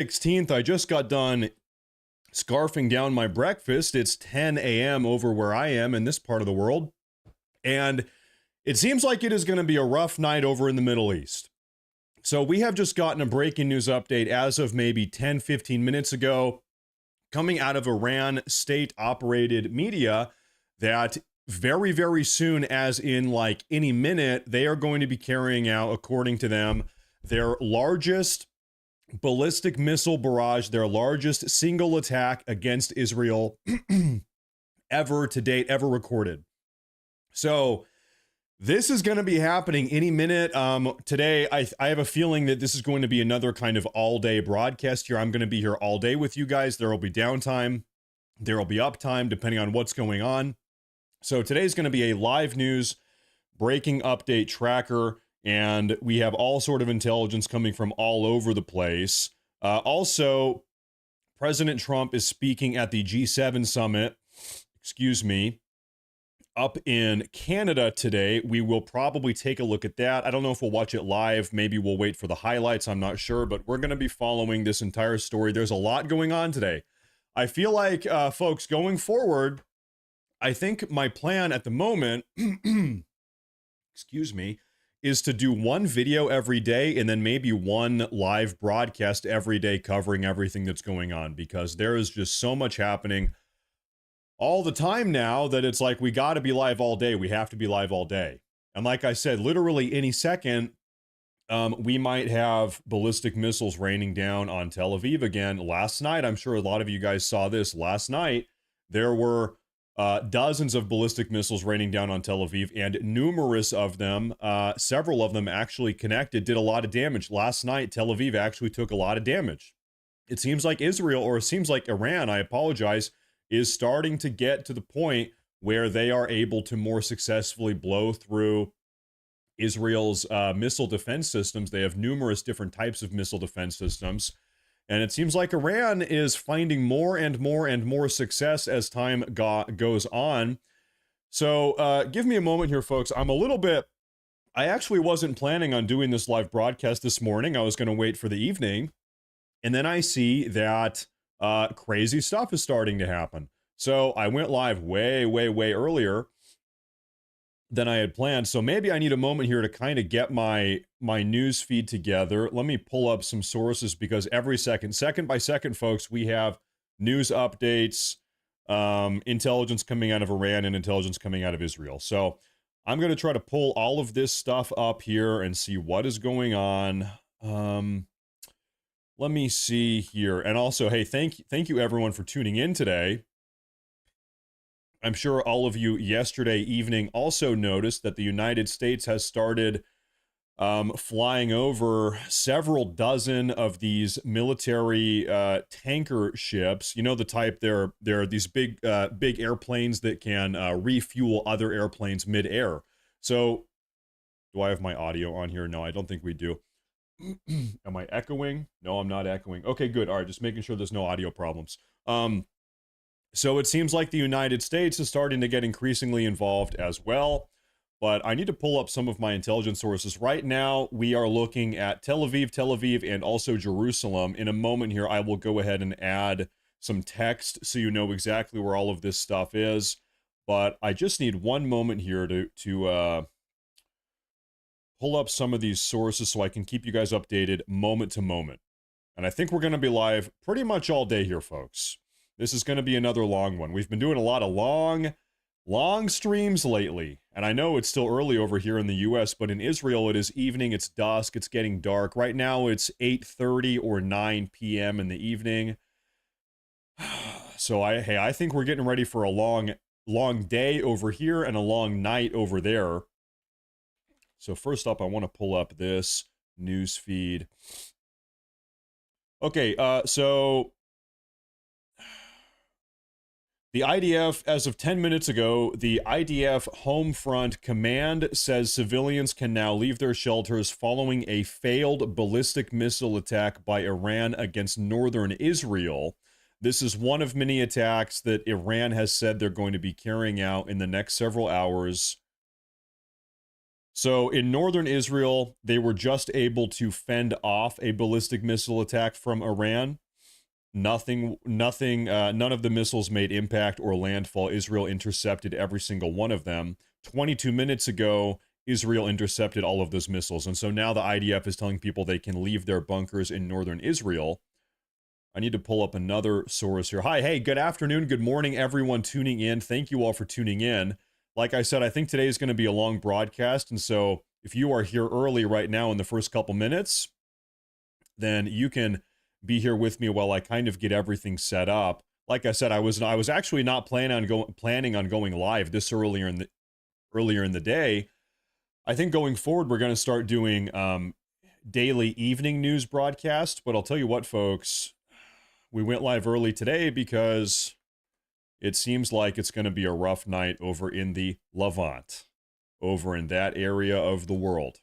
16th. I just got done scarfing down my breakfast. It's 10 a.m. over where I am in this part of the world. And it seems like it is going to be a rough night over in the Middle East. So we have just gotten a breaking news update as of maybe 10, 15 minutes ago, coming out of Iran state-operated media, that very, very soon, as in like any minute, they are going to be carrying out, according to them, their largest ballistic missile barrage, their largest single attack against Israel ever to date, ever recorded. So this is going to be happening any minute. Today, I have a feeling that this is going to be another kind of all-day broadcast here. I'm going to be here all day with you guys. There will be downtime. There will be uptime, depending on what's going on. So today's going to be a live news breaking update tracker, and we have all sort of intelligence coming from all over the place. Also, President Trump is speaking at the G7 summit, up in Canada today. We will probably take a look at that. I don't know if we'll watch it live. Maybe we'll wait for the highlights. I'm not sure, but we're going to be following this entire story. There's a lot going on today. I feel like, folks, going forward, I think my plan at the moment, is to do one video every day and then maybe one live broadcast every day covering everything that's going on, because there is just so much happening all the time now that it's like we got to be live all day. We have to be live all day. And like I said, literally any second, we might have ballistic missiles raining down on Tel Aviv again. Last night, I'm sure a lot of you guys saw this. Last night, there were dozens of ballistic missiles raining down on Tel Aviv, and numerous of them, several of them actually connected, did a lot of damage. Last night, Tel Aviv actually took a lot of damage. It seems like Israel, or it seems like Iran, I apologize, is starting to get to the point where they are able to more successfully blow through Israel's missile defense systems. They have numerous different types of missile defense systems. And it seems like Iran is finding more and more and more success as time goes on. So give me a moment here, folks. I actually wasn't planning on doing this live broadcast this morning. I was going to wait for the evening. And then I see that crazy stuff is starting to happen. So I went live way, way, way earlier than I had planned. So maybe I need a moment here to kind of get my news feed together. Let me pull up some sources, because every second by second, folks, we have news updates, intelligence coming out of Iran and intelligence coming out of Israel. So I'm going to try to pull all of this stuff up here and see what is going on. Let me see here. And also, hey, thank you everyone for tuning in today. I'm sure all of you yesterday evening also noticed that the United States has started flying over several dozen of these military tanker ships. You know the type. They're these big airplanes that can refuel other airplanes mid-air. So, do I have my audio on here? No, I don't think we do. Am I echoing? No, I'm not echoing. Okay, good. All right, just making sure there's no audio problems. So it seems like the United States is starting to get increasingly involved as well. But I need to pull up some of my intelligence sources. Right now, we are looking at Tel Aviv, and also Jerusalem. In a moment here, I will go ahead and add some text so you know exactly where all of this stuff is. But I just need one moment here to pull up some of these sources so I can keep you guys updated moment to moment. And I think we're going to be live pretty much all day here, folks. This is going to be another long one. We've been doing a lot of long streams lately. And I know it's still early over here in the US, but in Israel, it is evening, it's dusk, it's getting dark. Right now, it's 8:30 or 9 p.m. in the evening. So I think we're getting ready for a long day over here and a long night over there. So first up, I want to pull up this news feed. Okay, so the IDF, as of 10 minutes ago, the IDF Home Front Command says civilians can now leave their shelters following a failed ballistic missile attack by Iran against northern Israel. This is one of many attacks that Iran has said they're going to be carrying out in the next several hours. So in northern Israel, they were just able to fend off a ballistic missile attack from Iran. None of the missiles made impact or landfall. Israel intercepted every single one of them. 22 minutes ago, Israel intercepted all of those missiles. And so now the IDF is telling people they can leave their bunkers in northern Israel. I need to pull up another source here. Hi, hey, good afternoon, good morning, everyone tuning in. Thank you all for tuning in. Like I said, I think today is going to be a long broadcast. And so if you are here early right now in the first couple minutes, then you can be here with me while I kind of get everything set up. Like I said, I was actually not planning on going live this earlier in the day. I think going forward we're going to start doing daily evening news broadcast. But I'll tell you what, folks, we went live early today because it seems like it's going to be a rough night over in the Levant, over in that area of the world.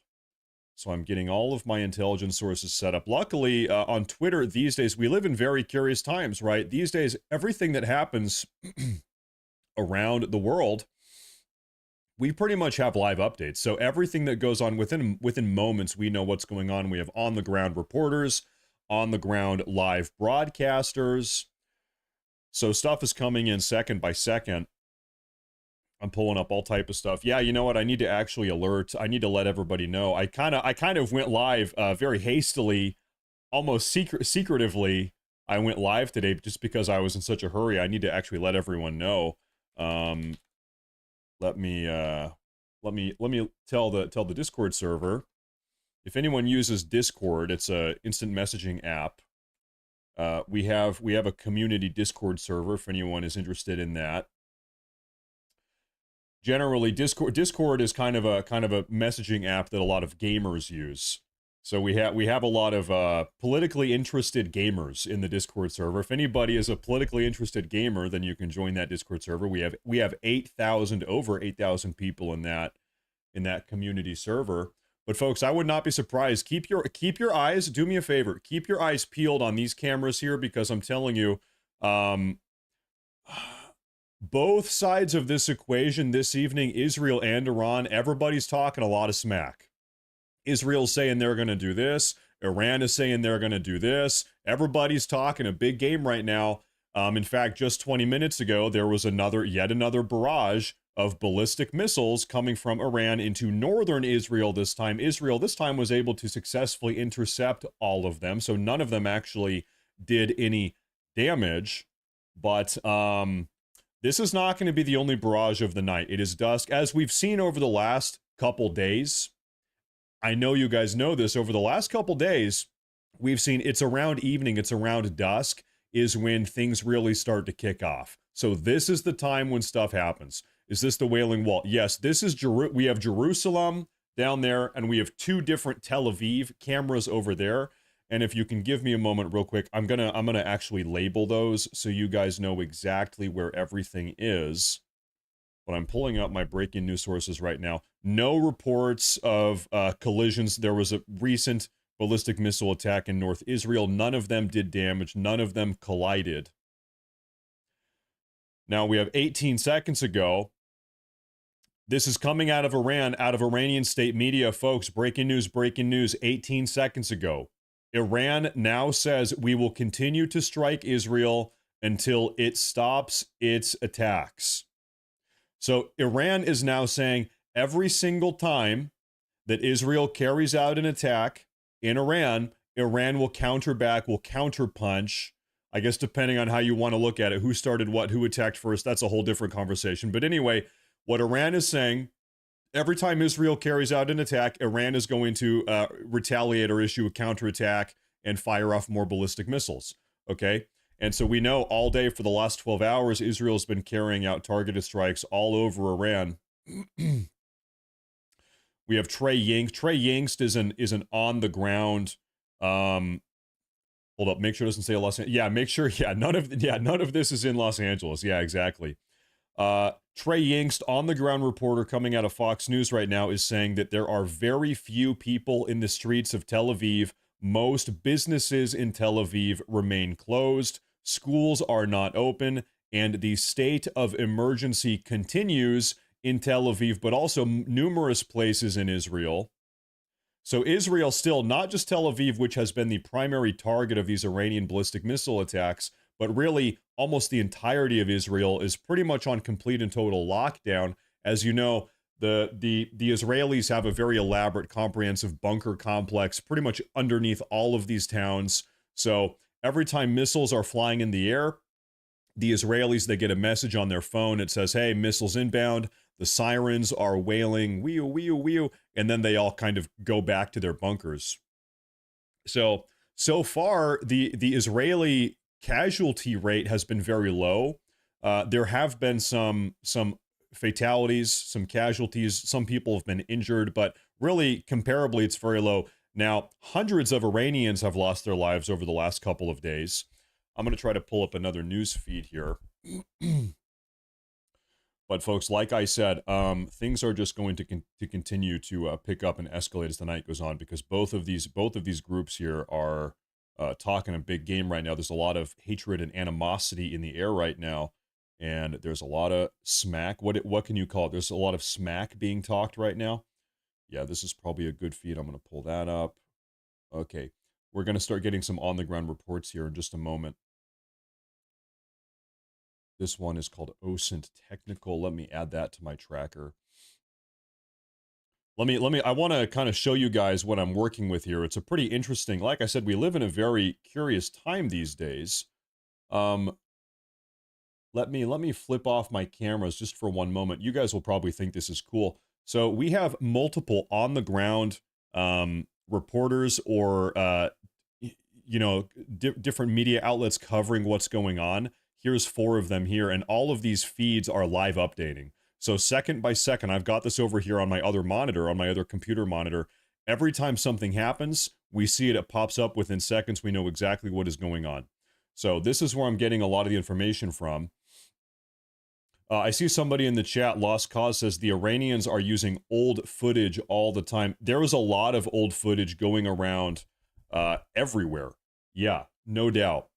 So I'm getting all of my intelligence sources set up. Luckily, on Twitter these days, we live in very curious times, right? These days, everything that happens around the world, we pretty much have live updates. So everything that goes on within moments, we know what's going on. We have on-the-ground reporters, on-the-ground live broadcasters. So stuff is coming in second by second. I'm pulling up all type of stuff. Yeah, you know what? I need to actually alert. I need to let everybody know. I kind of went live very hastily, almost secretively. I went live today just because I was in such a hurry. I need to actually let everyone know. Let me tell the Discord server. If anyone uses Discord, it's a instant messaging app. We have a community Discord server if anyone is interested in that. Generally, Discord is kind of a messaging app that a lot of gamers use. So we have a lot of politically interested gamers in the Discord server. If anybody is a politically interested gamer, then you can join that Discord server. We have over 8,000 people in that community server. But folks, I would not be surprised. Keep your eyes. Do me a favor. Keep your eyes peeled on these cameras here because I'm telling you. Both sides of this equation this evening, Israel and Iran, everybody's talking a lot of smack. Israel's saying they're going to do this. Iran is saying they're going to do this. Everybody's talking a big game right now. In fact, just 20 minutes ago, there was yet another barrage of ballistic missiles coming from Iran into northern Israel this time. Israel this time was able to successfully intercept all of them, so none of them actually did any damage. But this is not going to be the only barrage of the night. It is dusk. As we've seen over the last couple days, I know you guys know this, over the last couple days, we've seen it's around evening, it's around dusk, is when things really start to kick off. So this is the time when stuff happens. Is this the Wailing Wall? Yes, this is we have Jerusalem down there, and we have two different Tel Aviv cameras over there. And if you can give me a moment real quick, I'm gonna actually label those so you guys know exactly where everything is. But I'm pulling up my breaking news sources right now. No reports of collisions. There was a recent ballistic missile attack in North Israel. None of them did damage. None of them collided. Now we have 18 seconds ago. This is coming out of Iran, out of Iranian state media, folks. Breaking news, 18 seconds ago. Iran now says we will continue to strike Israel until it stops its attacks. So Iran is now saying every single time that Israel carries out an attack in Iran, Iran will counter back, will counterpunch. I guess depending on how you want to look at it, who started what, who attacked first, that's a whole different conversation. But anyway, what Iran is saying, every time Israel carries out an attack, Iran is going to retaliate or issue a counterattack and fire off more ballistic missiles, okay? And so we know all day for the last 12 hours, Israel's been carrying out targeted strikes all over Iran. We have Trey Yingst. Trey Yingst is an on-the-ground, hold up, make sure it doesn't say Los Angeles. Yeah, make sure, none of this is in Los Angeles. Yeah, exactly. Trey Yingst, on-the-ground reporter coming out of Fox News right now, is saying that there are very few people in the streets of Tel Aviv. Most businesses in Tel Aviv remain closed. Schools are not open, and the state of emergency continues in Tel Aviv, but also numerous places in Israel. So Israel still, not just Tel Aviv, which has been the primary target of these Iranian ballistic missile attacks, but really almost the entirety of Israel is pretty much on complete and total lockdown. As you know, the Israelis have a very elaborate, comprehensive bunker complex pretty much underneath all of these towns. So every time missiles are flying in the air, the Israelis, they get a message on their phone. It says, hey, missiles inbound. The sirens are wailing, wee wee wee, and then they all kind of go back to their bunkers. So far, the Israeli casualty rate has been very low. There have been some fatalities, some casualties. Some people have been injured, but really, comparably, it's very low. Now, hundreds of Iranians have lost their lives over the last couple of days. I'm going to try to pull up another news feed here. But folks, like I said, things are just going to continue to pick up and escalate as the night goes on, because both of these groups here are talking a big game right now. There's a lot of hatred and animosity in the air right now, and there's a lot of smack. What can you call it? There's a lot of smack being talked right now. Yeah, this is probably a good feed. I'm going to pull that up. Okay, we're going to start getting some on-the-ground reports here in just a moment. This one is called OSINT Technical. Let me add that to my tracker. I want to kind of show you guys what I'm working with here. It's a pretty interesting, like I said, we live in a very curious time these days. Let me flip off my cameras just for one moment. You guys will probably think this is cool. So we have multiple on the ground reporters or different media outlets covering what's going on. Here's 4 of them here, and all of these feeds are live updating. So second by second, I've got this over here on my other monitor, on my other computer monitor. Every time something happens, we see it, it pops up within seconds. We know exactly what is going on. So this is where I'm getting a lot of the information from. I see somebody in the chat, Lost Cause, says the Iranians are using old footage all the time. There is a lot of old footage going around everywhere. Yeah, no doubt.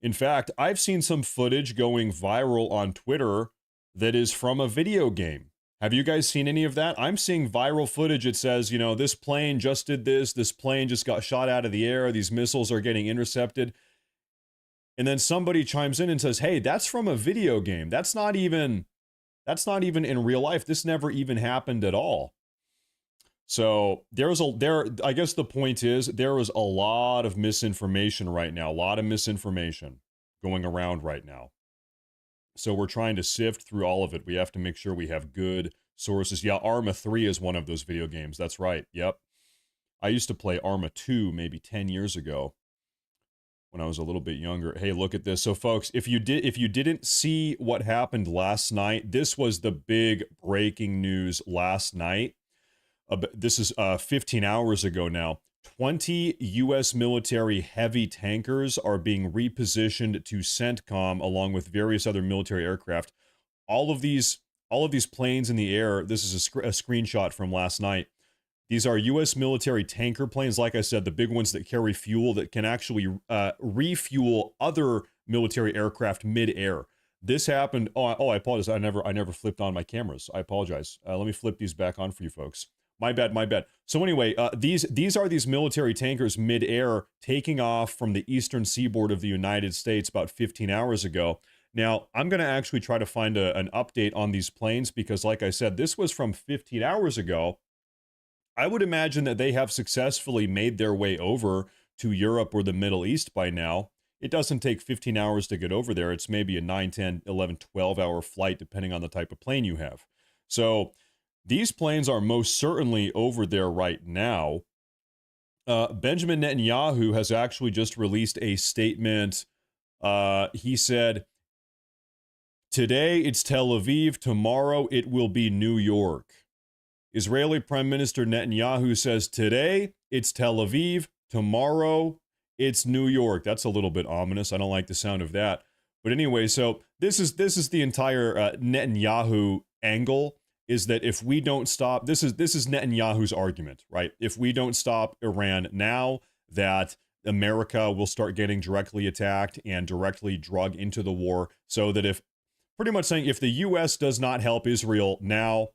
In fact, I've seen some footage going viral on Twitter that is from a video game. Have you guys seen any of that? I'm seeing viral footage. It says, you know, this plane just did this plane just got shot out of the air, these missiles are getting intercepted. And then somebody chimes in and says, hey, that's from a video game. That's not even in real life. This never even happened at all. So I guess the point is there is a lot of misinformation right now, a lot of misinformation going around right now. So we're trying to sift through all of it. We have to make sure we have good sources. Yeah, Arma 3 is one of those video games. That's right. Yep. I used to play Arma 2 maybe 10 years ago when I was a little bit younger. Hey, look at this. So folks, if you didn't see what happened last night, this was the big breaking news last night. This is 15 hours ago now. 20 U.S. military heavy tankers are being repositioned to CENTCOM along with various other military aircraft. All of these planes in the air, this is a screenshot from last night. These are U.S. military tanker planes, like I said, the big ones that carry fuel that can actually refuel other military aircraft mid-air. This happened, I apologize, I never flipped on my cameras. I apologize. Let me flip these back on for you folks. My bad. So anyway, these are these military tankers mid-air taking off from the eastern seaboard of the United States about 15 hours ago. Now, I'm going to actually try to find an update on these planes because, like I said, this was from 15 hours ago. I would imagine that they have successfully made their way over to Europe or the Middle East by now. It doesn't take 15 hours to get over there. It's maybe a 9, 10, 11, 12-hour flight, depending on the type of plane you have. So these planes are most certainly over there right now. Benjamin Netanyahu has actually just released a statement. He said, today it's Tel Aviv, tomorrow it will be New York. Israeli Prime Minister Netanyahu says today it's Tel Aviv, tomorrow it's New York. That's a little bit ominous. I don't like the sound of that. But anyway, so this is the entire Netanyahu angle, is that if we don't stop, this is Netanyahu's argument, right? If we don't stop Iran now, that America will start getting directly attacked and directly drug into the war, so that if pretty much saying if the U.S. does not help Israel now,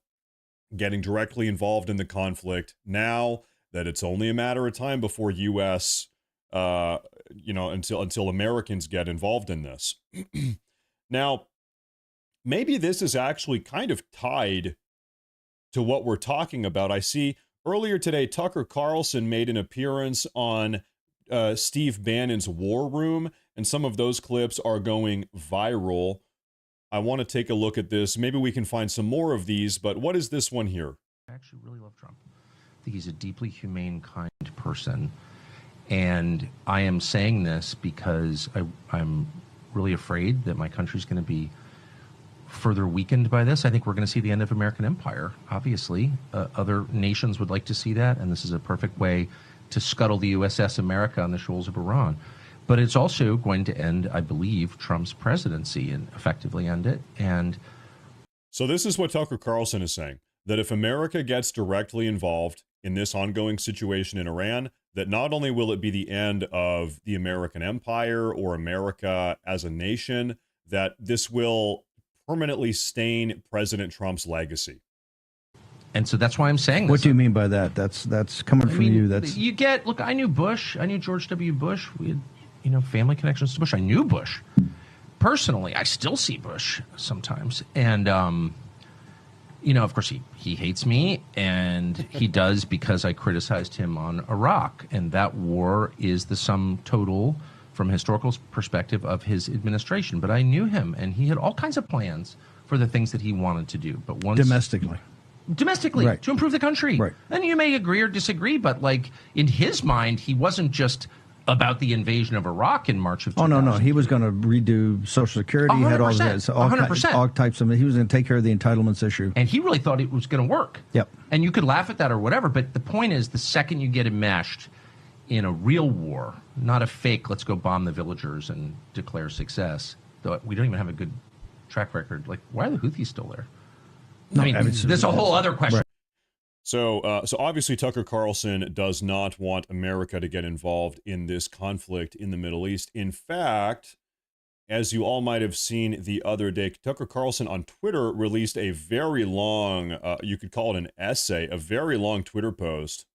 getting directly involved in the conflict now, that it's only a matter of time before U.S. Until Americans get involved in this. Now, maybe this is actually kind of tied to what we're talking about. I see earlier today, Tucker Carlson made an appearance on Steve Bannon's War Room, and some of those clips are going viral. I want to take a look at this. Maybe we can find some more of these, but what is this one here? I actually really love Trump. I think he's a deeply humane, kind person. And I am saying this because I'm really afraid that my country's going to be further weakened by this. I think we're going to see the end of American empire, obviously. Other nations would like to see that, and this is a perfect way to scuttle the USS America on the shoals of Iran. But it's also going to end, I believe, Trump's presidency and effectively end it. And so this is what Tucker Carlson is saying, that if America gets directly involved in this ongoing situation in Iran, that not only will it be the end of the American empire or America as a nation, that this will permanently stain President Trump's legacy. And so that's why I'm saying this. What do you mean by that? That's coming from you. That's you get. Look, I knew Bush. I knew George W. Bush. We had, family connections to Bush. I knew Bush personally. I still see Bush sometimes, and of course, he hates me, and he does because I criticized him on Iraq, and that war is the sum total, from a historical perspective, of his administration. But I knew him, and he had all kinds of plans for the things that he wanted to do. But once domestically, right, to improve the country. Right. And you may agree or disagree, but like in his mind, he wasn't just about the invasion of Iraq in March of 2000. Oh, no. He was going to redo Social Security. He had all this, all 100%. All types of. He was going to take care of the entitlements issue. And he really thought it was going to work. Yep. And you could laugh at that or whatever, but the point is, the second you get enmeshed in a real war, not a fake, let's go bomb the villagers and declare success, though we don't even have a good track record. Like, why are the Houthis still there? No, I mean, there's a whole other question. Right. So obviously Tucker Carlson does not want America to get involved in this conflict in the Middle East. In fact, as you all might have seen the other day, Tucker Carlson on Twitter released a very long, you could call it an essay, a very long Twitter post,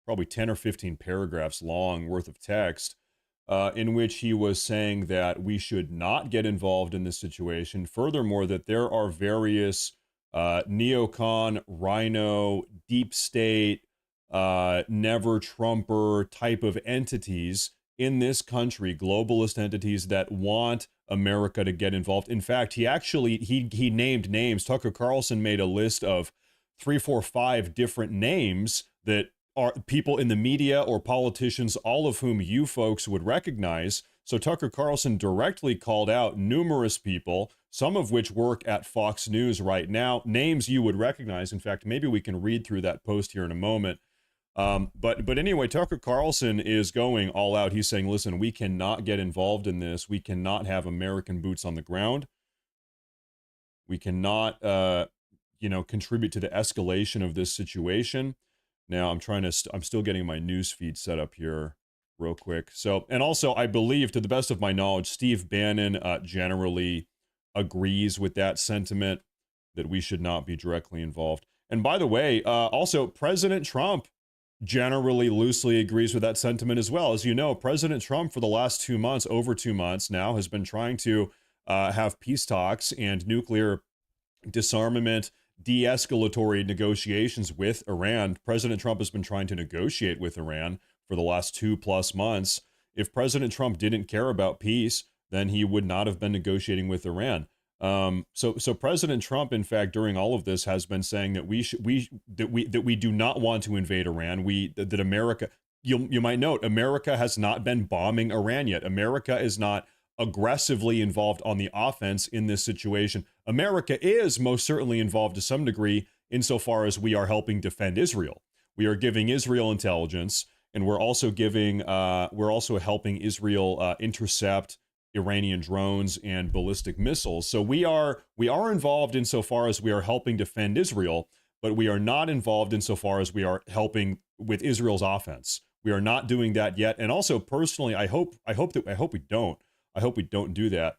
probably 10 or 15 paragraphs long worth of text, in which he was saying that we should not get involved in this situation. Furthermore, that there are various neocon, rhino, deep state, never Trumper type of entities in this country, globalist entities that want America to get involved. In fact, he named names. Tucker Carlson made a list of 3, 4, 5 different names that are people in the media or politicians, all of whom you folks would recognize. So Tucker Carlson directly called out numerous people, some of which work at Fox News right now, names you would recognize. In fact, maybe we can read through that post here in a moment. But anyway, Tucker Carlson is going all out. He's saying, listen, we cannot get involved in this. We cannot have American boots on the ground. We cannot, contribute to the escalation of this situation. Now, I'm still getting my news feed set up here real quick. So, and also, I believe, to the best of my knowledge, Steve Bannon generally agrees with that sentiment, that we should not be directly involved. And by the way, also, President Trump generally loosely agrees with that sentiment as well. As you know, President Trump, for the last 2 months, over 2 months now, has been trying to have peace talks and nuclear disarmament, de-escalatory negotiations with Iran. President Trump has been trying to negotiate with Iran for the last 2+ months. If President Trump didn't care about peace, then he would not have been negotiating with Iran. So President Trump, in fact, during all of this, has been saying that we do not want to invade Iran. That America, you might note, America has not been bombing Iran yet. America is not aggressively involved on the offense in this situation. America is most certainly involved to some degree insofar as we are helping defend Israel. We are giving Israel intelligence, and we're also helping Israel intercept Iranian drones and ballistic missiles. So we are involved insofar as we are helping defend Israel, but we are not involved insofar as we are helping with Israel's offense. We are not doing that yet. And also, personally, I hope we don't do that.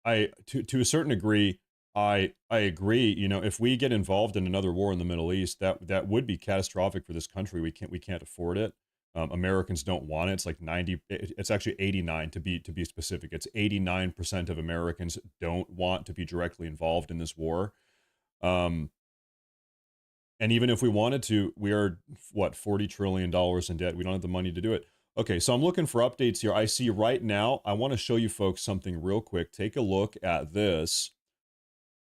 to a certain degree, I agree. You know, if we get involved in another war in the Middle East, that would be catastrophic for this country. We can't afford it. Americans don't want it. It's like 90. It's actually 89 to be specific. It's 89% of Americans don't want to be directly involved in this war. And even if we wanted to, we are what, $40 trillion in debt. We don't have the money to do it. Okay, so I'm looking for updates here. I see right now. I want to show you folks something real quick. Take a look at this.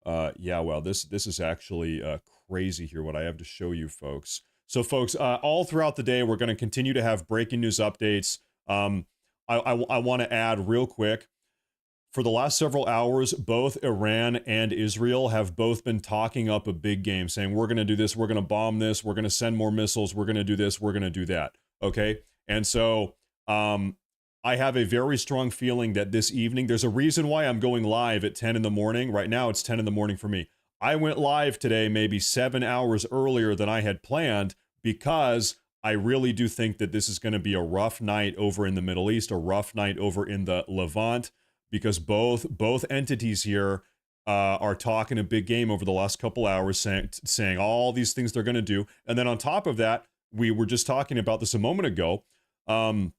Yeah, well, this is actually crazy here, what I have to show you folks. So folks, all throughout the day, we're going to continue to have breaking news updates. I want to add real quick, for the last several hours, both Iran and Israel have both been talking up a big game, saying, we're going to do this, we're going to bomb this, we're going to send more missiles, we're going to do this, we're going to do that. Okay? And so I have a very strong feeling that this evening, there's a reason why I'm going live at 10 in the morning. Right now, it's 10 in the morning for me. I went live today maybe 7 hours earlier than I had planned because I really do think that this is going to be a rough night over in the Middle East, a rough night over in the Levant, because both entities here are talking a big game over the last couple hours, saying all these things they're going to do. And then on top of that, we were just talking about this a moment ago. The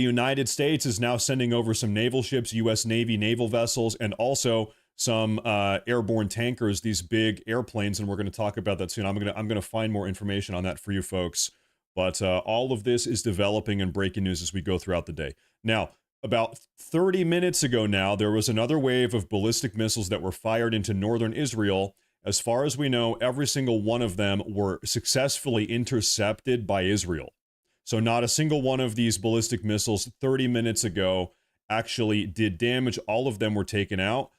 United States is now sending over some naval ships, U.S. Navy naval vessels, and also some airborne tankers, these big airplanes, and we're going to talk about that soon. I'm gonna find more information on that for you folks. But all of this is developing and breaking news as we go throughout the day. Now, about 30 minutes ago now, there was another wave of ballistic missiles that were fired into northern Israel. As far as we know, every single one of them were successfully intercepted by Israel. So not a single one of these ballistic missiles 30 minutes ago actually did damage. All of them were taken out.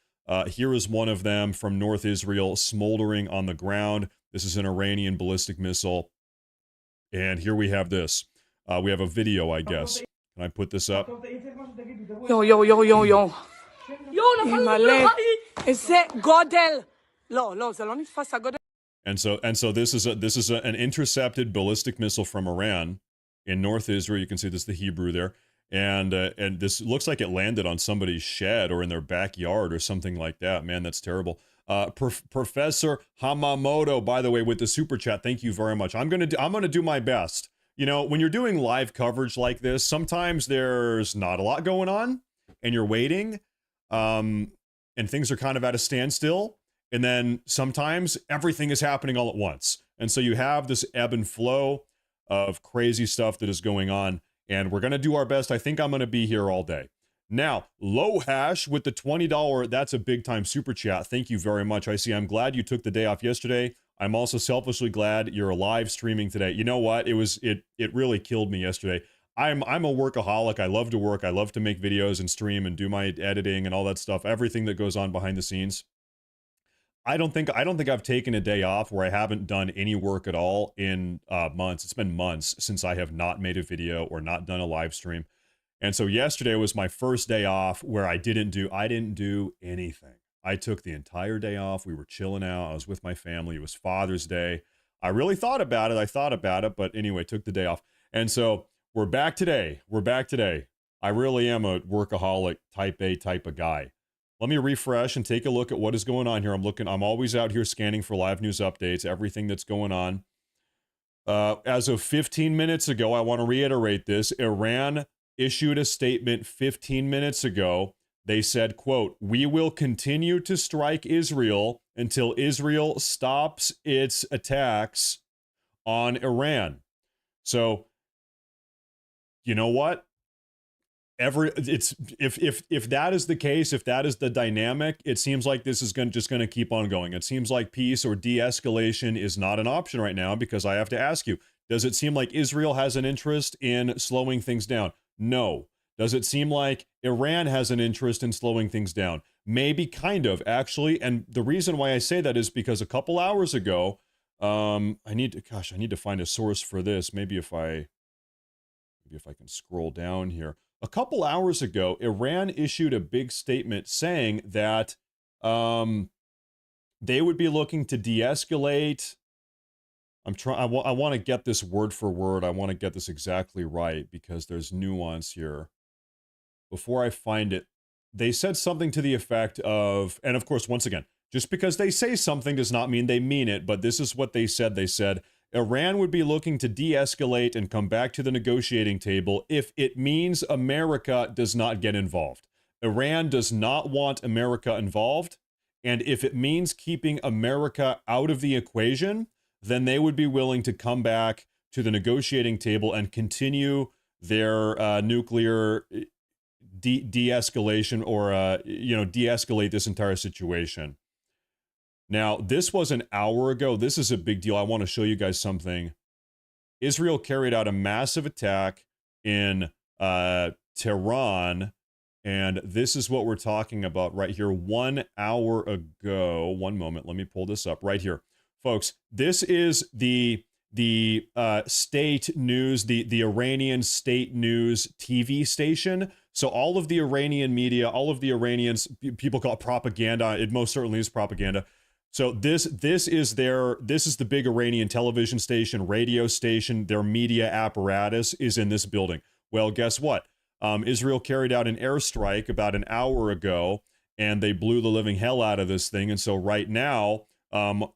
Here is one of them from North Israel smoldering on the ground. This is an Iranian ballistic missile. And here we have this. We have a video, I guess. Can I put this up? Yo. And so this is an intercepted ballistic missile from Iran in North Israel. You can see this, the Hebrew there. And this looks like it landed on somebody's shed or in their backyard or something like that. Man, that's terrible. Professor Hamamoto, by the way, with the super chat, thank you very much. I'm gonna do my best. You know, when you're doing live coverage like this, sometimes there's not a lot going on, and you're waiting, and things are kind of at a standstill. And then sometimes everything is happening all at once, and so you have this ebb and flow of crazy stuff that is going on. And we're going to do our best. I think I'm going to be here all day. Now, Low Hash with the $20, that's a big time super chat. Thank you very much. I see. I'm glad you took the day off yesterday. I'm also selfishly glad you're live streaming today. You know what? It really killed me yesterday. I'm a workaholic. I love to work. I love to make videos and stream and do my editing and all that stuff. Everything that goes on behind the scenes. I don't think I've taken a day off where I haven't done any work at all in months. It's been months since I have not made a video or not done a live stream. And so yesterday was my first day off where I didn't do anything. I took the entire day off. We were chilling out. I was with my family. It was Father's Day. I really thought about it. But anyway, took the day off. And so we're back today. I really am a workaholic type A type of guy. Let me refresh and take a look at what is going on here. I'm always out here scanning for live news updates, everything that's going on. As of 15 minutes ago, I want to reiterate this. Iran issued a statement 15 minutes ago. They said, quote, "We will continue to strike Israel until Israel stops its attacks on Iran." So, you know what? If that is the case, if that is the dynamic, it seems like this is just going to keep on going. It seems like peace or de-escalation is not an option right now, because I have to ask you, does it seem like Israel has an interest in slowing things down? No. Does it seem like Iran has an interest in slowing things down? Maybe, kind of, actually. And the reason why I say that is because a couple hours ago, I need to find a source for this. Maybe if I can scroll down here. A couple hours ago, Iran issued a big statement saying that they would be looking to de-escalate. I want to get this word for word. I want to get this exactly right because there's nuance here. Before I find it, they said something to the effect of, and of course, once again, just because they say something does not mean they mean it, but this is what they said. They said Iran would be looking to de-escalate and come back to the negotiating table if it means America does not get involved. Iran does not want America involved, and if it means keeping America out of the equation, then they would be willing to come back to the negotiating table and continue their nuclear de-escalation, or de-escalate this entire situation. Now, this was an hour ago. This is a big deal. I want to show you guys something. Israel carried out a massive attack in Tehran, and this is what we're talking about right here 1 hour ago. One moment, let me pull this up right here. Folks, this is the state news, the Iranian state news TV station. So all of the Iranian media, all of the Iranians, people call it propaganda. It most certainly is propaganda. So this is the big Iranian television station, radio station. Their media apparatus is in this building. Well, guess what? Israel carried out an airstrike about an hour ago, and they blew the living hell out of this thing. And so right now, I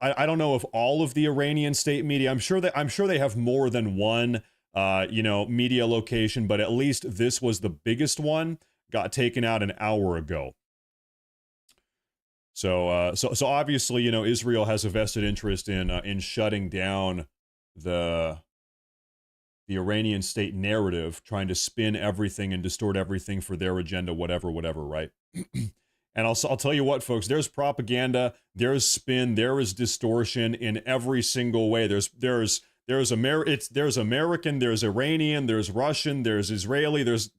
don't know if all of the Iranian state media, I'm sure they have more than one media location, but at least this was the biggest one, got taken out an hour ago. So obviously, Israel has a vested interest in shutting down the Iranian state narrative, trying to spin everything and distort everything for their agenda, whatever, right? And I'll tell you what, folks, there's propaganda, there's spin, there is distortion in every single way. There's American, there's Iranian, there's Russian, there's Israeli, this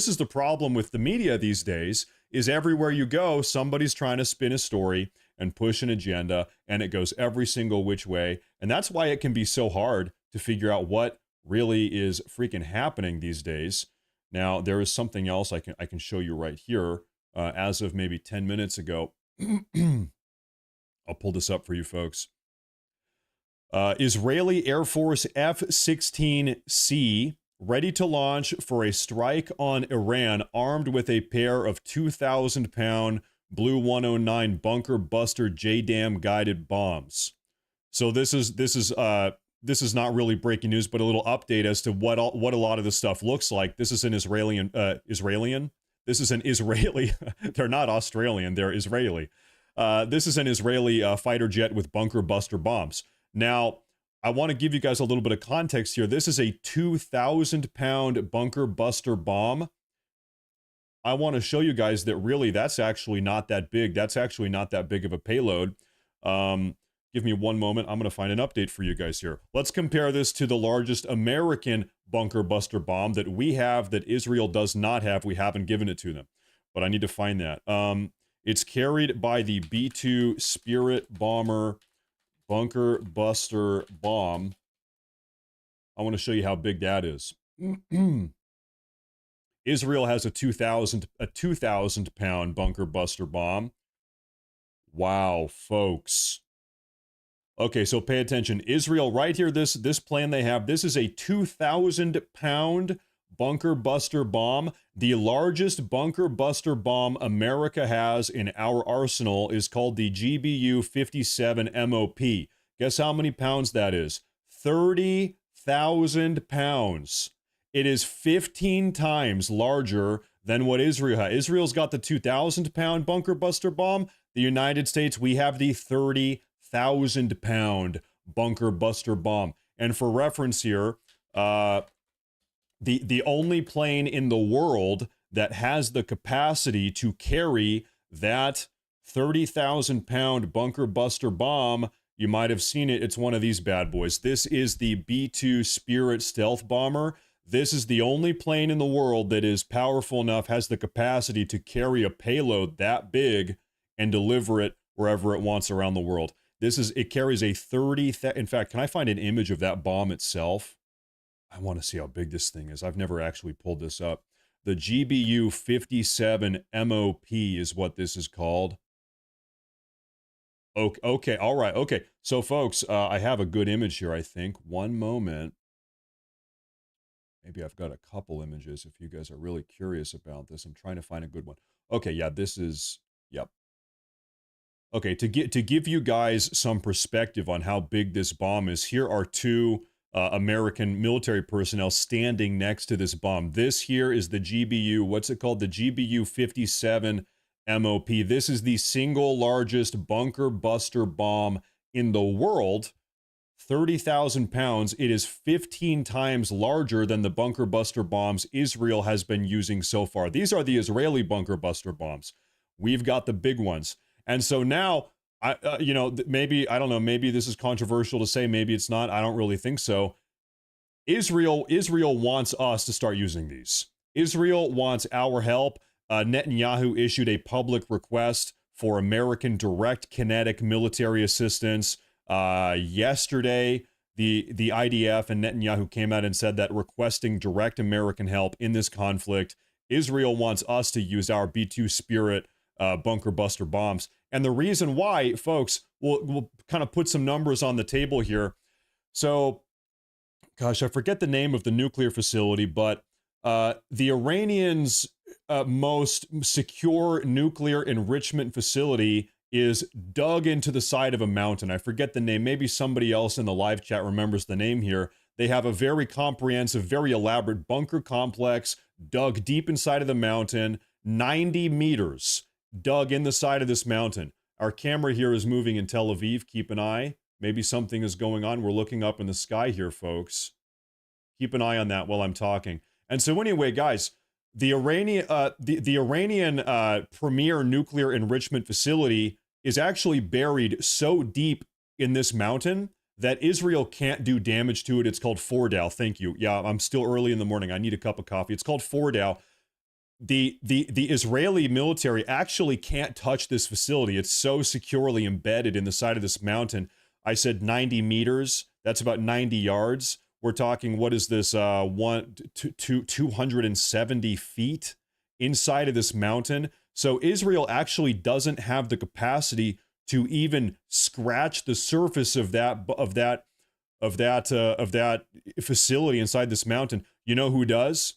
is the problem with the media these days, is everywhere you go, somebody's trying to spin a story and push an agenda, and it goes every single which way. And that's why it can be so hard to figure out what really is freaking happening these days. Now, there is something else I can show you right here. As of maybe 10 minutes ago, I'll pull this up for you folks. Israeli Air Force F-16C ready to launch for a strike on Iran, armed with a pair of 2,000-pound Blue 109 bunker buster JDAM guided bombs. So this is not really breaking news, but a little update as to what a lot of this stuff looks like. This is an Israeli. This is an Israeli. They're not Australian. They're Israeli. This is an Israeli fighter jet with bunker buster bombs. Now, I want to give you guys a little bit of context here. This is a 2,000-pound bunker buster bomb. I want to show you guys that really that's actually not that big. That's actually not that big of a payload. Give me one moment. I'm going to find an update for you guys here. Let's compare this to the largest American bunker buster bomb that we have that Israel does not have. We haven't given it to them, but I need to find that. It's carried by the B-2 Spirit Bomber bunker buster bomb. I want to show you how big that is. Israel has a 2,000-pound bunker buster bomb. Wow, folks. Okay, so pay attention. Israel, right here, this plane they have, this is a 2,000-pound bunker buster bomb. The largest bunker buster bomb America has in our arsenal is called the GBU-57 MOP. Guess how many pounds that is? 30,000 pounds. It is 15 times larger than what Israel has. Israel's got the 2,000-pound bunker buster bomb. The United States, we have the 30,000-pound bunker buster bomb. And for reference here, the only plane in the world that has the capacity to carry that 30,000-pound bunker buster bomb, you might have seen it. It's one of these bad boys. This is the B-2 Spirit stealth bomber. This is the only plane in the world that is powerful enough, has the capacity to carry a payload that big and deliver it wherever it wants around the world. It carries a 30, in fact, can I find an image of that bomb itself? I want to see how big this thing is. I've never actually pulled this up. The GBU-57 MOP is what this is called. Okay, all right, okay. So, folks, I have a good image here, I think. One moment. Maybe I've got a couple images if you guys are really curious about this. I'm trying to find a good one. Okay, yeah, this is, yep. Okay, to give you guys some perspective on how big this bomb is, here are two American military personnel standing next to this bomb. This here is the GBU, what's it called? The GBU 57 MOP. This is the single largest bunker buster bomb in the world. 30,000 pounds. It is 15 times larger than the bunker buster bombs Israel has been using so far. These are the Israeli bunker buster bombs. We've got the big ones. And so now, maybe, I don't know, maybe this is controversial to say, maybe it's not. I don't really think so. Israel wants us to start using these. Israel wants our help. Netanyahu issued a public request for American direct kinetic military assistance. Yesterday, the IDF and Netanyahu came out and said that requesting direct American help in this conflict, Israel wants us to use our B-2 Spirit bunker buster bombs. And the reason why, folks, we'll kind of put some numbers on the table here. So, gosh, I forget the name of the nuclear facility, but the Iranians' most secure nuclear enrichment facility is dug into the side of a mountain. I forget the name. Maybe somebody else in the live chat remembers the name here. They have a very comprehensive, very elaborate bunker complex dug deep inside of the mountain, 90 meters dug in the side of this mountain. Our camera here is moving in Tel Aviv. Keep an eye. Maybe something is going on. We're looking up in the sky here, folks. Keep an eye on that while I'm talking. And so anyway, guys, the Iranian premier nuclear enrichment facility is actually buried so deep in this mountain that Israel can't do damage to it. It's called Fordow. Thank you. Yeah, I'm still early in the morning. I need a cup of coffee. It's called Fordow. The Israeli military actually can't touch this facility. It's so securely embedded in the side of this mountain. I said 90 meters. That's about 90 yards. We're talking, what is this, 270 feet inside of this mountain. So Israel actually doesn't have the capacity to even scratch the surface of that facility inside this mountain. You know who does?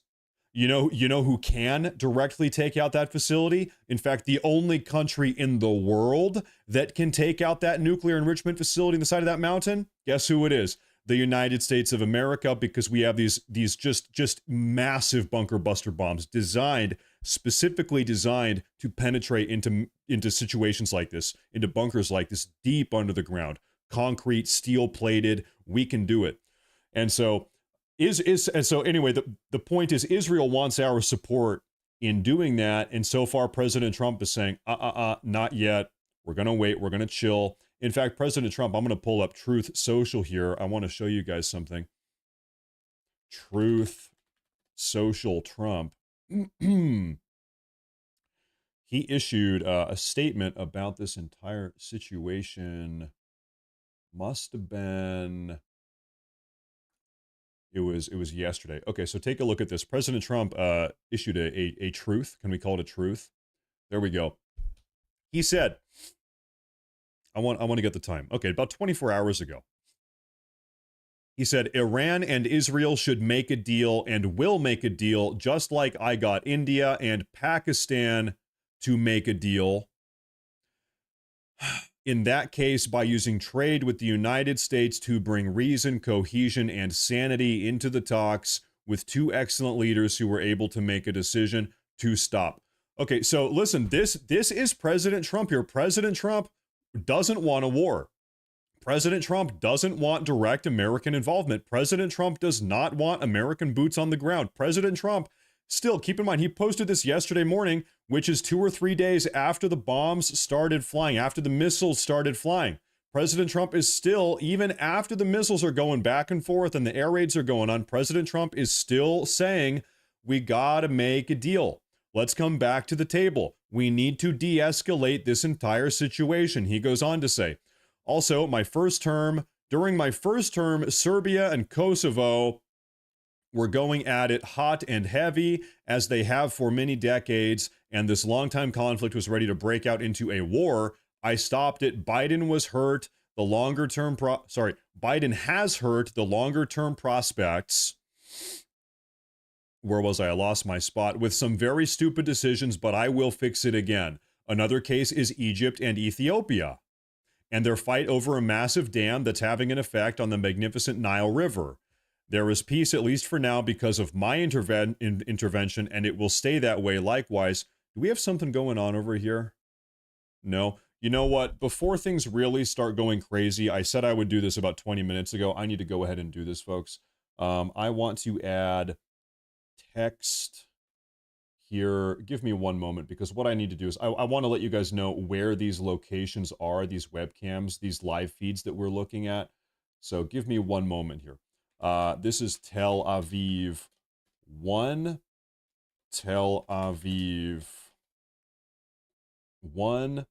You know who can directly take out that facility? In fact, the only country in the world that can take out that nuclear enrichment facility in the side of that mountain? Guess who it is? The United States of America, because we have these just massive bunker buster bombs specifically designed to penetrate into situations like this, into bunkers like this, deep under the ground, concrete, steel plated. We can do it. And so anyway, the point is Israel wants our support in doing that. And so far, President Trump is saying, not yet. We're going to wait. We're going to chill. In fact, President Trump, I'm going to pull up Truth Social here. I want to show you guys something. Truth Social Trump. He issued a statement about this entire situation. Must have been... It was yesterday. Okay, so take a look at this. President Trump issued a truth. Can we call it a truth? There we go. He said, I want to get the time. Okay, about 24 hours ago. He said, Iran and Israel should make a deal and will make a deal, just like I got India and Pakistan to make a deal. In that case, by using trade with the United States to bring reason, cohesion, and sanity into the talks with two excellent leaders who were able to make a decision to stop. Okay, so listen, this is President Trump here. President Trump doesn't want a war. President Trump doesn't want direct American involvement. President Trump does not want American boots on the ground. President Trump, still, keep in mind, he posted this yesterday morning, which is 2 or 3 days after the bombs started flying, after the missiles started flying. President Trump is still, even after the missiles are going back and forth and the air raids are going on, President Trump is still saying, we gotta make a deal. Let's come back to the table. We need to de-escalate this entire situation. He goes on to say, also, during my first term, Serbia and Kosovo were going at it hot and heavy, as they have for many decades, and this longtime conflict was ready to break out into a war. I stopped it. Biden was hurt. Biden has hurt the longer-term prospects where was I lost my spot, with some very stupid decisions, but I will fix it again. Another case is Egypt and Ethiopia, and their fight over a massive dam that's having an effect on the magnificent Nile River. There is peace, at least for now, because of my intervention, and it will stay that way. Likewise, do we have something going on over here? No. You know what? Before things really start going crazy, I said I would do this about 20 minutes ago. I need to go ahead and do this, folks. I want to add text here. Give me one moment, because what I need to do is I want to let you guys know where these locations are, these webcams, these live feeds that we're looking at. So give me one moment here. This is Tel Aviv 1, Tel Aviv 1.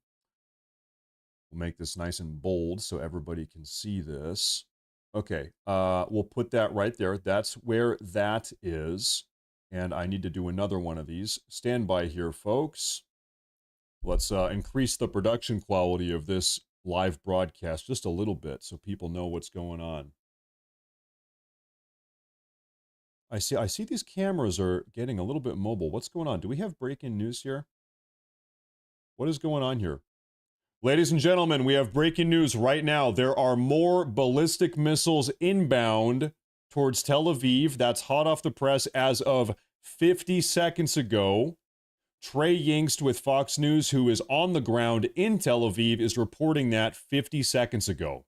We'll make this nice and bold so everybody can see this. Okay, we'll put that right there. That's where that is. And I need to do another one of these. Stand by here, folks. Let's increase the production quality of this live broadcast just a little bit so people know what's going on. I see these cameras are getting a little bit mobile. What's going on? Do we have breaking news here? What is going on here? Ladies and gentlemen, we have breaking news right now. There are more ballistic missiles inbound towards Tel Aviv. That's hot off the press as of 50 seconds ago. Trey Yingst with Fox News, who is on the ground in Tel Aviv, is reporting that 50 seconds ago.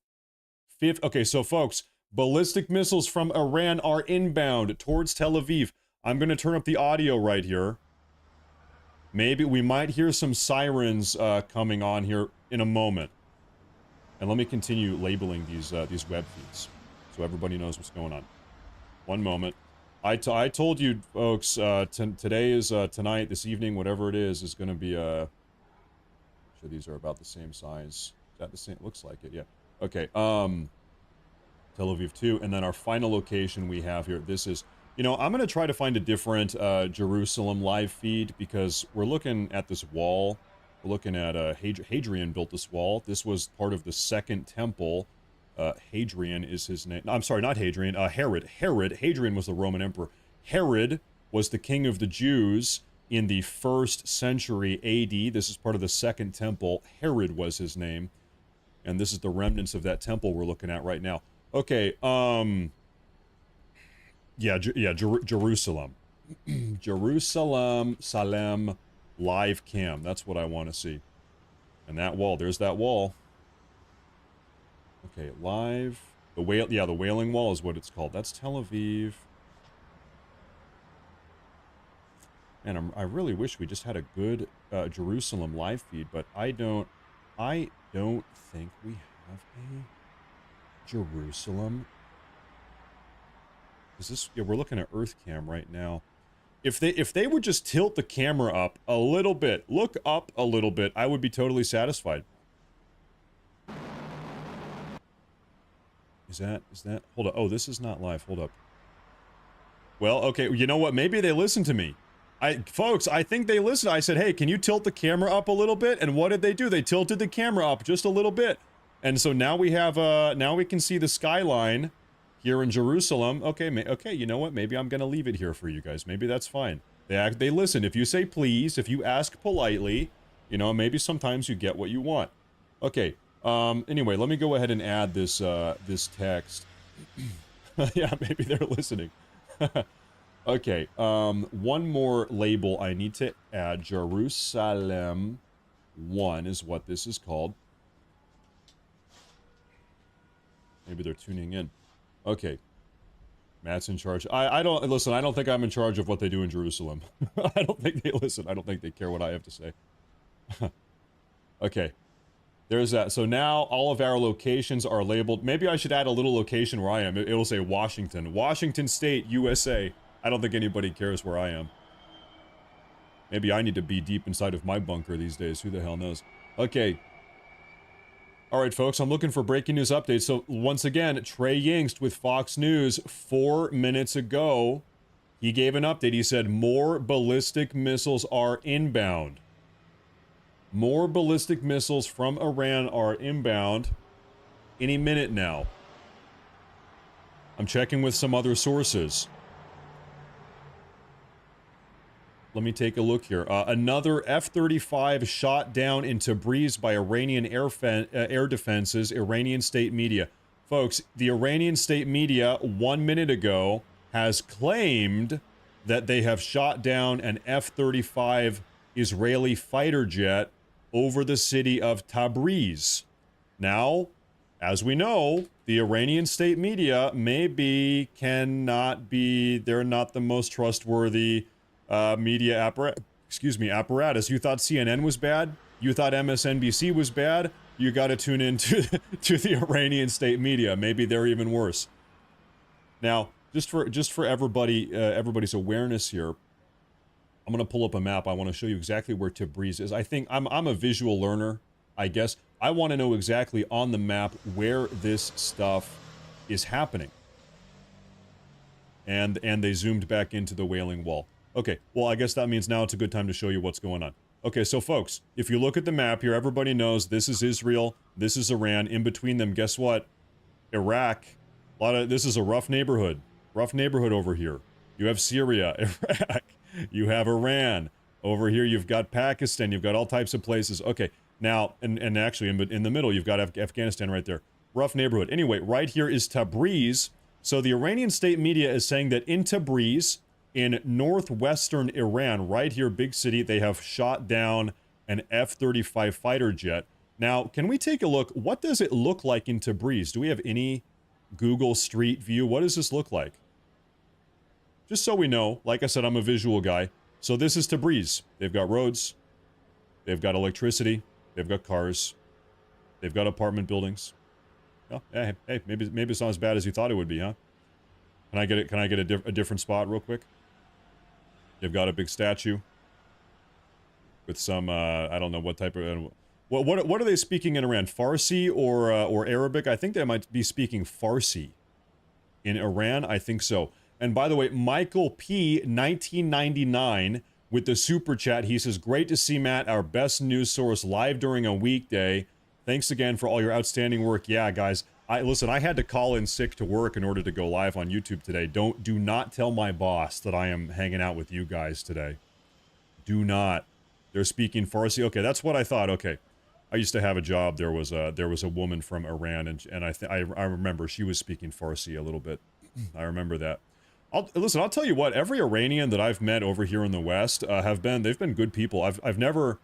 Okay, so folks, ballistic missiles from Iran are inbound towards Tel Aviv. I'm going to turn up the audio right here. Maybe we might hear some sirens coming on here in a moment. And let me continue labeling these web feeds so everybody knows what's going on. One moment. I told you, folks, today is tonight, this evening, whatever it is going to be sure these are about the same size. Is that the same? Looks like it, yeah. Okay, Tel Aviv 2, and then our final location we have here, this is, you know, I'm going to try to find a different Jerusalem live feed, because we're looking at this wall. We're looking at Hadrian built this wall. This was part of the Second Temple. Hadrian is his name. No, I'm sorry, not Hadrian. Herod. Hadrian was the Roman emperor. Herod was the king of the Jews in the 1st century AD. This is part of the Second Temple. Herod was his name. And this is the remnants of that temple we're looking at right now. Okay, Jerusalem. Jerusalem, Salem, live cam. That's what I want to see. And that wall, there's that wall. Okay, live. The Wailing Wall is what it's called. That's Tel Aviv. And I really wish we just had a good Jerusalem live feed, but I don't think we have a Jerusalem. Is this? Yeah, we're looking at EarthCam right now. If they would just tilt the camera up a little bit, look up a little bit, I would be totally satisfied. Is that? Hold up. Oh, this is not live. Hold up. Well, okay. You know what? Maybe they listened to me. Folks, I think they listened. I said, hey, can you tilt the camera up a little bit? And what did they do? They tilted the camera up just a little bit. And so now we have, now we can see the skyline here in Jerusalem. Okay, you know what? Maybe I'm going to leave it here for you guys. Maybe that's fine. They listen. If you say please, if you ask politely, you know, maybe sometimes you get what you want. Okay. Anyway, let me go ahead and add this, this text. Yeah, maybe they're listening. Okay, one more label I need to add. Jerusalem 1 is what this is called. Maybe they're tuning in. Okay. Matt's in charge. I don't think I'm in charge of what they do in Jerusalem. I don't think they listen. I don't think they care what I have to say. Okay. There's that. So now all of our locations are labeled. Maybe I should add a little location where I am. It'll say Washington. Washington State, USA. I don't think anybody cares where I am. Maybe I need to be deep inside of my bunker these days. Who the hell knows? Okay. Alright, folks, I'm looking for breaking news updates. So, once again, Trey Yingst with Fox News 4 minutes ago, he gave an update. He said more ballistic missiles are inbound. More ballistic missiles from Iran are inbound any minute now. I'm checking with some other sources. Let me take a look here. Another F-35 shot down in Tabriz by Iranian air defenses, Iranian state media. Folks, the Iranian state media 1 minute ago has claimed that they have shot down an F-35 Israeli fighter jet over the city of Tabriz. Now, as we know, the Iranian state media cannot be, they're not the most trustworthy media apparatus. You thought CNN was bad? You thought MSNBC was bad? You got to tune in to the Iranian state media. Maybe they're even worse. Now, just for everybody's awareness here, I'm going to pull up a map. I want to show you exactly where Tabriz is. I think I'm a visual learner, I guess. I want to know exactly on the map where this stuff is happening. And they zoomed back into the Wailing Wall. Okay, well, I guess that means now it's a good time to show you what's going on. Okay, so folks, if you look at the map here, everybody knows this is Israel, this is Iran. In between them, guess what? Iraq. This is a rough neighborhood. Rough neighborhood over here. You have Syria, Iraq. You have Iran. Over here, you've got Pakistan. You've got all types of places. Okay, now, and actually, in the middle, you've got Afghanistan right there. Rough neighborhood. Anyway, right here is Tabriz. So the Iranian state media is saying that in Tabriz, in northwestern Iran, right here, big city, they have shot down an F-35 fighter jet. Now, can we take a look? What does it look like in Tabriz? Do we have any Google Street View? What does this look like? Just so we know, like I said, I'm a visual guy. So this is Tabriz. They've got roads. They've got electricity. They've got cars. They've got apartment buildings. Oh, hey, maybe it's not as bad as you thought it would be, huh? Can I get a different spot real quick? They've got a big statue with some I don't know what type of what are they speaking in Iran? Farsi or Arabic? I think they might be speaking Farsi in Iran. I think so. And by the way, Michael P 1999 with the super chat. He says, "Great to see Matt, our best news source, live during a weekday. Thanks again for all your outstanding work." Yeah, guys. Listen, I had to call in sick to work in order to go live on YouTube today. Do not tell my boss that I am hanging out with you guys today. Do not. They're speaking Farsi. Okay, that's what I thought. Okay. I used to have a job. There was a woman from Iran, and I remember she was speaking Farsi a little bit. I remember that. I'll tell you what, every Iranian that I've met over here in the West they've been good people. I've never,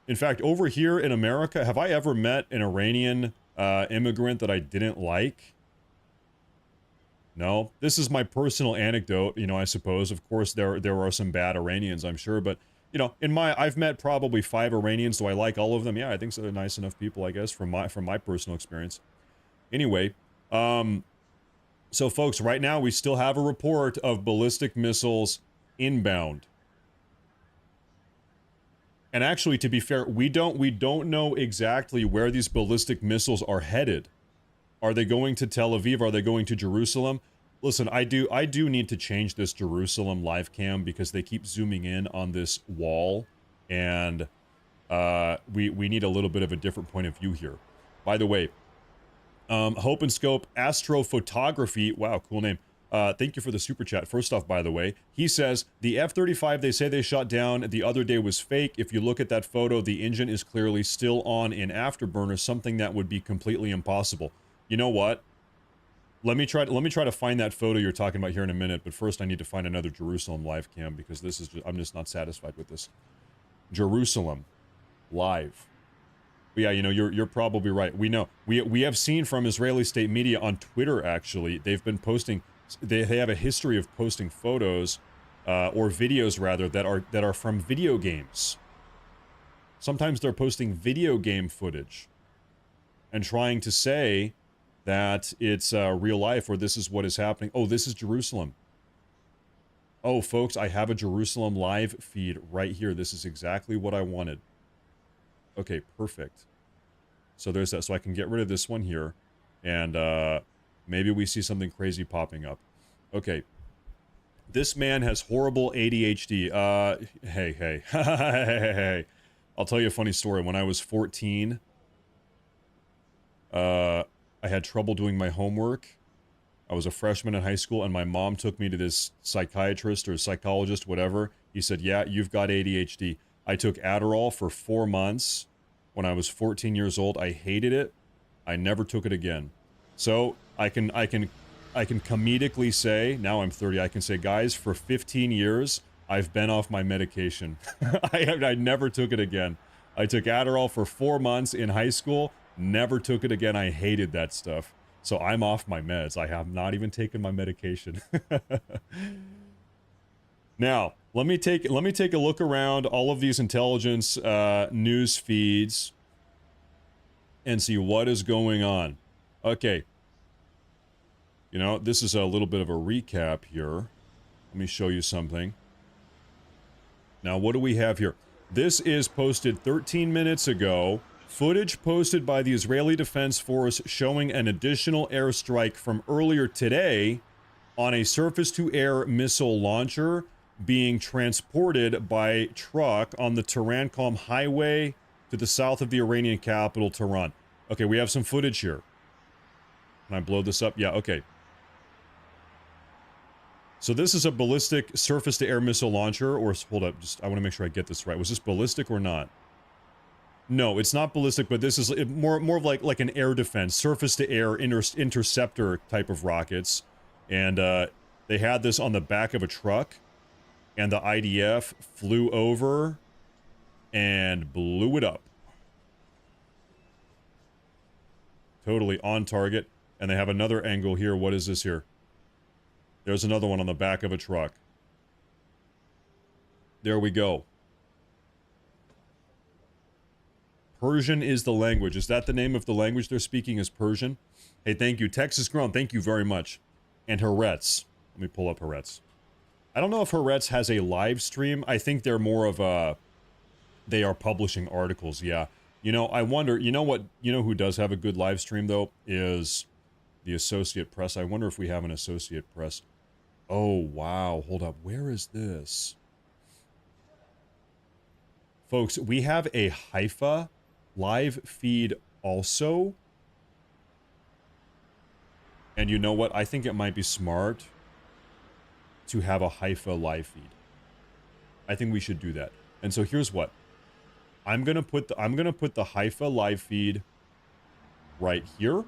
in fact, over here in America, have I ever met an Iranian immigrant that I didn't like? No. This is my personal anecdote, I suppose. Of course, there are some bad Iranians, I'm sure, but, I've met probably 5 Iranians. Do I like all of them? Yeah, I think so. They're nice enough people, I guess, from my personal experience. Anyway, so folks, right now we still have a report of ballistic missiles inbound. And actually, to be fair, we don't know exactly where these ballistic missiles are headed. Are they going to Tel Aviv? Are they going to Jerusalem? Listen, I do need to change this Jerusalem live cam because they keep zooming in on this wall, and we need a little bit of a different point of view here. By the way, Hope and Scope Astrophotography, wow, cool name. Thank you for the super chat. First off, by the way, he says, the F-35 they say they shot down the other day was fake. If you look at that photo, the engine is clearly still on in afterburner, something that would be completely impossible. You know what? Let me try to find that photo you're talking about here in a minute, but first I need to find another Jerusalem live cam because I'm just not satisfied with this. Jerusalem live. But yeah, you're probably right. We know. We have seen from Israeli state media on Twitter, actually, they've been posting, they have a history of posting photos, or videos rather, that are from video games. Sometimes they're posting video game footage and trying to say that it's real life or this is what is happening. Oh, this is Jerusalem. Oh, folks, I have a Jerusalem live feed right here. This is exactly what I wanted. Okay, perfect. So there's that. So I can get rid of this one here. And maybe we see something crazy popping up. Okay. This man has horrible ADHD. Hey. Hey. I'll tell you a funny story. When I was 14, I had trouble doing my homework. I was a freshman in high school, and my mom took me to this psychiatrist or psychologist, whatever, He said, yeah, you've got ADHD. I took Adderall for 4 months when I was 14 years old. I hated it. I never took it again. So I can comedically say, now I'm 30, I can say, guys, for 15 years, I've been off my medication. I never took it again. I took Adderall for 4 months in high school, never took it again. I hated that stuff. So I'm off my meds. I have not even taken my medication. Now, let me take a look around all of these intelligence news feeds and see what is going on. Okay. You know, this is a little bit of a recap here. Let me show you something. Now, what do we have here? This is posted 13 minutes ago. Footage posted by the Israeli Defense Force showing an additional airstrike from earlier today on a surface-to-air missile launcher being transported by truck on the Tehran-Qom highway to the south of the Iranian capital, Tehran. Okay, we have some footage here. Can I blow this up? Yeah, okay. So this is a ballistic surface-to-air missile launcher, or hold up, I want to make sure I get this right. Was this ballistic or not? No, it's not ballistic, but this is more of like an air defense, surface-to-air interceptor type of rockets, and they had this on the back of a truck, and the IDF flew over and blew it up. Totally on target, and they have another angle here. What is this here? There's another one on the back of a truck. There we go. Persian is the language. Is that the name of the language they're speaking, is Persian? Hey, thank you. Texas Grown, thank you very much. And Haaretz. Let me pull up Haaretz. I don't know if Haaretz has a live stream. I think they're more of a... They are publishing articles, yeah. You know, I wonder... You know what? You know who does have a good live stream, though? Is the Associate Press. I wonder if we have an Associate Press. Oh, wow. Hold up. Where is this? Folks, we have a Haifa live feed also. And you know what? I think it might be smart to have a Haifa live feed. I think we should do that. And so here's what. I'm gonna put the Haifa live feed right here.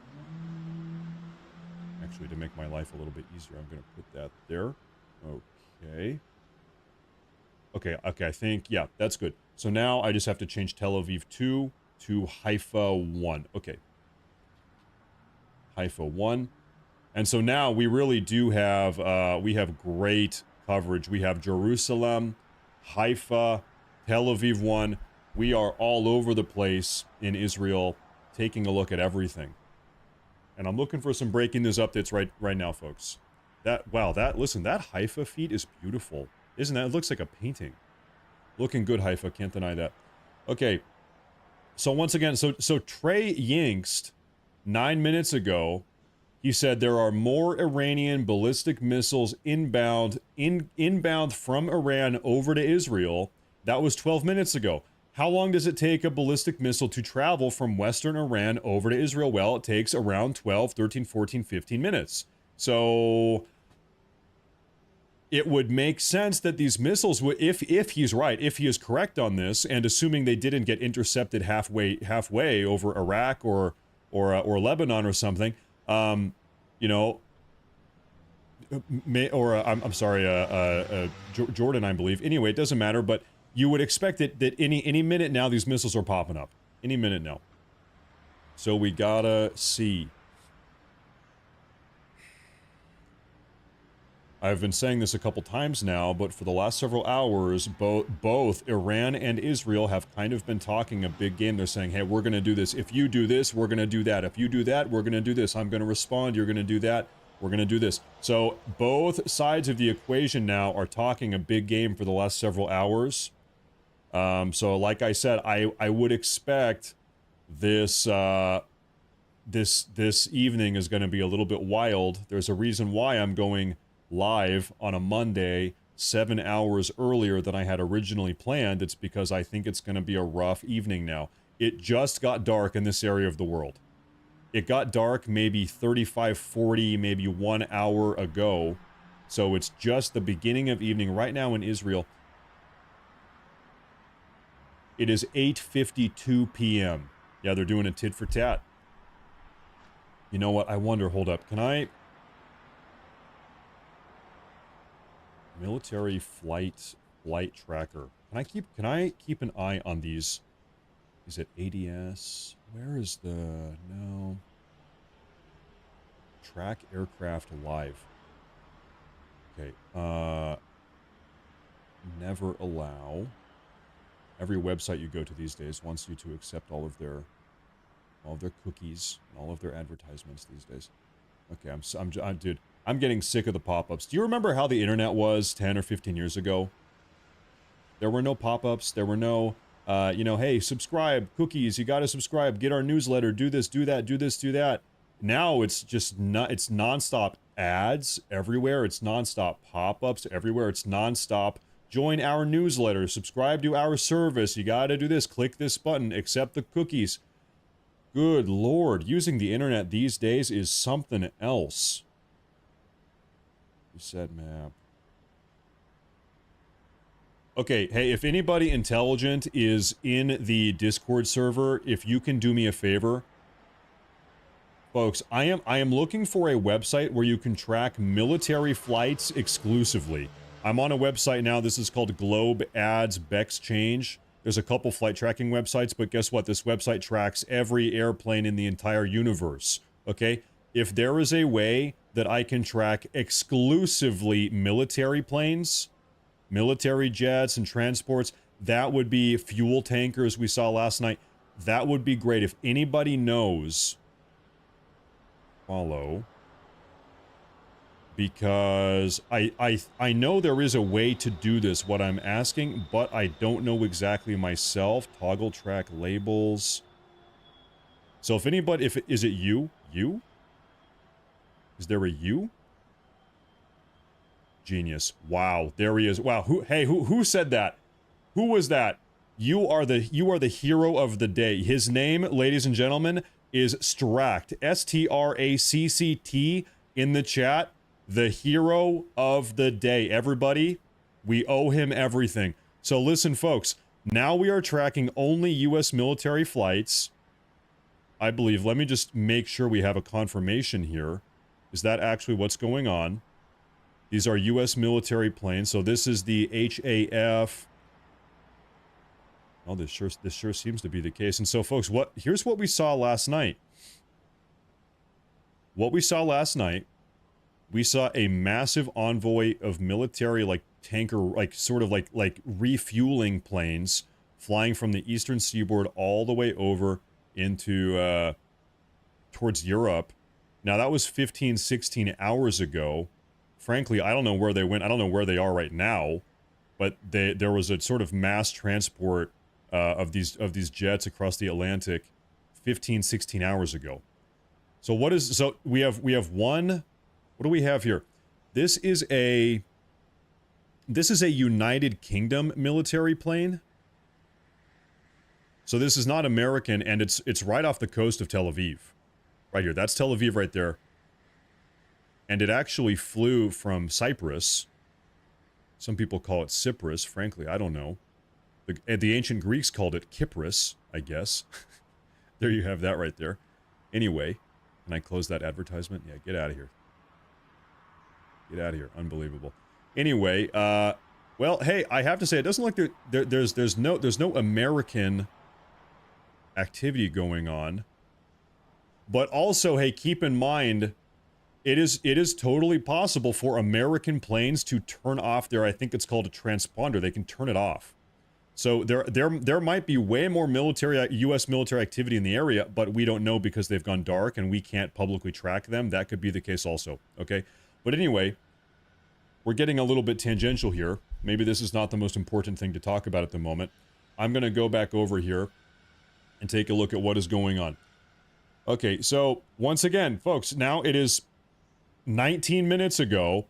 Actually, to make my life a little bit easier, I'm gonna put that there. Okay. Okay, I think, yeah, that's good. So now I just have to change Tel Aviv 2 to Haifa 1. Okay. Haifa 1. And so now we really do have, we have great coverage. We have Jerusalem, Haifa, Tel Aviv 1. We are all over the place in Israel, taking a look at everything. And I'm looking for some breaking news updates right now, folks. Listen, that Haifa feed is beautiful. Isn't that? It looks like a painting. Looking good, Haifa. Can't deny that. Okay. So once again, so Trey Yingst, 9 minutes ago, he said there are more Iranian ballistic missiles inbound from Iran over to Israel. That was 12 minutes ago. How long does it take a ballistic missile to travel from Western Iran over to Israel? Well, it takes around 12, 13, 14, 15 minutes. So it would make sense that these missiles would, if he's right, if he is correct on this, and assuming they didn't get intercepted halfway over Iraq or Lebanon or something, you know, I'm sorry, Jordan, I believe. Anyway, it doesn't matter, but you would expect that any minute now these missiles are popping up. Any minute now. So we gotta see. I've been saying this a couple times now, but for the last several hours, both Iran and Israel have kind of been talking a big game. They're saying, hey, we're going to do this. If you do this, we're going to do that. If you do that, we're going to do this. I'm going to respond. You're going to do that. We're going to do this. So both sides of the equation now are talking a big game for the last several hours. So like I said, I would expect this this evening is going to be a little bit wild. There's a reason why I'm going live on a Monday 7 hours earlier than I had originally planned. It's because I think it's going to be a rough evening now. It just got dark in this area of the world. It got dark maybe 35, 40, maybe 1 hour ago. So it's just the beginning of evening right now in Israel. It is 8:52 p.m. Yeah, they're doing a tit for tat. You know what? I wonder, hold up. Can I... Military flight tracker. Can I keep an eye on these? Is it ADS? Where is the... No. Track aircraft live. Okay. Never allow. Every website you go to these days wants you to accept all of their cookies and all of their advertisements these days. Okay, dude, I'm getting sick of the pop-ups. Do you remember how the internet was 10 or 15 years ago? There were no pop-ups. There were no, hey, subscribe, cookies, you gotta subscribe, get our newsletter, do this, do that, do this, do that. Now it's just it's nonstop ads everywhere. It's nonstop pop-ups everywhere. It's nonstop. Join our newsletter, subscribe to our service, you gotta do this, click this button, accept the cookies. Good lord, using the internet these days is something else. Reset map. Okay, hey, if anybody intelligent is in the Discord server, if you can do me a favor, folks, I am looking for a website where you can track military flights exclusively. I'm on a website now. This is called Globe Ads Bexchange. There's a couple flight tracking websites, but guess what? This website tracks every airplane in the entire universe. Okay? If there is a way that I can track exclusively military planes, military jets and transports, that would be fuel tankers we saw last night. That would be great. If anybody knows, follow. Because I know there is a way to do this, what I'm asking, but I don't know exactly myself. Toggle track labels. So if anybody, is it you? You? Is there a you? Genius. Wow, there he is. Wow, who said that? Who was that? You are the hero of the day. His name, ladies and gentlemen, is Strackt. S-T-R-A-C-C-T in the chat. The hero of the day. Everybody, we owe him everything. So listen, folks. Now we are tracking only U.S. military flights. I believe. Let me just make sure we have a confirmation here. Is that actually what's going on? These are U.S. military planes. So this is the HAF. Oh, this sure seems to be the case. And so, folks, here's what we saw last night. What we saw last night. We saw a massive envoy of military, like, tanker, like, sort of like refueling planes flying from the eastern seaboard all the way over into, towards Europe. Now, that was 15, 16 hours ago. Frankly, I don't know where they went. I don't know where they are right now. But there was a sort of mass transport of these jets across the Atlantic 15, 16 hours ago. So we have one... What do we have here? This is a United Kingdom military plane. So this is not American, and it's right off the coast of Tel Aviv. Right here. That's Tel Aviv right there. And it actually flew from Cyprus. Some people call it Cyprus. Frankly, I don't know. The ancient Greeks called it Kypros, I guess. There you have that right there. Anyway, can I close that advertisement? Yeah, get out of here. Get out of here. Unbelievable. Anyway, well, hey, I have to say, it doesn't look there's no American activity going on. But also, hey, keep in mind, it is totally possible for American planes to turn off their, I think it's called a transponder. They can turn it off. So there might be way more U.S. military activity in the area, but we don't know because they've gone dark and we can't publicly track them. That could be the case also. Okay. But anyway, we're getting a little bit tangential here. Maybe this is not the most important thing to talk about at the moment. I'm going to go back over here and take a look at what is going on. Okay, so once again, folks, now it is 19 minutes ago.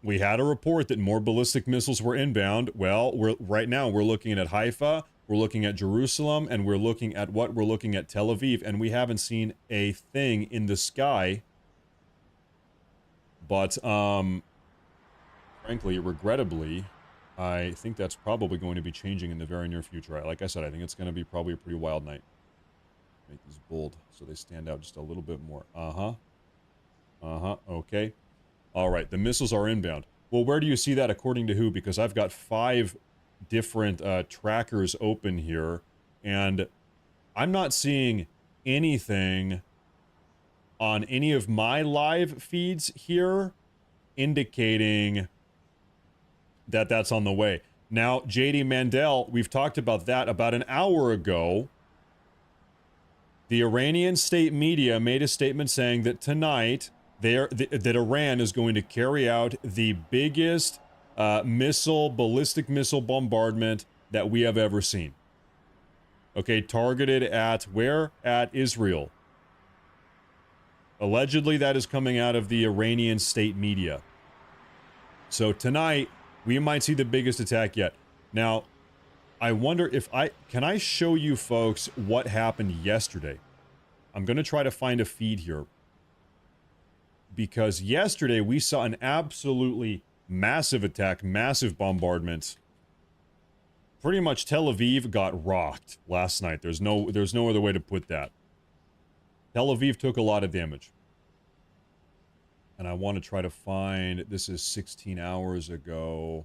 We had a report that more ballistic missiles were inbound. Well, right now we're looking at Haifa, we're looking at Jerusalem, and we're looking at what? We're looking at Tel Aviv, and we haven't seen a thing in the sky. But, frankly, regrettably, I think that's probably going to be changing in the very near future. Like I said, I think it's going to be probably a pretty wild night. Make these bold so they stand out just a little bit more. Okay. All right. The missiles are inbound. Well, where do you see that according to who? Because I've got 5 different trackers open here, and I'm not seeing anything on any of my live feeds here indicating that that's on the way. Now, JD Mandel, we've talked about that about an hour ago. The Iranian state media made a statement saying that tonight that Iran is going to carry out the biggest ballistic missile bombardment that we have ever seen. Okay, targeted at where? At Israel. Allegedly, that is coming out of the Iranian state media. So tonight, we might see the biggest attack yet. Now, I wonder if can I show you folks what happened yesterday? I'm going to try to find a feed here. Because yesterday we saw an absolutely massive attack, massive bombardment. Pretty much Tel Aviv got rocked last night. There's no other way to put that. Tel Aviv took a lot of damage. And I want to try to find, this is 16 hours ago.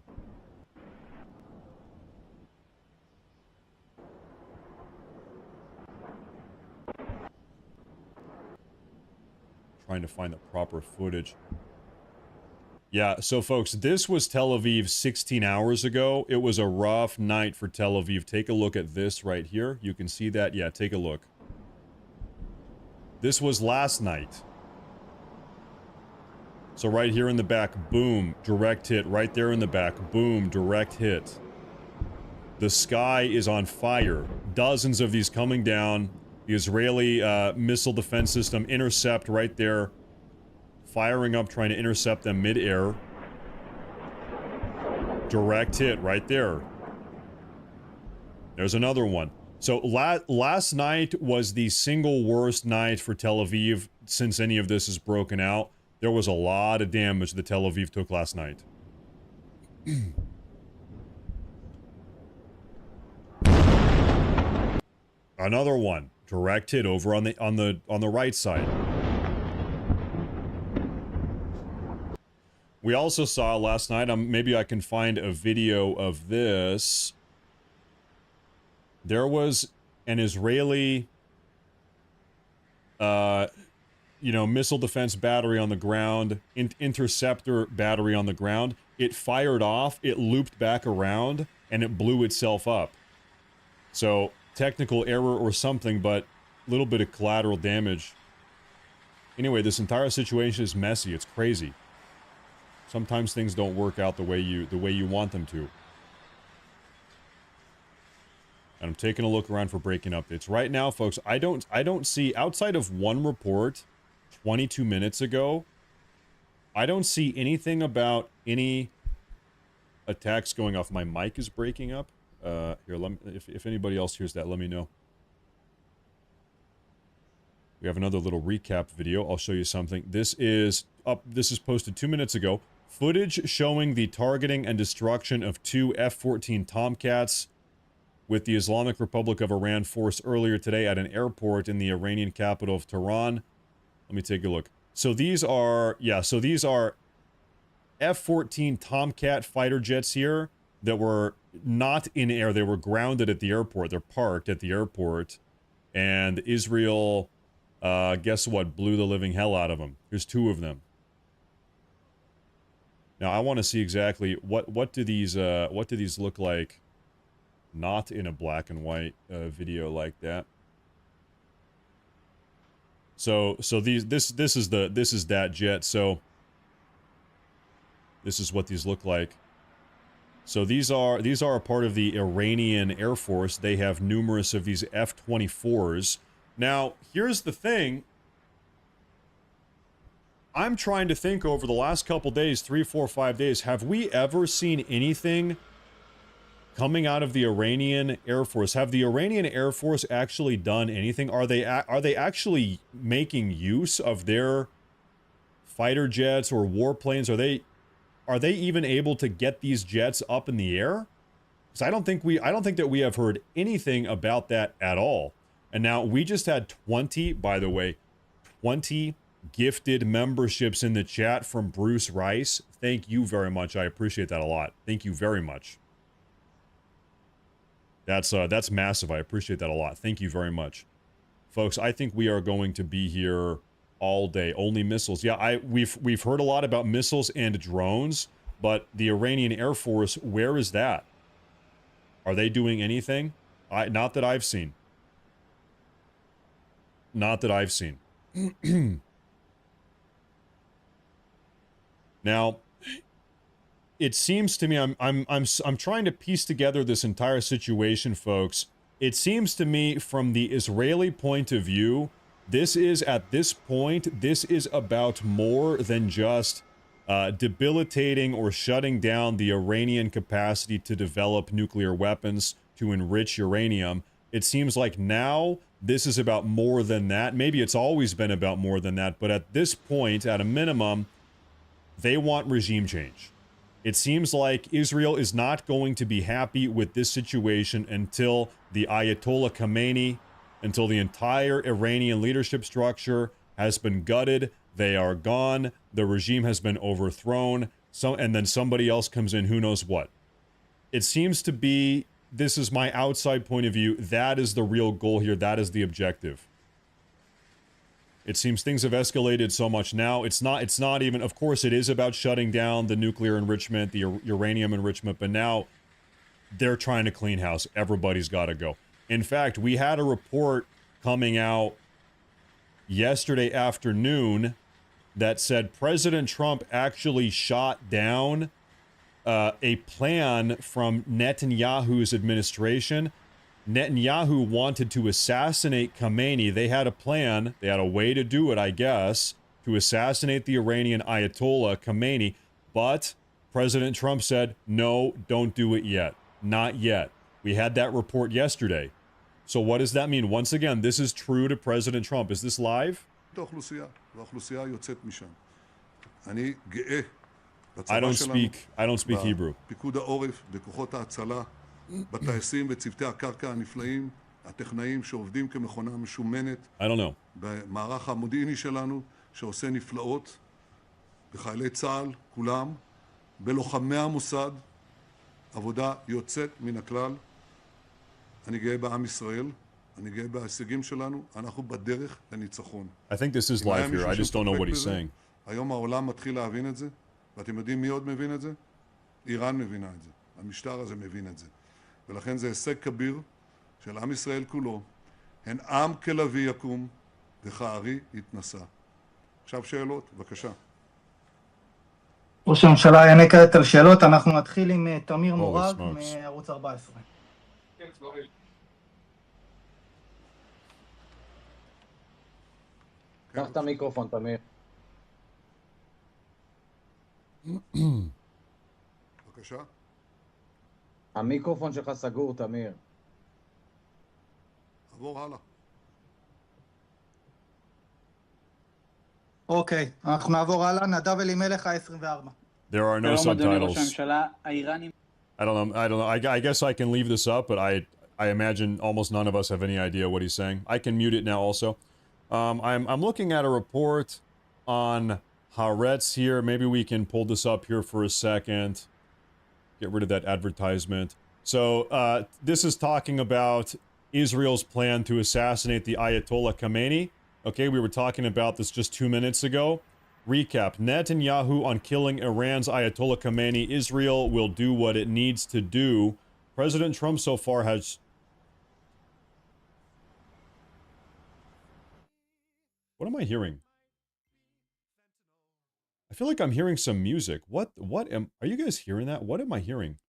Trying to find the proper footage. Yeah, so folks, this was Tel Aviv 16 hours ago. It was a rough night for Tel Aviv. Take a look at this right here. You can see that. Yeah, take a look. This was last night. So right here in the back, boom, direct hit. Right there in the back, boom, direct hit. The sky is on fire. Dozens of these coming down. The Israeli missile defense system intercept right there. Firing up, trying to intercept them mid-air. Direct hit right there. There's another one. So last night was the single worst night for Tel Aviv since any of this has broken out. There was a lot of damage that Tel Aviv took last night. Another one. Direct hit over on the right side. We also saw last night, maybe I can find a video of this. There was an Israeli missile defense battery on the ground, interceptor battery on the ground. It fired off, it looped back around, and it blew itself up. So technical error or something, but a little bit of collateral damage. Anyway, this entire situation is messy. It's crazy. Sometimes things don't work out the way you want them to. And I'm taking a look around for breaking updates. Right now, folks, I don't see, outside of one report 22 minutes ago, I don't see anything about any attacks going off. My mic is breaking up. Here, if anybody else hears that, let me know. We have another little recap video. I'll show you something. This is posted 2 minutes ago. Footage showing the targeting and destruction of 2 F-14 Tomcats with the Islamic Republic of Iran force earlier today at an airport in the Iranian capital of Tehran. Let me take a look. So these are F-14 Tomcat fighter jets here that were not in air. They were grounded at the airport. They're parked at the airport. And Israel, guess what? Blew the living hell out of them. There's 2 of them. Now I want to see exactly what do these look like, not in a black and white video like that. So this is that jet. So this is what these look like. So these are a part of the Iranian Air Force. They have numerous of these F-24s. Now, here's the thing. I'm trying to think over the last couple days, 3, 4, 5 days, have we ever seen anything coming out of the Iranian Air Force? Have the Iranian Air Force actually done anything? Are they actually making use of their fighter jets or warplanes? Are are they even able to get these jets up in the air? Because I don't think that we have heard anything about that at all. And now we just had 20, by the way, 20 gifted memberships in the chat from Bruce Rice. Thank you very much. I appreciate that a lot. Thank you very much. That's massive. I appreciate that a lot. Thank you very much. Folks, I think we are going to be here all day. Only missiles. Yeah, we've heard a lot about missiles and drones, but the Iranian Air Force, where is that? Are they doing anything? Not that I've seen. Not that I've seen. Now, it seems to me I'm trying to piece together this entire situation, folks. It seems to me from the Israeli point of view, this is about more than just debilitating or shutting down the Iranian capacity to develop nuclear weapons to enrich uranium. It seems like now this is about more than that. Maybe it's always been about more than that, but at this point, at a minimum, they want regime change. It seems like Israel is not going to be happy with this situation until the Ayatollah Khamenei, until the entire Iranian leadership structure has been gutted. They are gone. The regime has been overthrown. And then somebody else comes in, who knows what. It seems to be, this is my outside point of view, that is the real goal here. That is the objective. It seems things have escalated so much now. It's not even, of course it is about shutting down the nuclear enrichment, the uranium enrichment, but now they're trying to clean house. Everybody's got to go. In fact, we had a report coming out yesterday afternoon that said President Trump actually shot down a plan from Netanyahu's administration. Netanyahu wanted to assassinate Khamenei. They had a plan. They had a way to do it, I guess, to assassinate the Iranian Ayatollah Khamenei. But President Trump said, no, don't do it yet. Not yet. We had that report yesterday. So what does that mean? Once again, this is true to President Trump. Is this live? I don't speak Hebrew. בטייסים וצוותי הקרקע הנפלאים, הטכנאים שעובדים כמכונה משומנת. I don't know. במערך המודיעיני שלנו שעושה נפלאות, בחיילי צה"ל, כולם, בלוחמי המוסד, עבודה יוצאת מן הכלל. אני גאה בעם ישראל, אני גאה בהישגים שלנו, אנחנו בדרך לניצחון. I think this is live here, I just don't know what he's saying. היום העולם מתחיל להבין את זה, ואתם יודעים מי עוד מבין את זה? איראן מבינה את זה. המשטר הזה מבין את זה. ולכן זה הישג כביר של עם ישראל כולו. הן עם כלביא יקום וכארי יתנשא. עכשיו שאלות, בבקשה. ראש הממשלה יענה כעת על שאלות. אנחנו נתחיל עם תמיר מורג מערוץ 14. קח את המיקרופון, תמיר. בבקשה. המיקרופון שלך סגור, תמיר. עבור הלאה. אוקיי, אנחנו נעבור הלאה. נדב אלימלך, ה-24. There are no subtitles. I don't know. I guess I can leave this up, but I imagine almost none of us have any idea what he's saying. I can mute it now also. I'm looking at a report on Haaretz here. Maybe we can pull this up here for a second. Get rid of that advertisement. So, this is talking about Israel's plan to assassinate the Ayatollah Khamenei. Okay, we were talking about this just 2 minutes ago. Recap. Netanyahu on killing Iran's Ayatollah Khamenei. Israel will do what it needs to do. President Trump so far has... What am I hearing? I feel like I'm hearing some music. Are you guys hearing that? What am I hearing?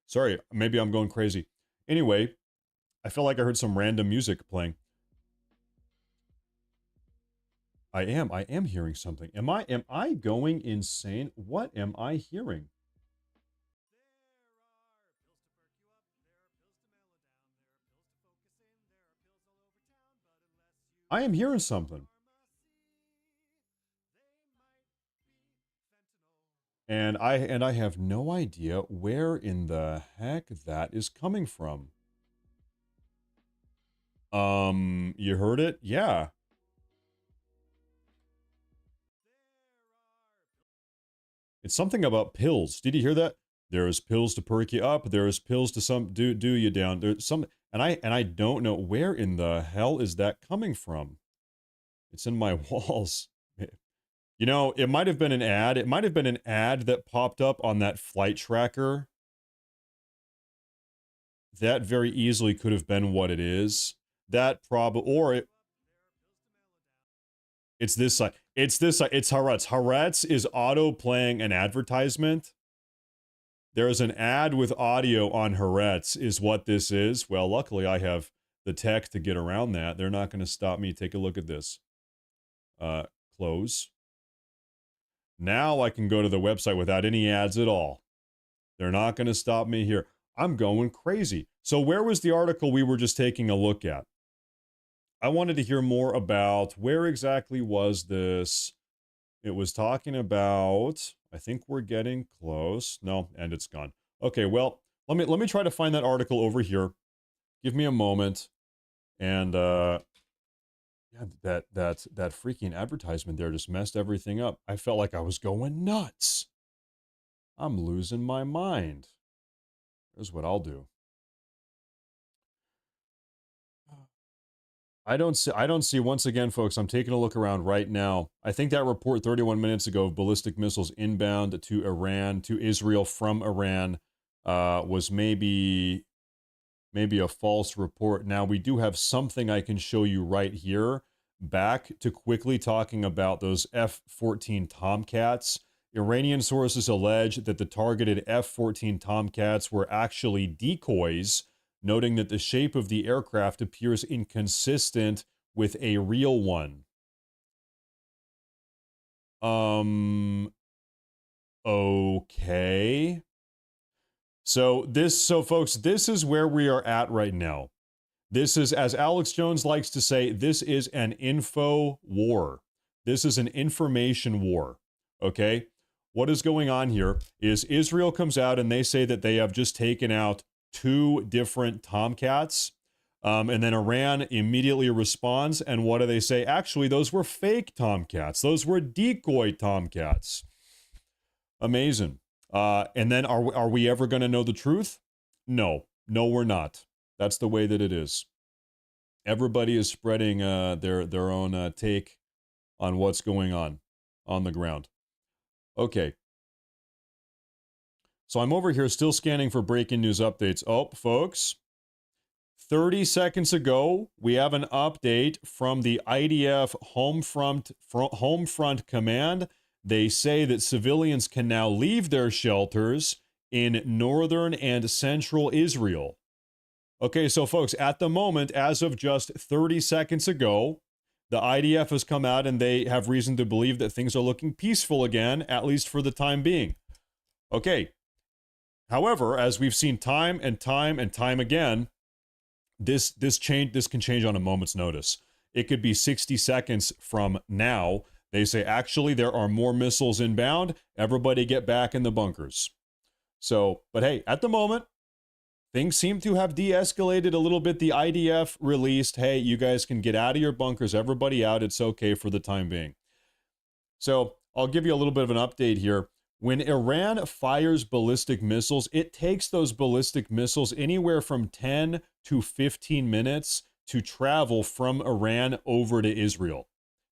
Sorry, maybe I'm going crazy. Anyway, I feel like I heard some random music playing. I am hearing something. Am I going insane? What am I hearing? I am hearing something. And I have no idea where in the heck that is coming from. You heard it? Yeah. It's something about pills. Did you hear that? There's pills to perk you up. There's pills to do you down. There's some, and I don't know where in the hell is that coming from. It's in my walls. You know, it might have been an ad. It might have been an ad that popped up on that flight tracker. That very easily could have been what it is. That probably, or it's this side. It's this side. It's Haaretz. Haaretz is auto playing an advertisement. There's an ad with audio on Haaretz is what this is. Well, luckily I have the tech to get around that. They're not going to stop me. Take a look at this. Close. Now I can go to the website without any ads at all. They're not going to stop me here. I'm going crazy. So where was the article we were just taking a look at? I wanted to hear more about where exactly was this. It was talking about, I think we're getting close. No, and it's gone. Okay, well, let me try to find that article over here. Give me a moment. And yeah, that freaking advertisement there just messed everything up. I felt like I was going nuts. I'm losing my mind. Here's what I'll do. I don't see, once again, folks, I'm taking a look around right now. I think that report 31 minutes ago of ballistic missiles inbound to Iran, to Israel from Iran, was maybe a false report. Now, we do have something I can show you right here. Back to quickly talking about those F-14 Tomcats. Iranian sources allege that the targeted F-14 Tomcats were actually decoys, noting that the shape of the aircraft appears inconsistent with a real one. Okay. So folks, this is where we are at right now. This is, as Alex Jones likes to say, this is an info war. This is an information war. Okay? What is going on here is Israel comes out and they say that they have just taken out 2 different Tomcats. And then Iran immediately responds. And what do they say? Actually, those were fake Tomcats. Those were decoy Tomcats. Amazing. And then are we ever going to know the truth? No. No, we're not. That's the way that it is. Everybody is spreading their own take on what's going on the ground. Okay. So I'm over here still scanning for breaking news updates. Oh, folks, 30 seconds ago, we have an update from the IDF Home Front Command. They say that civilians can now leave their shelters in northern and central Israel. Okay, so folks, at the moment, as of just 30 seconds ago, the IDF has come out and they have reason to believe that things are looking peaceful again, at least for the time being. Okay. However, as we've seen time and time and time again, this can change on a moment's notice. It could be 60 seconds from now. They say, actually, there are more missiles inbound. Everybody get back in the bunkers. So, but hey, at the moment, things seem to have de-escalated a little bit. The IDF released, hey, you guys can get out of your bunkers. Everybody out. It's okay for the time being. So I'll give you a little bit of an update here. When Iran fires ballistic missiles, it takes those ballistic missiles anywhere from 10 to 15 minutes to travel from Iran over to Israel.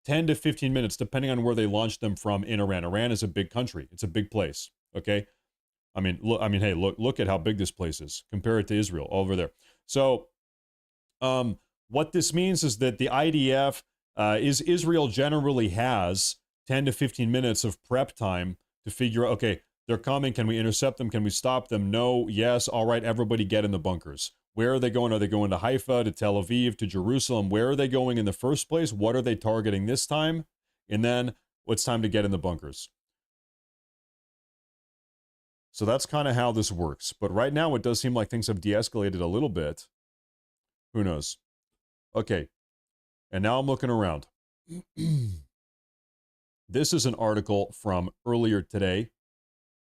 10 to 15 minutes, depending on where they launch them from in Iran. Iran is a big country. It's a big place. Okay. Hey, look at how big this place is. Compare it to Israel over there. So, what this means is that the IDF, Israel generally has 10 to 15 minutes of prep time to figure out, okay, they're coming. Can we intercept them? Can we stop them? No. Yes. All right. Everybody get in the bunkers. Where are they going? Are they going to Haifa, to Tel Aviv, to Jerusalem? Where are they going in the first place? What are they targeting this time? And then it's time to get in the bunkers. So that's kind of how this works. But right now, it does seem like things have de-escalated a little bit. Who knows? Okay. And now I'm looking around. This is an article from earlier today.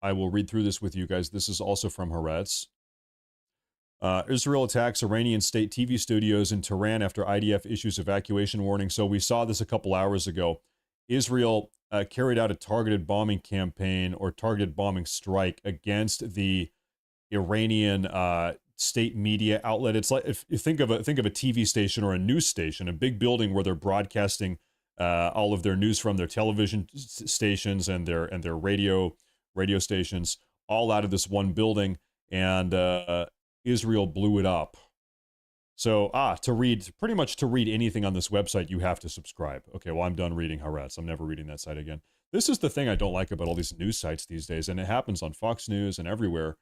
I will read through this with you guys. This is also from Haaretz. Israel attacks Iranian state TV studios in Tehran after IDF issues evacuation warning. So we saw this a couple hours ago. Israel carried out a targeted bombing campaign or targeted bombing strike against the Iranian state media outlet. It's like, if you think of a TV station or a news station, a big building where they're broadcasting all of their news from their television stations and their radio stations, all out of this one building, and Israel blew it up. So, to read anything on this website, you have to subscribe. Okay, well, I'm done reading Haaretz. I'm never reading that site again. This is the thing I don't like about all these news sites these days, and it happens on Fox News and everywhere.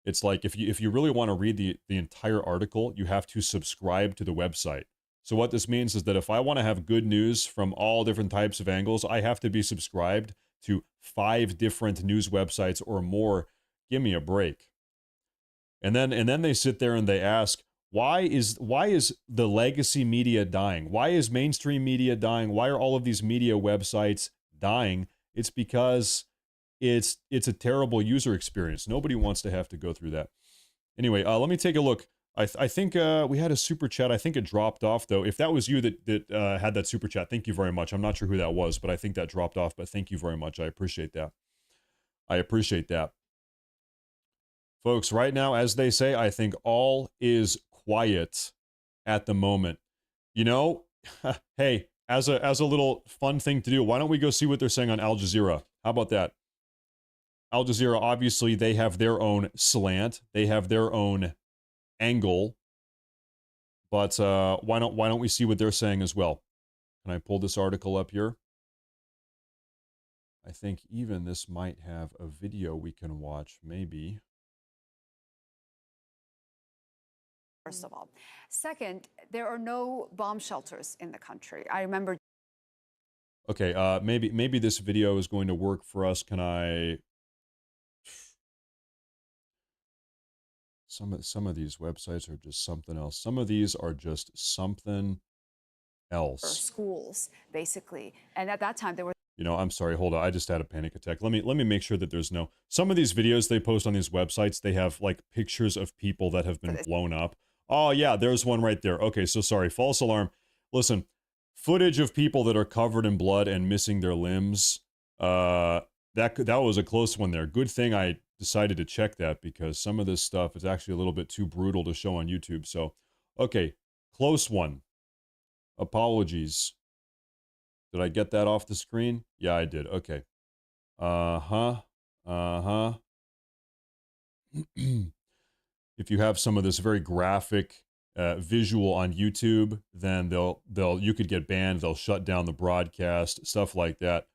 It's like, if you really want to read the entire article, you have to subscribe to the website. So what this means is that if I want to have good news from all different types of angles, I have to be subscribed to 5 different news websites or more. Give me a break. And then they sit there and they ask, why is the legacy media dying? Why is mainstream media dying? Why are all of these media websites dying? It's because it's a terrible user experience. Nobody wants to have to go through that. Anyway, let me take a look. I think we had a super chat. I think it dropped off, though. If that was you that had that super chat, thank you very much. I'm not sure who that was, but I think that dropped off. But thank you very much. I appreciate that. Folks, right now, as they say, I think all is quiet at the moment. You know, hey, as a little fun thing to do, why don't we go see what they're saying on Al Jazeera? How about that? Al Jazeera, obviously, they have their own slant. They have their own angle. But why don't we see what they're saying as well? Can I pull this article up here? I think even this might have a video we can watch, maybe. First of all. Second, there are no bomb shelters in the country. I remember. Okay, maybe this video is going to work for us. Can I? Some of these websites are just something else. Some of these are just something else. Schools, basically, and at that time there were. You know, I'm sorry. Hold on. I just had a panic attack. Let me make sure that there's no. Some of these videos they post on these websites, they have like pictures of people that have been blown up. Oh yeah, there's one right there. Okay, so sorry. False alarm. Listen, footage of people that are covered in blood and missing their limbs. That was a close one there. Good thing I decided to check that, because some of this stuff is actually a little bit too brutal to show on YouTube. So, okay, close one. Apologies. Did I get that off the screen? Yeah, I did. Okay. If you have some of this very graphic visual on YouTube, then you could get banned. They'll shut down the broadcast, stuff like that.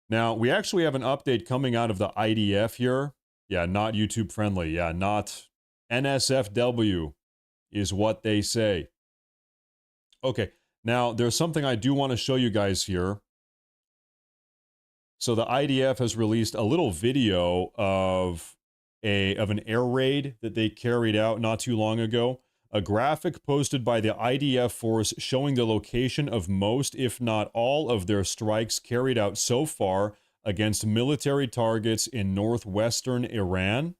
Now, we actually have an update coming out of the IDF here. Yeah, not YouTube friendly. Yeah, not NSFW is what they say. Okay, now there's something I do want to show you guys here. So the IDF has released a little video of an air raid that they carried out not too long ago. A graphic posted by the IDF force showing the location of most, if not all, of their strikes carried out so far against military targets in northwestern Iran,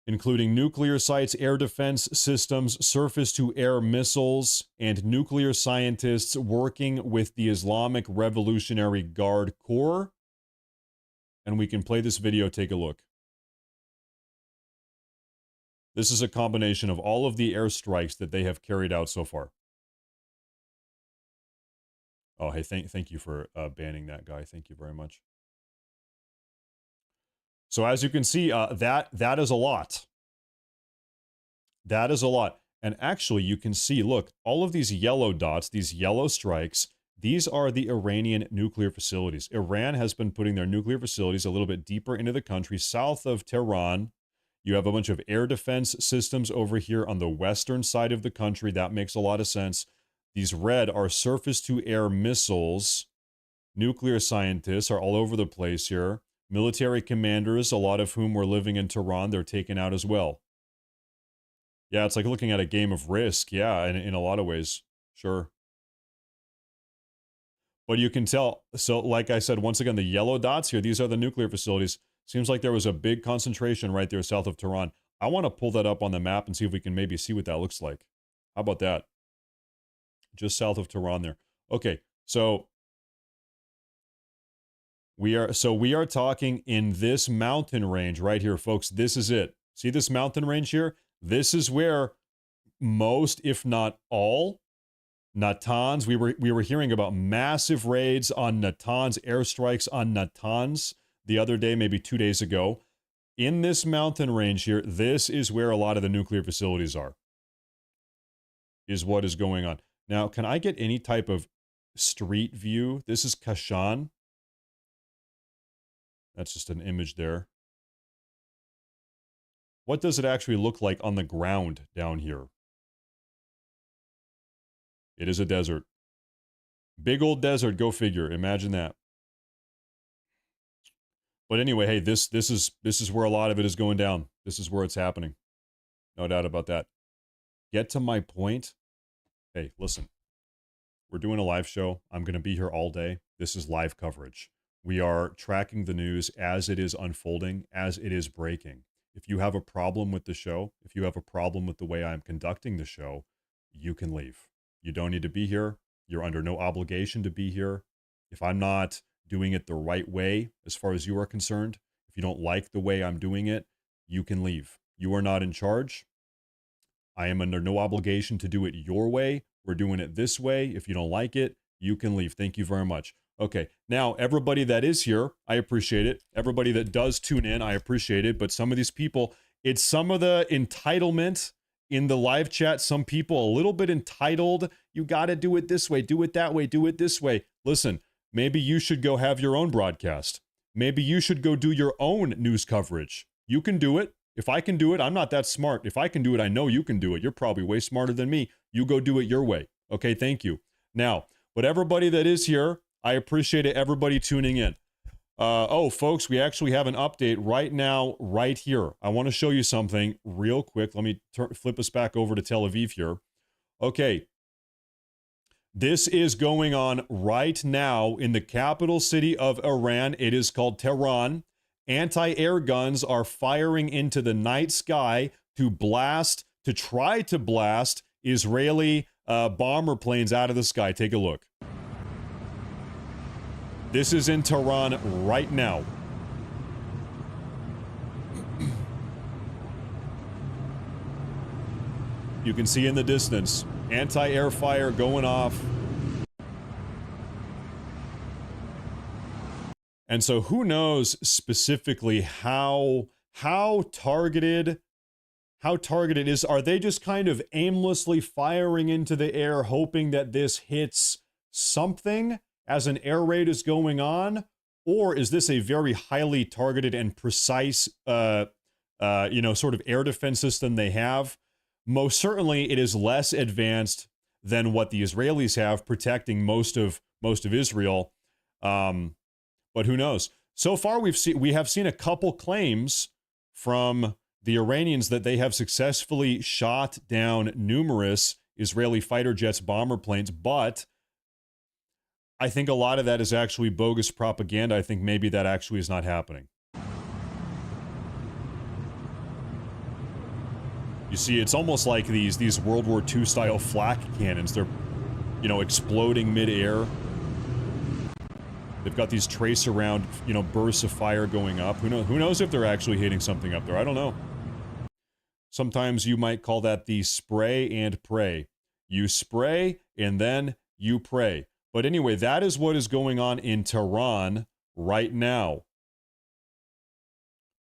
including nuclear sites, air defense systems, surface-to-air missiles, and nuclear scientists working with the Islamic Revolutionary Guard Corps. And we can play this video, take a look. This is a combination of all of the airstrikes that they have carried out so far. Oh, hey, thank you for banning that guy. Thank you very much. So as you can see, that is a lot. That is a lot. And actually, you can see, look, all of these yellow dots, these yellow strikes, these are the Iranian nuclear facilities. Iran has been putting their nuclear facilities a little bit deeper into the country, south of Tehran. You have a bunch of air defense systems over here on the western side of the country. That makes a lot of sense. These red are surface-to-air missiles. Nuclear scientists are all over the place here. Military commanders, a lot of whom were living in Tehran, they're taken out as well. Yeah, it's like looking at a game of Risk. Yeah, in a lot of ways. Sure. But you can tell, so like I said, once again, the yellow dots here, these are the nuclear facilities. Seems like there was a big concentration right there south of Tehran. I want to pull that up on the map and see if we can maybe see what that looks like. How about that? Just south of Tehran there. Okay, so we are talking in this mountain range right here, folks. This is it. See this mountain range here? This is where most, if not all, Natanz, we were hearing about massive raids on Natanz, airstrikes on Natanz the other day, maybe 2 days ago. In this mountain range here, this is where a lot of the nuclear facilities are, is what is going on. Now, can I get any type of street view? This is Kashan. That's just an image there. What does it actually look like on the ground down here? It is a desert. Big old desert, go figure. Imagine that. But anyway, hey, this is where a lot of it is going down. This is where it's happening. No doubt about that. Get to my point. Hey, listen. We're doing a live show. I'm going to be here all day. This is live coverage. We are tracking the news as it is unfolding, as it is breaking. If you have a problem with the show, if you have a problem with the way I'm conducting the show, you can leave. You don't need to be here. You're under no obligation to be here. If I'm not doing it the right way, as far as you are concerned, if you don't like the way I'm doing it, you can leave. You are not in charge. I am under no obligation to do it your way. We're doing it this way. If you don't like it, you can leave. Thank you very much. Okay, now everybody that is here, I appreciate it. Everybody that does tune in, I appreciate it. But some of these people, it's some of the entitlement in the live chat. Some people a little bit entitled. You got to do it this way, do it that way, do it this way. Listen, maybe you should go have your own broadcast. Maybe you should go do your own news coverage. You can do it. If I can do it, I'm not that smart. If I can do it, I know you can do it. You're probably way smarter than me. You go do it your way. Okay, thank you. Now, but everybody that is here, I appreciate it, everybody tuning in. Oh, folks, we actually have an update right now, right here. I want to show you something real quick. Let me flip us back over to Tel Aviv here. Okay. This is going on right now in the capital city of Iran. It is called Tehran. Anti-air guns are firing into the night sky to try to blast Israeli bomber planes out of the sky. Take a look. This is in Tehran right now. You can see in the distance, anti-air fire going off. And so who knows specifically how targeted it is. Are they just kind of aimlessly firing into the air, hoping that this hits something as an air raid is going on? Or is this a very highly targeted and precise, sort of air defense system they have? Most certainly it is less advanced than what the Israelis have, protecting most of Israel. But who knows? So far, we have seen a couple claims from the Iranians that they have successfully shot down numerous Israeli fighter jets, bomber planes, but I think a lot of that is actually bogus propaganda. I think maybe that actually is not happening. You see, it's almost like these World War II style flak cannons. They're, exploding midair. They've got these tracer round, bursts of fire going up. Who knows if they're actually hitting something up there? I don't know. Sometimes you might call that the spray and pray. You spray and then you pray. But anyway, that is what is going on in Tehran right now.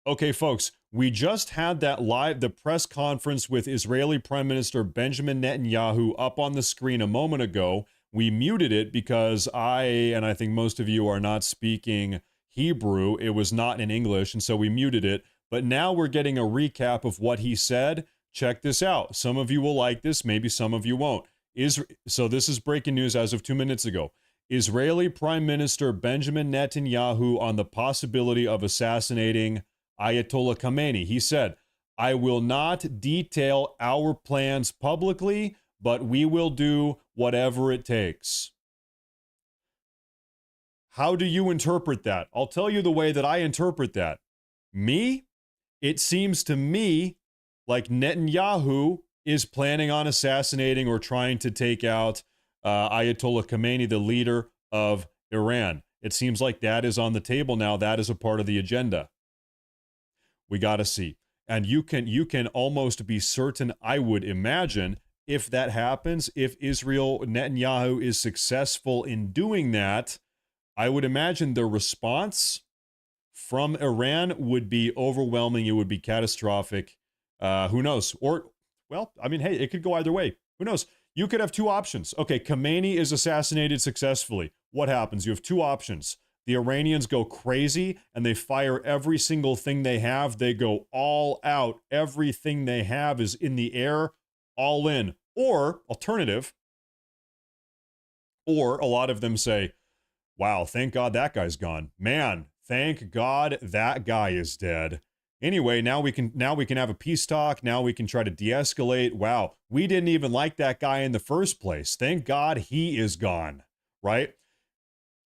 Okay, folks, we just had the press conference with Israeli Prime Minister Benjamin Netanyahu up on the screen a moment ago. We muted it because and I think most of you are not speaking Hebrew. It was not in English, and so we muted it. But now we're getting a recap of what he said. Check this out. Some of you will like this, maybe some of you won't. So this is breaking news as of 2 minutes ago. Israeli Prime Minister Benjamin Netanyahu on the possibility of assassinating Ayatollah Khamenei. He said, "I will not detail our plans publicly, but we will do whatever it takes." How do you interpret that? I'll tell you the way that I interpret that. Me, it seems to me like Netanyahu is planning on assassinating or trying to take out Ayatollah Khamenei, the leader of Iran. It seems like that is on the table now. That is a part of the agenda. We got to see. And you can almost be certain, I would imagine, if that happens, if Israel, Netanyahu is successful in doing that, I would imagine the response from Iran would be overwhelming. It would be catastrophic. Who knows? Or, well, I mean, hey, it could go either way. Who knows? You could have two options. Okay, Khamenei is assassinated successfully. What happens? You have two options. The Iranians go crazy and they fire every single thing they have. They go all out. Everything they have is in the air, all in. Or, alternative, or a lot of them say, wow, thank God that guy's gone. Man, thank God that guy is dead. Anyway, now we can have a peace talk. Now we can try to de-escalate. Wow, we didn't even like that guy in the first place. Thank God he is gone, right?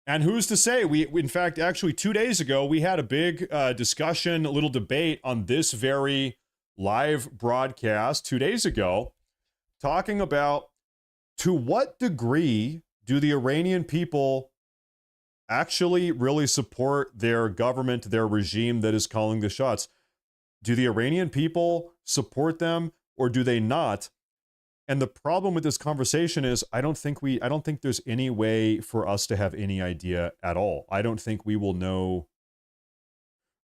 And who's to say? In fact, actually 2 days ago, we had a big discussion, a little debate on this very live broadcast 2 days ago, talking about to what degree do the Iranian people actually really support their government, their regime that is calling the shots. Do the Iranian people support them or do they not? And the problem with this conversation is I don't think there's any way for us to have any idea at all. I don't think we will know.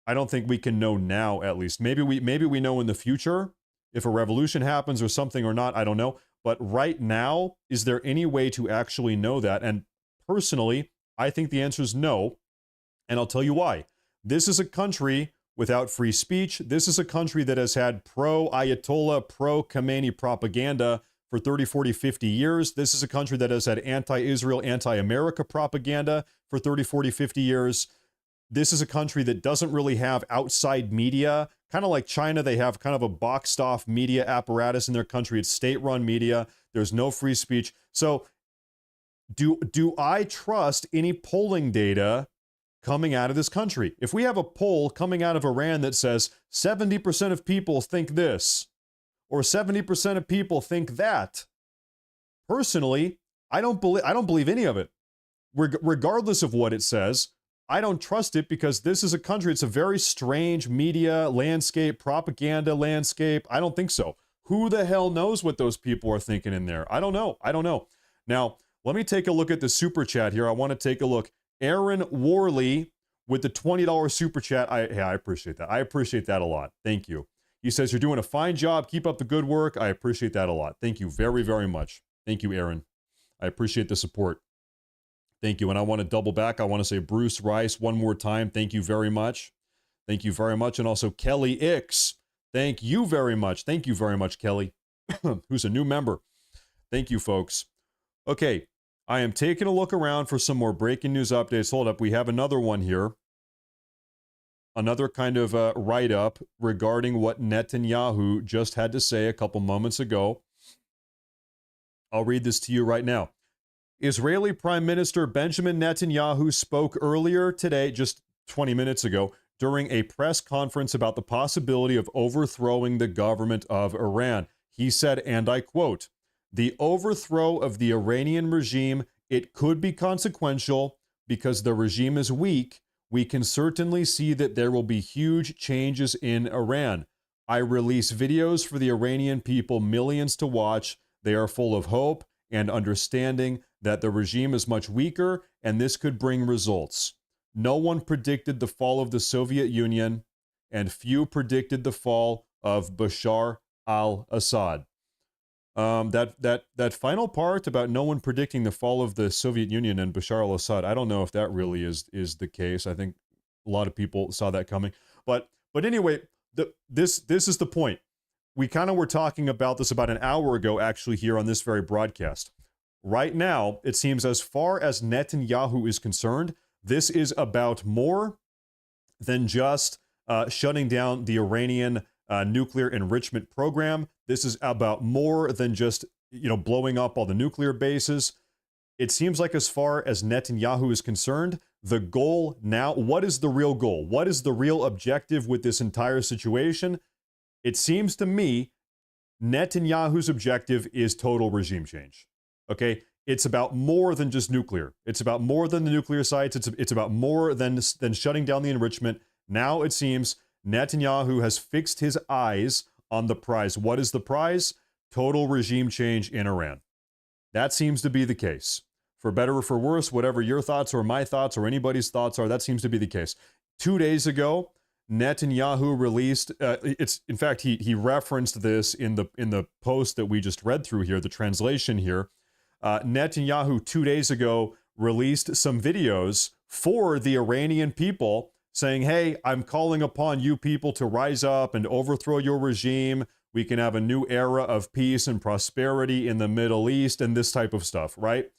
I don't think we can know now, at least. Maybe we know in the future if a revolution happens or something or not, I don't know. But right now, is there any way to actually know that? And personally, I think the answer is no. And I'll tell you why. This is a country without free speech. This is a country that has had pro-Ayatollah, pro-Khamenei propaganda for 30, 40, 50 years. This is a country that has had anti-Israel, anti-America propaganda for 30, 40, 50 years. This is a country that doesn't really have outside media. Kind of like China, they have kind of a boxed-off media apparatus in their country. It's state-run media. There's no free speech. So do I trust any polling data coming out of this country? If we have a poll coming out of Iran that says 70% of people think this, or 70% of people think that, personally, I don't believe any of it. Regardless of what it says, I don't trust it because this is a country, it's a very strange media landscape, propaganda landscape. I don't think so. Who the hell knows what those people are thinking in there? I don't know. Now, let me take a look at the super chat here. I want to take a look. Aaron Worley with the $20 super chat. I appreciate that. I appreciate that a lot. Thank you. He says, you're doing a fine job. Keep up the good work. I appreciate that a lot. Thank you very, very much. Thank you, Aaron. I appreciate the support. Thank you. And I want to double back. I want to say Bruce Rice one more time. Thank you very much. Thank you very much. And also Kelly Ix. Thank you very much. Thank you very much, Kelly, who's a new member. Thank you, folks. Okay. I am taking a look around for some more breaking news updates. Hold up. We have another one here. Another kind of write-up regarding what Netanyahu just had to say a couple moments ago. I'll read this to you right now. Israeli Prime Minister Benjamin Netanyahu spoke earlier today, just 20 minutes ago, during a press conference about the possibility of overthrowing the government of Iran. He said, and I quote, "The overthrow of the Iranian regime, it could be consequential because the regime is weak. We can certainly see that there will be huge changes in Iran. I release videos for the Iranian people, millions to watch. They are full of hope and understanding that the regime is much weaker and this could bring results. No one predicted the fall of the Soviet Union and few predicted the fall of Bashar al-Assad." That final part about no one predicting the fall of the Soviet Union and Bashar al-Assad, I don't know if that really is the case. I think a lot of people saw that coming. But anyway, this is the point. We kind of were talking about this about an hour ago, actually, here on this very broadcast. Right now, it seems as far as Netanyahu is concerned, this is about more than just shutting down the Iranian nuclear enrichment program. This is about more than just, blowing up all the nuclear bases. It seems like as far as Netanyahu is concerned, The goal now, what is the real goal? What is the real objective with this entire situation? It seems to me Netanyahu's objective is total regime change. Okay? It's about more than just nuclear. It's about more than the nuclear sites. It's about more than shutting down the enrichment. Now it seems Netanyahu has fixed his eyes on the prize. What is the prize? Total regime change in Iran. That seems to be the case. For better or for worse, whatever your thoughts or my thoughts or anybody's thoughts are, that seems to be the case. 2 days ago, Netanyahu released, in fact, he referenced this in the post that we just read through here, the translation here. Netanyahu 2 days ago released some videos for the Iranian people saying, hey, I'm calling upon you people to rise up and overthrow your regime. We can have a new era of peace and prosperity in the Middle East and this type of stuff, right?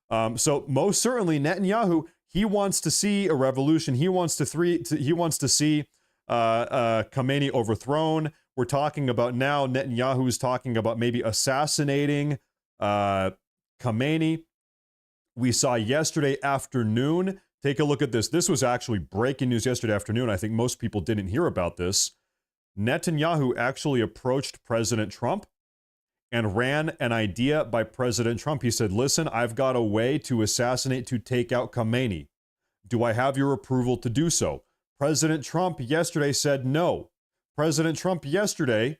So most certainly Netanyahu, he wants to see a revolution. He wants to see Khamenei overthrown. We're talking about now, Netanyahu is talking about maybe assassinating Khamenei. We saw yesterday afternoon, take a look at this. This was actually breaking news yesterday afternoon. I think most people didn't hear about this. Netanyahu actually approached President Trump and ran an idea by President Trump. He said, listen, I've got a way to assassinate, to take out Khamenei. Do I have your approval to do so? President Trump yesterday said no. President Trump yesterday,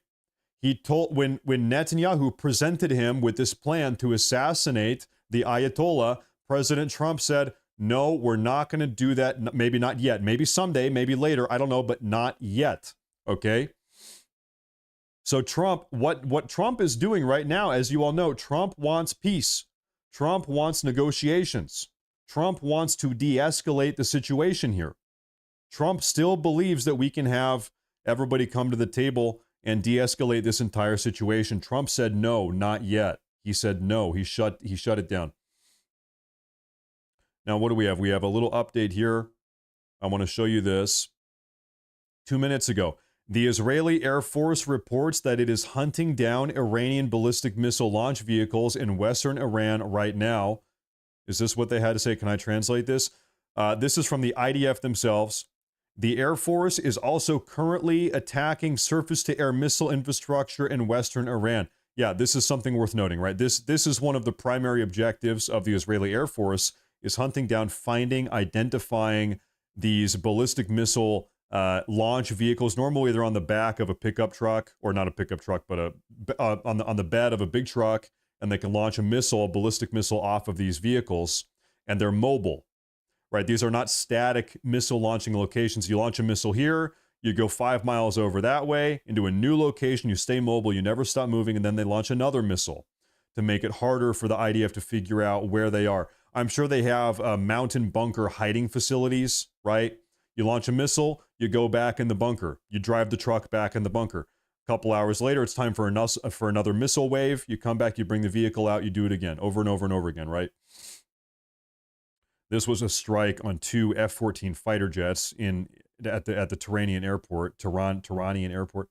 he told, when Netanyahu presented him with this plan to assassinate the Ayatollah, President Trump said, no, we're not going to do that. Maybe not yet. Maybe someday, maybe later. I don't know, but not yet. Okay? So Trump, what Trump is doing right now, as you all know, Trump wants peace. Trump wants negotiations. Trump wants to de-escalate the situation here. Trump still believes that we can have everybody come to the table and de-escalate this entire situation. Trump said no, not yet. He said no. He shut it down. Now, what do we have? We have a little update here. I want to show you this. 2 minutes ago, the Israeli Air Force reports that it is hunting down Iranian ballistic missile launch vehicles in western Iran right now. Is this what they had to say? Can I translate this? This is from the IDF themselves. The Air Force is also currently attacking surface-to-air missile infrastructure in western Iran. Yeah, this is something worth noting, right? This is one of the primary objectives of the Israeli Air Force, is hunting down, finding, identifying these ballistic missile launch vehicles. Normally, they're on the back of a pickup truck, or not a pickup truck, but on the bed of a big truck, and they can launch a missile, a ballistic missile, off of these vehicles, and they're mobile, right? These are not static missile launching locations. You launch a missile here, you go 5 miles over that way into a new location, you stay mobile, you never stop moving, and then they launch another missile to make it harder for the IDF to figure out where they are. I'm sure they have mountain bunker hiding facilities, right? You launch a missile, you go back in the bunker. You drive the truck back in the bunker. A couple hours later, it's time for another missile wave. You come back, you bring the vehicle out, you do it again, over and over and over again, right? This was a strike on 2 F-14 fighter jets at the Turanian airport, Turanian airport.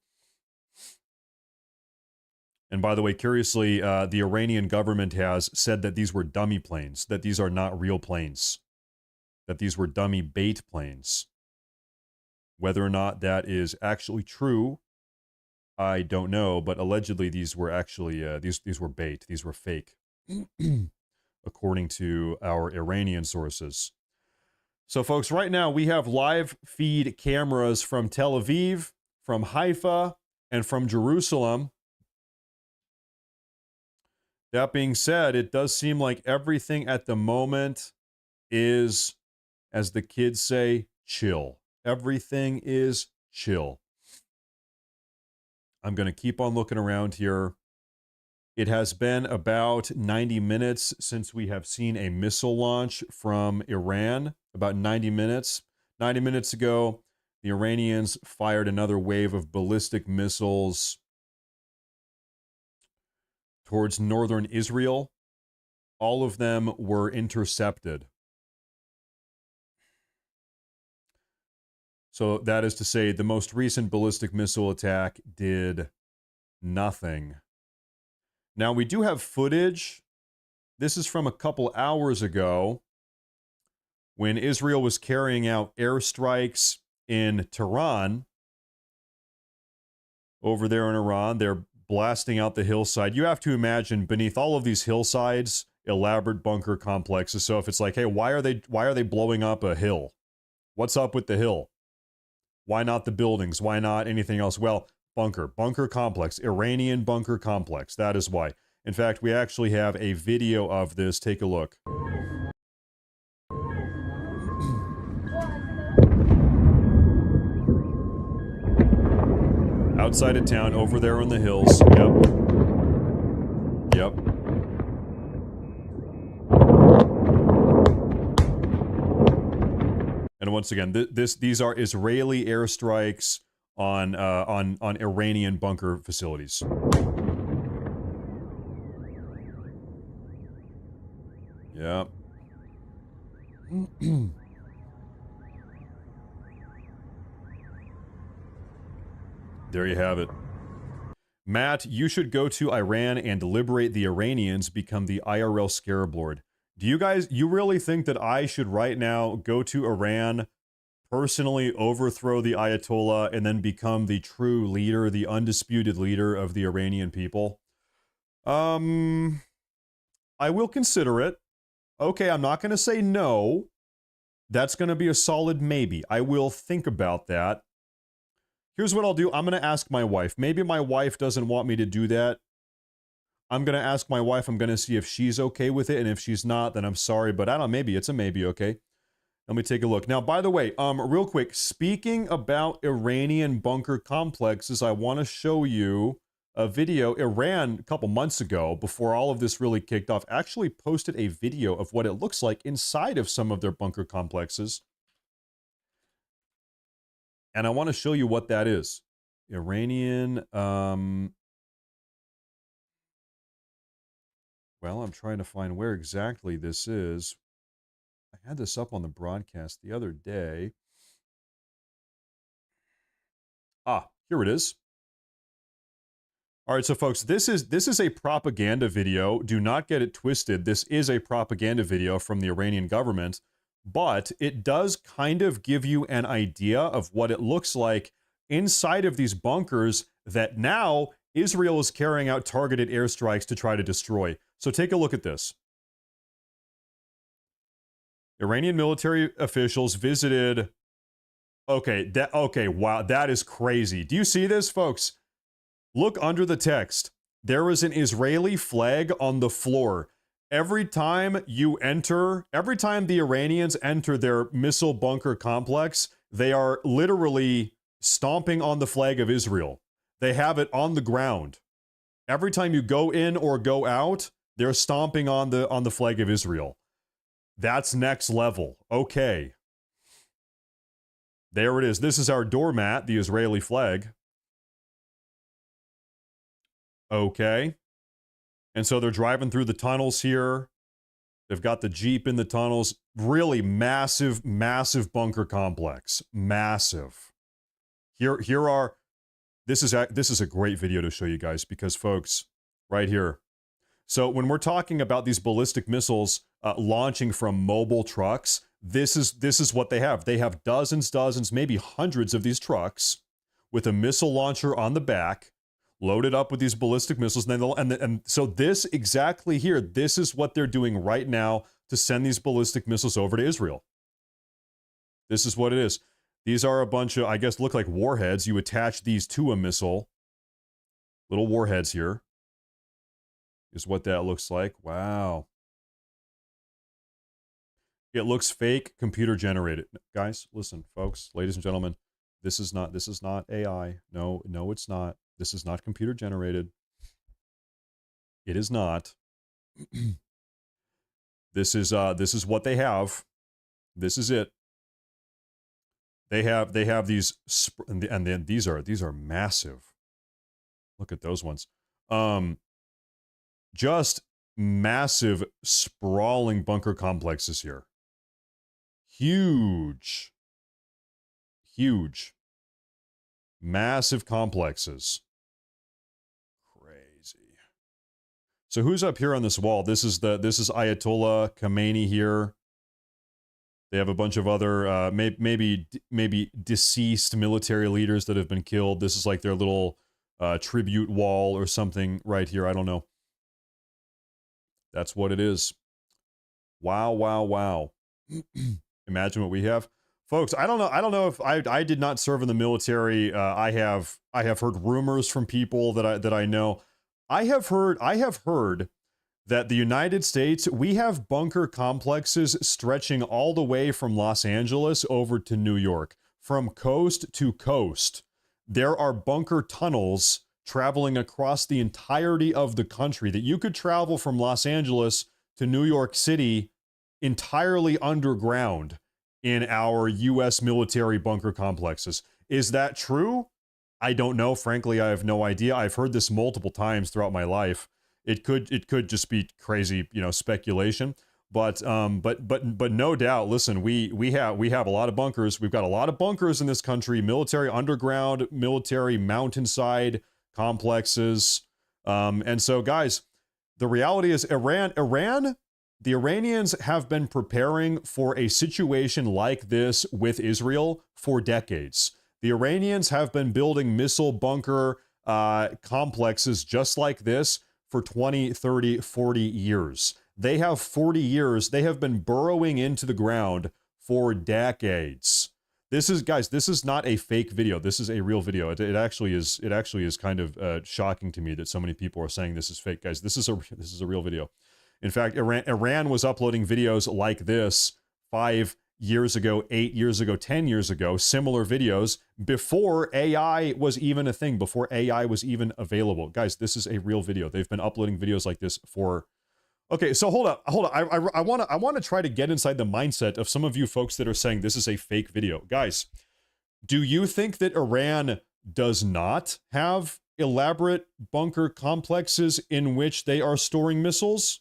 And by the way, curiously, the Iranian government has said that these were dummy planes, that these are not real planes, that these were dummy bait planes. Whether or not that is actually true, I don't know, but allegedly these were actually, these were bait, these were fake, according to our Iranian sources. So folks, right now we have live feed cameras from Tel Aviv, from Haifa, and from Jerusalem. That being said, it does seem like everything at the moment is, as the kids say, chill. Everything is chill. I'm going to keep on looking around here. It has been about 90 minutes since we have seen a missile launch from Iran. About 90 minutes. 90 minutes ago, the Iranians fired another wave of ballistic missiles towards northern Israel. All of them were intercepted. So that is to say, the most recent ballistic missile attack did nothing. Now, we do have footage. This is from a couple hours ago when Israel was carrying out airstrikes in Tehran, over there in Iran, they're blasting out the hillside. You have to imagine beneath all of these hillsides, elaborate bunker complexes. So if it's like, hey, why are they blowing up a hill? What's up with the hill? Why not the buildings? Why not anything else? Well, bunker complex, Iranian bunker complex. That is why. In fact, we actually have a video of this. Take a look. Outside of town, over there on the hills. Yep. And once again, these are Israeli airstrikes on Iranian bunker facilities. Yep. There you have it. Matt, you should go to Iran and liberate the Iranians, become the IRL scarab lord. Do you really think that I should right now go to Iran, personally overthrow the Ayatollah, and then become the true leader, the undisputed leader of the Iranian people? I will consider it. Okay, I'm not going to say no. That's going to be a solid maybe. I will think about that. Here's what I'll do. I'm going to ask my wife. Maybe my wife doesn't want me to do that. I'm going to ask my wife. I'm going to see if she's okay with it. And if she's not, then I'm sorry. But I don't know. Maybe it's a maybe, okay? Let me take a look. Now, by the way, real quick, speaking about Iranian bunker complexes, I want to show you a video. Iran, a couple months ago, before all of this really kicked off, actually posted a video of what it looks like inside of some of their bunker complexes. And I want to show you what that is. Iranian, well, I'm trying to find where exactly this is. I had this up on the broadcast the other day. Ah, here it is. All right, so folks, this is a propaganda video. Do not get it twisted. This is a propaganda video from the Iranian government. But it does kind of give you an idea of what it looks like inside of these bunkers that now Israel is carrying out targeted airstrikes to try to destroy. So take a look at this. Iranian military officials visited... Okay, wow, that is crazy. Do you see this, folks? Look under the text. There is an Israeli flag on the floor. Every time the Iranians enter their missile bunker complex, they are literally stomping on the flag of Israel. They have it on the ground. Every time you go in or go out, they're stomping on the flag of Israel. That's next level. Okay. There it is. This is our doormat, the Israeli flag. Okay. And so they're driving through the tunnels here. They've got the Jeep in the tunnels. Really massive, massive bunker complex. Massive. This is a great video to show you guys because, folks, right here. So when we're talking about these ballistic missiles launching from mobile trucks, this is what they have. They have dozens, maybe hundreds of these trucks with a missile launcher on the back, loaded up with these ballistic missiles, and so this exactly here, this is what they're doing right now to send these ballistic missiles over to Israel. This is what it is. These are a bunch of, I guess, look like warheads. You attach these to a missile. Little warheads here. Is what that looks like. Wow. It looks fake, computer generated. Guys, listen, folks, ladies and gentlemen, this is not AI. No, it's not. This is not computer generated. It is not. This is what they have. This is it. They have these, and then these are massive. Look at those ones. Just massive, sprawling bunker complexes here. Huge. Massive complexes. Crazy. So who's up here on this wall? This is Ayatollah Khamenei here. They have a bunch of other maybe deceased military leaders that have been killed. This is like their little tribute wall or something right here. I don't know. That's what it is. Wow, wow, wow. Imagine what we have. Folks, I don't know if I did not serve in the military. I have heard rumors from people that I know. I have heard that the United States, we have bunker complexes stretching all the way from Los Angeles over to New York. From coast to coast, there are bunker tunnels traveling across the entirety of the country that you could travel from Los Angeles to New York City entirely underground in our U.S. military bunker complexes. Is that true? I don't know. Frankly, I have no idea. I've heard this multiple times throughout my life. It could just be crazy, speculation. But no doubt. Listen, we have a lot of bunkers. We've got a lot of bunkers in this country. Military underground, military mountainside complexes. And so, guys, the reality is the Iranians have been preparing for a situation like this with Israel for decades. The Iranians have been building missile bunker complexes just like this for 20, 30, 40 years. They have 40 years. They have been burrowing into the ground for decades. This is not a fake video. This is a real video. It actually is kind of shocking to me that so many people are saying this is fake. Guys, this is a real video. In fact, Iran was uploading videos like this 5 years ago, 8 years ago, 10 years ago, similar videos before AI was even a thing, before AI was even available. Guys, this is a real video. They've been uploading videos like this for... Okay, so hold up. I want to try to get inside the mindset of some of you folks that are saying this is a fake video. Guys, do you think that Iran does not have elaborate bunker complexes in which they are storing missiles?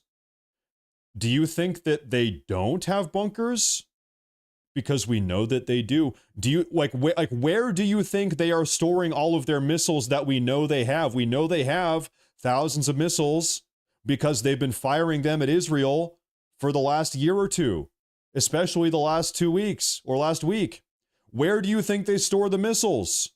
Do you think that they don't have bunkers? Because we know that they do. Do you where do you think they are storing all of their missiles that we know they have? We know they have thousands of missiles because they've been firing them at Israel for the last year or two, especially the last 2 weeks or last week. Where do you think they store the missiles?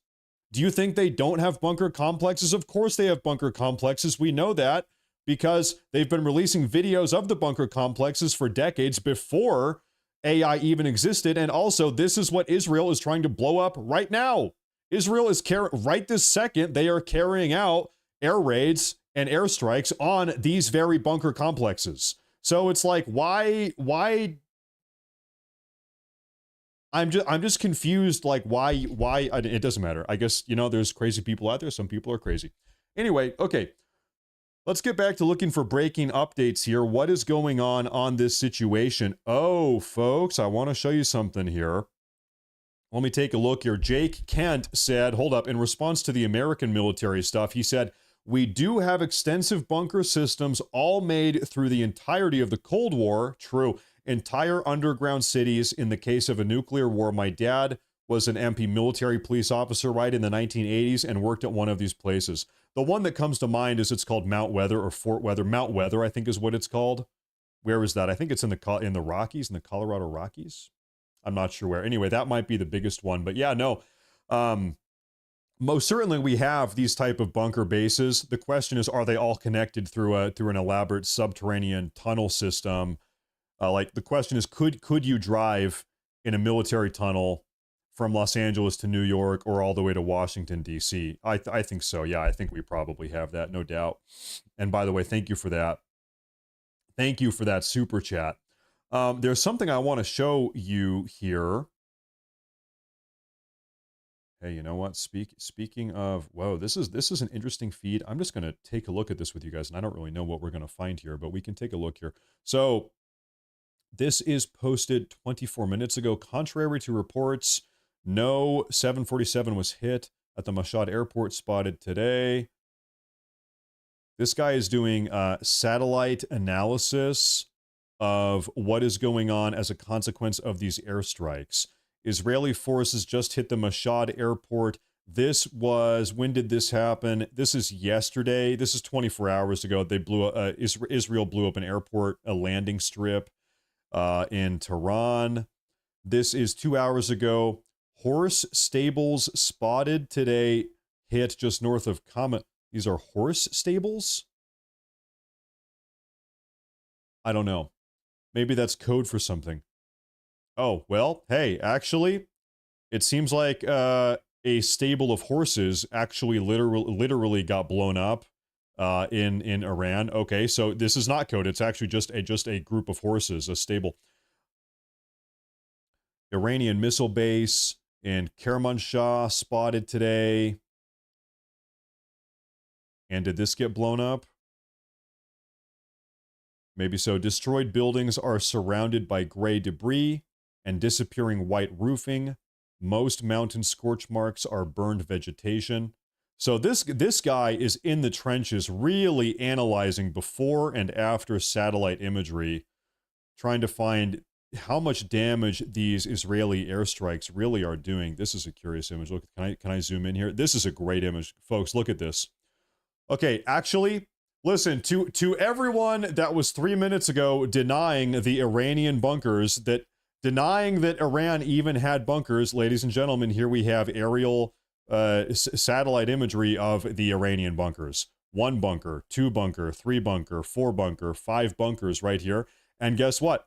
Do you think they don't have bunker complexes? Of course they have bunker complexes. We know that because they've been releasing videos of the bunker complexes for decades before AI even existed. And also, this is what Israel is trying to blow up right now. Israel is right this second, they are carrying out air raids and airstrikes on these very bunker complexes. So it's like, why I'm just confused, like why it doesn't matter. I guess, there's crazy people out there. Some people are crazy. Anyway, okay. Let's get back to looking for breaking updates here. What is going on this situation? Oh, folks, I want to show you something here. Let me take a look here. Jake Kent said, hold up, in response to the American military stuff, he said, we do have extensive bunker systems all made through the entirety of the Cold War. True. Entire underground cities in the case of a nuclear war. My dad was an MP military police officer right in the 1980s and worked at one of these places. The one that comes to mind is it's called Mount Weather or Fort Weather. Mount Weather, I think, is what it's called. Where is that? I think it's in the Rockies, in the Colorado Rockies. I'm not sure where. Anyway, that might be the biggest one. But yeah, no. Most certainly we have these type of bunker bases. The question is, are they all connected through an elaborate subterranean tunnel system? The question is, could you drive in a military tunnel from Los Angeles to New York or all the way to Washington, D.C.? I think so. Yeah, I think we probably have that, no doubt. And by the way, thank you for that. Thank you for that super chat. There's something I want to show you here. Hey, you know what? Speaking of, whoa, this is an interesting feed. I'm just going to take a look at this with you guys, and I don't really know what we're going to find here, but we can take a look here. So this is posted 24 minutes ago. Contrary to reports, no 747 was hit at the Mashhad airport spotted today. This guy is doing satellite analysis of what is going on as a consequence of these airstrikes. Israeli forces just hit the Mashhad airport. When did this happen? This is yesterday. This is 24 hours ago. They Israel blew up an airport, a landing strip in Tehran. This is 2 hours ago. Horse stables spotted today, hit just north of Kama. These are horse stables? I don't know. Maybe that's code for something. Oh, well, hey, actually, it seems like a stable of horses actually literally got blown up in Iran. Okay, so this is not code. It's actually just a group of horses, a stable. Iranian missile base in Kermanshah spotted today. And did this get blown up? Maybe so. Destroyed buildings are surrounded by gray debris and disappearing white roofing. Most mountain scorch marks are burned vegetation. So this guy is in the trenches really analyzing before and after satellite imagery, trying to find how much damage these Israeli airstrikes really are doing. This is a curious image. Look, can I zoom in here? This is a great image. Folks, look at this. Okay, actually, listen, to everyone that was 3 minutes ago denying the Iranian bunkers, denying that Iran even had bunkers, ladies and gentlemen, here we have aerial satellite imagery of the Iranian bunkers. 1 bunker, 2 bunker, 3 bunker, 4 bunker, 5 bunkers right here. And guess what?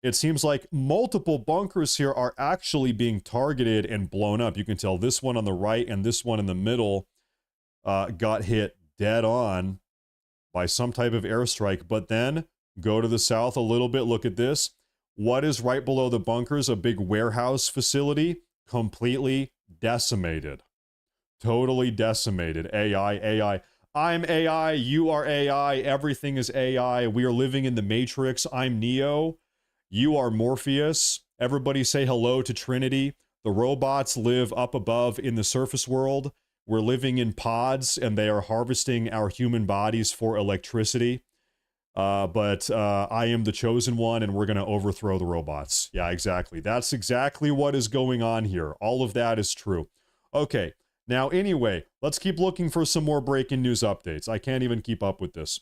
It seems like multiple bunkers here are actually being targeted and blown up. You can tell this one on the right and this one in the middle got hit dead on by some type of airstrike. But then go to the south a little bit. Look at this. What is right below the bunkers? A big warehouse facility, completely decimated. Totally decimated. AI. I'm AI. You are AI. Everything is AI. We are living in the Matrix. I'm Neo. You are Morpheus. Everybody say hello to Trinity. The robots live up above in the surface world. We're living in pods, and they are harvesting our human bodies for electricity. But I am the chosen one, and we're going to overthrow the robots. Yeah, exactly. That's exactly what is going on here. All of that is true. Okay, now anyway, let's keep looking for some more breaking news updates. I can't even keep up with this.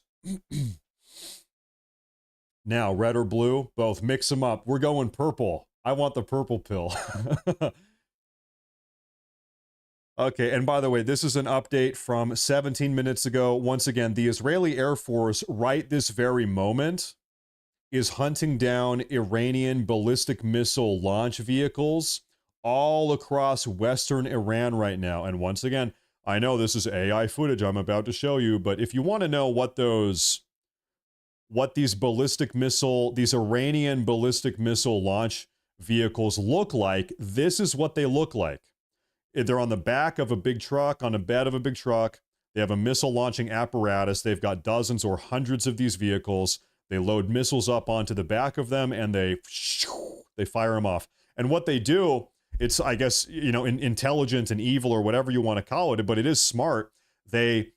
Now, red or blue, both. Mix them up. We're going purple. I want the purple pill. Okay, and by the way, this is an update from 17 minutes ago. Once again, the Israeli Air Force, right this very moment, is hunting down Iranian ballistic missile launch vehicles all across western Iran right now. And once again, I know this is AI footage I'm about to show you, but if you want to know what these Iranian ballistic missile launch vehicles look like, this is what they look like. They're on the back of a big truck, on a bed of a big truck. They have a missile launching apparatus. They've got dozens or hundreds of these vehicles. They load missiles up onto the back of them and they fire them off. And what they do, it's, I guess, you know, intelligent and evil or whatever you want to call it, but it is smart. They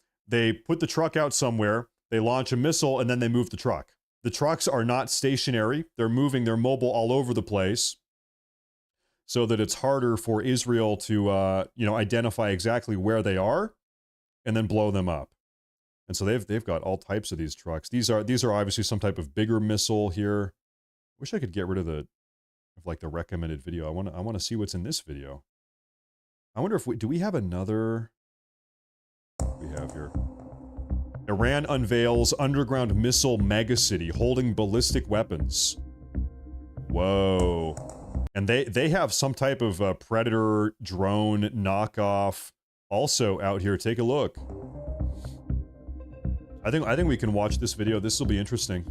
put the truck out somewhere, they launch a missile, and then they move the truck. The trucks are not stationary. They're moving, they're mobile all over the place, so that it's harder for Israel to, identify exactly where they are and then blow them up. And so they've got all types of these trucks. These are obviously some type of bigger missile here. Wish I could get rid of the recommended video. I want to see what's in this video. I wonder if do we have another? We have here. Iran unveils underground missile megacity holding ballistic weapons. Whoa. And they have some type of Predator drone knockoff also out here. Take a look. I think we can watch this video. This will be interesting.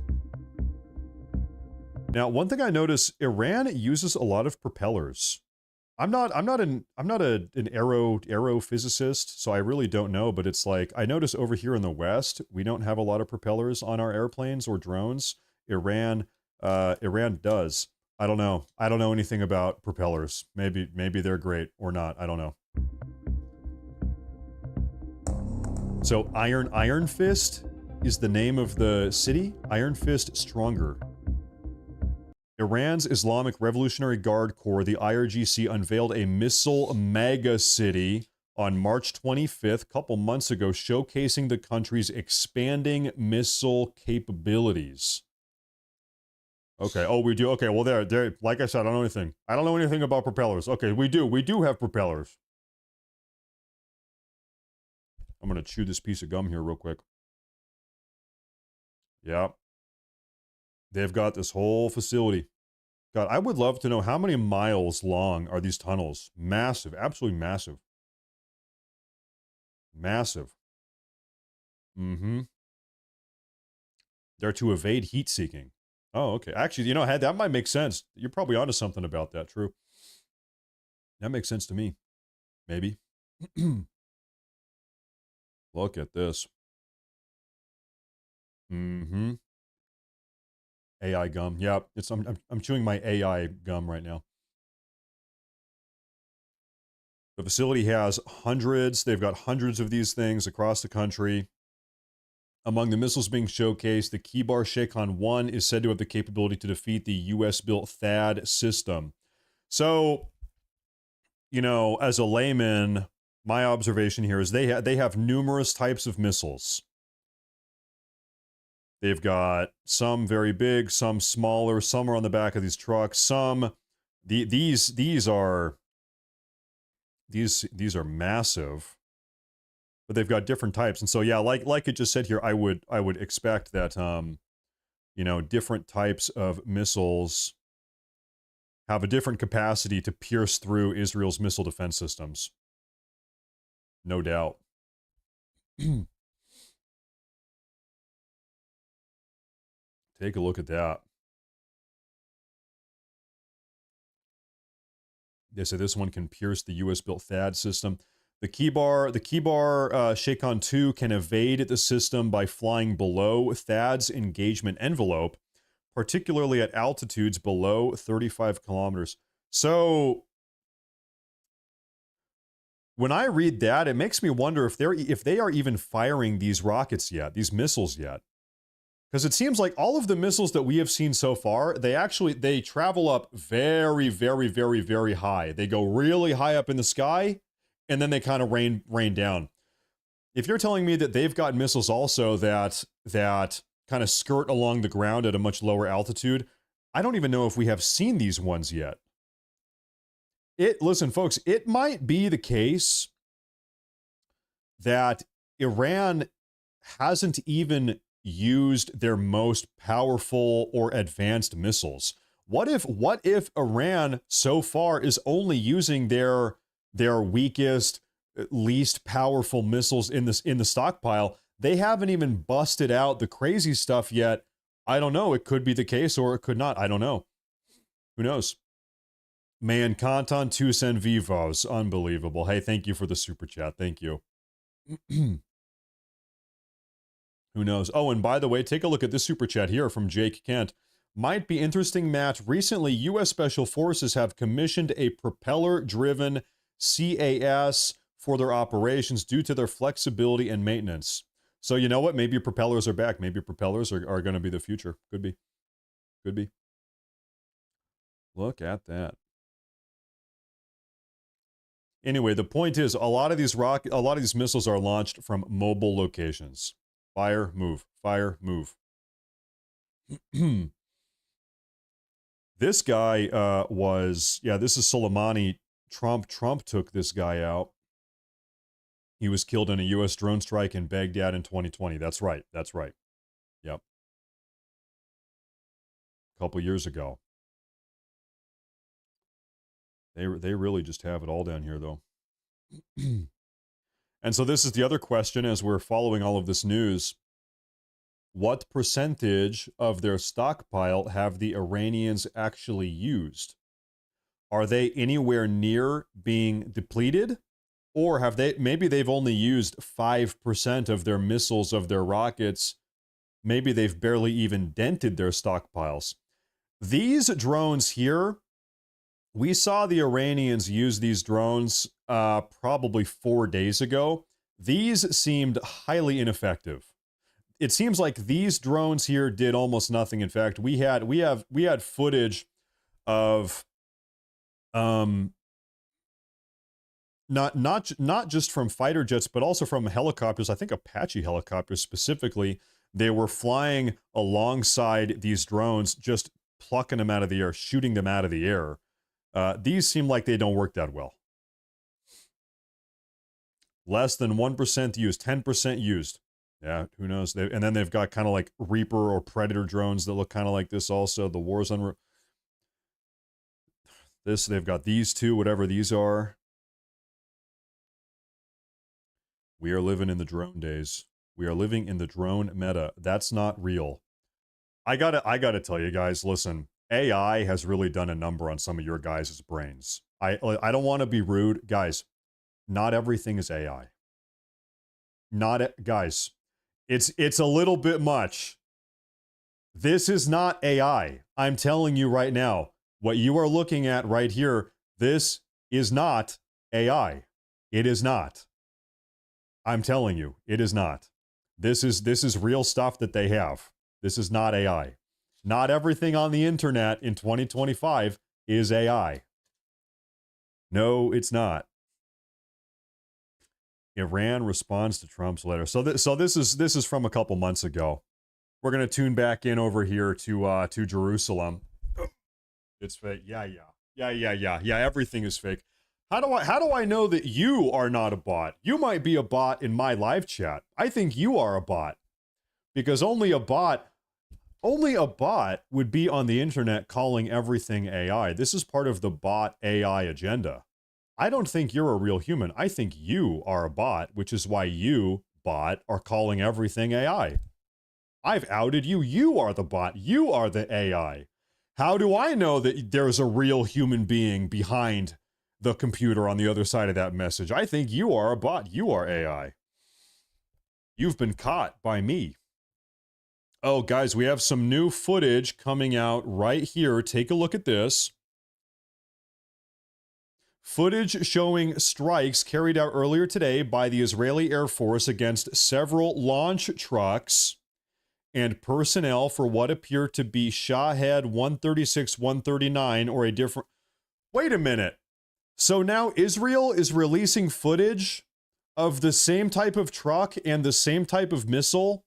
Now, one thing I notice, Iran uses a lot of propellers. I'm not an aerophysicist, so I really don't know, but it's like I notice over here in the West, we don't have a lot of propellers on our airplanes or drones. Iran does. I don't know. I don't know anything about propellers. Maybe they're great or not. I don't know. So Iron Fist is the name of the city. Iron Fist Stronger. Iran's Islamic Revolutionary Guard Corps, the IRGC, unveiled a missile mega city on March 25th, a couple months ago, showcasing the country's expanding missile capabilities. Okay. Oh, we do. Okay. Well, there. Like I said, I don't know anything. I don't know anything about propellers. Okay, we do. We do have propellers. I'm gonna chew this piece of gum here real quick. Yep. They've got this whole facility. God, I would love to know how many miles long are these tunnels. Massive. Absolutely massive. Massive. Mm-hmm. They're to evade heat seeking. Oh, okay. Actually, you know, that might make sense. You're probably onto something about that. True. That makes sense to me. Maybe. Look at this. Mm-hmm. AI gum. Yeah, I'm chewing my AI gum right now. The facility has hundreds. They've got hundreds of these things across the country. Among the missiles being showcased, the Kibar Shaykhon 1 is said to have the capability to defeat the US-built THAAD system. So, you know, as a layman, my observation here is they have numerous types of missiles. They've got some very big, some smaller, some are on the back of these trucks, some these are massive. But they've got different types. And so yeah, like it just said here, I would expect that you know, different types of missiles have a different capacity to pierce through Israel's missile defense systems. No doubt. Take a look at that. They say this one can pierce the US-built THAAD system. The Kibar Shaykhon 2 can evade the system by flying below THAAD's engagement envelope, particularly at altitudes below 35 kilometers. So, when I read that, it makes me wonder if they are even firing these rockets yet, these missiles yet. Because it seems like all of the missiles that we have seen so far, they travel up very, very, very, very high. They go really high up in the sky, and then they kind of rain down. If you're telling me that they've got missiles also that kind of skirt along the ground at a much lower altitude, I don't even know if we have seen these ones yet. Listen, folks, it might be the case that Iran hasn't even used their most powerful or advanced missiles. What if Iran so far is only using their weakest, least powerful missiles in the stockpile? They haven't even busted out the crazy stuff yet. I don't know. It could be the case or it could not. I don't know. Who knows? Man, Canton Tucson Vivos. Unbelievable. Hey, thank you for the super chat. Thank you. Who knows? Oh, and by the way, take a look at this super chat here from Jake Kent. Might be interesting, Matt. Recently, U.S. Special Forces have commissioned a propeller-driven CAS for their operations due to their flexibility and maintenance. So you know what? Maybe propellers are back. Maybe propellers are going to be the future. Could be. Could be. Look at that. Anyway, the point is, a lot of these missiles are launched from mobile locations. Fire, move. Fire, move. This guy this is Soleimani. Trump took this guy out. He was killed in a U.S. drone strike in Baghdad in 2020. That's right. That's right. Yep. A couple years ago. They really just have it all down here, though. And so this is the other question as we're following all of this news. What percentage of their stockpile have the Iranians actually used? Are they anywhere near being depleted? Or have maybe they've only used 5% of their missiles, of their rockets. Maybe they've barely even dented their stockpiles. These drones here, we saw the Iranians use these drones probably 4 days ago. These seemed highly ineffective. It seems like these drones here did almost nothing. In fact, we had footage of not just from fighter jets, but also from helicopters. I think Apache helicopters specifically. They were flying alongside these drones, just plucking them out of the air, shooting them out of the air. These seem like they don't work that well. Less than 1% used, 10% used. Yeah, who knows? And then they've got kind of like Reaper or Predator drones that look kind of like this also. The Warzone. They've got these two, whatever these are. We are living in the drone days. We are living in the drone meta. That's not real. I gotta tell you guys, listen, AI has really done a number on some of your guys' brains. I don't want to be rude. Guys, not everything is AI. Guys, it's a little bit much. This is not AI. I'm telling you right now, what you are looking at right here, this is not AI. It is not. I'm telling you, it is not. This is real stuff that they have. This is not AI. Not everything on the internet in 2025 is AI. No, it's not. Iran responds to Trump's letter. So this is from a couple months ago. We're gonna tune back in over here to Jerusalem. It's fake. Yeah. Everything is fake. How do I know that you are not a bot? You might be a bot in my live chat. I think you are a bot because only a bot would be on the internet calling everything AI. This is part of the bot AI agenda. I don't think you're a real human. I think you are a bot, which is why you, bot, are calling everything AI. I've outed you. You are the bot. You are the AI. How do I know that there's a real human being behind the computer on the other side of that message? I think you are a bot. You are AI. You've been caught by me. Oh, guys, we have some new footage coming out right here. Take a look at this. Footage showing strikes carried out earlier today by the Israeli Air Force against several launch trucks and personnel for what appear to be Shahed 136, 139, or a different... Wait a minute. So now Israel is releasing footage of the same type of truck and the same type of missile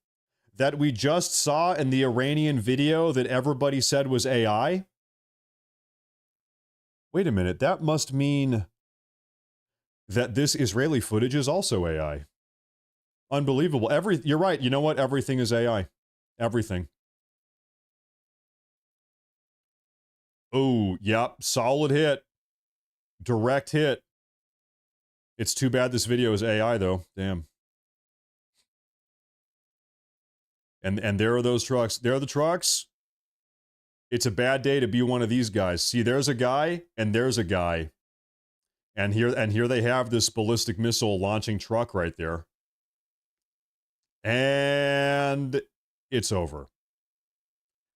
that we just saw in the Iranian video that everybody said was AI? Wait a minute, that must mean that this Israeli footage is also AI. Unbelievable. You're right, you know what? Everything is AI. Everything. Oh, yep, solid hit. Direct hit. It's too bad this video is AI, though. Damn. And there are those trucks. There are the trucks. It's a bad day to be one of these guys. See, there's a guy, and there's a guy. And here they have this ballistic missile launching truck right there. And it's over.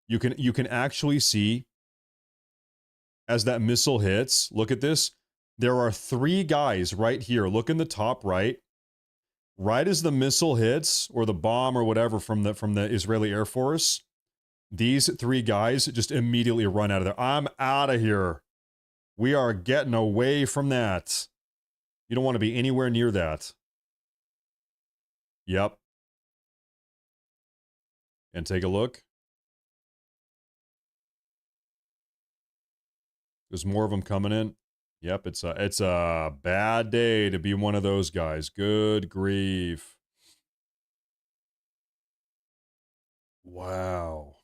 You can actually see as that missile hits, look at this. There are 3 guys right here. Look in the top right. Right as the missile hits, or the bomb or whatever from the Israeli Air Force, these 3 guys just immediately run out of there. I'm out of here. We are getting away from that. You don't want to be anywhere near that. Yep. And take a look. There's more of them coming in. Yep, it's a bad day to be one of those guys. Good grief. Wow.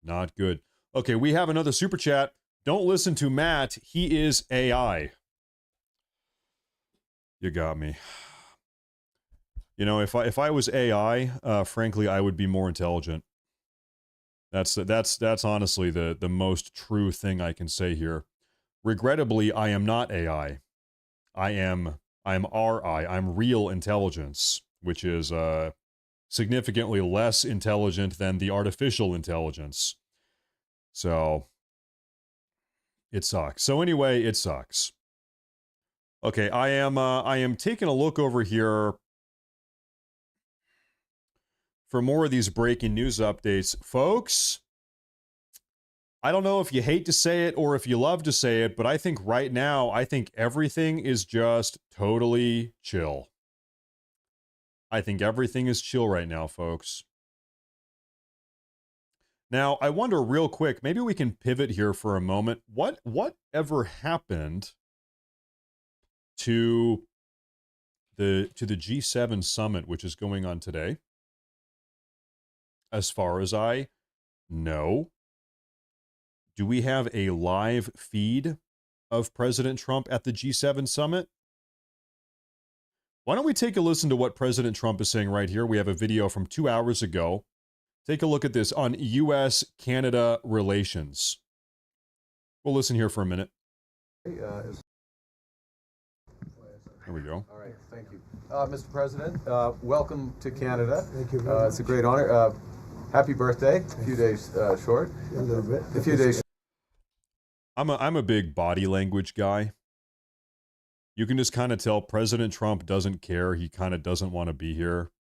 Not good. Okay, we have another super chat. Don't listen to Matt. He is AI. You got me. You know, if I was AI, frankly, I would be more intelligent. That's honestly the most true thing I can say here. Regrettably, I am not AI. I'm RI. I'm real intelligence, which is significantly less intelligent than the artificial intelligence. So it sucks. So anyway, it sucks. Okay, I am taking a look over here for more of these breaking news updates. Folks, I don't know if you hate to say it or if you love to say it, but I think right now, I think everything is just totally chill. I think everything is chill right now, folks. Now, I wonder real quick, maybe we can pivot here for a moment. What ever happened to the G7 summit, which is going on today? As far as I know, do we have a live feed of President Trump at the G7 summit? Why don't we take a listen to what President Trump is saying right here? We have a video from 2 hours ago. Take a look at this on U.S.-Canada relations. We'll listen here for a minute. Here we go. All right, thank you. Mr. President, welcome to Canada. Thank you. It's a great honor. Happy birthday. A few days short. A little bit. A few days. I'm a big body language guy. You can just kind of tell President Trump doesn't care. He kind of doesn't want to be here.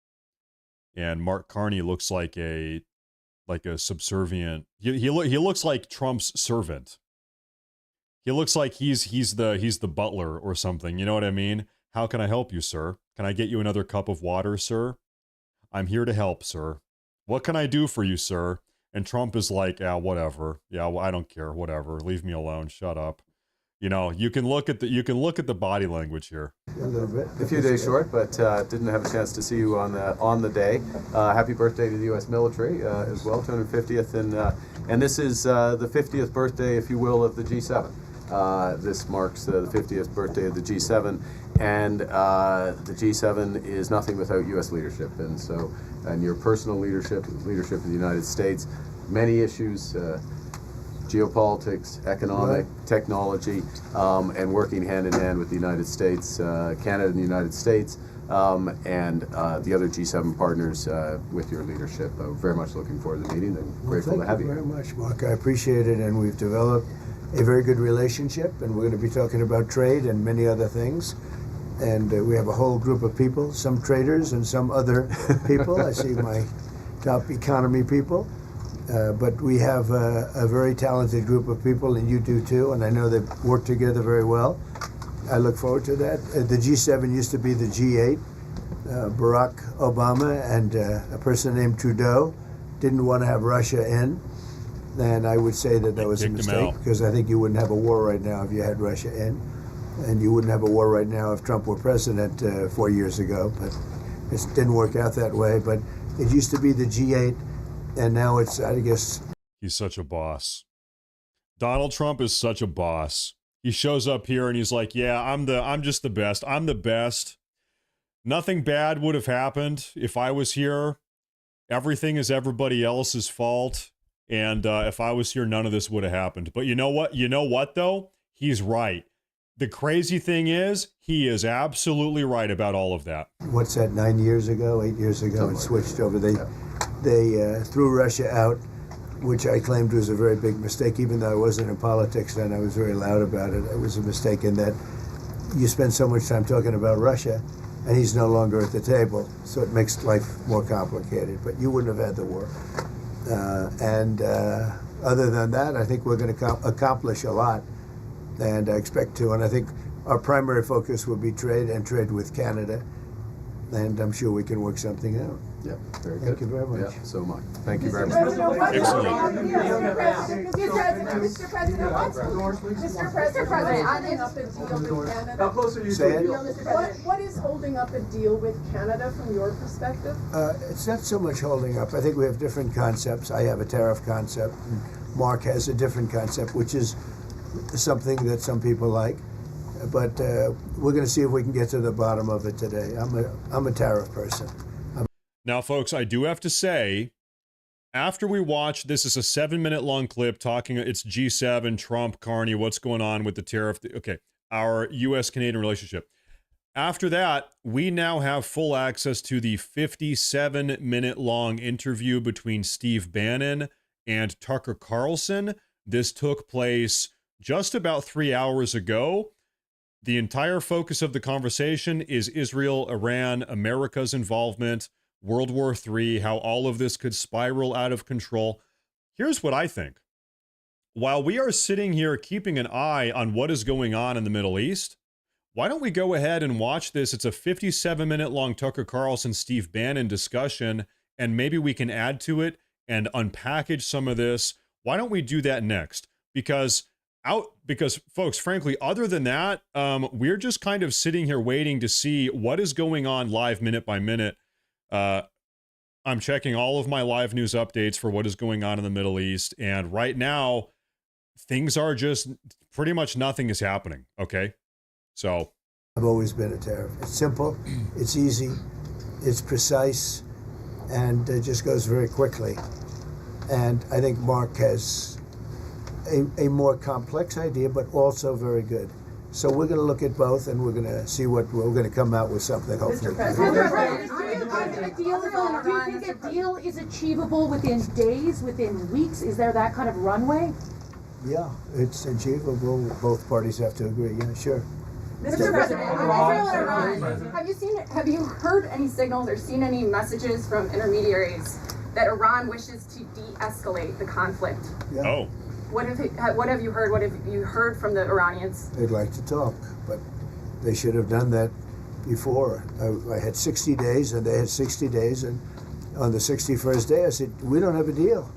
And Mark Carney looks like a subservient. He looks like Trump's servant. He looks like he's the butler or something. You know what I mean? How can I help you, sir? Can I get you another cup of water, sir? I'm here to help, sir. What can I do for you, sir? And Trump is like, yeah, whatever. Yeah, well, I don't care. Whatever. Leave me alone. Shut up. You know, you can look at the body language here. A little bit. A few days short, but didn't have a chance to see you on the day. Happy birthday to the U.S. military as well, 250th, and this is the 50th birthday, if you will, of the G7. This marks the 50th birthday of the G7, and the G7 is nothing without U.S. leadership, and your personal leadership of the United States, many issues. Geopolitics, economic, technology, and working hand in hand with the United States, Canada and the United States, and the other G7 partners with your leadership. Very much looking forward to the meeting and grateful to have you. Thank you very much, Mark. I appreciate it, and we've developed a very good relationship, and we're going to be talking about trade and many other things. And we have a whole group of people, some traders and some other people. I see my top economy people. But we have a very talented group of people, and you do too, and I know they work together very well. I look forward to that. The G7 used to be the G8. Barack Obama and a person named Trudeau didn't want to have Russia in, and I would say that was a mistake, because I think you wouldn't have a war right now if you had Russia in, and you wouldn't have a war right now if Trump were president 4 years ago, but it didn't work out that way. But it used to be the G8. And now it's, I guess... He's such a boss. Donald Trump is such a boss. He shows up here and he's like, yeah, I'm just the best. I'm the best. Nothing bad would have happened if I was here. Everything is everybody else's fault. And if I was here, none of this would have happened. But you know what? You know what, though? He's right. The crazy thing is, he is absolutely right about all of that. What's that, 9 years ago, 8 years ago, it switched over. They threw Russia out, which I claimed was a very big mistake. Even though I wasn't in politics then, I was very loud about it. It was a mistake in that you spend so much time talking about Russia, and he's no longer at the table, so it makes life more complicated. But you wouldn't have had the war. Other than that, I think we're going to accomplish a lot, and I expect to. And I think our primary focus will be trade and trade with Canada, and I'm sure we can work something out. Yeah, very good. Thank you very much. Yeah, so much. Thank you very much. Excellent. Mr. President, holding up a deal with Canada. How close are you to a deal? What is holding up a deal with Canada from your perspective? It's not so much holding up. I think we have different concepts. I have a tariff concept, and Mark has a different concept, which is something that some people like. But we're going to see if we can get to the bottom of it today. I'm a tariff person. Now, folks, I do have to say, after we watch, this is a 7-minute long clip talking, it's G7, Trump, Carney, what's going on with the tariff, okay, our U.S.-Canadian relationship. After that, we now have full access to the 57-minute long interview between Steve Bannon and Tucker Carlson. This took place just about 3 hours ago. The entire focus of the conversation is Israel, Iran, America's involvement, World War III, how all of this could spiral out of control. Here's what I think. While we are sitting here keeping an eye on what is going on in the Middle East, why don't we go ahead and watch this? It's a 57-minute long Tucker Carlson, Steve Bannon discussion, and maybe we can add to it and unpackage some of this. Why don't we do that next? Because folks, frankly, other than that, we're just kind of sitting here waiting to see what is going on live minute by minute. I'm checking all of my live news updates for what is going on in the Middle East. And right now, things are just pretty much nothing is happening. Okay. So I've always been a terror. It's simple, it's easy, it's precise, and it just goes very quickly. And I think Mark has a more complex idea, but also very good. So we're going to look at both, and we're going to see what we're going to come out with something, hopefully. Do you think a deal is achievable within days, within weeks? Is there that kind of runway? Yeah, it's achievable. Both parties have to agree. Yeah, sure. Mr. President, have you heard any signals or seen any messages from intermediaries that Iran wishes to de-escalate the conflict? Yeah. Oh. What have you heard? What have you heard from the Iranians? They'd like to talk, but they should have done that before. I had 60 days, and they had 60 days, and on the 61st day, I said, we don't have a deal.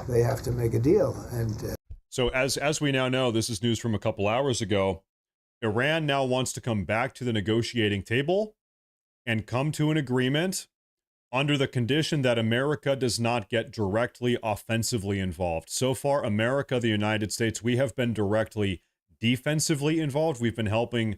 They have to make a deal. And so as we now know, this is news from a couple hours ago, Iran now wants to come back to the negotiating table and come to an agreement under the condition that America does not get directly offensively involved. So far, America, the United States, we have been directly defensively involved. We've been helping,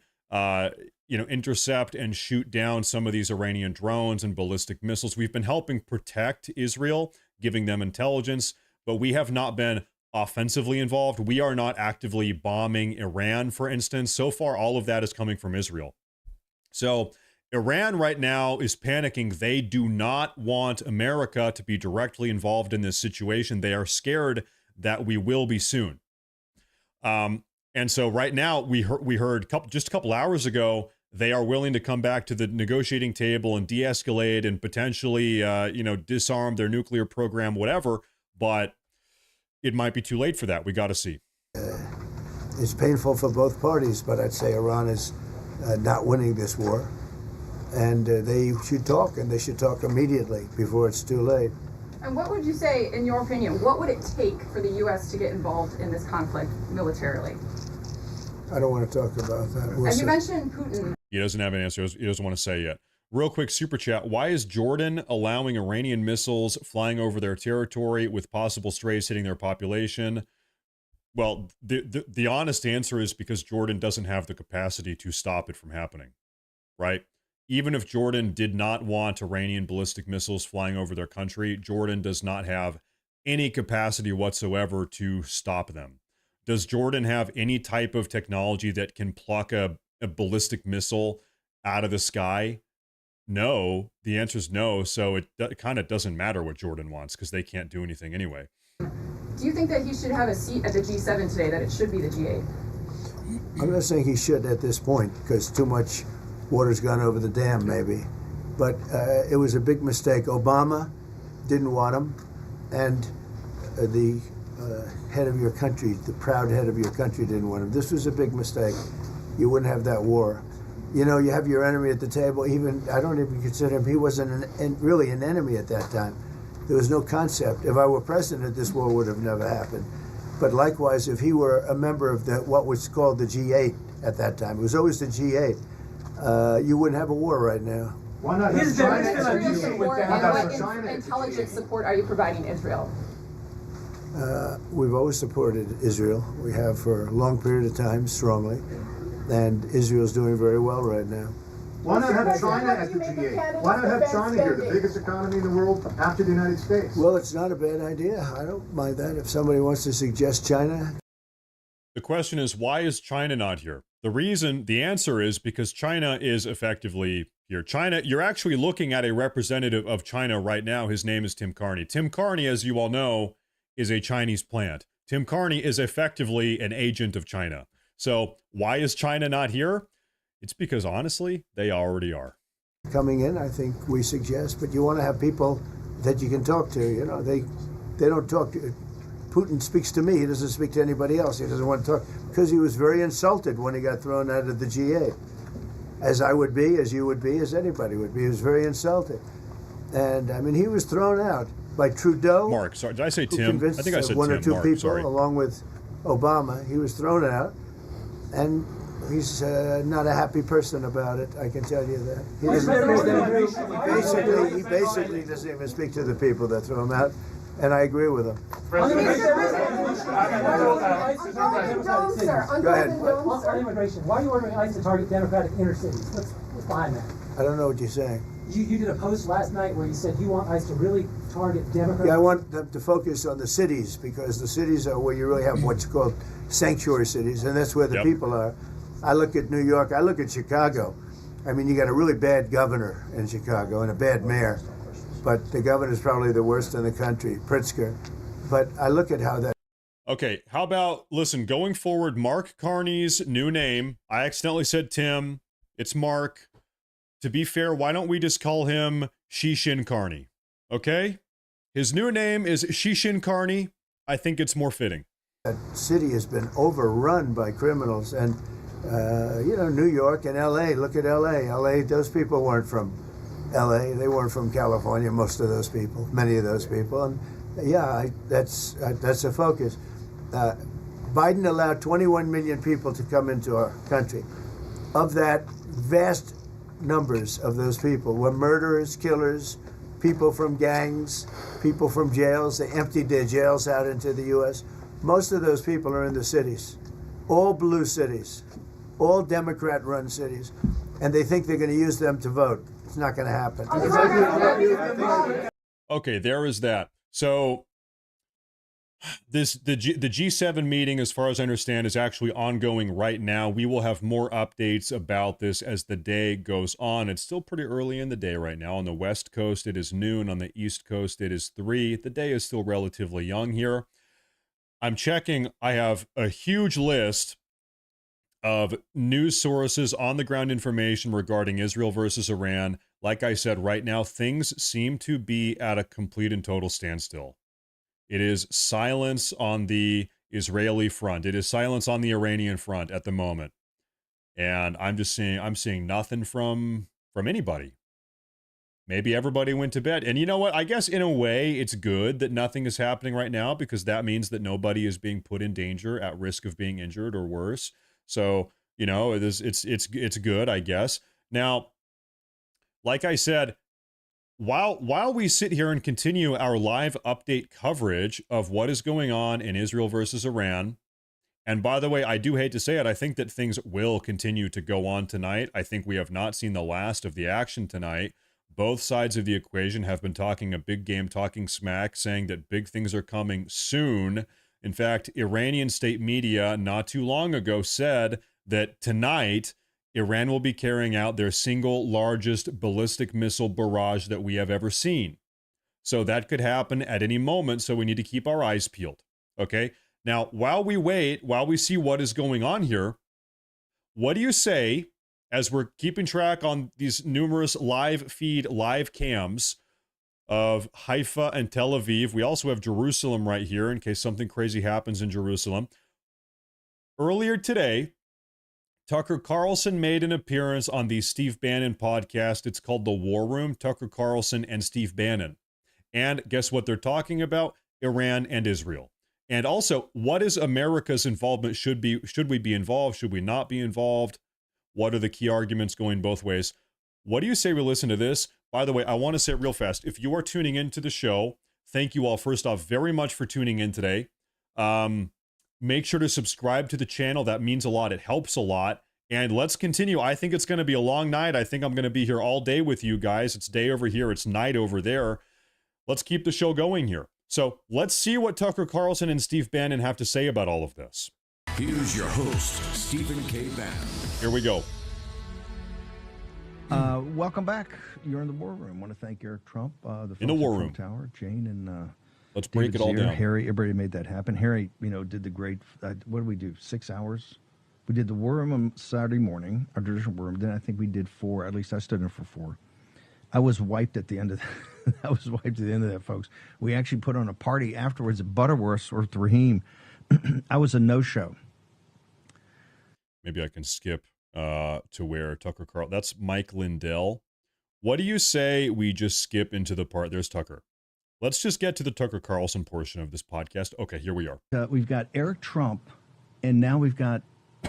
intercept and shoot down some of these Iranian drones and ballistic missiles. We've been helping protect Israel, giving them intelligence, but we have not been offensively involved. We are not actively bombing Iran, for instance. So far, all of that is coming from Israel. So Iran right now is panicking. They do not want America to be directly involved in this situation. They are scared that we will be soon. And so right now, we heard just a couple hours ago, they are willing to come back to the negotiating table and de-escalate and potentially, disarm their nuclear program, whatever. But it might be too late for that. We got to see. It's painful for both parties, but I'd say Iran is not winning this war. And they should talk, and they should talk immediately before it's too late. And what would you say, in your opinion, what would it take for the U.S. to get involved in this conflict militarily? I don't want to talk about that. And you mentioned Putin. He doesn't have an answer. He doesn't want to say yet. Real quick super chat. Why is Jordan allowing Iranian missiles flying over their territory with possible strays hitting their population? Well, the honest answer is because Jordan doesn't have the capacity to stop it from happening, right? Even if Jordan did not want Iranian ballistic missiles flying over their country, Jordan does not have any capacity whatsoever to stop them. Does Jordan have any type of technology that can pluck a ballistic missile out of the sky? No. The answer is no. So it kind of doesn't matter what Jordan wants because they can't do anything anyway. Do you think that he should have a seat at the G7 today, that it should be the G8? I'm not saying he should at this point because too much water's gone over the dam, maybe. But it was a big mistake. Obama didn't want him, and the head of your country, the proud head of your country, didn't want him. This was a big mistake. You wouldn't have that war. You know, you have your enemy at the table. Even I don't even consider him. He wasn't really an enemy at that time. There was no concept. If I were president, this war would have never happened. But likewise, if he were a member of what was called the G8 at that time, it was always the G8, you wouldn't have a war right now. Why not? What intelligence support are you providing Israel? We've always supported Israel. We have for a long period of time, strongly. And Israel's doing very well right now. Why not have China at the G8? Why not have China here, the biggest economy in the world after the United States? Well, it's not a bad idea. I don't mind that. If somebody wants to suggest China. The question is, why is China not here? The answer is because China is effectively here. China, you're actually looking at a representative of China right now. His name is Tim Carney. Tim Carney, as you all know, is a Chinese plant. Tim Carney is effectively an agent of China. So why is China not here? It's because, honestly, they already are. Coming in, I think we suggest, but you want to have people that you can talk to. You know, they don't talk to. Putin speaks to me. He doesn't speak to anybody else. He doesn't want to talk because he was very insulted when he got thrown out of the G8, as I would be, as you would be, as anybody would be. He was very insulted. And, I mean, he was thrown out. by Trudeau. Mark, sorry, did I say who Tim? I convinced, think I said one Tim. or two Mark, people, sorry. along with Obama. He was thrown out, and he's not a happy person about it. I can tell you that. He basically doesn't even speak to the people that throw him out, and I agree with him. Go ahead. On immigration, why are you ordering ICE to target Democratic inner cities? What's behind that? I don't know what you're saying. You did a post last night where you said you want ICE to really target Democrats. Yeah, I want them to focus on the cities, because the cities are where you really have what's called sanctuary cities, and that's where the people are. I look at New York, I look at Chicago. I mean, you got a really bad governor in Chicago and a bad mayor, but the governor's probably the worst in the country, Pritzker. But I look at how that. Okay, how about, listen, going forward, Mark Carney's new name, I accidentally said Tim, it's Mark. To be fair, why don't we just call him Shishin Carney? Okay? His new name is Shishin Carney. I think it's more fitting. That city has been overrun by criminals, and New York and L.A. Look at L.A. L.A. Those people weren't from L.A. They weren't from California. Most of those people, many of those people, and that's a focus. Biden allowed 21 million people to come into our country. Of that, vast numbers of those people were murderers, killers, people from gangs, people from jails. They emptied their jails out into the U.S. Most of those people are in the cities, all blue cities, all Democrat-run cities, and they think they're going to use them to vote. It's not going to happen. Okay, there is that. So the G7 meeting, as far as I understand, is actually ongoing right now. We will have more updates about this as the day goes on. It's still pretty early in the day right now. On the West Coast, it is noon. On the East Coast, it is 3. The day is still relatively young here. I'm checking. I have a huge list of news sources, on the ground information regarding Israel versus Iran. Like I said, right now, things seem to be at a complete and total standstill. It is silence on the Israeli front. It is silence on the Iranian front at the moment. And I'm seeing nothing from anybody. Maybe everybody went to bed. And you know what? I guess in a way it's good that nothing is happening right now, because that means that nobody is being put in danger, at risk of being injured or worse. So, it's good, I guess. Now, like I said, while we sit here and continue our live update coverage of what is going on in Israel versus Iran, and by the way, I do hate to say it, I think that things will continue to go on tonight. I think we have not seen the last of the action tonight. Both sides of the equation have been talking a big game, talking smack, saying that big things are coming soon. In fact, Iranian state media not too long ago said that tonight, Iran will be carrying out their single largest ballistic missile barrage that we have ever seen. So that could happen at any moment, so we need to keep our eyes peeled. Okay? Now, while we wait, while we see what is going on here, what do you say, as we're keeping track on these numerous live cams of Haifa and Tel Aviv? We also have Jerusalem right here in case something crazy happens in Jerusalem. Earlier today, Tucker Carlson made an appearance on the Steve Bannon podcast. It's called The War Room, Tucker Carlson and Steve Bannon. And guess what they're talking about? Iran and Israel. And also, what is America's involvement? Should we be involved? Should we not be involved? What are the key arguments going both ways? What do you say we listen to this? By the way, I want to say it real fast. If you are tuning into the show, thank you all, first off, very much for tuning in today. Make sure to subscribe to the channel. That means a lot. It helps a lot. And let's continue. I think it's going to be a long night. I think I'm going to be here all day with you guys. It's day over here. It's night over there. Let's keep the show going here. So let's see what Tucker Carlson and Steve Bannon have to say about all of this. Here's your host, Stephen K. Bannon. Here we go. Welcome back. You're in the War Room. I want to thank Eric Trump, the folks in the War Room Tower, Jane, and let's David break it all Zier, down. Harry, everybody made that happen. Harry, did the great. What did we do? 6 hours. We did the War Room on Saturday morning, our traditional War Room. Then I think we did 4. At least I stood in for 4. I was wiped at the end of that. I was wiped at the end of that, folks. We actually put on a party afterwards at Butterworth's or Rahim. I was a no-show. Maybe I can skip to where Tucker Carlson. That's Mike Lindell. What do you say we just skip into the part? There's Tucker. Let's just get to the Tucker Carlson portion of this podcast. Okay, here we are. We've got Eric Trump, and now we've got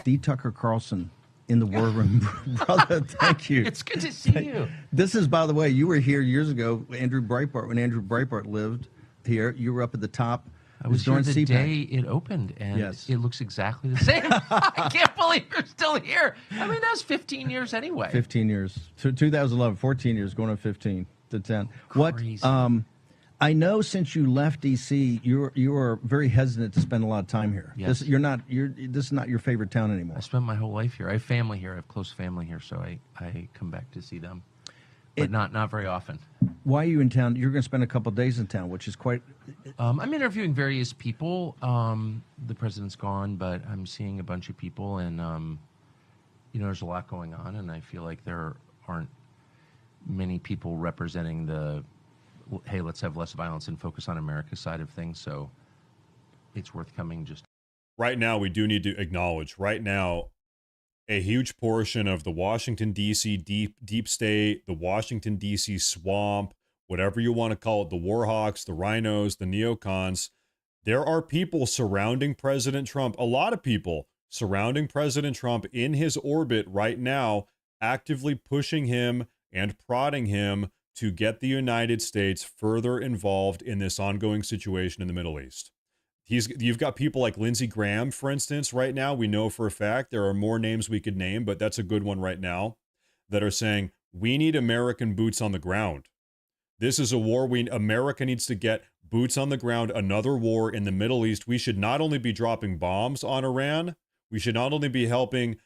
the Tucker Carlson in the war room. Brother, thank you. It's good to see you. This is, by the way, you were here years ago, Andrew Breitbart, when Andrew Breitbart lived here. You were up at the top. I was here the CPAC. day it opened, and it looks exactly the same. I can't believe you're still here. I mean, that's 15 years anyway. 15 years. So 2011, 14 years, going on 15 to 10. Crazy. What? I know since you left D.C., you are very hesitant to spend a lot of time here. Yes. This is not your favorite town anymore. I spent my whole life here. I have family here. I have close family here, so I come back to see them, but not very often. Why are you in town? You're going to spend a couple of days in town, which is quite... I'm interviewing various people. The president's gone, but I'm seeing a bunch of people, and there's a lot going on, and I feel like there aren't many people representing the, hey, let's have less violence and focus on America's side of things. So it's worth coming. Just right now, we do need to acknowledge right now a huge portion of the Washington, D.C. deep state, the Washington, D.C. swamp, whatever you want to call it, the Warhawks, the rhinos, the neocons. There are people surrounding President Trump, a lot of people surrounding President Trump in his orbit right now, actively pushing him and prodding him to get the United States further involved in this ongoing situation in the Middle East. You've got people like Lindsey Graham, for instance, right now. We know for a fact there are more names we could name, but that's a good one right now, that are saying we need American boots on the ground. This is a war America needs to get boots on the ground, another war in the Middle East. We should not only be dropping bombs on Iran, we should not only be helping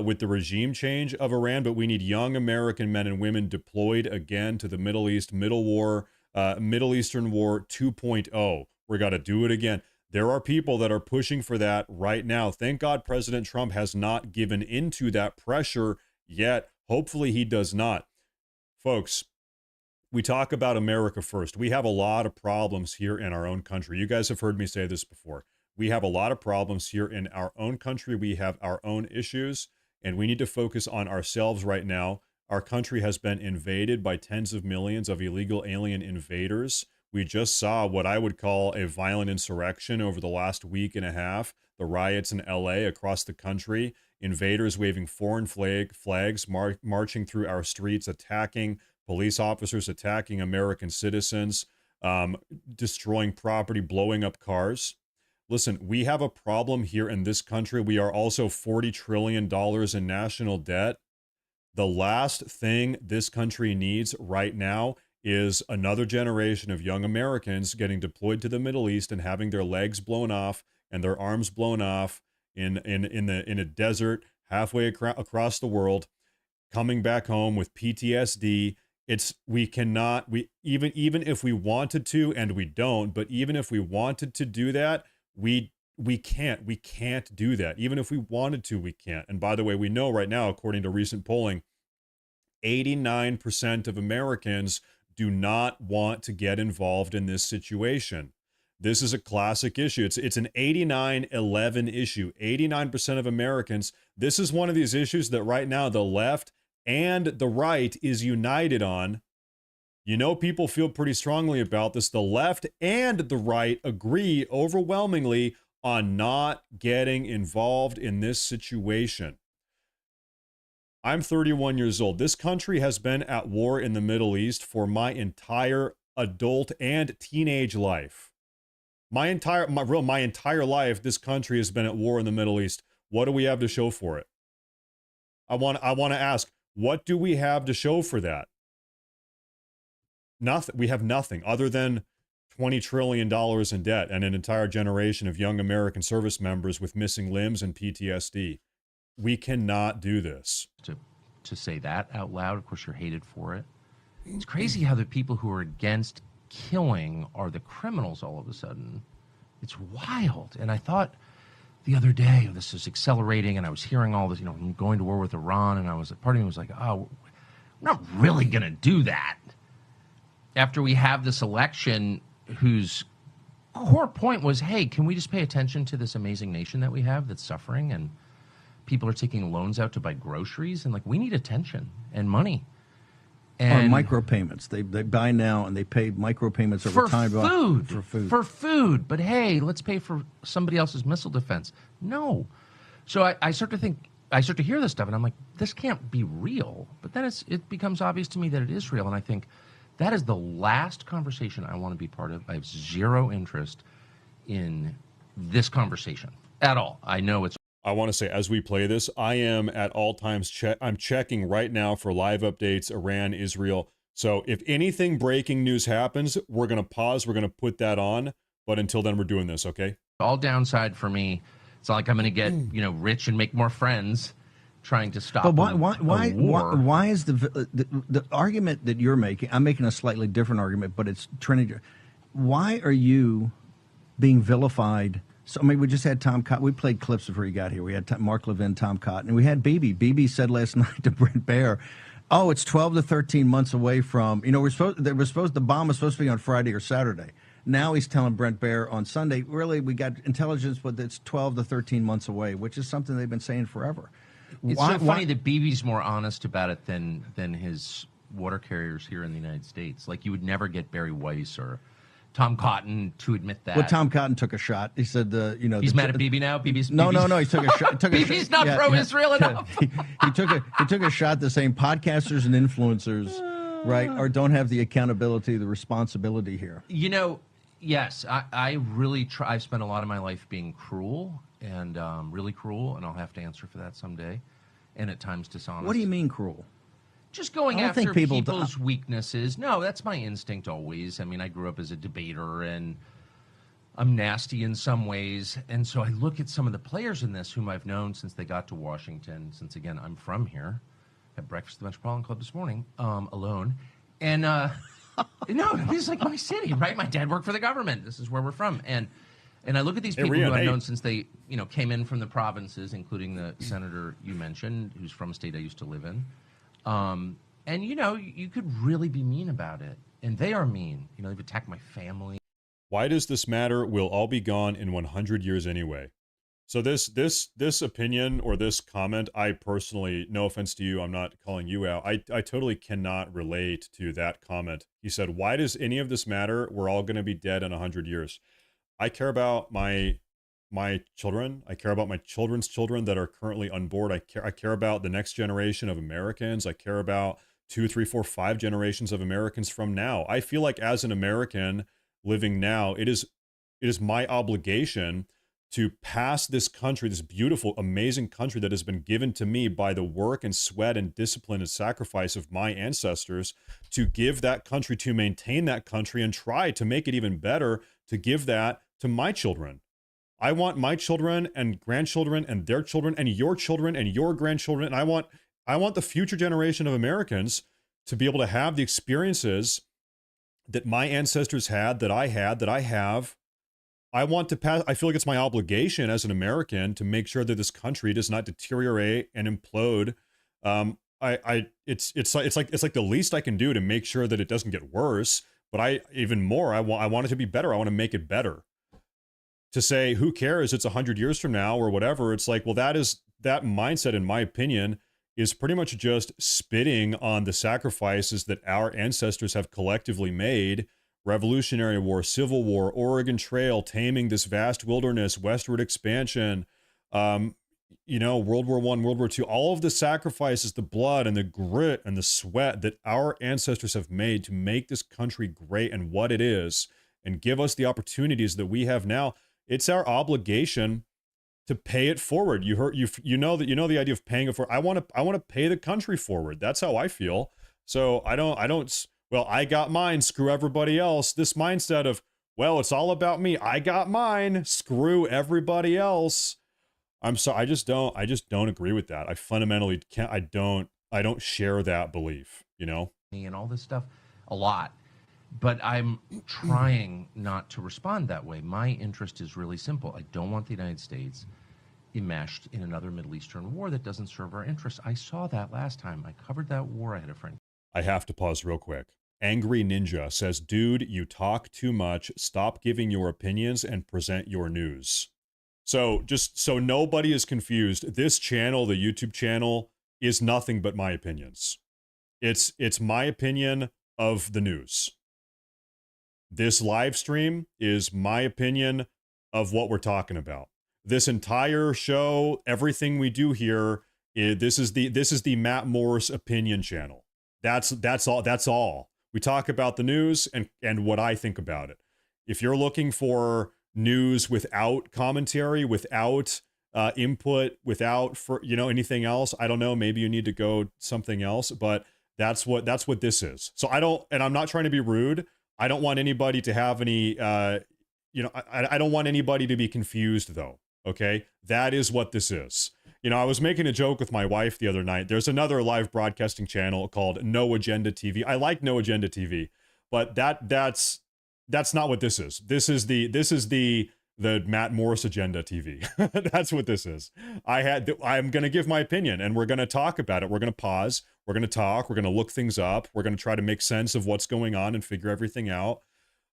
with the regime change of Iran, but we need young American men and women deployed again to the Middle East, Middle Eastern War 2.0. We got to do it again. There are people that are pushing for that right now. Thank God President Trump has not given into that pressure yet. Hopefully he does not. Folks, we talk about America first. We have a lot of problems here in our own country. You guys have heard me say this before. We have a lot of problems here in our own country. We have our own issues, and we need to focus on ourselves right now. Our country has been invaded by tens of millions of illegal alien invaders. We just saw what I would call a violent insurrection over the last week and a half. The riots in LA, across the country, invaders waving foreign flags, marching through our streets, attacking police officers, attacking American citizens, destroying property, blowing up cars. Listen, we have a problem here in this country. We are also $40 trillion in national debt. The last thing this country needs right now is another generation of young Americans getting deployed to the Middle East and having their legs blown off and their arms blown off in a desert halfway across the world, coming back home with PTSD. Even if we wanted to, and we don't, but even if we wanted to do that, we can't do that. Even if we wanted to, we can't. And by the way, we know right now, according to recent polling, 89% of Americans do not want to get involved in this situation. This is a classic issue. It's an 89-11 issue. 89% of Americans, this is one of these issues that right now the left and the right is united on. You know, people feel pretty strongly about this. The left and the right agree overwhelmingly on not getting involved in this situation. I'm 31 years old. This country has been at war in the Middle East for my entire adult and teenage life. My entire life, this country has been at war in the Middle East. What do we have to show for it? I want to ask, what do we have to show for that? Nothing. We have nothing other than $20 trillion in debt and an entire generation of young American service members with missing limbs and PTSD. We cannot do this. To say that out loud, of course, you're hated for it. It's crazy how the people who are against killing are the criminals all of a sudden. It's wild. And I thought the other day, this is accelerating, and I was hearing all this, I'm going to war with Iran, and part of me was like, oh, we're not really going to do that. After we have this election whose core point was, hey, can we just pay attention to this amazing nation that we have that's suffering, and people are taking loans out to buy groceries, and we need attention and money. And micropayments. They buy now and they pay micropayments over for time. food. For food. But hey, let's pay for somebody else's missile defense. No. So I start to think, I start to hear this stuff, and I'm like, this can't be real. But then it becomes obvious to me that it is real, and I think that is the last conversation I want to be part of. I have zero interest in this conversation at all. I know it's. I want to say, as we play this, I am at all times I'm checking right now for live updates, Iran, Israel. So if anything breaking news happens, we're going to pause. We're going to put that on. But until then, we're doing this, okay? All downside for me. It's not like I'm going to get rich and make more friends trying to stop. But a war. why is the argument that you're making? I'm making a slightly different argument, but it's Trinity. Why are you being vilified? So, I mean, we just had Tom Cotton. We played clips before he got here. We had Mark Levin, Tom Cotton, and we had Bibi. Bibi said last night to Brent Baer, "Oh, it's 12 to 13 months away from. The bomb was supposed to be on Friday or Saturday. Now he's telling Brent Baer on Sunday, really, we got intelligence, but it's 12 to 13 months away, which is something they've been saying forever." It's so funny that Bibi's more honest about it than his water carriers here in the United States. Like, you would never get Barry Weiss or Tom Cotton to admit that. Well, Tom Cotton took a shot. He said, he's mad at Bibi now. Bibi's no. He took a shot. Bibi's not pro-Israel enough. He took a shot. The same podcasters and influencers, right, or don't have the accountability, the responsibility here. Yes, I really try. I've spent a lot of my life being cruel and really cruel, and I'll have to answer for that someday. And at times dishonest. What do you mean cruel? Just going after people's weaknesses. No, that's my instinct always. I mean, I grew up as a debater, and I'm nasty in some ways. And so I look at some of the players in this whom I've known since they got to Washington, since, again, I'm from here. Had breakfast at the Metropolitan Club this morning, alone. And, no, this is like my city, right? My dad worked for the government. This is where we're from. And I look at these people who I've known since they, came in from the provinces, including the senator you mentioned, who's from a state I used to live in. And you could really be mean about it, and they are mean. They've attacked my family. Why does this matter? We'll all be gone in 100 years anyway. So this opinion or this comment, I personally, no offense to you, I'm not calling you out. I totally cannot relate to that comment. He said, "Why does any of this matter? We're all going to be dead in 100 years." I care about my children. I care about my children's children that are currently on board. I care about the next generation of Americans. I care about 2, 3, 4, 5 generations of Americans from now. I feel like as an American living now, it is my obligation to pass this country, this beautiful, amazing country that has been given to me by the work and sweat and discipline and sacrifice of my ancestors, to give that country, to maintain that country and try to make it even better, to give that to my children. I want my children and grandchildren and their children and your grandchildren. And I want the future generation of Americans to be able to have the experiences that my ancestors had, that I have. I want to pass. I feel like it's my obligation as an American to make sure that this country does not deteriorate and implode. It's like the least I can do to make sure that it doesn't get worse. But I want it to be better. I want to make it better. To say, who cares? It's 100 years from now or whatever. It's like, well, that mindset, in my opinion, is pretty much just spitting on the sacrifices that our ancestors have collectively made. Revolutionary War, Civil War, Oregon Trail, taming this vast wilderness, westward expansion, World War I, World War II, all of the sacrifices, the blood and the grit and the sweat that our ancestors have made to make this country great and what it is, and give us the opportunities that we have now. It's our obligation to pay it forward. You know the idea of paying it forward. I want to pay the country forward. That's how I feel. So I got mine, screw everybody else. This mindset of, well, it's all about me. I got mine, screw everybody else. I'm sorry, I just don't agree with that. I fundamentally can't. I don't share that belief, And all this stuff a lot. But I'm trying not to respond that way. My interest is really simple. I don't want the United States enmeshed in another Middle Eastern war that doesn't serve our interests. I saw that last time. I covered that war. I had a friend. I have to pause real quick. Angry Ninja says, "Dude, you talk too much. Stop giving your opinions and present your news." So just so nobody is confused, this channel, the YouTube channel, is nothing but my opinions. It's my opinion of the news. This live stream is my opinion of what we're talking about. This entire show, everything we do here, this is the Matt Morris opinion channel. That's all. We talk about the news and what I think about it. If you're looking for news without commentary, without input, without anything else, I don't know, maybe you need to go something else, but that's what this is. So I'm not trying to be rude. I don't want anybody to have any I don't want anybody to be confused though. Okay? That is what this is. I was making a joke with my wife the other night. There's another live broadcasting channel called No Agenda TV. I like No Agenda TV, but that's not what this is. This is the Matt Morris Agenda TV. That's what this is. I'm going to give my opinion and we're going to talk about it. We're going to pause. We're going to talk. We're going to look things up. We're going to try to make sense of what's going on and figure everything out.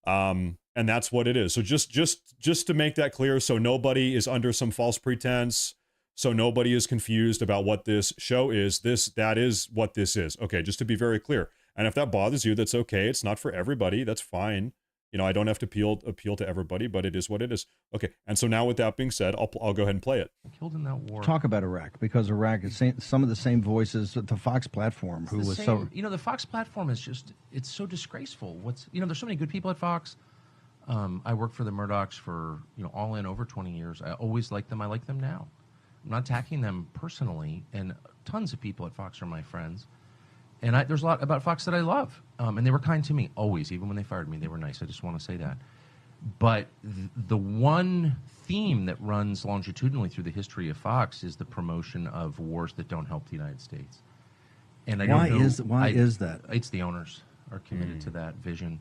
And that's what it is. So just to make that clear, so nobody is under some false pretense, so nobody is confused about what this show is. That is what this is. Okay, just to be very clear. And if that bothers you, that's okay. It's not for everybody. That's fine. I don't have to appeal to everybody, but it is what it is. Okay, and so now with that being said, I'll go ahead and play it. Killed in that war. Talk about Iraq, because Iraq is some of the same voices at the Fox platform the Fox platform is just, it's so disgraceful. There's so many good people at Fox. I worked for the Murdochs for, all in over 20 years. I always liked them. I like them now. I'm not attacking them personally, and tons of people at Fox are my friends. And there's a lot about Fox that I love. And they were kind to me, always. Even when they fired me, they were nice. I just want to say that. But the one theme that runs longitudinally through the history of Fox is the promotion of wars that don't help the United States. And why is that? It's the owners are committed to that vision.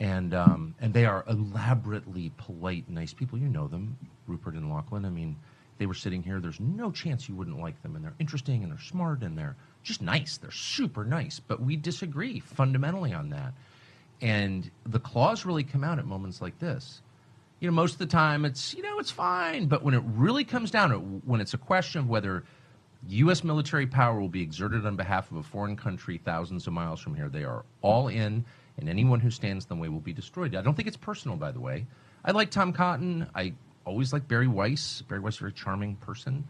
And they are elaborately polite, nice people. You know them, Rupert and Lachlan. I mean, they were sitting here. There's no chance you wouldn't like them. And they're interesting, and they're smart, and they're just nice. They're super nice. But we disagree fundamentally on that. And the claws really come out at moments like this. Most of the time it's fine. But when it really comes down to when it's a question of whether U.S. military power will be exerted on behalf of a foreign country thousands of miles from here, they are all in, and anyone who stands in the way will be destroyed. I don't think it's personal, by the way. I like Tom Cotton. I always like Barry Weiss. Barry Weiss is a very charming person.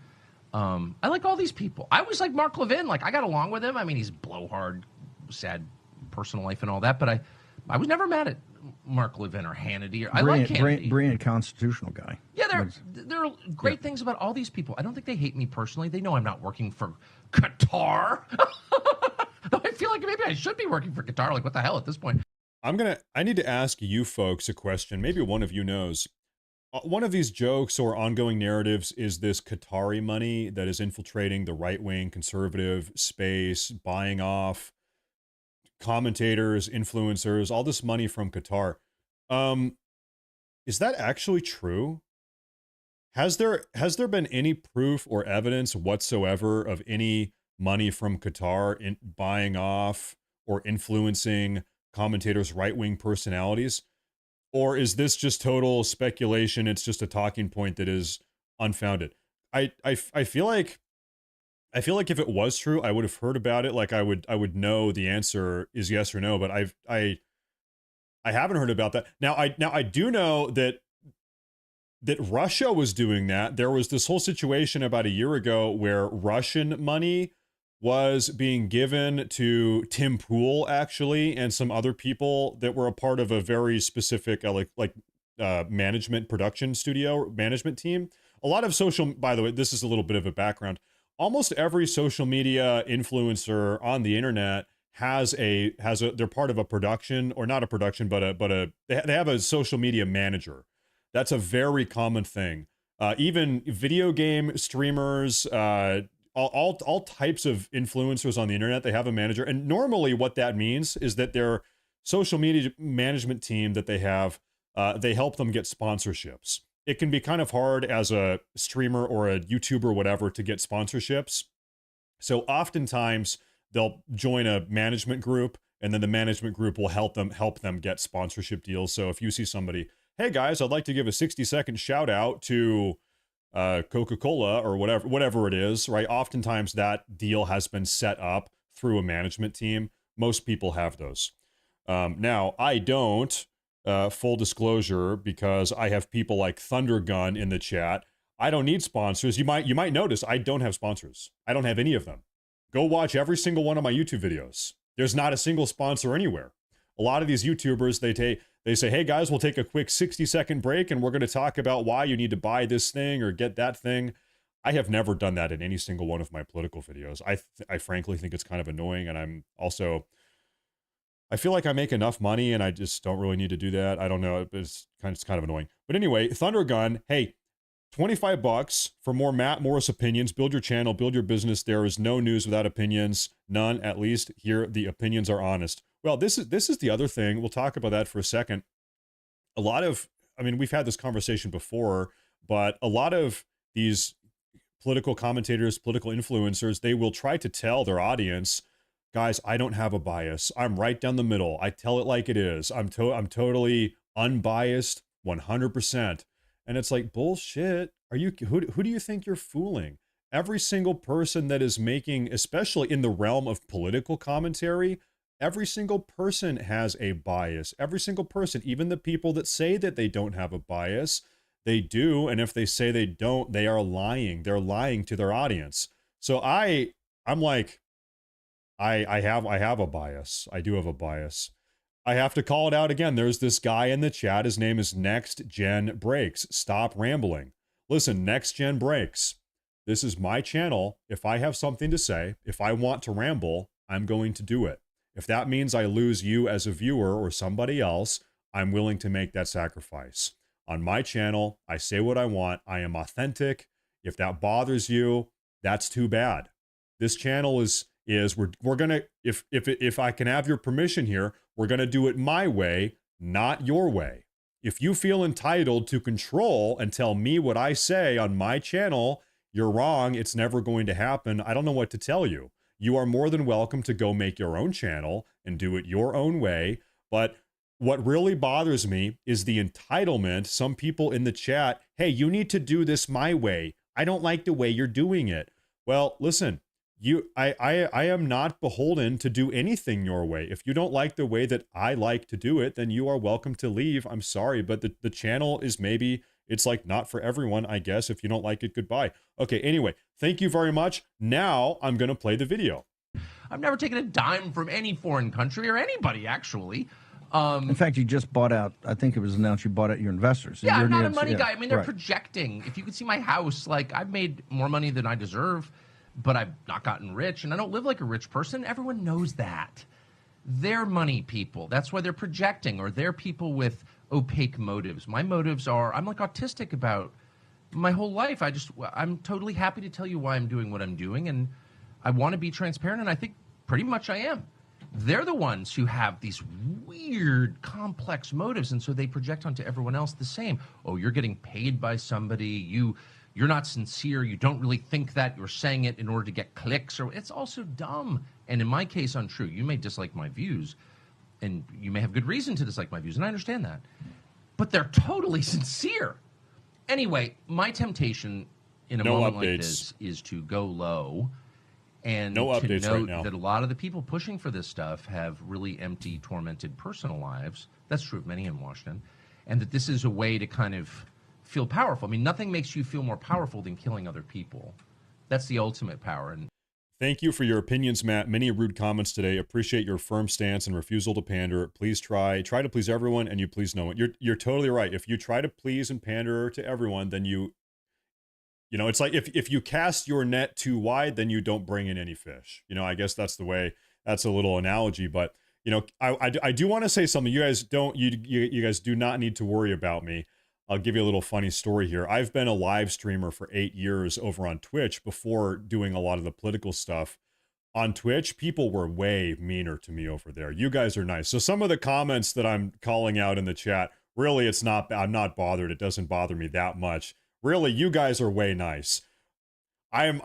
I like all these people. I always like Mark Levin. I got along with him. I mean, he's blowhard, sad personal life and all that, but I was never mad at Mark Levin or Hannity. I like Hannity. Brilliant constitutional guy. Yeah, there are great things about all these people. I don't think they hate me personally. They know I'm not working for Qatar. I feel like maybe I should be working for Qatar. What the hell at this point? I need to ask you folks a question. Maybe one of you knows. One of these jokes or ongoing narratives is this Qatari money that is infiltrating the right-wing conservative space, buying off commentators, influencers, all this money from Qatar. Is that actually true? Has there been any proof or evidence whatsoever of any money from Qatar in buying off or influencing commentators' right-wing personalities? Or is this just total speculation? It's just a talking point that is unfounded. I feel like if it was true, I would have heard about it. I would know the answer is yes or no. But I haven't heard about that. Now I do know that Russia was doing that. There was this whole situation about a year ago where Russian money was being given to Tim Pool, actually, and some other people that were a part of a very specific management production studio management team. A lot of by the way, this is a little bit of a background. Almost every social media influencer on the internet they're part of a production, or not a production, but they have a social media manager. That's a very common thing. Even video game streamers, all types of influencers on the internet, they have a manager. And normally what that means is that their social media management team that they have, they help them get sponsorships. It can be kind of hard as a streamer or a YouTuber or whatever to get sponsorships. So oftentimes they'll join a management group, and then the management group will help them get sponsorship deals. So if you see somebody, hey guys, I'd like to give a 60-second shout out to Coca-Cola or whatever it is, right? Oftentimes that deal has been set up through a management team. Most people have those. Now, I don't, full disclosure, because I have people like Thundergun in the chat. I don't need sponsors. You might notice I don't have sponsors. I don't have any of them. Go watch every single one of my YouTube videos. There's not a single sponsor anywhere. A lot of these YouTubers, they say, hey guys, we'll take a quick 60-second break and we're going to talk about why you need to buy this thing or get that thing. I have never done that in any single one of my political videos. I frankly think it's kind of annoying, and I feel like I make enough money and I just don't really need to do that. I don't know. It's kind of annoying. But anyway, Thundergun, hey, $25 for more Matt Morris opinions. Build your channel, build your business. There is no news without opinions. None, at least here. The opinions are honest. Well, this is the other thing. We'll talk about that for a second. We've had this conversation before, but a lot of these political commentators, political influencers, they will try to tell their audience, guys, I don't have a bias. I'm right down the middle. I tell it like it is. I'm totally unbiased, 100%. And it's like, bullshit. Who do you think you're fooling? Every single person that is making, especially in the realm of political commentary, every single person has a bias. Every single person, even the people that say that they don't have a bias, they do. And if they say they don't, they are lying. They're lying to their audience. So I'm like, I have a bias. I do have a bias. I have to call it out again. There's this guy in the chat. His name is Next Gen Breaks. Stop rambling. Listen, Next Gen Breaks. This is my channel. If I have something to say, if I want to ramble, I'm going to do it. If that means I lose you as a viewer or somebody else, I'm willing to make that sacrifice. On my channel, I say what I want. I am authentic. If that bothers you, that's too bad. This channel is we're gonna, if I can have your permission here, we're gonna do it my way, not your way. If you feel entitled to control and tell me what I say on my channel, you're wrong. It's never going to happen. I don't know what to tell you. You are more than welcome to go make your own channel and do it your own way. But what really bothers me is the entitlement. Some people in the chat, hey, you need to do this my way. I don't like the way you're doing it. Well, listen, I am not beholden to do anything your way. If you don't like the way that I like to do it, then you are welcome to leave. I'm sorry, but the channel is it's like not for everyone, I guess. If you don't like it, goodbye. Okay, anyway, thank you very much. Now I'm going to play the video. I've never taken a dime from any foreign country or anybody, actually. In fact, you just bought out, I think it was announced you bought out your investors. Yeah, I'm not a money guy. I mean, they're projecting. If you could see my house, like, I've made more money than I deserve, but I've not gotten rich, and I don't live like a rich person. Everyone knows that. They're money people. That's why they're projecting, or they're people with opaque motives. My motives are, I'm like autistic about my whole life. I'm totally happy to tell you why I'm doing what I'm doing, and I want to be transparent, and I think pretty much I am. They're the ones who have these weird, complex motives, and so they project onto everyone else the same. Oh, you're getting paid by somebody. You're not sincere. You don't really think that. You're saying it in order to get clicks. Or it's also dumb. And in my case, untrue. You may dislike my views, and you may have good reason to dislike my views, and I understand that. But they're totally sincere. Anyway, my temptation in a moment like this is to go low and to note that a lot of the people pushing for this stuff have really empty, tormented personal lives. That's true of many in Washington. And that this is a way to kind of feel powerful. I mean, nothing makes you feel more powerful than killing other people. That's the ultimate power. And thank you for your opinions, Matt. Many rude comments today. Appreciate your firm stance and refusal to pander. Please try to please everyone, and you please know it. You're totally right. If you try to please and pander to everyone, then you know, it's like if you cast your net too wide, then you don't bring in any fish. You know, I guess that's the way. That's a little analogy, but you know, I do want to say something. You guys do not need to worry about me. I'll give you a little funny story here. I've been a live streamer for 8 years over on Twitch before doing a lot of the political stuff. On Twitch, people were way meaner to me over there. You guys are nice. So some of the comments that I'm calling out in the chat, really, I'm not bothered. It doesn't bother me that much. Really, you guys are way nice. I'm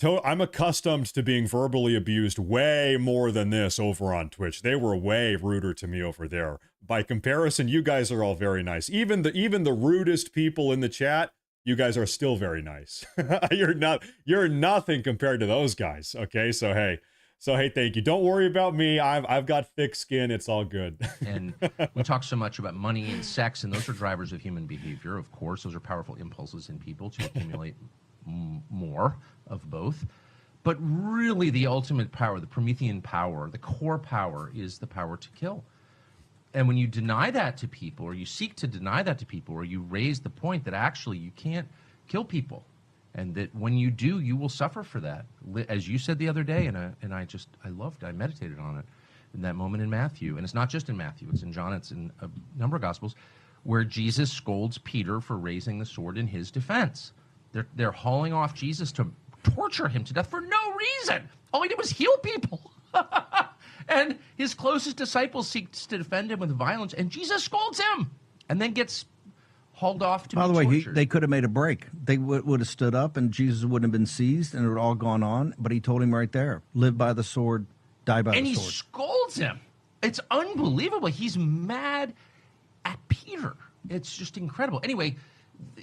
accustomed to being verbally abused way more than this over on Twitch. They were way ruder to me over there. By comparison, you guys are all very nice. Even the rudest people in the chat, you guys are still very nice. You're nothing compared to those guys. Okay, so hey, So hey, thank you. Don't worry about me. I've got thick skin. It's all good. And we talk so much about money and sex, and those are drivers of human behavior. Of course, those are powerful impulses in people to accumulate more of both. But really, the ultimate power, the Promethean power, the core power, is the power to kill. And when you deny that to people, or you seek to deny that to people, or you raise the point that actually you can't kill people, and that when you do, you will suffer for that. As you said the other day, and I meditated on it in that moment in Matthew. And it's not just in Matthew, it's in John, it's in a number of Gospels, where Jesus scolds Peter for raising the sword in his defense. They're hauling off Jesus to torture him to death for no reason. All he did was heal people. And his closest disciples seeks to defend him with violence, and Jesus scolds him and then gets hauled off to be tortured. By the way, they could have made a break. They would have stood up, and Jesus wouldn't have been seized, and it would have all gone on. But he told him right there, live by the sword, die by the sword. And he scolds him. It's unbelievable. He's mad at Peter. It's just incredible. Anyway,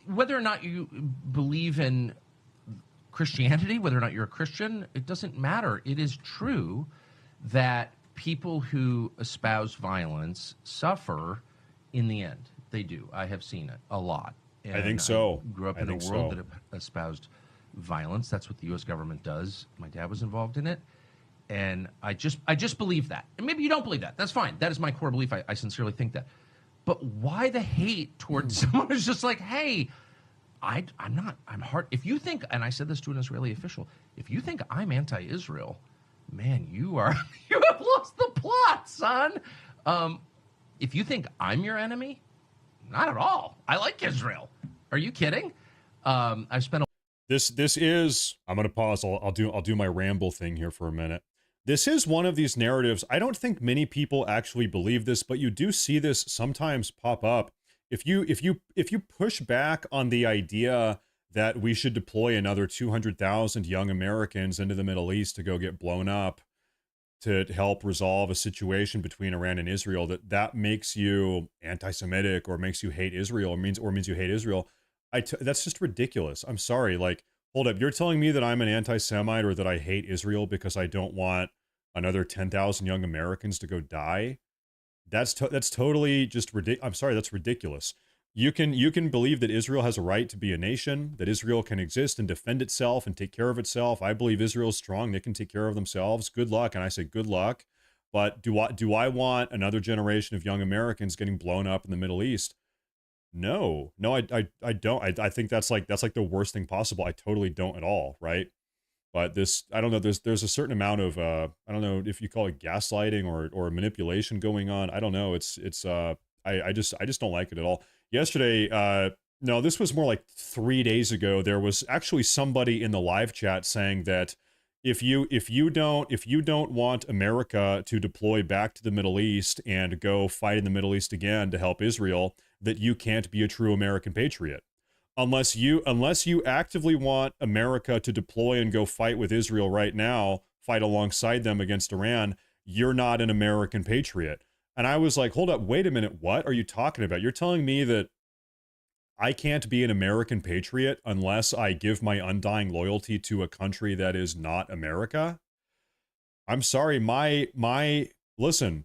whether or not you believe in Christianity, whether or not you're a Christian, it doesn't matter. It is true that people who espouse violence suffer in the end. They do. I have seen it a lot. And I think so. I grew up in a world that espoused violence. That's what the U.S. government does. My dad was involved in it. And I just believe that. And maybe you don't believe that. That's fine. That is my core belief. I sincerely think that. But why the hate towards someone who's just like, hey, I'm hard. If you think, and I said this to an Israeli official, if you think I'm anti-Israel, man, you have lost the plot, son. If you think I'm your enemy, not at all. I like Israel. Are you kidding? I've spent This is, I'm going to pause. I'll do my ramble thing here for a minute. This is one of these narratives. I don't think many people actually believe this, but you do see this sometimes pop up. If you push back on the idea that we should deploy another 200,000 young Americans into the Middle East to go get blown up to help resolve a situation between Iran and Israel, that makes you anti-Semitic or makes you hate Israel or means you hate Israel. That's just ridiculous. I'm sorry. Like, hold up. You're telling me that I'm an anti-Semite or that I hate Israel because I don't want another 10,000 young Americans to go die? That's totally just ridiculous. I'm sorry. That's ridiculous. You can believe that Israel has a right to be a nation, that Israel can exist and defend itself and take care of itself. I believe Israel's strong. They can take care of themselves. Good luck. And I say good luck. But do I want another generation of young Americans getting blown up in the Middle East? No, I don't. I think that's like the worst thing possible. I totally don't at all. Right. But this, I don't know. There's a certain amount of, I don't know if you call it gaslighting or manipulation going on. I don't know. I just don't like it at all. Yesterday, no, this was more like 3 days ago. There was actually somebody in the live chat saying that if you don't want America to deploy back to the Middle East and go fight in the Middle East again to help Israel, that you can't be a true American patriot. Unless you actively want America to deploy and go fight with Israel right now, fight alongside them against Iran, you're not an American patriot. And I was like, hold up, wait a minute, what are you talking about? You're telling me that I can't be an American patriot unless I give my undying loyalty to a country that is not America? I'm sorry, listen,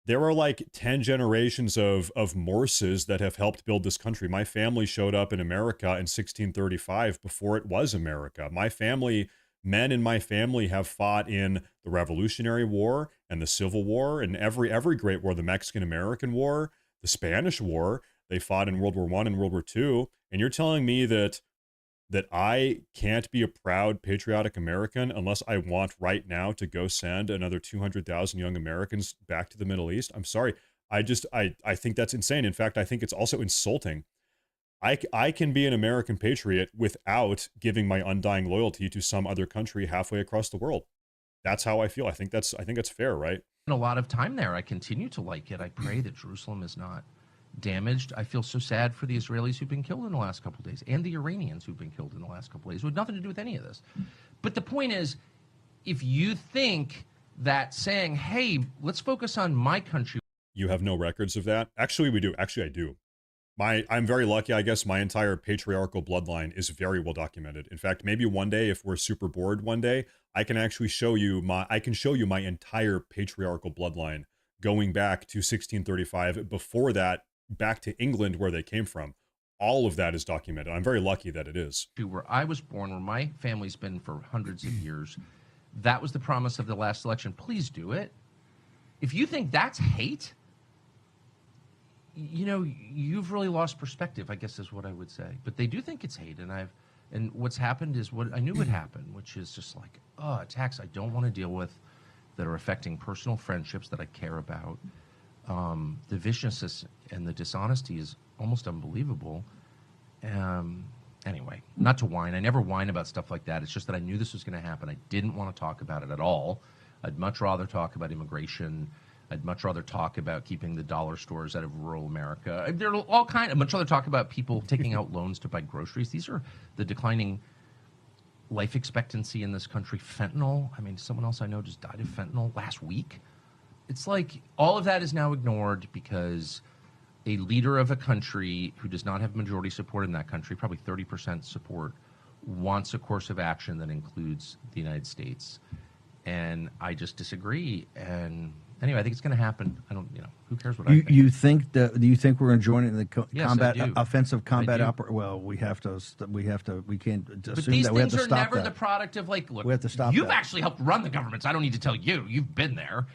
there are like 10 generations of Morses that have helped build this country. My family showed up in America in 1635 before it was America. Men in my family have fought in the Revolutionary War and the Civil War and every great war, the Mexican-American War, the Spanish War. They fought in World War I and World War II. And you're telling me that I can't be a proud, patriotic American unless I want right now to go send another 200,000 young Americans back to the Middle East? I'm sorry. I think that's insane. In fact, I think it's also insulting. I can be an American patriot without giving my undying loyalty to some other country halfway across the world. That's how I feel. I think that's fair, right? A lot of time there. I continue to like it. I pray that Jerusalem is not damaged. I feel so sad for the Israelis who've been killed in the last couple of days and the Iranians who've been killed in the last couple of days, who had nothing to do with any of this. But the point is, if you think that saying, hey, let's focus on my country. You have no records of that? Actually, we do. Actually, I do. I'm very lucky, I guess. My entire patriarchal bloodline is very well documented. In fact, maybe one day, if we're super bored one day, I can actually show you my entire patriarchal bloodline going back to 1635. Before that, back to England, where they came from. All of that is documented. I'm very lucky that it is. Where I was born, where my family's been for hundreds of years, that was the promise of the last election. Please do it. If you think that's hate, you know, you've really lost perspective, I guess is what I would say. But they do think it's hate, and what's happened is what I knew would happen, which is just like, attacks I don't want to deal with that are affecting personal friendships that I care about. The viciousness and the dishonesty is almost unbelievable. Anyway, not to whine. I never whine about stuff like that. It's just that I knew this was going to happen. I didn't want to talk about it at all. I'd much rather talk about immigration. I'd much rather talk about keeping the dollar stores out of rural America. There are all kinds. I'd much rather talk about people taking out loans to buy groceries. These are the declining life expectancy in this country. Fentanyl. I mean, someone else I know just died of fentanyl last week. It's like all of that is now ignored because a leader of a country who does not have majority support in that country, probably 30% support, wants a course of action that includes the United States. And I just disagree. And anyway, I think it's going to happen. I don't, who cares what I think? Do you think we're going to join in the Yes, combat I do. offensive combat I do. operation? Well, we can't assume But these that. We have things to are stop never that. the product of look, We have to stop you've that. actually helped run the governments. I don't need to tell you. You've been there.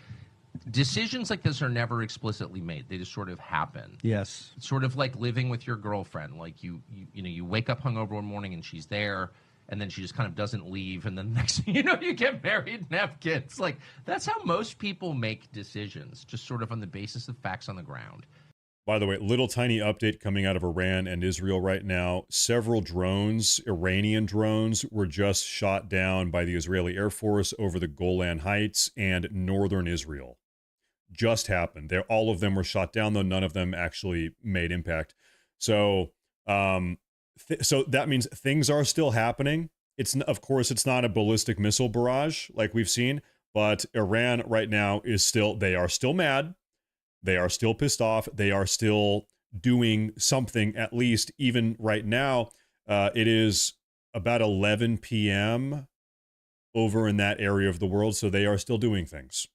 Decisions like this are never explicitly made. They just sort of happen. Yes. It's sort of like living with your girlfriend. Like you wake up hungover one morning and she's there, and then she just kind of doesn't leave, and then the next thing you know, you get married and have kids. Like that's how most people make decisions, just sort of on the basis of facts on the ground. By the way, little tiny update coming out of Iran and Israel right now. Several drones, Iranian drones, were just shot down by the Israeli Air Force over the Golan Heights and northern Israel. Just happened. All of them were shot down, though none of them actually made impact. So, so that means things are still happening. Of course, it's not a ballistic missile barrage like we've seen, but Iran right now they are still mad. They are still pissed off. They are still doing something, at least even right now. It is about 11 p.m. over in that area of the world, so they are still doing things.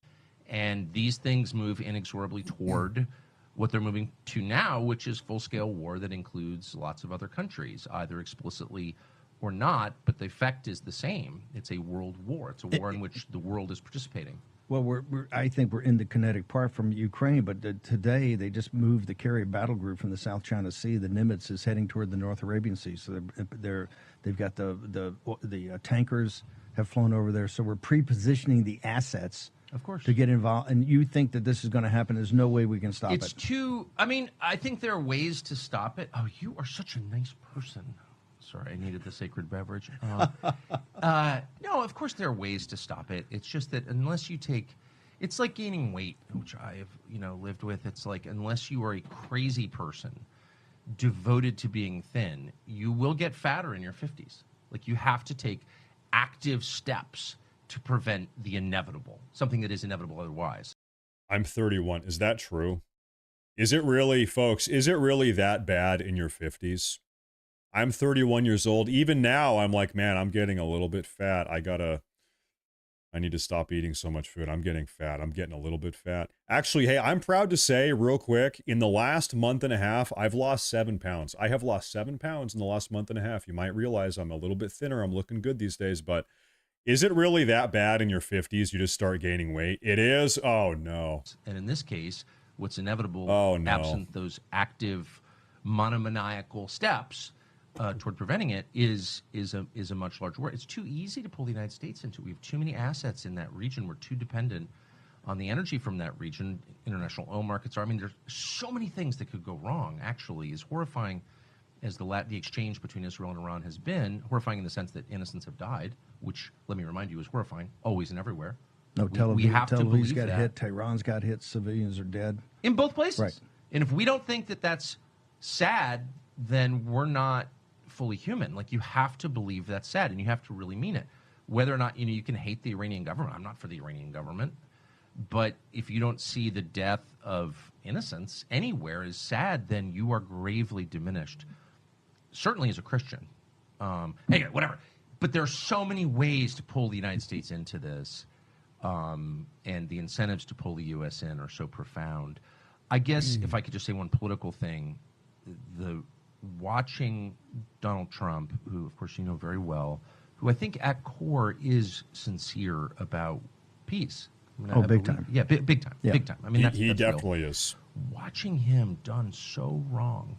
And these things move inexorably toward what they're moving to now, which is full-scale war that includes lots of other countries, either explicitly or not, but the effect is the same. It's a world war. It's a war in which the world is participating. Well, I think we're in the kinetic part from Ukraine, but today they just moved the carrier battle group from the South China Sea. The Nimitz is heading toward the North Arabian Sea, so they've got the tankers have flown over there. So we're pre-positioning the assets, of course, to get involved. And you think that this is going to happen? There's no way we can stop It's it. too. I mean, I think there are ways to stop it. Oh, you are such a nice person. Sorry, I needed the sacred beverage. No, of course there are ways to stop it. It's just that unless you it's like gaining weight, which I have, lived with. It's like unless you are a crazy person devoted to being thin, you will get fatter in your 50s. Like you have to take active steps to prevent the inevitable, something that is inevitable otherwise. I'm 31. Is that true? Is it really, folks? Is it really that bad in your 50s? I'm 31 years old. Even now, I'm like, man, I'm getting a little bit fat. I need to stop eating so much food. I'm getting fat. I'm getting a little bit fat. Actually, hey, I'm proud to say real quick, in the last month and a half, I've lost 7 pounds. I have lost 7 pounds in the last month and a half. You might realize I'm a little bit thinner. I'm looking good these days, but is it really that bad in your 50s? You just start gaining weight? It is? Oh, no. And in this case, what's inevitable, absent those active monomaniacal steps toward preventing it, is a much larger war. It's too easy to pull the United States into it. We have too many assets in that region. We're too dependent on the energy from that region. International oil markets are. I mean, there's so many things that could go wrong, actually. As horrifying as the exchange between Israel and Iran has been, horrifying in the sense that innocents have died, which, let me remind you, is horrifying, always and everywhere. No, Tel we have to Aviv's believe got that. hit. Tehran's got hit. Civilians are dead. In both places. Right. And if we don't think that that's sad, then we're not fully human. Like, you have to believe that's sad, and you have to really mean it. Whether or not, you can hate the Iranian government. I'm not for the Iranian government. But if you don't see the death of innocents anywhere as sad, then you are gravely diminished. Certainly as a Christian. Anyway, whatever. But there are so many ways to pull the United States into this, and the incentives to pull the U.S. in are so profound. I guess if I could just say one political thing, watching Donald Trump, who of course you know very well, who I think at core is sincere about peace. I mean, big time. Yeah, big time. Yeah. Big time. I mean, that's definitely real. is. Watching him done so wrong,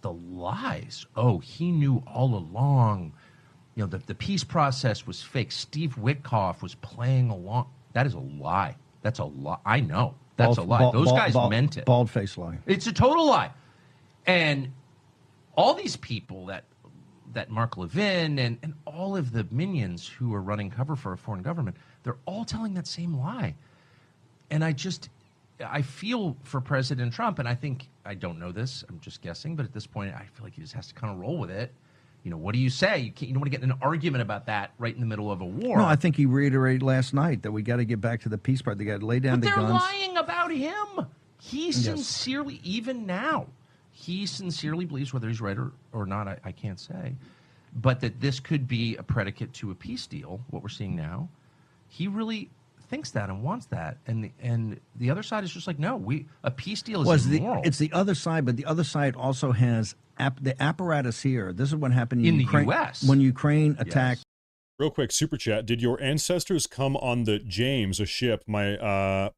the lies. Oh, he knew all along. You know, the peace process was fake. Steve Witkoff was playing along. That is a lie. That's a lie. I know. That's a lie. Those guys meant it. Bald-faced lie. It's a total lie. And all these people that Mark Levin and all of the minions who are running cover for a foreign government, they're all telling that same lie. And I feel for President Trump, and I don't know this, I'm just guessing, but at this point, I feel like he just has to kind of roll with it. You know, what do you say? You don't want to get in an argument about that right in the middle of a war. No, I think he reiterated last night that we got to get back to the peace part. They got to lay down the guns. They're lying about him. He sincerely, even now, he sincerely believes, whether he's right or not, I can't say, but that this could be a predicate to a peace deal, what we're seeing now. He really thinks that and wants that. And the other side is just like, no, a peace deal is immoral. It's the other side, but the other side also has the apparatus here. This is what happened in Ukraine, the U.S. when Ukraine attacked. Yes. Real quick, super chat. Did your ancestors come on the James, a ship? My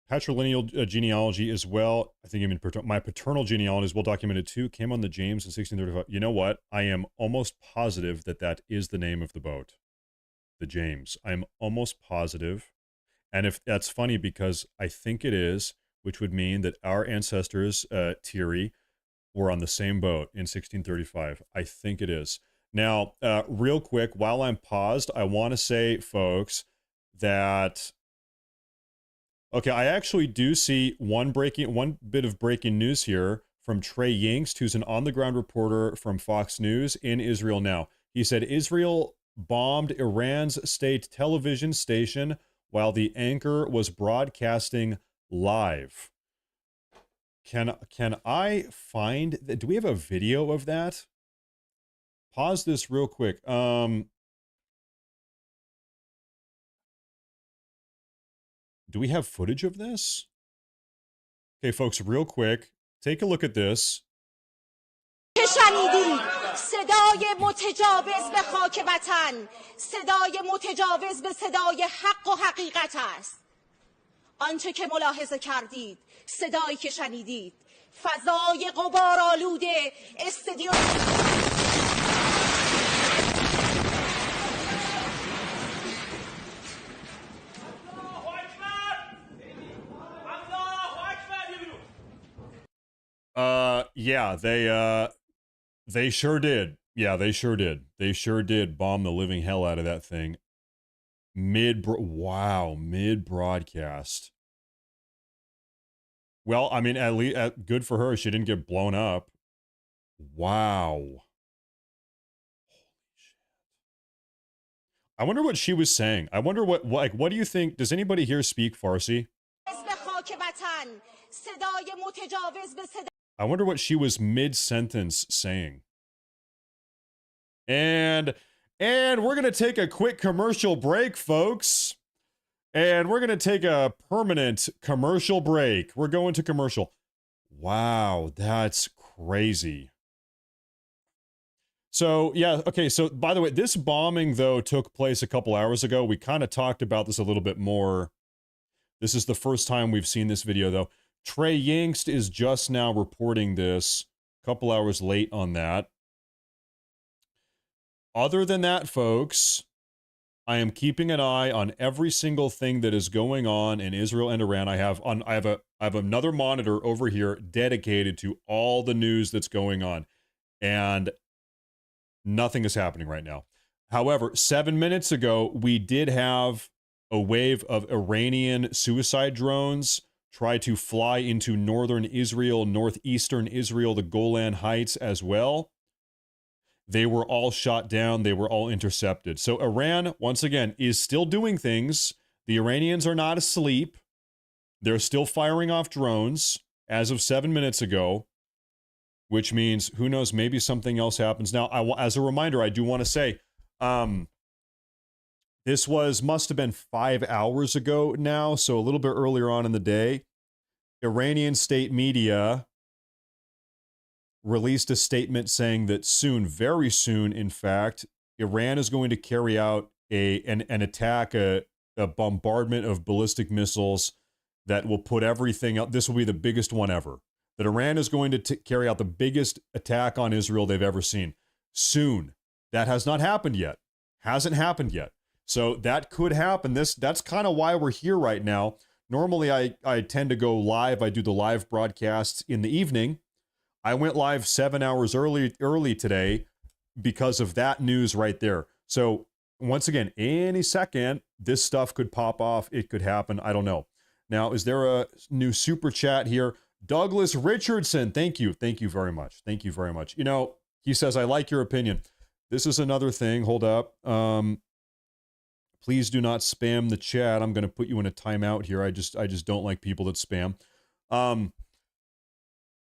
patrilineal genealogy as well. I think my paternal genealogy is well documented too. Came on the James in 1635. You know what? I am almost positive that is the name of the boat. The James. I'm almost positive. And if that's funny because I think it is, which would mean that our ancestors, Thierry, were on the same boat in 1635. I think it is. Now, real quick, while I'm paused, I want to say, folks, that okay, I actually do see one bit of breaking news here from Trey Yingst, who's an on-the-ground reporter from Fox News in Israel now. He said Israel bombed Iran's state television station while the anchor was broadcasting live. Can I find that? Do we have a video of that? Pause this real quick. Do we have footage of this? Okay, folks, real quick, take a look at this. صدای متجاوز به خاک وطن، صدای متجاوز به صدای حق و حقیقت است. آنچه که ملاحظه کردید، صدایی که شنیدید، فضای غبارآلود استادیوم. Yeah, they sure did. Yeah, they sure did. They sure did bomb the living hell out of that thing. Mid-broadcast. Well, I mean, at least good for her. She didn't get blown up. Wow. Holy shit. I wonder what she was saying. I wonder what do you think? Does anybody here speak Farsi? I wonder what she was mid-sentence saying. And we're going to take a quick commercial break, folks. And we're going to take a permanent commercial break. We're going to commercial. Wow, that's crazy. So, yeah, okay, so by the way, this bombing, though, took place a couple hours ago. We kind of talked about this a little bit more. This is the first time we've seen this video, though. Trey Yingst is just now reporting this, a couple hours late on that. Other than that, folks, I am keeping an eye on every single thing that is going on in Israel and Iran. I have another monitor over here dedicated to all the news that's going on, and nothing is happening right now. However, 7 minutes ago, we did have a wave of Iranian suicide drones try to fly into northern Israel, northeastern Israel, the Golan Heights as well. They were all shot down. They were all intercepted. So Iran, once again, is still doing things. The Iranians are not asleep. They're still firing off drones as of 7 minutes ago, which means who knows, maybe something else happens. Now, as a reminder, I do want to say, this must have been 5 hours ago now, so a little bit earlier on in the day. Iranian state media released a statement saying that soon, very soon, in fact, Iran is going to carry out an attack, a bombardment of ballistic missiles that will put everything up. This will be the biggest one ever. That Iran is going to carry out the biggest attack on Israel they've ever seen. Soon. That has not happened yet. Hasn't happened yet. So that could happen. That's kind of why we're here right now. Normally, I tend to go live. I do the live broadcasts in the evening. I went live 7 hours early today because of that news right there. So once again, any second, this stuff could pop off. It could happen. I don't know. Now, is there a new super chat here? Douglas Richardson, thank you. Thank you very much. Thank you very much. You know, he says, I like your opinion. This is another thing. Hold up. Please do not spam the chat. I'm going to put you in a timeout here. I just don't like people that spam.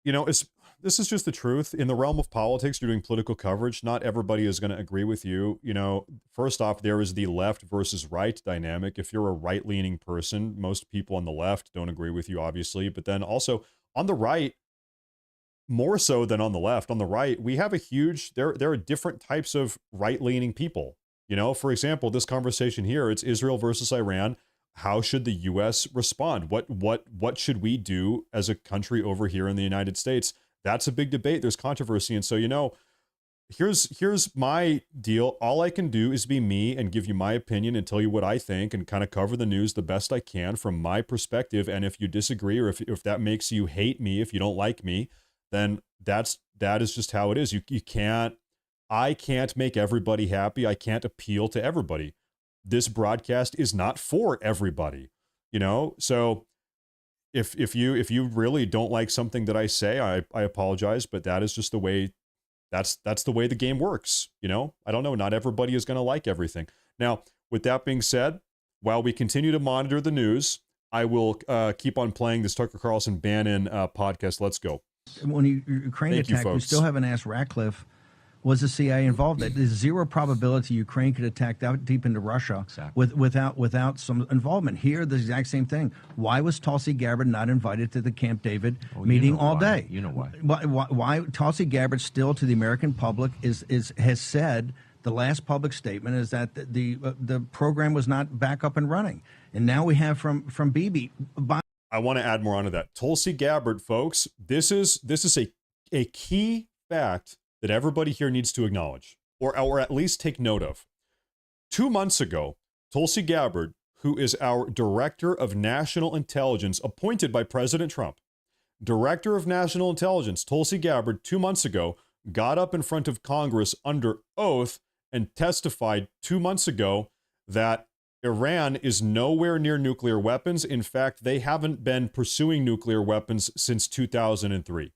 You know, this is just the truth. In the realm of politics, you're doing political coverage. Not everybody is going to agree with you. You know, first off, there is the left versus right dynamic. If you're a right-leaning person, most people on the left don't agree with you, obviously. But then also on the right, more so than on the left, on the right, we have a huge, there are different types of right-leaning people. You know, for example, this conversation here, it's Israel versus Iran. How should the U.S. respond? What should we do as a country over here in the United States? That's a big debate. There's controversy. And so, you know, here's my deal. All I can do is be me and give you my opinion and tell you what I think and kind of cover the news the best I can from my perspective. And if you disagree, or if that makes you hate me, if you don't like me, then that is just how it is. I can't make everybody happy. I can't appeal to everybody. This broadcast is not for everybody, you know? So if you really don't like something that I say, I apologize, but that is just the way, that's the way the game works, you know? I don't know, not everybody is going to like everything. Now, with that being said, while we continue to monitor the news, I will keep on playing this Tucker Carlson Bannon podcast. Let's go. When Ukraine attacked, we still haven't asked Ratcliffe, was the CIA involved? There's zero probability Ukraine could attack that deep into Russia without some involvement. Here, the exact same thing. Why was Tulsi Gabbard not invited to the Camp David meeting all day? You know why. Why Tulsi Gabbard still to the American public has said, the last public statement is that the program was not back up and running. And now we have from Bibi. I want to add more onto that. Tulsi Gabbard, folks, this is a key fact that everybody here needs to acknowledge, or at least take note of. 2 months ago, Tulsi Gabbard, who is our Director of National Intelligence, appointed by President Trump, Director of National Intelligence, Tulsi Gabbard, 2 months ago, got up in front of Congress under oath and testified 2 months ago that Iran is nowhere near nuclear weapons. In fact, they haven't been pursuing nuclear weapons since 2003.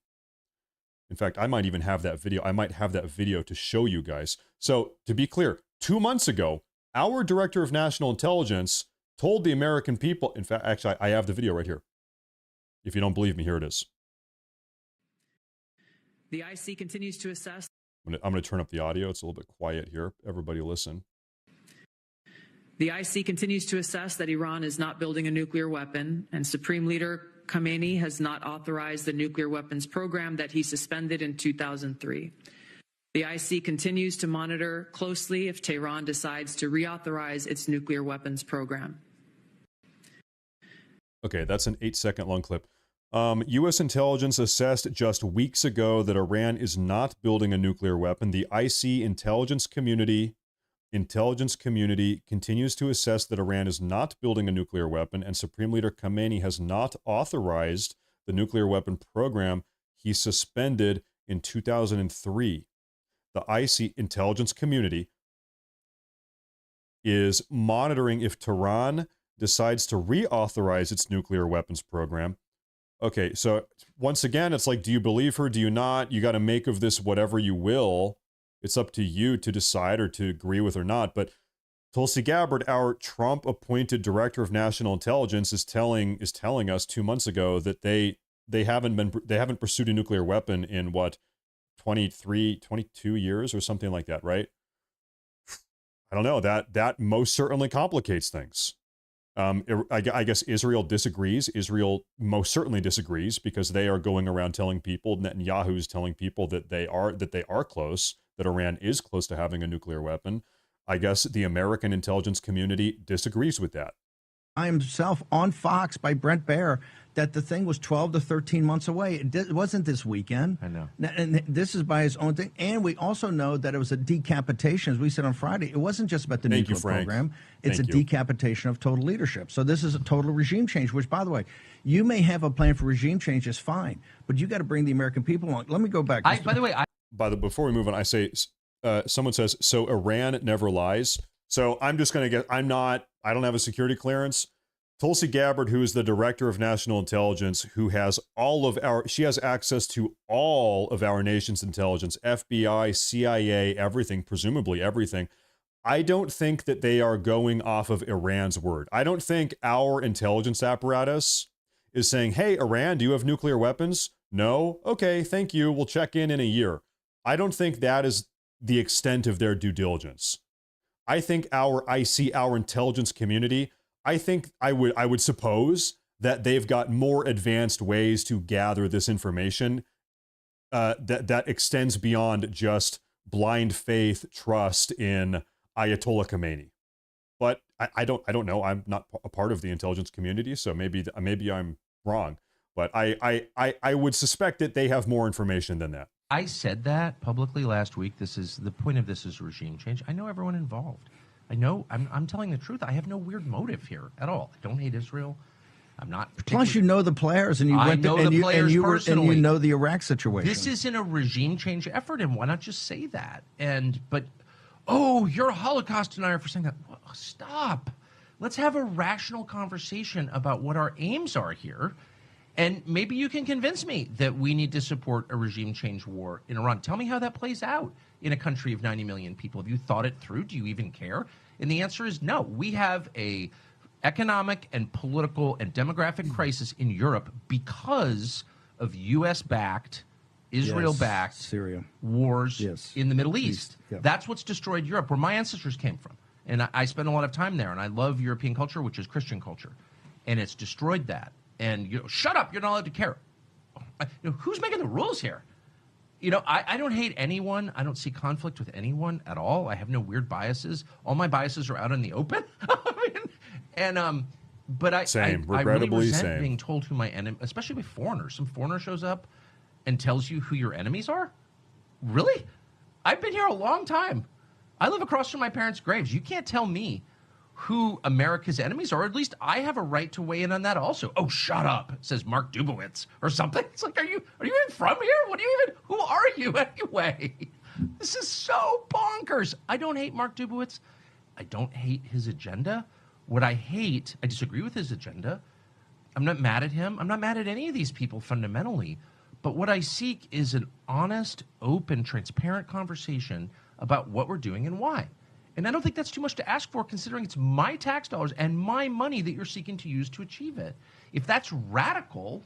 In fact, I might even have that video. I might have that video to show you guys. So to be clear, 2 months ago, our Director of National Intelligence told the American people, in fact, actually, I have the video right here. If you don't believe me, here it is. The IC continues to assess. I'm going to turn up the audio. It's a little bit quiet here. Everybody listen. The IC continues to assess that Iran is not building a nuclear weapon, and Supreme Leader Khamenei has not authorized the nuclear weapons program that he suspended in 2003. The IC continues to monitor closely if Tehran decides to reauthorize its nuclear weapons program. Okay, that's an 8-second long clip. U.S. intelligence assessed just weeks ago that Iran is not building a nuclear weapon. The IC intelligence community continues to assess that Iran is not building a nuclear weapon, and Supreme Leader Khamenei has not authorized the nuclear weapon program he suspended in 2003. The IC intelligence community is monitoring if Tehran decides to reauthorize its nuclear weapons program. Okay, so once again, it's like, do you believe her? Do you not? You got to make of this whatever you will. It's up to you to decide or to agree with or not. But Tulsi Gabbard, our Trump-appointed director of national intelligence, is telling us 2 months ago that they haven't pursued a nuclear weapon in what, 22 years or something like that, right? I don't know. That most certainly complicates things. I guess Israel disagrees. Israel most certainly disagrees because they are going around telling people, Netanyahu's telling people that they are close, that Iran is close to having a nuclear weapon. I guess the American intelligence community disagrees with that. I himself on Fox by Brent Baer that the thing was 12 to 13 months away. It wasn't this weekend. I know. And this is by his own thing. And we also know that it was a decapitation, as we said on Friday. It wasn't just about the nuclear program. It's a decapitation of total leadership. So this is a total regime change, which, by the way, you may have a plan for regime change, is fine, but you got to bring the American people along. Let me go back. Before we move on, I say, someone says, so Iran never lies. So I'm just going to I don't have a security clearance. Tulsi Gabbard, who is the director of national intelligence, who has she has access to all of our nation's intelligence, FBI, CIA, everything, presumably everything. I don't think that they are going off of Iran's word. I don't think our intelligence apparatus is saying, hey, Iran, do you have nuclear weapons? No? Okay, thank you. We'll check in a year. I don't think that is the extent of their due diligence. I think I see our intelligence community. I think I would suppose that they've got more advanced ways to gather this information that extends beyond just blind faith, trust in Ayatollah Khomeini. But I don't know. I'm not a part of the intelligence community, so maybe I'm wrong. But I would suspect that they have more information than that. I said that publicly last week. This is the point of this is regime change. I know everyone involved. I know I'm telling the truth. I have no weird motive here at all. I don't hate Israel. I'm not. Plus, you know the players, and you went and you know the Iraq situation. This isn't a regime change effort, and why not just say that? But you're a Holocaust denier for saying that. Well, stop. Let's have a rational conversation about what our aims are here. And maybe you can convince me that we need to support a regime change war in Iran. Tell me how that plays out in a country of 90 million people. Have you thought it through? Do you even care? And the answer is no. We have a economic and political and demographic crisis in Europe because of U.S.-backed, Israel-backed Syria wars in the Middle East. Yeah. That's what's destroyed Europe, where my ancestors came from. And I spend a lot of time there, and I love European culture, which is Christian culture. And it's destroyed that. And shut up, you're not allowed to care. Who's making the rules here? I don't hate anyone. I don't see conflict with anyone at all. I have no weird biases. All my biases are out in the open. But I really resent being told who my enemy, especially with foreigners. Some foreigner shows up and tells you who your enemies are. Really? I've been here a long time. I live across from my parents' graves. You can't tell me who America's enemies are. At least I have a right to weigh in on that also. Oh, shut up, says Mark Dubowitz or something. It's like, are you even from here? Who are you anyway? This is so bonkers. I don't hate Mark Dubowitz. I don't hate his agenda. What I hate, I disagree with his agenda. I'm not mad at him. I'm not mad at any of these people fundamentally. But what I seek is an honest, open, transparent conversation about what we're doing and why. And I don't think that's too much to ask for, considering it's my tax dollars and my money that you're seeking to use to achieve it. If that's radical,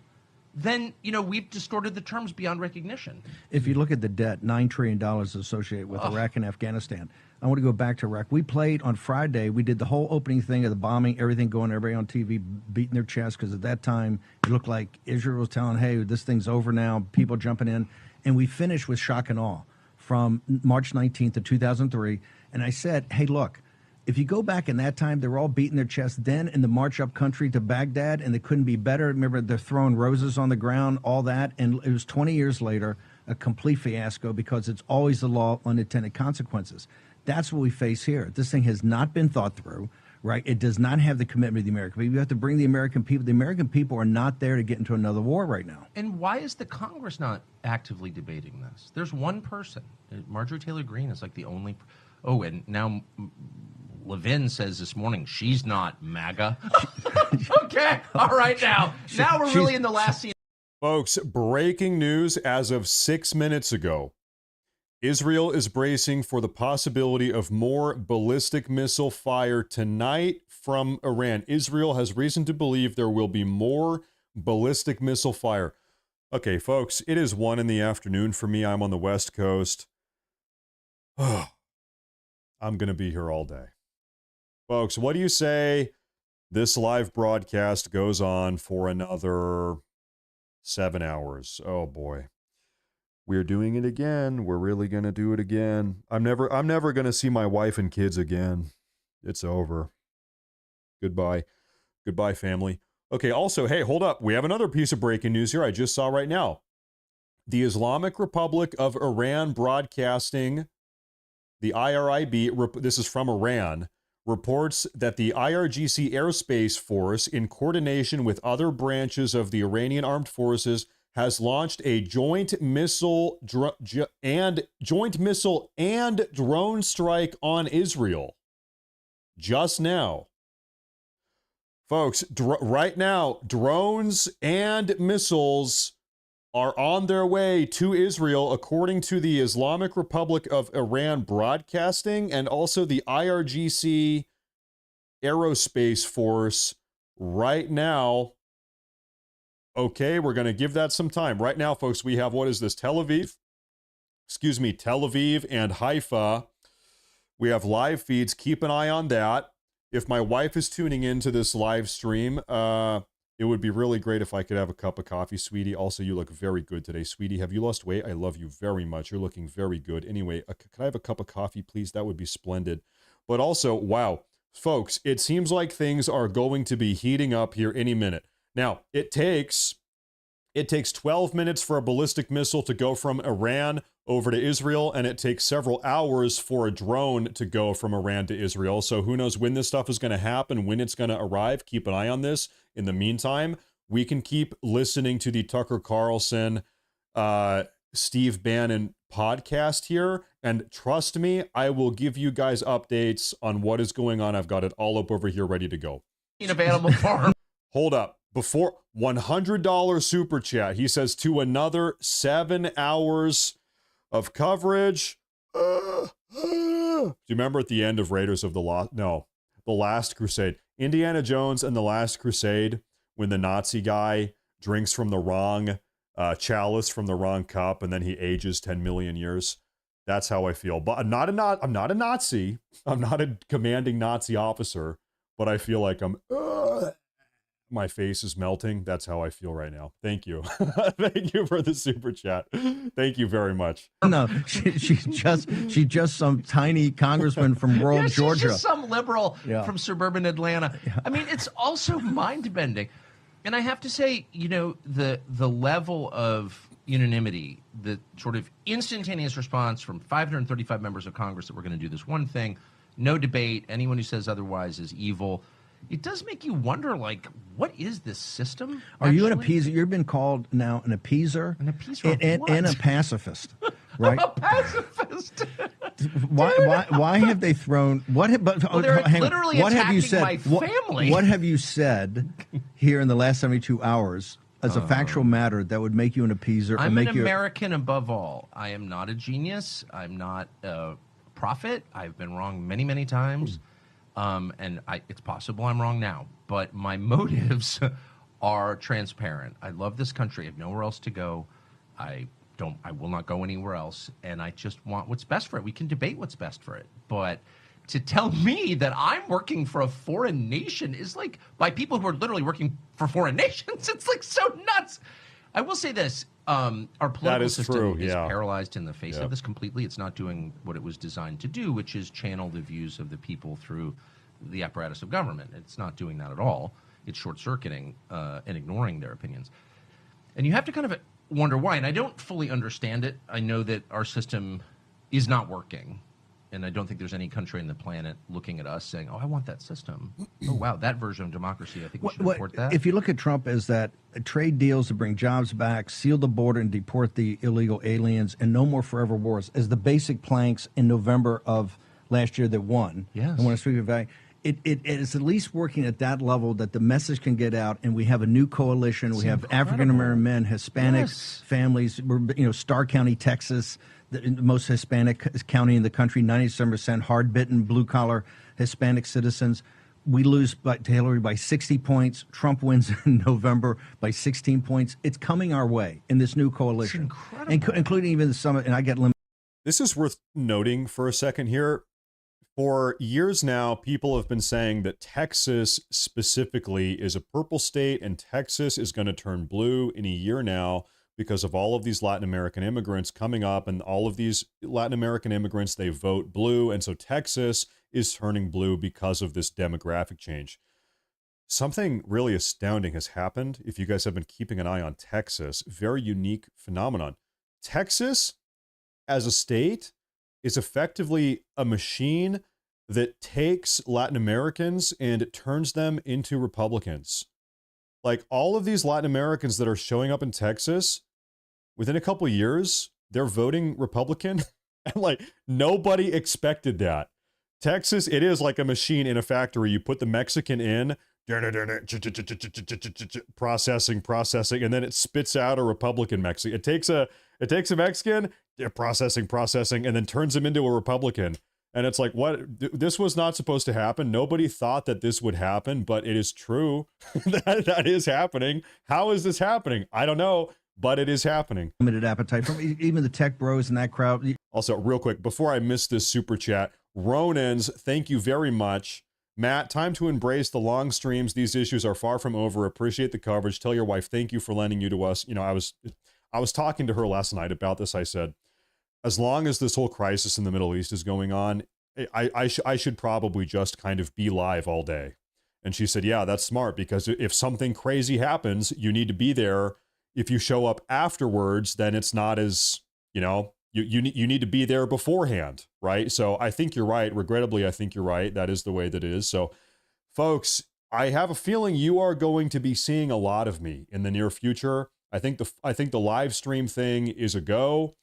then, we've distorted the terms beyond recognition. If you look at the debt, $9 trillion associated with Iraq and Afghanistan. I want to go back to Iraq. We played on Friday. We did the whole opening thing of the bombing, everything going, everybody on TV beating their chest, because at that time it looked like Israel was telling, hey, this thing's over now, people jumping in. And we finished with shock and awe from March 19th of 2003. And I said, hey, look, if you go back in that time, they were all beating their chests then in the march up country to Baghdad, and they couldn't be better. Remember, they're throwing roses on the ground, all that. And it was 20 years later, a complete fiasco, because it's always the law of unintended consequences. That's what we face here. This thing has not been thought through, right? It does not have the commitment of the American people. You have to bring the American people. The American people are not there to get into another war right now. And why is the Congress not actively debating this? There's one person. Marjorie Taylor Greene is like the only... Oh, and now Levin says this morning she's not MAGA. Okay, all right now. Now we're really in the last scene. Folks, breaking news as of 6 minutes ago. Israel is bracing for the possibility of more ballistic missile fire tonight from Iran. Israel has reason to believe there will be more ballistic missile fire. Okay, folks, it is 1 p.m. for me. I'm on the West Coast. I'm going to be here all day. Folks, what do you say this live broadcast goes on for another 7 hours? Oh, boy. We're doing it again. We're really going to do it again. I'm never going to see my wife and kids again. It's over. Goodbye. Goodbye, family. Okay, also, hey, hold up. We have another piece of breaking news here I just saw right now. The Islamic Republic of Iran Broadcasting, the IRIB, this is from Iran, reports that the IRGC Airspace Force, in coordination with other branches of the Iranian Armed Forces, has launched a joint missile and drone strike on Israel. Just now. Folks, right now, drones and missiles are on their way to Israel, according to the Islamic Republic of Iran Broadcasting and also the IRGC Aerospace Force right now. Okay, we're going to give that some time. Right now, folks, we have, what is this, Tel Aviv and Haifa. We have live feeds. Keep an eye on that. If my wife is tuning into this live stream, it would be really great if I could have a cup of coffee, sweetie. Also, you look very good today, sweetie. Have you lost weight? I love you very much. You're looking very good. Anyway, can I have a cup of coffee, please? That would be splendid. But also, wow, folks, it seems like things are going to be heating up here any minute. Now, it takes 12 minutes for a ballistic missile to go from Iran over to Israel, and it takes several hours for a drone to go from Iran to Israel. So who knows when this stuff is going to happen, when it's going to arrive. Keep an eye on this. In the meantime, we can keep listening to the Tucker Carlson, Steve Bannon podcast here. And trust me, I will give you guys updates on what is going on. I've got it all up over here ready to go. In a Animal Farm. Hold up. Before $100 super chat, he says, to another 7 hours of coverage. Do you remember at the end of Raiders of the Lost? No, The Last Crusade. Indiana Jones and The Last Crusade, when the Nazi guy drinks from the wrong chalice, from the wrong cup, and then he ages 10 million years. That's how I feel. But I'm not a Nazi. I'm not a commanding Nazi officer. But I feel like my face is melting. That's how I feel right now. Thank you. Thank you for the super chat. Thank you very much. No, she's just some tiny congressman from rural Georgia. She's just some liberal from suburban Atlanta. I mean, it's also mind-bending. And I have to say, you know, the level of unanimity, the sort of instantaneous response from 535 members of Congress that we're going to do this one thing, no debate, anyone who says otherwise is evil. It does make you wonder, like, what is this system? Are you an appeaser? You've been called now an appeaser? An appeaser and a pacifist, right? A pacifist. Why have they thrown what? They're literally what have you attacking said? my family. What have you said here in the last 72 hours as a factual matter that would make you an appeaser? I'm and an American above all. I am not a genius. I'm not a prophet. I've been wrong many, many times. And it's possible I'm wrong now, but my motives are transparent. I love this country. I have nowhere else to go. I will not go anywhere else. And I just want what's best for it. We can debate what's best for it. But to tell me that I'm working for a foreign nation is like by people who are literally working for foreign nations. It's like so nuts. I will say this. Our political system is paralyzed in the face of this completely. It's not doing what it was designed to do, which is channel the views of the people through the apparatus of government. It's not doing that at all. It's short-circuiting and ignoring their opinions. And you have to kind of wonder why. And I don't fully understand it. I know that our system is not working. And I don't think there's any country on the planet looking at us saying, oh, I want that system. Oh, wow, that version of democracy, I think we should support that. If you look at Trump as that trade deals to bring jobs back, seal the border and deport the illegal aliens, and no more forever wars as the basic planks in November of last year that won. Yes. I want to speak of that. it is at least working at that level that the message can get out, and we have a new coalition. We have African American men, Hispanic families. We're, Starr County, Texas, the most Hispanic county in the country, 97% hard-bitten, blue-collar Hispanic citizens. We lose to Hillary by 60 points. Trump wins in November by 16 points. It's coming our way in this new coalition, including even the summit. And I get limited. This is worth noting for a second here. For years now, people have been saying that Texas specifically is a purple state, and Texas is going to turn blue in a year now because of all of these Latin American immigrants coming up, and all of these Latin American immigrants, they vote blue. And so Texas is turning blue because of this demographic change. Something really astounding has happened. If you guys have been keeping an eye on Texas, very unique phenomenon. Texas, as a state, is effectively a machine that takes Latin Americans and it turns them into Republicans. Like, all of these Latin Americans that are showing up in Texas, within a couple of years, they're voting Republican. And like, nobody expected that. Texas, it is like a machine in a factory. You put the Mexican in, processing, and then it spits out a Republican Mexican. It takes a Mexican, processing, and then turns him into a Republican. And it's like, what? This was not supposed to happen. Nobody thought that this would happen, but it is true. that is happening. How is this happening? I don't know, but it is happening. Limited appetite from even the tech bros in that crowd. Also, real quick, before I miss this super chat, Ronans, thank you very much. Matt, time to embrace the long streams. These issues are far from over. Appreciate the coverage. Tell your wife thank you for lending you to us. I was talking to her last night about this. I said, as long as this whole crisis in the Middle East is going on, I should probably just kind of be live all day. And she said, yeah, that's smart, because if something crazy happens, you need to be there. If you show up afterwards, then it's not as, you need to be there beforehand, right? So I think you're right. Regrettably, I think you're right. That is the way that it is. So, folks, I have a feeling you are going to be seeing a lot of me in the near future. I think the live stream thing is a go,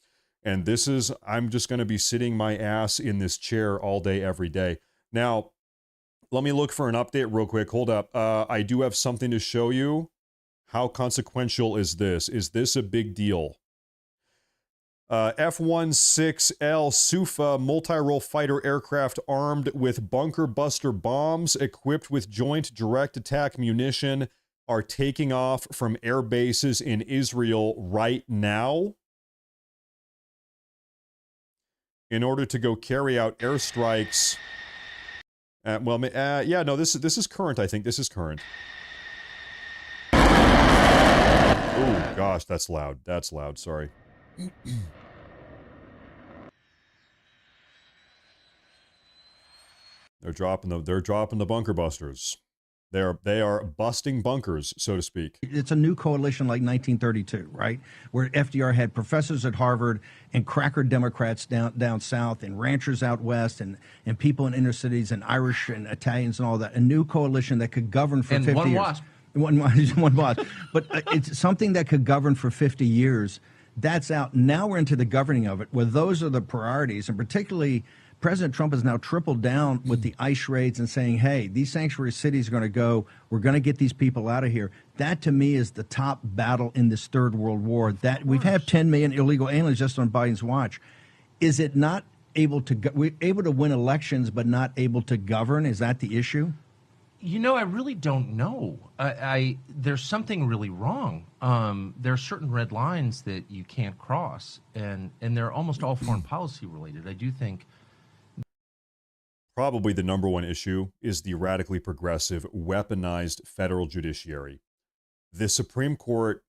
and I'm just going to be sitting my ass in this chair all day, every day. Now, let me look for an update real quick. Hold up. I do have something to show you. How consequential is this? Is this a big deal? F-16L Sufa multi-role fighter aircraft armed with bunker buster bombs equipped with joint direct attack munition are taking off from air bases in Israel right now in order to go carry out airstrikes. This is current. I think this is current. Oh gosh, that's loud. That's loud. Sorry. They're dropping the bunker busters. They are busting bunkers, so to speak. It's a new coalition like 1932, right? Where FDR had professors at Harvard and cracker Democrats down south and ranchers out west and people in inner cities and Irish and Italians and all that. A new coalition that could govern for 50 years. Wasp. One wasp. But it's something that could govern for 50 years. That's out. Now we're into the governing of it, where those are the priorities. And particularly, President Trump has now tripled down with the ICE raids and saying, hey, these sanctuary cities are going to go. We're going to get these people out of here. That, to me, is the top battle in this third world war. That we've had 10 million illegal aliens just on Biden's watch. Is it not able to we're able to win elections but not able to govern? Is that the issue? I really don't know. There's something really wrong. There are certain red lines that you can't cross, and they're almost all foreign policy related. I do think probably the number one issue is the radically progressive, weaponized federal judiciary. The Supreme Court,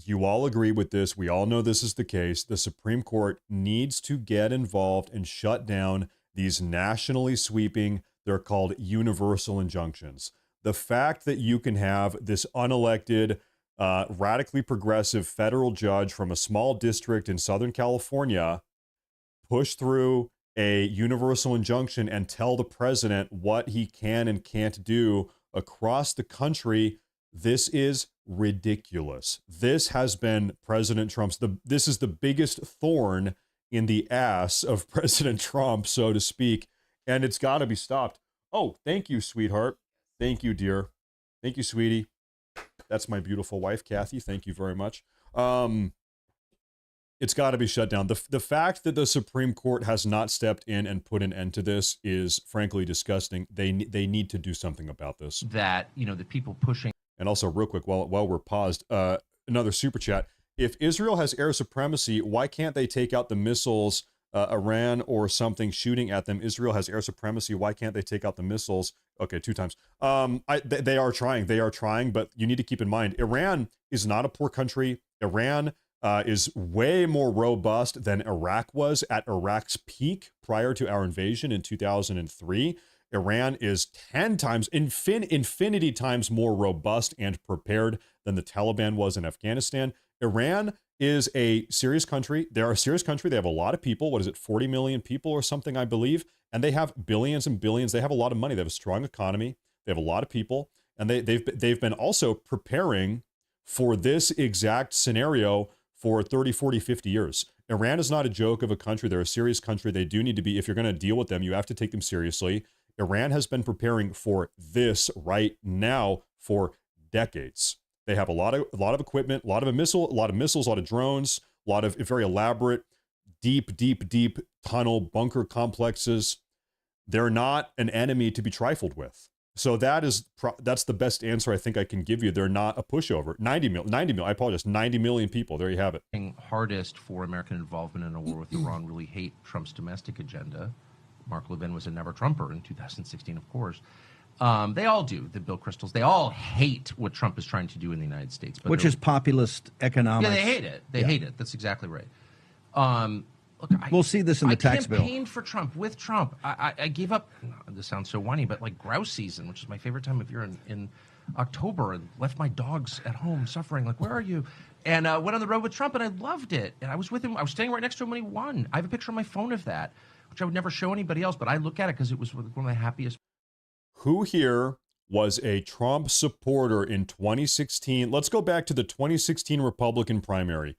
you all agree with this. We all know this is the case. The Supreme Court needs to get involved and shut down these nationally sweeping, they're called universal injunctions. The fact that you can have this unelected, radically progressive federal judge from a small district in Southern California push through a universal injunction and tell the president what he can and can't do across the country, this is ridiculous. This has been President Trump's, this is the biggest thorn in the ass of President Trump, so to speak, and it's got to be stopped. Oh, thank you, sweetheart. Thank you, dear. Thank you, sweetie. That's my beautiful wife, Kathy. Thank you very much. It's got to be shut down. The fact that the Supreme Court has not stepped in and put an end to this is frankly disgusting. They need to do something about this. That, the people pushing. And also, real quick, while we're paused, another super chat. If Israel has air supremacy, why can't they take out the missiles Iran or something shooting at them? Israel has air supremacy. Why can't they take out the missiles? Okay, 2 times. They are trying. They are trying, but you need to keep in mind, Iran is not a poor country. Iran is way more robust than Iraq was at Iraq's peak prior to our invasion in 2003. Iran is 10 times, infinity times more robust and prepared than the Taliban was in Afghanistan. Iran is a serious country. They are a serious country. They have a lot of people. What is it, 40 million people or something, I believe. And they have billions and billions. They have a lot of money. They have a strong economy. They have a lot of people. And they've been also preparing for this exact scenario for 30, 40, 50 years. Iran is not a joke of a country. They're a serious country. They do need to be, if you're going to deal with them, you have to take them seriously. Iran has been preparing for this right now for decades. They have a lot of equipment, a lot of missiles, a lot of drones, a lot of very elaborate, deep tunnel bunker complexes. They're not an enemy to be trifled with. So that's the best answer I think I can give you. They're not a pushover. 90 million, I apologize, 90 million people. There you have it. Hardest for American involvement in a war with Iran really hate Trump's domestic agenda. Mark Levin was a never-Trumper in 2016, of course. They all do, the Bill Kristols. They all hate what Trump is trying to do in the United States. But which is populist economics. Yeah, they hate it. They hate it. That's exactly right. Look, we'll see this in the tax bill. I campaigned for Trump, with Trump. I gave up, this sounds so whiny, but like grouse season, which is my favorite time of year in October, and left my dogs at home suffering. Like, where are you? And went on the road with Trump, and I loved it. And I was with him. I was standing right next to him when he won. I have a picture on my phone of that, which I would never show anybody else, but I look at it because it was one of the happiest. Who here was a Trump supporter in 2016? Let's go back to the 2016 Republican primary.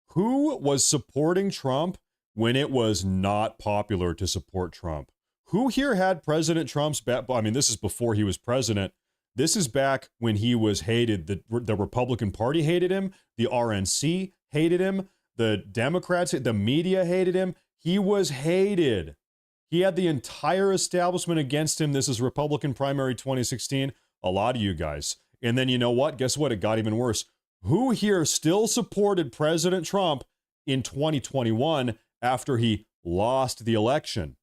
Who was supporting Trump when it was not popular to support Trump? Who here had President Trump's back? I mean, this is before he was president. This is back when he was hated. The Republican Party hated him. The RNC hated him. The Democrats, the media hated him. He was hated. He had the entire establishment against him. This is Republican primary 2016. A lot of you guys. And then you know what? Guess what? It got even worse. Who here still supported President Trump in 2021 after he lost the election?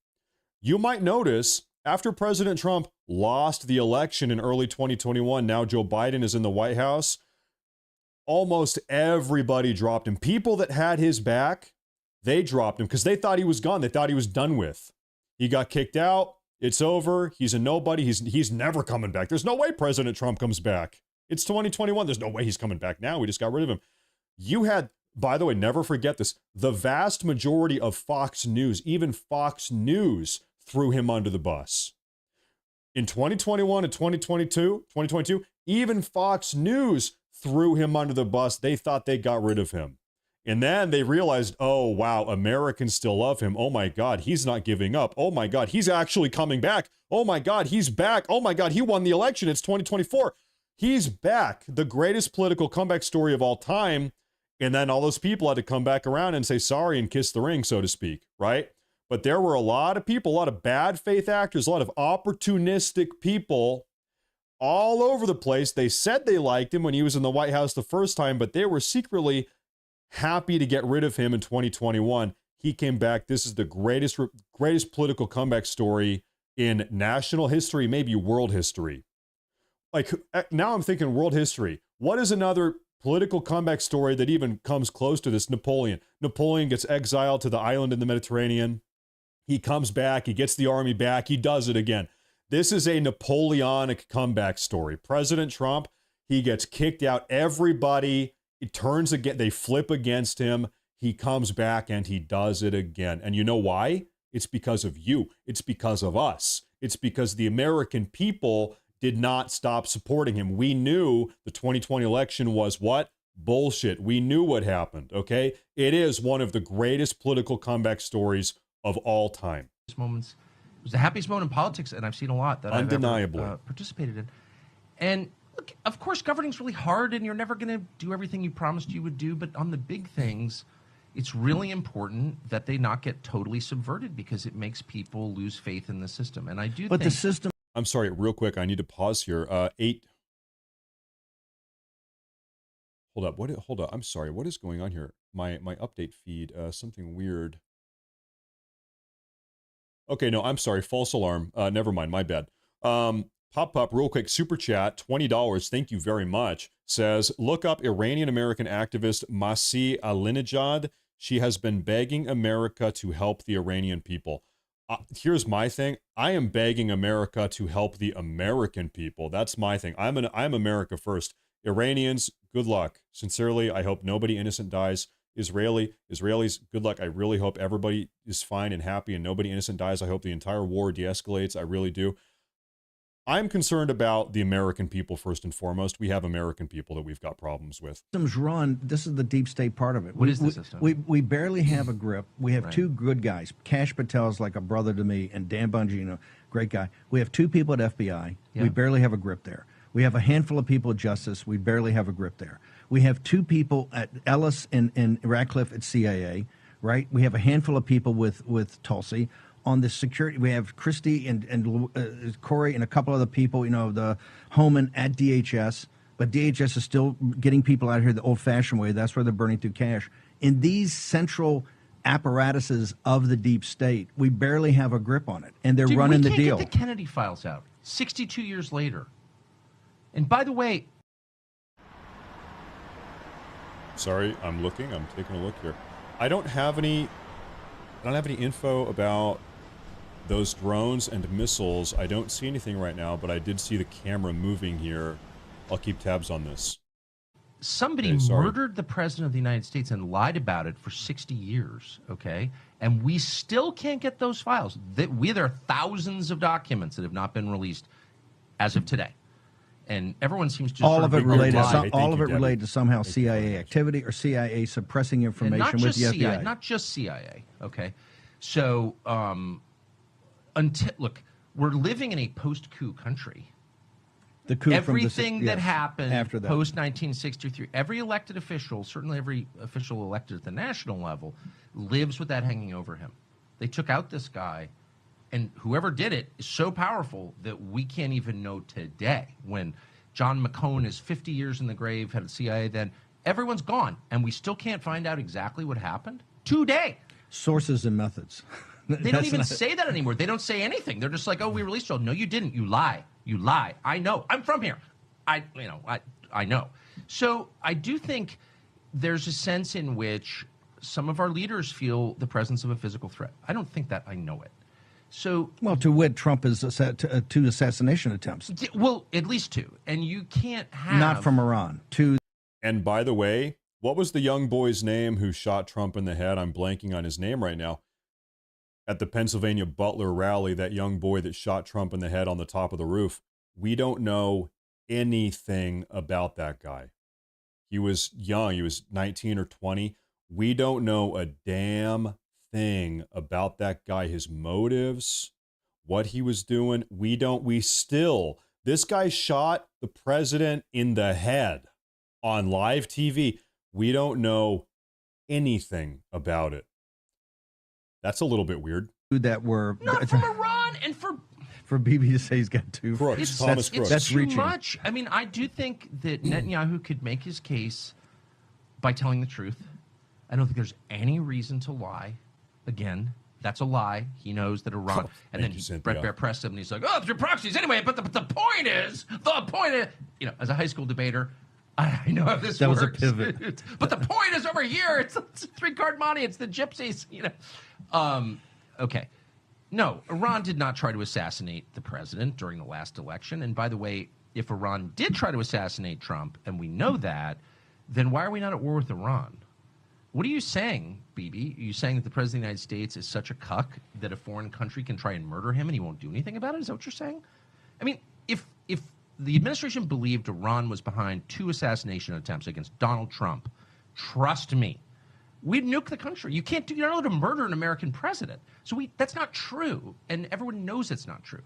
You might notice after President Trump lost the election in early 2021, now Joe Biden is in the White House, almost everybody dropped him. People that had his back, they dropped him because they thought he was gone. They thought he was done with. He got kicked out. It's over. He's a nobody. He's never coming back. There's no way President Trump comes back. It's 2021. There's no way he's coming back now. We just got rid of him. You had, by the way, never forget this, the vast majority of Fox News, even Fox News, threw him under the bus. In 2021 and 2022, even Fox News threw him under the bus. They thought they got rid of him. And then they realized, oh, wow, Americans still love him. Oh, my God, he's not giving up. Oh, my God, he's actually coming back. Oh, my God, he's back. Oh, my God, he won the election. It's 2024. He's back. The greatest political comeback story of all time. And then all those people had to come back around and say sorry and kiss the ring, so to speak, right? But there were a lot of people, a lot of bad faith actors, a lot of opportunistic people all over the place. They said they liked him when he was in the White House the first time, but they were secretly happy to get rid of him in 2021. He came back. This is the greatest political comeback story in national history, maybe world history. Like, now I'm thinking world history. What is another political comeback story that even comes close to this? Napoleon. Napoleon gets exiled to the island in the Mediterranean. He comes back. He gets the army back. He does it again. This is a Napoleonic comeback story. President Trump, he gets kicked out. Everybody, it turns again. They flip against him. He comes back and he does it again. And you know why? It's because of you. It's because of us. It's because the American people did not stop supporting him. We knew the 2020 election was what? Bullshit. We knew what happened, okay? It is one of the greatest political comeback stories of all time. Moments It was the happiest moment in politics, and I've seen a lot that Undeniably. I've ever participated in. And look, of course, governing's really hard, and you're never going to do everything you promised you would do. But on the big things, it's really important that they not get totally subverted because it makes people lose faith in the system. And I do But think... the system... I'm sorry, real quick. I need to pause here. Hold up. Hold up. I'm sorry. What is going on here? My update feed. Something weird. Okay, no, I'm sorry. False alarm. Never mind. My bad. Pop real quick. Super chat. $20. Thank you very much. Says, look up Iranian-American activist Masih Alinejad. She has been begging America to help the Iranian people. Here's my thing. I am begging America to help the American people. That's my thing. I'm America first. Iranians, good luck. Sincerely, I hope nobody innocent dies. Israelis, good luck. I really hope everybody is fine and happy and nobody innocent dies. I hope the entire war de-escalates. I really do. I'm concerned about the American people first and foremost. We have American people that we've got problems with. Systems run. This is the deep state part of it. What is the system? We barely have a grip. We have Right. two good guys. Kash Patel's like a brother to me, and Dan Bongino, great guy. We have two people at FBI. Yeah. We barely have a grip there. We have a handful of people at Justice. We barely have a grip there. We have two people at Ellis and Radcliffe at CIA, right? We have a handful of people with Tulsi. On the security, we have Christie and Corey and a couple other people, the Homan at DHS. But DHS is still getting people out here the old-fashioned way. That's where they're burning through cash. In these central apparatuses of the deep state, we barely have a grip on it. And they're running the deal. We can't get the Kennedy files out 62 years later. And by the way... Sorry, I'm looking. I'm taking a look here. I don't have any info about those drones and missiles. I don't see anything right now, but I did see the camera moving here. I'll keep tabs on this. Somebody murdered the president of the United States and lied about it for 60 years, okay? And we still can't get those files. There are thousands of documents that have not been released as of today. And everyone seems to all of it related Debbie. to somehow CIA activity or CIA suppressing information with the FBI. Not just CIA, okay? So, look, we're living in a post-coup country. The coup Everything that happened after that. Post-1963, every elected official, certainly every official elected at the national level, lives with that hanging over him. They took out this guy, and whoever did it is so powerful that we can't even know today. When John McCone is 50 years in the grave, head of CIA then, everyone's gone, and we still can't find out exactly what happened today. Sources and methods. They don't even say that anymore. They don't say anything. They're just like, oh, we released it. No, you didn't. You lie. You lie. I know. I'm from here. I know. So I do think there's a sense in which some of our leaders feel the presence of a physical threat. I don't think that. I know it. So, well, to wit, Trump is two assassination attempts. Well, at least two. And you can't have... Not from Iran. Two. And by the way, what was the young boy's name who shot Trump in the head? I'm blanking on his name right now. At the Pennsylvania Butler rally, that young boy that shot Trump in the head on the top of the roof. We don't know anything about that guy. He was young. He was 19 or 20. We don't know a damn thing about that guy, his motives, what he was doing. This guy shot the president in the head on live TV. We don't know anything about it. That's a little bit weird. That were not from Iran, and for Bibi to say he's got two. Crooks, Thomas Crooks. That's too reaching. much. I mean, I do think that Netanyahu could make his case by telling the truth. I don't think there's any reason to lie. Again, that's a lie. He knows that Iran, and then Brett Baer pressed him, and he's like, "Oh, through proxies anyway." But the point is, as a high school debater, I know how this works. That was a pivot. But the point is over here. It's three-card money. It's the gypsies. Okay. No, Iran did not try to assassinate the president during the last election. And by the way, if Iran did try to assassinate Trump, and we know that, then why are we not at war with Iran? What are you saying, Bibi? Are you saying that the president of the United States is such a cuck that a foreign country can try and murder him and he won't do anything about it? Is that what you're saying? I mean, if the administration believed Iran was behind two assassination attempts against Donald Trump, trust me, we'd nuke the country. You're not allowed to murder an American president. So that's not true. And everyone knows it's not true.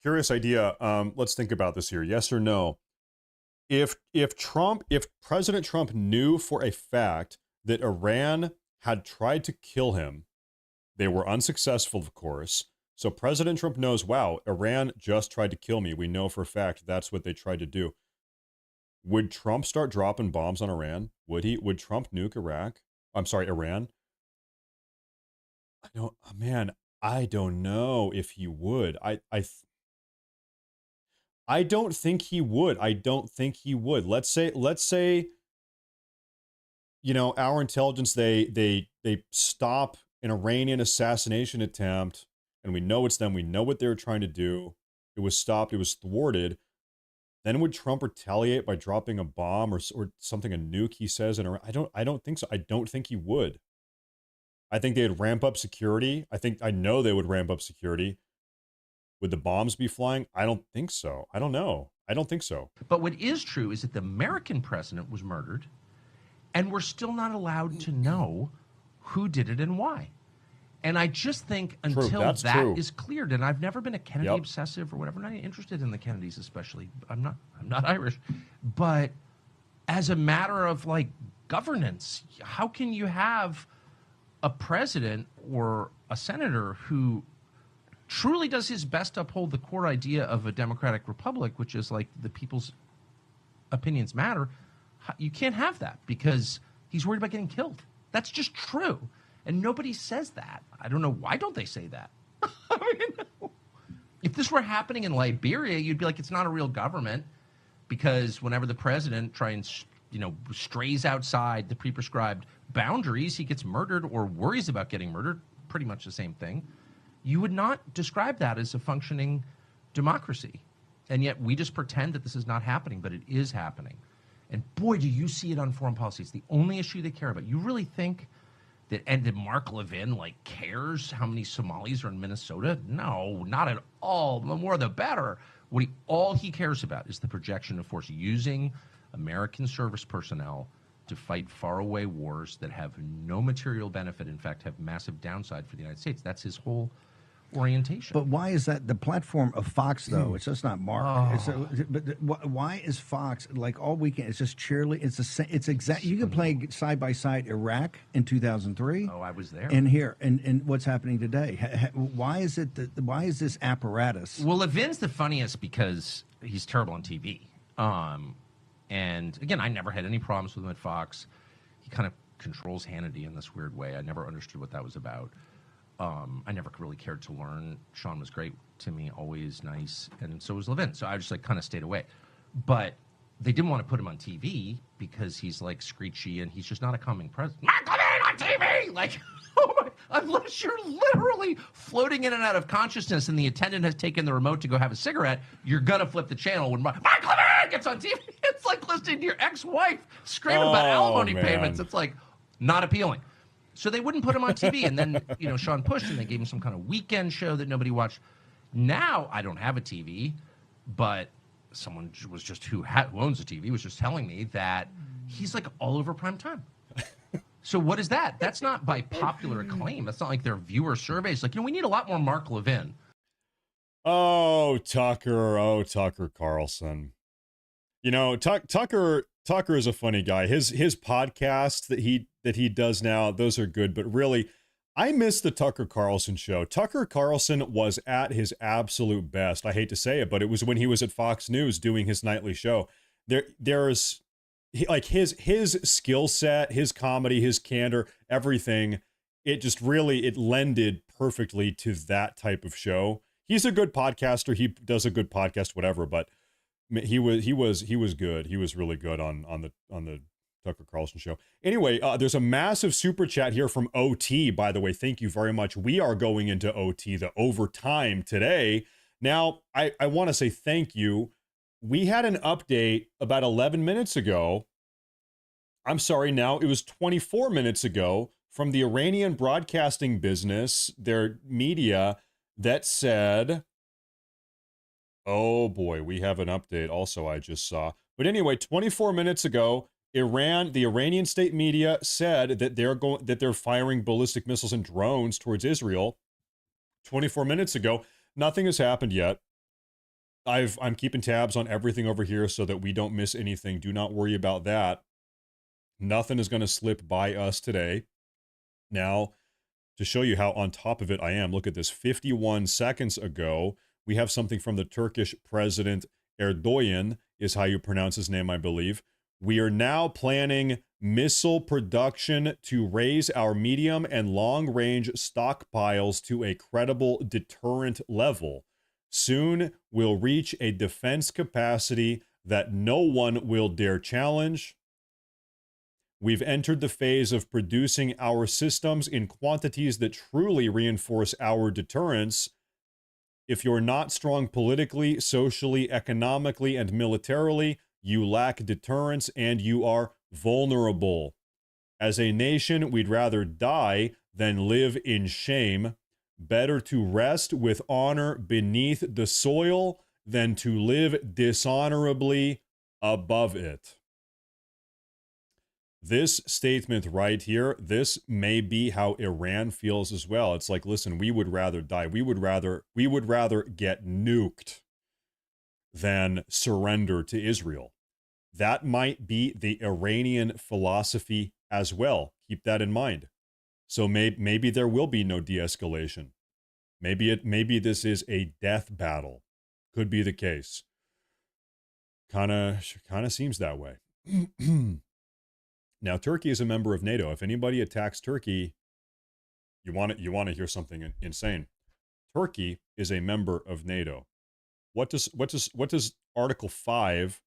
Curious idea. Let's think about this here. Yes or no? If President Trump knew for a fact that Iran had tried to kill him, they were unsuccessful, of course. So President Trump knows, wow, Iran just tried to kill me. We know for a fact that's what they tried to do. Would Trump start dropping bombs on Iran? Would he? Would Trump nuke Iraq? I'm sorry, Iran? I don't know if he would. I don't think he would. I don't think he would. Let's say, you know, our intelligence, they stop an Iranian assassination attempt, and we know it's them. We know what they're trying to do. It was stopped. It was thwarted. Then would Trump retaliate by dropping a bomb or something, a nuke, he says? And I don't think so. I don't think he would. I think they'd ramp up security. I know they would ramp up security. Would the bombs be flying? I don't think so. I don't know. I don't think so. But what is true is that the American president was murdered, and we're still not allowed to know who did it and why. And I just think until that is cleared, and I've never been a Kennedy obsessive or whatever, I'm not interested in the Kennedys especially. I'm not Irish. But as a matter of like governance, how can you have a president or a senator who truly does his best to uphold the core idea of a democratic republic, which is like the people's opinions matter? You can't have that because he's worried about getting killed. That's just true. And nobody says that. I don't know. Why don't they say that? I mean, if this were happening in Liberia, you'd be like, it's not a real government, because whenever the president strays outside the pre-prescribed boundaries, he gets murdered or worries about getting murdered, pretty much the same thing. You would not describe that as a functioning democracy. And yet we just pretend that this is not happening, but it is happening. And boy, do you see it on foreign policy. It's the only issue they care about. You really think that Mark Levin cares how many Somalis are in Minnesota? No, not at all. The more the better. All he cares about is the projection of force, using American service personnel to fight faraway wars that have no material benefit, in fact, have massive downside for the United States. That's his whole orientation. But why is that the platform of Fox, though? It's just not Mark. Why is Fox, like all weekend, it's just cheerleading? It's exact. You can play side by side Iraq in 2003. Oh, I was there. And here, and what's happening today? Why is this apparatus? Well, Levin's the funniest because he's terrible on TV. And again, I never had any problems with him at Fox. He kind of controls Hannity in this weird way. I never understood what that was about. I never really cared to learn. Sean was great to me, always nice, and so was Levin. So I just kind of stayed away. But they didn't want to put him on TV because he's screechy and he's just not a calming president. Mark Levin on TV, unless you're literally floating in and out of consciousness and the attendant has taken the remote to go have a cigarette, you're gonna flip the channel when Mark Levin gets on TV. It's like listening to your ex-wife scream about alimony payments. It's not appealing. So they wouldn't put him on TV. And then, Sean pushed and they gave him some kind of weekend show that nobody watched. Now I don't have a TV, but someone was just who owns a TV was just telling me that he's all over prime time. So what is that? That's not by popular acclaim. That's not like their viewer surveys. We need a lot more Mark Levin. Oh, Tucker Carlson. Tucker is a funny guy. His podcasts that he does now, those are good, but really, I miss the Tucker Carlson show. Tucker Carlson was at his absolute best. I hate to say it, but it was when he was at Fox News doing his nightly show. There's his skill set, his comedy, his candor, everything. It just it lended perfectly to that type of show. He's a good podcaster. He does a good podcast, whatever, but he was good. He was really good on the Tucker Carlson show. Anyway, there's a massive super chat here from OT, by the way. Thank you very much. We are going into OT, the overtime today. Now, I want to say thank you. We had an update about 11 minutes ago. I'm sorry, now it was 24 minutes ago from the Iranian broadcasting business, their media, that said, oh boy, we have an update also I just saw. But anyway, 24 minutes ago, the Iranian state media said that they're firing ballistic missiles and drones towards Israel 24 minutes ago. Nothing has happened yet. I'm keeping tabs on everything over here so that we don't miss anything. Do not worry about that. Nothing is going to slip by us today. Now, to show you how on top of it I am, look at this. 51 seconds ago, we have something from the Turkish president. Erdogan is how you pronounce his name, I believe. We are now planning missile production to raise our medium and long-range stockpiles to a credible deterrent level. Soon, we'll reach a defense capacity that no one will dare challenge. We've entered the phase of producing our systems in quantities that truly reinforce our deterrence. If you're not strong politically, socially, economically, and militarily, you lack deterrence and you are vulnerable. As a nation, we'd rather die than live in shame. Better to rest with honor beneath the soil than to live dishonorably above it. This statement right here, this may be how Iran feels as well. It's like, listen, we would rather die. We would rather get nuked than surrender to Israel. That might be the Iranian philosophy as well. Keep that in mind. So maybe there will be no de-escalation. Maybe this is a death battle. Could be the case. Kind of seems that way. Now, Turkey is a member of NATO. If anybody attacks Turkey, you want to hear something insane. Turkey is a member of NATO. What does Article 5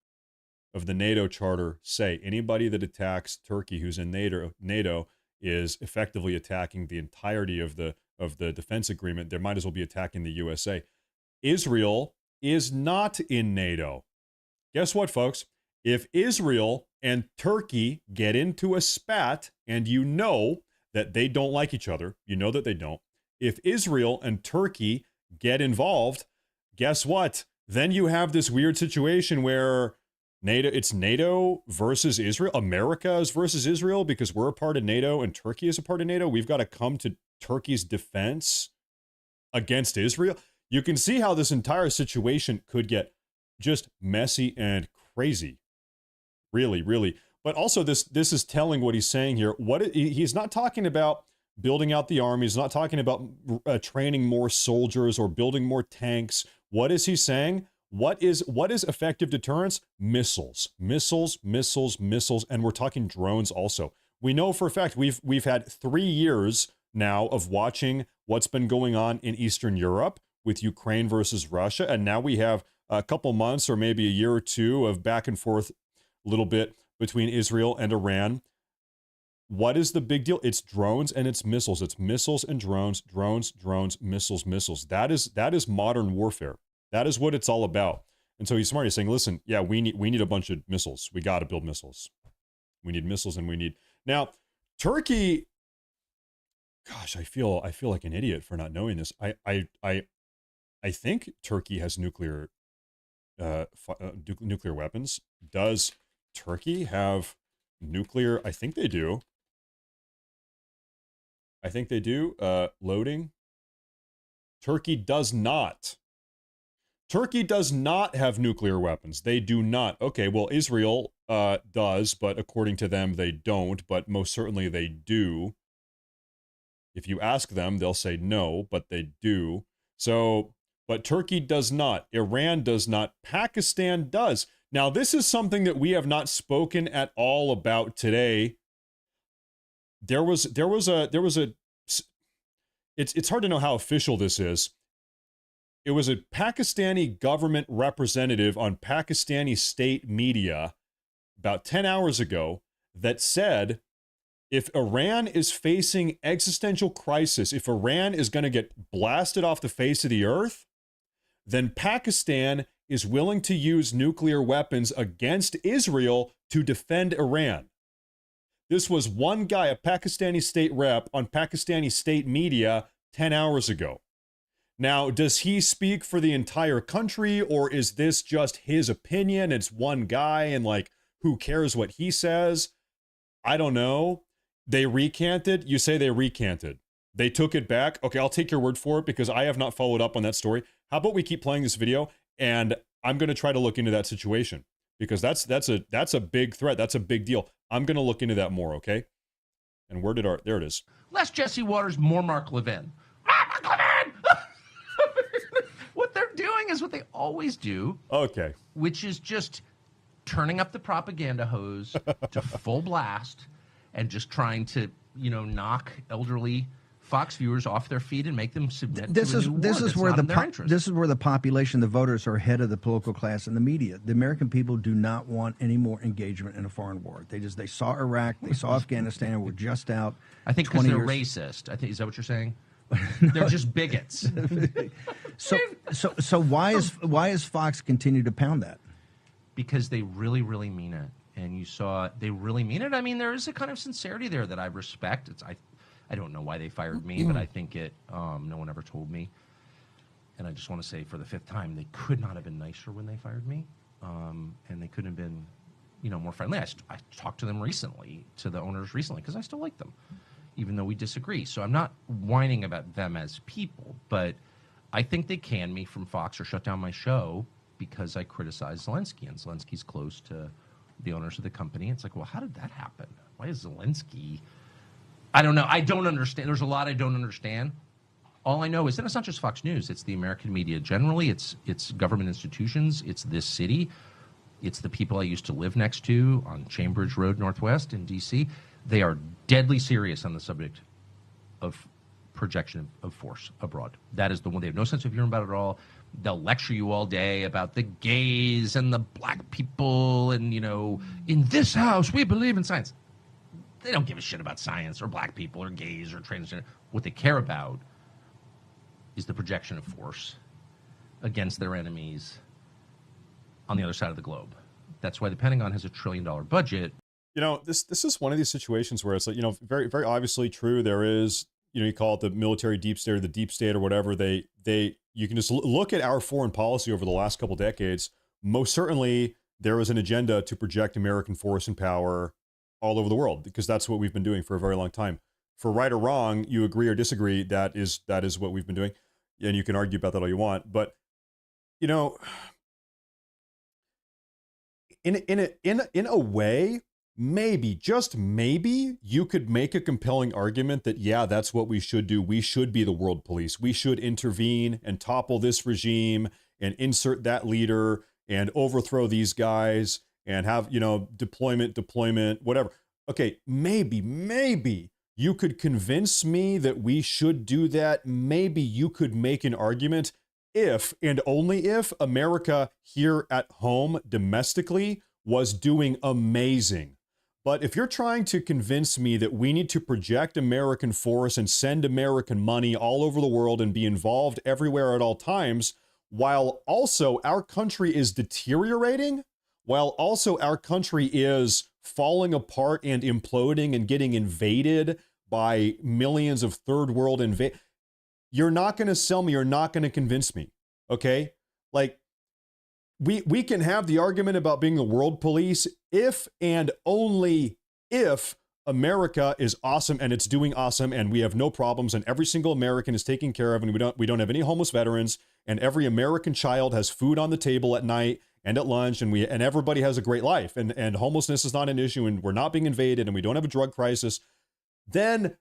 of the NATO Charter say? Anybody that attacks Turkey who's in NATO is effectively attacking the entirety of the defense agreement. They might as well be attacking the USA. Israel is not in NATO. Guess what, folks? If Israel and Turkey get into a spat, and you know that they don't like each other, you know that they don't. If Israel and Turkey get involved, guess what? Then you have this weird situation where it's NATO versus Israel. America is versus Israel because we're a part of NATO and Turkey is a part of NATO. We've got to come to Turkey's defense against Israel. You can see how this entire situation could get just messy and crazy. Really, really. But also this is telling what he's saying here. He's not talking about building out the army. He's not talking about training more soldiers or building more tanks. What is he saying? What is effective deterrence? Missiles, missiles, missiles, missiles, and we're talking drones also. We know for a fact we've had 3 years now of watching what's been going on in Eastern Europe with Ukraine versus Russia, and now we have a couple months or maybe a year or two of back and forth a little bit between Israel and Iran. What is the big deal? It's drones and it's missiles. It's missiles and drones, drones, drones, missiles, missiles. That is modern warfare. That is what it's all about. And so he's smart. He's saying, listen, yeah, we need a bunch of missiles. We got to build missiles. We need missiles, and we need now Turkey. Gosh, I feel like an idiot for not knowing this. I think Turkey has nuclear weapons. Does Turkey have nuclear? I think they do. Loading. Turkey does not. Turkey does not have nuclear weapons. They do not. Okay, well, Israel does, but according to them, they don't. But most certainly they do. If you ask them, they'll say no, but they do. So, but Turkey does not. Iran does not. Pakistan does. Now, this is something that we have not spoken at all about today. It's hard to know how official this is. It was a Pakistani government representative on Pakistani state media about 10 hours ago that said, if Iran is facing existential crisis, if Iran is going to get blasted off the face of the earth, then Pakistan is willing to use nuclear weapons against Israel to defend Iran. This was one guy, a Pakistani state rep on Pakistani state media 10 hours ago. Now, does he speak for the entire country, or is this just his opinion? It's one guy, and like, Who cares what he says? I don't know. They recanted. You say they recanted. They took it back. Okay, I'll take your word for it because I have not followed up on that story. How about we keep playing this video and I'm going to try to look into that situation because that's a big threat. That's a big deal. I'm going to look into that more, okay? And where did there it is. Less Jesse Waters, more Mark Levin. Mark Levin! What they're doing is what they always do. Okay. Which is just turning up the propaganda hose to full blast and just trying to, knock elderly Fox viewers off their feet and make them submit this to a is new this war is that's where not the in their interest. this is where the population, the voters, are ahead of the political class and the media. The American people do not want any more engagement in a foreign war. They saw Iraq, they saw Afghanistan. We're just out. I think because 20 they're years. racist. I think is that what you're saying? They're just bigots. So why is Fox continue to pound that? Because they really, really mean it. And you saw they really mean it. I mean, there is a kind of sincerity there that I respect. I don't know why they fired me, but I think no one ever told me. And I just want to say for the 5th time, they could not have been nicer when they fired me. And they couldn't have been, more friendly. I talked to them recently, to the owners recently, because I still like them, even though we disagree. So I'm not whining about them as people, but I think they canned me from Fox or shut down my show because I criticized Zelensky, and Zelensky's close to the owners of the company. It's like, well, how did that happen? Why is Zelensky? I don't know. I don't understand. There's a lot I don't understand. All I know is that it's not just Fox News. It's the American media generally. It's government institutions. It's this city. It's the people I used to live next to on Chambridge Road Northwest in D.C. They are deadly serious on the subject of projection of force abroad. That is the one. They have no sense of humor about it at all. They'll lecture you all day about the gays and the black people and, in this house, we believe in science. They don't give a shit about science or black people or gays or transgender. What they care about is the projection of force against their enemies on the other side of the globe. That's why the Pentagon has $1 trillion budget. This is one of these situations where it's like, very, very obviously true. There is, you call it the military deep state or the deep state or whatever. You can just look at our foreign policy over the last couple decades. Most certainly there is an agenda to project American force and power all over the world, because that's what we've been doing for a very long time. For right or wrong, you agree or disagree, that is what we've been doing. And you can argue about that all you want. But, in a way, maybe, just maybe, you could make a compelling argument that, yeah, that's what we should do. We should be the world police. We should intervene and topple this regime and insert that leader and overthrow these guys and have, deployment, whatever. Okay, maybe you could convince me that we should do that. Maybe you could make an argument if, and only if, America here at home domestically was doing amazing. But if you're trying to convince me that we need to project American force and send American money all over the world and be involved everywhere at all times, while also our country is deteriorating, while also our country is falling apart and imploding and getting invaded by millions of third world you're not going to sell me, you're not going to convince me, okay? Like, we can have the argument about being the world police if and only if America is awesome and it's doing awesome and we have no problems and every single American is taken care of and we don't have any homeless veterans and every American child has food on the table at night and at lunch and everybody has a great life and homelessness is not an issue and we're not being invaded and we don't have a drug crisis. Then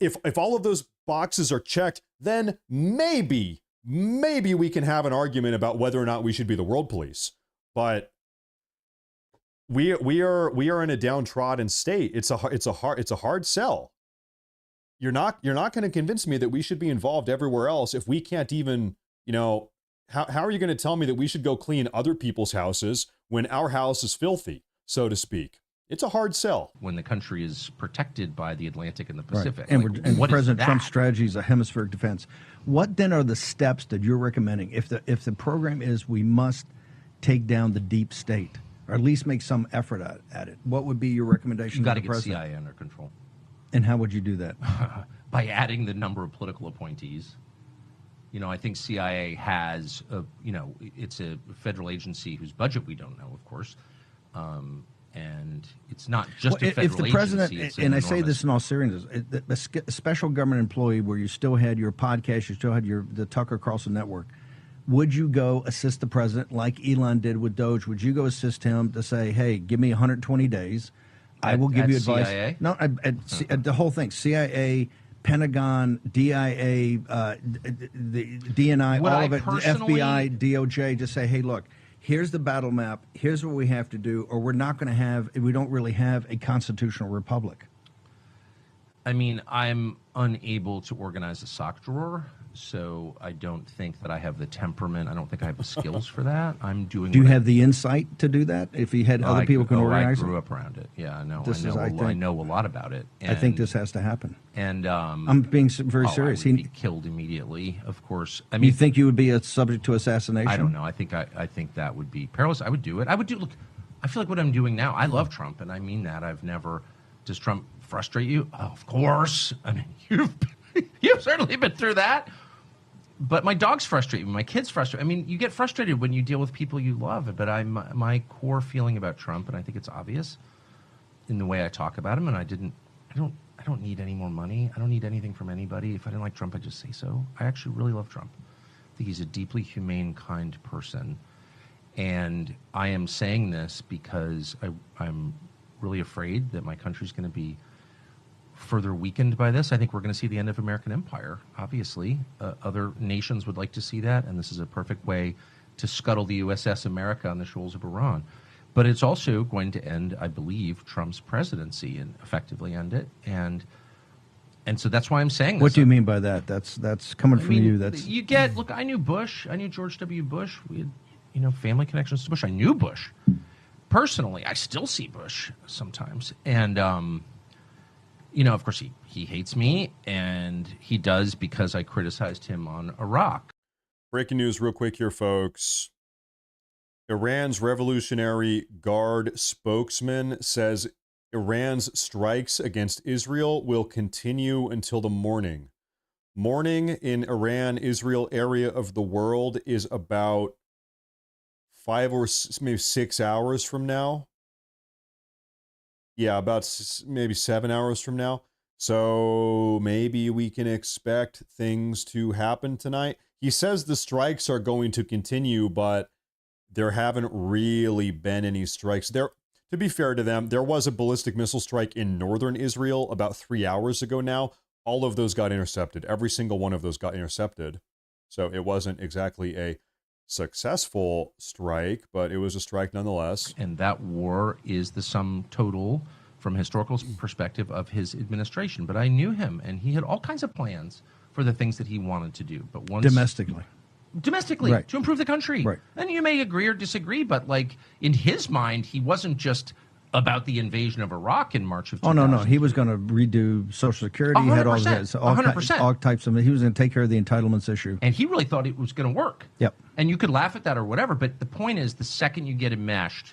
if all of those boxes are checked, then maybe we can have an argument about whether or not we should be the world police. But we are in a downtrodden state. It's a hard sell. You're not going to convince me that we should be involved everywhere else if we can't even, how are you going to tell me that we should go clean other people's houses when our house is filthy, so to speak? It's a hard sell. When the country is protected by the Atlantic and the Pacific. Right. And what President is Trump's that? strategy is a hemispheric defense. What then are the steps that you're recommending? If the program is we must take down the deep state, or at least make some effort at it, what would be your recommendation? You've got to the get president? CIA under control. And how would you do that? By adding the number of political appointees. I think CIA has, it's a federal agency whose budget we don't know, of course. And it's not just a federal if the president, agency, it's and I say enormous- this in all seriousness, a special government employee where you still had your podcast, you still had the Tucker Carlson network, would you go assist the president like Elon did with Doge? Would you go assist him to say, hey, give me 120 days. I will give you advice. CIA? No, at the whole thing, CIA, Pentagon, DIA, the DNI, Would all I of it, the personally- FBI, DOJ, just say, hey, look, here's the battle map. Here's what we have to do, or we're not going to have, we don't really have a constitutional republic. I mean, I'm unable to organize a sock drawer, so I don't think that I have the temperament. I don't think I have the skills for that. I'm doing. Do you what I- have the insight to do that? If you had other people can organize I grew it? up around it. Yeah, I know. This I is, know. I I think- know a lot about it. I think And- this has to happen. And I'm being very serious. I would be killed immediately, of course. I mean, You think you would be a subject to assassination? I don't know. I think that would be perilous. I would do it. I would do. Look, I feel like what I'm doing now. I love Trump, and I mean that. I've never. Does Trump frustrate you? Oh, of course. I mean, you've certainly been through that. But my dogs frustrate me. My kids frustrate. I mean, you get frustrated when you deal with people you love. But my core feeling about Trump, and I think it's obvious in the way I talk about him. And I don't need any more money. I don't need anything from anybody. If I didn't like Trump, I'd just say so. I actually really love Trump. I think he's a deeply humane, kind person. And I am saying this because I'm really afraid that my country's going to be further weakened by this. I think we're going to see the end of American empire, obviously. Other nations would like to see that, and this is a perfect way to scuttle the USS America on the shoals of Iran. But it's also going to end, I believe, Trump's presidency and effectively end it. And so that's why I'm saying this. What do you mean by that? That's coming from you. That's You get, look, I knew Bush. I knew George W. Bush. We had, family connections to Bush. I knew Bush. Personally, I still see Bush sometimes. And, of course, he hates me, and he does because I criticized him on Iraq. Breaking news real quick here, folks. Iran's Revolutionary Guard spokesman says Iran's strikes against Israel will continue until the morning. Morning in Iran-Israel area of the world is about 5 or maybe 6 hours from now. Yeah, about maybe 7 hours from now. So maybe we can expect things to happen tonight. He says the strikes are going to continue, but there haven't really been any strikes. To be fair to them, there was a ballistic missile strike in northern Israel about 3 hours ago now. All of those got intercepted. Every single one of those got intercepted. So it wasn't exactly a successful strike, but it was a strike nonetheless. And that war is the sum total, from a historical perspective, of his administration. But I knew him, and he had all kinds of plans for the things that he wanted to do. But once domestically, Right. to improve the country. Right. And you may agree or disagree, but like in his mind, he wasn't just about the invasion of Iraq in March of 2000. Oh, no. He was going to redo Social Security. He had all 100%. all types of. He was going to take care of the entitlements issue. And he really thought it was going to work. Yep. And you could laugh at that or whatever, but the point is, the second you get enmeshed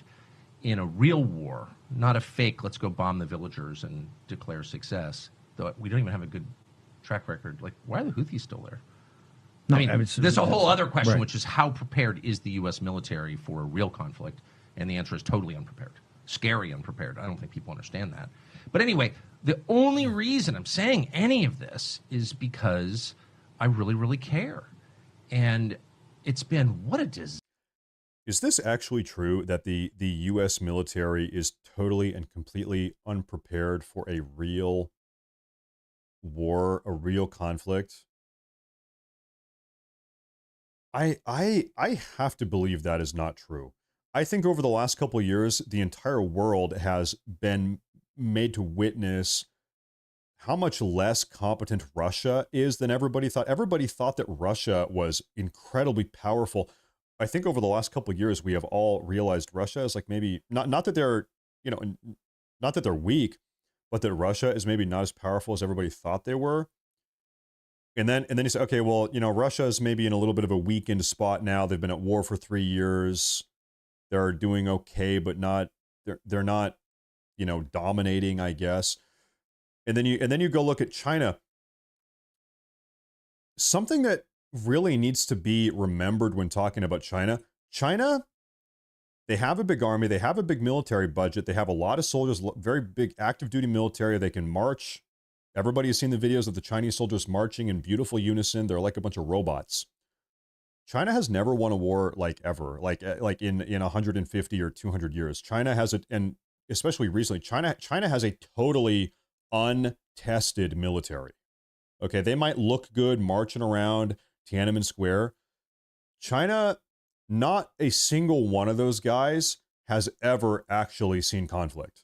in a real war, not a fake, let's go bomb the villagers and declare success, though we don't even have a good track record. Like, why are the Houthis still there? No, I mean, there's a whole other question, right. which is how prepared is the U.S. military for a real conflict? And the answer is totally unprepared. Scary unprepared. I don't think people understand that. But anyway, the only reason I'm saying any of this is because I really, really care. And it's been, what a disaster. Is this actually true that the U.S. military is totally and completely unprepared for a real war, a real conflict? I have to believe that is not true. I think over the last couple of years, the entire world has been made to witness how much less competent Russia is than everybody thought. Everybody thought that Russia was incredibly powerful. I think over the last couple of years, we have all realized Russia is like maybe not that they're, not that they're weak, but that Russia is maybe not as powerful as everybody thought they were. And then you say, okay, well, Russia is maybe in a little bit of a weakened spot now. They've been at war for 3 years. They're doing okay, but they're not, dominating, I guess. And then you go look at China. Something that really needs to be remembered when talking about China, They have a big army. They have a big military budget. They have a lot of soldiers, very big active duty military. They can march. Everybody has seen the videos of the Chinese soldiers marching in beautiful unison. They're like a bunch of robots. China has never won a war like ever, like in 150 or 200 years. China has it, and especially recently, China has a totally untested military. Okay, they might look good marching around Tiananmen Square. China, not a single one of those guys has ever actually seen conflict,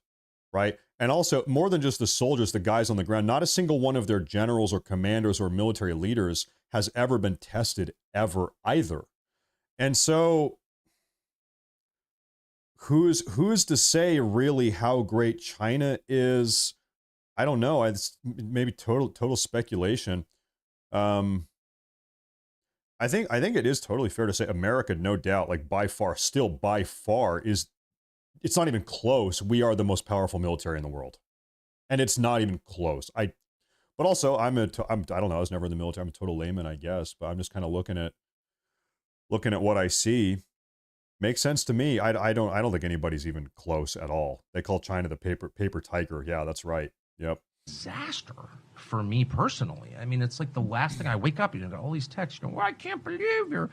right? And also, more than just the soldiers, the guys on the ground, not a single one of their generals or commanders or military leaders has ever been tested ever either. And so who's to say really how great China is? I don't know. It's maybe total speculation. I think it is totally fair to say America, no doubt, like by far, is, it's not even close. We are the most powerful military in the world, and it's not even close. But also I don't know. I was never in the military. I'm a total layman, I guess. But I'm just kind of looking at what I see. Makes sense to me. I don't think anybody's even close at all. They call China the paper tiger. Yeah, that's right. Yep. Disaster for me personally. I mean, it's like the last thing I wake up, got all these texts, well, I can't believe you're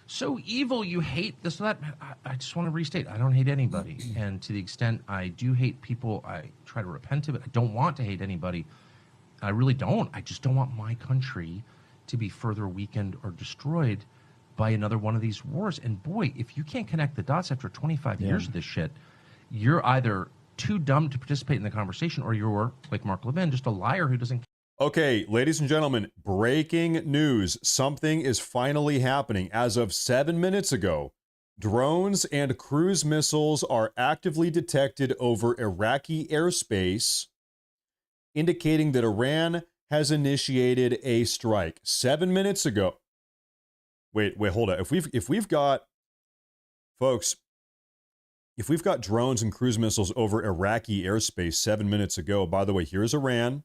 so evil, you hate this or that. I just want to restate, I don't hate anybody. And to the extent I do hate people, I try to repent of it. I don't want to hate anybody. I really don't. I just don't want my country to be further weakened or destroyed by another one of these wars. And boy, if you can't connect the dots after 25 years of this shit, you're either too dumb to participate in the conversation, or you're, like Mark Levin, just a liar who doesn't. Okay, ladies and gentlemen, breaking news. Something is finally happening. As of 7 minutes ago, drones and cruise missiles are actively detected over Iraqi airspace, indicating that Iran has initiated a strike. 7 minutes ago. Wait, hold on. If we've got, folks, if we've got drones and cruise missiles over Iraqi airspace 7 minutes ago, by the way, here's Iran,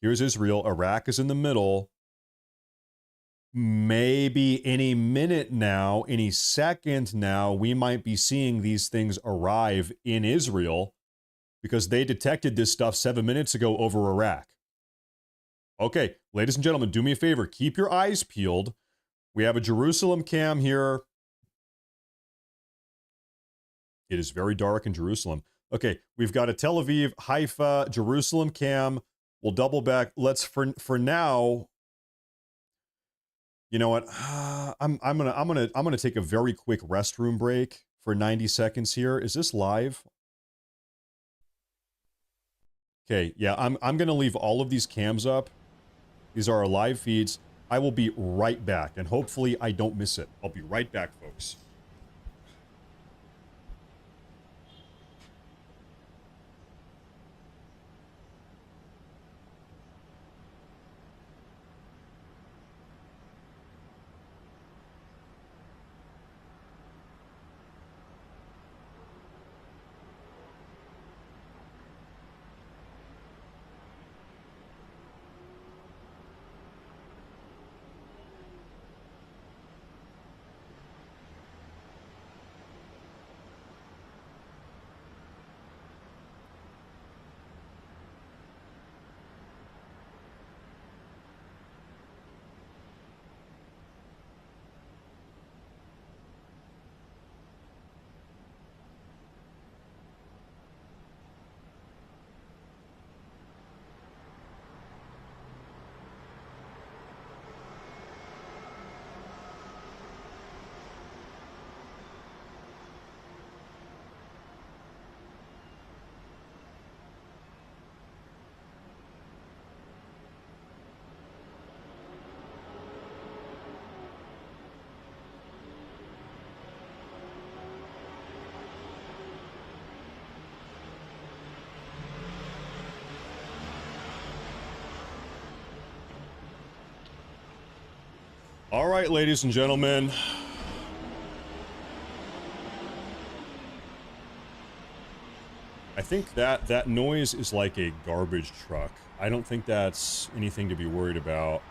here's Israel, Iraq is in the middle. Maybe any minute now, any second now, we might be seeing these things arrive in Israel because they detected this stuff 7 minutes ago over Iraq. Okay, ladies and gentlemen, do me a favor. Keep your eyes peeled. We have a Jerusalem cam here. It is very dark in Jerusalem. Okay, we've got a Tel Aviv, Haifa, Jerusalem cam. We'll double back. Let's for now. You know what? I'm gonna take a very quick restroom break for 90 seconds here. Is this live? Okay, yeah, I'm gonna leave all of these cams up. These are our live feeds. I will be right back, and hopefully I don't miss it. I'll be right back, folks. All right, ladies and gentlemen. I think that noise is like a garbage truck. I don't think that's anything to be worried about.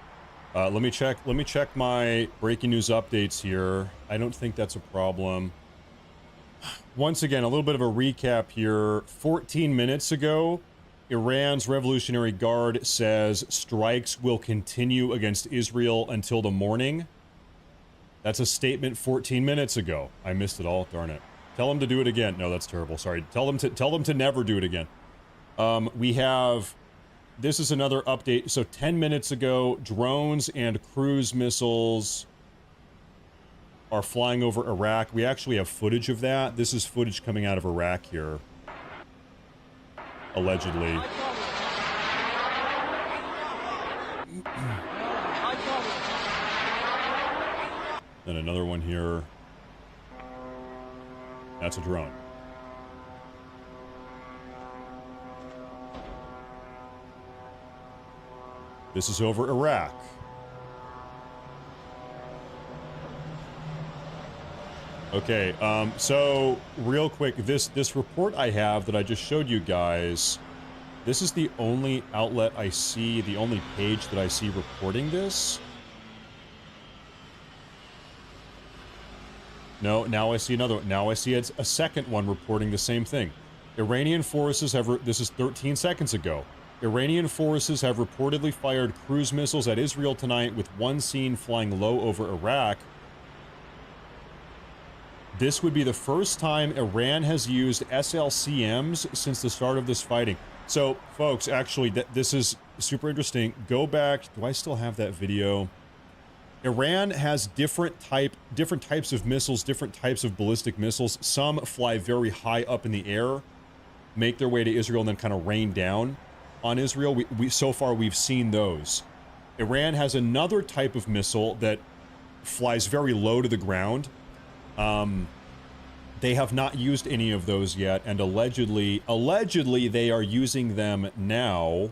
Let me check my breaking news updates here. I don't think that's a problem. once again, a little bit of a recap here. 14 minutes ago, Iran's Revolutionary Guard says strikes will continue against Israel until the morning. That's a statement 14 minutes ago. I missed it all. Darn it. Tell them to do it again. No, that's terrible. Sorry. Tell them to never do it again. We have, this is another update. So 10 minutes ago, drones and cruise missiles are flying over Iraq. We actually have footage of that. This is footage coming out of Iraq here. Allegedly. Then another one here. That's a drone. This is over Iraq. Okay, so real quick, this report I have that I just showed you guys, this is the only outlet I see, the only page that I see reporting this. No, now I see another one. Now I see it's a second one reporting the same thing. Iranian forces have, this is 13 seconds ago. Iranian forces have reportedly fired cruise missiles at Israel tonight, with one seen flying low over Iraq. This would be the first time Iran has used SLCMs since the start of this fighting. So, folks, actually, this is super interesting. Go back. Do I still have that video? Iran has different types of missiles, different types of ballistic missiles. Some fly very high up in the air, make their way to Israel, and then kind of rain down on Israel. So far, we've seen those. Iran has another type of missile that flies very low to the ground. They have not used any of those yet, and allegedly they are using them now,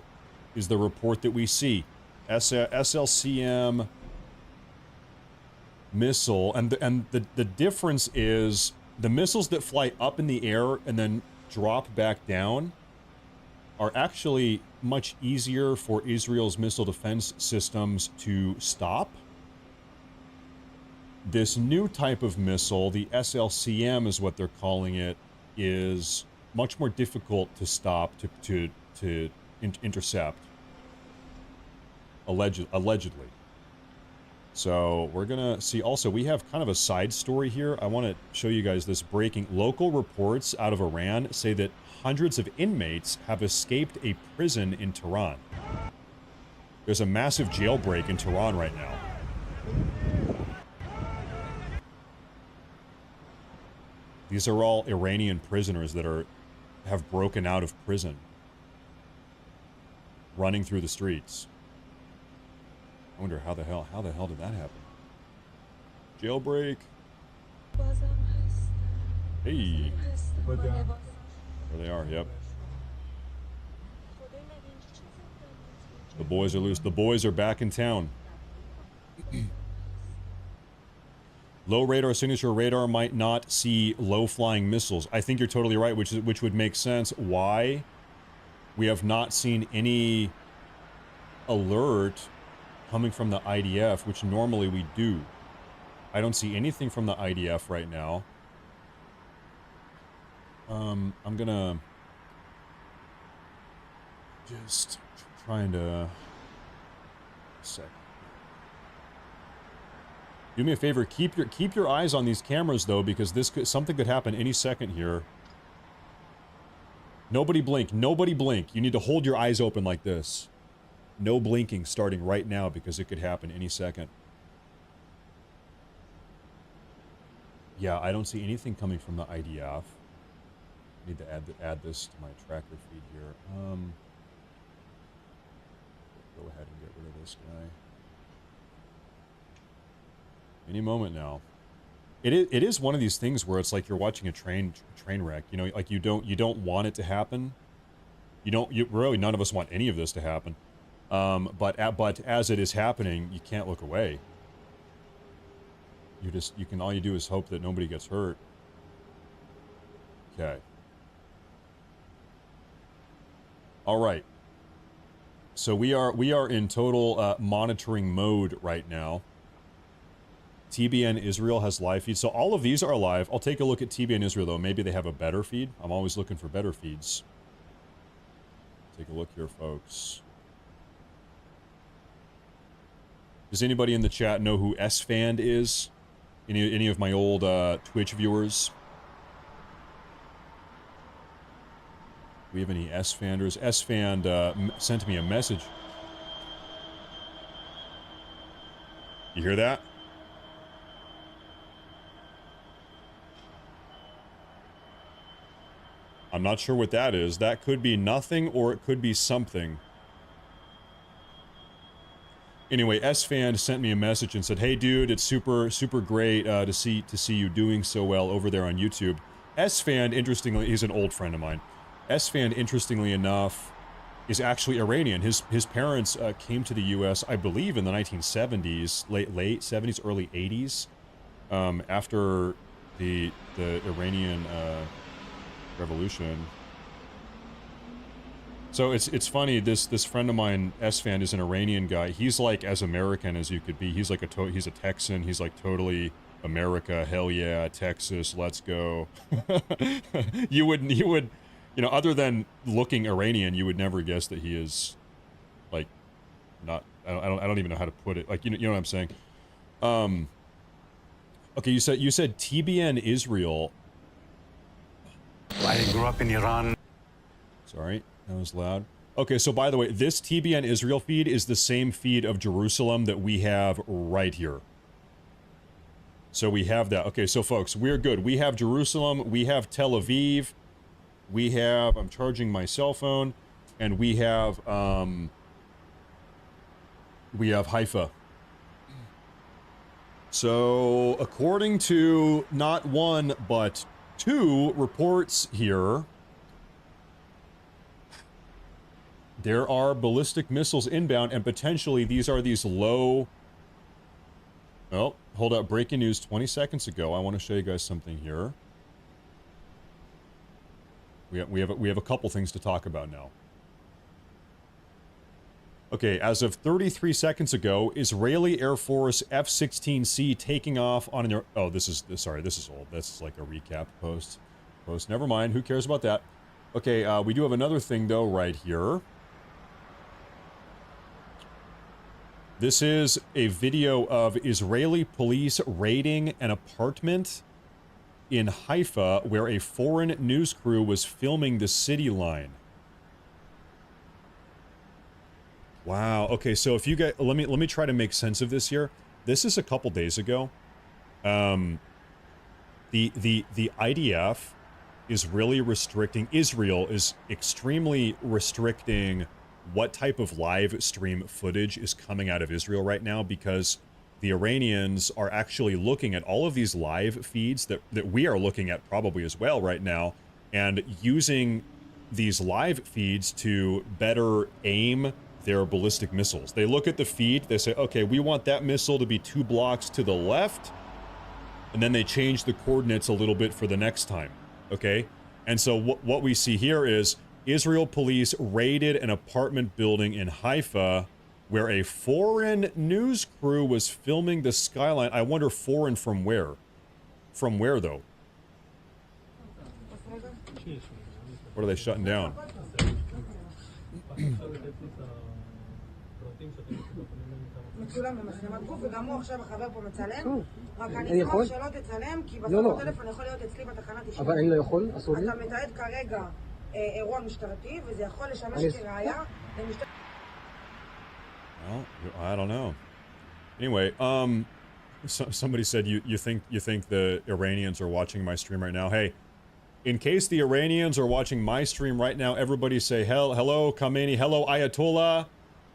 is the report that we see. SLCM missile, and the difference is the missiles that fly up in the air and then drop back down are actually much easier for Israel's missile defense systems to stop. This new type of missile, the SLCM is what they're calling it, is much more difficult to stop, to intercept. Allegedly. So we're gonna see. Also, we have kind of a side story here. I want to show you guys this breaking. Local reports out of Iran say that hundreds of inmates have escaped a prison in Tehran. There's a massive jailbreak in Tehran right now. These are all Iranian prisoners that have broken out of prison, running through the streets. I wonder how the hell did that happen? Jailbreak. Hey. There they are, yep. The boys are loose. The boys are back in town. Low radar signature radar might not see low-flying missiles. I think you're totally right, which would make sense. Why we have not seen any alert coming from the IDF, which normally we do. I don't see anything from the IDF right now. I'm gonna just trying to sec. Do me a favor, keep your eyes on these cameras though, because something could happen any second here. Nobody blink. Nobody blink. You need to hold your eyes open like this. No blinking starting right now because it could happen any second. Yeah, I don't see anything coming from the IDF. Need to add this to my tracker feed here. Go ahead and get rid of this guy. Any moment now. It is one of these things where it's like you're watching a train wreck. You know, like you don't want it to happen. Really, none of us want any of this to happen. But as it is happening, you can't look away. All you do is hope that nobody gets hurt. Okay. All right. So we are in total monitoring mode right now. TBN Israel has live feeds. So all of these are live. I'll take a look at TBN Israel, though. Maybe they have a better feed. I'm always looking for better feeds. Take a look here, folks. Does anybody in the chat know who SFand is? Any of my old Twitch viewers? Do we have any SFanders? SFand sent me a message. You hear that? I'm not sure what that is. That could be nothing or it could be something. Anyway, SFan sent me a message and said, "Hey, dude, it's super great to see you doing so well over there on YouTube." SFan, interestingly, he's an old friend of mine. SFan, interestingly enough, is actually Iranian. His parents came to the U.S., I believe, in the 1970s, late 70s, early 80s, after the Iranian revolution. So it's funny, this friend of mine, SFan, is an Iranian guy. He's like as American as you could be. He's like he's a Texan. He's like totally America, hell yeah, Texas, let's go. you would, you know, other than looking Iranian, you would never guess that he is like not, I don't even know how to put it. Like, you know what I'm saying? Okay, you said TBN Israel. I grew up in Iran. Sorry, that was loud. Okay, so by the way, this TBN Israel feed is the same feed of Jerusalem that we have right here. So we have that. Okay, so folks, we're good. We have Jerusalem, we have Tel Aviv, we have, I'm charging my cell phone, and we have Haifa. So according to not one, but two reports here, there are ballistic missiles inbound, and potentially these are these low... Oh, hold up. Breaking news 20 seconds ago. I want to show you guys something here. We have a couple things to talk about now. Okay, as of 33 seconds ago, Israeli Air Force F-16C taking off on an... Oh, this is old. This is like a recap post. Never mind. Who cares about that? Okay, we do have another thing, though, right here. This is a video of Israeli police raiding an apartment in Haifa where a foreign news crew was filming the city line. Wow. Okay, so if you get, let me try to make sense of this here. This is a couple days ago. The IDF is really restricting, Israel is extremely restricting what type of live stream footage is coming out of Israel right now, because the Iranians are actually looking at all of these live feeds that we are looking at probably as well right now, and using these live feeds to better aim their ballistic missiles. They look at the feed, they say, okay, we want that missile to be 2 blocks to the left, and then they change the coordinates a little bit for the next time, okay? And so what we see here is Israel police raided an apartment building in Haifa where a foreign news crew was filming the skyline. I wonder foreign from where? From where, though? What are they shutting down? מצולם במצלמת גוף, וגם הוא עכשיו החבר פה מצלם. רק אני אשמח שלא תצלם, כי בסוף הטלפון יכול להיות אצלי בתחנת אישור. אבל אני לא יכול, אסור לי. אתה מתעד כרגע אירוע משטרתי, וזה יכול לשמש כראיה למשטרת... Well, I don't know. Anyway, somebody said you think the Iranians are watching my stream right now. Hey, in case the Iranians are watching my stream right now, everybody say hello Khamenei, hello Ayatollah,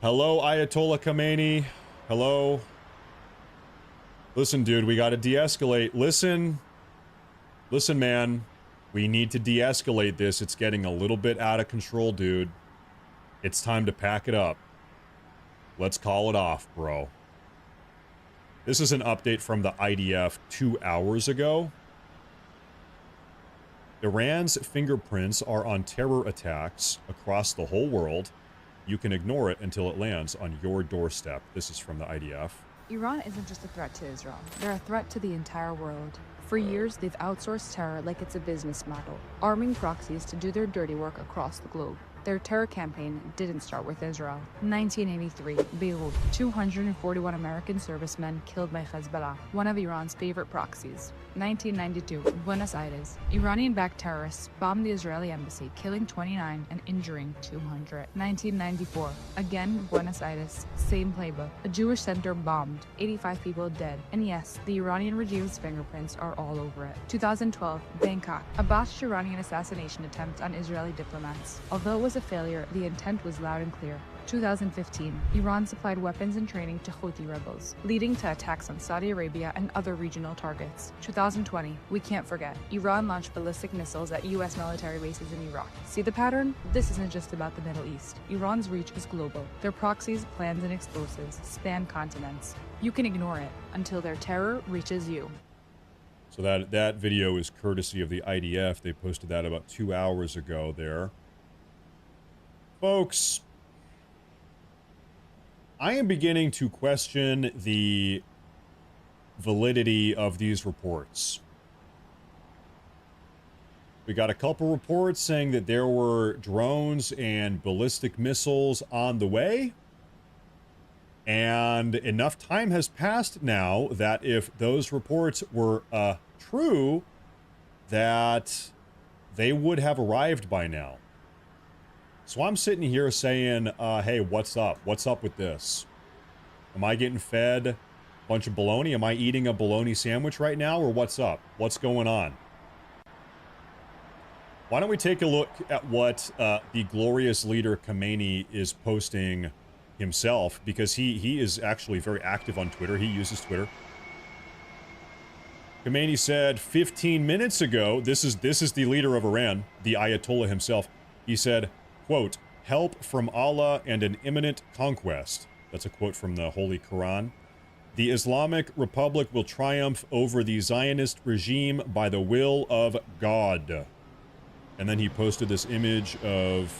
hello Ayatollah Khamenei, hello. Listen, dude, we got to de-escalate. Listen, man, we need to de-escalate this. It's getting a little bit out of control, dude. It's time to pack it up. Let's call it off, bro. This is an update from the IDF 2 hours ago. Iran's fingerprints are on terror attacks across the whole world. You can ignore it until it lands on your doorstep. This is from the IDF. Iran isn't just a threat to Israel. They're a threat to the entire world. For years, they've outsourced terror like it's a business model, arming proxies to do their dirty work across the globe. Their terror campaign didn't start with Israel. 1983, Beirut, 241 American servicemen killed by Hezbollah, one of Iran's favorite proxies. 1992, Buenos Aires, Iranian-backed terrorists bombed the Israeli embassy, killing 29 and injuring 200. 1994, again Buenos Aires, same playbook. A Jewish center bombed, 85 people dead. And yes, the Iranian regime's fingerprints are all over it. 2012, Bangkok, a botched Iranian assassination attempt on Israeli diplomats. Although it was a failure, the intent was loud and clear. 2015, Iran supplied weapons and training to Houthi rebels, leading to attacks on Saudi Arabia and other regional targets. 2020, we can't forget, Iran launched ballistic missiles at U.S. military bases in Iraq. See the pattern? This isn't just about the Middle East. Iran's reach is global. Their proxies, plans, and explosives span continents. You can ignore it until their terror reaches you. So that video is courtesy of the IDF. They posted that about 2 hours ago there. Folks, I am beginning to question the validity of these reports. We got a couple reports saying that there were drones and ballistic missiles on the way. And enough time has passed now that if those reports were true, that they would have arrived by now. So I'm sitting here saying, hey, what's up? What's up with this? Am I getting fed a bunch of bologna? Am I eating a bologna sandwich right now, or what's up? What's going on? Why don't we take a look at what the glorious leader Khamenei is posting himself, because he is actually very active on Twitter. He uses Twitter. Khamenei said 15 minutes ago, this is the leader of Iran, the Ayatollah himself. He said, quote, help from Allah and an imminent conquest. That's a quote from the Holy Quran. The Islamic Republic will triumph over the Zionist regime by the will of God. And then he posted this image of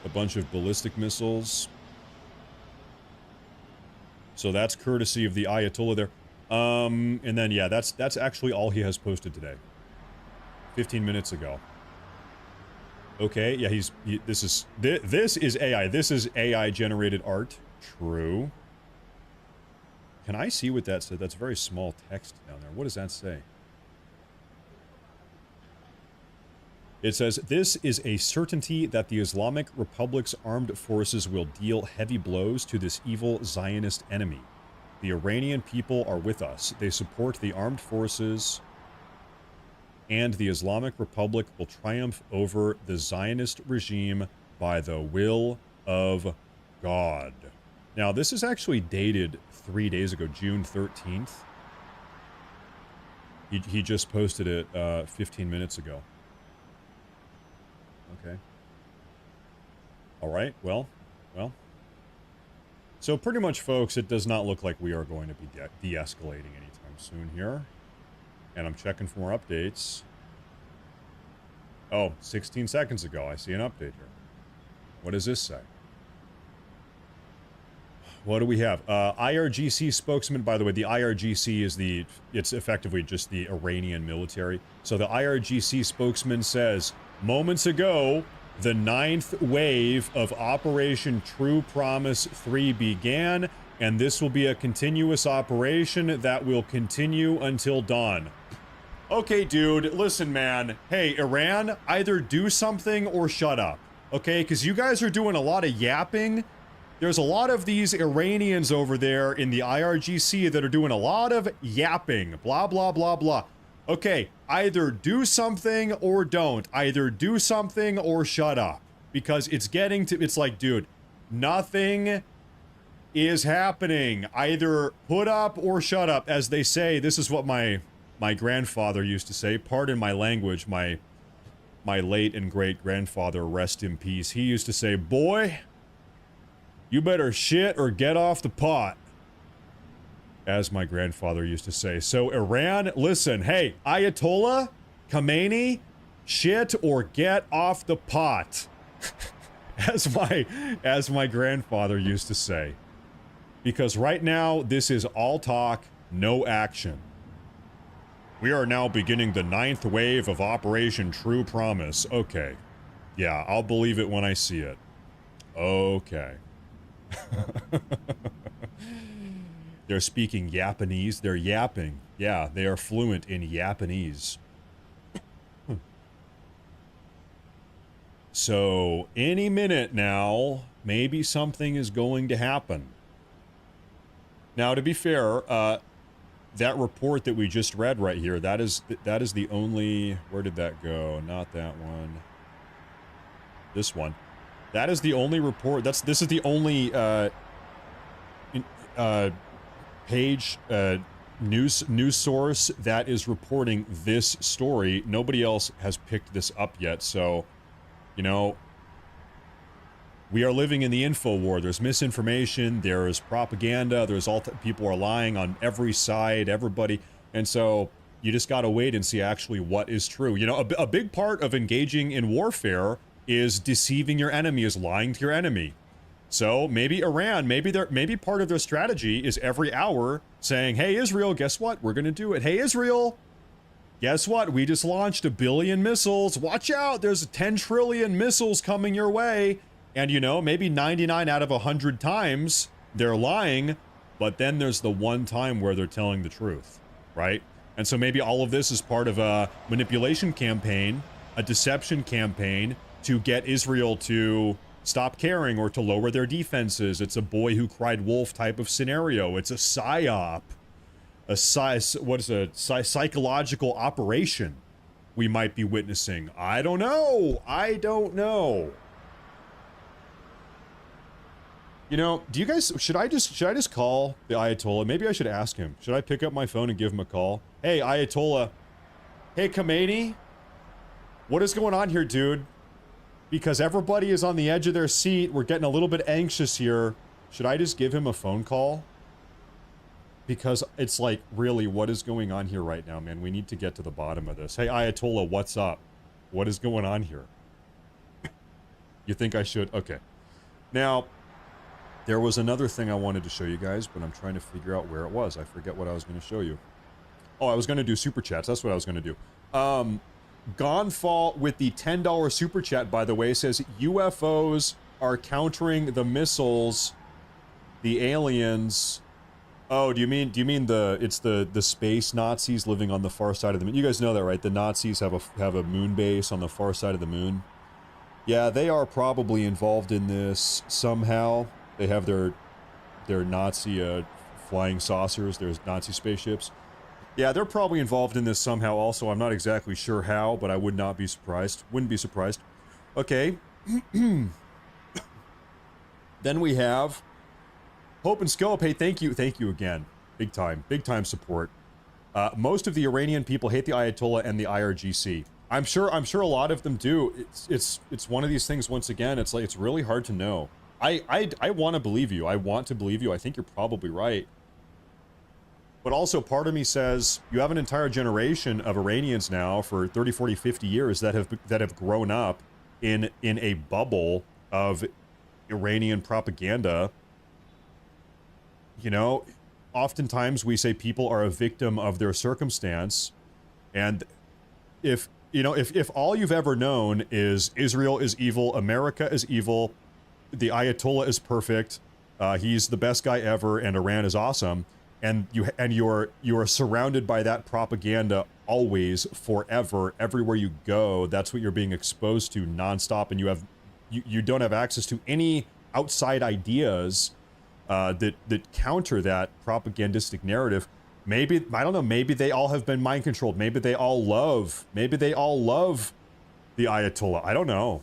a bunch of ballistic missiles. So that's courtesy of the Ayatollah there. And then, yeah, that's actually all he has posted today. 15 minutes ago. Okay, yeah, this is AI. This is AI generated art. True. Can I see what that said? That's very small text down there. What does that say? It says, this is a certainty that the Islamic Republic's armed forces will deal heavy blows to this evil Zionist enemy. The Iranian people are with us. They support the armed forces, and the Islamic Republic will triumph over the Zionist regime by the will of God. Now, this is actually dated 3 days ago, June 13th. He just posted it 15 minutes ago. Okay. All right, well. So pretty much, folks, it does not look like we are going to be de-escalating anytime soon here. And I'm checking for more updates. Oh, 16 seconds ago, I see an update here. What does this say? What do we have? IRGC spokesman, by the way, the IRGC is it's effectively just the Iranian military. So the IRGC spokesman says, moments ago, the 9th wave of Operation True Promise 3 began, and this will be a continuous operation that will continue until dawn. Okay, dude, listen, man. Hey, Iran, either do something or shut up, okay? Because you guys are doing a lot of yapping. There's a lot of these Iranians over there in the IRGC that are doing a lot of yapping. Blah, blah, blah, blah. Okay, either do something or don't. Either do something or shut up. Because it's getting to... It's like, dude, nothing is happening. Either put up or shut up. As they say, this is what my grandfather used to say. Pardon my language, my late and great grandfather, rest in peace. He used to say, boy, you better shit or get off the pot. As my grandfather used to say. So Iran, listen, hey, Ayatollah, Khamenei, shit or get off the pot. as my grandfather used to say. Because right now, this is all talk, no action. We are now beginning the 9th wave of Operation True Promise. Okay. Yeah, I'll believe it when I see it. Okay. They're speaking Japanese. They're yapping. Yeah, they are fluent in Japanese. So, any minute now, maybe something is going to happen. Now, to be fair, that report that we just read right here, that is the only... Where did that go? Not that one. This one. That is the only report. This is the only page news source that is reporting this story. Nobody else has picked this up yet, so, you know, we are living in the info war. There's misinformation, there's propaganda, there's people are lying on every side, everybody, and so you just gotta wait and see actually what is true. You know, a big part of engaging in warfare is deceiving your enemy, is lying to your enemy. So maybe Iran, maybe part of their strategy is every hour saying, hey Israel, guess what? We're gonna do it. Hey Israel, guess what? We just launched 1 billion missiles. Watch out, there's 10 trillion missiles coming your way. And you know, maybe 99 out of 100 times they're lying, but then there's the one time where they're telling the truth, right? And so maybe all of this is part of a manipulation campaign, a deception campaign to get Israel to stop caring or to lower their defenses. It's a boy who cried wolf type of scenario. It's a psyop, psychological operation we might be witnessing. I don't know. You know, do you guys, should I just call the Ayatollah? Maybe I should ask him. Should I pick up my phone and give him a call? Hey, Ayatollah. Hey, Khomeini. What is going on here, dude? Because everybody is on the edge of their seat. We're getting a little bit anxious here. Should I just give him a phone call? Because it's like, really, what is going on here right now, man? We need to get to the bottom of this. Hey, Ayatollah, what's up? What is going on here? You think I should? Okay. Now, there was another thing I wanted to show you guys, but I'm trying to figure out where it was. I forget what I was going to show you. Oh, I was going to do super chats. That's what I was going to do. Gonfall with the $10 super chat, by the way, says UFOs are countering the missiles, the aliens. Oh, do you mean it's the space Nazis living on the far side of the moon? You guys know that, right? The Nazis have a moon base on the far side of the moon. Yeah, they are probably involved in this somehow. They have their Nazi flying saucers, there's Nazi spaceships. Yeah, they're probably involved in this somehow also. I'm not exactly sure how, but I would not be surprised. Wouldn't be surprised. Okay. Then we have Hope and Scope. Hey, thank you again. Big time support. Most of the Iranian people hate the Ayatollah and the IRGC. I'm sure a lot of them do. It's one of these things, once again, it's like, it's really hard to know. I want to believe you. I want to believe you. I think you're probably right. But also part of me says you have an entire generation of Iranians now for 30, 40, 50 years that have grown up in a bubble of Iranian propaganda. You know, oftentimes we say people are a victim of their circumstance, and if all you've ever known is Israel is evil, America is evil, the Ayatollah is perfect, he's the best guy ever, and Iran is awesome, and you are surrounded by that propaganda always, forever, everywhere you go. That's what you're being exposed to nonstop, and you don't have access to any outside ideas that counter that propagandistic narrative. Maybe, I don't know, maybe they all have been mind controlled. Maybe they all love the Ayatollah. I don't know.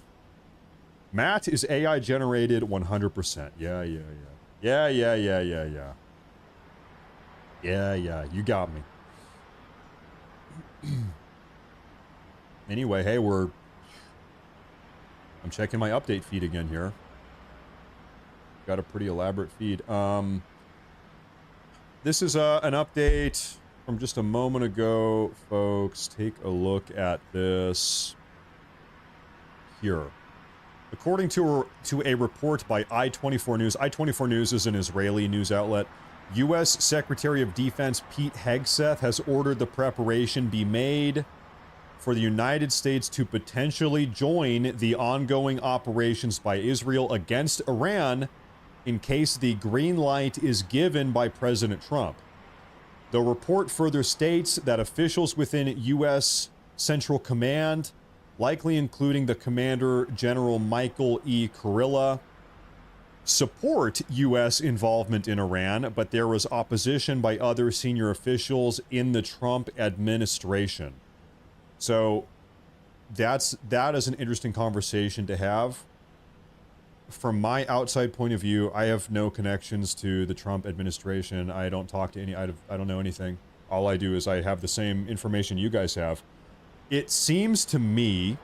Matt is AI generated 100%. Yeah. You got me. Anyway, hey, I'm checking my update feed again here. Got a pretty elaborate feed. This is an update from just a moment ago, folks. Take a look at this here. According to a report by I-24 News, I-24 News is an Israeli news outlet, U.S. Secretary of Defense Pete Hegseth has ordered the preparation be made for the United States to potentially join the ongoing operations by Israel against Iran in case the green light is given by President Trump. The report further states that officials within U.S. Central Command, likely including the Commander General Michael E. Kurilla, support U.S. involvement in Iran, but there was opposition by other senior officials in the Trump administration. So that is an interesting conversation to have. From my outside point of view, I have no connections to the Trump administration. I don't talk to any, I don't know anything. All I do is I have the same information you guys have. It seems to me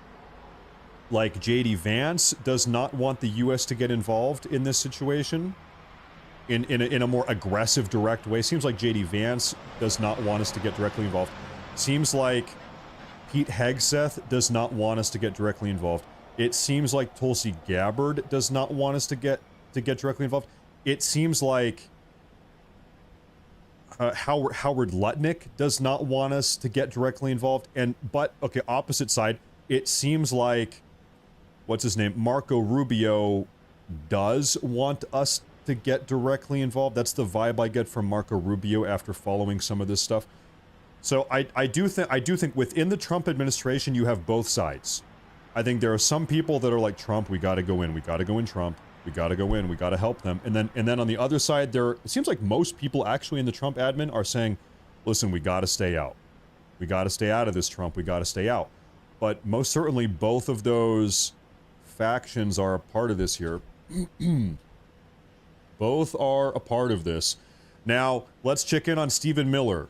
like J.D. Vance does not want the U.S. to get involved in this situation in a more aggressive, direct way. Seems like J.D. Vance does not want us to get directly involved. Seems like Pete Hegseth does not want us to get directly involved. It seems like Tulsi Gabbard does not want us to get directly involved. It seems like Howard Lutnick does not want us to get directly involved. But okay, opposite side, it seems like what's his name, Marco Rubio, does want us to get directly involved. That's the vibe I get from Marco Rubio after following some of this stuff. So I do think within the Trump administration you have both sides. I think there are some people that are like, Trump, we got to go in. We got to go in, Trump. We got to go in. We got to help them. And then on the other side, it seems like most people actually in the Trump admin are saying, listen, we got to stay out. We got to stay out of this, Trump. We got to stay out. But most certainly both of those factions are a part of this here. Both are a part of this. Now, let's check in on Stephen Miller.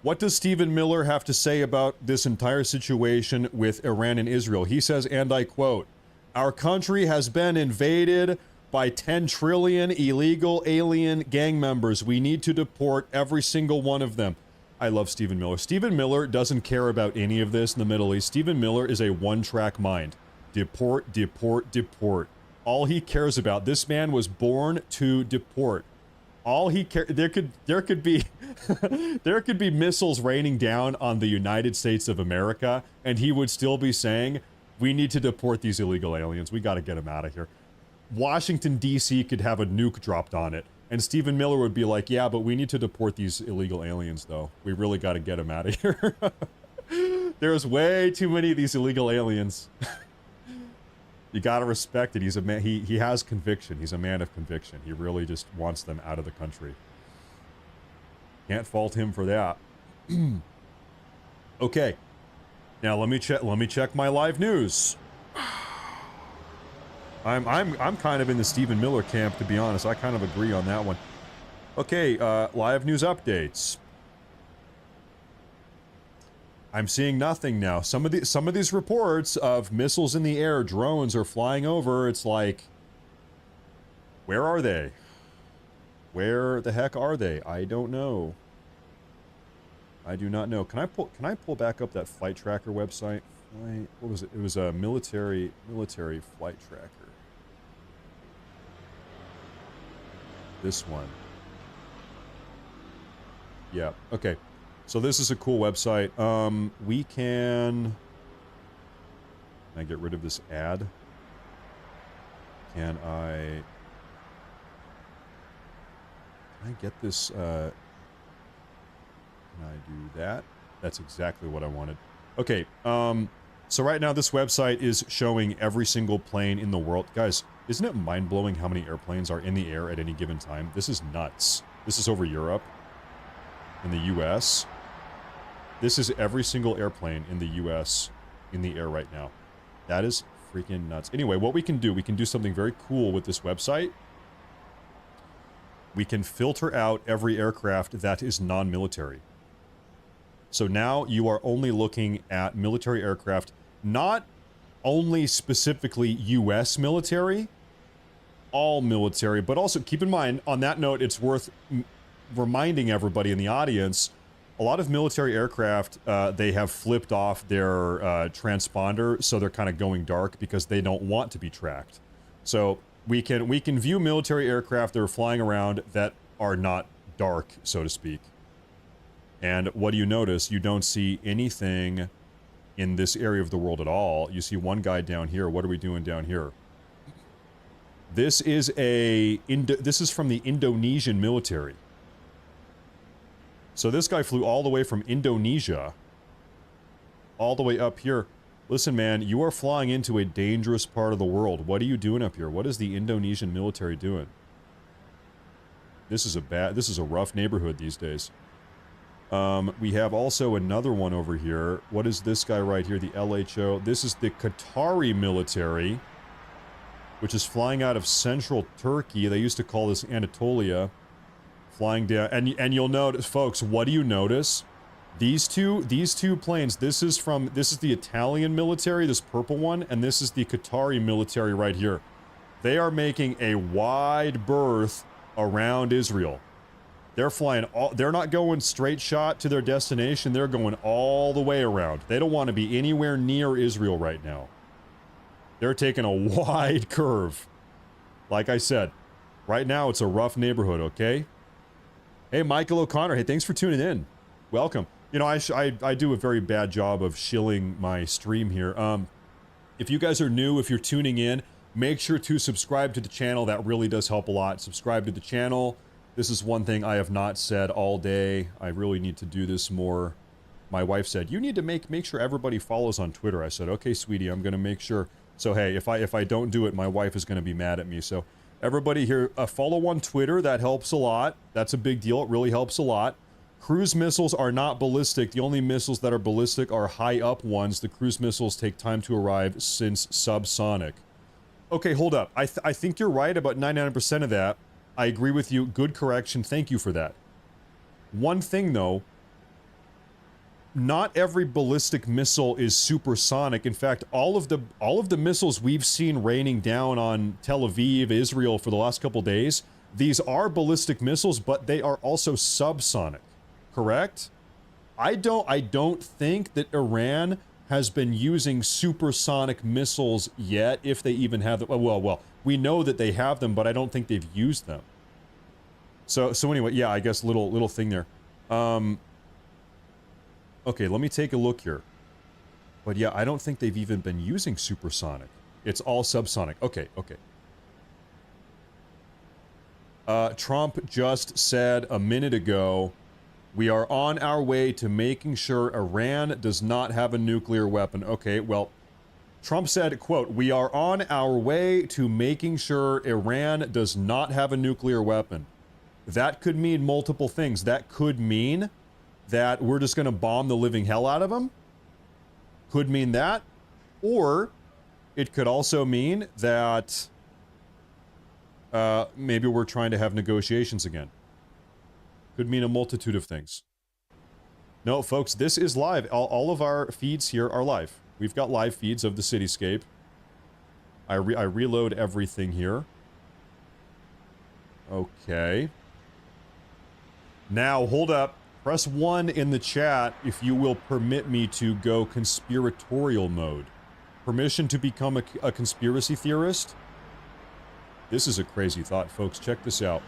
What does Stephen Miller have to say about this entire situation with Iran and Israel? He says, and I quote, "Our country has been invaded by 10 trillion illegal alien gang members. We need to deport every single one of them." I love Stephen Miller. Stephen Miller doesn't care about any of this in the Middle East. Stephen Miller is a one-track mind. Deport, deport, deport. All he cares about. This man was born to deport. All he cares, there could be there could be missiles raining down on the United States of America, and he would still be saying, we need to deport these illegal aliens. We got to get them out of here. Washington, D.C. could have a nuke dropped on it, and Stephen Miller would be like, yeah, but we need to deport these illegal aliens, though. We really got to get them out of here. There's way too many of these illegal aliens. You got to respect it. He's a man. He has conviction. He's a man of conviction. He really just wants them out of the country. Can't fault him for that. Okay. Now let me check my live news. I'm kind of in the Stephen Miller camp, to be honest. I kind of agree on that one. Okay, live news updates. I'm seeing nothing now. Some of these reports of missiles in the air, drones are flying over. It's like, where are they? Where the heck are they? I don't know. I do not know. Can I pull back up that flight tracker website? What was it? It was a military flight tracker. This one. Yeah. Okay. So this is a cool website. We can I get rid of this ad? Can I get this, can I do that? That's exactly what I wanted. Okay, so right now this website is showing every single plane in the world. Guys, isn't it mind-blowing how many airplanes are in the air at any given time? This is nuts. This is over Europe, in the US. This is every single airplane in the US in the air right now. That is freaking nuts. Anyway, what we can do something very cool with this website. We can filter out every aircraft that is non-military. So now you are only looking at military aircraft, not only specifically US military, all military, but also keep in mind, on that note, it's worth reminding everybody in the audience, a lot of military aircraft, they have flipped off their transponder, so they're kind of going dark because they don't want to be tracked. So we can view military aircraft that are flying around that are not dark, so to speak. And what do you notice? You don't see anything in this area of the world at all. You see one guy down here. What are we doing down here? This is this is from the Indonesian military. So this guy flew all the way from Indonesia, all the way up here. Listen, man, you are flying into a dangerous part of the world. What are you doing up here? What is the Indonesian military doing? This is a rough neighborhood these days. We have also another one over here. What is this guy right here? The LHO. This is the Qatari military, which is flying out of central Turkey. They used to call this Anatolia. Flying down, and you'll notice, folks, what do you notice? These two planes, this is the Italian military, this purple one, and this is the Qatari military right here. They are making a wide berth around Israel. They're flying they're not going straight shot to their destination, they're going all the way around. They don't want to be anywhere near Israel right now. They're taking a wide curve. Like I said, right now it's a rough neighborhood, okay? Hey, Michael O'Connor. Hey, thanks for tuning in. Welcome. You know, I do a very bad job of shilling my stream here. If you guys are new, if you're tuning in, make sure to subscribe to the channel. That really does help a lot. Subscribe to the channel. This is one thing I have not said all day. I really need to do this more. My wife said, you need to make sure everybody follows on Twitter. I said, okay, sweetie, I'm going to make sure. So, hey, if I don't do it, my wife is going to be mad at me. So, everybody here, follow on Twitter. That helps a lot. That's a big deal. It really helps a lot. Cruise missiles are not ballistic. The only missiles that are ballistic are high up ones. The cruise missiles take time to arrive since subsonic. Okay, hold up. I think you're right about 99% of that. I agree with you. Good correction. Thank you for that. One thing, though. Not every ballistic missile is supersonic. In fact, all of the missiles we've seen raining down on Tel Aviv, Israel for the last couple days, these are ballistic missiles, but they are also subsonic. Correct? I don't think that Iran has been using supersonic missiles yet, if they even have them. Well, we know that they have them, but I don't think they've used them. So anyway, yeah, I guess little thing there. Okay, let me take a look here. But yeah, I don't think they've even been using supersonic. It's all subsonic. Okay. Trump just said a minute ago, we are on our way to making sure Iran does not have a nuclear weapon. Okay, well, Trump said, quote, we are on our way to making sure Iran does not have a nuclear weapon. That could mean multiple things. That could mean that we're just going to bomb the living hell out of them. Could mean that. Or it could also mean that maybe we're trying to have negotiations again. Could mean a multitude of things. No, folks, this is live. All of our feeds here are live. We've got live feeds of the cityscape. I reload everything here. Okay. Now, hold up. Press 1 in the chat if you will permit me to go conspiratorial mode. Permission to become a conspiracy theorist? This is a crazy thought, folks. Check this out.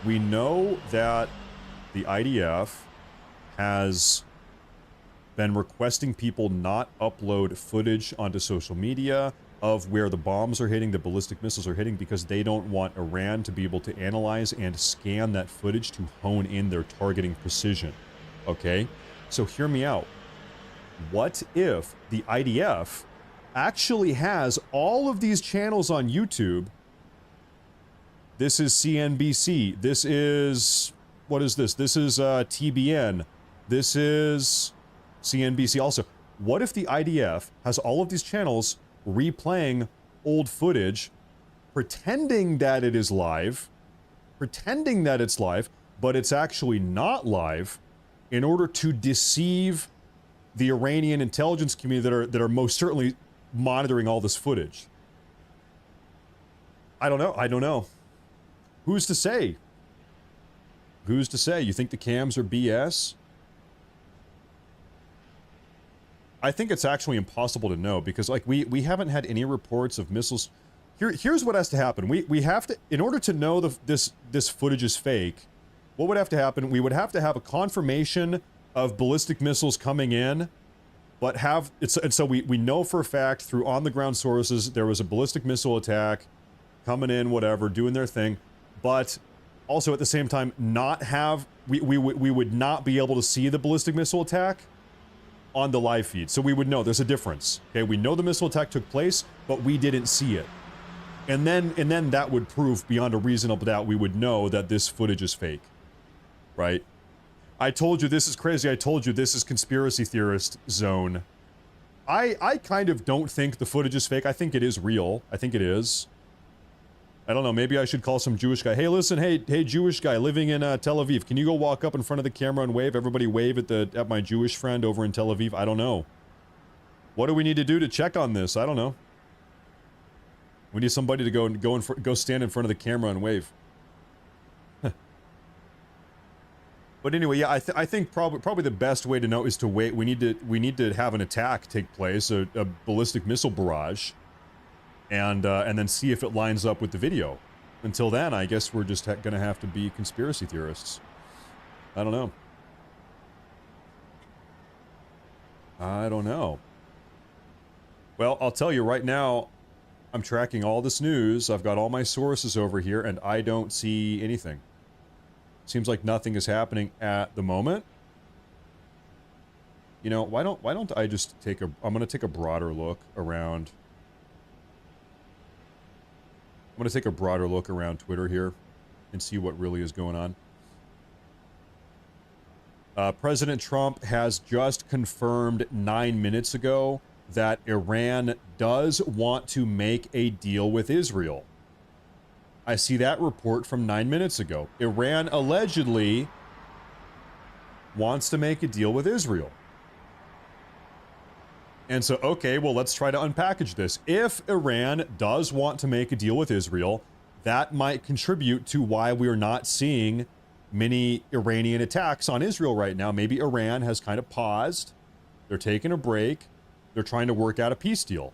We know that the IDF has been requesting people not upload footage onto social media of where the bombs are hitting, the ballistic missiles are hitting, because they don't want Iran to be able to analyze and scan that footage to hone in their targeting precision. Okay? So hear me out. What if the IDF actually has all of these channels on YouTube? This is CNBC. This is... What is this? This is TBN. This is CNBC also. What if the IDF has all of these channels replaying old footage, pretending that it is live, pretending that it's live, but it's actually not live, in order to deceive the Iranian intelligence community that are most certainly monitoring all this footage? I don't know. Who's to say? Who's to say? You think the cams are BS? I think it's actually impossible to know because like we haven't had any reports of missiles. Here's what has to happen. We have to, in order to know this footage is fake, what would have to happen? We would have to have a confirmation of ballistic missiles coming in, but and so we know for a fact through on the ground sources there was a ballistic missile attack coming in, whatever, doing their thing, but also at the same time we would not be able to see the ballistic missile attack on the live feed. So we would know there's a difference. Okay, we know the missile attack took place, but we didn't see it. And then that would prove beyond a reasonable doubt we would know that this footage is fake. Right? I told you this is crazy. I told you this is conspiracy theorist zone. I kind of don't think the footage is fake. I think it is real. I think it is. I don't know, maybe I should call some Jewish guy. Hey, listen, hey Jewish guy living in Tel Aviv. Can you go walk up in front of the camera and wave? Everybody wave at my Jewish friend over in Tel Aviv. I don't know. What do we need to do to check on this? I don't know. We need somebody to go stand in front of the camera and wave. But anyway, yeah, I think probably the best way to know is to wait. We need to have an attack take place, a ballistic missile barrage, and then see if it lines up with the video. Until then, I guess we're just gonna have to be conspiracy theorists. I don't know. I don't know. Well, I'll tell you right now, I'm tracking all this news. I've got all my sources over here, and I don't see anything. Seems like nothing is happening at the moment. You know, why don't I just I'm gonna take a broader look around. I'm gonna take a broader look around Twitter here and see what really is going on. President Trump has just confirmed 9 minutes ago that Iran does want to make a deal with Israel. I see that report from 9 minutes ago. Iran allegedly wants to make a deal with Israel. And so, okay, well, let's try to unpackage this. If Iran does want to make a deal with Israel, that might contribute to why we're not seeing many Iranian attacks on Israel right now. Maybe Iran has kind of paused. They're taking a break. They're trying to work out a peace deal.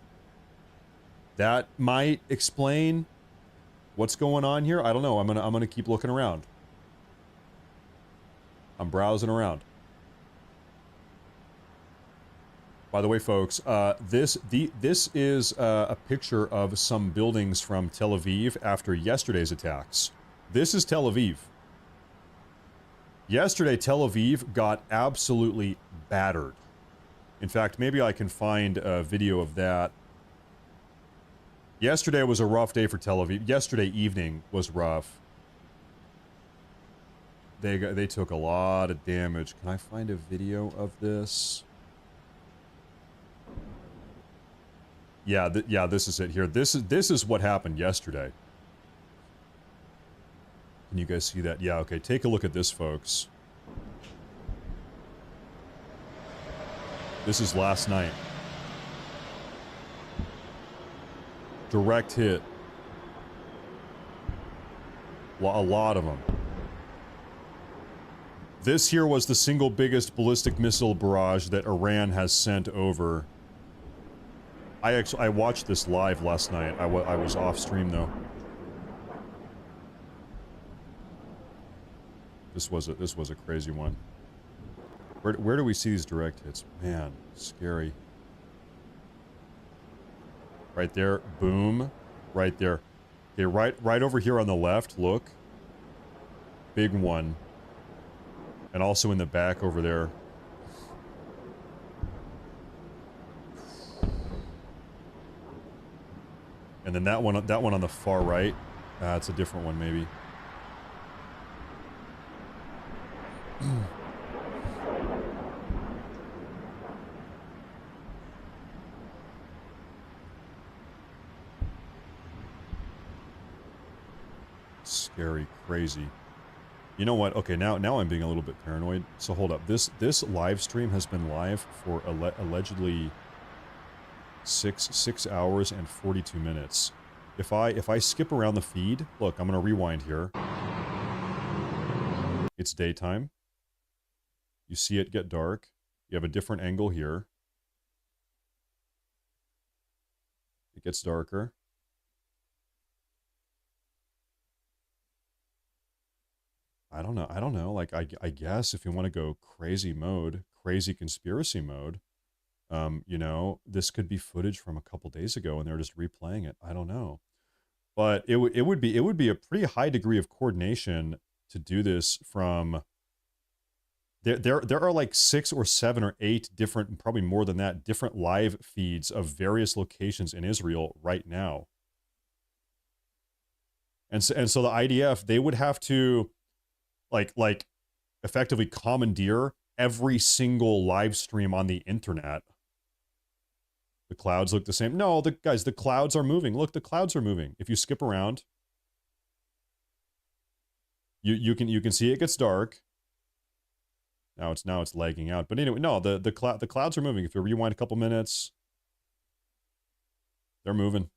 That might explain what's going on here. I don't know. I'm gonna keep looking around. I'm browsing around. By the way, folks, this is a picture of some buildings from Tel Aviv after yesterday's attacks. This is Tel Aviv. Yesterday, Tel Aviv got absolutely battered. In fact, maybe I can find a video of that. Yesterday was a rough day for Tel Aviv. Yesterday evening was rough. They took a lot of damage. Can I find a video of this? Yeah, this is it here. This is what happened yesterday. Can you guys see that? Yeah, okay. Take a look at this, folks. This is last night. Direct hit. A lot of them. This here was the single biggest ballistic missile barrage that Iran has sent over. I watched this live last night. I was off stream though. This was a crazy one. Where do we see these direct hits? Man, scary. Right there, boom. Right there. Okay, right over here on the left, look. Big one. And also in the back over there. And then that one on the far right. It's a different one maybe. Scary, crazy. You know what? Okay, now I'm being a little bit paranoid. So hold up. This live stream has been live for allegedly 6 hours and 42 minutes. If I skip around the feed, look, I'm gonna rewind here. It's daytime. You see it get dark. You have a different angle here. It gets darker. I don't know. Like, I guess if you want to go crazy mode, crazy conspiracy mode, you know, this could be footage from a couple days ago and they're just replaying it. I don't know. But it would be a pretty high degree of coordination to do this from there are like 6 or 7 or 8 different, probably more than that, different live feeds of various locations in Israel right now. And so the IDF, they would have to like effectively commandeer every single live stream on the internet. The clouds look the same. No, guys, the clouds are moving. Look, the clouds are moving. If you skip around, you can see it gets dark. Now it's lagging out. But anyway, no, the clouds are moving. If you rewind a couple minutes, they're moving.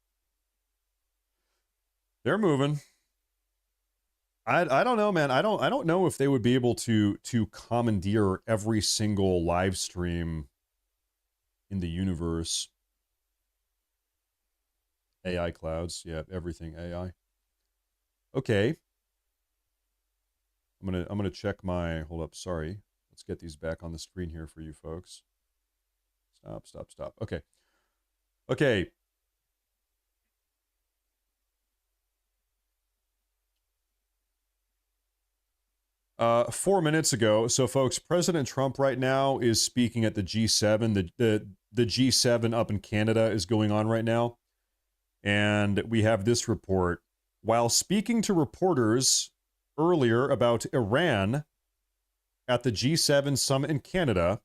They're moving. I don't know, man. I don't know if they would be able to commandeer every single live stream in the universe. AI clouds, yeah, everything AI. Okay. I'm gonna check my, hold up, sorry. Let's get these back on the screen here for you folks. Stop. Okay. Okay. Uh, 4 minutes ago, so folks, President Trump right now is speaking at the G7. The G7 up in Canada is going on right now. And we have this report. While speaking to reporters earlier about Iran at the G7 summit in Canada,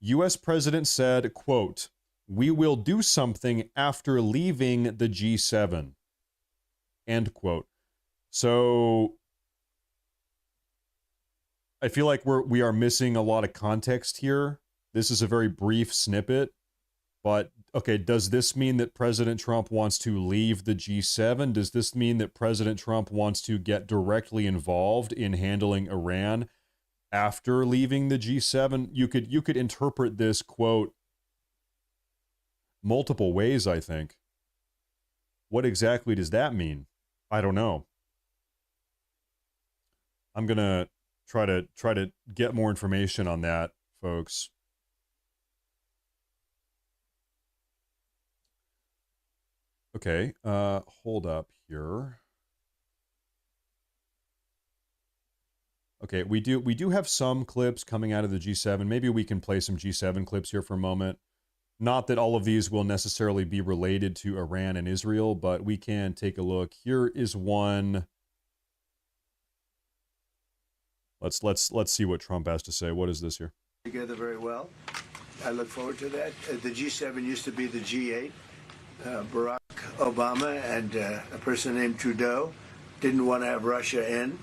U.S. President said, quote, "We will do something after leaving the G7." End quote. So I feel like we are missing a lot of context here. This is a very brief snippet, but okay, does this mean that President Trump wants to leave the G7? Does this mean that President Trump wants to get directly involved in handling Iran after leaving the G7? You could interpret this quote multiple ways, I think. What exactly does that mean? I don't know. I'm going to try to get more information on that, folks. Okay, hold up here. Okay, we do have some clips coming out of the G7. Maybe we can play some G7 clips here for a moment. Not that all of these will necessarily be related to Iran and Israel, but we can take a look. Here is one. Let's see what Trump has to say. What is this here? Together very well. I look forward to that. The G7 used to be the G8. Barack Obama and a person named Trudeau didn't want to have Russia in.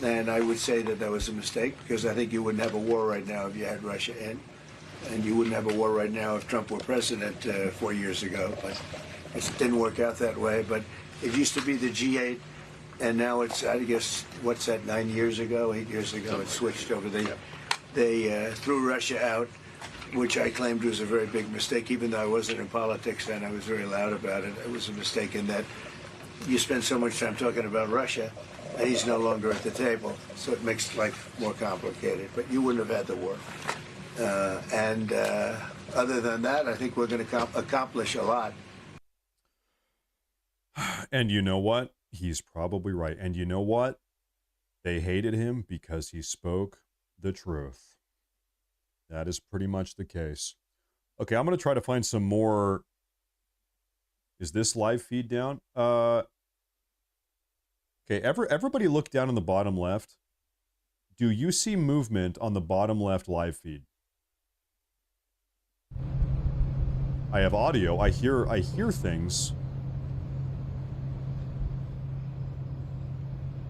And I would say that was a mistake, because I think you wouldn't have a war right now if you had Russia in. And you wouldn't have a war right now if Trump were president 4 years ago. But it didn't work out that way. But it used to be the G8, and now it's, I guess, what's that, 8 years ago, it switched over. They threw Russia out, which I claimed was a very big mistake. Even though I wasn't in politics then, I was very loud about it. It was a mistake in that you spend so much time talking about Russia, and he's no longer at the table. So it makes life more complicated. But you wouldn't have had the war. Other than that, I think we're going to accomplish a lot. And you know what? He's probably right. And you know what? They hated him because he spoke the truth. That is pretty much the case. Okay, I'm going to try to find some more. Is this live feed down? Okay, everybody look down on the bottom left. Do you see movement on the bottom left live feed? I have audio. I hear things.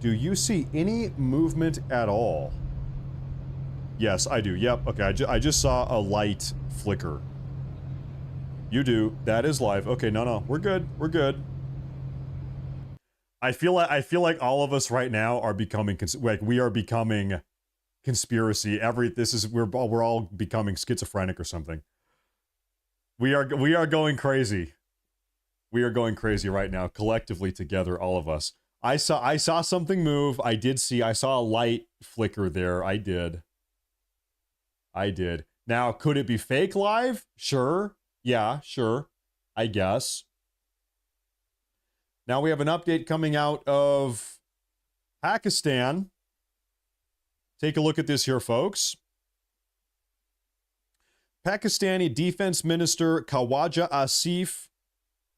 Do you see any movement at all? Yes, I do. Yep. Okay, I just saw a light flicker. You do. That is live. Okay, no. We're good. We're good. I feel like all of us right now are becoming we are becoming conspiracy. We're all becoming schizophrenic or something. We are going crazy. We are going crazy right now, collectively together, all of us. I saw something move. I saw a light flicker there. I did. Now, could it be fake live? Sure. Yeah, sure. I guess. Now we have an update coming out of Pakistan. Take a look at this here, folks. Pakistani Defense Minister Khawaja Asif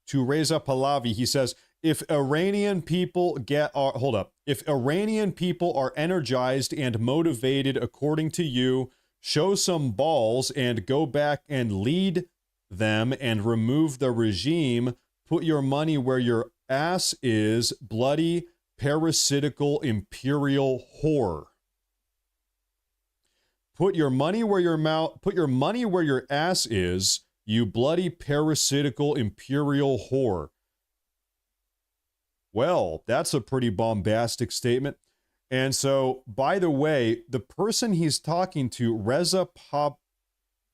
to Reza Pahlavi, he says, if Iranian people if Iranian people are energized and motivated according to you, show some balls and go back and lead them and remove the regime. Put your money where your ass is, bloody, parasitical, imperial whore. Put your money where your ass is, you bloody, parasitical, imperial whore. Well, that's a pretty bombastic statement. And so, by the way, the person he's talking to, Reza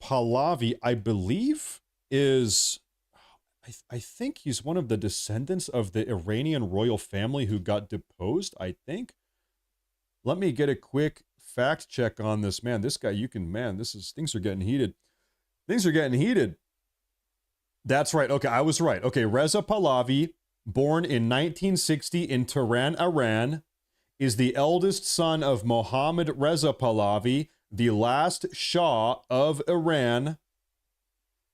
Pahlavi, I believe is, I think he's one of the descendants of the Iranian royal family who got deposed, I think. Let me get a quick fact check on this, man. This guy, things are getting heated. Things are getting heated. That's right. Okay, I was right. Okay, Reza Pahlavi, born in 1960 in Tehran, Iran, is the eldest son of Mohammad Reza Pahlavi, the last Shah of Iran.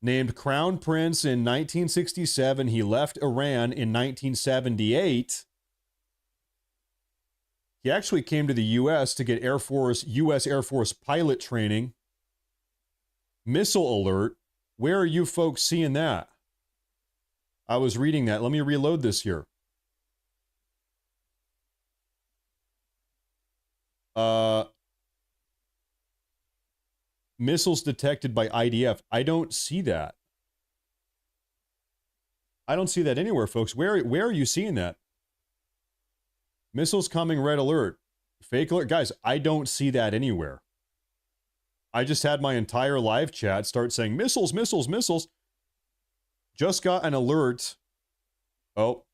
Named Crown Prince in 1967, he left Iran in 1978. He actually came to the U.S. to get U.S. Air Force pilot training. Missile alert. Where are you folks seeing that? I was reading that. Let me reload this here. Missiles detected by IDF. I don't see that. I don't see that anywhere, folks. Where are you seeing that? Missiles coming, red alert. Fake alert. Guys, I don't see that anywhere. I just had my entire live chat start saying missiles, missiles, missiles. Just got an alert. Oh,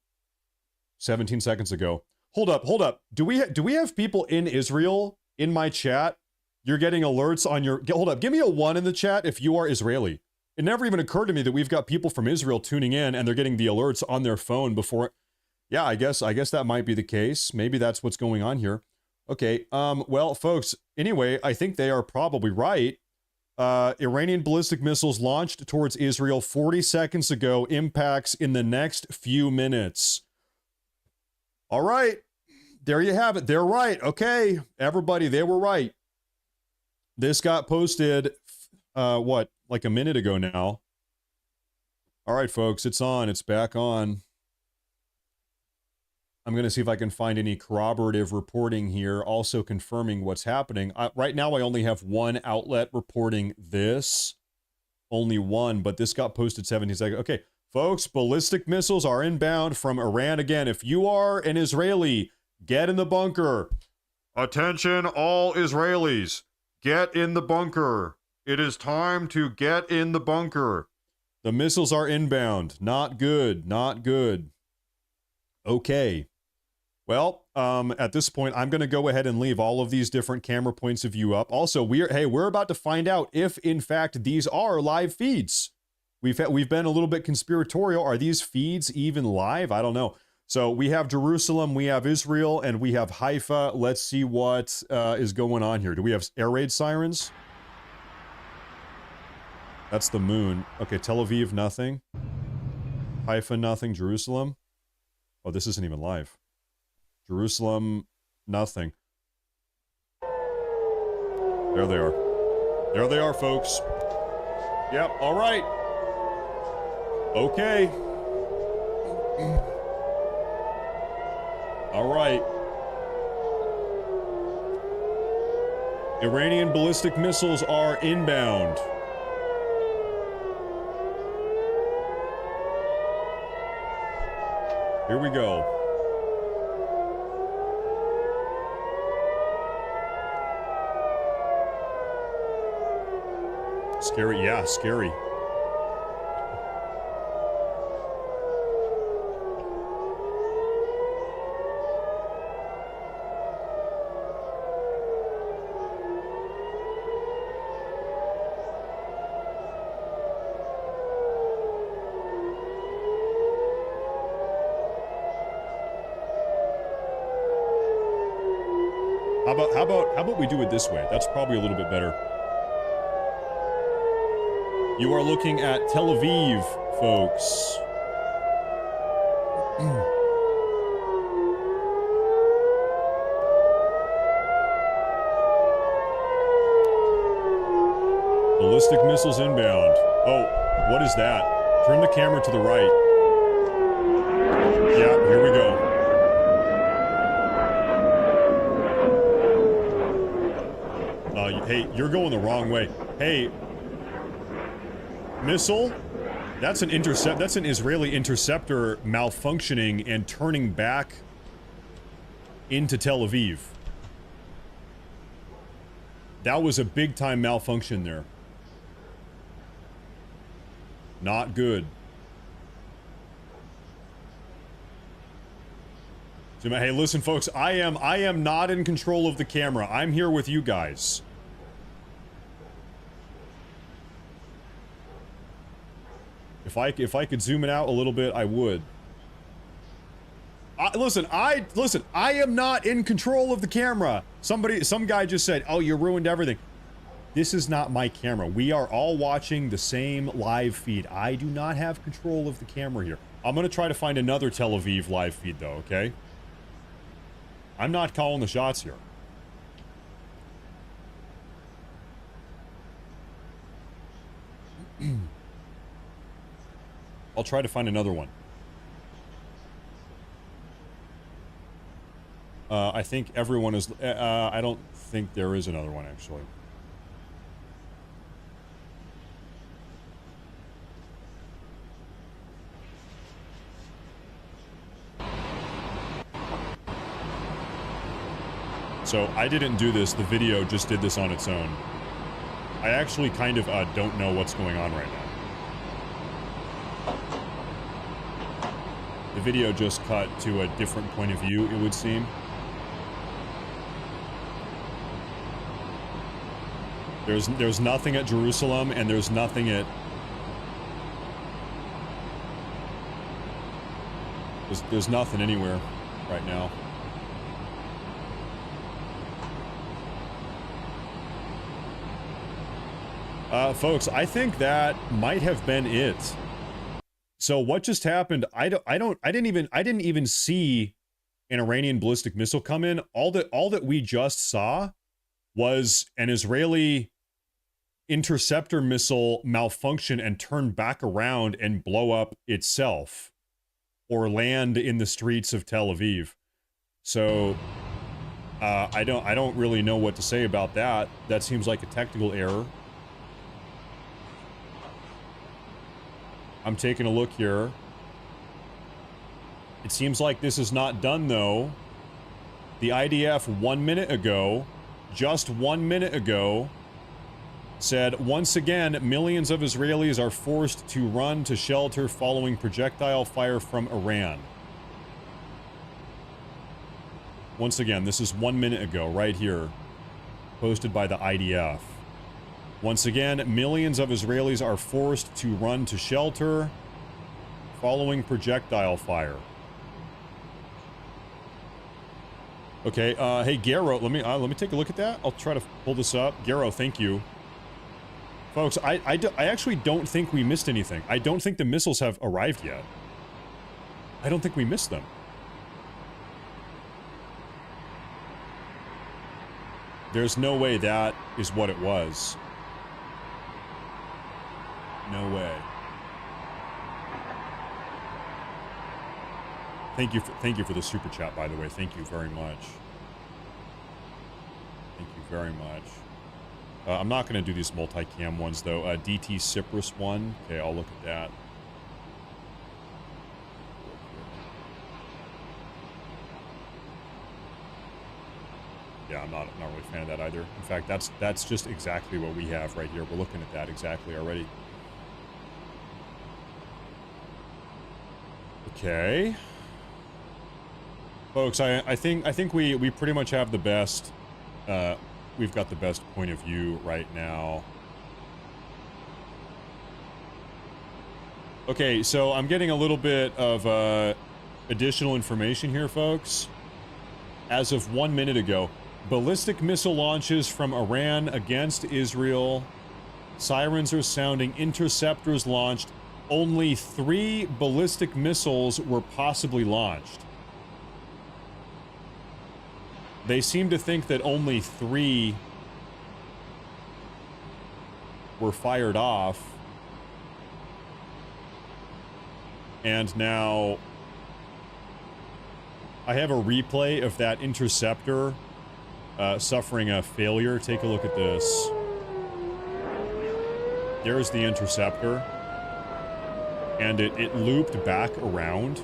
17 seconds ago. Hold up. Do we have people in Israel in my chat? You're getting alerts on your... Hold up. Give me a 1 in the chat if you are Israeli. It never even occurred to me that we've got people from Israel tuning in and they're getting the alerts on their phone before... Yeah, I guess that might be the case. Maybe that's what's going on here. Okay, well, folks, anyway, I think they are probably right. Iranian ballistic missiles launched towards Israel 40 seconds ago. Impacts in the next few minutes. All right. There you have it. They're right. Okay, everybody, they were right. This got posted, like a minute ago now. All right, folks, it's on. It's back on. I'm going to see if I can find any corroborative reporting here, also confirming what's happening. Right now, I only have one outlet reporting this. Only one, but this got posted 17 seconds. Okay, folks, ballistic missiles are inbound from Iran. Again, if you are an Israeli, get in the bunker. Attention, all Israelis. Get in the bunker. It is time to get in the bunker. The missiles are inbound. Not good. Not good. Okay. Well, at this point, I'm going to go ahead and leave all of these different camera points of view up. Also, we're about to find out if, in fact, these are live feeds. We've been a little bit conspiratorial. Are these feeds even live? I don't know. So we have Jerusalem, we have Israel, and we have Haifa. Let's see what is going on here. Do we have air raid sirens? That's the moon. Okay, Tel Aviv, nothing. Haifa, nothing. Jerusalem. Oh, this isn't even live. Jerusalem, nothing. There they are. There they are, folks. Yep, all right. Okay. All right. Iranian ballistic missiles are inbound. Here we go. Scary, yeah, scary. How about we do it this way? That's probably a little bit better. You are looking at Tel Aviv, folks. Ballistic missiles inbound. Oh, what is that? Turn the camera to the right. Yeah, here we go. Hey, you're going the wrong way. Hey, missile? That's an Israeli interceptor malfunctioning and turning back into Tel Aviv. That was a big time malfunction there. Not good. So, hey, listen, folks. I am not in control of the camera. I'm here with you guys. If I could zoom it out a little bit, I would. Listen, I am not in control of the camera. Some guy just said, "Oh, you ruined everything." This is not my camera. We are all watching the same live feed. I do not have control of the camera here. I'm going to try to find another Tel Aviv live feed, though, okay? I'm not calling the shots here. I'll try to find another one. I think everyone is... I don't think there is another one, actually. So I didn't do this, the video just did this on its own. I actually kind of don't know what's going on right now. The video just cut to a different point of view, it would seem. There's nothing at Jerusalem, and there's nothing at... There's nothing anywhere right now. Folks, I think that might have been it. So what just happened? I didn't even see an Iranian ballistic missile come in. All that we just saw was an Israeli interceptor missile malfunction and turn back around and blow up itself, or land in the streets of Tel Aviv. So I don't really know what to say about that. That seems like a technical error. I'm taking a look here. It seems like this is not done, though. The IDF 1 minute ago, just 1 minute ago, said, once again, millions of Israelis are forced to run to shelter following projectile fire from Iran. Once again, this is 1 minute ago, right here, posted by the IDF. Once again, millions of Israelis are forced to run to shelter following projectile fire. Okay, hey Garo, let me take a look at that. I'll try to pull this up. Garo, thank you. Folks, I actually don't think we missed anything. I don't think the missiles have arrived yet. I don't think we missed them. There's no way that is what it was. No way. Thank you for the super chat, by the way. Thank you very much. Thank you very much. I'm not going to do these multi-cam ones, though. DT Cyprus one. Okay, I'll look at that. Yeah, I'm not really a fan of that either. In fact, that's just exactly what we have right here. We're looking at that exactly already. Okay. Folks, I think we pretty much have the best, we've got the best point of view right now. Okay, so I'm getting a little bit of additional information here, folks. As of 1 minute ago, Ballistic missile launches from Iran against Israel. Sirens are sounding. Interceptors launched. Only 3 ballistic missiles were possibly launched. They seem to think that only 3 were fired off. And now I have a replay of that interceptor suffering a failure. Take a look at this. There's the interceptor. And it looped back around.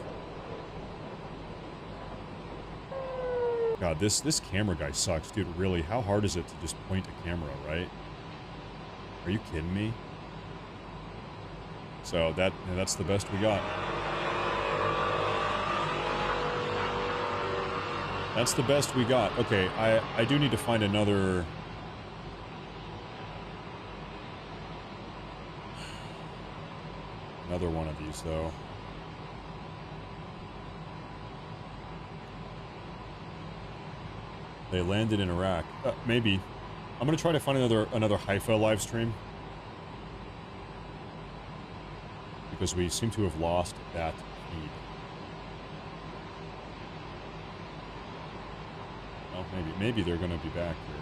God, this camera guy sucks, dude. Really, how hard is it to just point a camera, right? Are you kidding me? So that's the best we got. That's the best we got. Okay, I do need to find another... Another one of these, though. They landed in Iraq. Maybe. I'm gonna try to find another Haifa live stream. Because we seem to have lost that feed. Well, maybe they're gonna be back here.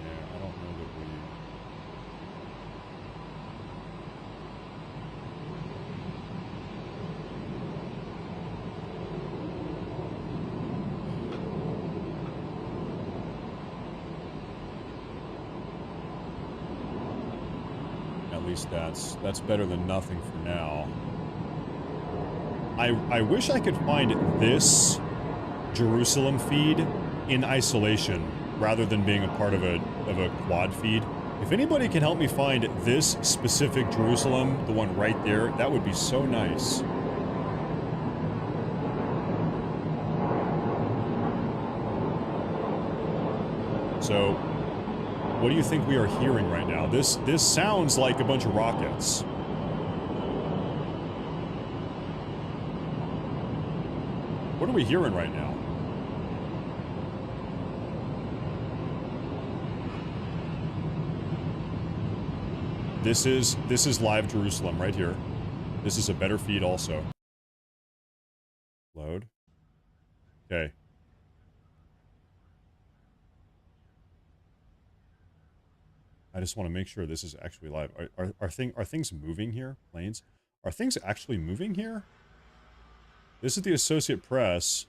Yeah, I don't know that we... At least that's better than nothing for now. I wish I could find this Jerusalem feed in isolation rather than being a part of a quad feed. If anybody can help me find this specific Jerusalem, the one right there, that would be so nice. So, what do you think we are hearing right now? This sounds like a bunch of rockets. What are we hearing right now? This is live Jerusalem right here. This is a better feed also. Load. Okay. I just want to make sure this is actually live. Are things moving here? Planes? Are things actually moving here? This is the Associated Press.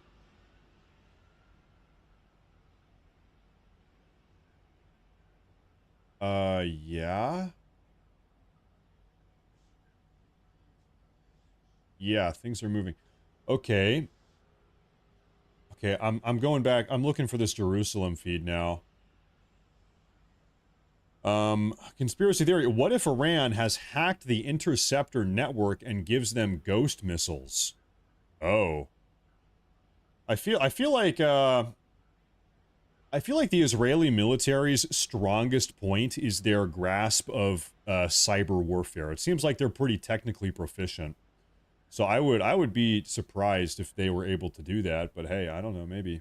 Yeah. Yeah, things are moving. Okay. Okay, I'm going back. I'm looking for this Jerusalem feed now. Conspiracy theory. What if Iran has hacked the interceptor network and gives them ghost missiles? Oh. I feel like the Israeli military's strongest point is their grasp of cyber warfare. It seems like they're pretty technically proficient. So I would be surprised if they were able to do that, but hey, I don't know, maybe.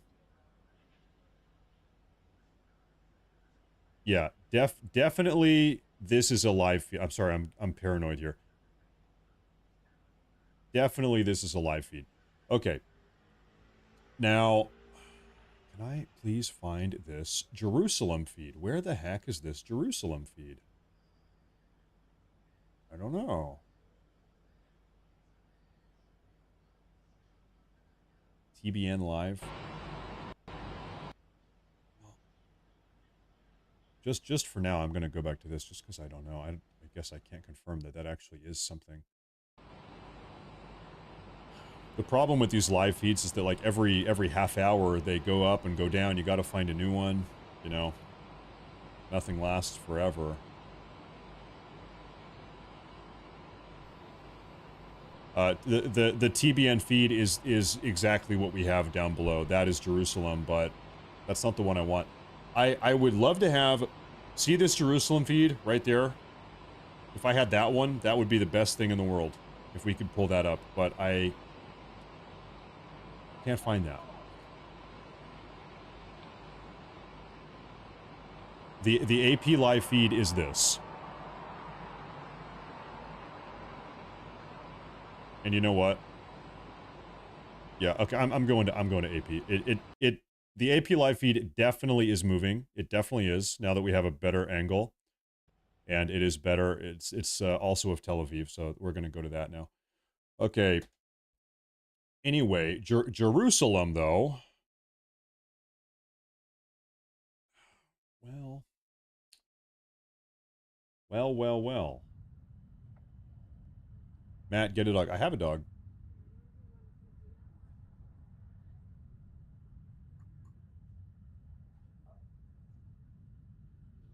Yeah, definitely this is a live feed. I'm sorry, I'm paranoid here. Definitely this is a live feed. Okay. Now, can I please find this Jerusalem feed? Where the heck is this Jerusalem feed? I don't know. TBN Live. Just for now, I'm going to go back to this just because I don't know. I guess I can't confirm that that actually is something. The problem with these live feeds is that like every half hour they go up and go down. You got to find a new one, you know. Nothing lasts forever. The TBN feed is exactly what we have down below. That is Jerusalem, but that's not the one I want. I would love to have, see this Jerusalem feed right there? If I had that one, that would be the best thing in the world. if we could pull that up, but I can't find that. The AP live feed is this. And you know what? Yeah, okay, I'm going to AP. The AP live feed definitely is moving. It definitely is, now that we have a better angle. And it is better. It's also of Tel Aviv, so we're going to go to that now. Okay. Anyway, Jerusalem, though. Well. Matt, get a dog. I have a dog.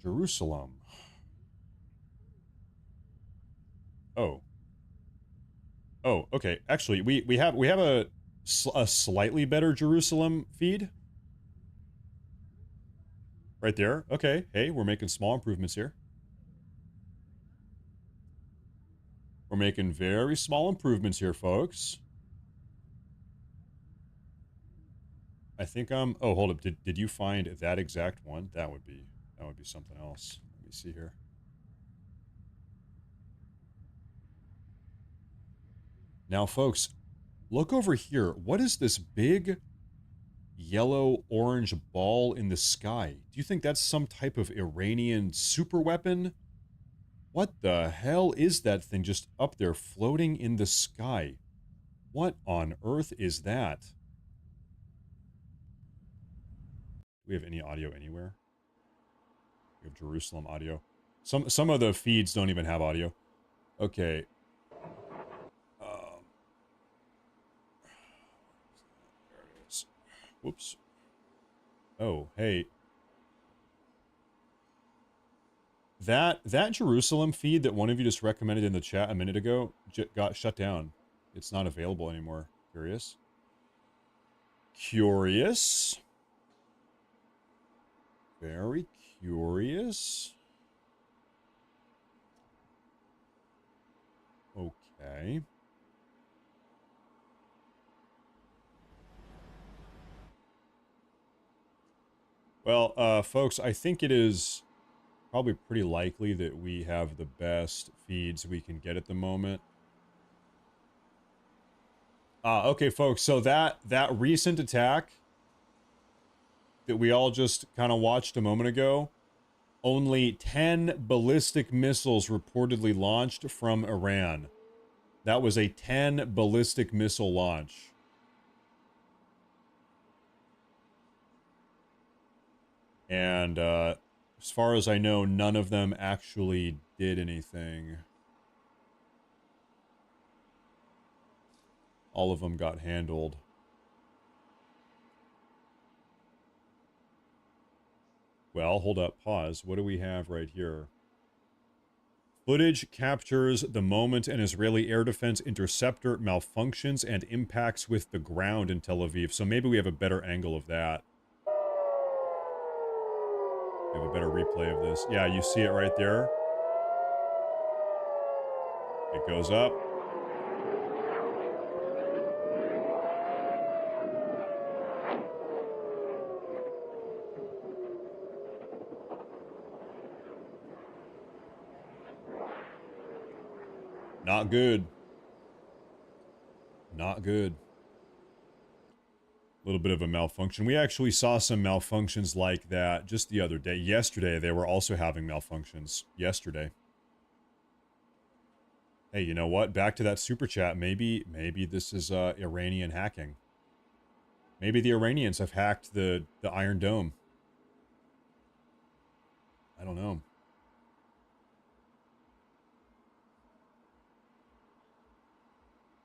Jerusalem. Oh, okay. Actually, we have a slightly better Jerusalem feed. Right there. Okay. Hey, we're making small improvements here. We're making very small improvements here, folks. I think oh, hold up. Did you find that exact one? That would be something else. Let me see here. Now, folks, look over here. What is this big yellow-orange ball in the sky? Do you think that's some type of Iranian super weapon? What the hell is that thing just up there floating in the sky? What on earth is that? Do we have any audio anywhere? We have Jerusalem audio. Some of the feeds don't even have audio. Okay. There it is. Whoops. Oh, hey. That Jerusalem feed that one of you just recommended in the chat a minute ago got shut down. It's not available anymore. Curious? Curious? Very curious. Okay. Well, folks, I think it is probably pretty likely that we have the best feeds we can get at the moment. Okay, folks, so that recent attack that we all just kind of watched a moment ago, only 10 ballistic missiles reportedly launched from Iran. That was a 10 ballistic missile launch. And as far as I know, none of them actually did anything. All of them got handled. Well, hold up, pause. What do we have right here? Footage captures the moment an Israeli air defense interceptor malfunctions and impacts with the ground in Tel Aviv. So maybe we have a better angle of that. We have a better replay of this. Yeah, you see it right there. It goes up. Not good. Not good. A little bit of a malfunction. We actually saw some malfunctions like that just the other day. Yesterday, they were also having malfunctions. Yesterday. Hey, you know what? Back to that super chat. Maybe this is Iranian hacking. Maybe the Iranians have hacked the Iron Dome. I don't know.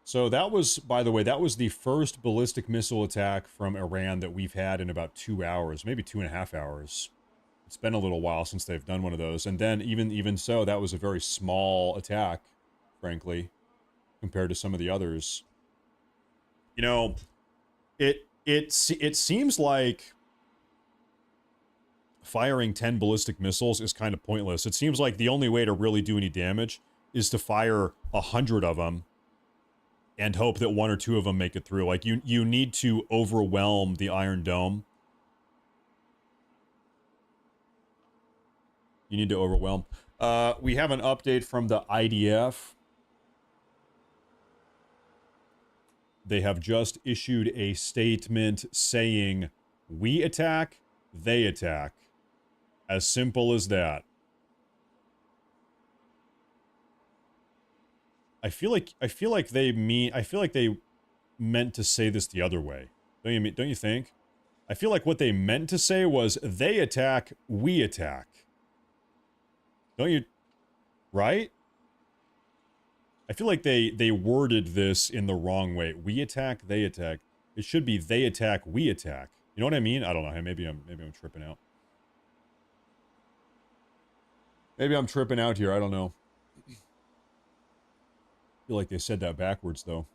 So that was, by the way, that was the first ballistic missile attack from Iran that we've had in about 2 hours, maybe 2.5 hours. It's been a little while since they've done one of those. And then even so, that was a very small attack, frankly, compared to some of the others. You know, it seems like firing 10 ballistic missiles is kind of pointless. It seems like the only way to really do any damage is to fire 100 of them and hope that one or two of them make it through. Like, you need to overwhelm the Iron Dome. You need to overwhelm. We have an update from the IDF. They have just issued a statement saying, we attack, they attack. As simple as that. I feel like they meant to say this the other way. Don't you think? I feel like what they meant to say was, they attack, we attack. Don't you? Right? I feel like they worded this in the wrong way. We attack, they attack. It should be they attack, we attack. You know what I mean? I don't know. Maybe I'm tripping out. Maybe I'm tripping out here. I don't know. I feel like they said that backwards, though.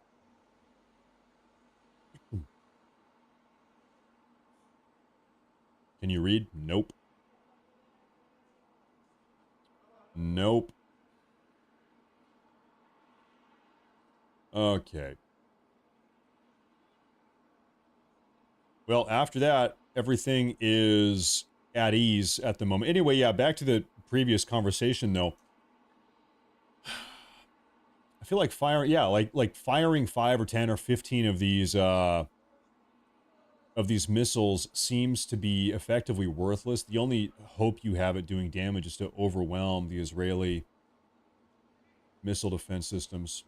Can you read? Nope. Nope. Okay. Well, after that, everything is at ease at the moment. Anyway, yeah, back to the previous conversation, though. I feel like firing, yeah, like firing 5 or 10 or 15 of these missiles seems to be effectively worthless. The only hope you have at doing damage is to overwhelm the Israeli missile defense systems.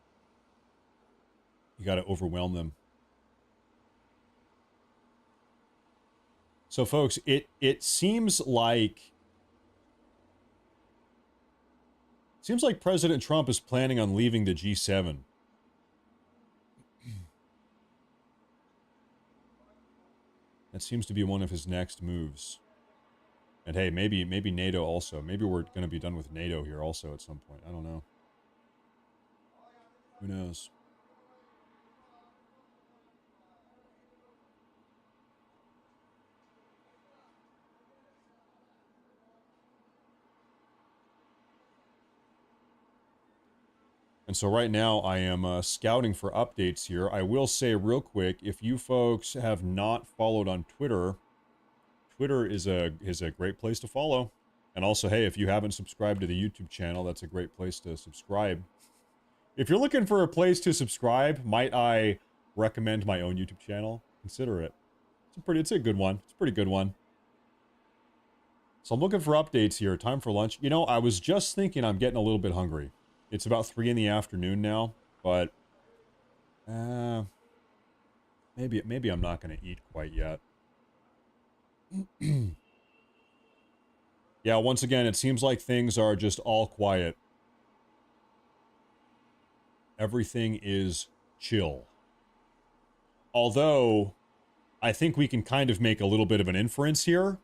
You got to overwhelm them. So, folks, it seems like President Trump is planning on leaving the G7. That seems to be one of his next moves. And hey, maybe NATO also. Maybe we're going to be done with NATO here also at some point. I don't know. Who knows? And so right now I am scouting for updates here. I will say real quick, if you folks have not followed on Twitter, Twitter is a great place to follow. And also, hey, if you haven't subscribed to the YouTube channel, that's a great place to subscribe. If you're looking for a place to subscribe, might I recommend my own YouTube channel? Consider it. It's a good one. It's a pretty good one. So I'm looking for updates here. Time for lunch. You know, I was just thinking I'm getting a little bit hungry. It's about 3 in the afternoon now, but maybe I'm not going to eat quite yet. Yeah, once again, it seems like things are just all quiet. Everything is chill. Although, I think we can kind of make a little bit of an inference here.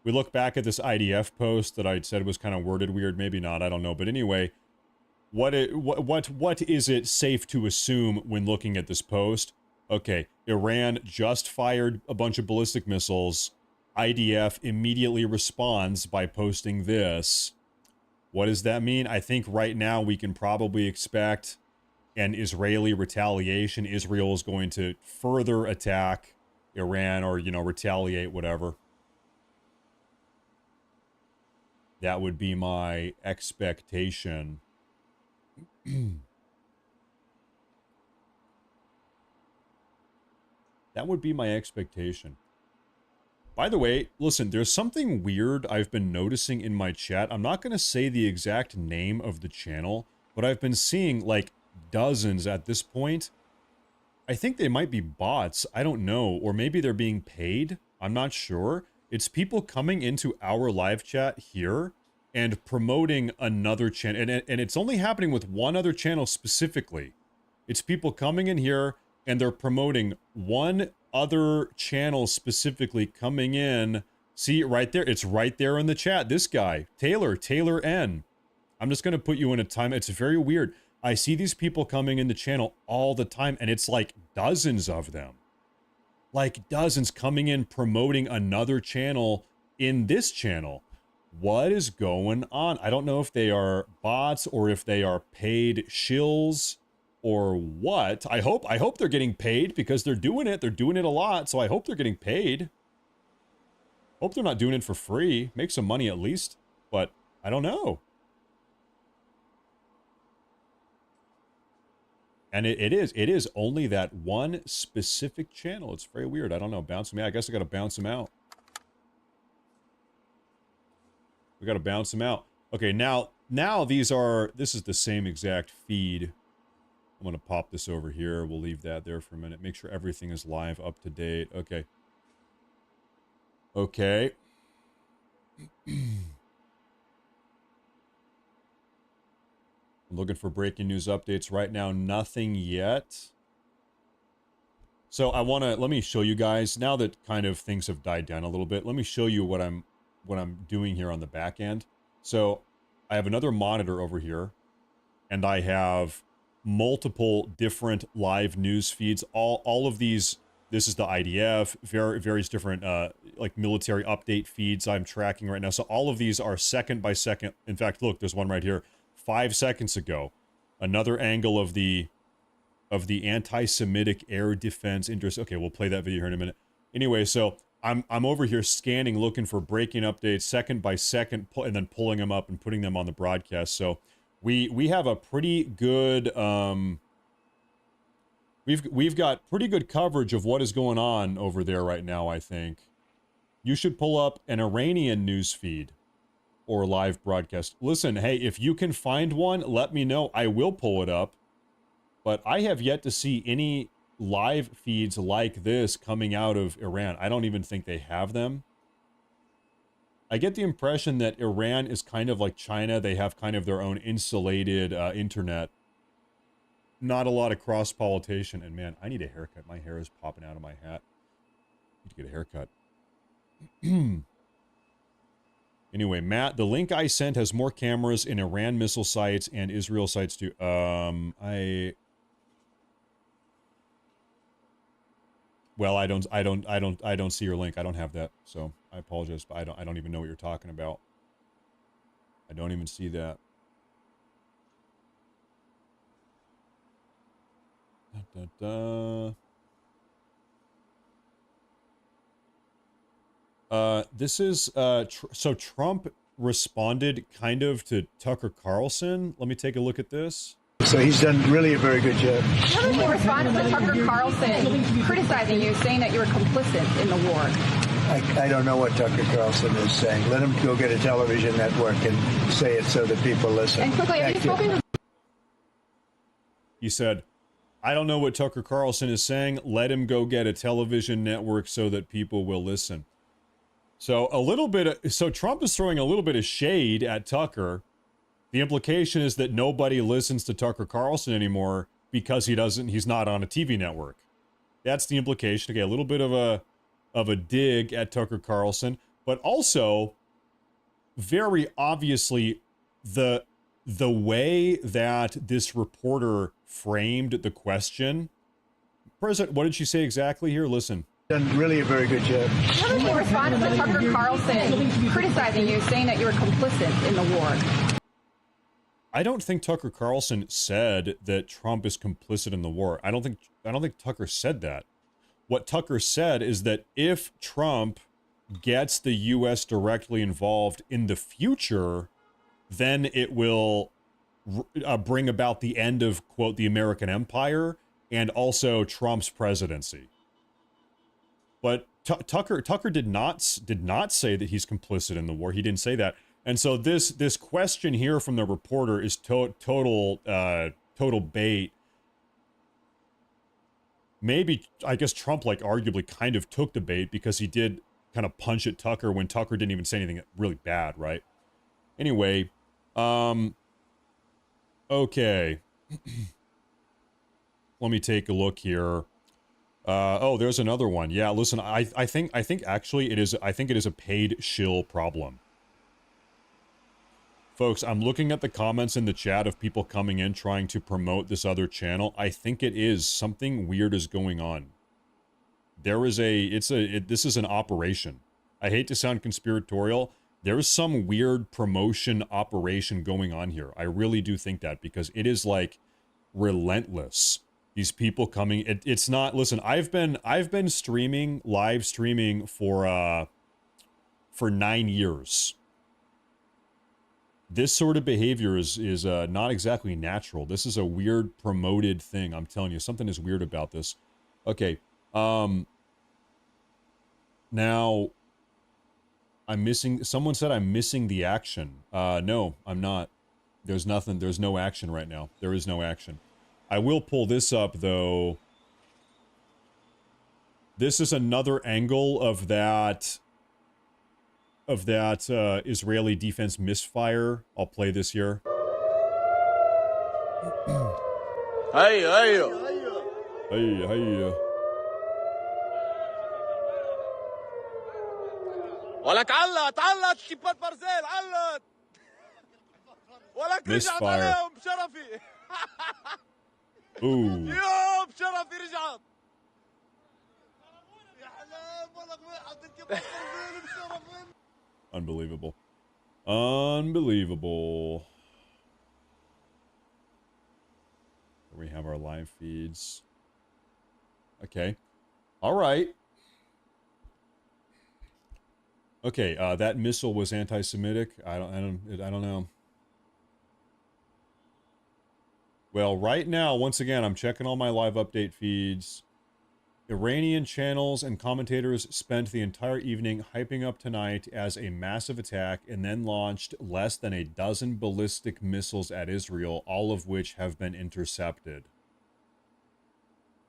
We look back at this IDF post that I said was kind of worded weird, maybe not, I don't know. But anyway, what is it safe to assume when looking at this post? Okay, Iran just fired a bunch of ballistic missiles. IDF immediately responds by posting this. What does that mean? I think right now we can probably expect an Israeli retaliation. Israel is going to further attack Iran or, you know, retaliate, whatever. That would be my expectation. That would be my expectation. By the way, listen, there's something weird I've been noticing in my chat. I'm not going to say the exact name of the channel, but I've been seeing like dozens at this point. I think they might be bots. I don't know. Or maybe they're being paid. I'm not sure. It's people coming into our live chat here and promoting another channel. And it's only happening with one other channel specifically. It's people coming in here and they're promoting one other channel specifically coming in. See, right there. It's right there in the chat. This guy, Taylor N. I'm just going to put you in a time. It's very weird. I see these people coming in the channel all the time, and it's like dozens of them. Like dozens coming in promoting another channel in this channel. What is going on? I don't know if they are bots or if they are paid shills. or what. I hope they're getting paid because they're doing it. They're doing it a lot, so I hope they're getting paid. Hope they're not doing it for free. Make some money at least, but I don't know. And it is only that one specific channel. It's very weird. I don't know. Bounce me out. I guess I got to bounce him out. We got to bounce him out. Okay, now this is the same exact feed. I'm going to pop this over here. We'll leave that there for a minute. Make sure everything is live, up to date. Okay. Okay. I'm looking for breaking news updates right now. Nothing yet. So let me show you guys, now that kind of things have died down a little bit, let me show you what I'm doing here on the back end. So I have another monitor over here, and I have multiple different live news feeds. All of these, this is the IDF, various different like military update feeds I'm tracking right now. So all of these are second by second. In fact, look, there's one right here. 5 seconds ago, another angle of the anti-Semitic air defense interest. Okay, we'll play that video here in a minute. Anyway, so I'm over here scanning, looking for breaking updates second by second, and then pulling them up and putting them on the broadcast. So we have a pretty good we've got pretty good coverage of what is going on over there right now. I think you should pull up an Iranian news feed or live broadcast. Listen, hey, if you can find one, let me know. I will pull it up. But I have yet to see any live feeds like this coming out of Iran. I don't even think they have them. I get the impression that Iran is kind of like China. They have kind of their own insulated internet. Not a lot of cross-pollination. And man, I need a haircut. My hair is popping out of my hat. I need to get a haircut. Anyway, Matt, the link I sent has more cameras in Iran missile sites and Israel sites too. Well, I don't see your link. I don't have that, so I apologize, but I don't even know what you're talking about. I don't even see that. This is, so Trump responded kind of to Tucker Carlson. Let me take a look at this. So he's done really a very good job. How did you respond to Tucker Carlson criticizing you, saying that you were complicit in the war? I don't know what Tucker Carlson is saying. Let him go get a television network and say it so that people listen. And quickly, have you spoken to... He said, I don't know what Tucker Carlson is saying. Let him go get a television network so that people will listen. So so Trump is throwing a little bit of shade at Tucker. The implication is that nobody listens to Tucker Carlson anymore because he's not on a TV network. That's the implication. Okay, a little bit of a dig at Tucker Carlson, but also very obviously the way that this reporter framed the question. President, what did she say exactly here? Listen. Done really a very good job. How did you respond to Tucker Carlson criticizing you, saying that you were complicit in the war? I don't think Tucker Carlson said that Trump is complicit in the war. I don't think Tucker said that. What Tucker said is that if Trump gets the U.S. directly involved in the future, then it will bring about the end of, quote, the American empire and also Trump's presidency. But Tucker did not say that he's complicit in the war. He didn't say that. And so this question here from the reporter is total bait. Maybe, I guess Trump arguably kind of took the bait because he did kind of punch at Tucker when Tucker didn't even say anything really bad, right? Anyway, okay. Let me take a look here. Oh, there's another one. Yeah, listen, I think actually it is a paid shill problem. Folks, I'm looking at the comments in the chat of people coming in trying to promote this other channel. I think it is something weird is going on. This is an operation. I hate to sound conspiratorial. There is some weird promotion operation going on here. I really do think that because it is like relentless. These people coming, it's not, listen, I've been streaming, live streaming for 9 years. This sort of behavior is not exactly natural. This is a weird promoted thing. I'm telling you, something is weird about this. Okay. Now, I'm missing, someone said I'm missing the action. No, I'm not. There's nothing, there's no action right now. There is no action. I will pull this up, though. This is another angle of that Israeli defense misfire. I'll play this here. Hey. ولك علت كيبات برزيل علت ولك رجعت عليهم بشرفي يوم بشرفي رجعت يا حلال ولك واحد كيبات برزيل بشرفي. Unbelievable. Unbelievable. Here we have our live feeds. Okay. All right. Okay, that missile was anti-Semitic. I don't know. Well, right now, once again, I'm checking all my live update feeds. Iranian channels and commentators spent the entire evening hyping up tonight as a massive attack and then launched less than a dozen ballistic missiles at Israel, all of which have been intercepted.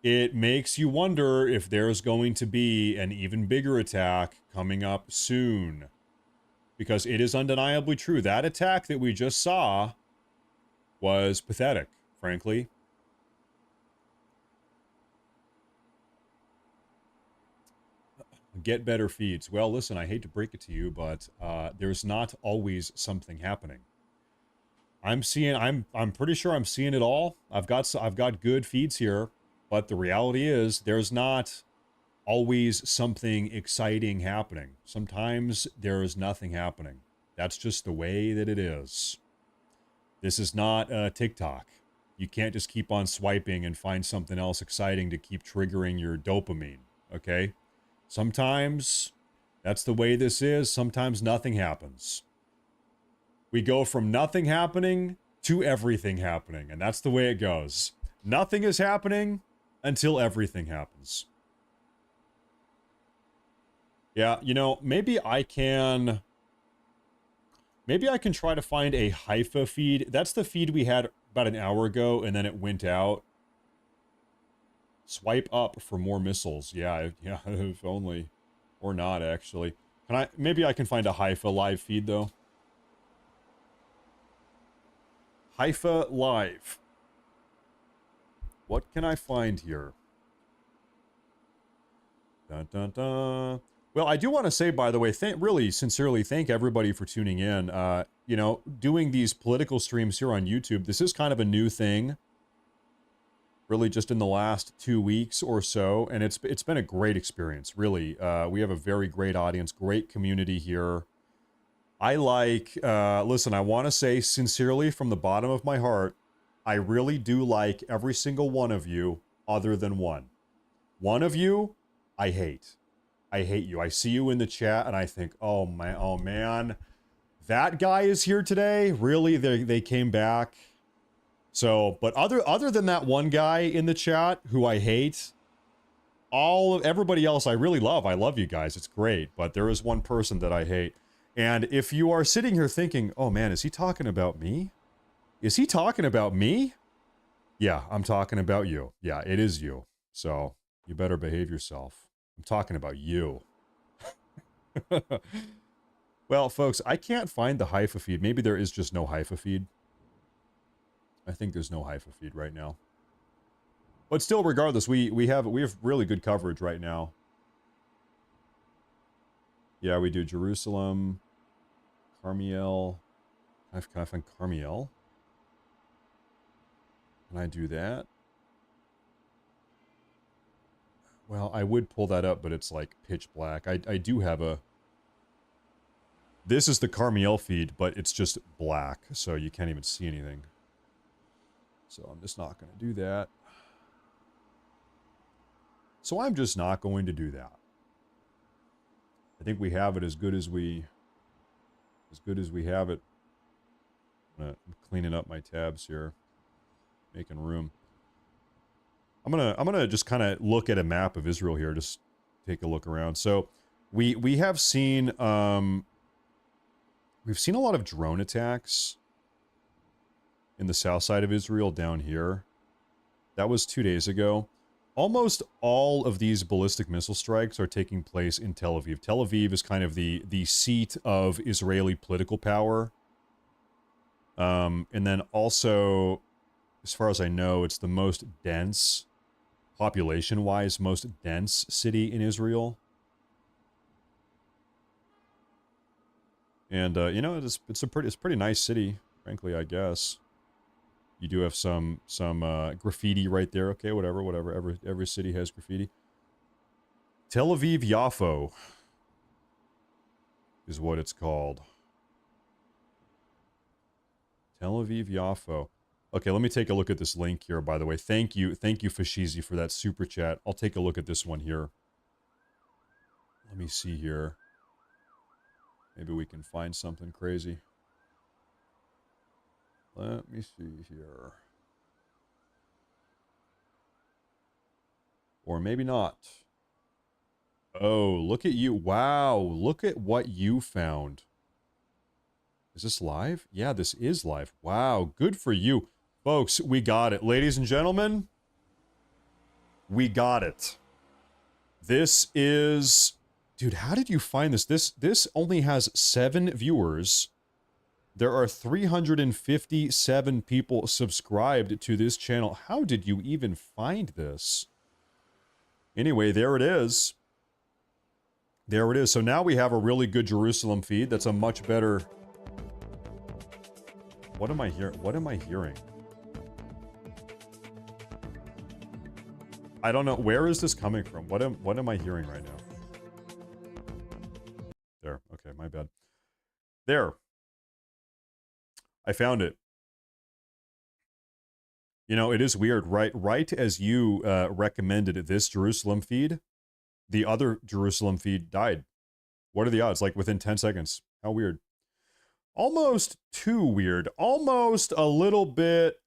It makes you wonder if there's going to be an even bigger attack coming up soon. Because it is undeniably true. That attack that we just saw was pathetic, frankly. Get better feeds. Well, listen, I hate to break it to you, but there's not always something happening. I'm pretty sure I'm seeing it all. I've got good feeds here. But the reality is, there's not always something exciting happening. Sometimes there is nothing happening. That's just the way that it is. This is not TikTok. You can't just keep on swiping and find something else exciting to keep triggering your dopamine, okay? Sometimes that's the way this is. Sometimes nothing happens. We go from nothing happening to everything happening, and that's the way it goes. Nothing is happening until everything happens. Yeah, you know, maybe I can try to find a Haifa feed. That's the feed we had about an hour ago, and then it went out. Swipe up for more missiles. Yeah, if only. Or not, actually. Maybe I can find a Haifa live feed, though. Haifa live. What can I find here? Dun, dun, dun. Well, I do want to say, by the way, really sincerely thank everybody for tuning in. You know, doing these political streams here on YouTube, this is kind of a new thing. Really just in the last 2 weeks or so, and it's been a great experience, really. We have a very great audience, great community here. I listen, I want to say sincerely from the bottom of my heart, I really do like every single one of you, other than one. One of you, I hate. I hate you. I see you in the chat, and I think, oh man, that guy is here today? Really? They came back? So, but other than that one guy in the chat who I hate, everybody else I really love. I love you guys. It's great. But there is one person that I hate. And if you are sitting here thinking, oh man, is he talking about me? Is he talking about me? Yeah, I'm talking about you. Yeah, it is you. So you better behave yourself. I'm talking about you. Well, folks, I can't find the Haifa feed. Maybe there is just no Haifa feed. I think there's no Haifa feed right now. But still, regardless, we have really good coverage right now. Yeah, we do Jerusalem, Carmiel. Can I find Carmiel? Can I do that? Well, I would pull that up, but it's like pitch black. I do have a... This is the Carmiel feed, but it's just black, so you can't even see anything. So I'm just not going to do that. So I'm just not going to do that. I think we have it as good as we have it. I'm cleaning up my tabs here, making room. I'm gonna just kind of look at a map of Israel here, just take a look around. So we have seen we've seen a lot of drone attacks in the south side of Israel down here. That was 2 days ago. Almost all of these ballistic missile strikes are taking place in Tel Aviv. Tel Aviv is kind of the seat of Israeli political power. And then also, as far as I know, it's the most dense, population-wise, most dense city in Israel. And, you know, it's a pretty nice city, frankly, I guess. You do have some graffiti right there. Okay, whatever. Every city has graffiti. Tel Aviv Yafo is what it's called. Tel Aviv Yafo. Okay, let me take a look at this link here, by the way. Thank you, Fashizi, for that super chat. I'll take a look at this one here. Let me see here. Maybe we can find something crazy. Let me see here. Or maybe not. Oh, look at you. Wow, look at what you found. Is this live? Yeah, this is live. Wow, good for you. Folks, we got it. Ladies and gentlemen, we got it. This is... Dude, how did you find this? This only has 7 viewers. There are 357 people subscribed to this channel. How did you even find this? Anyway, there it is. There it is. So now we have a really good Jerusalem feed. That's a much better... What am I hearing? I don't know. Where is this coming from? What am I hearing right now? There. Okay, my bad. There. I found it. You know, it is weird. Right as you recommended this Jerusalem feed, the other Jerusalem feed died. What are the odds? Like within 10 seconds. How weird. Almost too weird. Almost a little bit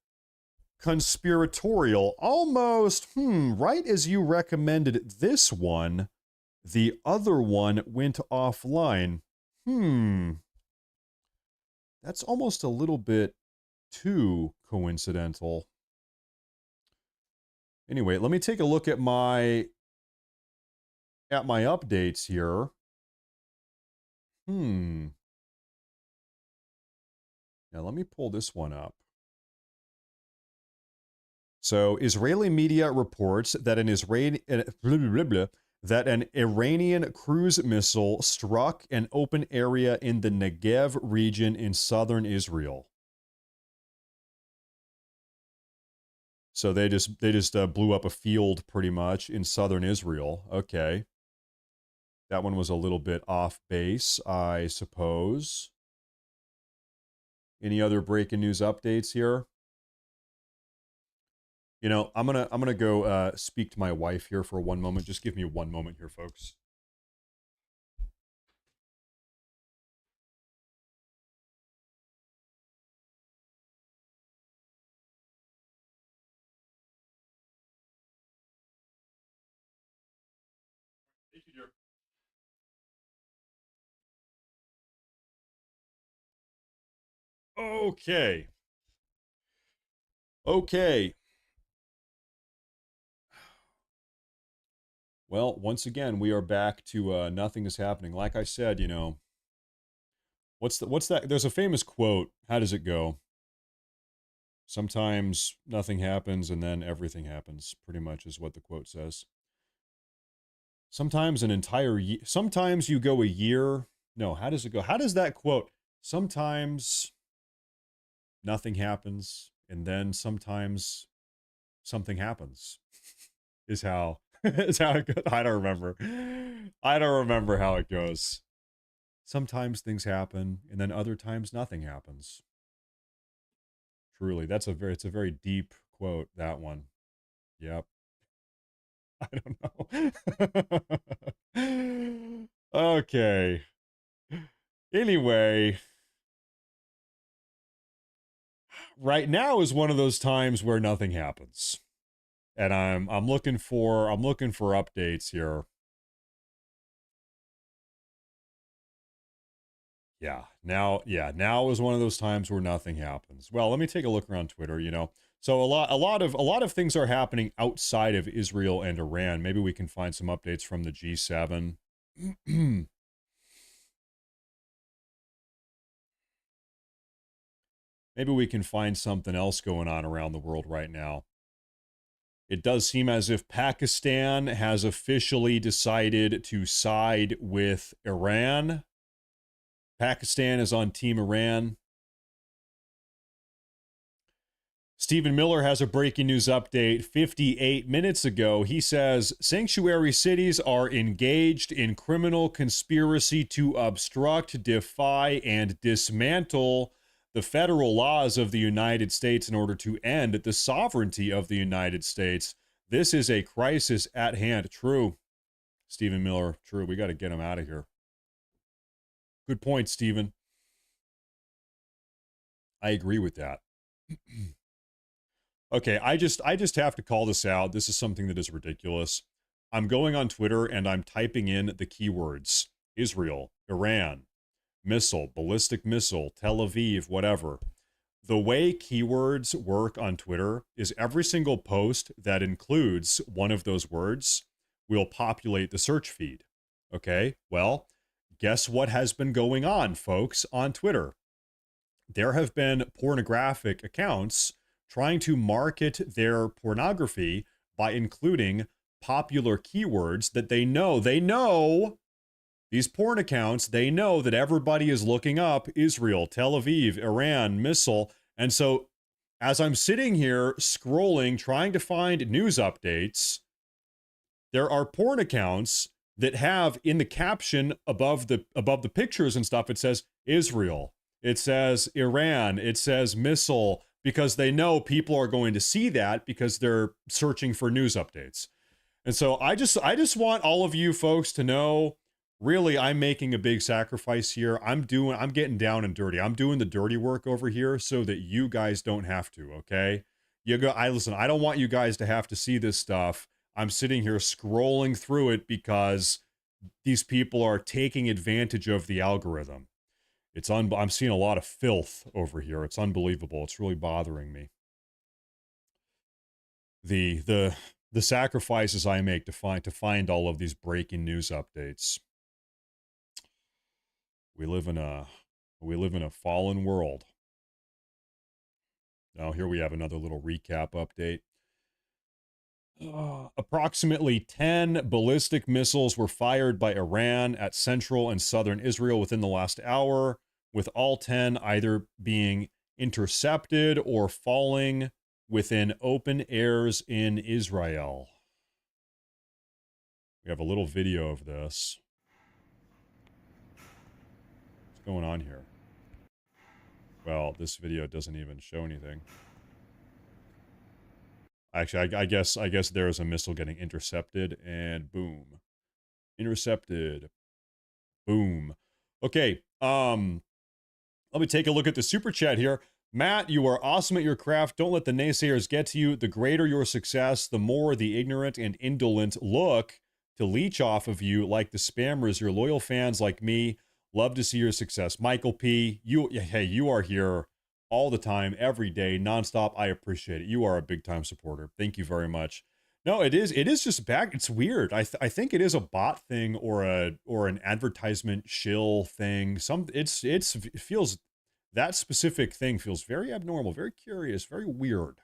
conspiratorial. Almost, right as you recommended this one, the other one went offline. That's almost a little bit too coincidental. Anyway, let me take a look at my updates here. Now let me pull this one up. So, Israeli media reports that an Iranian cruise missile struck an open area in the Negev region in southern Israel. So they just blew up a field pretty much in southern Israel. Okay. That one was a little bit off base, I suppose. Any other breaking news updates here? You know, I'm gonna go speak to my wife here for one moment. Just give me 1 moment here, folks. Thank you, dear. Okay. Okay. Well, once again, we are back to nothing is happening. Like I said, you know, what's that? There's a famous quote. How does it go? Sometimes nothing happens and then everything happens, pretty much is what the quote says. Sometimes an entire year, sometimes you go a year. No, how does it go? How does that quote? Sometimes nothing happens and then sometimes something happens is how is how it goes. I don't remember how it goes. Sometimes things happen and then other times nothing happens. Truly, it's a very deep quote, that one. Yep. I don't know. Okay. Anyway, right now is one of those times where nothing happens. And I'm looking for updates here. Now is one of those times where nothing happens. Well, let me take a look around Twitter, you know. So a lot of things are happening outside of Israel and Iran. Maybe we can find some updates from the G7. Maybe we can find something else going on around the world right now. It does seem as if Pakistan has officially decided to side with Iran. Pakistan is on Team Iran. Stephen Miller has a breaking news update 58 minutes ago. He says sanctuary cities are engaged in criminal conspiracy to obstruct, defy, and dismantle the federal laws of the United States in order to end the sovereignty of the United States. This is a crisis at hand. True, Stephen Miller. True. We got to get him out of here. Good point, Stephen. I agree with that. Okay, I just have to call this out. This is something that is ridiculous. I'm going on Twitter and I'm typing in the keywords Israel, Iran, missile, ballistic missile, Tel Aviv, whatever. The way keywords work on Twitter is every single post that includes one of those words will populate the search feed. Okay, well, guess what has been going on, folks, on Twitter? There have been pornographic accounts trying to market their pornography by including popular keywords that they know, these porn accounts, they know that everybody is looking up Israel, Tel Aviv, Iran, missile. And so as I'm sitting here scrolling, trying to find news updates, there are porn accounts that have in the caption above the pictures and stuff, it says Israel, it says Iran, it says missile, because they know people are going to see that because they're searching for news updates. And so I just want all of you folks to know, really, I'm making a big sacrifice here. I'm getting down and dirty. I'm doing the dirty work over here so that you guys don't have to, okay? Listen, I don't want you guys to have to see this stuff. I'm sitting here scrolling through it because these people are taking advantage of the algorithm. I'm seeing a lot of filth over here. It's unbelievable. It's really bothering me. The sacrifices I make to find all of these breaking news updates. We live in a fallen world. Now here we have another little recap update. Approximately 10 ballistic missiles were fired by Iran at central and southern Israel within the last hour, with all 10 either being intercepted or falling within open airs in Israel. We have a little video of this. What's going on here? Well, this video doesn't even show anything. Actually, I guess there's a missile getting intercepted, and boom. Intercepted. Boom. Okay, let me take a look at the super chat here. Matt, you are awesome at your craft. Don't let the naysayers get to you. The greater your success, the more the ignorant and indolent look to leech off of you like the spammers. Your loyal fans like me love to see your success. Michael P., you are here all the time, every day, nonstop. I appreciate it. You are a big time supporter. Thank you very much. No, it is just back. It's weird. I think it is a bot thing or an advertisement shill thing. It feels, that specific thing feels very abnormal, very curious, very weird.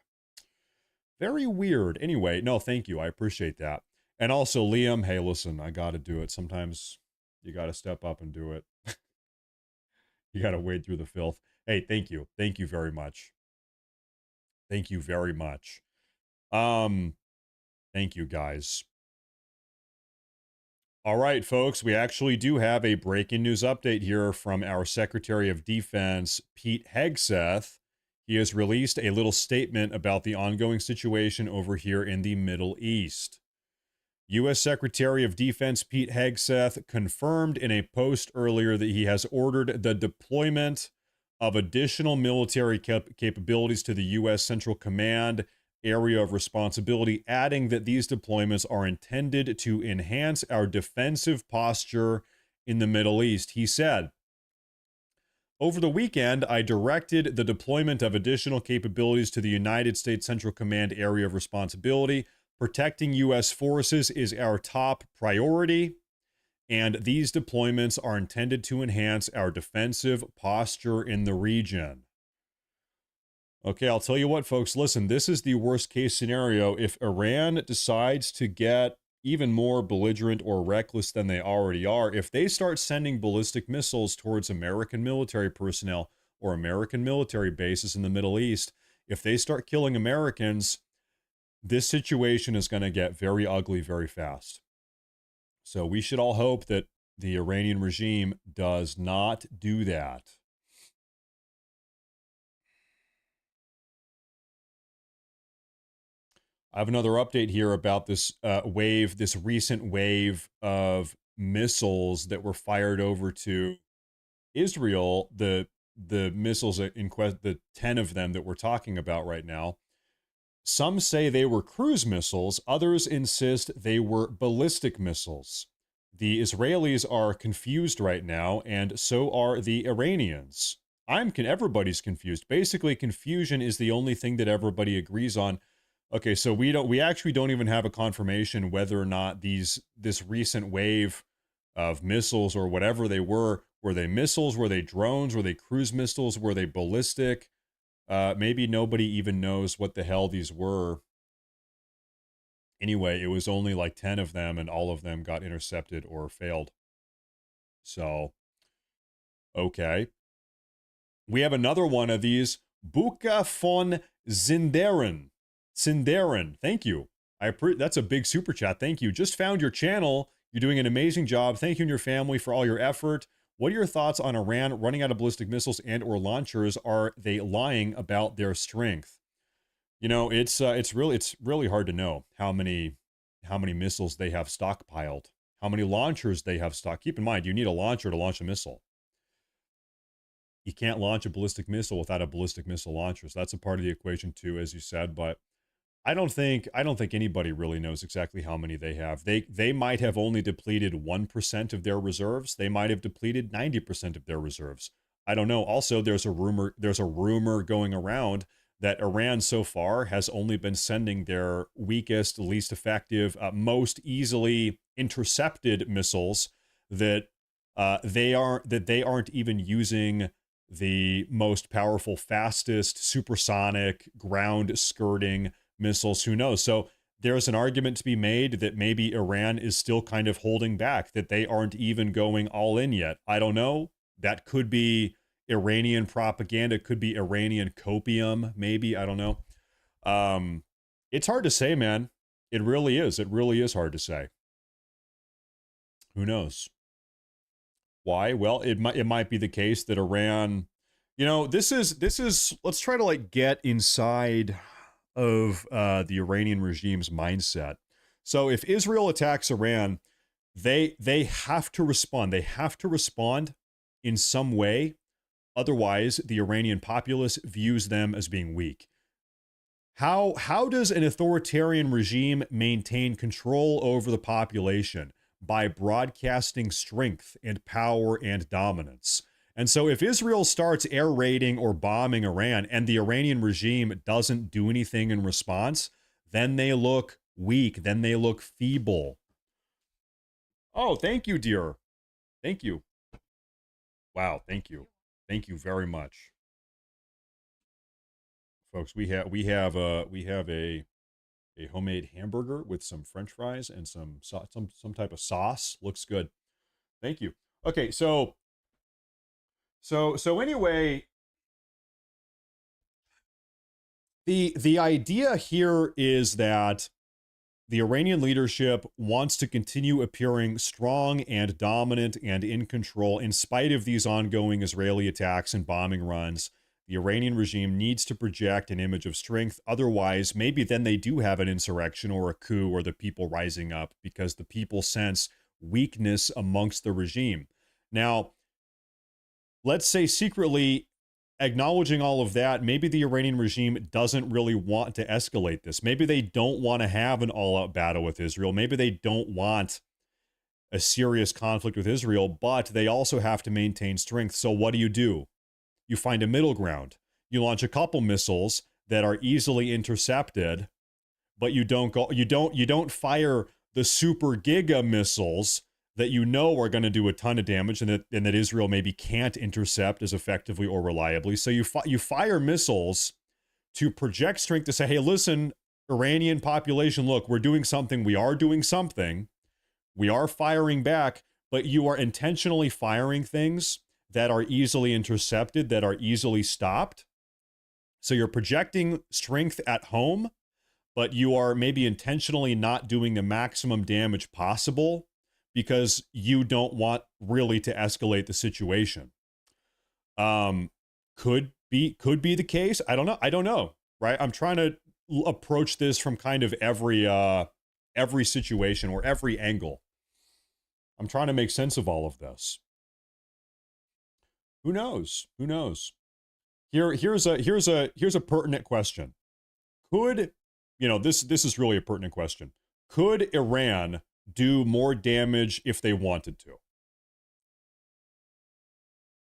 Very weird. Anyway, no, thank you. I appreciate that. And also, Liam, hey, listen, I got to do it. Sometimes you got to step up and do it. You got to wade through the filth. Hey, thank you. Thank you very much. Thank you very much. Thank you, guys. All right, folks, we actually do have a breaking news update here from our Secretary of Defense, Pete Hegseth. he has released a little statement about the ongoing situation over here in the Middle East. U.S. Secretary of Defense Pete Hegseth confirmed in a post earlier that he has ordered the deployment of additional military capabilities to the U.S. Central Command area of responsibility, adding that these deployments are intended to enhance our defensive posture in the Middle East. He said, "Over the weekend, I directed the deployment of additional capabilities to the United States Central Command area of responsibility. Protecting U.S. forces is our top priority, and these deployments are intended to enhance our defensive posture in the region." Okay, I'll tell you what, folks. Listen, this is the worst case scenario. If Iran decides to get even more belligerent or reckless than they already are, if they start sending ballistic missiles towards American military personnel or American military bases in the Middle East, if they start killing Americans, this situation is going to get very ugly very fast. So we should all hope that the Iranian regime does not do that. I have another update here about this this recent wave of missiles that were fired over to Israel. The missiles in question, the 10 of them that we're talking about right now. Some say they were cruise missiles. Others insist they were ballistic missiles. The Israelis are confused right now, and so are the Iranians. Everybody's confused. Basically, confusion is the only thing that everybody agrees on. Okay, so we actually don't even have a confirmation whether or not this recent wave of missiles or whatever they were they missiles, were they drones, were they cruise missiles, were they ballistic? Maybe nobody even knows what the hell these were. Anyway, it was only like 10 of them, and all of them got intercepted or failed. So, okay. We have another one of these, Buka von Zinderen. Sindarin, thank you. That's a big super chat. Thank you. Just found your channel. You're doing an amazing job. Thank you and your family for all your effort. What are your thoughts on Iran running out of ballistic missiles and or launchers? Are they lying about their strength? You know, it's really hard to know how many missiles they have stockpiled, how many launchers they have stocked. Keep in mind, you need a launcher to launch a missile. You can't launch a ballistic missile without a ballistic missile launcher. So that's a part of the equation too, as you said, but I don't think anybody really knows exactly how many they have. They might have only depleted 1% of their reserves. They might have depleted 90% of their reserves. I don't know. Also, there's a rumor going around that Iran so far has only been sending their weakest, least effective, most easily intercepted missiles that they aren't even using the most powerful, fastest, supersonic, ground skirting missiles. Who knows? So there's an argument to be made that maybe Iran is still kind of holding back, that they aren't even going all in yet. I don't know. That could be Iranian propaganda, could be Iranian copium, maybe. I don't know. It's hard to say, man. It really is. It really is hard to say. Who knows? Why? Well, it might be the case that Iran, you know, this is let's try to like get inside of the Iranian regime's mindset. So if Israel attacks Iran, they have to respond. They have to respond in some way. Otherwise, the Iranian populace views them as being weak. How does an authoritarian regime maintain control over the population? By broadcasting strength and power and dominance. And so if Israel starts air raiding or bombing Iran and the Iranian regime doesn't do anything in response, then they look weak, then they look feeble. Oh, thank you, dear. Thank you. Wow, thank you. Thank you very much. Folks, we have a homemade hamburger with some French fries and some type of sauce. Looks good. Thank you. Okay, so anyway, the idea here is that the Iranian leadership wants to continue appearing strong and dominant and in control in spite of these ongoing Israeli attacks and bombing runs. The Iranian regime needs to project an image of strength. Otherwise, maybe then they do have an insurrection or a coup or the people rising up because the people sense weakness amongst the regime. Now, let's say secretly, acknowledging all of that, maybe the Iranian regime doesn't really want to escalate this. Maybe they don't want to have an all-out battle with Israel. Maybe they don't want a serious conflict with Israel, but they also have to maintain strength. So what do? You find a middle ground. You launch a couple missiles that are easily intercepted, but you don't fire the super giga missiles that you know are going to do a ton of damage and that Israel maybe can't intercept as effectively or reliably. So you fire missiles to project strength to say, hey, listen, Iranian population, look, we're doing something. We are doing something. We are firing back, but you are intentionally firing things that are easily intercepted, that are easily stopped. So you're projecting strength at home, but you are maybe intentionally not doing the maximum damage possible because you don't want really to escalate the situation. Could be the case. I don't know. Right? I'm trying to approach this from kind of every situation or every angle. I'm trying to make sense of all of this. Who knows? Here's a pertinent question. Could, this is really a pertinent question. Could Iran do more damage if they wanted to?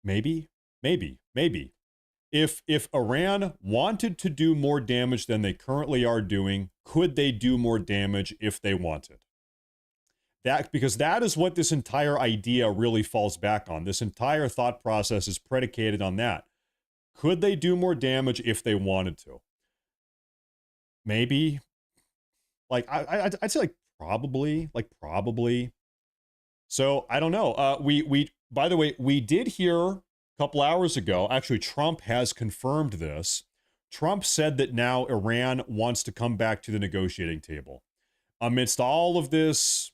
Maybe. If Iran wanted to do more damage than they currently are doing, could they do more damage if they wanted? Because that is what this entire idea really falls back on. This entire thought process is predicated on that. Could they do more damage if they wanted to? Maybe. I'd say probably. So I don't know. We by the way, we did hear a couple hours ago, actually Trump has confirmed this. Trump said that now Iran wants to come back to the negotiating table. Amidst all of this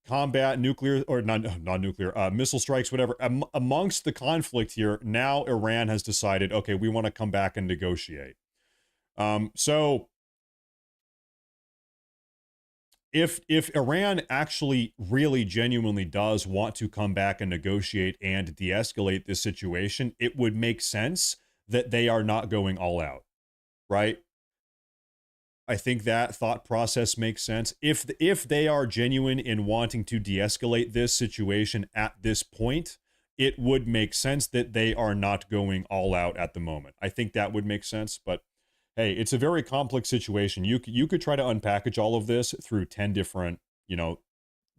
combat, nuclear, or not nuclear, missile strikes, whatever, amongst the conflict here, now Iran has decided, okay, we want to come back and negotiate. So if Iran actually really genuinely does want to come back and negotiate and de-escalate this situation, it would make sense that they are not going all out, right? I think that thought process makes sense. If they are genuine in wanting to de-escalate this situation at this point, it would make sense that they are not going all out at the moment. I think that would make sense, but hey, it's a very complex situation. You could try to unpackage all of this through 10 different,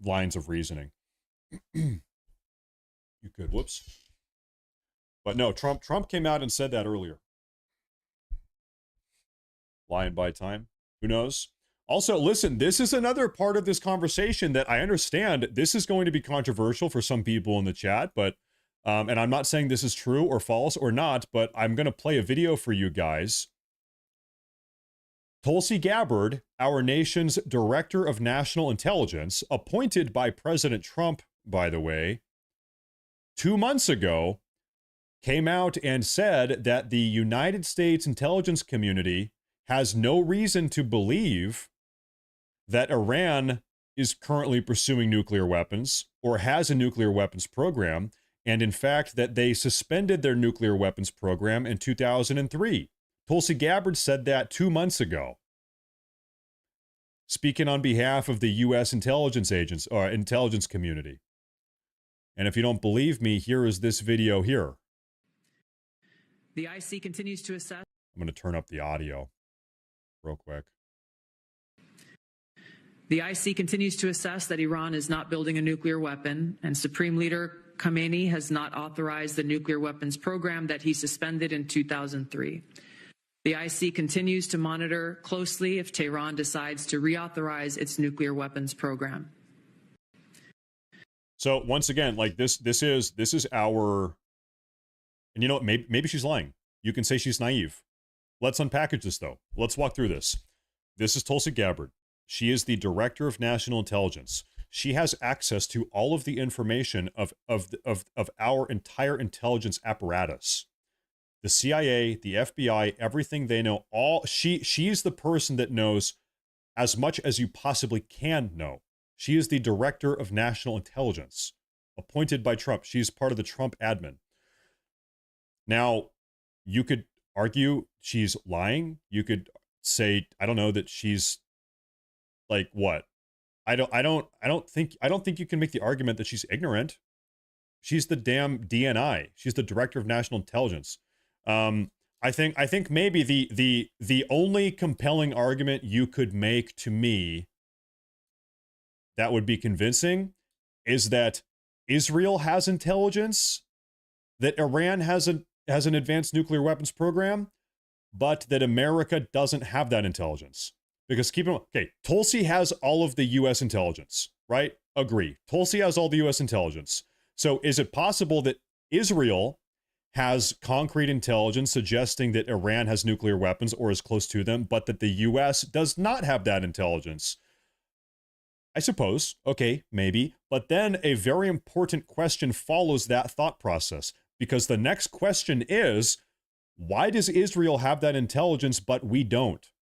lines of reasoning. You could, whoops. But no, Trump came out and said that earlier. Lying by time. Who knows? Also, listen, this is another part of this conversation that I understand this is going to be controversial for some people in the chat, but, and I'm not saying this is true or false or not, but I'm going to play a video for you guys. Tulsi Gabbard, our nation's Director of National Intelligence, appointed by President Trump, by the way, 2 months ago, came out and said that the United States intelligence community has no reason to believe that Iran is currently pursuing nuclear weapons or has a nuclear weapons program, and in fact that they suspended their nuclear weapons program in 2003. Tulsi Gabbard said that 2 months ago, speaking on behalf of the U.S. intelligence agents or intelligence community. And if you don't believe me, here is this video here. The IC continues to assess. I'm going to turn up the audio real quick. The IC continues to assess that Iran is not building a nuclear weapon, and Supreme Leader Khamenei has not authorized the nuclear weapons program that he suspended in 2003. The IC continues to monitor closely if Tehran decides to reauthorize its nuclear weapons program. So once again, like this is our, and you know what, maybe she's lying. You can say she's naive. Let's unpackage this though. Let's walk through this. This is Tulsi Gabbard. She is the Director of National Intelligence. She has access to all of the information of our entire intelligence apparatus. The CIA, the FBI, everything they know, all she's the person that knows as much as you possibly can know. She is the director of national intelligence, appointed by Trump. She's part of the Trump admin. Now, you could argue she's lying. You could say, I don't know, that she's like what? I don't think you can make the argument that she's ignorant. She's the damn DNI. She's the director of national intelligence. I think maybe the only compelling argument you could make to me that would be convincing is that Israel has intelligence, that Iran has an advanced nuclear weapons program, but that America doesn't have that intelligence. Because keep in mind, okay, Tulsi has all of the U.S. intelligence, right? Agree. Tulsi has all the U.S. intelligence. So is it possible that Israel has concrete intelligence suggesting that Iran has nuclear weapons or is close to them, but that the U.S. does not have that intelligence? I suppose. Okay, maybe. But then a very important question follows that thought process, because the next question is, why does Israel have that intelligence, but we don't?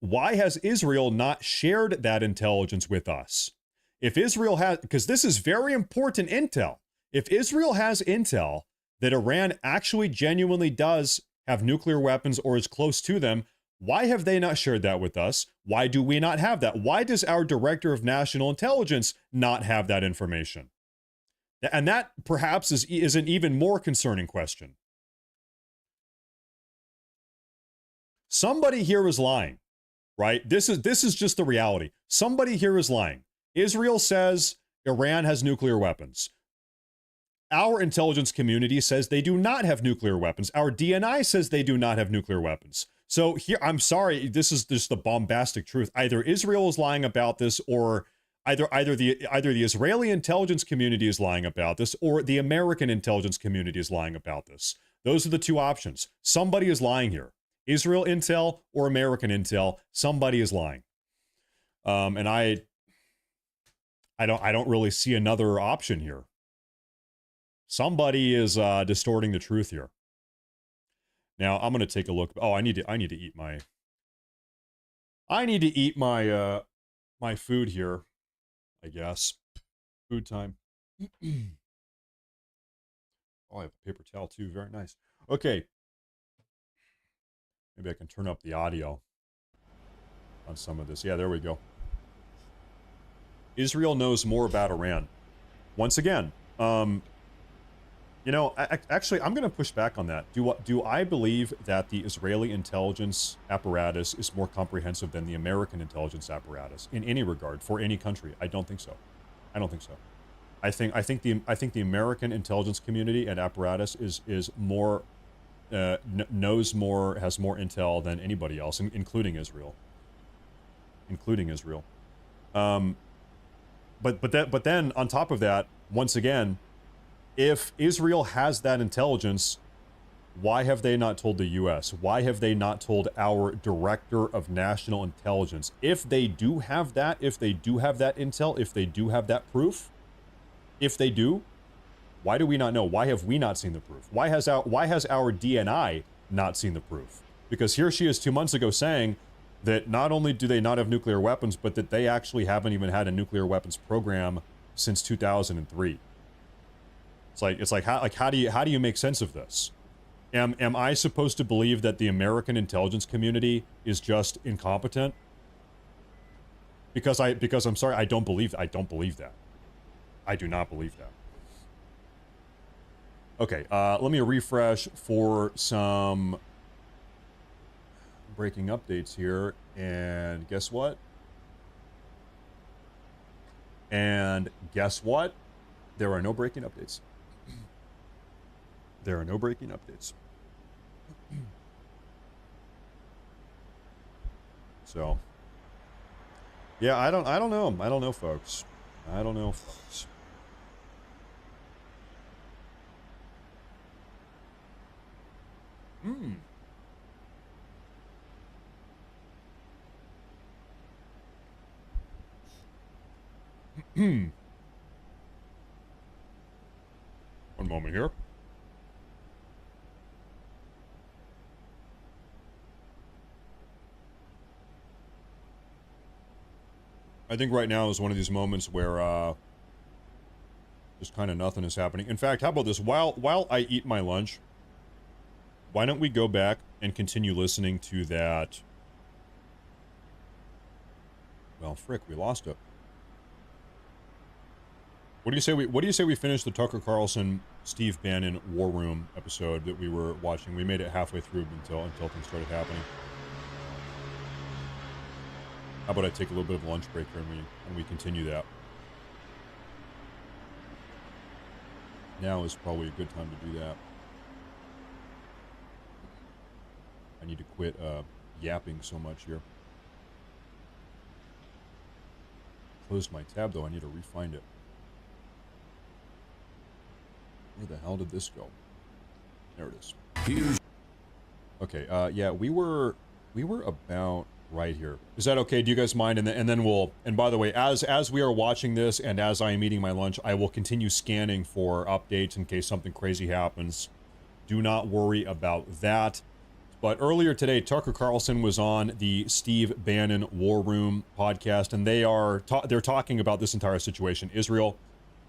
Why has Israel not shared that intelligence with us? If Israel has, because this is very important intel. If Israel has intel that Iran actually genuinely does have nuclear weapons or is close to them, why have they not shared that with us? Why do we not have that? Why does our director of national intelligence not have that information? And that perhaps is an even more concerning question. Somebody here is lying, right? This is just the reality. Somebody here is lying. Israel says Iran has nuclear weapons. Our intelligence community says they do not have nuclear weapons. Our DNI says they do not have nuclear weapons. So here, I'm sorry, this is just the bombastic truth. Either Israel is lying about this, or either the Israeli intelligence community is lying about this, or the American intelligence community is lying about this. Those are the two options. Somebody is lying here. Israel intel or American intel, somebody is lying. And I don't really see another option here. Somebody is distorting the truth here. Now I'm going to take a look. Oh, I need to eat my my food here, I guess. Food time. Oh, I have a paper towel too. Very nice. Okay. Maybe I can turn up the audio on some of this. Yeah, there we go. Israel knows more about Iran. Once again, you know, actually, I'm going to push back on that. Do I believe that the Israeli intelligence apparatus is more comprehensive than the American intelligence apparatus in any regard for any country? I don't think so. I don't think so. I think the American intelligence community and apparatus is more knows more, has more intel than anybody else, including Israel. But then on top of that, once again, if Israel has that intelligence, why have they not told the U.S.? Why have they not told our director of national intelligence? If they do have that, if they do have that intel, if they do have that proof, if they do, why do we not know? Why have we not seen the proof? Why has our DNI not seen the proof? Because here she is 2 months ago saying that not only do they not have nuclear weapons, but that they actually haven't even had a nuclear weapons program since 2003. It's like how do you make sense of this? Am I supposed to believe that the American intelligence community is just incompetent? Because I'm sorry, I don't believe that. I do not believe that. Okay, let me refresh for some breaking updates here, and guess what? There are no breaking updates. There are no breaking updates. So, yeah, I don't know. I don't know, folks. One moment here. I think right now is one of these moments where just kind of nothing is happening. In fact, how about this? While I eat my lunch, why don't we go back and continue listening to that? Well, frick, we lost it. What do you say we finish the Tucker Carlson, Steve Bannon War Room episode that we were watching? We made it halfway through until things started happening. How about I take a little bit of a lunch break here and we continue that? Now is probably a good time to do that. I need to quit yapping so much here. Closed my tab though, I need to re-find it. Where the hell did this go? There it is. Okay, yeah, we were about right here. Is that okay? Do you guys mind? And then we'll, and by the way, as we are watching this and as I am eating my lunch, I will continue scanning for updates in case something crazy happens. Do not worry about that. But earlier today, Tucker Carlson was on the Steve Bannon War Room podcast, and they're talking about this entire situation. Israel,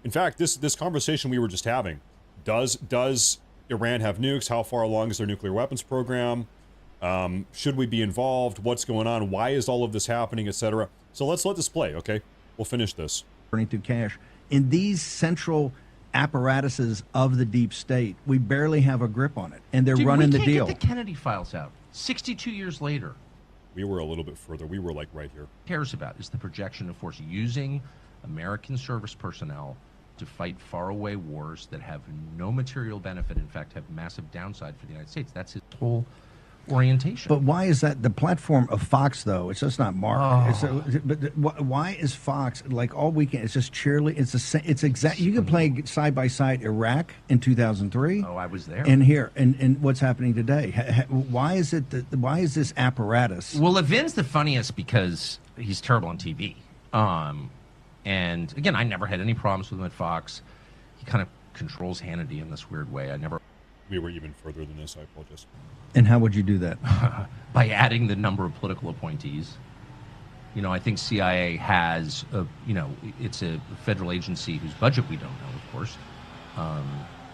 in fact, this conversation we were just having, does Iran have nukes? How far along is their nuclear weapons program? Should we be involved? What's going on? Why is all of this happening, etc.? So let's let this play, okay? We'll finish this. Burning through cash. In these central apparatuses of the deep state, we barely have a grip on it, and they're running the deal. We can't get the Kennedy files out 62 years later. We were a little bit further. We were like right here. Cares about is the projection of force, using American service personnel to fight faraway wars that have no material benefit, in fact have massive downside for the United States. That's his whole orientation. But why is that the platform of Fox, though? It's just not Mark. Oh. But why is Fox, like all weekend, it's just cheerleading? It's exact. You can play side by side Iraq in 2003. Oh, I was there. And here, and what's happening today? Why is it that? Why is this apparatus? Well, Levin's the funniest because he's terrible on TV. And again, I never had any problems with him at Fox. He kind of controls Hannity in this weird way. We were even further than this. I apologize. And how would you do that? By adding the number of political appointees. You know, I think CIA has, it's a federal agency whose budget we don't know, of course.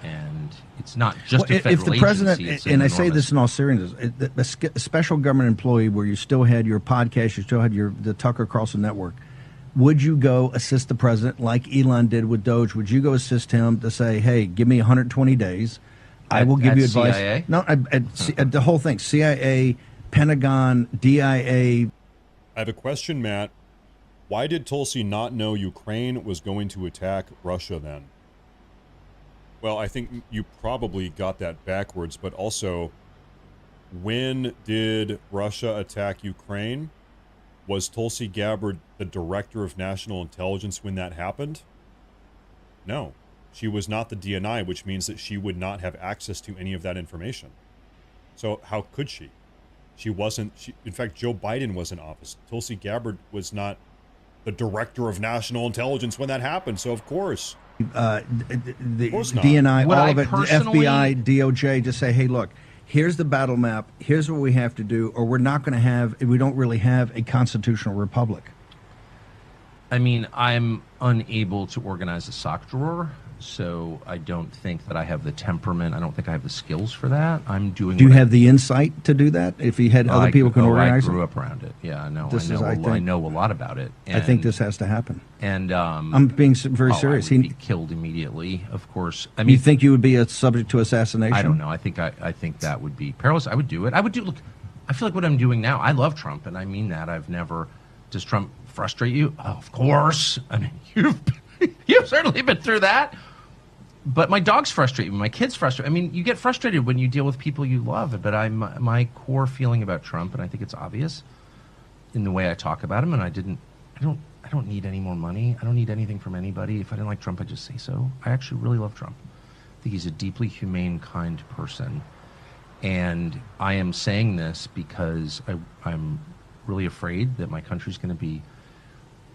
And it's not just a federal if the president, agency. And I say this in all seriousness, a special government employee where you still had your podcast, you still had the Tucker Carlson network, would you go assist the president like Elon did with Doge? Would you go assist him to say, hey, give me 120 days. I will give you advice. CIA? No, at the whole thing. CIA, Pentagon, DIA. I have a question, Matt. Why did Tulsi not know Ukraine was going to attack Russia then? Well, I think you probably got that backwards, but also, when did Russia attack Ukraine? Was Tulsi Gabbard the director of national intelligence when that happened? No. She was not the DNI, which means that she would not have access to any of that information. So how could she? She wasn't. In fact, Joe Biden was in office. Tulsi Gabbard was not the director of national intelligence when that happened. So of course, the DNI, all of it, the FBI, DOJ, just say, hey, look, here's the battle map. Here's what we have to do, or we're not going to have. We don't really have a constitutional republic. I mean, I'm unable to organize a sock drawer. So I don't think that I have the temperament. I don't think I have the skills for that. I'm doing. Do you have the insight to do that? If you had other people can organize it? I grew up around it. Yeah, I know. I know a lot about it. I think this has to happen. And I'm being very serious. He would be killed immediately, of course. I mean, you think you would be a subject to assassination? I don't know. I think that would be perilous. I would do it. Look, I feel like what I'm doing now. I love Trump, and I mean that. I've never. Does Trump frustrate you? Oh, of course. I mean, you've certainly been through that. But my dogs frustrate me. My kids frustrate. I mean, you get frustrated when you deal with people you love. But my core feeling about Trump, and I think it's obvious in the way I talk about him. And I don't need any more money. I don't need anything from anybody. If I didn't like Trump, I'd just say so. I actually really love Trump. I think he's a deeply humane, kind person. And I am saying this because I'm really afraid that my country's going to be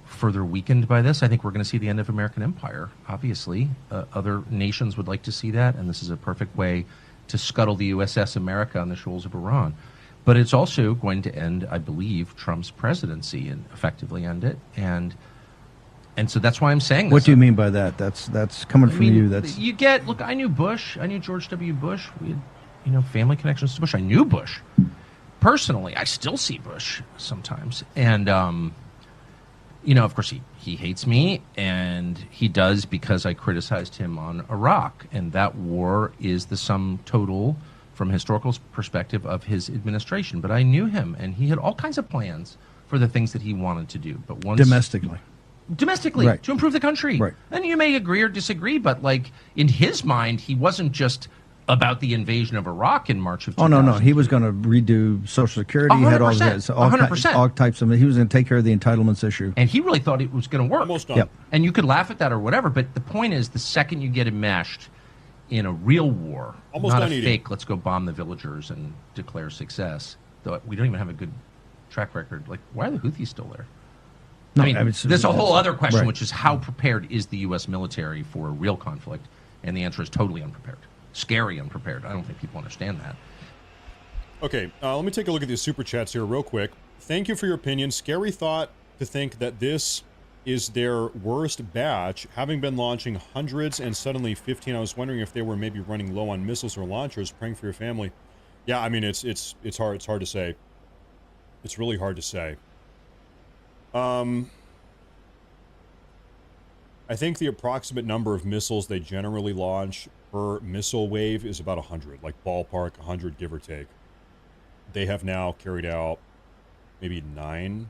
further weakened by this. I think we're going to see the end of American empire, obviously. Other nations would like to see that, and this is a perfect way to scuttle the USS America on the shoals of Iran. But it's also going to end, I believe, Trump's presidency and effectively end it. And so that's why I'm saying this. What do you mean by that? That's coming from you. That's you get. Look, I knew Bush. I knew George W. Bush. We had, family connections to Bush. I knew Bush personally. I still see Bush sometimes, and of course, he hates me, and he does because I criticized him on Iraq, and that war is the sum total, from a historical perspective, of his administration. But I knew him, and he had all kinds of plans for the things that he wanted to do. But once domestically, right, to improve the country. Right. And you may agree or disagree, but like in his mind, he wasn't just about the invasion of Iraq in March of 2000. no. He was going to redo Social Security. He had all 100%. All types of. He was going to take care of the entitlements issue. And he really thought it was going to work. Almost done. Yep. And you could laugh at that or whatever, but the point is, the second you get enmeshed in a real war, Almost not done a eating. fake, let's go bomb the villagers and declare success. Though we don't even have a good track record. Like, why are the Houthis still there? No, I mean, there's a whole other question, right, which is how prepared is the U.S. military for a real conflict? And the answer is totally unprepared. Scary unprepared. I don't think people understand that. Okay, let me take a look at these super chats here real quick. Thank you for your opinion. Scary thought to think that this is their worst batch, having been launching hundreds and suddenly 15. I was wondering if they were maybe running low on missiles or launchers. Praying for your family. Yeah, I mean, it's hard. It's hard to say. It's really hard to say. I think the approximate number of missiles they generally launch per missile wave is about 100, like ballpark 100, give or take. They have now carried out maybe nine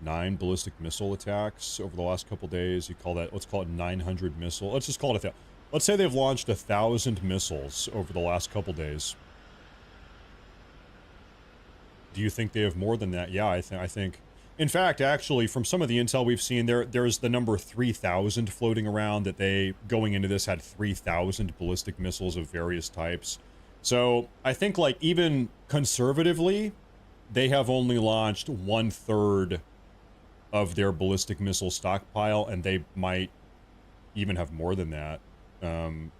ballistic missile attacks over the last couple days. You call that, let's call it 900 missile. Let's just call it that. Let's say they've launched 1,000 missiles over the last couple days. Do you think they have more than that? Yeah, I think. In fact, actually, from some of the intel we've seen, there's the number 3,000 floating around, that they, going into this, had 3,000 ballistic missiles of various types. So I think, like, even conservatively, they have only launched 1/3 of their ballistic missile stockpile, and they might even have more than that.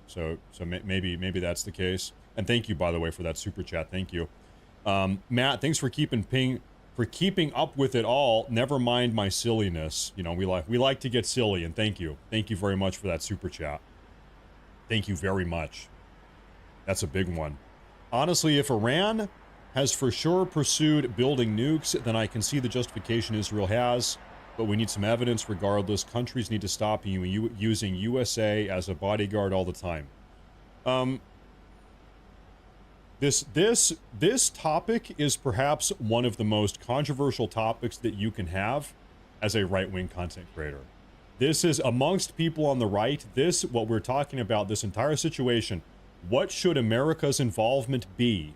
So maybe that's the case. And thank you, by the way, for that super chat. Thank you, Matt. Thanks for keeping up with it all. Never mind my silliness. You know, we like to get silly, and thank you very much for that super chat. Thank you very much. That's a big one. Honestly, if Iran has for sure pursued building nukes, then I can see the justification Israel has, but we need some evidence regardless. Countries need to stop using USA as a bodyguard all the time. This topic is perhaps one of the most controversial topics that you can have as a right-wing content creator. This is, amongst people on the right, what we're talking about, this entire situation, what should America's involvement be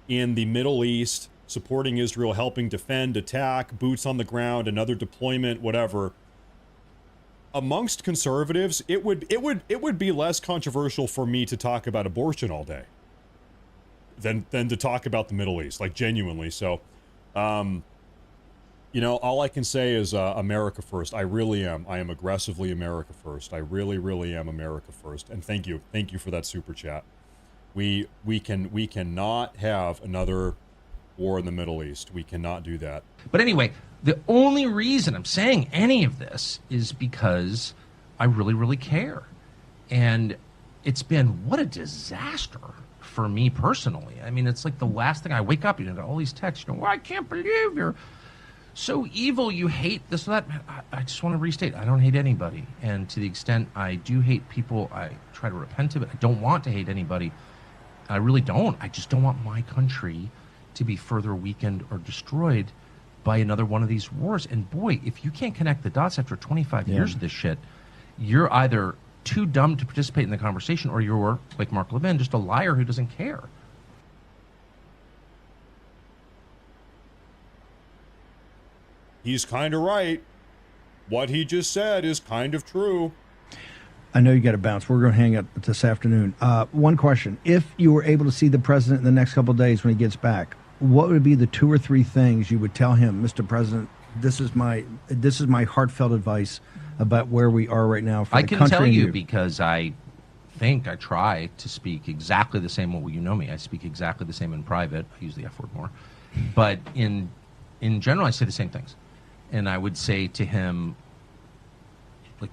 in the Middle East, supporting Israel, helping defend, attack, boots on the ground, another deployment, whatever. Amongst conservatives, it would be less controversial for me to talk about abortion all day than to talk about the Middle East, like, genuinely. So, all I can say is America first. I really am. I am aggressively America first. I really, really am America first. And thank you for that super chat. We cannot have another war in the Middle East. We cannot do that. But anyway, the only reason I'm saying any of this is because I really, really care. And it's been, what a disaster for me personally. I mean, it's like the last thing I wake up, got all these texts, well, I can't believe you're so evil, you hate this or that. I just want to restate, I don't hate anybody. And to the extent I do hate people, I try to repent of it. I don't want to hate anybody. I really don't. I just don't want my country to be further weakened or destroyed by another one of these wars. And boy, if you can't connect the dots after 25 years of this shit, you're either too dumb to participate in the conversation, or you're, like Mark Levin, just a liar who doesn't care. He's kind of right. What he just said is kind of true. I know you got to bounce. We're going to hang up this afternoon. One question. If you were able to see the president in the next couple of days when he gets back, what would be the 2 or 3 things you would tell him, Mr. President, this is my heartfelt advice about where we are right now for the country? I can tell you because I think I try to speak exactly the same. Well, you know me. I speak exactly the same in private. I use the F word more. But in general, I say the same things. And I would say to him, like,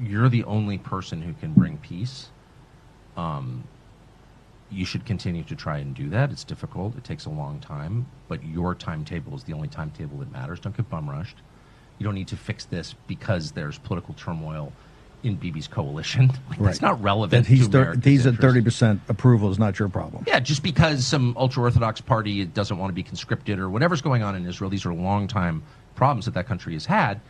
you're the only person who can bring peace. You should continue to try and do that. It's difficult. It takes a long time. But your timetable is the only timetable that matters. Don't get bum rushed. You don't need to fix this because there's political turmoil in Bibi's coalition. That's not relevant. That he's to America's he's at interests. 30% approval is not your problem. Yeah, just because some ultra-Orthodox party doesn't want to be conscripted or whatever's going on in Israel, these are long-time problems that country has had.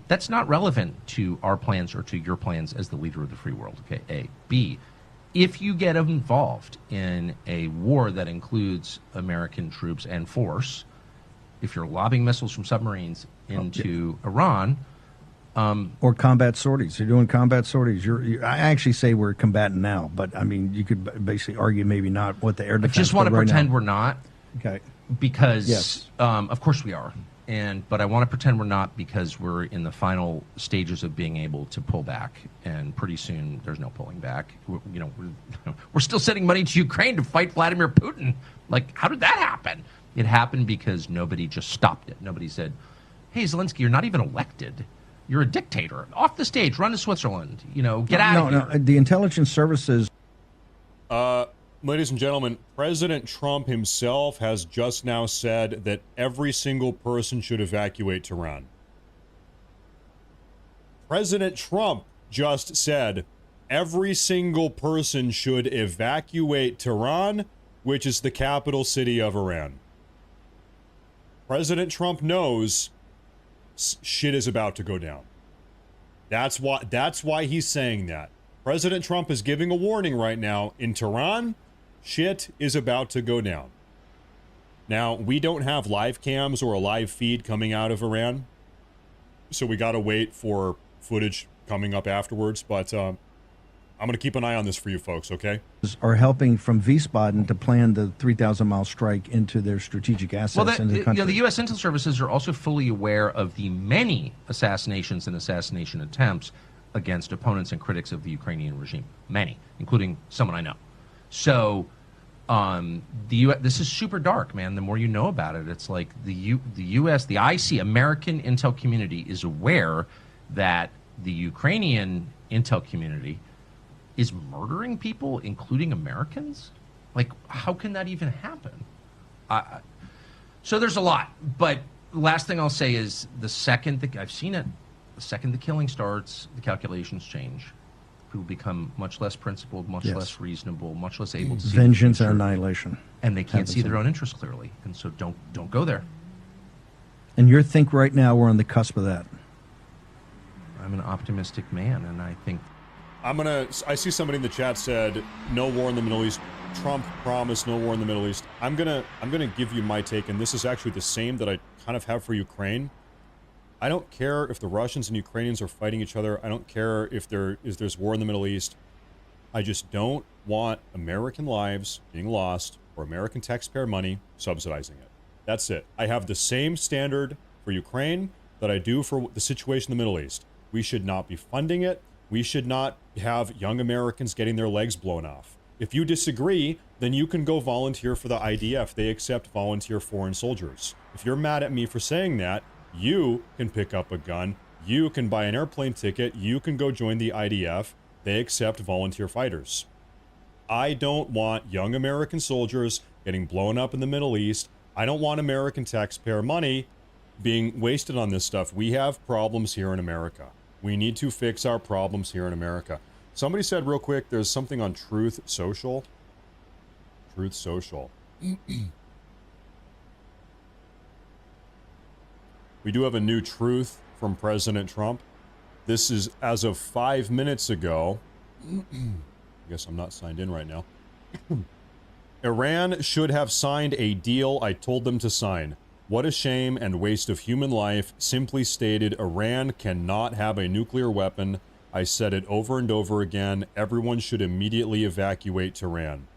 That's not relevant to our plans or to your plans as the leader of the free world, okay? A. B, if you get involved in a war that includes American troops and force, if you're lobbing missiles from submarines into Iran... or combat sorties. You're doing combat sorties. I actually say we're combatant now, but I mean, you could basically argue maybe not what the air defense. I just want to pretend now. we're not. Okay. Because, yes. Of course we are. But I want to pretend we're not because we're in the final stages of being able to pull back, and pretty soon there's no pulling back. We're still sending money to Ukraine to fight Vladimir Putin. Like, how did that happen? It happened because nobody just stopped it. Nobody said, "Hey, Zelensky, you're not even elected. You're a dictator. Off the stage. Run to Switzerland. Get out of here." No, the intelligence services. Ladies and gentlemen, President Trump himself has just now said that every single person should evacuate Tehran. President Trump just said every single person should evacuate Tehran, which is the capital city of Iran. President Trump knows shit is about to go down. That's why he's saying that. President Trump is giving a warning right now. In Tehran, shit is about to go down. Now, we don't have live cams or a live feed coming out of Iran, so we got to wait for footage coming up afterwards, but I'm going to keep an eye on this for you folks, okay? Are helping from Wiesbaden to plan the 3,000-mile strike into their strategic assets in the country. The U.S. intel services are also fully aware of the many assassinations and assassination attempts against opponents and critics of the Ukrainian regime. Many, including someone I know. So this is super dark, man. The more you know about it, it's like the U.S., the IC, American intel community is aware that the Ukrainian intel community is murdering people, including Americans? Like, how can that even happen? So there's a lot. But the last thing I'll say is the second I've seen it, the second the killing starts, the calculations change. People become much less principled, much less reasonable, much less able to see vengeance and annihilation. And they can't see their own interests clearly. And so don't go there. And you think right now we're on the cusp of that? I'm an optimistic man, and I think... I see somebody in the chat said, no war in the Middle East. Trump promised no war in the Middle East. I'm gonna give you my take, and this is actually the same that I kind of have for Ukraine. I don't care if the Russians and Ukrainians are fighting each other. I don't care if there's war in the Middle East. I just don't want American lives being lost or American taxpayer money subsidizing it. That's it. I have the same standard for Ukraine that I do for the situation in the Middle East. We should not be funding it. We should not have young Americans getting their legs blown off. If you disagree, then you can go volunteer for the IDF. They accept volunteer foreign soldiers. If you're mad at me for saying that, you can pick up a gun. You can buy an airplane ticket. You can go join the IDF. They accept volunteer fighters. I don't want young American soldiers getting blown up in the Middle East. I don't want American taxpayer money being wasted on this stuff. We have problems here in America. We need to fix our problems here in America. Somebody said real quick, there's something on Truth Social. Truth Social. We do have a new truth from President Trump. This is as of 5 minutes ago. I guess I'm not signed in right now. Iran should have signed a deal I told them to sign. What a shame and waste of human life. Simply stated, Iran cannot have a nuclear weapon. I said it over and over again. Everyone should immediately evacuate Tehran.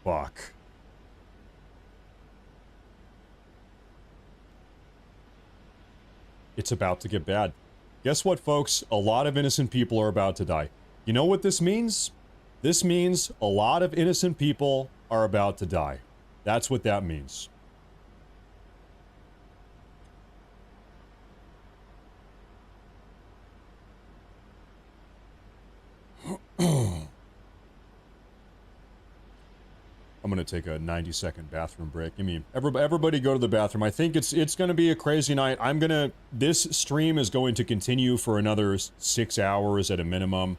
Fuck. It's about to get bad. Guess what, folks? A lot of innocent people are about to die. You know what this means? This means a lot of innocent people are about to die. That's what that means. I'm gonna take a 90-second bathroom break. Give me everybody go to the bathroom. I think it's gonna be a crazy night. This stream is going to continue for another 6 hours at a minimum.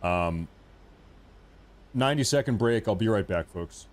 90-second break. I'll be right back, folks.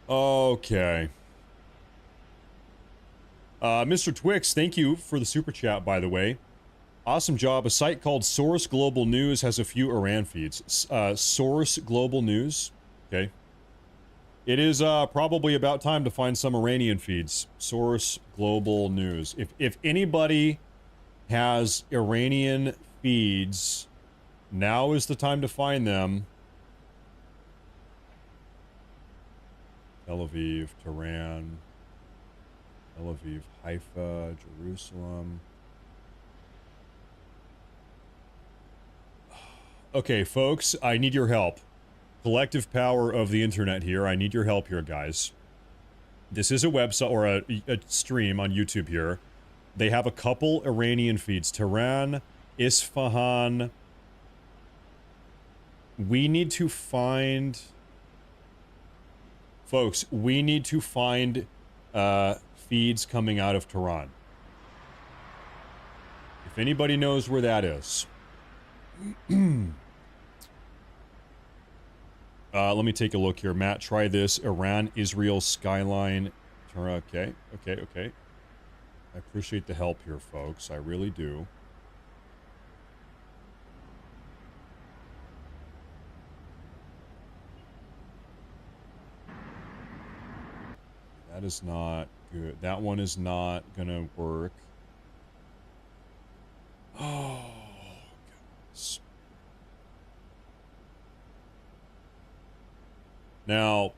Okay. Mr. Twix, thank you for the super chat, by the way. Awesome job. A site called Source Global News has a few Iran feeds. Source Global News. Okay. It is probably about time to find some Iranian feeds. Source Global News. If anybody has Iranian feeds, now is the time to find them. Tel Aviv, Tehran, Tel Aviv, Haifa, Jerusalem. Okay, folks, I need your help. Collective power of the internet here. I need your help here, guys. This is a website or a stream on YouTube here. They have a couple Iranian feeds. Tehran, Isfahan. We need to find... Folks, we need to find feeds coming out of Tehran. If anybody knows where that is. Let me take a look here. Matt, try this. Iran, Israel, Skyline. Okay. I appreciate the help here, folks. I really do. That is not good. That one is not gonna work. Oh, goodness. Now,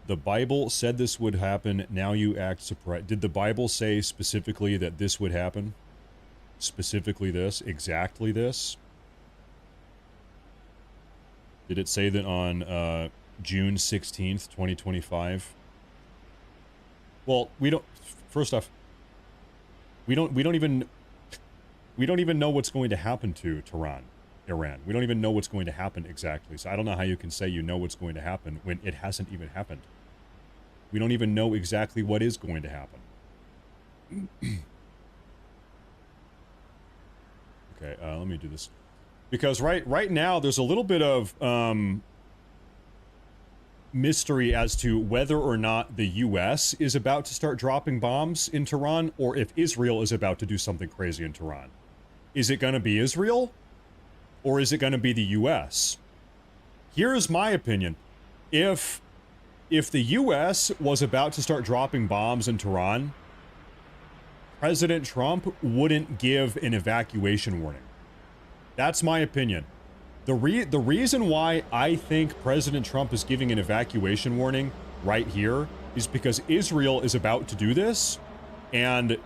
the Bible said this would happen. Now you act surprised. Did the Bible say specifically that this would happen? Specifically this? Exactly this? Did it say that on June 16th, 2025? Well, we don't... First off, we don't even know what's going to happen to Iran. We don't even know what's going to happen exactly. So I don't know how you can say you know what's going to happen when it hasn't even happened. We don't even know exactly what is going to happen. Okay, let me do this. Because right now there's a little bit of mystery as to whether or not the US is about to start dropping bombs in Tehran or if Israel is about to do something crazy in Tehran. Is it going to be Israel or is it going to be the US? Here's my opinion. If the US was about to start dropping bombs in Tehran, President Trump wouldn't give an evacuation warning. That's my opinion. The reason why I think President Trump is giving an evacuation warning right here is because Israel is about to do this, and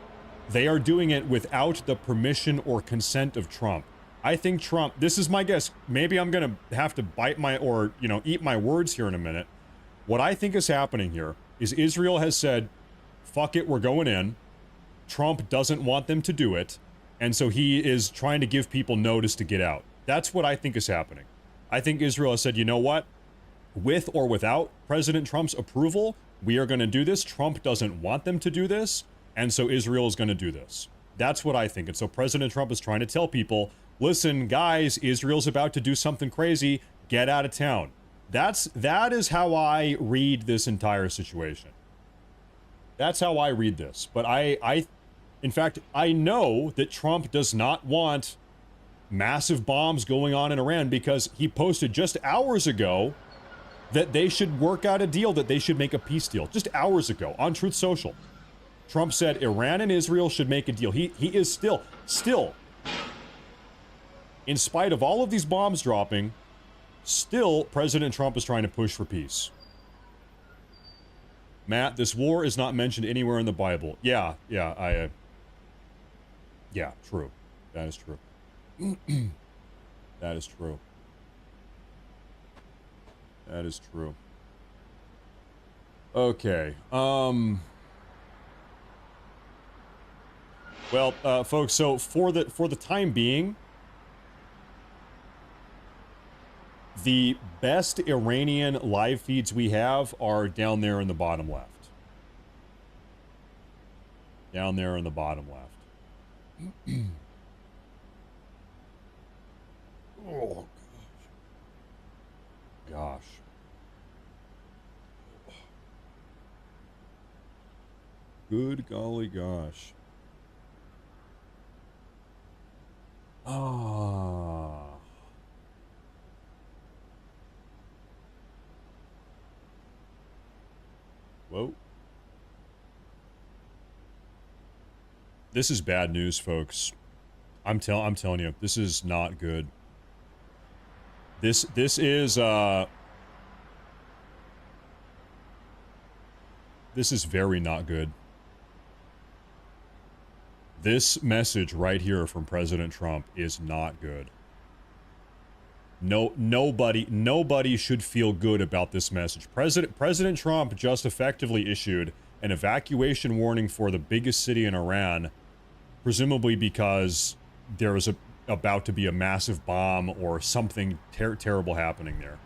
they are doing it without the permission or consent of Trump. I think Trump, this is my guess, maybe I'm going to have to bite my, or, you know, eat my words here in a minute. What I think is happening here is Israel has said, fuck it, we're going in. Trump doesn't want them to do it, and so he is trying to give people notice to get out. That's what I think is happening. I think Israel has said, you know what? With or without President Trump's approval, we are going to do this. Trump doesn't want them to do this, and so Israel is going to do this. That's what I think. And so President Trump is trying to tell people, listen, guys, Israel's about to do something crazy. Get out of town. That is how I read this entire situation. That's how I read this. But in fact, I know that Trump does not want massive bombs going on in Iran because he posted just hours ago that they should work out a deal, that they should make a peace deal. Just hours ago on Truth Social. Trump said Iran and Israel should make a deal. He is still, in spite of all of these bombs dropping, still President Trump is trying to push for peace. Matt, this war is not mentioned anywhere in the Bible. Yeah, true. That is true. That is true. That is true. Okay. Well, folks, so for the time being, the best Iranian live feeds we have are down there in the bottom left. Down there in the bottom left. Oh, gosh. Good golly gosh. Ah. Whoa. This is bad news, folks. I'm telling you, this is not good. This is very not good. This message right here from President Trump is not good. Nobody should feel good about this message. President Trump just effectively issued an evacuation warning for the biggest city in Iran, presumably because there is about to be a massive bomb or something terrible happening there.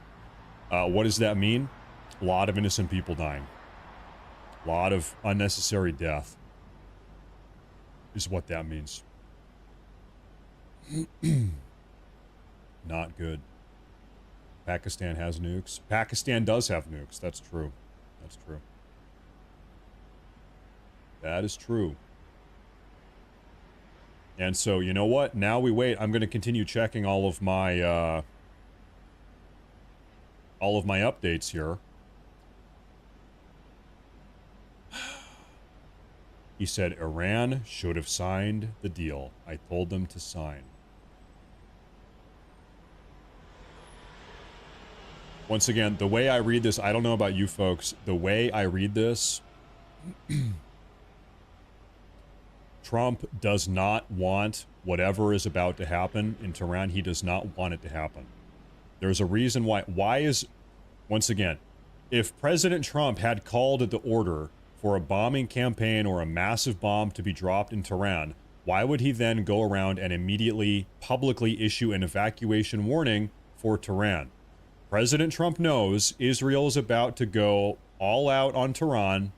What does that mean? A lot of innocent people dying. A lot of unnecessary death is what that means. Not good. Pakistan has nukes. Pakistan does have nukes. That's true. That's true. That is true. And so, you know what? Now we wait. I'm going to continue checking all of my updates here. He said Iran should have signed the deal. I told them to sign. Once again, the way I read this, I don't know about you folks, the way I read this, Trump does not want whatever is about to happen in Tehran. He does not want it to happen. There's a reason why. Why is, once again, if President Trump had called the order for a bombing campaign or a massive bomb to be dropped in Tehran, why would he then go around and immediately publicly issue an evacuation warning for Tehran? President Trump knows Israel is about to go all out on Tehran.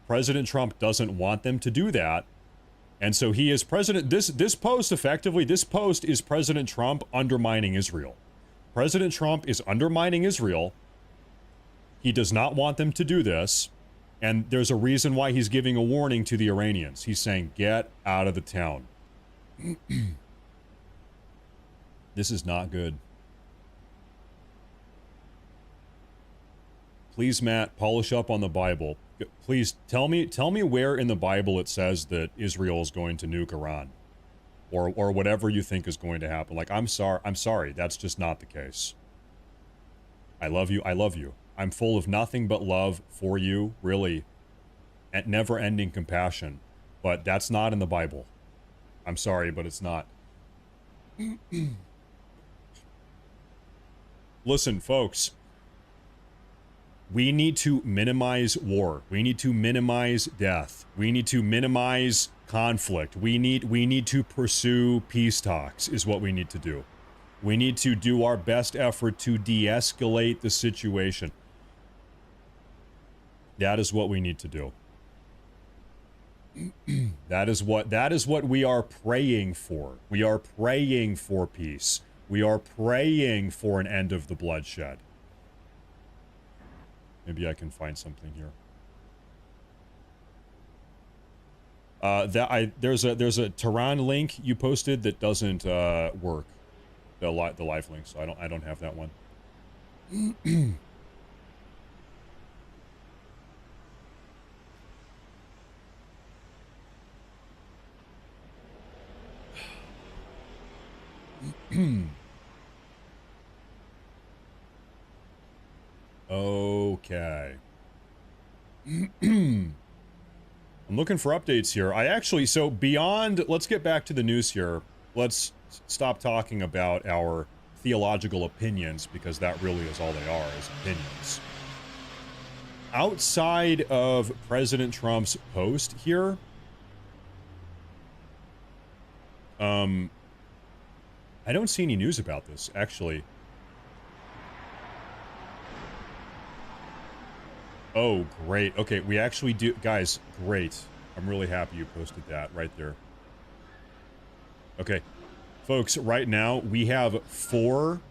President Trump doesn't want them to do that. And so he is this post effectively, this post is President Trump undermining Israel. President Trump is undermining Israel He does not want them to do this. And there's a reason why he's giving a warning to the Iranians. He's saying, get out of the town. This is not good. Please, Matt, polish up on the Bible. Please tell me where in the Bible it says that Israel is going to nuke Iran, or whatever you think is going to happen. Like, I'm sorry, that's just not the case. I love you. I'm full of nothing but love for you, really, and never-ending compassion. But that's not in the Bible. I'm sorry, but it's not. Listen, folks. We need to minimize war. We need to minimize death. We need to minimize conflict. We need to pursue peace talks is what we need to do. We need to do our best effort to de-escalate the situation. That is what we need to do. That is what we are praying for. We are praying for peace. We are praying for an end of the bloodshed. Maybe I can find something here. There's a Tehran link you posted that doesn't work. The live link, so I don't have that one. Okay. I'm looking for updates here. So beyond, let's get back to the news here. Let's stop talking about our theological opinions, because that really is all they are, is opinions. Outside of President Trump's post here, I don't see any news about this, actually. Oh, great. Okay, we actually do. Guys, great. I'm really happy you posted that right there. Okay. Folks, right now we have 4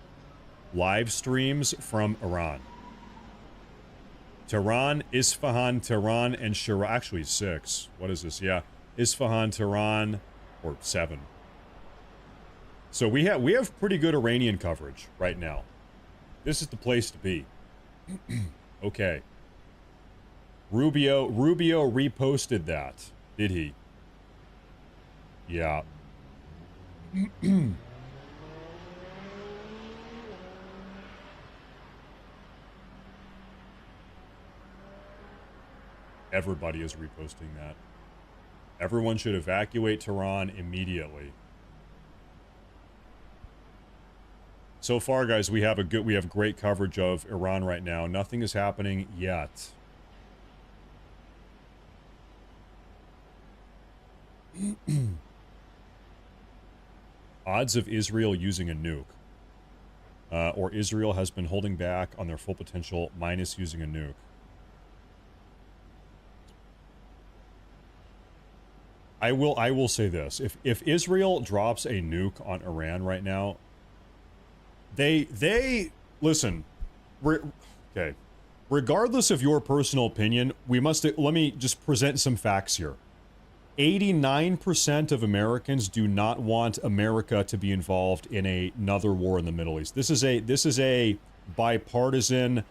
live streams from Iran. Tehran, Isfahan, Tehran, and Shiraz. Actually, 6. What is this? Yeah. Isfahan, Tehran, or 7. So we have pretty good Iranian coverage right now. This is the place to be. Okay. Rubio reposted that. Did he? Yeah. Everybody is reposting that. Everyone should evacuate Tehran immediately. So far, guys, we have great coverage of Iran right now. Nothing is happening yet. Odds of Israel using a nuke. Or Israel has been holding back on their full potential minus using a nuke. I will say this. If Israel drops a nuke on Iran right now, they listen. Okay. Regardless of your personal opinion, let me just present some facts here. 89% of Americans do not want America to be involved in another war in the Middle East. This is a bipartisan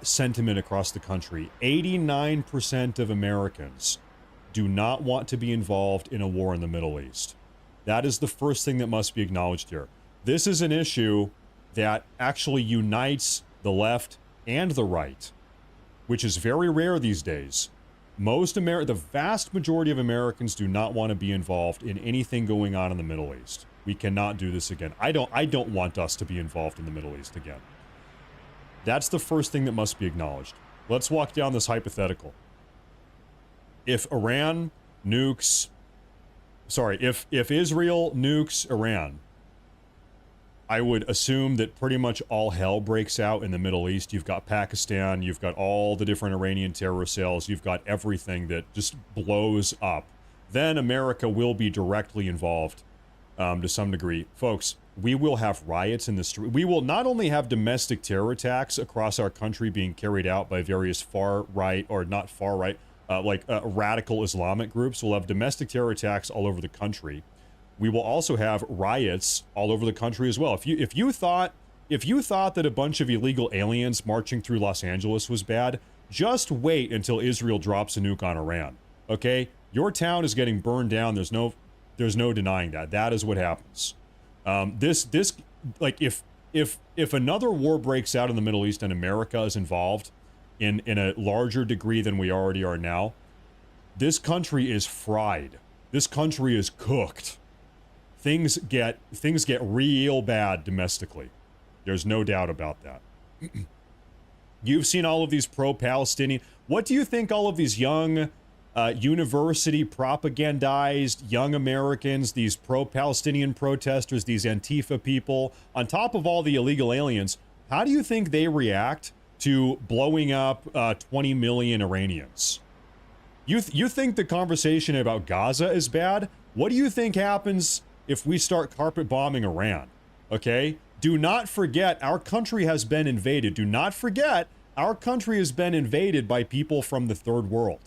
sentiment across the country. 89% of Americans do not want to be involved in a war in the Middle East. That is the first thing that must be acknowledged here. This is an issue that actually unites the left and the right, which is very rare these days. The vast majority of Americans do not want to be involved in anything going on in the Middle East. We cannot do this again. I don't want us to be involved in the Middle East again. That's the first thing that must be acknowledged. Let's walk down this hypothetical. If Israel nukes Iran, I would assume that pretty much all hell breaks out in the Middle East. You've got Pakistan, you've got all the different Iranian terror cells, you've got everything that just blows up. Then America will be directly involved to some degree. Folks, we will have riots in the street. We will not only have domestic terror attacks across our country being carried out by various far-right, or not far-right, radical Islamic groups. We'll have domestic terror attacks all over the country. We will also have riots all over the country as well. If you thought that a bunch of illegal aliens marching through Los Angeles was bad, just wait until Israel drops a nuke on Iran. Okay? Your town is getting burned down. There's no denying that. That is what happens. If another war breaks out in the Middle East and America is involved in a larger degree than we already are now, this country is fried. This country is cooked. Things get real bad domestically. There's no doubt about that. You've seen all of these pro-Palestinian. What do you think all of these young university propagandized young Americans, these pro-Palestinian protesters, these Antifa people, on top of all the illegal aliens, how do you think they react to blowing up 20 million Iranians? You think the conversation about Gaza is bad? What do you think happens if we start carpet bombing Iran? Okay? Do not forget, our country has been invaded. Do not forget, our country has been invaded by people from the third world.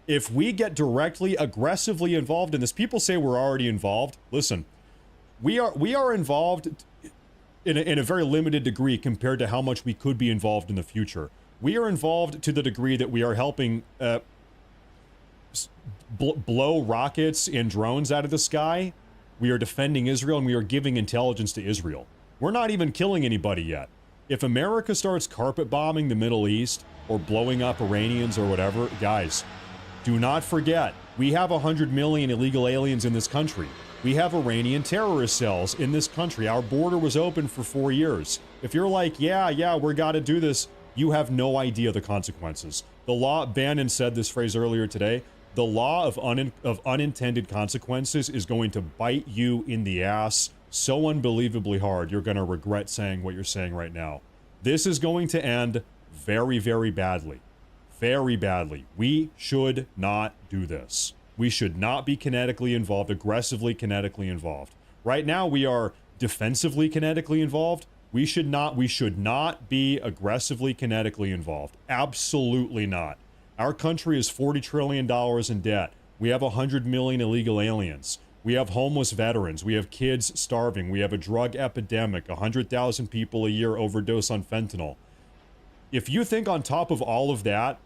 If we get directly, aggressively involved in this, people say we're already involved. Listen, we are involved in a very limited degree compared to how much we could be involved in the future. We are involved to the degree that we are helping blow rockets and drones out of the sky. We are defending Israel, and we are giving intelligence to Israel. We're not even killing anybody yet. If America starts carpet bombing the Middle East or blowing up Iranians or whatever, guys, do not forget, we have 100 million illegal aliens in this country. We have Iranian terrorist cells in this country. Our border was open for 4 years. If you're like, yeah, we gotta do this, you have no idea the consequences. The law, Bannon said this phrase earlier today, the law of unintended consequences is going to bite you in the ass so unbelievably hard, you're going to regret saying what you're saying right now. This is going to end very, very badly. Very badly. We should not do this. We should not be kinetically involved, aggressively kinetically involved. Right now, we are defensively kinetically involved. We should not be aggressively kinetically involved. Absolutely not. Our country is $40 trillion in debt. We have 100 million illegal aliens. We have homeless veterans. We have kids starving. We have a drug epidemic. 100,000 people a year overdose on fentanyl. If you think on top of all of that,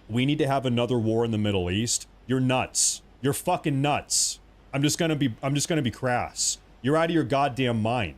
we need to have another war in the Middle East, you're nuts. You're fucking nuts. I'm just gonna be crass. You're out of your goddamn mind.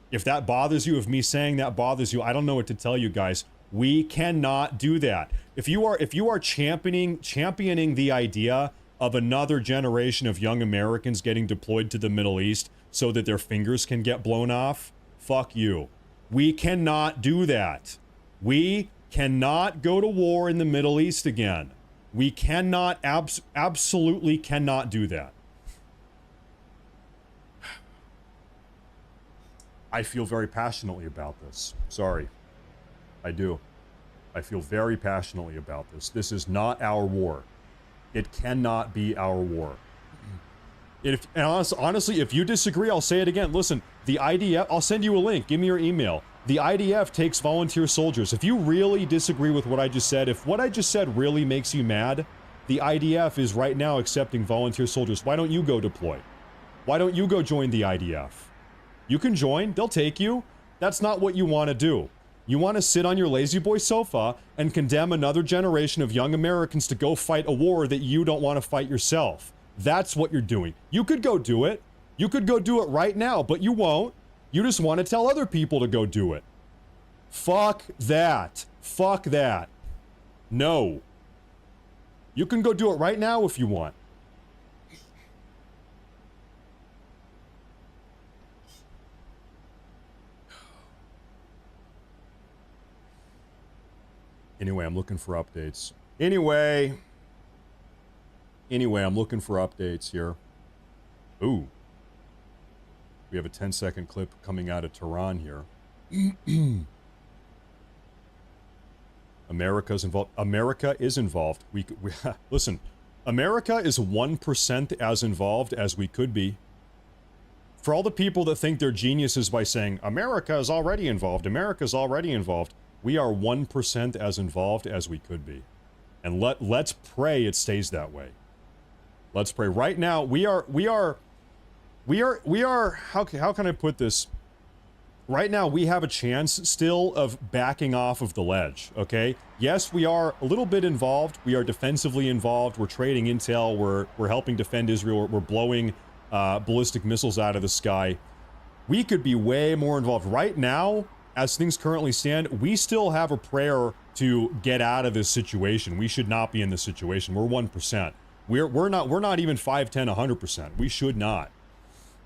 If that bothers you, if me saying that bothers you, I don't know what to tell you guys. We cannot do that. If you are championing the idea of another generation of young Americans getting deployed to the Middle East so that their fingers can get blown off, fuck you. We cannot do that. We cannot go to war in the Middle East again. We cannot, absolutely cannot do that. I feel very passionately about this. Sorry. I do. I feel very passionately about this. This is not our war. It cannot be our war. Honestly, if you disagree, I'll say it again. Listen, the IDF, I'll send you a link. Give me your email. The IDF takes volunteer soldiers. If you really disagree with what I just said, if what I just said really makes you mad, the IDF is right now accepting volunteer soldiers. Why don't you go deploy? Why don't you go join the IDF? You can join. They'll take you. That's not what you want to do. You want to sit on your lazy boy sofa and condemn another generation of young Americans to go fight a war that you don't want to fight yourself. That's what you're doing. You could go do it. You could go do it right now, but you won't. You just want to tell other people to go do it. Fuck that. Fuck that. No. You can go do it right now if you want. Anyway, I'm looking for updates. Anyway, I'm looking for updates here. Ooh. We have a 10-second clip coming out of Tehran here. America's involved. America is involved. We listen, America is 1% as involved as we could be. For all the people that think they're geniuses by saying, America is already involved, America's already involved, we are 1% as involved as we could be. And let's pray it stays that way. Let's pray. Right now, we are, how can I put this? Right now, we have a chance still of backing off of the ledge, okay? Yes, we are a little bit involved. We are defensively involved. We're trading intel. We're helping defend Israel. We're blowing ballistic missiles out of the sky. We could be way more involved. Right now, as things currently stand, we still have a prayer to get out of this situation. We should not be in this situation. We're 1%. We're not even 5, 10, 100%. We should not.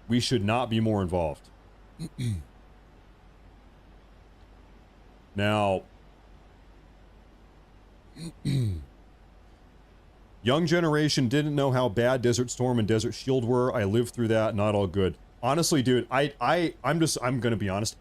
We should not be more involved. Now, young generation didn't know how bad Desert Storm and Desert Shield were. I lived through that. Not all good. Honestly, dude, I'm gonna be honest.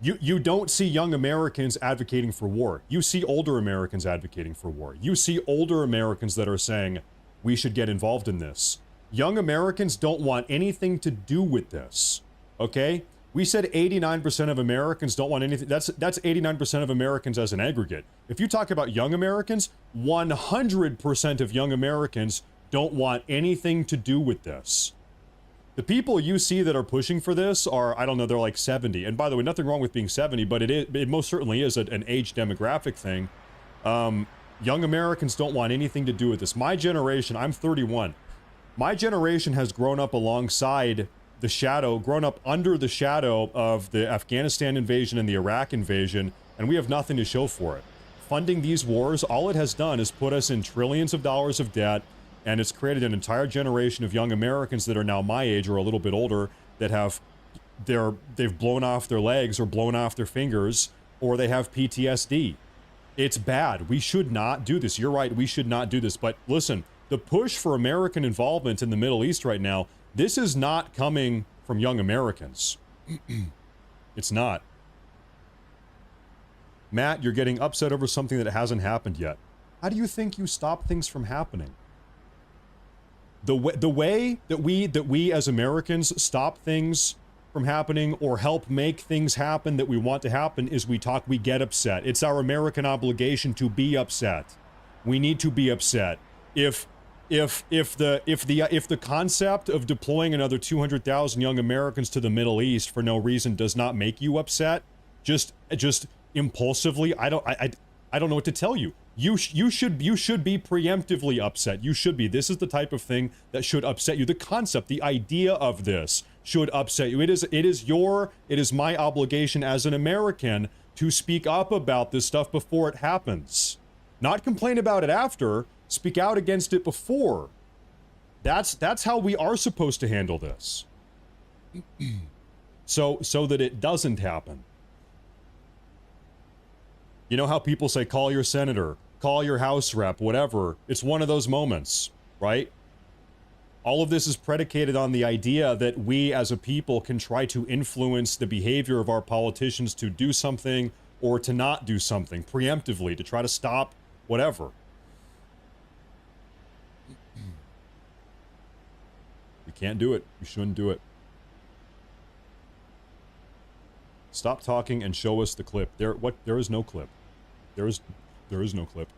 You don't see young Americans advocating for war. You see older Americans advocating for war. You see older Americans that are saying we should get involved in this. Young Americans don't want anything to do with this. Okay? We said 89% of Americans don't want anything. That's 89% of Americans as an aggregate. If you talk about young Americans, 100% of young Americans don't want anything to do with this. The people you see that are pushing for this are, I don't know, they're like 70. And by the way, nothing wrong with being 70, but it most certainly is an age demographic thing. Young Americans don't want anything to do with this. My generation, I'm 31. My generation has grown up alongside the shadow, grown up under the shadow of the Afghanistan invasion and the Iraq invasion, and we have nothing to show for it. Funding these wars, all it has done is put us in trillions of dollars of debt, and it's created an entire generation of young Americans that are now my age or a little bit older that they've blown off their legs or blown off their fingers, or they have PTSD. It's bad. We should not do this. You're right, we should not do this. But listen, the push for American involvement in the Middle East right now, this is not coming from young Americans. It's not. Matt, you're getting upset over something that hasn't happened yet. How do you think you stop things from happening? The way that we as Americans stop things from happening or help make things happen that we want to happen is we get upset. It's our American obligation to be upset. We need to be upset. If the concept of deploying another 200,000 young Americans to the Middle East for no reason does not make you upset, just impulsively, I don't know what to tell you. You should be preemptively upset. You should be. This is the type of thing that should upset you. The concept, the idea of this should upset you. It is my obligation as an American to speak up about this stuff before it happens. Not complain about it after. Speak out against it before. That's how we are supposed to handle this. So that it doesn't happen. You know how people say, call your senator, call your house rep, whatever. It's one of those moments, right? All of this is predicated on the idea that we as a people can try to influence the behavior of our politicians to do something or to not do something preemptively, to try to stop whatever. You can't do it. You shouldn't do it. Stop talking and show us the clip. There is no clip. There is no clip.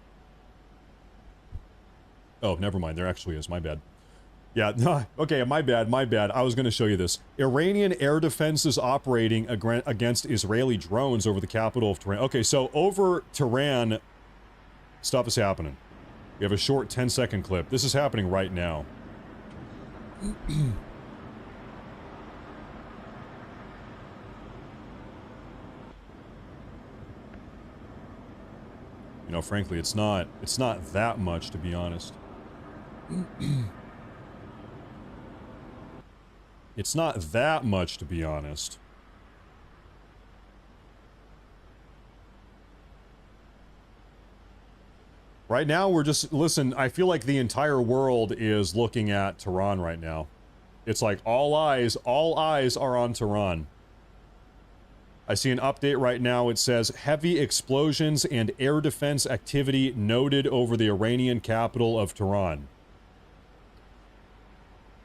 Oh, never mind. There actually is. My bad. Yeah, no, okay, my bad. I was going to show you this. Iranian air defense is operating against Israeli drones over the capital of Tehran. Okay, so over Tehran, stuff is happening. We have a short 10-second clip. This is happening right now. You know, frankly, it's not that much, to be honest. It's not that much, to be honest. Right now, we're just... Listen, I feel like the entire world is looking at Tehran right now. It's like all eyes are on Tehran. I see an update right now. It says, heavy explosions and air defense activity noted over the Iranian capital of Tehran.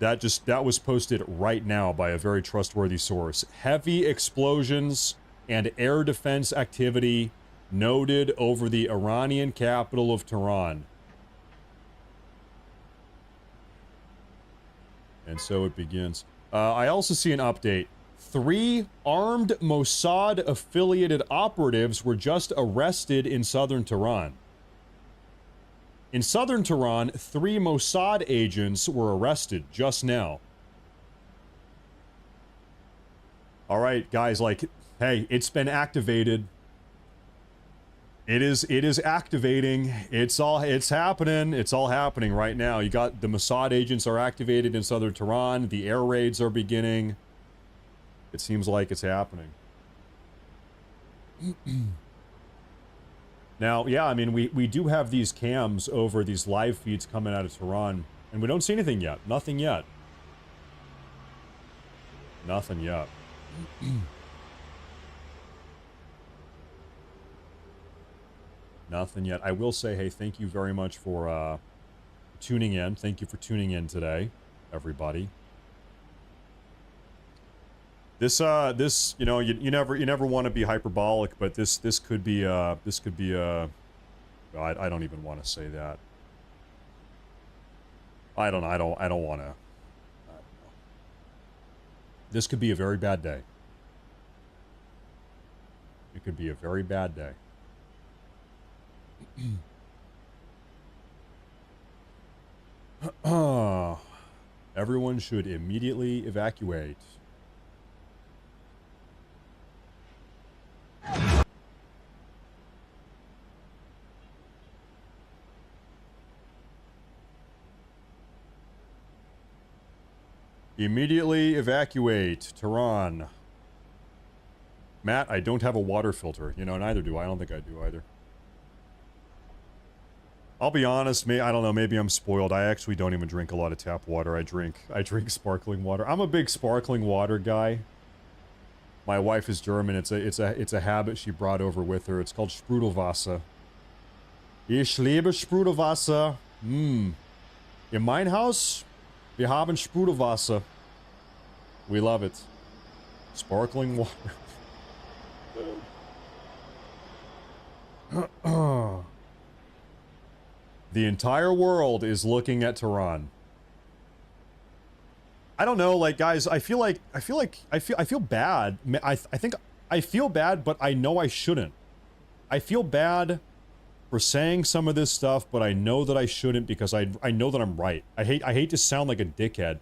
That was posted right now by a very trustworthy source. Heavy explosions and air defense activity noted over the Iranian capital of Tehran. And so it begins. I also see an update. 3 armed Mossad-affiliated operatives were just arrested in southern Tehran. In southern Tehran, 3 Mossad agents were arrested just now. All right, guys, like, hey, it's been activated. It is activating. It's happening. It's all happening right now. You got the Mossad agents are activated in southern Tehran. The air raids are beginning. It seems like it's happening. Now, yeah, I mean, we do have these cams over these live feeds coming out of Tehran, and we don't see anything yet. Nothing yet. Nothing yet. Nothing yet. I will say, hey, thank you very much for tuning in. Thank you for tuning in today, everybody. This, you know, you never want to be hyperbolic, but this could be I don't even want to say that. I don't want to. This could be a very bad day. It could be a very bad day. Everyone should immediately evacuate. Immediately evacuate Tehran. Matt, I don't have a water filter. You know, neither do I. I don't think I do either. I'll be honest, I don't know, maybe I'm spoiled. I actually don't even drink a lot of tap water. I drink sparkling water. I'm a big sparkling water guy. My wife is German. It's a habit she brought over with her. It's called Sprudelwasser. Ich liebe Sprudelwasser. In mein Haus, wir haben Sprudelwasser. We love it. Sparkling water. The entire world is looking at Tehran. I don't know, like, guys, I feel bad. I think I feel bad, but I know I shouldn't. I feel bad for saying some of this stuff, but I know that I shouldn't because I know that I'm right. I hate to sound like a dickhead.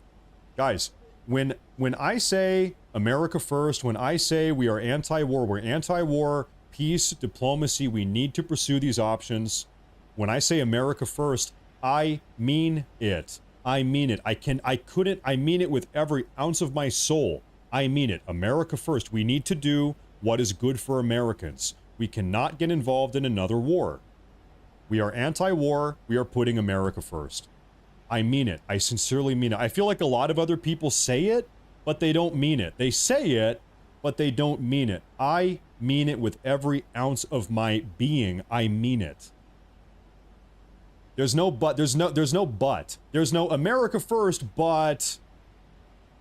Guys, when I say America first, when I say we are anti-war, we're anti-war, peace, diplomacy, we need to pursue these options. When I say America first, I mean it. I mean it. I mean it with every ounce of my soul. I mean it. America first. We need to do what is good for Americans. We cannot get involved in another war. We are anti-war. We are putting America first. I mean it. I sincerely mean it. I feel like a lot of other people say it, but they don't mean it. They say it, but they don't mean it. I mean it with every ounce of my being. I mean it. There's no but. There's no but. There's no America first, but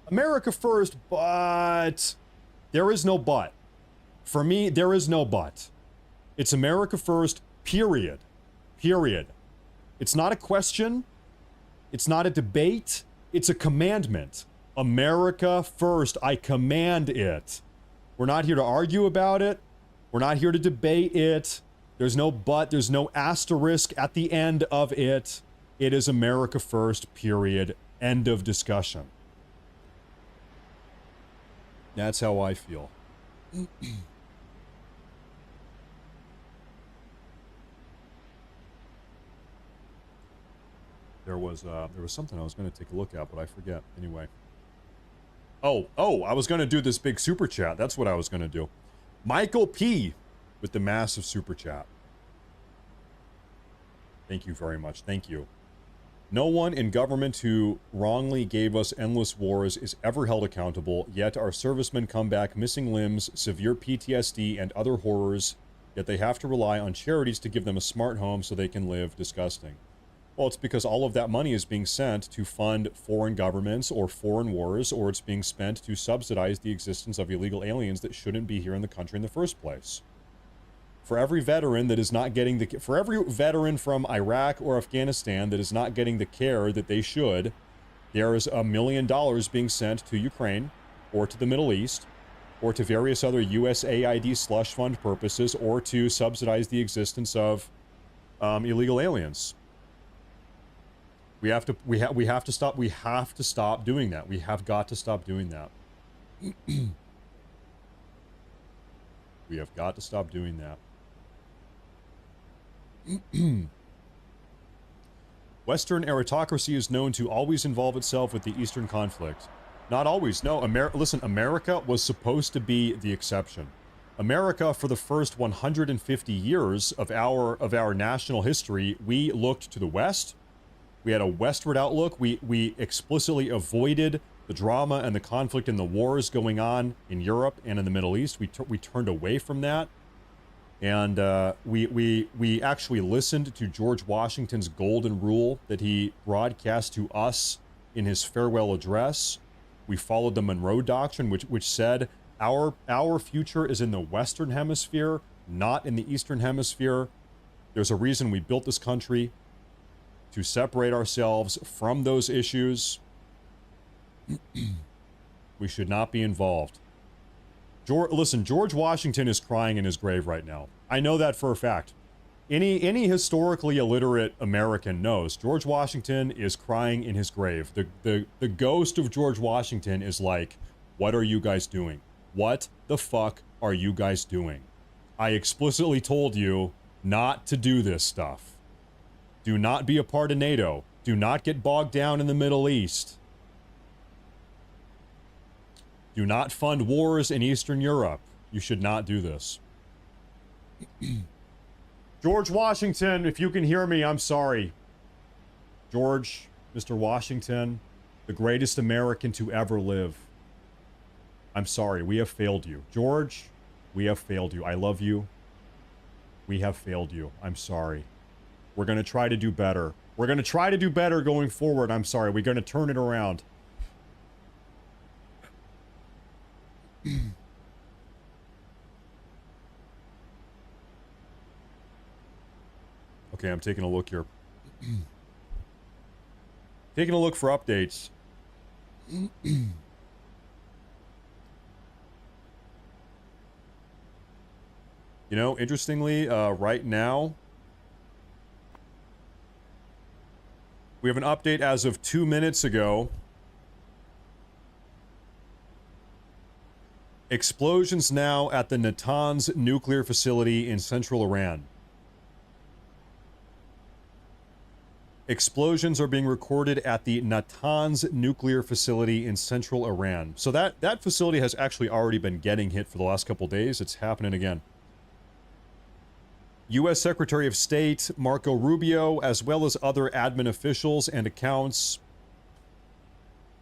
America first, but there is no but. For me, there is no but. It's America first, period. Period. It's not a question. It's not a debate. It's a commandment. America first. I command it. We're not here to argue about it. We're not here to debate it. There's no but. There's no asterisk at the end of it. It is America first, period. End of discussion. That's how I feel. There was something I was going to take a look at, but I forget. Anyway. Oh, I was going to do this big super chat. That's what I was going to do. Michael P. with the massive super chat. Thank you very much. Thank you. No one in government who wrongly gave us endless wars is ever held accountable, yet our servicemen come back missing limbs, severe PTSD, and other horrors, yet they have to rely on charities to give them a smart home so they can live. Disgusting. Well, it's because all of that money is being sent to fund foreign governments or foreign wars, or it's being spent to subsidize the existence of illegal aliens that shouldn't be here in the country in the first place. For every veteran that is not getting for every veteran from Iraq or Afghanistan that is not getting the care that they should, there is $1 million being sent to Ukraine or to the Middle East or to various other USAID slush fund purposes or to subsidize the existence of illegal aliens. We have to stop doing that. We have got to stop doing that. We have got to stop doing that. Western aristocracy is known to always involve itself with the Eastern conflict. Not always. No, listen, America was supposed to be the exception. America, for the first 150 years of our national history, we looked to the West. We had a westward outlook. We explicitly avoided the drama and the conflict and the wars going on in Europe and in the Middle East. We turned away from that. And we actually listened to George Washington's golden rule that he broadcast to us in his farewell address. We followed the Monroe Doctrine, which said our future is in the Western Hemisphere, not in the Eastern Hemisphere. There's a reason we built this country, to separate ourselves from those issues. We should not be involved. Listen, George Washington is crying in his grave right now. I know that for a fact. Any historically illiterate American knows George Washington is crying in his grave. The ghost of George Washington is like, what are you guys doing? What the fuck are you guys doing? I explicitly told you not to do this stuff. Do not be a part of NATO. Do not get bogged down in the Middle East. Do not fund wars in Eastern Europe. You should not do this. George Washington, if you can hear me, I'm sorry. George, Mr. Washington, the greatest American to ever live. I'm sorry, we have failed you. George, we have failed you. I love you. We have failed you. I'm sorry. We're going to try to do better. We're going to try to do better going forward. I'm sorry. We're going to turn it around. Okay, I'm taking a look here. Taking a look for updates. You know, interestingly, right now, we have an update as of 2 minutes ago. Explosions now at the Natanz nuclear facility in central Iran. Explosions are being recorded at the Natanz nuclear facility in central Iran. So that facility has actually already been getting hit for the last couple days. It's happening again. U.S. Secretary of State Marco Rubio, as well as other admin officials and accounts,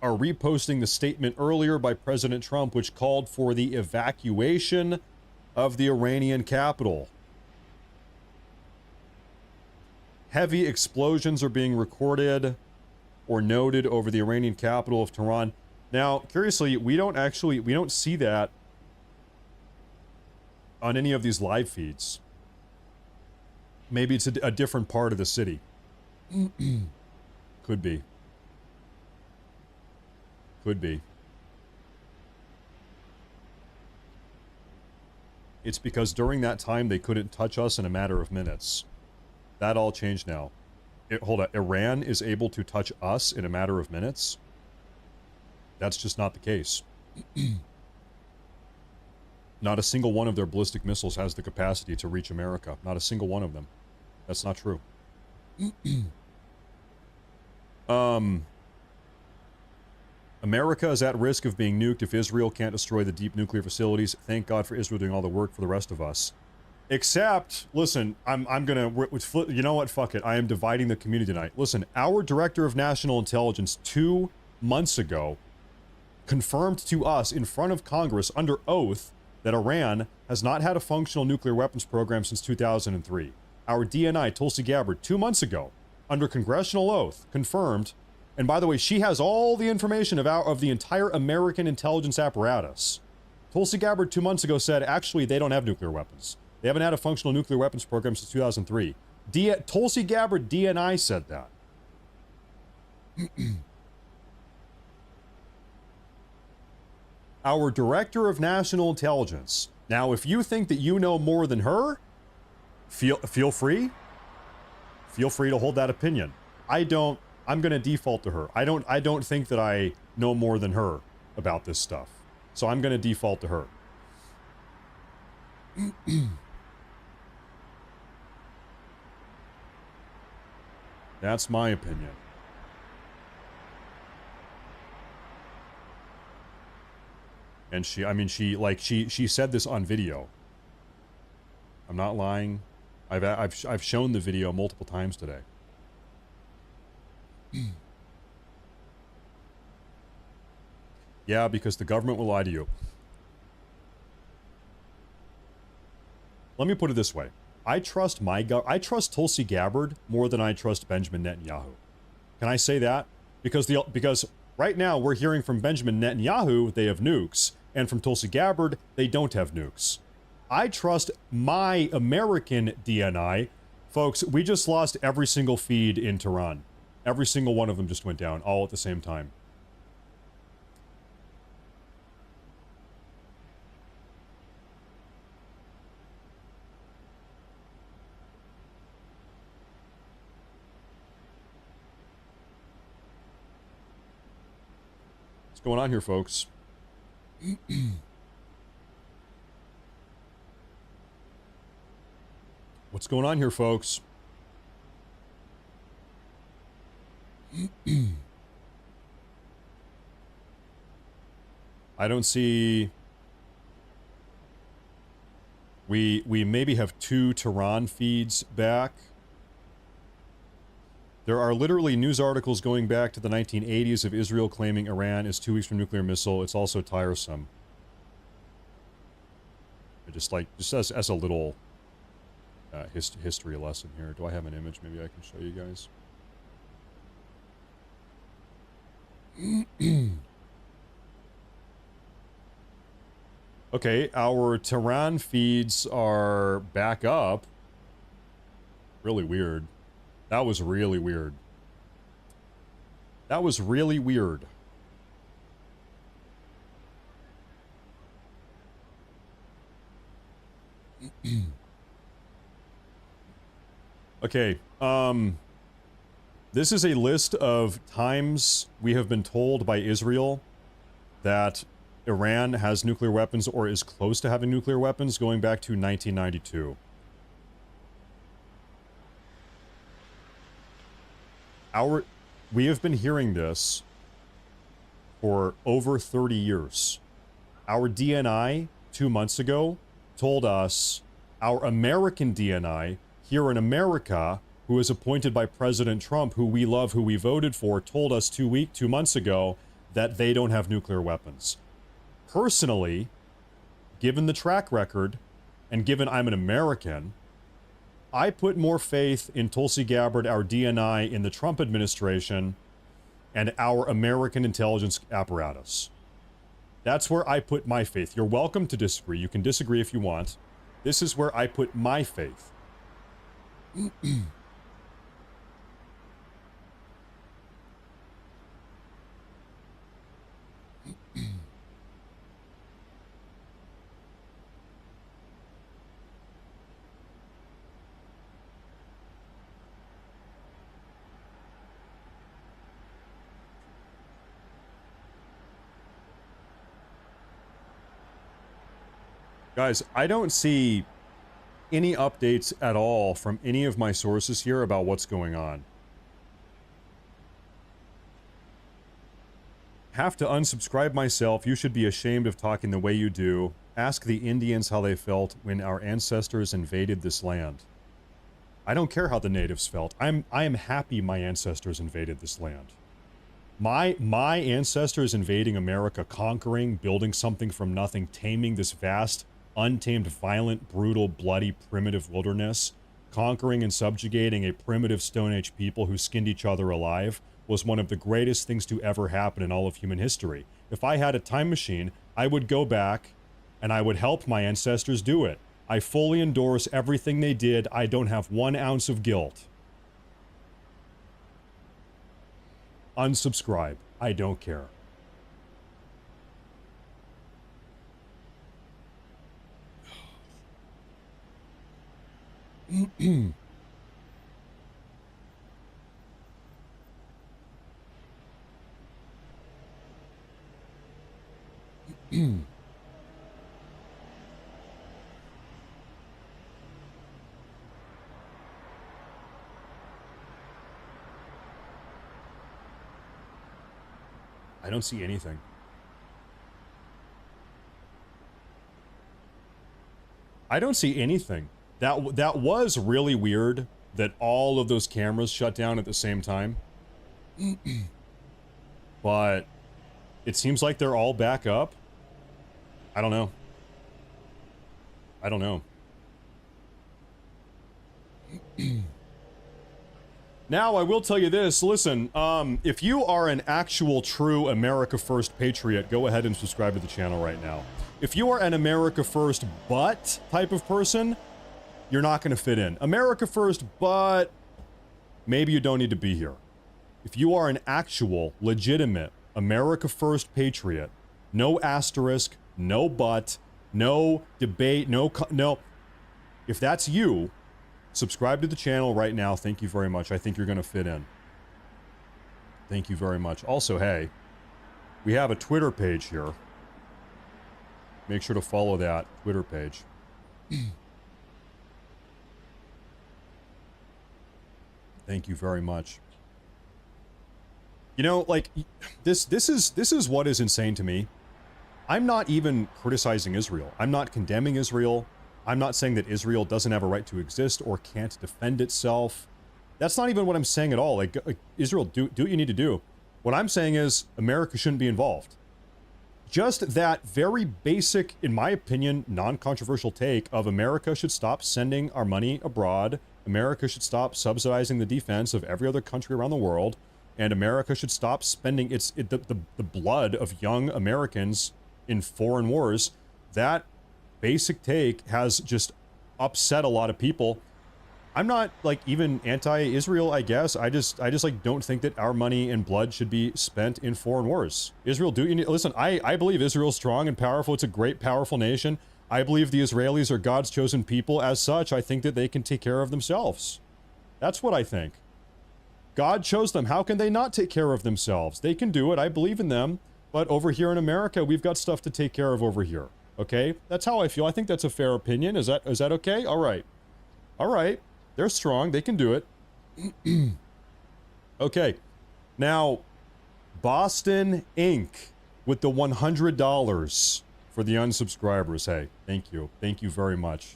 are reposting the statement earlier by President Trump, which called for the evacuation of the Iranian capital. Heavy explosions are being recorded or noted over the Iranian capital of Tehran. Now, curiously, we don't see that on any of these live feeds. Maybe it's a different part of the city. Could be. Could be. It's because during that time they couldn't touch us in a matter of minutes. That all changed now. Hold on. Iran is able to touch us in a matter of minutes? That's just not the case. Not a single one of their ballistic missiles has the capacity to reach America. Not a single one of them. That's not true. America is at risk of being nuked if Israel can't destroy the deep nuclear facilities. Thank God for Israel doing all the work for the rest of us. Except, listen, I'm gonna, you know what, fuck it. I am dividing the community tonight. Listen, our Director of National Intelligence 2 months ago confirmed to us in front of Congress under oath that Iran has not had a functional nuclear weapons program since 2003. Our DNI, Tulsi Gabbard, 2 months ago, under congressional oath, confirmed. And by the way, she has all the information of the entire American intelligence apparatus. Tulsi Gabbard 2 months ago said, actually, they don't have nuclear weapons. They haven't had a functional nuclear weapons program since 2003. Tulsi Gabbard, DNI, said that. Our Director of National Intelligence. Now, if you think that you know more than her, feel free. Feel free to hold that opinion. I don't. I'm going to default to her. I don't think that I know more than her about this stuff. So I'm going to default to her. That's my opinion. And she said this on video. I'm not lying. I've shown the video multiple times today. Yeah, because the government will lie to you. Let me put it this way. I trust Tulsi Gabbard more than I trust Benjamin Netanyahu. Can I say that? Because right now we're hearing from Benjamin Netanyahu they have nukes, and from Tulsi Gabbard they don't have nukes. I trust my American DNI. Folks, we just lost every single feed in Tehran. Every single one of them just went down, all at the same time. What's going on here, folks? What's going on here, folks? I don't see... We maybe have 2 Tehran feeds back. There are literally news articles going back to the 1980s of Israel claiming Iran is 2 weeks from nuclear missile. It's also tiresome. Just as a little history lesson here. Do I have an image? Maybe I can show you guys. Okay, our Tehran feeds are back up. Really weird. That was really weird. That was really weird. Okay, this is a list of times we have been told by Israel that Iran has nuclear weapons or is close to having nuclear weapons going back to 1992. We have been hearing this for over 30 years. Our DNI 2 months ago told us, our American DNI here in America, who is appointed by President Trump, who we love, who we voted for, told us 2 months ago that they don't have nuclear weapons. Personally, given the track record, and given I'm an American, I put more faith in Tulsi Gabbard, our DNI, in the Trump administration, and our American intelligence apparatus. That's where I put my faith. You're welcome to disagree. You can disagree if you want. This is where I put my faith. Guys, I don't see any updates at all from any of my sources here about what's going on. Have to unsubscribe myself. You should be ashamed of talking the way you do. Ask the Indians how they felt when our ancestors invaded this land. I don't care how the natives felt. I am happy my ancestors invaded this land. My ancestors invading America, conquering, building something from nothing, taming this vast, untamed, violent, brutal, bloody, primitive wilderness, conquering and subjugating a primitive Stone Age people who skinned each other alive was one of the greatest things to ever happen in all of human history. If I had a time machine, I would go back and I would help my ancestors do it. I fully endorse everything they did. I don't have 1 ounce of guilt. Unsubscribe. I don't care. I don't see anything. I don't see anything. That was really weird that all of those cameras shut down at the same time. But it seems like they're all back up. I don't know. I don't know. Now, I will tell you this. Listen, if you are an actual true America First patriot, go ahead and subscribe to the channel right now. If you are an America First but type of person, you're not going to fit in. America First, but maybe you don't need to be here. If you are an actual, legitimate America First patriot, no asterisk, no but, no debate, no. If that's you, subscribe to the channel right now. Thank you very much. I think you're going to fit in. Thank you very much. Also, hey, we have a Twitter page here. Make sure to follow that Twitter page. Thank you very much. You know, like, this is what is insane to me. I'm not even criticizing Israel. I'm not condemning Israel. I'm not saying that Israel doesn't have a right to exist or can't defend itself. That's not even what I'm saying at all. Like Israel, do what you need to do. What I'm saying is America shouldn't be involved. Just that very basic, in my opinion, non-controversial take of America should stop sending our money abroad. America should stop subsidizing the defense of every other country around the world. And America should stop spending the blood of young Americans in foreign wars. That basic take has just upset a lot of people. I'm not like even anti-Israel, I guess. I just like don't think that our money and blood should be spent in foreign wars. Israel, listen, I believe Israel's strong and powerful. It's a great, powerful nation. I believe the Israelis are God's chosen people. As such, I think that they can take care of themselves. That's what I think. God chose them. How can they not take care of themselves? They can do it. I believe in them. But over here in America, we've got stuff to take care of over here. Okay? That's how I feel. I think that's a fair opinion. Is that okay? All right. All right. They're strong. They can do it. Okay. Now, Boston Inc. with the $100 for the unsubscribers. Hey, thank you. Thank you very much.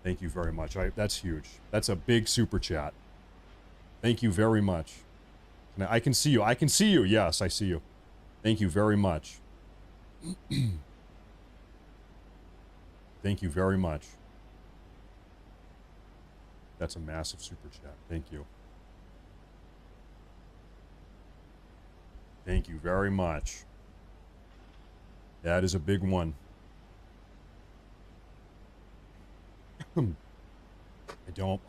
Thank you very much. That's huge. That's a big super chat. Thank you very much. I can see you. I can see you. Yes, I see you. Thank you very much. Thank you very much. That's a massive super chat. Thank you. Thank you very much. That is a big one. I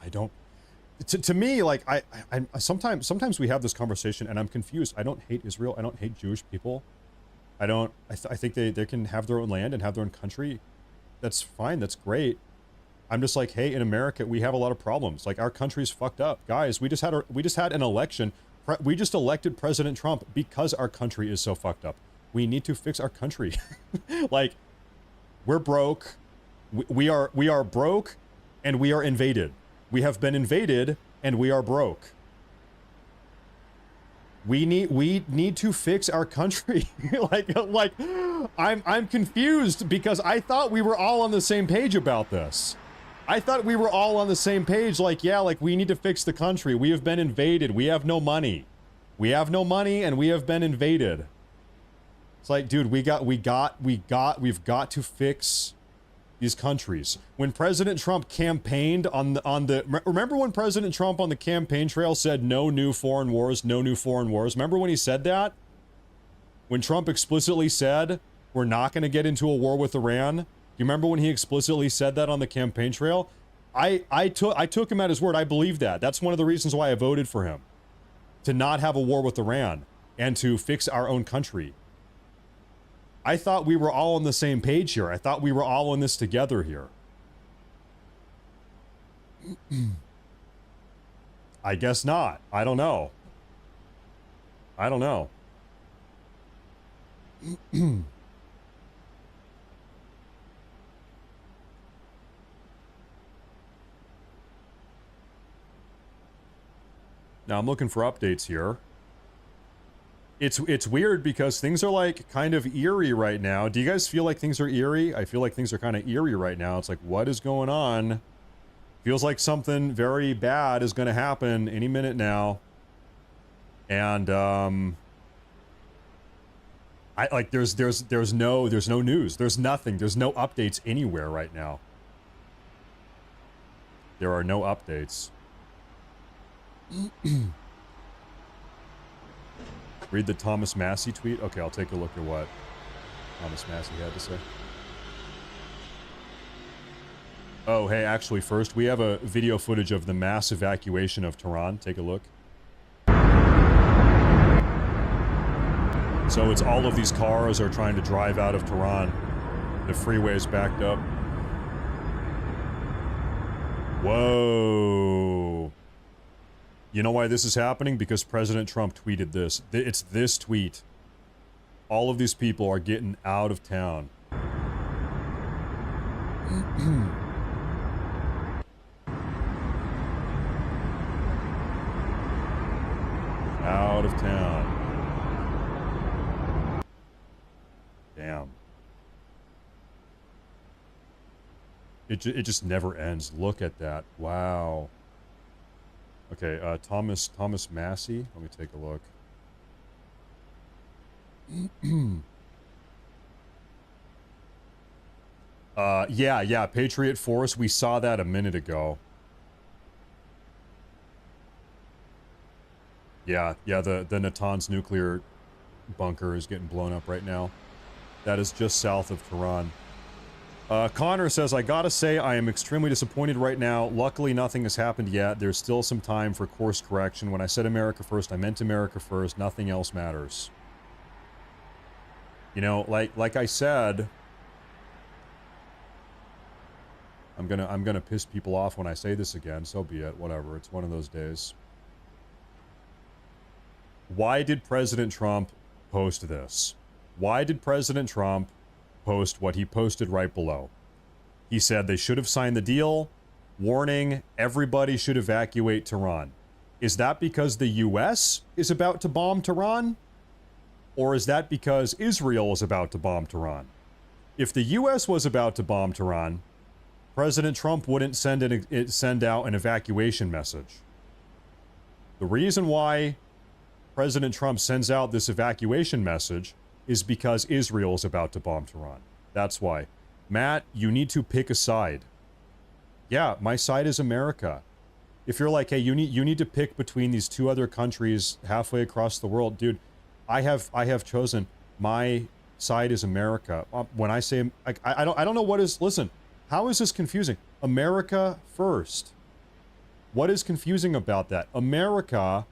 don't. To me, like I sometimes we have this conversation and I'm confused. I don't hate Israel. I don't hate Jewish people. I think they can have their own land and have their own country. That's fine. That's great. I'm just like, hey, in America, we have a lot of problems. Like our country's fucked up, guys. We just had an election. We just elected President Trump because our country is so fucked up. We need to fix our country. Like, we're broke. We are broke, and we are invaded. We have been invaded, and we are broke. We need to fix our country. like I'm confused because I thought we were all on the same page about this. I thought we were all on the same page. Like, yeah, like we need to fix the country. We have been invaded. We have no money. We have no money, and we have been invaded. It's like, dude, we've got to fix these countries. When President Trump campaigned remember when President Trump on the campaign trail said no new foreign wars, no new foreign wars? Remember when he said that? When Trump explicitly said we're not going to get into a war with Iran? You remember when he explicitly said that on the campaign trail? I took him at his word. I believe that. That's one of the reasons why I voted for him. To not have a war with Iran and to fix our own country. I thought we were all on the same page here. I thought we were all in this together here. I guess not. I don't know. I don't know. Now I'm looking for updates here. It's weird because things are like kind of eerie right now. Do you guys feel like things are eerie? I feel like things are kind of eerie right now. It's like, what is going on? Feels like something very bad is going to happen any minute now. And I like there's no news. There's nothing. There's no updates anywhere right now. There are no updates. Read the Thomas Massey tweet? Okay, I'll take a look at what Thomas Massey had to say. Oh, hey, actually, first, we have a video footage of the mass evacuation of Tehran. Take a look. So it's all of these cars are trying to drive out of Tehran. The freeway is backed up. Whoa. You know why this is happening? Because President Trump tweeted this. It's this tweet. All of these people are getting out of town. Out of town. Damn. It just never ends. Look at that. Wow. Okay, Thomas Massey. Let me take a look. Yeah, Patriot Force. We saw that a minute ago. Yeah, the Natanz nuclear bunker is getting blown up right now. That is just south of Tehran. Connor says, I gotta say, I am extremely disappointed right now. Luckily, nothing has happened yet. There's still some time for course correction. When I said America first, I meant America first. Nothing else matters. You know, like I said, I'm gonna piss people off when I say this again. So be it. Whatever. It's one of those days. Why did President Trump post this? Why did President Trump post what he posted right below? He said they should have signed the deal. Warning, everybody should evacuate Tehran. Is that because the US is about to bomb Tehran? Or is that because Israel is about to bomb Tehran? If the US was about to bomb Tehran, President Trump wouldn't send out an evacuation message. The reason why President Trump sends out this evacuation message is because Israel is about to bomb Tehran. That's why. Matt, you need to pick a side. Yeah, my side is America. If you're like, hey, you need to pick between these two other countries halfway across the world, dude, I have chosen my side is America. When I say I don't know what is. Listen, how is this confusing? America first. What is confusing about that? America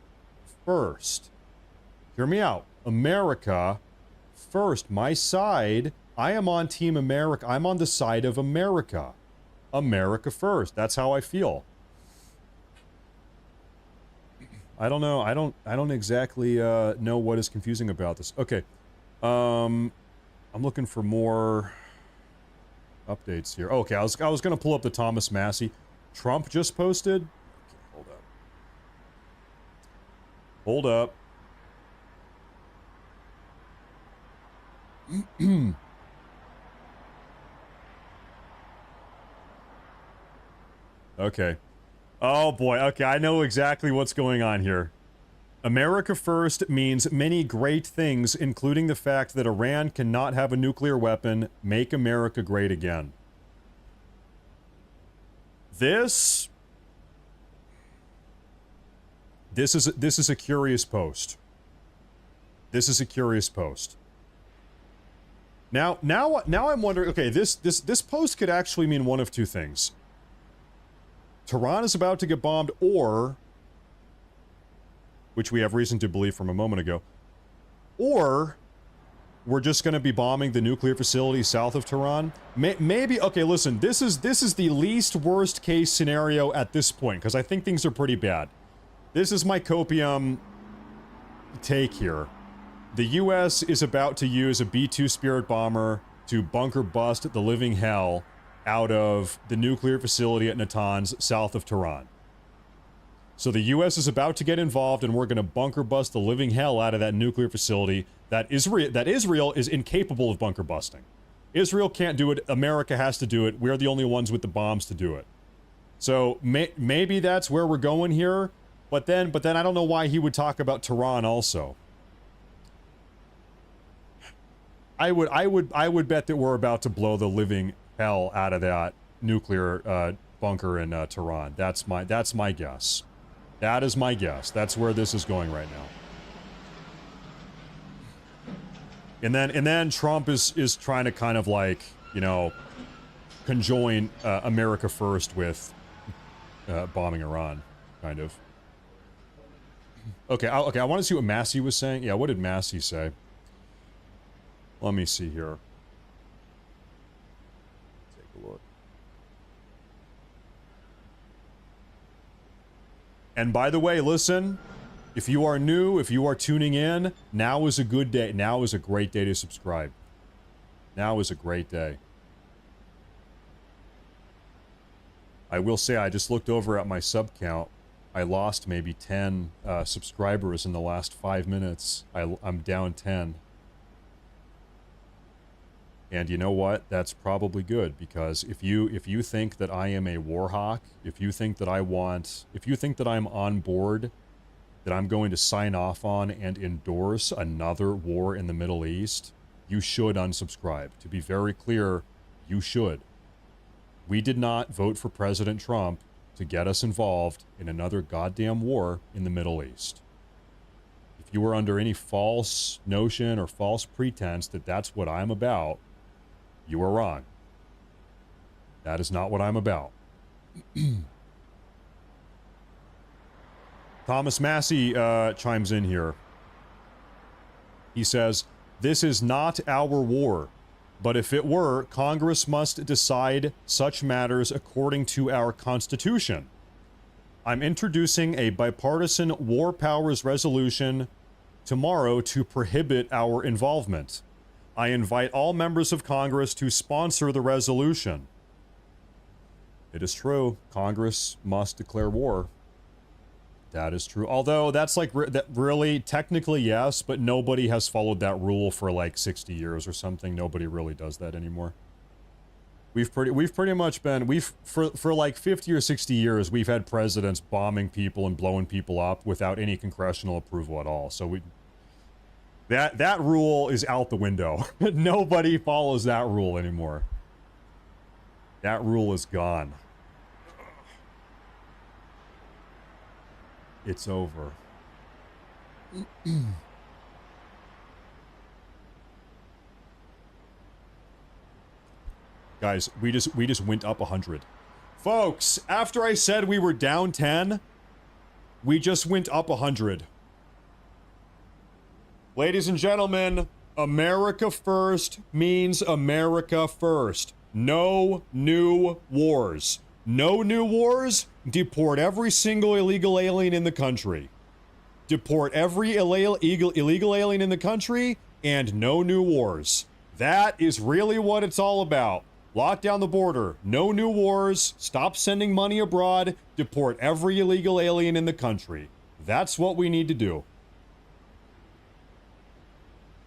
first. Hear me out. America first. My side, I am on Team America. I'm on the side of America. America first. That's how I feel. I don't know. I don't exactly know what is confusing about this. Okay. I'm looking for more updates here. Okay, I was going to pull up the Thomas Massey. Trump just posted. Okay, hold up. Okay. Oh boy. Okay, I know exactly what's going on here. America first means many great things, including the fact that Iran cannot have a nuclear weapon. Make America great again. This is a curious post. This is a curious post. Now I'm wondering, okay, this post could actually mean one of two things. Tehran is about to get bombed, or, which we have reason to believe from a moment ago, or we're just going to be bombing the nuclear facility south of Tehran. Maybe, okay, listen, this is the least worst case scenario at this point, because I think things are pretty bad. This is my copium take here. The U.S. is about to use a B-2 Spirit bomber to bunker bust the living hell out of the nuclear facility at Natanz, south of Tehran. So the U.S. is about to get involved, and we're going to bunker bust the living hell out of that nuclear facility that Israel is incapable of bunker busting. Israel can't do it. America has to do it. We're the only ones with the bombs to do it. So maybe that's where we're going here. But then I don't know why he would talk about Tehran also. I would bet that we're about to blow the living hell out of that nuclear bunker in Tehran. That's my guess. That is my guess. That's where this is going right now. And then Trump is trying to kind of like, you know, conjoin America first with bombing Iran, kind of. Okay, I want to see what Massey was saying. Yeah, what did Massey say? Let me see here. Take a look. And by the way, listen, if you are new, if you are tuning in, now is a good day. Now is a great day to subscribe. Now is a great day. I will say, I just looked over at my sub count. I lost maybe 10 subscribers in the last 5 minutes. I'm down 10. And you know what? That's probably good, because if you think that I am a war hawk, if you think that I'm on board, that I'm going to sign off on and endorse another war in the Middle East, you should unsubscribe. To be very clear, you should. We did not vote for President Trump to get us involved in another goddamn war in the Middle East. If you are under any false notion or false pretense that that's what I'm about, you are wrong. That is not what I'm about. Thomas Massey chimes in here. He says, "This is not our war, but if it were, Congress must decide such matters according to our Constitution. I'm introducing a bipartisan war powers resolution tomorrow to prohibit our involvement. I invite all members of Congress to sponsor the resolution." It is true. Congress must declare war. That is true. Although that's like that really technically yes, but nobody has followed that rule for like 60 years or something. Nobody really does that anymore. We've pretty much been for like 50 or 60 years we've had presidents bombing people and blowing people up without any congressional approval at all. So that rule is out the window. Nobody follows that rule anymore. That rule is gone. It's over. Guys, we just went up 100. Folks, after I said we were down 10, we just went up 100. Ladies and gentlemen, America first means America first. No new wars. No new wars, deport every single illegal alien in the country. Deport every illegal alien in the country, and no new wars. That is really what it's all about. Lock down the border. No new wars. Stop sending money abroad. Deport every illegal alien in the country. That's what we need to do.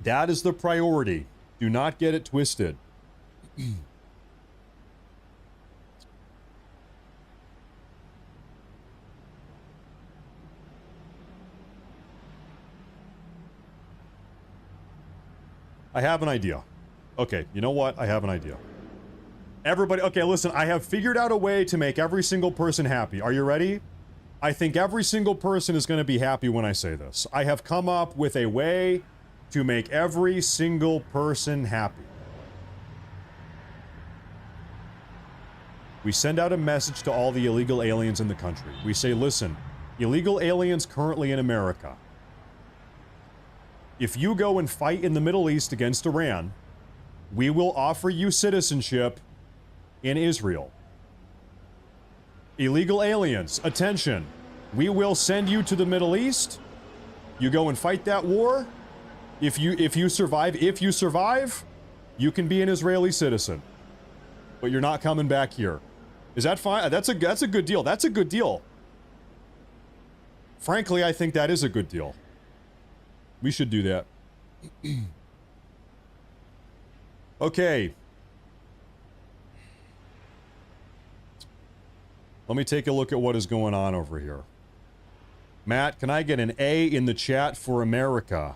That is the priority. Do not get it twisted. I have an idea. Okay, you know what? I have an idea. Everybody, okay, listen, I have figured out a way to make every single person happy. Are you ready? I think every single person is going to be happy when I say this. I have come up with a way to make every single person happy. We send out a message to all the illegal aliens in the country. We say, listen, illegal aliens currently in America. If you go and fight in the Middle East against Iran, we will offer you citizenship in Israel. Illegal aliens, attention. We will send you to the Middle East. You go and fight that war. If you survive, you can be an Israeli citizen. But you're not coming back here. Is that fine? That's a good deal. That's a good deal. Frankly, I think that is a good deal. We should do that. Okay. Let me take a look at what is going on over here. Matt, can I get an A in the chat for America?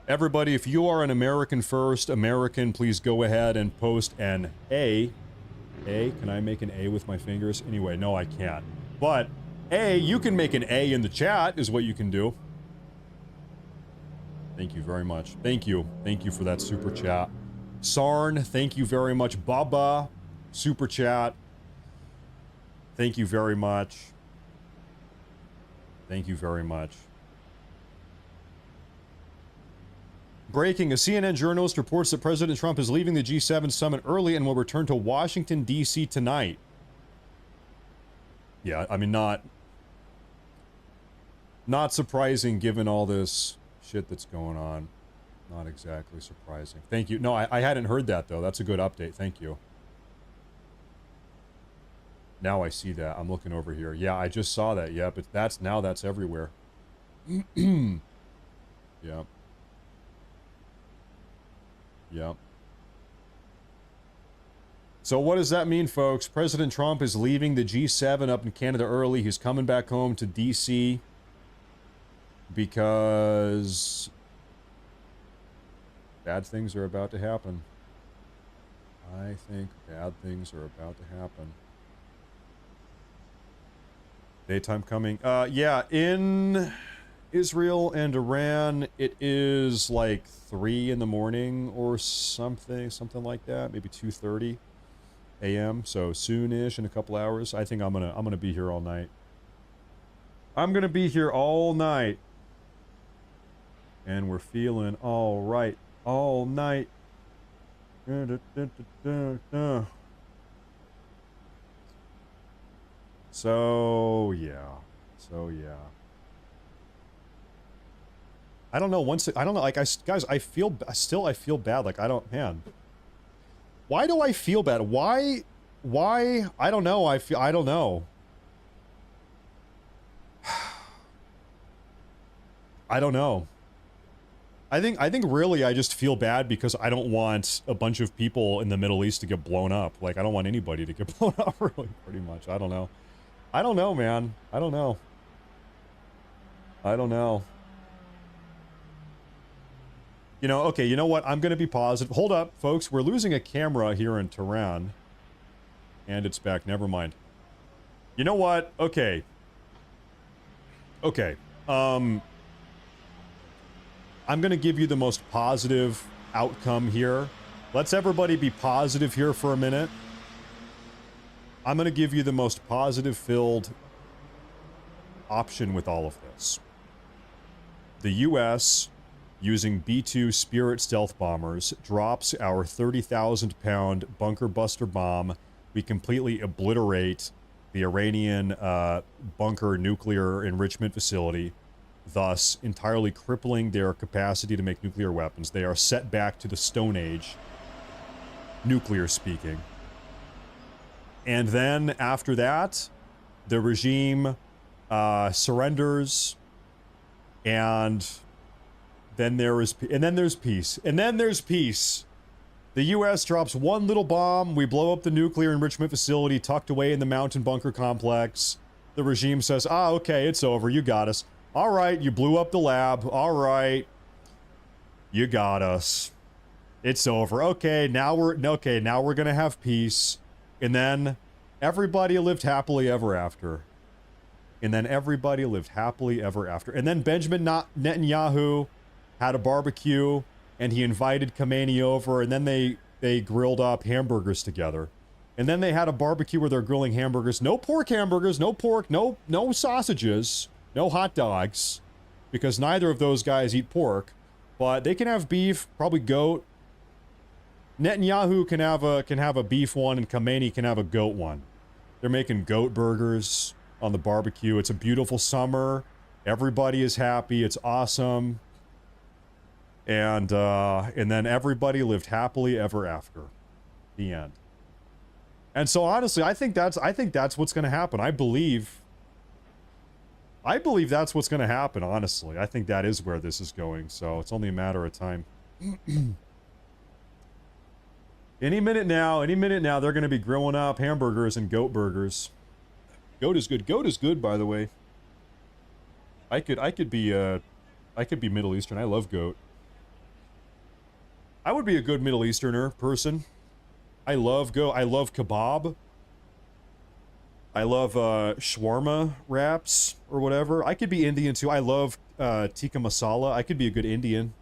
Everybody, if you are an American first, American, please go ahead and post an A. A, can I make an A with my fingers? Anyway, no, I can't. But, A, you can make an A in the chat, is what you can do. Thank you very much. Thank you. Thank you for that super chat. Sarn, thank you very much. Baba, super chat. Thank you very much. Thank you very much. Breaking, a CNN journalist reports that President Trump is leaving the G7 summit early and will return to Washington, D.C. tonight. Yeah, I mean, not surprising given all this shit that's going on. Not exactly surprising. Thank you. No, I hadn't heard that, though. That's a good update. Thank you. Now I see that. I'm looking over here. Yeah, I just saw that. Yeah, but that's everywhere. Yeah. Yep. So what does that mean, folks? President Trump is leaving the G7 up in Canada early. He's coming back home to D.C. because bad things are about to happen. I think bad things are about to happen. Daytime coming. Yeah, in Israel and Iran, it is like 3 in the morning or something like that. Maybe 2:30 a.m. So soonish, in a couple hours. I think I'm gonna be here all night. I'm gonna be here all night, and we're feeling all right all night. So yeah. I don't know. Like, guys, I feel bad. Like, man. Why do I feel bad? Why? I don't know. I don't know. I don't know. I think really I just feel bad because I don't want a bunch of people in the Middle East to get blown up. Like, I don't want anybody to get blown up, really, pretty much. I don't know. I don't know, man. I don't know. You know, okay, you know what? I'm going to be positive. Hold up, folks. We're losing a camera here in Tehran. And it's back. Never mind. You know what? Okay. I'm going to give you the most positive outcome here. Let's everybody be positive here for a minute. I'm going to give you the most positive-filled option with all of this. The U.S., using B-2 Spirit stealth bombers, drops our 30,000-pound bunker buster bomb. We completely obliterate the Iranian bunker nuclear enrichment facility, thus entirely crippling their capacity to make nuclear weapons. They are set back to the Stone Age, nuclear speaking. And then after that, the regime surrenders, and then there's peace. The U.S. drops one little bomb. We blow up the nuclear enrichment facility tucked away in the mountain bunker complex. The regime says, okay, it's over. You got us. All right, you blew up the lab. All right. You got us. It's over. Okay, now we're gonna have peace. And then everybody lived happily ever after. And then everybody lived happily ever after. And then Benjamin Netanyahu had a barbecue and he invited Khamenei over, and then they grilled up hamburgers together. And then they had a barbecue where they're grilling hamburgers. No pork hamburgers, no pork, no sausages, no hot dogs, because neither of those guys eat pork. But they can have beef, probably goat. Netanyahu can have a beef one, and Khamenei can have a goat one. They're making goat burgers on the barbecue. It's a beautiful summer. Everybody is happy. It's awesome. And then everybody lived happily ever after. The end. And so honestly, I think that's what's going to happen. I believe that's what's going to happen, honestly. I think that is where this is going. So it's only a matter of time. Any minute now, they're going to be grilling up hamburgers and goat burgers. Goat is good. Goat is good, by the way. I could be Middle Eastern. I love goat. I would be a good Middle Easterner person. I love goat. I love kebab. I love shawarma wraps or whatever. I could be Indian too. I love tikka masala. I could be a good Indian.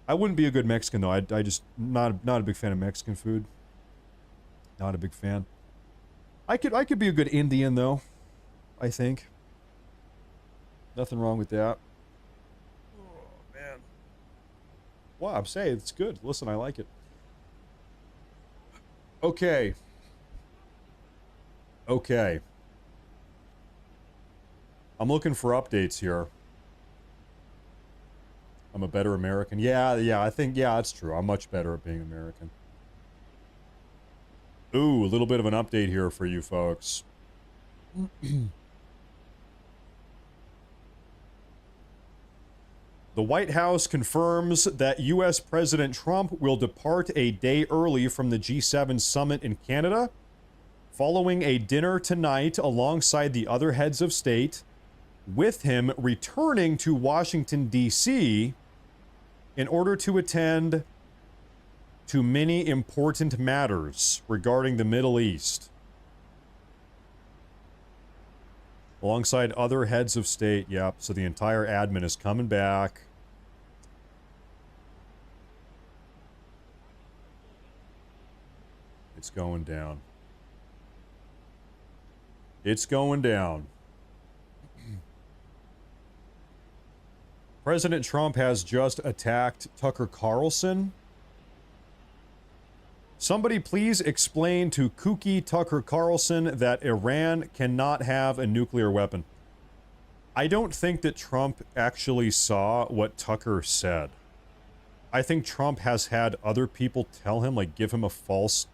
I wouldn't be a good Mexican though. I just not a big fan of Mexican food. Not a big fan. I could be a good Indian though. I think. Nothing wrong with that. Oh man. Wow, I'm saying it's good. Listen, I like it. Okay. Okay. I'm looking for updates here. I'm a better American. Yeah, I think, yeah, that's true. I'm much better at being American. Ooh, a little bit of an update here for you folks. The White House confirms that U.S. President Trump will depart a day early from the G7 summit in Canada, following a dinner tonight alongside the other heads of state, with him returning to Washington, D.C. in order to attend to many important matters regarding the Middle East. Alongside other heads of state, yep, so the entire admin is coming back. It's going down. It's going down. President Trump has just attacked Tucker Carlson. Somebody please explain to kooky Tucker Carlson that Iran cannot have a nuclear weapon. I don't think that Trump actually saw what Tucker said. I think Trump has had other people tell him, like, give him a false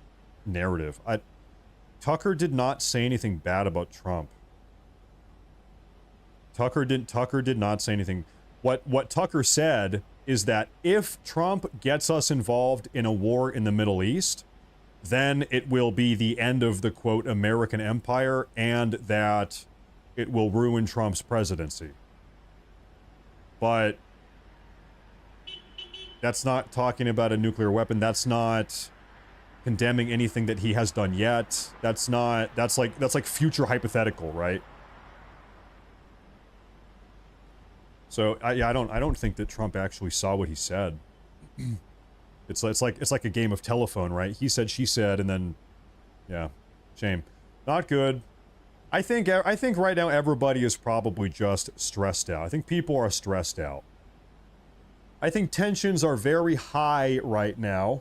narrative. Tucker did not say anything bad about Trump. Tucker did not say anything. What Tucker said is that if Trump gets us involved in a war in the Middle East, then it will be the end of the, quote, American empire, and that it will ruin Trump's presidency. But that's not talking about a nuclear weapon. That's not condemning anything that he has done yet. That's like future hypothetical, right? So I don't think that Trump actually saw what he said. It's like a game of telephone, right? He said, she said, and then, yeah, shame. Not good. I think right now everybody is probably just stressed out. I think people are stressed out. I think tensions are very high right now,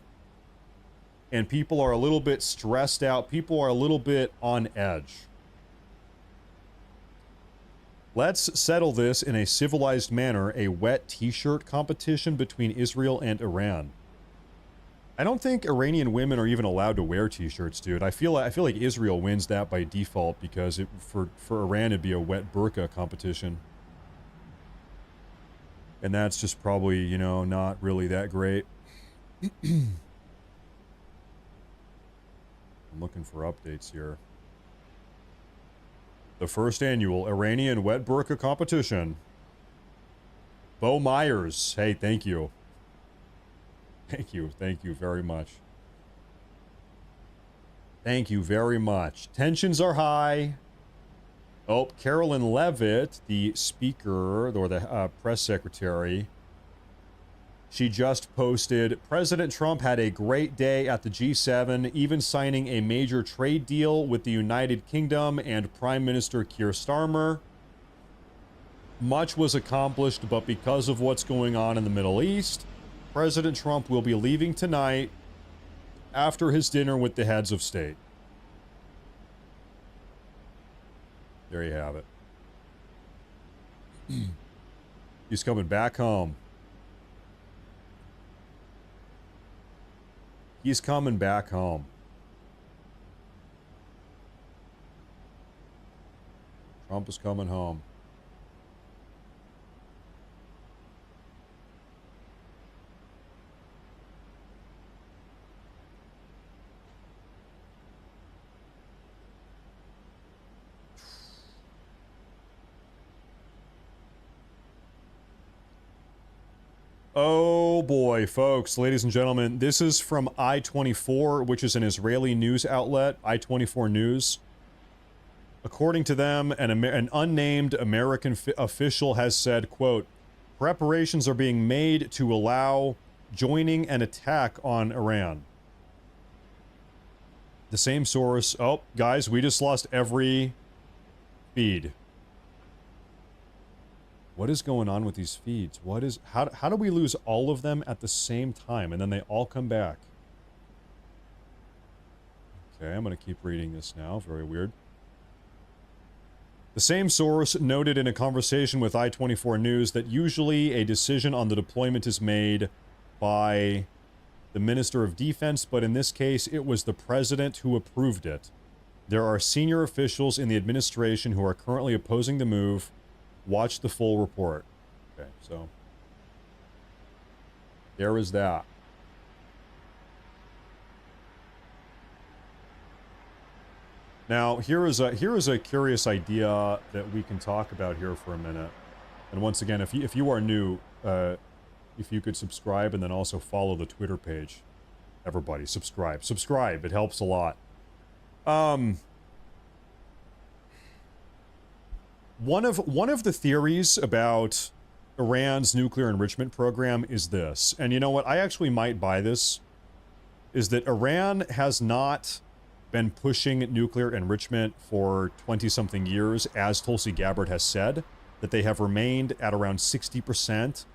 and people are a little bit stressed out. People are a little bit on edge. Let's settle this in a civilized manner, a wet t-shirt competition between Israel and Iran. I don't think Iranian women are even allowed to wear t-shirts, dude. I feel like Israel wins that by default because for Iran it'd be a wet burqa competition. And that's just probably, you know, not really that great. I'm looking for updates here. The first annual Iranian wet burqa competition. Bo Myers. Hey, thank you. Thank you very much. Thank you very much. Tensions are high. Oh, Carolyn Levitt, the speaker or the press secretary, she just posted, President Trump had a great day at the G7, even signing a major trade deal with the United Kingdom and Prime Minister Keir Starmer. Much was accomplished, but because of what's going on in the Middle East, President Trump will be leaving tonight after his dinner with the heads of state. There you have it. He's coming back home. He's coming back home. Trump is coming home. Oh boy, folks, ladies and gentlemen, this is from I-24, which is an Israeli news outlet, I-24 News. According to them, an unnamed American official has said, quote, preparations are being made to allow joining an attack on Iran. The same source, oh, guys, we just lost every feed. What is going on with these feeds? How do we lose all of them at the same time and then they all come back? Okay, I'm going to keep reading this now. Very weird. The same source noted in a conversation with I-24 News that usually a decision on the deployment is made by the Minister of Defense, but in this case, it was the president who approved it. There are senior officials in the administration who are currently opposing the move. Watch the full report. Okay, so there is that. Now, here is a curious idea that we can talk about here for a minute. And once again, if you are new, if you could subscribe and then also follow the Twitter page. Everybody, subscribe. Subscribe. It helps a lot. One of the theories about Iran's nuclear enrichment program is this, and you know what? I actually might buy this, is that Iran has not been pushing nuclear enrichment for 20-something years, as Tulsi Gabbard has said, that they have remained at around 60%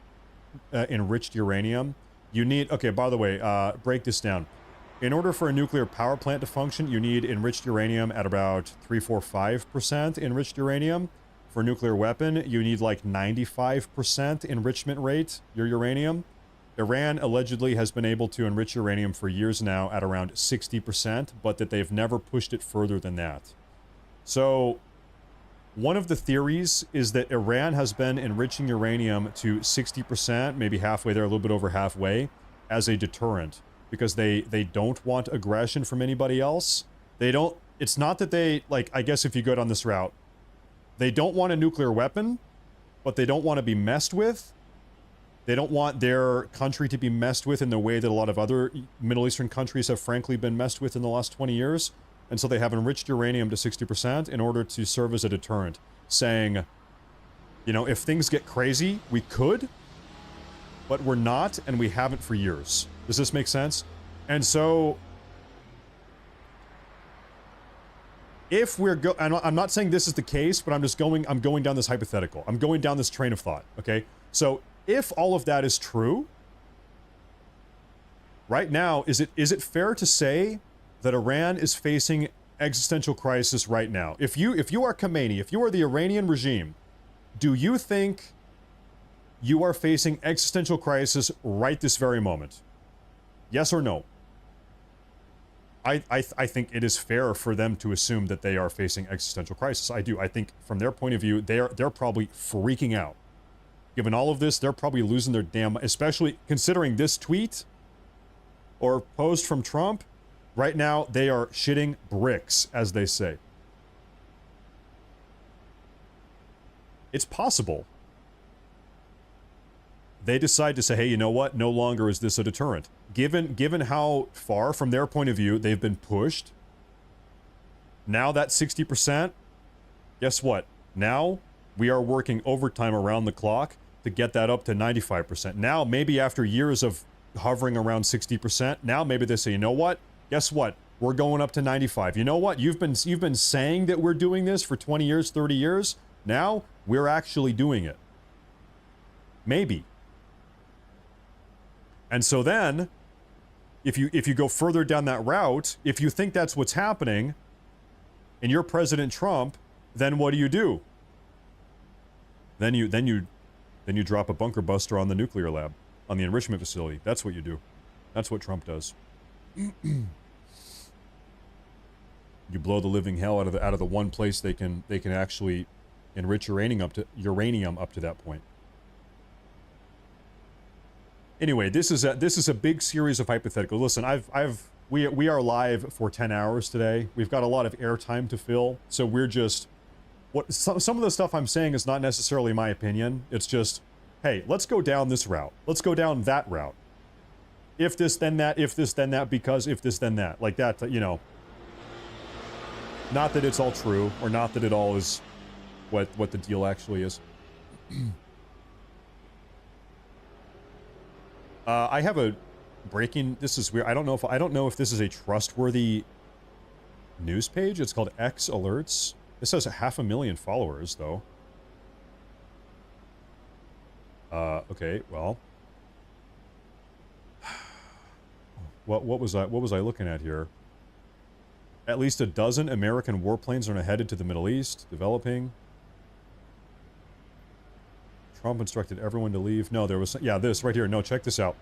enriched uranium. You need, okay, by the way, break this down. In order for a nuclear power plant to function, you need enriched uranium at about 345% enriched uranium. For a nuclear weapon, you need like 95% enrichment rate, your uranium. Iran allegedly has been able to enrich uranium for years now at around 60%, but that they've never pushed it further than that. So, one of the theories is that Iran has been enriching uranium to 60%, maybe halfway there, a little bit over halfway, as a deterrent. Because they don't want aggression from anybody else. They don't, it's not that they, like, I guess if you go down this route, they don't want a nuclear weapon, but they don't want to be messed with. They don't want their country to be messed with in the way that a lot of other Middle Eastern countries have frankly been messed with in the last 20 years. And so they have enriched uranium to 60% in order to serve as a deterrent, saying, you know, if things get crazy, we could, but we're not, and we haven't for years. Does this make sense? And so, if we're I'm not saying this is the case, but I'm going down this hypothetical. I'm going down this train of thought, okay? So, if all of that is true, right now, is it fair to say that Iran is facing existential crisis right now? If you are Khamenei, if you are the Iranian regime, do you think you are facing existential crisis right this very moment? Yes or no? I think it is fair for them to assume that they are facing existential crisis. I do. I think from their point of view, they're probably freaking out. Given all of this, they're probably losing their damn, especially considering this tweet or post from Trump. Right now, they are shitting bricks, as they say. It's possible they decide to say, hey, you know what? No longer is this a deterrent. Given how far from their point of view they've been pushed, now that 60%, guess what? Now we are working overtime around the clock to get that up to 95%. Now, maybe after years of hovering around 60%, now maybe they say, you know what? Guess what? We're going up to 95. You know what? You've been saying that we're doing this for 20 years, 30 years. Now we're actually doing it. Maybe. And so then, if you go further down that route, if you think that's what's happening, and you're President Trump, then what do? Then you drop a bunker buster on the nuclear lab, on the enrichment facility. That's what you do. That's what Trump does. You blow the living hell out of the one place they can actually enrich uranium up to that point. Anyway, this is a big series of hypotheticals. Listen, we are live for 10 hours today. We've got a lot of airtime to fill, so we're just some of the stuff I'm saying is not necessarily my opinion. It's just, hey, let's go down this route. Let's go down that route. If this, then that. If this, then that. Because if this, then that. Like that, you know. Not that it's all true, or not that it all is what the deal actually is. I have a breaking. This is weird. I don't know if this is a trustworthy news page. It's called X Alerts. This has 500,000 followers, though. Okay, well, what was I looking at here? At least a dozen American warplanes are headed to the Middle East, developing. Trump instructed everyone to leave. No, there was, yeah, this right here. No, check this out.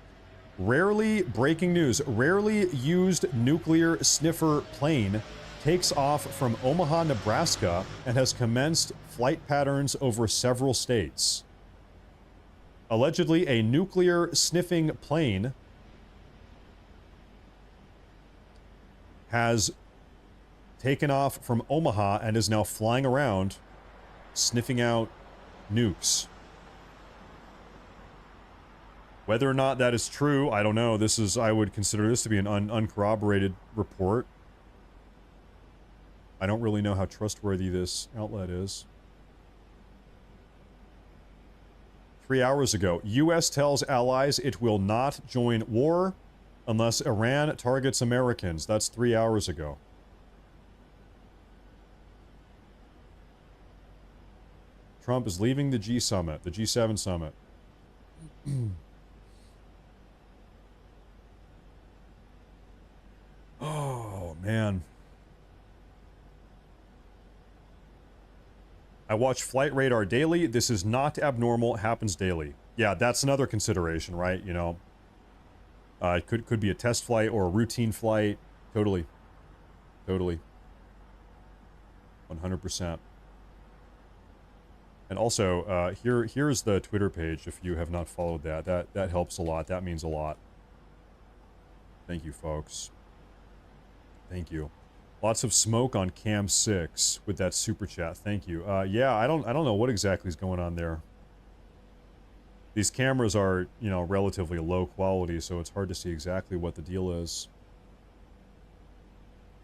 Breaking news. Rarely used nuclear sniffer plane takes off from Omaha, Nebraska, and has commenced flight patterns over several states. Allegedly, a nuclear sniffing plane has taken off from Omaha and is now flying around, sniffing out nukes. Whether or not that is true, I don't know. I would consider this to be an uncorroborated report. I don't really know how trustworthy this outlet is. 3 hours ago, U.S. tells allies it will not join war unless Iran targets Americans. That's 3 hours ago. Trump is leaving the G summit, the G7 summit. Oh, man. I watch Flight Radar daily. This is not abnormal. It happens daily. Yeah, that's another consideration, right? You know, it could be a test flight or a routine flight. Totally. 100%. And also, here's the Twitter page if you have not followed that. That helps a lot. That means a lot. Thank you, folks. Thank you. Lots of smoke on Cam 6 with that super chat. Thank you. Yeah, I don't know what exactly is going on there. These cameras are, you know, relatively low quality, so it's hard to see exactly what the deal is.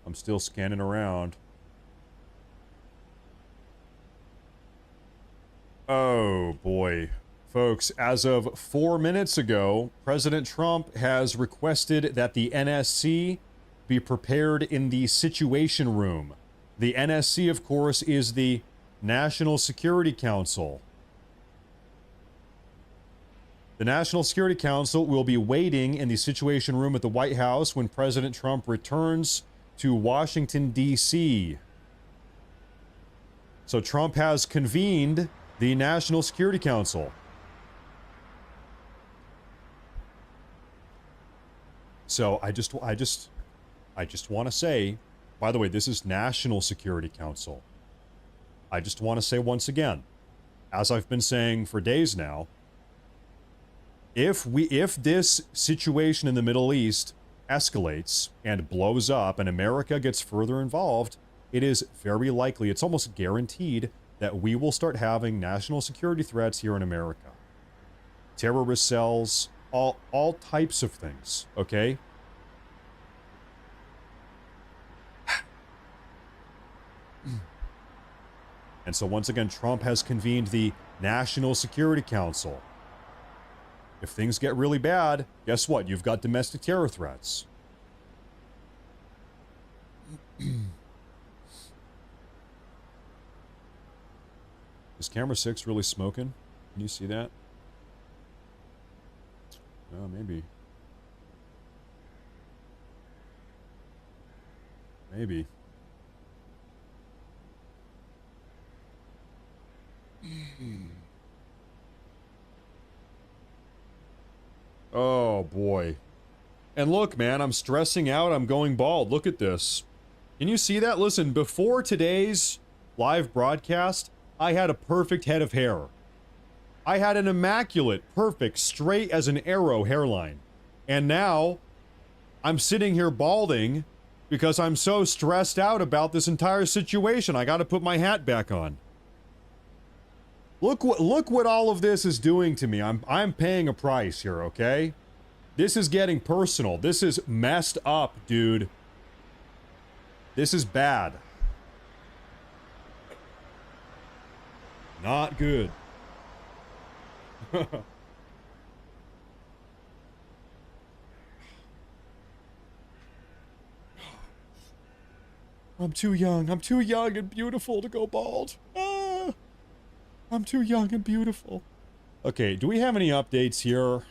I'm still scanning around. Oh, boy. Folks, as of 4 minutes ago, President Trump has requested that the NSC be prepared in the Situation Room. The NSC, of course, is the National Security Council. The National Security Council will be waiting in the Situation Room at the White House when President Trump returns to Washington, D.C. So Trump has convened the National Security Council. So I just want to say, by the way, this is National Security Council. I just want to say once again, as I've been saying for days now, if this situation in the Middle East escalates and blows up and America gets further involved, it is very likely, it's almost guaranteed, that we will start having national security threats here in America. terrorist cells, all types of things, okay? And so once again, Trump has convened the National Security Council. If things get really bad, guess what? You've got domestic terror threats. Is camera 6 really smoking? Can you see that? Oh, maybe. Maybe. Oh, boy. And look, man, I'm stressing out. I'm going bald. Look at this. Can you see that? Listen, before today's live broadcast, I had a perfect head of hair. I had an immaculate, perfect, straight as an arrow hairline. And now, I'm sitting here balding because I'm so stressed out about this entire situation. I gotta put my hat back on. Look what all of this is doing to me. I'm paying a price here, okay? This is getting personal. This is messed up, dude. This is bad. Not good. I'm too young. I'm too young and beautiful to go bald. Ah, I'm too young and beautiful. Okay, do we have any updates here?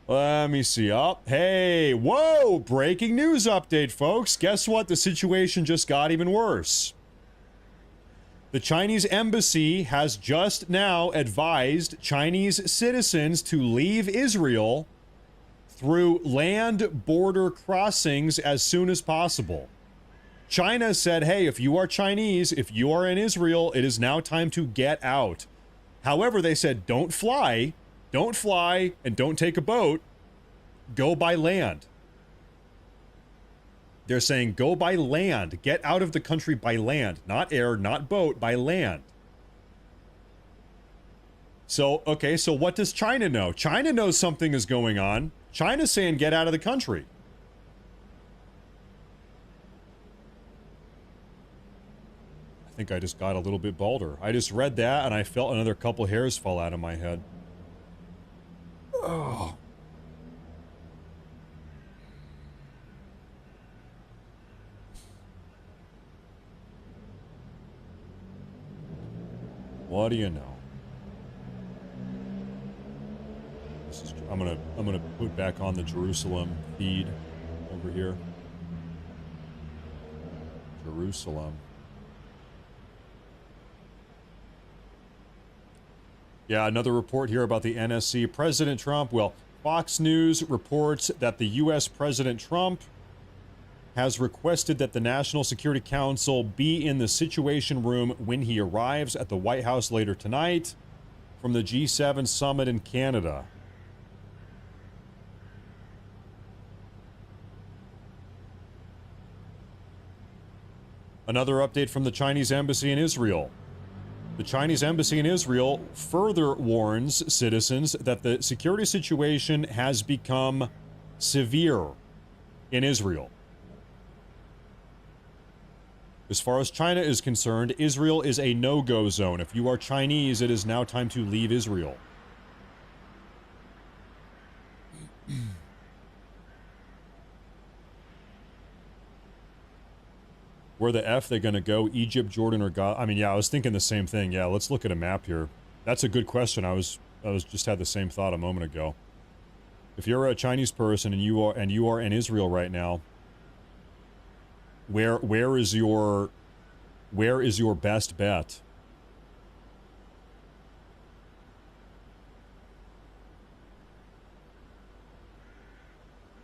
Let me see. Oh, hey, whoa! Breaking news update, folks. Guess what? The situation just got even worse. The Chinese embassy has just now advised Chinese citizens to leave Israel through land border crossings as soon as possible. China said, hey, if you are Chinese, if you are in Israel, it is now time to get out. However, they said, don't fly, and don't take a boat. Go by land. They're saying go by land. Get out of the country by land. Not air, not boat, by land. So, okay, so what does China know? China knows something is going on. China's saying get out of the country. I think I just got a little bit balder. I just read that and I felt another couple hairs fall out of my head. Oh. What do you know? This is, I'm gonna put back on the Jerusalem feed over here. Jerusalem. Yeah, another report here about the NSC. President Trump, well, Fox News reports that the U.S. President Trump has requested that the National Security Council be in the Situation Room when he arrives at the White House later tonight from the G7 summit in Canada. Another update from the Chinese embassy in Israel. The Chinese embassy in Israel further warns citizens that the security situation has become severe in Israel. As far as China is concerned, Israel is a no-go zone. If you are Chinese, it is now time to leave Israel. Where the F they gonna go? Egypt, Jordan, or Gaza? I mean, yeah, I was thinking the same thing. Yeah, let's look at a map here. That's a good question. I was just had the same thought a moment ago. If you're a Chinese person and you are in Israel right now, where is your best bet?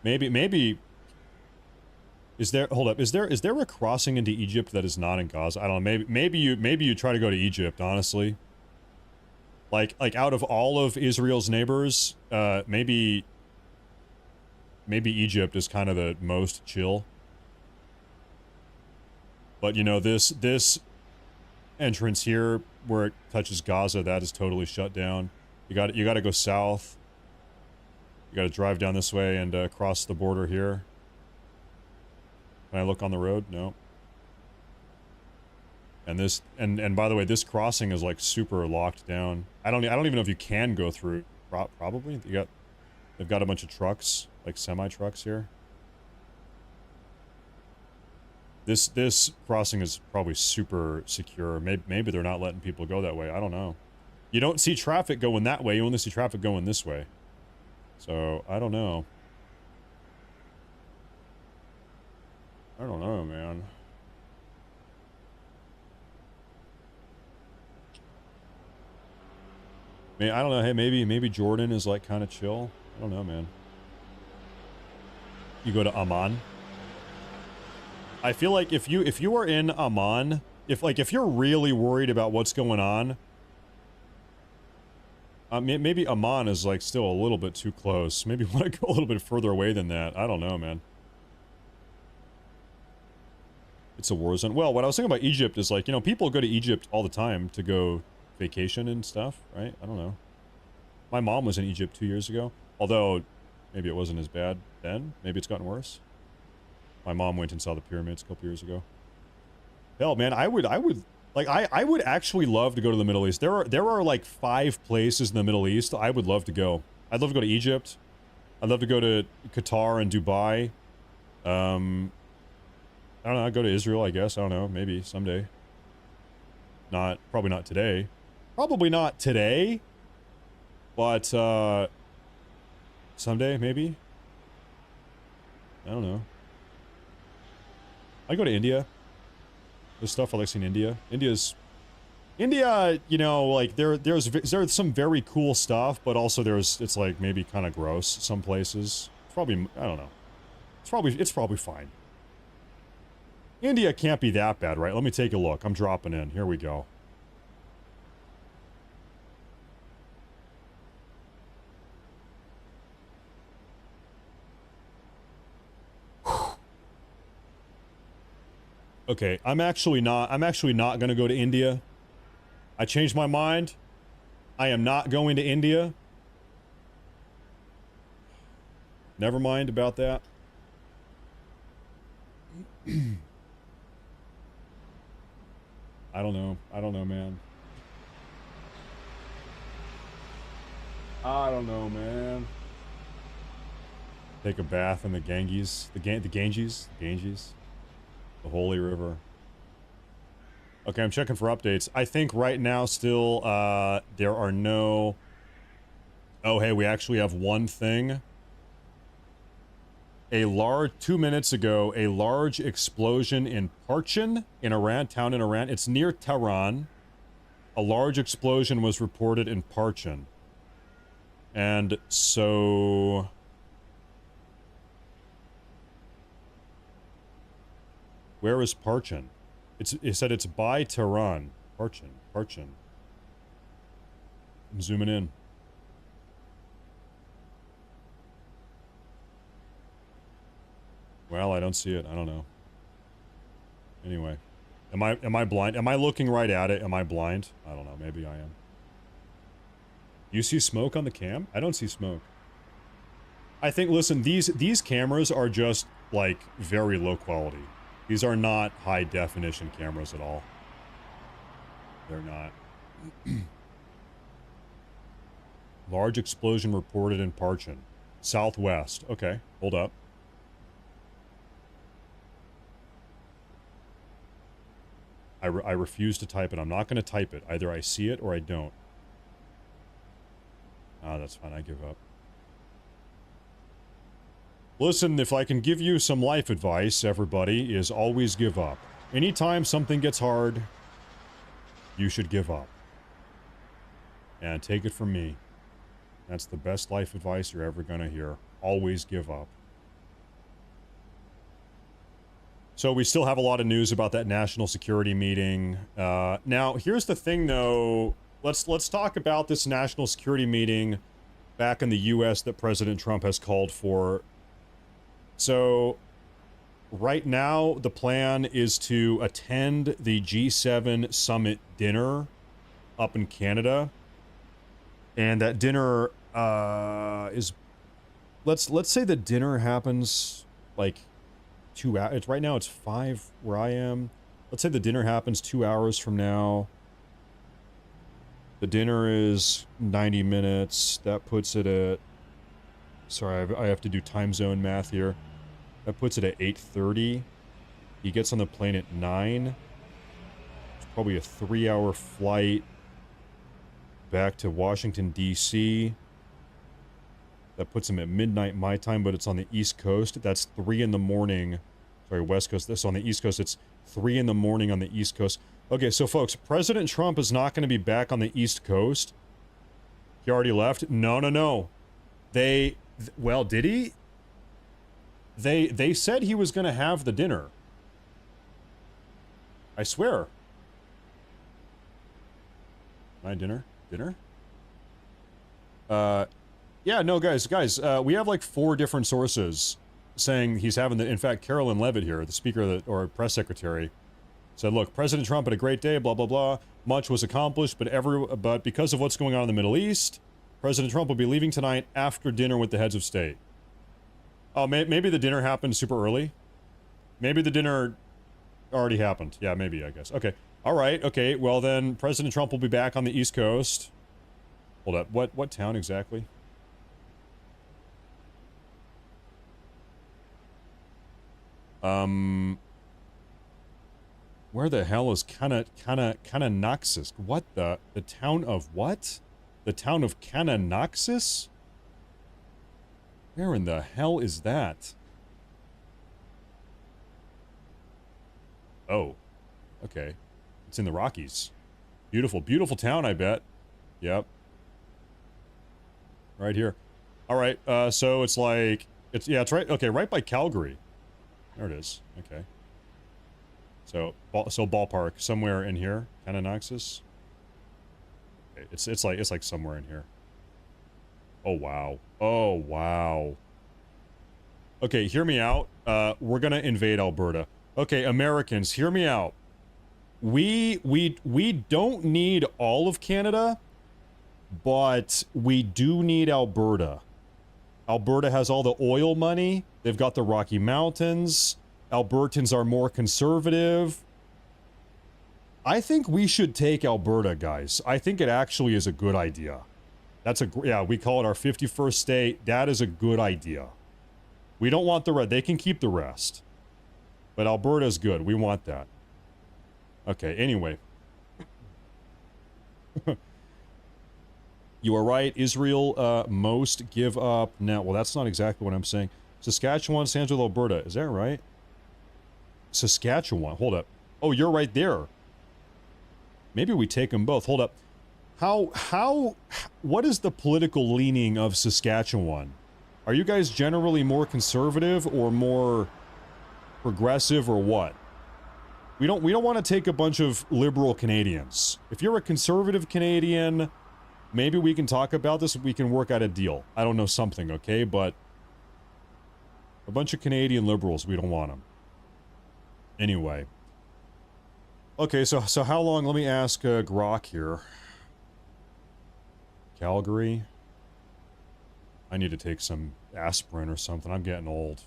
Maybe is there, hold up, is there a crossing into Egypt that is not in Gaza? I don't know, maybe you try to go to Egypt, honestly. Like out of all of Israel's neighbors, maybe Egypt is kind of the most chill. But you know, this entrance here where it touches Gaza, that is totally shut down. You got to go south. You got to drive down this way and cross the border here. Can I look on the road? No. And this and by the way, this crossing is like super locked down. I don't even know if you can go through. Probably. They've got a bunch of trucks, like semi trucks here. This crossing is probably super secure. Maybe they're not letting people go that way. I don't know. You don't see traffic going that way. You only see traffic going this way. So, I don't know. I don't know, man. I don't know. Hey, maybe Jordan is like kind of chill. I don't know, man. You go to Amman. I feel like if you are in Amman, if you're really worried about what's going on, maybe Amman is like still a little bit too close. Maybe you want to go a little bit further away than that. I don't know, man. It's a war zone. Well, what I was thinking about Egypt is like, you know, people go to Egypt all the time to go vacation and stuff, right? I don't know. My mom was in Egypt 2 years ago, although maybe it wasn't as bad then. Maybe it's gotten worse. My mom went and saw the pyramids a couple years ago. Hell, man, I would actually love to go to the Middle East. There are like 5 places in the Middle East I would love to go. I'd love to go to Egypt. I'd love to go to Qatar and Dubai. I don't know. I'd go to Israel, I guess. I don't know. Maybe someday. Probably not today. Probably not today. But someday, maybe. I don't know. I go to India. There's stuff I like seeing in India. India, you know, like there's some very cool stuff, but also it's like maybe kind of gross some places. Probably, I don't know. It's probably fine. India can't be that bad, right? Let me take a look. I'm dropping in. Here we go. Okay, I'm actually not going to go to India. I changed my mind. I am not going to India. Never mind about that. I don't know. I don't know, man. I don't know, man. Take a bath in the Ganges. The Ganges. The Holy River. Okay, I'm checking for updates. I think right now still, there are no... Oh, hey, we actually have one thing. 2 minutes ago, a large explosion in Parchin, in Iran, town in Iran. It's near Tehran. A large explosion was reported in Parchin. And so... Where is Parchin? It said it's by Tehran. Parchin. I'm zooming in. Well, I don't see it. I don't know. Anyway. Am I blind? Am I looking right at it? Am I blind? I don't know. Maybe I am. You see smoke on the cam? I don't see smoke. I think, listen, these cameras are just, like, very low quality. These are not high-definition cameras at all. They're not. Large explosion reported in Parchin. Southwest. Okay, hold up. I refuse to type it. I'm not going to type it. Either I see it or I don't. Ah, that's fine. I give up. Listen, if I can give you some life advice, everybody, is always give up. Anytime something gets hard, you should give up. And take it from me. That's the best life advice you're ever going to hear. Always give up. So we still have a lot of news about that national security meeting. Now, here's the thing, though. Let's talk about this national security meeting back in the U.S. that President Trump has called for. So, right now, the plan is to attend the G7 summit dinner up in Canada, and that dinner is, let's say the dinner happens like 2 hours. Right now it's 5 where I am. Let's say the dinner happens 2 hours from now. The dinner is 90 minutes. That puts it at, sorry, I have to do time zone math here. That puts it at 8:30. He gets on the plane at 9. It's probably a 3-hour flight back to Washington, D.C. That puts him at midnight my time, but it's on the East Coast. That's 3 in the morning. Sorry, West Coast. This on the East Coast. It's 3 in the morning on the East Coast. Okay, so folks, President Trump is not going to be back on the East Coast. He already left? No. Well, did he? They said he was going to have the dinner. I swear. My dinner? Yeah, no, guys, we have like 4 different sources saying he's having the, in fact, Carolyn Levitt here, the speaker of the, or press secretary, said, look, President Trump had a great day, blah, blah, blah. Much was accomplished, but because of what's going on in the Middle East, President Trump will be leaving tonight after dinner with the heads of state. Oh, maybe the dinner happened super early. Maybe the dinner already happened. Yeah, maybe, I guess. Okay. All right. Okay. Well, then President Trump will be back on the East Coast. Hold up. What town exactly? Where the hell is Kananaxis? What the town of what? The town of Kananaxis? Where in the hell is that? Oh, okay. It's in the Rockies. Beautiful, beautiful town, I bet. Yep. Right here. All right, so it's like, it's right, okay, right by Calgary. There it is, okay. So ballpark, somewhere in here, Kananaxis. Okay, it's like somewhere in here. Oh, wow. Oh, wow. Okay, hear me out. We're gonna invade Alberta. Okay, Americans, hear me out. We don't need all of Canada, but we do need Alberta. Alberta has all the oil money. They've got the Rocky Mountains. Albertans are more conservative. I think we should take Alberta, guys. I think it actually is a good idea. Yeah, we call it our 51st state. That is a good idea. We don't want the rest. They can keep the rest. But Alberta's good. We want that. Okay, anyway. You are right. Israel, most give up now. Well, that's not exactly what I'm saying. Saskatchewan, San Angelo, Alberta. Is that right? Saskatchewan. Hold up. Oh, you're right there. Maybe we take them both. Hold up. What is the political leaning of Saskatchewan? Are you guys generally more conservative or more progressive or what? We don't want to take a bunch of liberal Canadians. If you're a conservative Canadian, maybe we can talk about this. We can work out a deal. I don't know, something, okay? But a bunch of Canadian liberals, we don't want them. Anyway. Okay, so how long? Let me ask Grok here. Calgary. I need to take some aspirin or something. I'm getting old.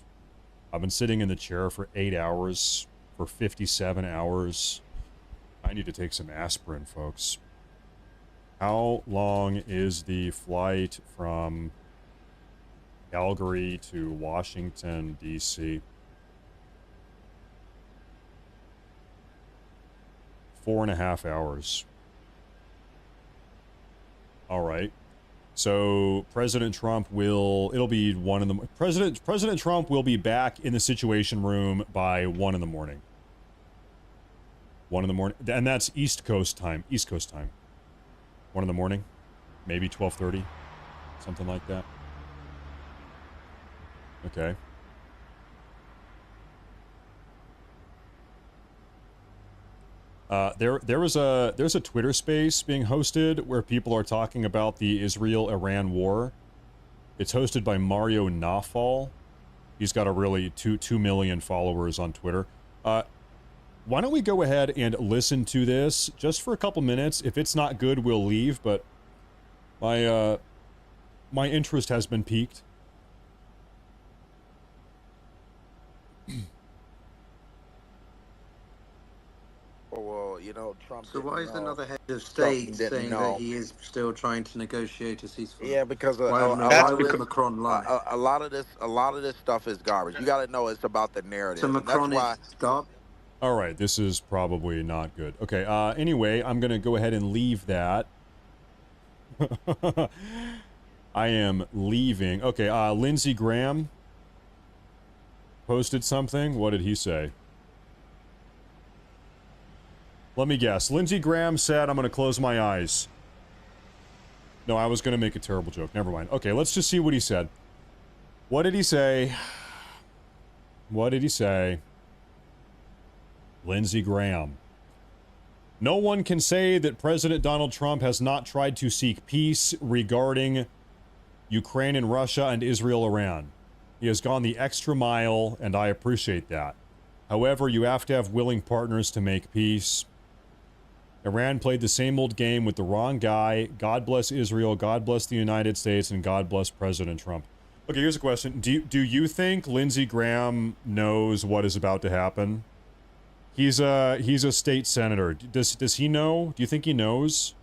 I've been sitting in the chair for 8 hours, for 57 hours. I need to take some aspirin, folks. How long is the flight from Calgary to Washington, D.C.? 4.5 hours. All right. So President Trump it'll be 1 in the President Trump will be back in the Situation Room by 1 in the morning. 1 in the morning, and that's East Coast time. 1 in the morning, maybe 12:30, something like that. Okay. There's a Twitter space being hosted where people are talking about the Israel-Iran war. It's hosted by Mario Nawfal. He's got a really 2 million followers on Twitter. why don't we go ahead and listen to this just for a couple minutes? If it's not good, we'll leave, but my interest has been piqued. Well, you know, Trump. So why is another head of Trump state didn't saying know. that he is still trying to negotiate a ceasefire? Yeah, because why would Macron lie? a lot of this stuff is garbage. You got to know it's about the narrative. So and Macron that's why, is garbage. All right, this is probably not good. Okay, anyway, I'm going to go ahead and leave that. I am leaving. Okay, Lindsey Graham posted something. What did he say? Let me guess. Lindsey Graham said, I'm going to close my eyes. No, I was going to make a terrible joke. Never mind. Okay, let's just see what he said. What did he say? What did he say? Lindsey Graham. No one can say that President Donald Trump has not tried to seek peace regarding Ukraine and Russia and Israel-Iran. He has gone the extra mile, and I appreciate that. However, you have to have willing partners to make peace. Iran played the same old game with the wrong guy. God bless Israel, God bless the United States, and God bless President Trump. Okay, here's a question. Do you think Lindsey Graham knows what is about to happen? He's a state senator. Does he know? Do you think he knows?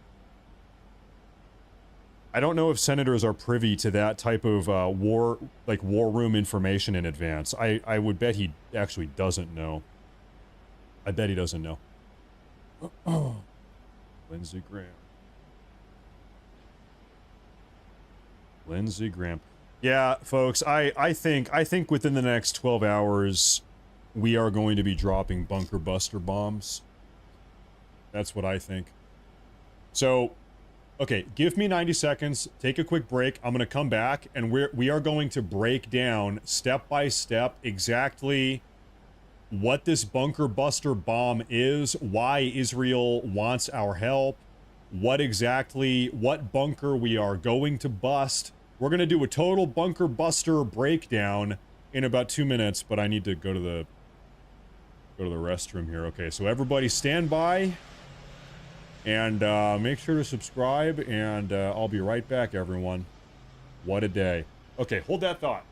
I don't know if senators are privy to that type of war room information in advance. I would bet he actually doesn't know. I bet he doesn't know. Lindsey Graham. Lindsey Graham. Yeah, folks, I think within the next 12 hours we are going to be dropping bunker buster bombs. That's what I think. So, okay, give me 90 seconds, take a quick break. I'm going to come back and we are going to break down step by step exactly what this bunker buster bomb is, why Israel wants our help, what bunker we are going to bust. We're going to do a total bunker buster breakdown in about 2 minutes, but I need to go to the restroom here. Okay, so everybody stand by and make sure to subscribe, and I'll be right back, everyone. What a day. Okay, hold that thought.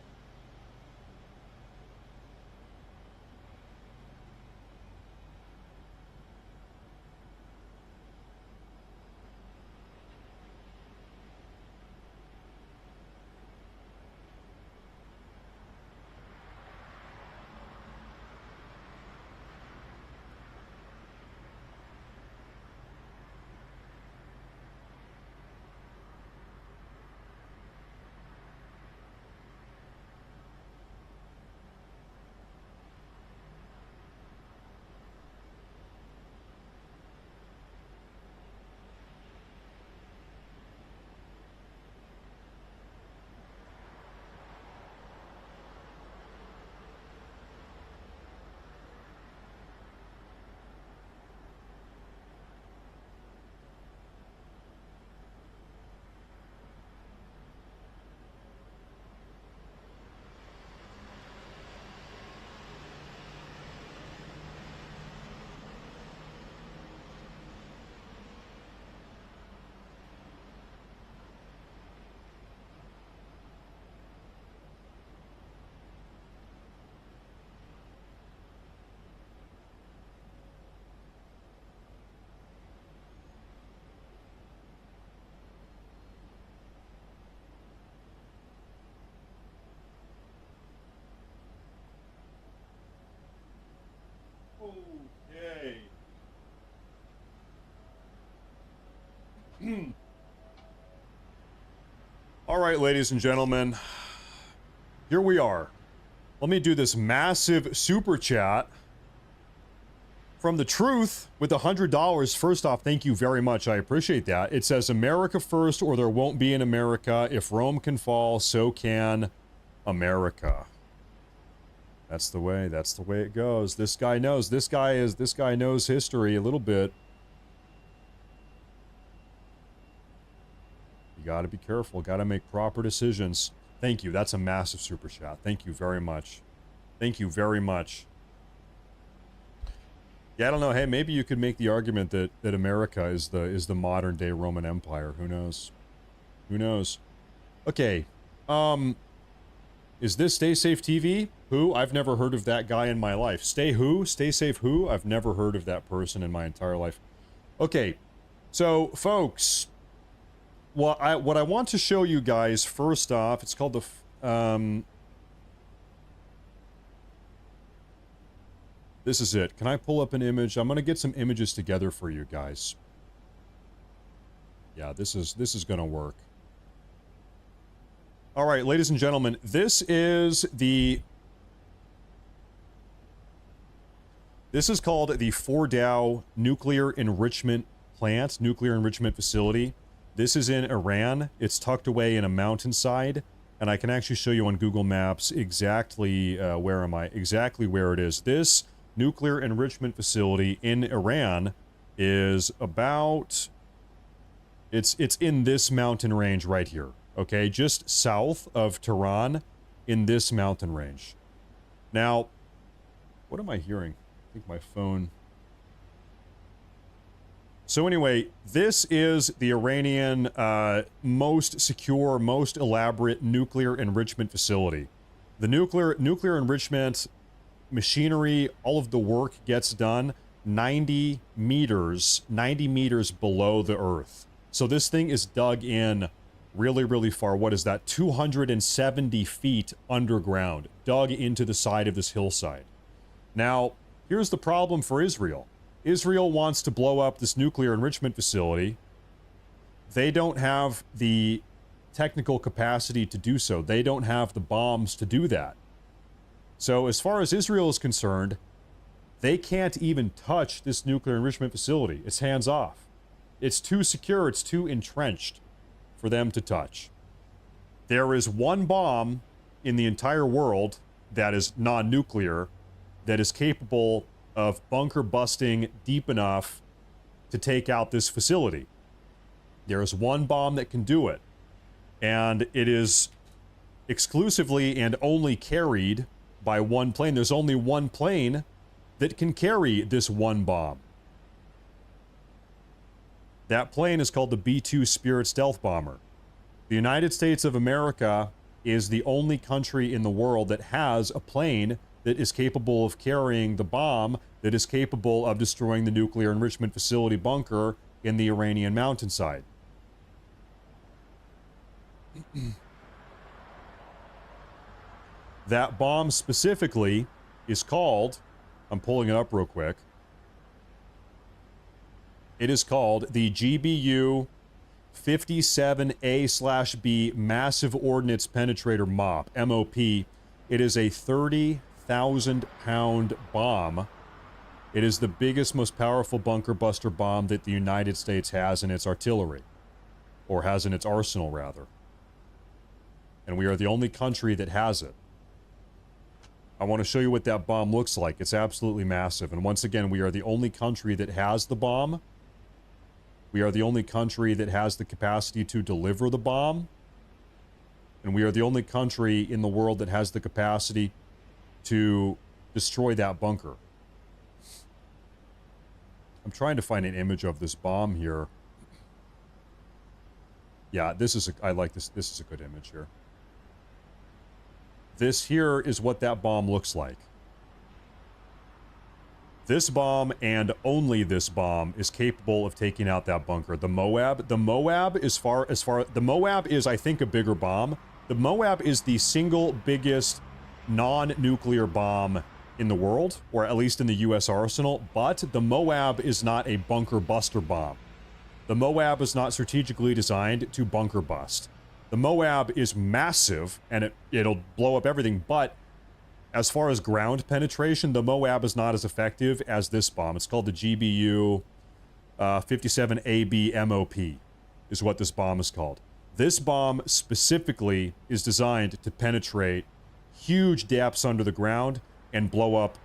Okay. All right, ladies and gentlemen, here we are. Let me do this massive super chat from The Truth with $100. First off, thank you very much. I appreciate that. It says, America first, or there won't be an America. If Rome can fall, so can America. That's the way it goes. This guy knows. This guy knows history a little bit. You gotta be careful, gotta make proper decisions. Thank you, that's a massive super chat. Thank you very much. Thank you very much. Yeah, I don't know. Hey, maybe you could make the argument that America is the modern day Roman Empire. Who knows? Who knows? Okay. Is this Stay Safe TV? Who? I've never heard of that guy in my life. Stay who? Stay Safe who? I've never heard of that person in my entire life. Okay. So, folks, what I want to show you guys first off, it's called the this is it. Can I pull up an image? I'm going to get some images together for you guys. Yeah, this is going to work. All right, ladies and gentlemen, this is called the Fordow Nuclear Enrichment Plant, Nuclear Enrichment Facility. This is in Iran. It's tucked away in a mountainside, and I can actually show you on Google Maps exactly exactly where it is. This nuclear enrichment facility in Iran is about it's in this mountain range right here. Okay, just south of Tehran in this mountain range. Now, what am I hearing? I think my phone. So anyway, this is the Iranian most secure, most elaborate nuclear enrichment facility. The nuclear enrichment machinery, all of the work gets done 90 meters below the earth. So this thing is dug in really, really far. What is that? 270 feet underground, dug into the side of this hillside. Now, here's the problem for Israel. Israel wants to blow up this nuclear enrichment facility. They don't have the technical capacity to do so. They don't have the bombs to do that. So as far as Israel is concerned, they can't even touch this nuclear enrichment facility. It's hands off. It's too secure. It's too entrenched for them to touch. There is one bomb in the entire world that is non-nuclear that is capable of bunker busting deep enough to take out this facility. There is one bomb that can do it, and it is exclusively and only carried by one plane. There's only one plane that can carry this one bomb. That plane is called the B-2 Spirit stealth bomber. The United States of America is the only country in the world that has a plane that is capable of carrying the bomb that is capable of destroying the nuclear enrichment facility bunker in the Iranian mountainside. That bomb specifically is called, I'm pulling it up real quick, it is called the GBU 57A/B Massive Ordnance Penetrator MOP, MOP. It is a 30,000-pound bomb. It is the biggest, most powerful bunker buster bomb that the United States has in its artillery, or has in its arsenal, rather. And we are the only country that has it. I want to show you what that bomb looks like. It's absolutely massive. And once again, we are the only country that has the bomb. We are the only country that has the capacity to deliver the bomb. And we are the only country in the world that has the capacity to destroy that bunker. I'm trying to find an image of this bomb here. Yeah, I like this. This is a good image here. This here is what that bomb looks like. This bomb, and only this bomb, is capable of taking out that bunker. The Moab is, the Moab is, I think, a bigger bomb. The Moab is the single biggest non-nuclear bomb in the world, or at least in the U.S. arsenal, but the Moab is not a bunker buster bomb. The Moab is not strategically designed to bunker bust. The Moab is massive, and it'll blow up everything, but as far as ground penetration, the Moab is not as effective as this bomb. It's called the GBU 57AB MOP, is what this bomb is called. This bomb specifically is designed to penetrate huge depths under the ground and blow up,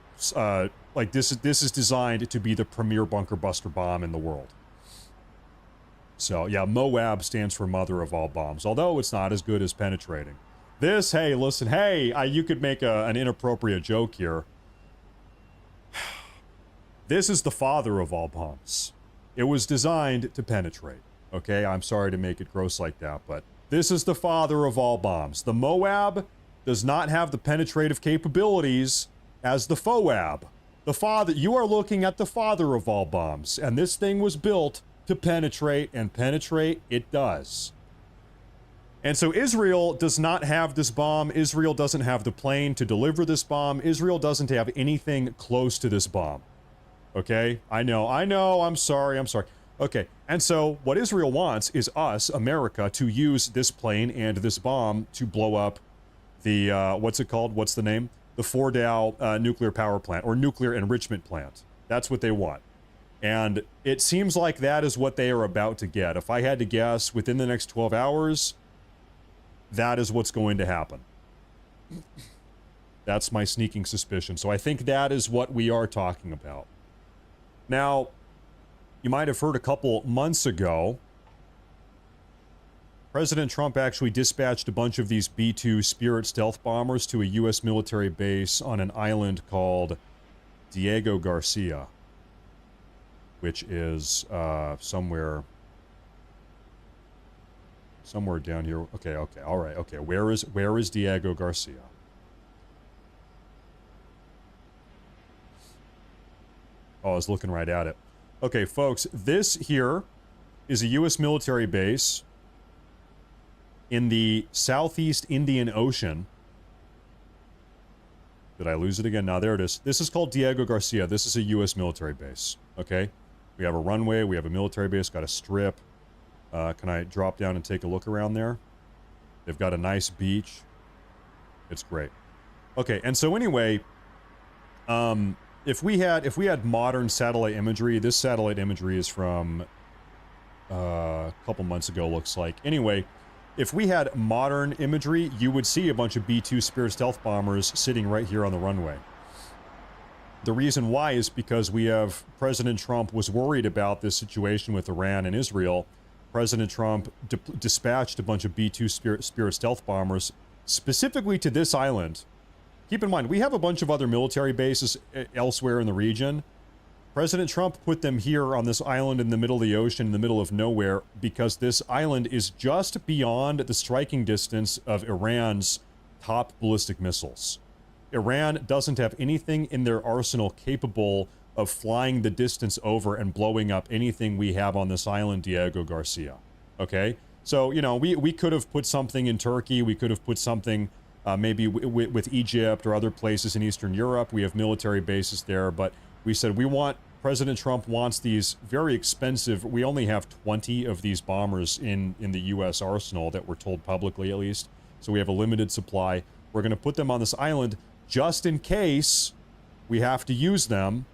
like this is designed to be the premier bunker buster bomb in the world. So yeah, Moab stands for mother of all bombs, although it's not as good as penetrating. This, hey, listen, hey, you could make an inappropriate joke here. This is the father of all bombs. It was designed to penetrate. Okay, I'm sorry to make it gross like that, but this is the father of all bombs. The Moab does not have the penetrative capabilities as the FOAB. The father, you are looking at the father of all bombs, and this thing was built to penetrate, and penetrate it does. And so Israel does not have this bomb. Israel doesn't have the plane to deliver this bomb. Israel doesn't have anything close to this bomb. Okay? I know, I'm sorry. Okay, and so what Israel wants is us, America, to use this plane and this bomb to blow up the, what's it called? What's the name? The Fordow nuclear power plant, or nuclear enrichment plant. That's what they want. And it seems like that is what they are about to get. If I had to guess, within the next 12 hours, that is what's going to happen. That's my sneaking suspicion. So I think that is what we are talking about. Now, you might have heard a couple months ago, President Trump actually dispatched a bunch of these B-2 Spirit stealth bombers to a U.S. military base on an island called Diego Garcia, which is somewhere down here. Okay, all right, okay. Where is Diego Garcia? Oh, I was looking right at it. Okay, folks, this here is a U.S. military base in the Southeast Indian Ocean. Did I lose it again? No, there it is. This is called Diego Garcia. This is a U.S. military base, okay? We have a runway. We have a military base. Got a strip. Can I drop down and take a look around there? They've got a nice beach. It's great. Okay, and so anyway, if we had modern satellite imagery, this satellite imagery is from a couple months ago, looks like. Anyway, if we had modern imagery, you would see a bunch of B-2 Spirit stealth bombers sitting right here on the runway. The reason why is because President Trump was worried about this situation with Iran and Israel. President Trump dispatched a bunch of B-2 Spirit stealth bombers specifically to this island. Keep in mind, we have a bunch of other military bases elsewhere in the region. President Trump put them here on this island in the middle of the ocean, in the middle of nowhere, because this island is just beyond the striking distance of Iran's top ballistic missiles. Iran doesn't have anything in their arsenal capable of flying the distance over and blowing up anything we have on this island, Diego Garcia. Okay? So, you know, we could have put something in Turkey. We could have put something maybe with Egypt or other places in Eastern Europe. We have military bases there, but we said President Trump wants these very expensive, we only have 20 of these bombers in the U.S. arsenal that we're told publicly at least. So we have a limited supply. We're going to put them on this island just in case we have to use them.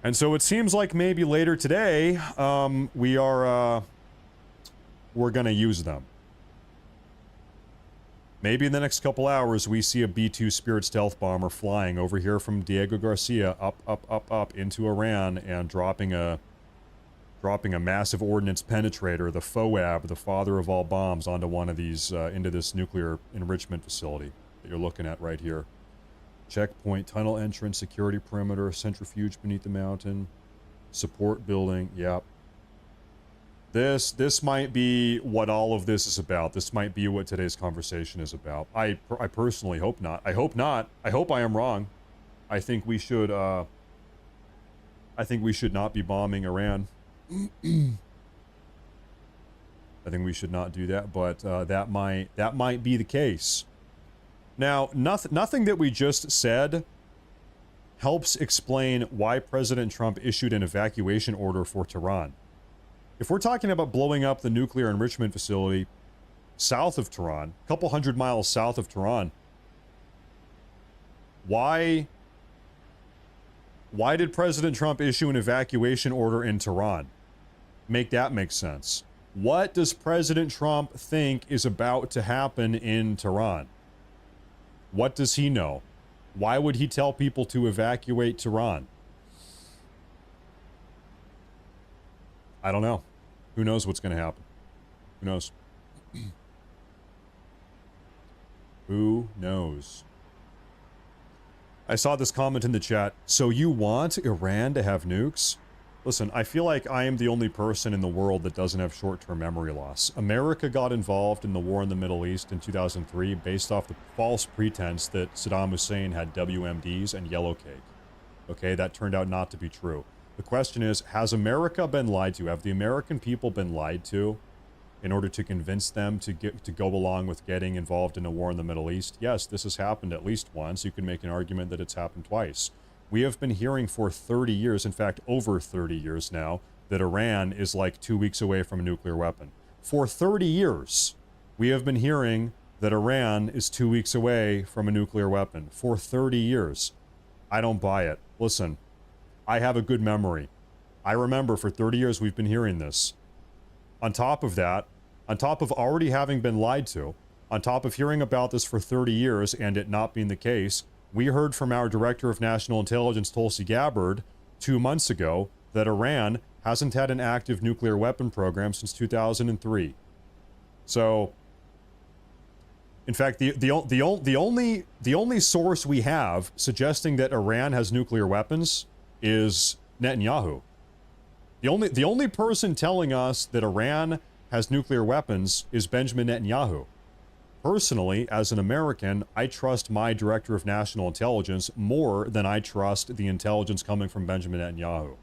And so it seems like maybe later today, we're going to use them. Maybe in the next couple hours, we see a B-2 Spirit stealth bomber flying over here from Diego Garcia up into Iran and dropping a massive ordnance penetrator, the FOAB, the father of all bombs, onto one of these, into this nuclear enrichment facility that you're looking at right here. Checkpoint, tunnel entrance, security perimeter, centrifuge beneath the mountain, support building, yep. This might be what all of this is about. This might be what today's conversation is about. I personally hope not. I hope not. I hope I am wrong. I think we should not be bombing Iran. I think we should not do that, but that might be the case. Now, nothing that we just said helps explain why President Trump issued an evacuation order for Tehran. If we're talking about blowing up the nuclear enrichment facility south of Tehran, a couple hundred miles south of Tehran, why did President Trump issue an evacuation order in Tehran? Make that make sense. What does President Trump think is about to happen in Tehran? What does he know? Why would he tell people to evacuate Tehran? I don't know. Who knows what's going to happen? Who knows? Who knows? I saw this comment in the chat. So you want Iran to have nukes? Listen, I feel like I am the only person in the world that doesn't have short-term memory loss. America got involved in the war in the Middle East in 2003 based off the false pretense that Saddam Hussein had WMDs and yellow cake. Okay, that turned out not to be true. The question is, has America been lied to? Have the American people been lied to in order to convince them to go along with getting involved in a war in the Middle East? Yes, this has happened at least once. You can make an argument that it's happened twice. We have been hearing for 30 years, in fact, over 30 years now, that Iran is like 2 weeks away from a nuclear weapon. For 30 years, we have been hearing that Iran is 2 weeks away from a nuclear weapon. For 30 years. I don't buy it. Listen, I have a good memory. I remember for 30 years we've been hearing this. On top of that, on top of already having been lied to, on top of hearing about this for 30 years and it not being the case, we heard from our Director of National Intelligence, Tulsi Gabbard, 2 months ago that Iran hasn't had an active nuclear weapon program since 2003. So, in fact, the only source we have suggesting that Iran has nuclear weapons is Netanyahu. The only person telling us that Iran has nuclear weapons is Benjamin Netanyahu. Personally, as an American, I trust my Director of National Intelligence more than I trust the intelligence coming from Benjamin Netanyahu.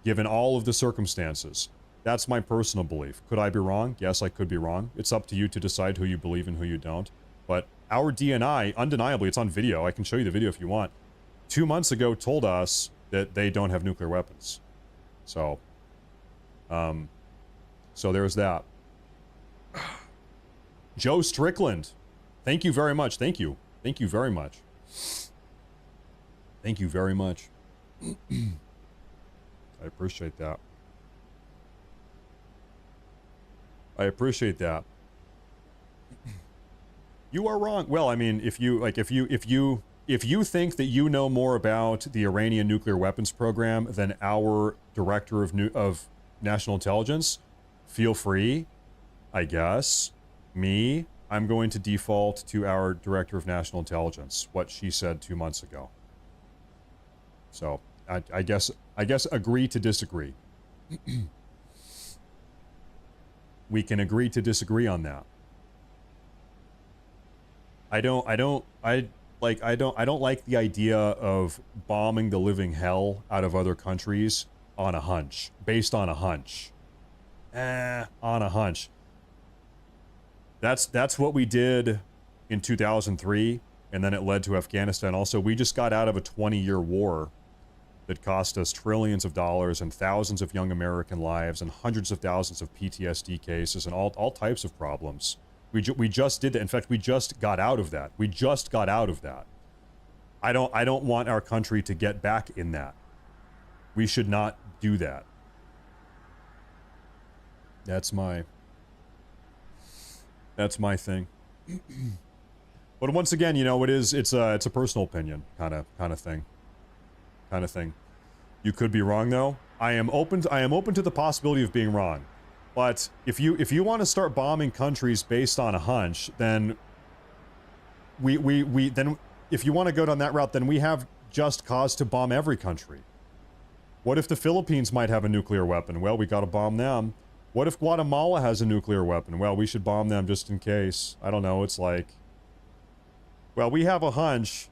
Given all of the circumstances. That's my personal belief. Could I be wrong? Yes, I could be wrong. It's up to you to decide who you believe and who you don't. But our DNI, undeniably, it's on video. I can show you the video if you want. 2 months ago told us that they don't have nuclear weapons. So, so there's that. Joe Strickland, thank you very much. Thank you. Thank you very much. Thank you very much. I appreciate that. I appreciate that. You are wrong. Well, I mean, if you think that you know more about the Iranian nuclear weapons program than our Director of National Intelligence, feel free, I guess. I'm going to default to our Director of National Intelligence, what she said 2 months ago. So, I guess agree to disagree. We can agree to disagree on that. I don't like the idea of bombing the living hell out of other countries on a hunch, based on a hunch. On a hunch. That's what we did in 2003, and then it led to Afghanistan. Also, we just got out of a 20-year war that cost us trillions of dollars and thousands of young American lives and hundreds of thousands of PTSD cases and all types of problems. We just did that. In fact, we just got out of that. We just got out of that. I don't want our country to get back in that. We should not do that. That's my thing. But once again, you know, it's a personal opinion kind of thing. You could be wrong though. I am open to the possibility of being wrong. But if you want to start bombing countries based on a hunch, then then if you want to go down that route, then we have just cause to bomb every country. What if the Philippines might have a nuclear weapon? Well, we got to bomb them. What if Guatemala has a nuclear weapon? Well, we should bomb them just in case. I don't know. It's like, well, we have a hunch.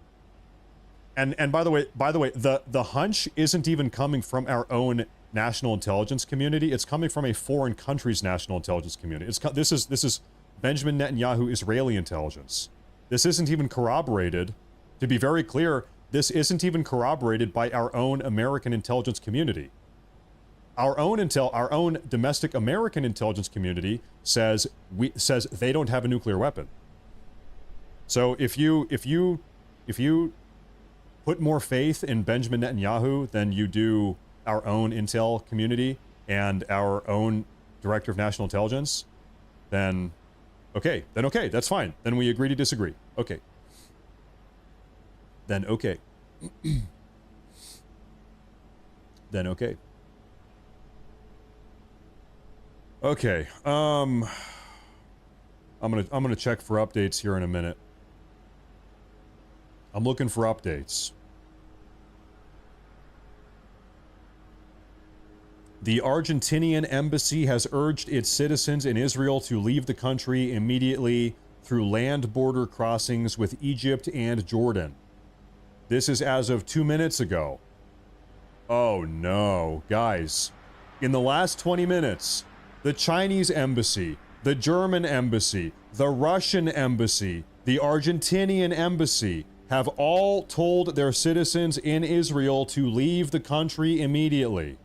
And by the way, the hunch isn't even coming from our own national intelligence community. It's coming from a foreign country's national intelligence community. This is Benjamin Netanyahu Israeli intelligence. This isn't even corroborated. To be very clear, this isn't even corroborated by our own American intelligence community. Our own domestic American intelligence community says they don't have a nuclear weapon. So if you put more faith in Benjamin Netanyahu than you do our own intel community and our own Director of National Intelligence, then okay, that's fine. Then we agree to disagree. Okay. Then okay. Then okay. Okay. I'm gonna check for updates here in a minute. I'm looking for updates. The Argentinian embassy has urged its citizens in Israel to leave the country immediately through land border crossings with Egypt and Jordan. This is as of 2 minutes ago. Oh no, guys. In the last 20 minutes, the Chinese embassy, the German embassy, the Russian embassy, the Argentinian embassy have all told their citizens in Israel to leave the country immediately.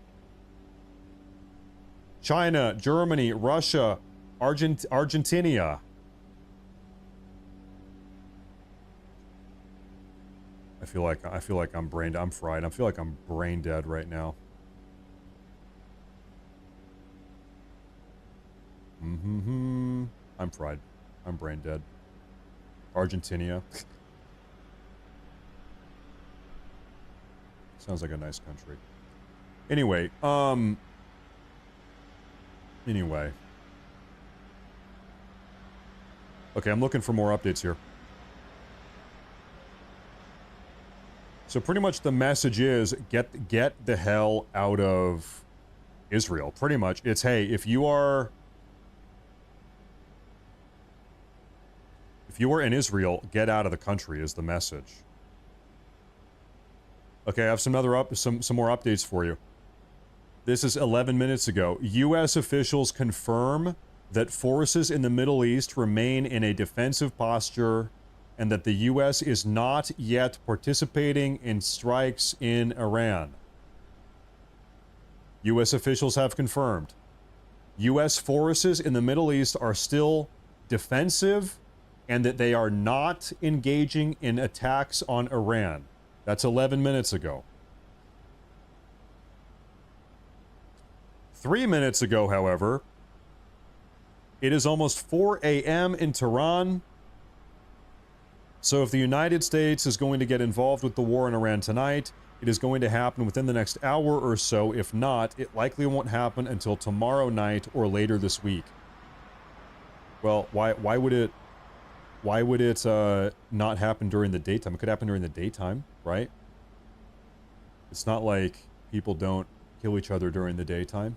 China, Germany, Russia, Argentina. I feel like I'm fried. I feel like I'm brain dead right now. I'm fried. I'm brain dead. Argentina. Sounds like a nice country. Anyway, Anyway. Okay, I'm looking for more updates here. So pretty much the message is get the hell out of Israel. Pretty much. It's, hey, if you are in Israel, get out of the country is the message. Okay, I have some more updates for you. This is 11 minutes ago. U.S. officials confirm that forces in the Middle East remain in a defensive posture and that the U.S. is not yet participating in strikes in Iran. U.S. officials have confirmed. U.S. forces in the Middle East are still defensive and that they are not engaging in attacks on Iran. That's 11 minutes ago. 3 minutes ago, however, it is almost 4 a.m. in Tehran. So if the United States is going to get involved with the war in Iran tonight, it is going to happen within the next hour or so. If not, it likely won't happen until tomorrow night or later this week. Well, why would it not happen during the daytime? It could happen during the daytime, right? It's not like people don't kill each other during the daytime.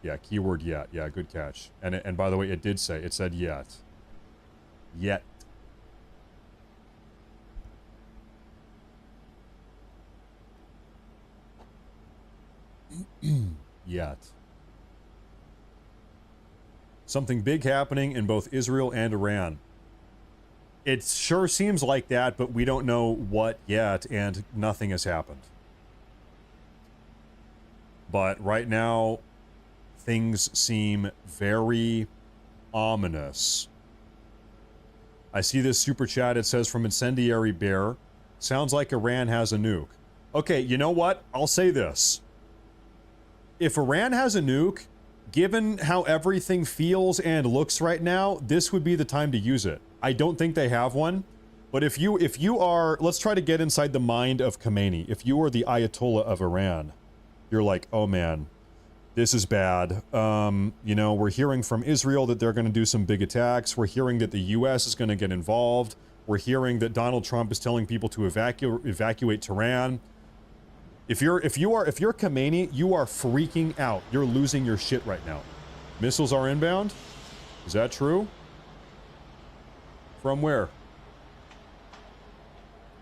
Yeah, keyword yet. Yeah, good catch. And by the way, it said yet. Yet. Yet. Something big happening in both Israel and Iran. It sure seems like that, but we don't know what yet, and nothing has happened. But right now, things seem very ominous. I see this super chat. It says from Incendiary Bear, sounds like Iran has a nuke. Okay, you know what? I'll say this. If Iran has a nuke, given how everything feels and looks right now, this would be the time to use it. I don't think they have one, but if you are, let's try to get inside the mind of Khamenei. If you are the Ayatollah of Iran, you're like, oh man, this is bad. You know, we're hearing from Israel that they're going to do some big attacks. We're hearing that the U.S. is going to get involved. We're hearing that Donald Trump is telling people to evacuate Tehran. If you're Khamenei, you are freaking out. You're losing your shit right now. Missiles are inbound? Is that true? From where?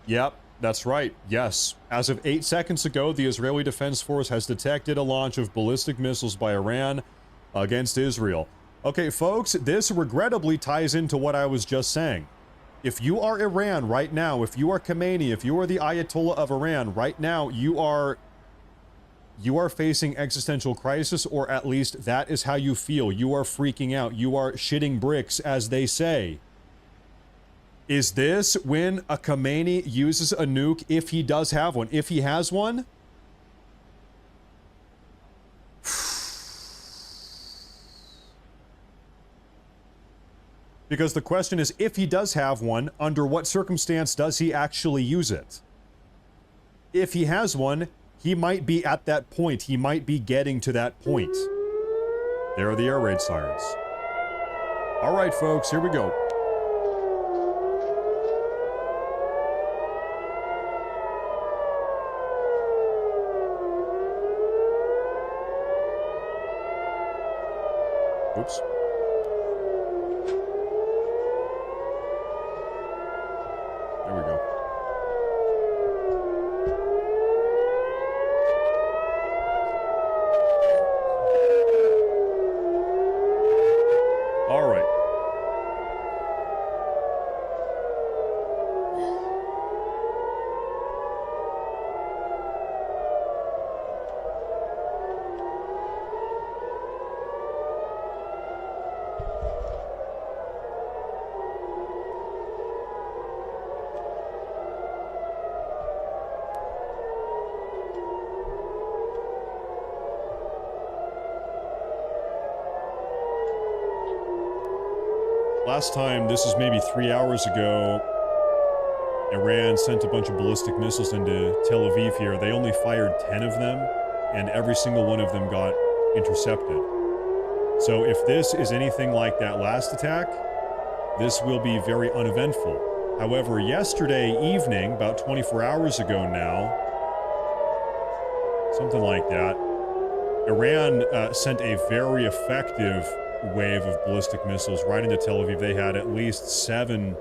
Yep, that's right. Yes. As of 8 seconds ago, the Israeli Defense Force has detected a launch of ballistic missiles by Iran against Israel. Okay, folks, this regrettably ties into what I was just saying. If you are Iran right now, if you are Khamenei, if you are the Ayatollah of Iran right now, you are facing existential crisis, or at least that is how you feel. You are freaking out. You are shitting bricks, as they say. Is this when a Khamenei uses a nuke, if he does have one? If he has one? Because the question is, if he does have one, under what circumstance does he actually use it? If he has one, he might be at that point. He might be getting to that point. There are the air raid sirens. All right, folks, here we go. Oops. There we go. All right. Last time, this is maybe 3 hours ago, Iran sent a bunch of ballistic missiles into Tel Aviv here. They only fired 10 of them, and every single one of them got intercepted. So if this is anything like that last attack, this will be very uneventful. However, yesterday evening, about 24 hours ago now, something like that, Iran sent a very effective wave of ballistic missiles right into Tel Aviv. They had at least seven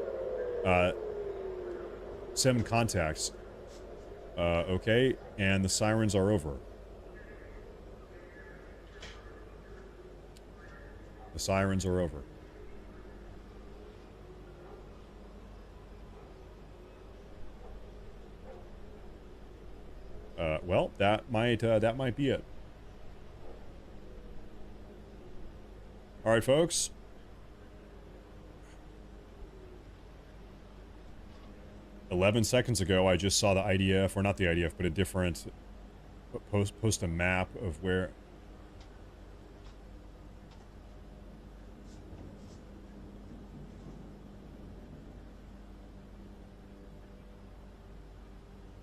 contacts. Okay, and the sirens are over. The sirens are over. Well, that might be it. All right, folks. "11 seconds ago, I just saw the IDF, or not the IDF, but a different post a map of where.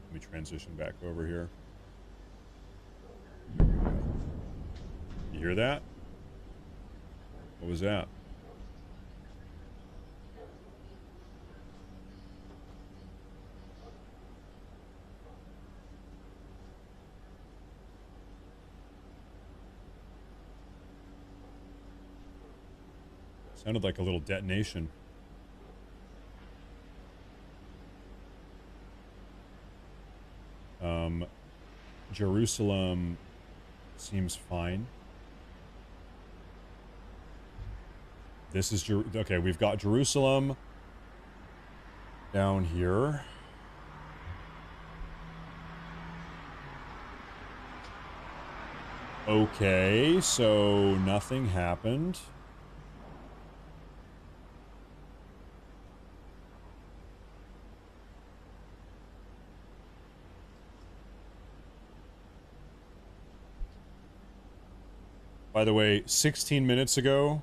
Let me transition back over here. You hear that? What was that? Sounded like a little detonation. Jerusalem seems fine. This is okay, we've got Jerusalem down here. Okay, so nothing happened. By the way, 16 minutes ago,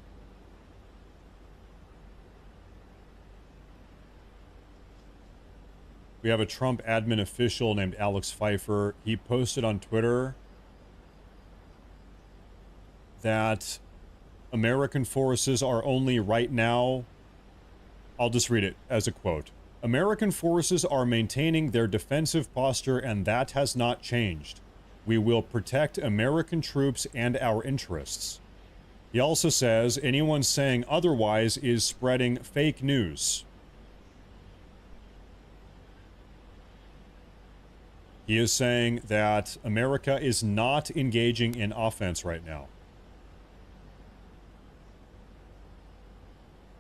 we have a Trump admin official named Alex Pfeiffer. He posted on Twitter that American forces are only right now, I'll just read it as a quote. American forces are maintaining their defensive posture, and that has not changed. We will protect American troops and our interests. He also says anyone saying otherwise is spreading fake news. He is saying that America is not engaging in offense right now.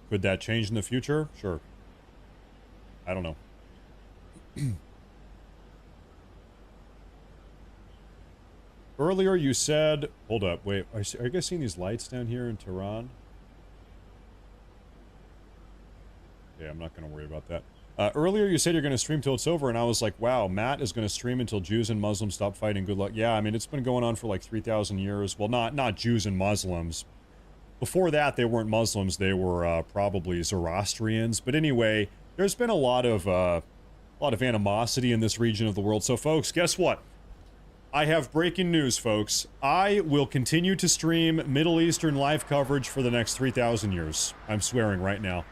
Could that change in the future? Sure. I don't know. Earlier you said... Hold up, wait. Are you guys seeing these lights down here in Tehran? Yeah, I'm not going to worry about that. Earlier you said you're going to stream till it's over, and I was like, wow, Matt is going to stream until Jews and Muslims stop fighting. Good luck. Yeah, I mean, it's been going on for like 3,000 years. Well, not Jews and Muslims. Before that, they weren't Muslims. They were probably Zoroastrians. But anyway, there's been a lot of animosity in this region of the world. So, folks, guess what? I have breaking news, folks. I will continue to stream Middle Eastern live coverage for the next 3,000 years. I'm swearing right now.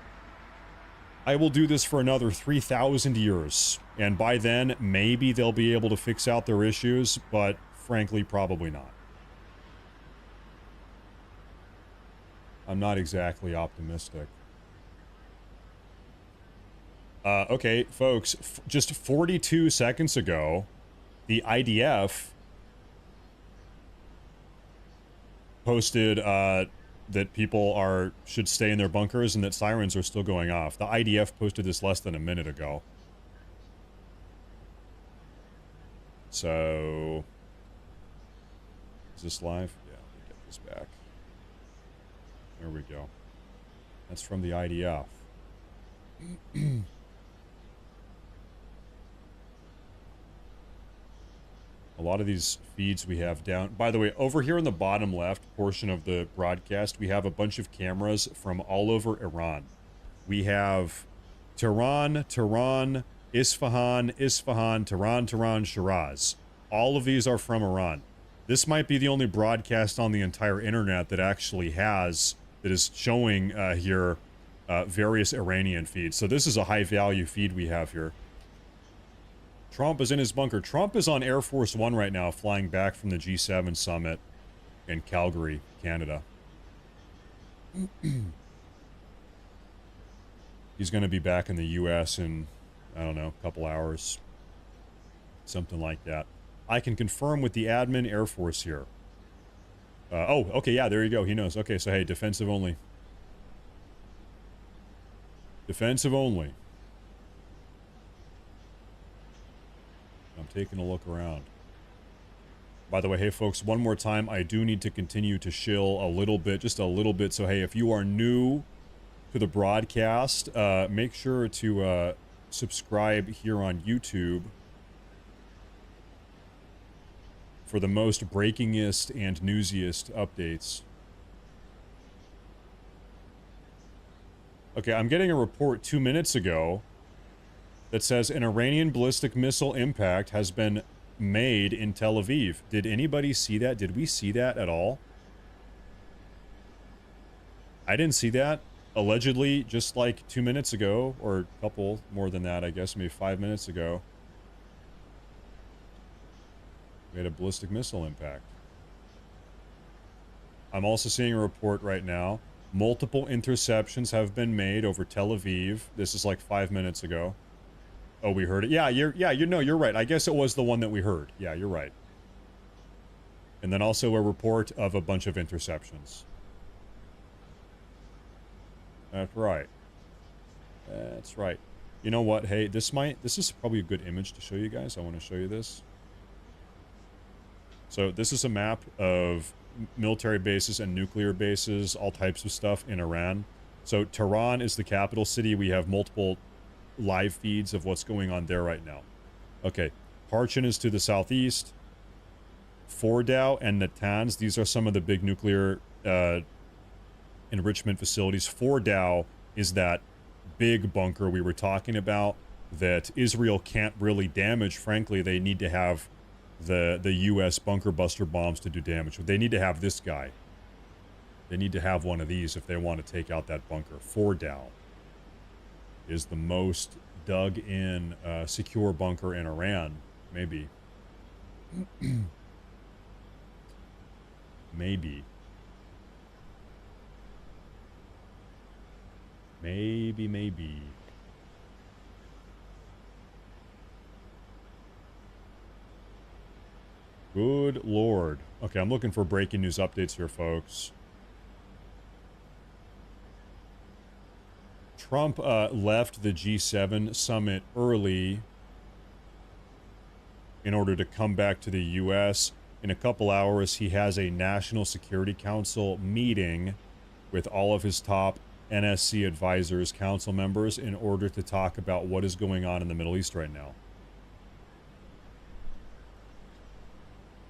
I will do this for another 3,000 years. And by then, maybe they'll be able to fix out their issues, but frankly, probably not. I'm not exactly optimistic. Okay, folks, just 42 seconds ago, the IDF posted that people should stay in their bunkers and that sirens are still going off. The IDF posted this less than a minute ago. So, is this live? Yeah, let me get this back. There we go. That's from the IDF. A lot of these feeds we have down. By the way, over here in the bottom left portion of the broadcast, we have a bunch of cameras from all over Iran. We have Tehran, Isfahan, Tehran, Shiraz. All of these are from Iran. This might be the only broadcast on the entire internet that actually that is showing here various Iranian feeds. So this is a high value feed we have here. Trump is in his bunker. Trump is on Air Force One right now, flying back from the G7 summit in Calgary, Canada. He's going to be back in the U.S. in, I don't know, a couple hours. Something like that. I can confirm with the admin Air Force here. Oh, okay, yeah, there you go. He knows. Okay, so hey, defensive only. Defensive only. I'm taking a look around. By the way, hey folks, one more time, I do need to continue to shill a little bit, just a little bit. So hey, if you are new to the broadcast, make sure to subscribe here on YouTube for the most breakingest and newsiest updates. Okay, I'm getting a report 2 minutes ago that says an Iranian ballistic missile impact has been made in Tel Aviv. Did anybody see that? Did we see that at all? I didn't see that. Allegedly, just like 2 minutes ago, or a couple more than that, I guess, maybe 5 minutes ago, we had a ballistic missile impact. I'm also seeing a report right now. Multiple interceptions have been made over Tel Aviv. This is like 5 minutes ago. Oh, we heard it. Yeah, you're right. I guess it was the one that we heard. Yeah, you're right. And then also a report of a bunch of interceptions. That's right. That's right. You know what? Hey, this is probably a good image to show you guys. I want to show you this. So this is a map of military bases and nuclear bases, all types of stuff in Iran. So Tehran is the capital city. We have multiple live feeds of what's going on there right now. Okay, Parchin is to the southeast. Fordow and Natanz, these are some of the big nuclear enrichment facilities. Fordow is that big bunker we were talking about that Israel can't really damage. Frankly, they need to have the U.S. bunker buster bombs to do damage. They need to have this guy. They need to have one of these if they want to take out that bunker. Fordow is the most dug in secure bunker in Iran. Maybe. Maybe. Maybe. Good Lord. Okay, I'm looking for breaking news updates here, folks. Trump left the G7 summit early in order to come back to the U.S. In a couple hours, he has a National Security Council meeting with all of his top NSC advisors, council members, in order to talk about what is going on in the Middle East right now.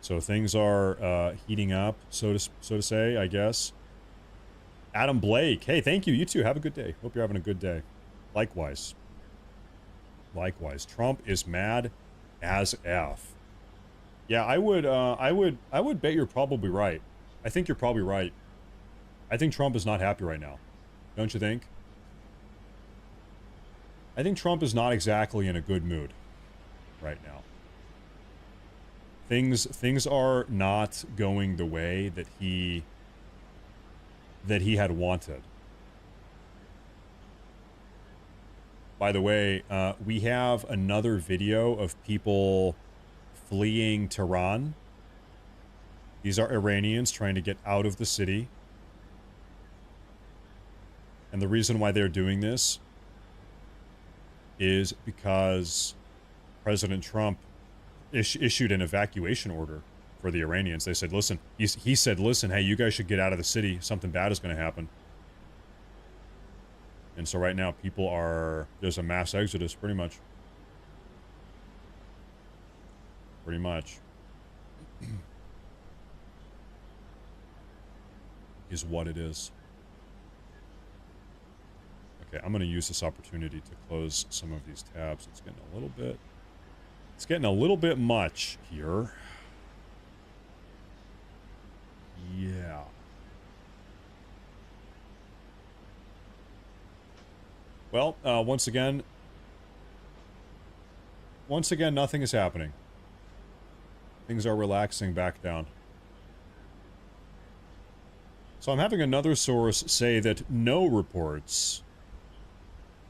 So things are heating up, so to say, I guess. Adam Blake, hey, thank you. You too. Have a good day. Hope you're having a good day. Likewise. Likewise. Trump is mad as F. Yeah, I would bet you're probably right. I think you're probably right. I think Trump is not happy right now. Don't you think? I think Trump is not exactly in a good mood right now. Things are not going the way that he that he had wanted. By the way, we have another video of people fleeing Tehran. These are Iranians trying to get out of the city. And the reason why they're doing this is because President Trump issued an evacuation order for the Iranians. They said, listen, he said, listen, hey, you guys should get out of the city. Something bad is going to happen. And so right now people are, there's a mass exodus pretty much. Pretty much. Is what it is. Okay, I'm going to use this opportunity to close some of these tabs. It's getting a little bit much here. Yeah. Well, once again, nothing is happening. Things are relaxing back down. So I'm having another source say that no reports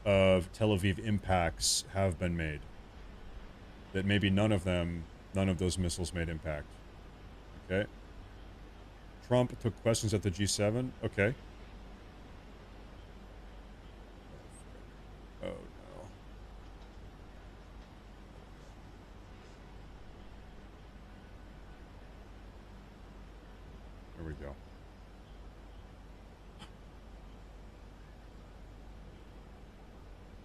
of Tel Aviv impacts have been made. That maybe none of those missiles made impact. Okay. Trump took questions at the G7. Okay. Oh, no. There we go.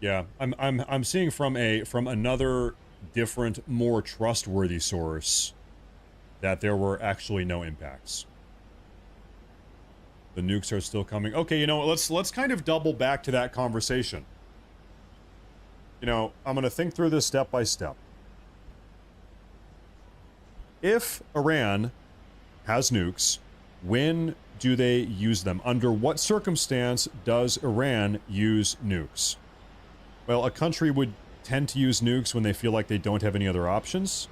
Yeah, I'm seeing from another different, more trustworthy source that there were actually no impacts. The nukes are still coming. Okay, you know, let's kind of double back to that conversation. You know, I'm going to think through this step by step. If Iran has nukes, when do they use them? Under what circumstance does Iran use nukes? Well, a country would tend to use nukes when they feel like they don't have any other options.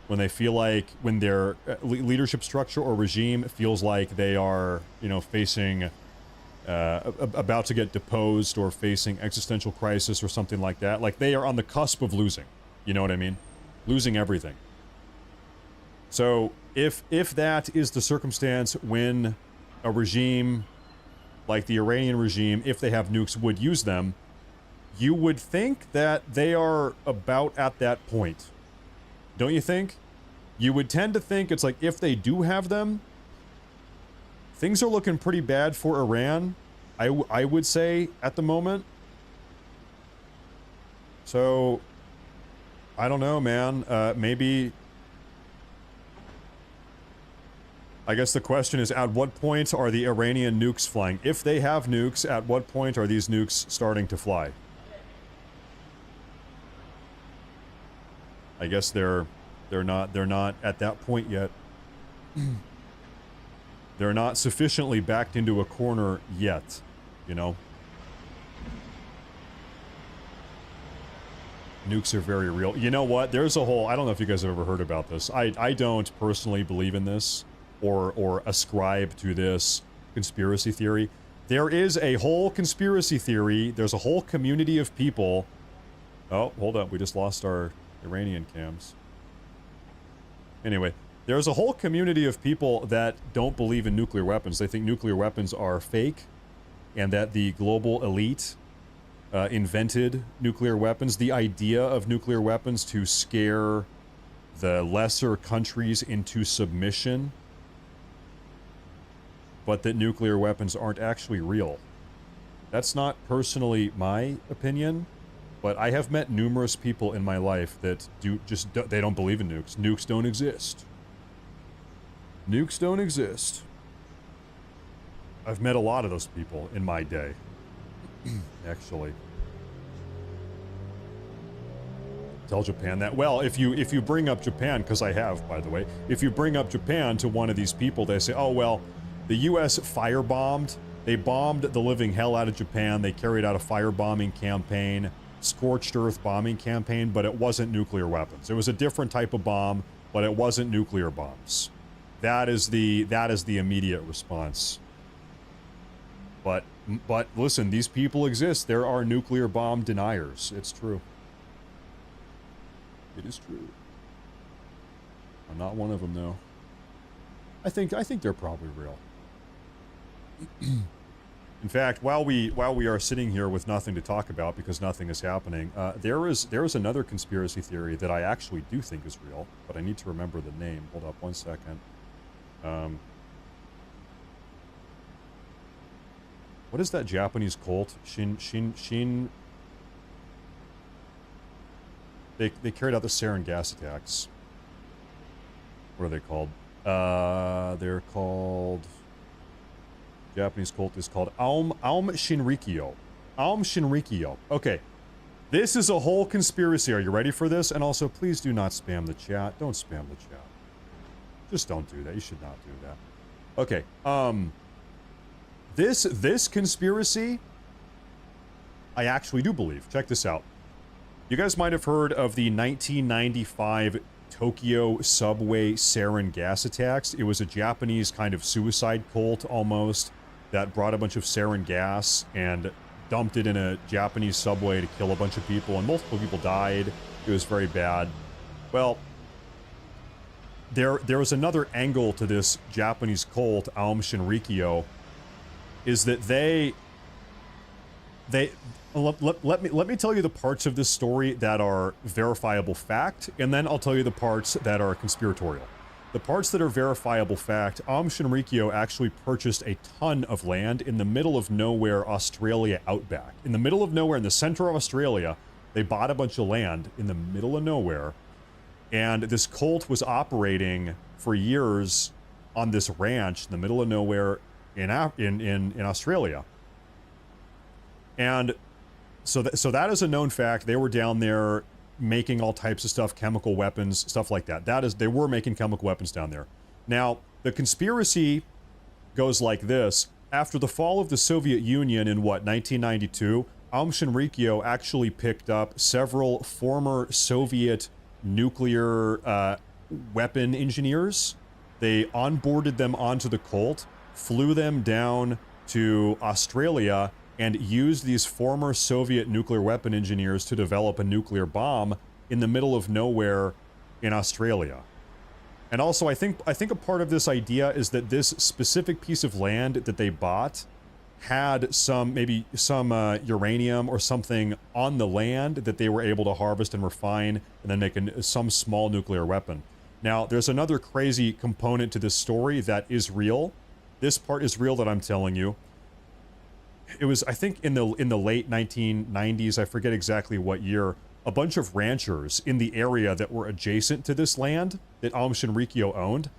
When they feel like, when their leadership structure or regime feels like they are, you know, facing, about to get deposed or facing existential crisis or something like that. Like they are on the cusp of losing. You know what I mean? Losing everything. So if that is the circumstance when a regime like the Iranian regime, if they have nukes, would use them, you would think that they are about at that point. Don't you think? You would tend to think it's like if they do have them, things are looking pretty bad for Iran, I would say, at the moment. So, I don't know, man. Maybe... I guess the question is, at what point are the Iranian nukes flying? If they have nukes, at what point are these nukes starting to fly? I guess they're not at that point yet. They're not sufficiently backed into a corner yet, you know. Nukes are very real. You know what? There's a whole, I don't know if you guys have ever heard about this. I don't personally believe in this or ascribe to this conspiracy theory. There is a whole conspiracy theory. There's a whole community of people. Oh, hold up. We just lost our Iranian cams. Anyway, there's a whole community of people that don't believe in nuclear weapons. They think nuclear weapons are fake and that the global elite invented nuclear weapons. The idea of nuclear weapons to scare the lesser countries into submission, but that nuclear weapons aren't actually real. That's not personally my opinion. But I have met numerous people in my life that they don't believe in nukes. Nukes don't exist. Nukes don't exist. I've met a lot of those people in my day. Actually. Tell Japan that. Well, if you bring up Japan, because I have, by the way, if you bring up Japan to one of these people, they say, oh, well, the U.S. firebombed. They bombed the living hell out of Japan. They carried out a firebombing campaign. Scorched earth bombing campaign, but it wasn't nuclear weapons. It was a different type of bomb, but it wasn't nuclear bombs. That is the immediate response. But listen, these people exist. There are nuclear bomb deniers. It's true. It is true. I'm not one of them, though. I think they're probably real. In fact, while we are sitting here with nothing to talk about because nothing is happening, there is another conspiracy theory that I actually do think is real, but I need to remember the name. Hold up 1 second. What is that Japanese cult? Shin. They carried out the sarin gas attacks. What are they called? They're called... Japanese cult is called Aum Shinrikyo. Aum Shinrikyo. Okay. This is a whole conspiracy. Are you ready for this? And also, please do not spam the chat. Don't spam the chat. Just don't do that. You should not do that. Okay. This conspiracy, I actually do believe. Check this out. You guys might have heard of the 1995 Tokyo subway sarin gas attacks. It was a Japanese kind of suicide cult almost that brought a bunch of sarin gas and dumped it in a Japanese subway to kill a bunch of people, and multiple people died. It was very bad. Well, there was another angle to this Japanese cult, Aum Shinrikyo, is that let me tell you the parts of this story that are verifiable fact, and then I'll tell you the parts that are conspiratorial. The parts that are verifiable fact, Aum Shinrikyo actually purchased a ton of land in the middle of nowhere, Australia outback. In the middle of nowhere, in the center of Australia, they bought a bunch of land in the middle of nowhere, and this cult was operating for years on this ranch in the middle of nowhere in Australia. And so that is a known fact. They were down there making all types of stuff, chemical weapons, stuff like that. They were making chemical weapons down there. Now, the conspiracy goes like this. After the fall of the Soviet Union in, 1992, Aum Shinrikyo actually picked up several former Soviet nuclear weapon engineers. They onboarded them onto the cult, flew them down to Australia, and used these former Soviet nuclear weapon engineers to develop a nuclear bomb in the middle of nowhere in Australia. And also, I think a part of this idea is that this specific piece of land that they bought had some uranium or something on the land that they were able to harvest and refine and then make some small nuclear weapon. Now, there's another crazy component to this story that is real. This part is real that I'm telling you. It was, I think, in the late 1990s, I forget exactly what year, a bunch of ranchers in the area that were adjacent to this land that Aum Shinrikyo owned,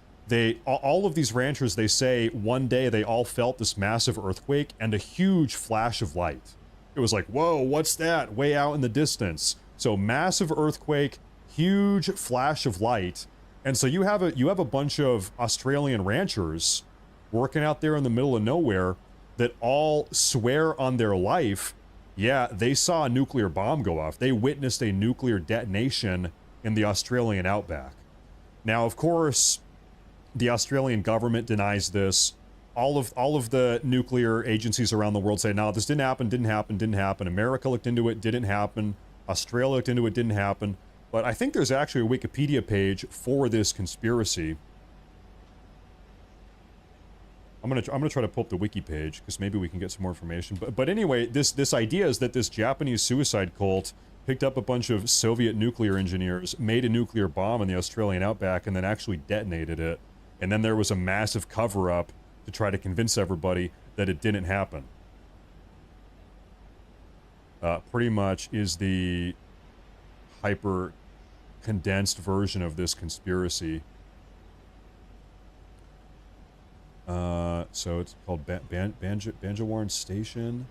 all of these ranchers, they say one day they all felt this massive earthquake and a huge flash of light. It was like, whoa, what's that? Way out in the distance. So massive earthquake, huge flash of light. And so you have a bunch of Australian ranchers working out there in the middle of nowhere that all swear on their life, yeah, they saw a nuclear bomb go off. They witnessed a nuclear detonation in the Australian outback. Now, of course, the Australian government denies this. All of the nuclear agencies around the world say, no, this didn't happen. America looked into it, didn't happen. Australia looked into it, didn't happen. But I think there's actually a Wikipedia page for this conspiracy. I'm gonna try to pull up the wiki page because maybe we can get some more information. But anyway, this idea is that this Japanese suicide cult picked up a bunch of Soviet nuclear engineers, made a nuclear bomb in the Australian outback, and then actually detonated it. And then there was a massive cover-up to try to convince everybody that it didn't happen. Pretty much is the hyper condensed version of this conspiracy. So it's called Banjawarn Station.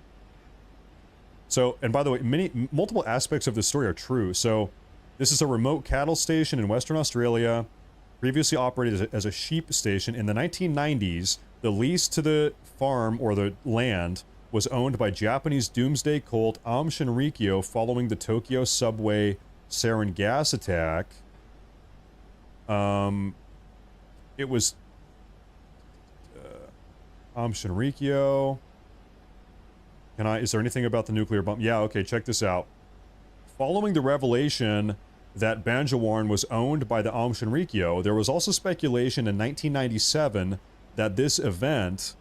So, and by the way, multiple aspects of this story are true. So, this is a remote cattle station in Western Australia, previously operated as a sheep station. In the 1990s, the lease to the farm or the land was owned by Japanese doomsday cult Aum Shinrikyo following the Tokyo subway sarin gas attack. It was Aum Shinrikyo. Is there anything about the nuclear bomb? Yeah, okay, check this out. Following the revelation that Banjawarn was owned by the Aum Shinrikyo, there was also speculation in 1997 that this event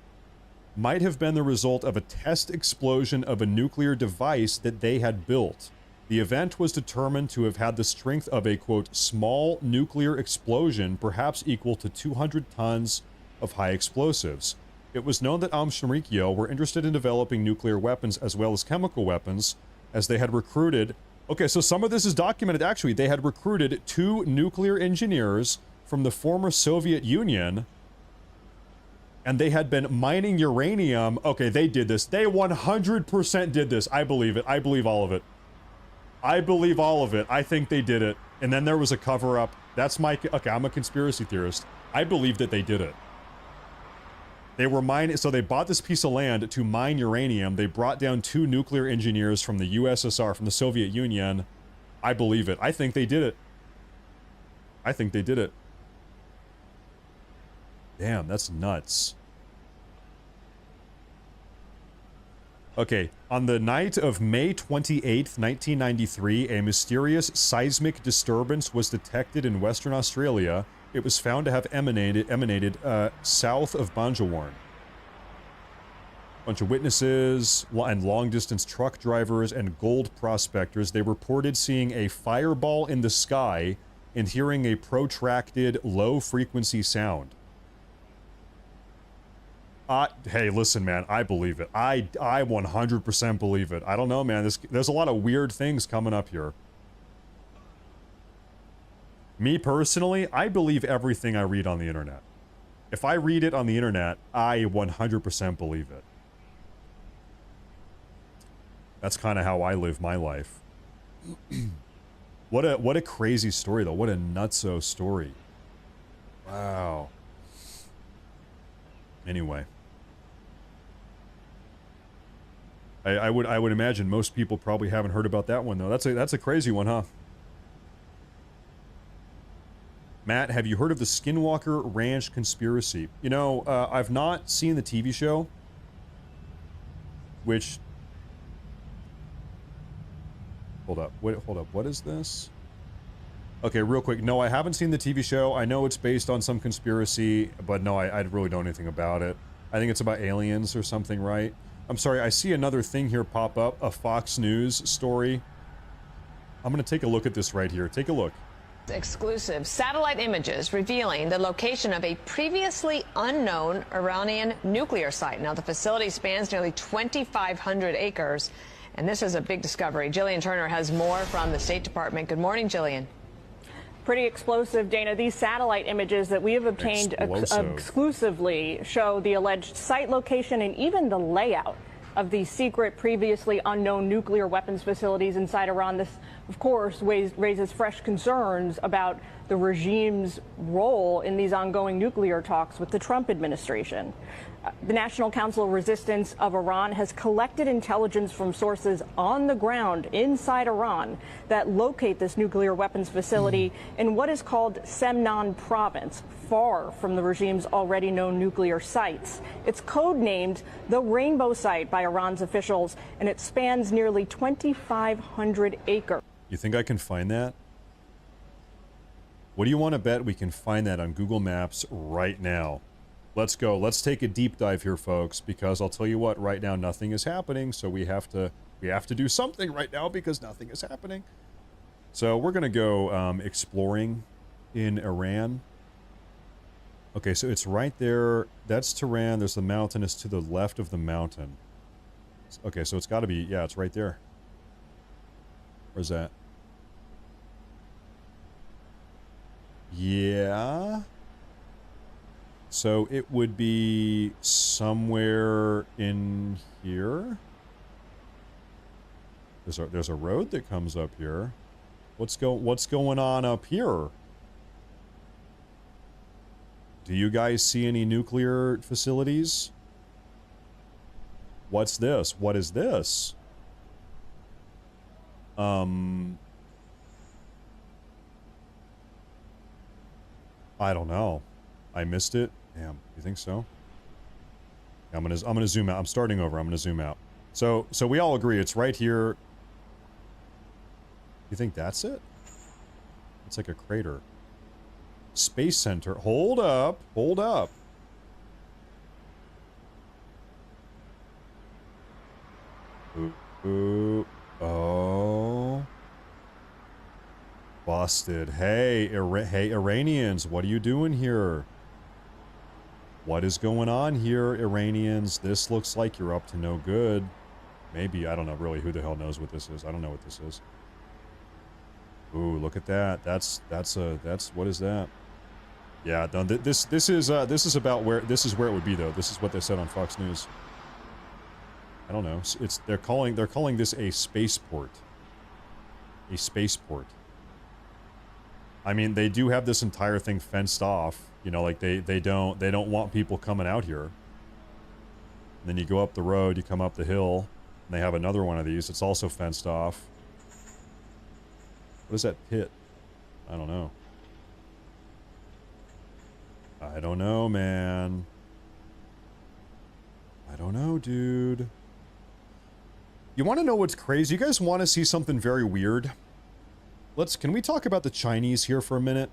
might have been the result of a test explosion of a nuclear device that they had built. The event was determined to have had the strength of a, quote, small nuclear explosion, perhaps equal to 200 tons of high explosives. It was known that Aum Shinrikyo were interested in developing nuclear weapons as well as chemical weapons, as they had recruited... Okay, so some of this is documented, actually. They had recruited 2 nuclear engineers from the former Soviet Union, and they had been mining uranium. Okay, they did this. They 100% did this. I believe it. I believe all of it. I believe all of it. I think they did it. And then there was a cover-up. That's my... Okay, I'm a conspiracy theorist. I believe that they did it. They were mining... So they bought this piece of land to mine uranium. They brought down 2 nuclear engineers from the USSR, from the Soviet Union. I believe it. I think they did it. I think they did it. Damn, that's nuts. Okay, on the night of May 28th, 1993, a mysterious seismic disturbance was detected in Western Australia. It was found to have emanated south of Banjawarn. Bunch of witnesses and long-distance truck drivers and gold prospectors, they reported seeing a fireball in the sky and hearing a protracted, low-frequency sound. Hey, listen, man, I believe it. I 100% believe it. I don't know, man. There's a lot of weird things coming up here. Me, personally, I believe everything I read on the internet. If I read it on the internet, I 100% believe it. That's kind of how I live my life. What a crazy story, though. What a nutso story. Wow. Anyway. I would imagine most people probably haven't heard about that one, though. That's a crazy one, huh? Matt, have you heard of the Skinwalker Ranch conspiracy? You know, I've not seen the TV show, which... Hold up, what is this? Okay, real quick, no, I haven't seen the TV show. I know it's based on some conspiracy, but no, I really don't know anything about it. I think it's about aliens or something, right? I'm sorry, I see another thing here pop up, a Fox News story. I'm gonna take a look at this right here. Take a look. Exclusive satellite images revealing the location of a previously unknown Iranian nuclear site. Now, the facility spans nearly 2,500 acres, and this is a big discovery. Jillian Turner has more from the State Department. Good morning, Jillian. Pretty explosive, Dana. These satellite images that we have obtained exclusively show the alleged site location and even the layout of the secret, previously unknown nuclear weapons facilities inside Iran. This, of course, raises fresh concerns about the regime's role in these ongoing nuclear talks with the Trump administration. The National Council of Resistance of Iran has collected intelligence from sources on the ground inside Iran that locate this nuclear weapons facility in what is called Semnan province, far from the regime's already known nuclear sites. It's codenamed the Rainbow Site by Iran's officials, and it spans nearly 2,500 acres. You think I can find that? What do you want to bet we can find that on Google Maps right now? Let's go. Let's take a deep dive here, folks, because I'll tell you what, right now nothing is happening, so we have to do something right now because nothing is happening. So we're going to go exploring in Iran. Okay, so it's right there. That's Tehran. There's the mountain. It's to the left of the mountain. Okay, so it's got to be, yeah, it's right there. Where's that? Yeah. So it would be somewhere in here. There's a road that comes up here. What's going on up here? Do you guys see any nuclear facilities? What's this? What is this? I don't know. I missed it. Damn, you think so? I'm gonna zoom out. I'm starting over. I'm gonna zoom out. So we all agree it's right here. You think that's it? It's like a crater. Space Center. Hold up. Hold up. Ooh. Oh. Busted. Hey, hey, Iranians, what are you doing here? What is going on here, Iranians? This looks like you're up to no good. Maybe, I don't know, really, who the hell knows what this is? I don't know what this is. Ooh, look at that. That's what is that? Yeah, no, this is about where, this is where it would be, though. This is what they said on Fox News. I don't know. They're calling this a spaceport. A spaceport. I mean, they do have this entire thing fenced off. You know, like they don't want people coming out here. And then you go up the road, you come up the hill, and they have another one of these. It's also fenced off. What is that pit? I don't know. I don't know, man. I don't know, dude. You want to know what's crazy? You guys want to see something very weird? Can we talk about the Chinese here for a minute?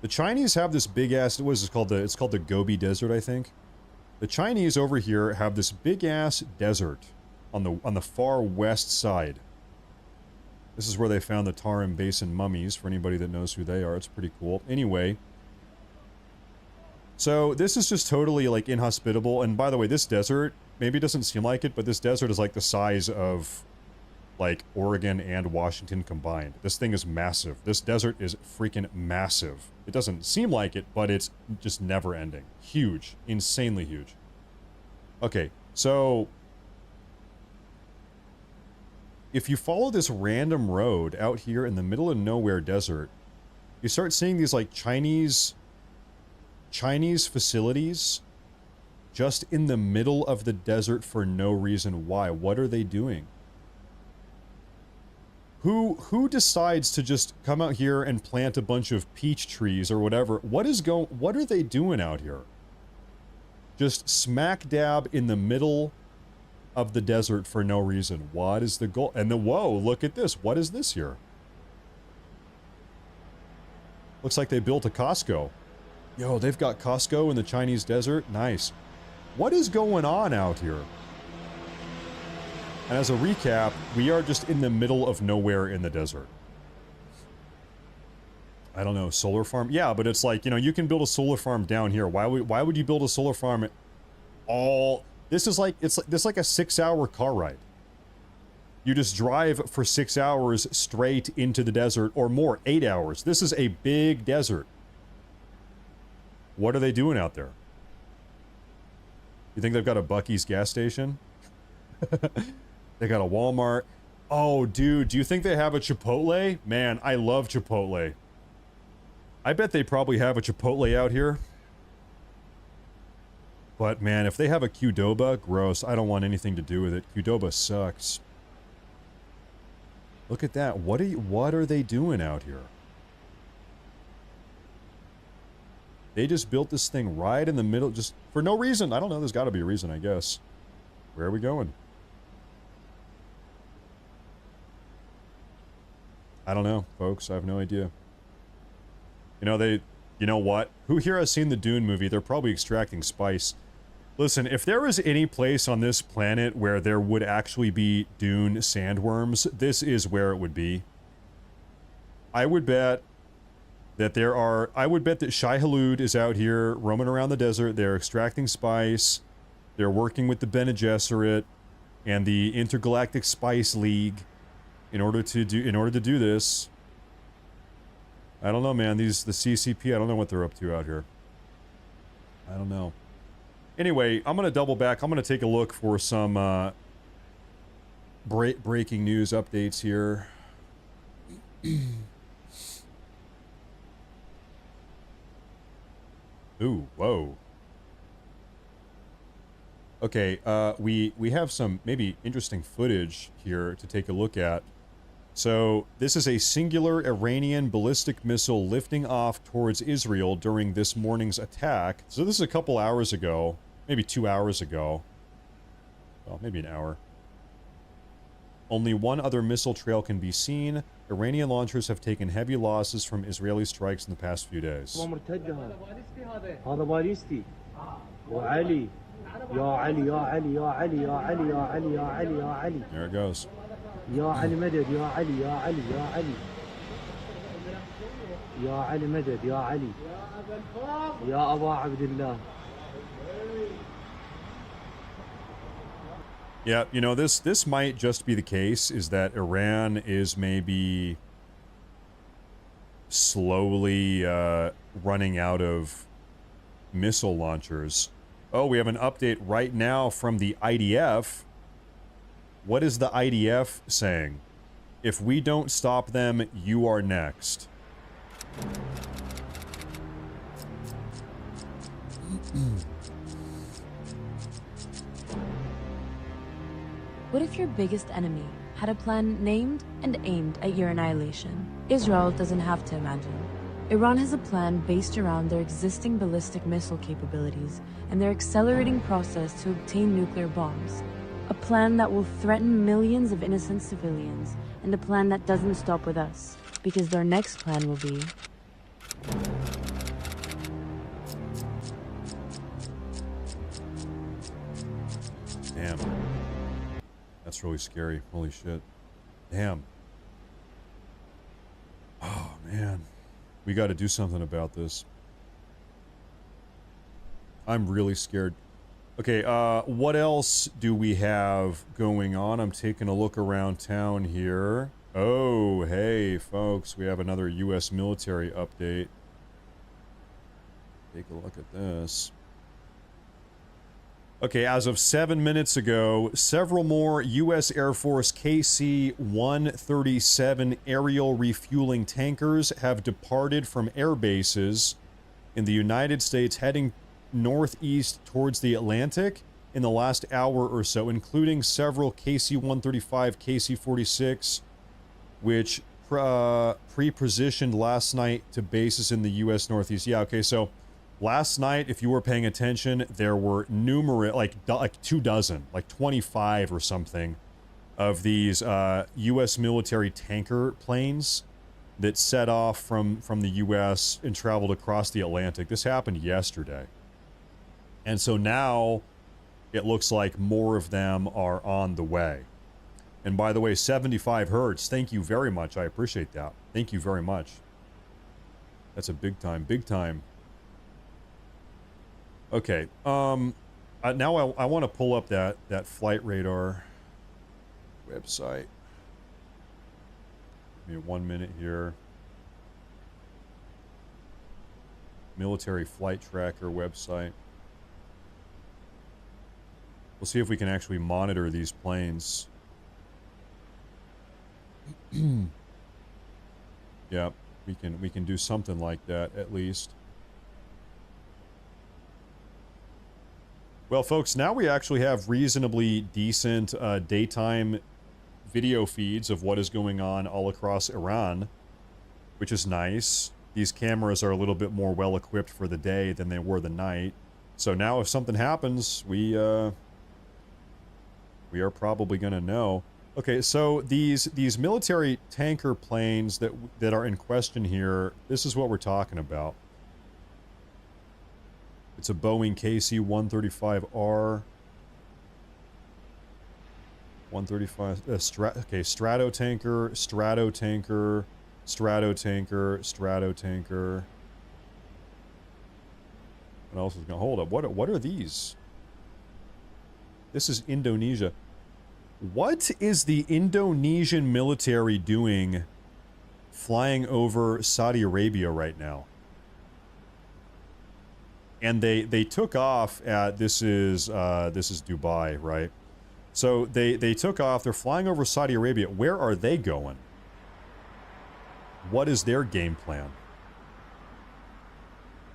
The Chinese have this big ass, what is it called? It's called the Gobi Desert, I think. The Chinese over here have this big ass desert on the far west side. This is where they found the Tarim Basin mummies, for anybody that knows who they are. It's pretty cool. Anyway, so this is just totally like inhospitable. And by the way, this desert, maybe it doesn't seem like it, but this desert is like the size of like Oregon and Washington combined. This thing is massive. This desert is freaking massive. It doesn't seem like it, but it's just never ending. Huge. Insanely huge. Okay, so if you follow this random road out here in the middle of nowhere desert, you start seeing these like Chinese facilities just in the middle of the desert for no reason why. What are they doing? Who decides to just come out here and plant a bunch of peach trees or whatever? What are they doing out here? Just smack dab in the middle of the desert for no reason. What is the goal? And then, whoa, look at this. What is this here? Looks like they built a Costco. Yo, they've got Costco in the Chinese desert. Nice. What is going on out here? And as a recap, we are just in the middle of nowhere in the desert. I don't know, solar farm? Yeah, but it's like, you know, you can build a solar farm down here. Why would you build a solar farm this is like, this is like a 6-hour car ride. You just drive for 6 hours straight into the desert, or more, 8 hours. This is a big desert. What are they doing out there? You think they've got a Buc-ee's gas station? They got a Walmart. Oh, dude, do you think they have a Chipotle? Man, I love Chipotle. I bet they probably have a Chipotle out here. But man, if they have a Qdoba, gross. I don't want anything to do with it. Qdoba sucks. Look at that. What are they doing out here? They just built this thing right in the middle, just for no reason. I don't know. There's got to be a reason, I guess. Where are we going? I don't know, folks. I have no idea. You know what? Who here has seen the Dune movie? They're probably extracting spice. Listen, if there was any place on this planet where there would actually be Dune sandworms, this is where it would be. I would bet that Shai Hulud is out here roaming around the desert. They're extracting spice. They're working with the Bene Gesserit and the Intergalactic Spice League in order to do this. I don't know, man. The CCP, I don't know what they're up to out here. I don't know. Anyway, I'm going to double back. I'm going to take a look for some breaking news updates here. Ooh, whoa. Okay, we have some maybe interesting footage here to take a look at. So, this is a singular Iranian ballistic missile lifting off towards Israel during this morning's attack. So this is a couple hours ago, maybe 2 hours ago. Well, maybe an hour. Only one other missile trail can be seen. Iranian launchers have taken heavy losses from Israeli strikes in the past few days. There it goes. يا علي مدد يا علي يا علي يا علي يا علي مدد يا علي يا أبا عبد الله. Yeah, you know, this might just be the case, is that Iran is maybe slowly running out of missile launchers. Oh, we have an update right now from the IDF. What is the IDF saying? If we don't stop them, you are next. What if your biggest enemy had a plan named and aimed at your annihilation? Israel doesn't have to imagine. Iran has a plan based around their existing ballistic missile capabilities and their accelerating process to obtain nuclear bombs. A plan that will threaten millions of innocent civilians, and a plan that doesn't stop with us, because their next plan will be... Damn. That's really scary. Holy shit. Damn. Oh, man. We got to do something about this. I'm really scared. Okay, what else do we have going on? I'm taking a look around town here. Oh, hey, folks. We have another U.S. military update. Take a look at this. Okay, as of 7 minutes ago, several more U.S. Air Force KC-137 aerial refueling tankers have departed from air bases in the United States, heading northeast towards the Atlantic in the last hour or so, including several KC-135, KC-46, which pre-positioned last night to bases in the U.S. Northeast. Yeah, okay, so last night, if you were paying attention, there were numerous, like 24, like 25 or something, of these U.S. military tanker planes that set off from the U.S. and traveled across the Atlantic. This happened yesterday. And so now it looks like more of them are on the way. And by the way, 75 hertz, thank you very much. I appreciate that. Thank you very much. That's a big time, big time. Okay, now I want to pull up that flight radar website. Give me 1 minute here. Military flight tracker website. We'll see if we can actually monitor these planes. Yeah, we can do something like that at least. Well, folks, now we actually have reasonably decent daytime video feeds of what is going on all across Iran, which is nice. These cameras are a little bit more well-equipped for the day than they were the night. So now if something happens, we are probably going to know. Okay, so these military tanker planes that are in question here, this is what we're talking about. It's a Boeing KC-135R. 135, Stratotanker, Stratotanker, Stratotanker, Stratotanker. What else is going to hold up? What are these? This is Indonesia. What is the Indonesian military doing flying over Saudi Arabia right now? And they took off at, this is Dubai, right? So they took off, they're flying over Saudi Arabia. Where are they going? What is their game plan?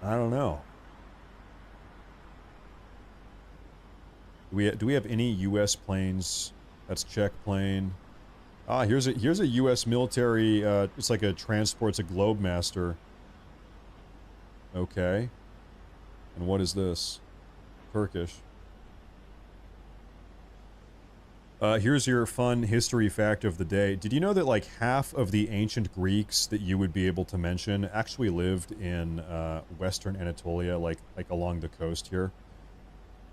I don't know. Do we have any U.S. planes? That's Czech plane. Ah, here's a U.S. military, it's like a transport, it's a Globemaster. Okay. And what is this? Turkish. Here's your fun history fact of the day. Did you know that like half of the ancient Greeks that you would be able to mention actually lived in Western Anatolia, like along the coast here?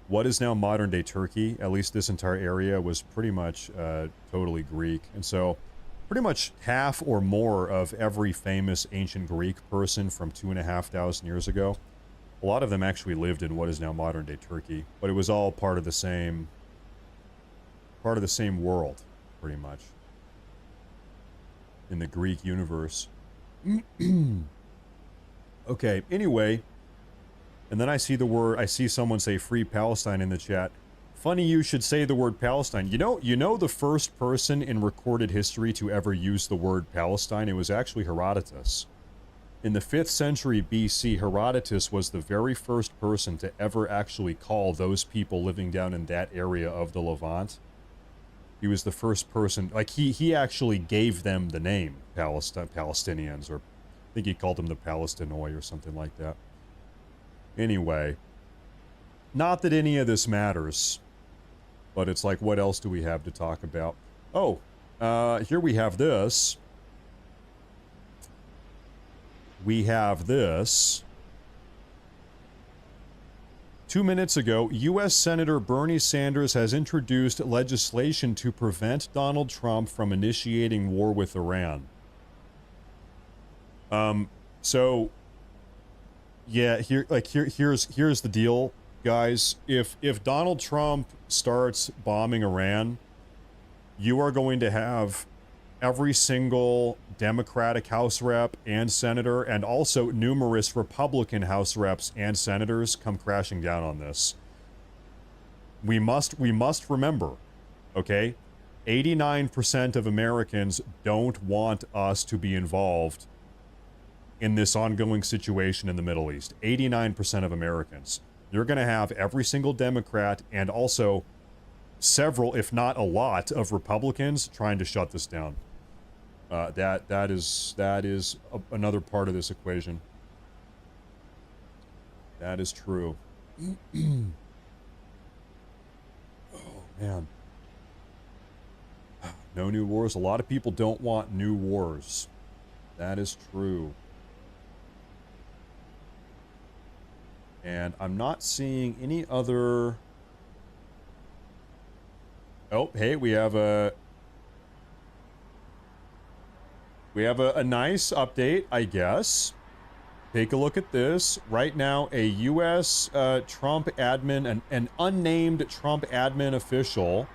What is now modern-day Turkey, at least this entire area, was pretty much totally Greek. And so pretty much half or more of every famous ancient Greek person from 2,500 years ago, a lot of them actually lived in what is now modern-day Turkey. But it was all part of the same world, pretty much, in the Greek universe. Okay, anyway, and then I see someone say Free Palestine in the chat. Funny you should say the word Palestine. You know the first person in recorded history to ever use the word Palestine? It was actually Herodotus. In the 5th century BC, Herodotus was the very first person to ever actually call those people living down in that area of the Levant. He was the first person, like he actually gave them the name Palestinians, or I think he called them the Palestinoi or something like that. Anyway, not that any of this matters, but it's like, what else do we have to talk about? Oh, here we have this. We have this. 2 minutes ago, U.S. Senator Bernie Sanders has introduced legislation to prevent Donald Trump from initiating war with Iran. So, yeah, here's the deal, guys. If Donald Trump starts bombing Iran, you are going to have every single Democratic House rep and senator, and also numerous Republican House reps and senators come crashing down on this. We must remember, okay? 89% of Americans don't want us to be involved in this ongoing situation in the Middle East. 89% of Americans. You're going to have every single Democrat and also several, if not a lot, of Republicans trying to shut this down. That is another part of this equation. That is true. Oh, man. No new wars. A lot of people don't want new wars. That is true. And I'm not seeing any other... Oh, hey, we have a nice update, I guess. Take a look at this. Right now, a U.S. Trump admin, an unnamed Trump admin official,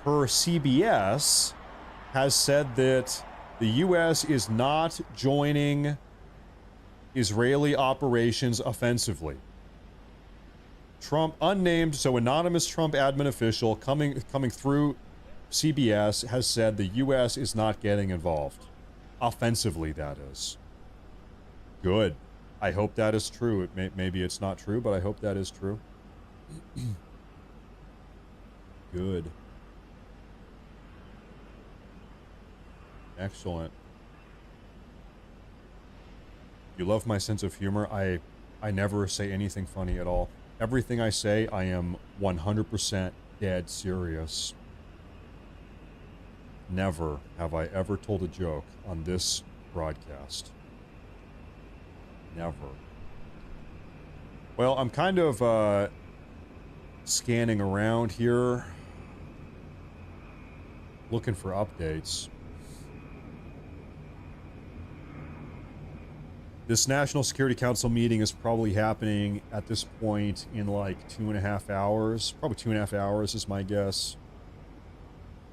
per CBS, has said that the U.S. is not joining Israeli operations offensively. Trump, unnamed, so anonymous Trump admin official coming through CBS has said the U.S. is not getting involved. Offensively, that is. Good. I hope that is true. Maybe it's not true, but I hope that is true. Good. Excellent. You love my sense of humor. I never say anything funny at all. Everything I say, I am 100% dead serious. Never have I ever told a joke on this broadcast. Never. Well, I'm kind of scanning around here, looking for updates. This National Security Council meeting is probably happening at this point in like 2.5 hours. Probably 2.5 hours is my guess.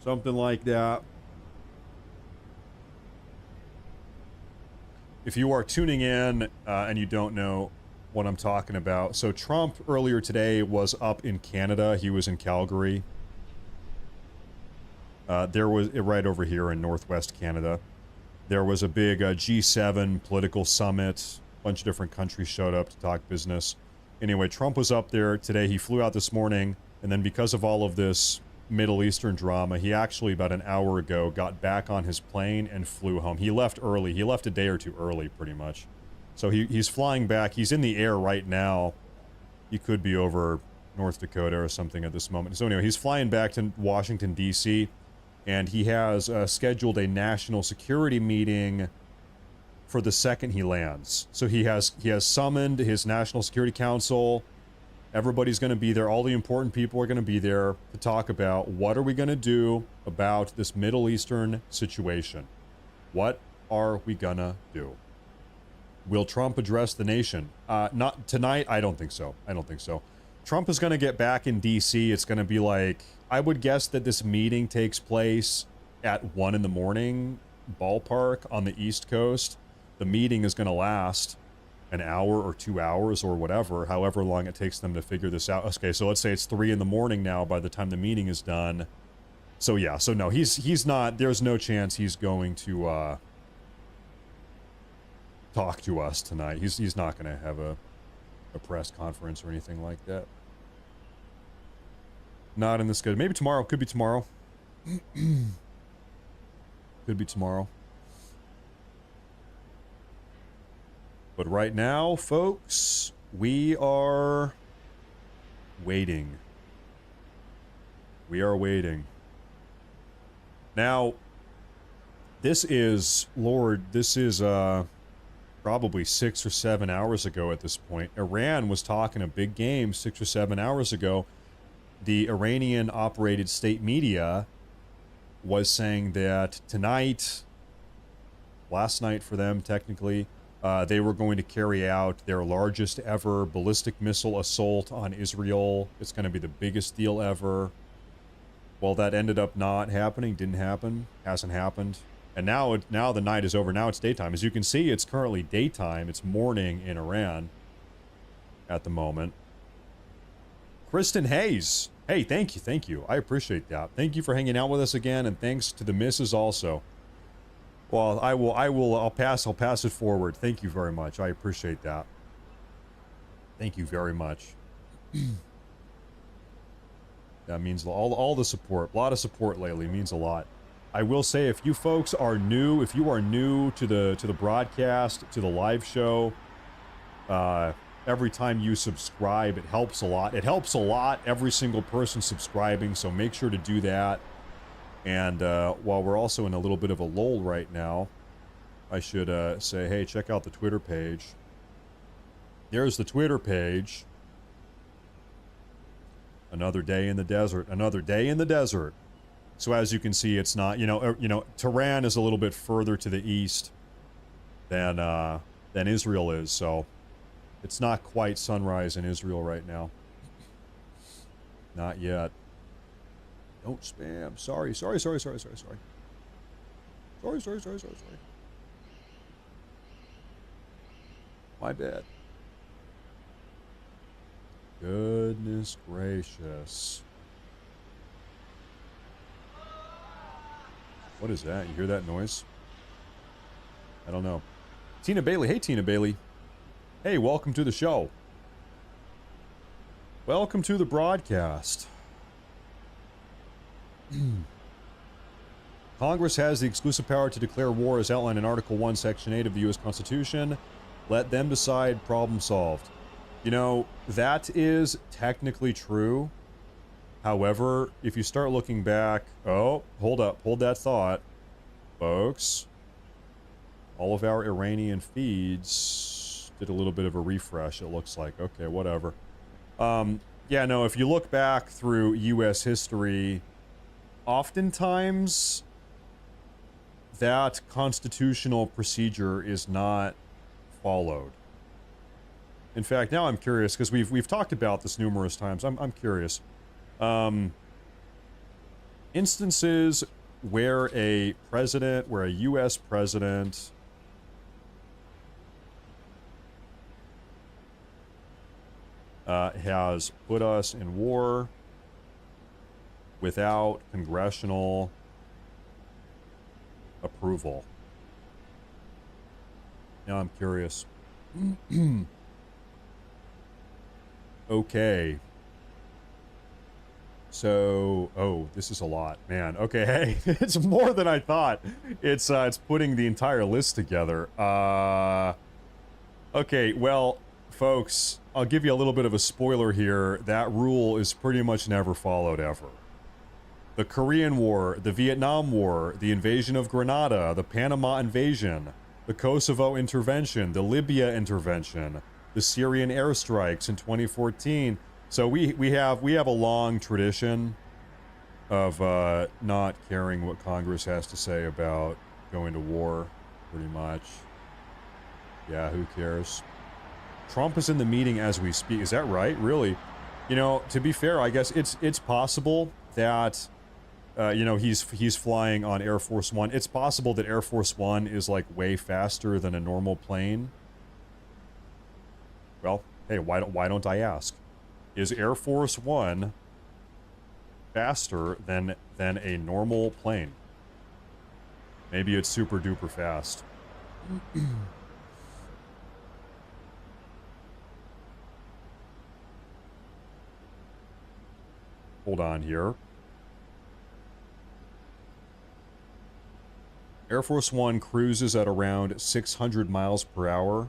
Something like that. If you are tuning in and you don't know what I'm talking about, so Trump earlier today was up in Canada. He was in Calgary. There was right over here in Northwest Canada. There was a big G7 political summit. A bunch of different countries showed up to talk business. Anyway, Trump was up there today. He flew out this morning, and then because of all of this Middle Eastern drama, he actually about an hour ago got back on his plane and flew home. He left early. He left a day or two early, pretty much. So he's flying back. He's in the air right now. He could be over North Dakota or something at this moment. So anyway, he's flying back to Washington, D.C., and he has scheduled a national security meeting for the second he lands. So he has summoned his National Security Council. Everybody's going to be there. All the important people are going to be there to talk about what are we going to do about this Middle Eastern situation. What are we going to do? Will Trump address the nation? Not tonight. I don't think so. Trump is going to get back in D.C. It's going to be like, I would guess that this meeting takes place at 1 a.m, ballpark on the East Coast. The meeting is going to last an hour or 2 hours or whatever, however long it takes them to figure this out. Okay, so let's say it's 3 a.m. now by the time the meeting is done. So yeah, so no, he's not, there's no chance he's going to talk to us tonight. He's not going to have a press conference or anything like that. Not in this schedule. Maybe tomorrow. Could be tomorrow. Could be tomorrow. But right now, folks, we are waiting. We are waiting. Now, this is, Lord, this is probably 6 or 7 hours ago at this point. Iran was talking a big game 6 or 7 hours ago. The Iranian-operated state media was saying that tonight, last night for them technically, they were going to carry out their largest ever ballistic missile assault on Israel. It's going to be the biggest deal ever. Well, that ended up not happening. Didn't happen. Hasn't happened. And now the night is over. Now it's daytime. As you can see, it's currently daytime. It's morning in Iran at the moment. Kristen Hayes. Hey, thank you. I appreciate that. Thank you for hanging out with us again, and thanks to the missus also. Well, I'll pass it forward. Thank you very much. I appreciate that. Thank you very much. That means all the support. A lot of support lately means a lot. I will say, if you folks are new, if you are new to the broadcast, to the live show, every time you subscribe, it helps a lot. It helps a lot, every single person subscribing, so make sure to do that. And while we're also in a little bit of a lull right now, I should say, hey, check out the Twitter page. There's the Twitter page. Another day in the desert. Another day in the desert. So as you can see, it's not, Tehran is a little bit further to the east than Israel is, so it's not quite sunrise in Israel right now. Not yet. Don't spam. Sorry. Sorry. My bad. Goodness gracious. What is that? You hear that noise? I don't know. Tina Bailey. Hey, Tina Bailey. Hey, welcome to the show. Welcome to the broadcast. Congress has the exclusive power to declare war as outlined in Article 1, Section 8 of the U.S. Constitution. Let them decide, problem solved. That is technically true. However, if you start looking back... Oh, hold up. Hold that thought. Folks. All of our Iranian feeds did a little bit of a refresh, it looks like. Okay, whatever. Yeah, no, if you look back through U.S. history, oftentimes that constitutional procedure is not followed. In fact, now I'm curious, because we've talked about this numerous times. I'm curious. Instances where a U.S. president has put us in war without congressional approval. Now I'm curious. Okay. So, oh, this is a lot, man. Okay, hey, it's more than I thought. It's putting the entire list together. Okay, well, folks, I'll give you a little bit of a spoiler here. That rule is pretty much never followed ever. The Korean War, the Vietnam War, the invasion of Grenada, the Panama invasion, the Kosovo intervention, the Libya intervention, the Syrian airstrikes in 2014. So we have a long tradition of not caring what Congress has to say about going to war, pretty much. Yeah, who cares? Trump is in the meeting as we speak. Is that right? Really? You know, to be fair, I guess it's possible that you know, he's flying on Air Force One. It's possible that Air Force One is like way faster than a normal plane. Well, hey, why don't I ask? Is Air Force One faster than a normal plane? Maybe it's super duper fast. Hold on here. Air Force One cruises at around 600 miles per hour.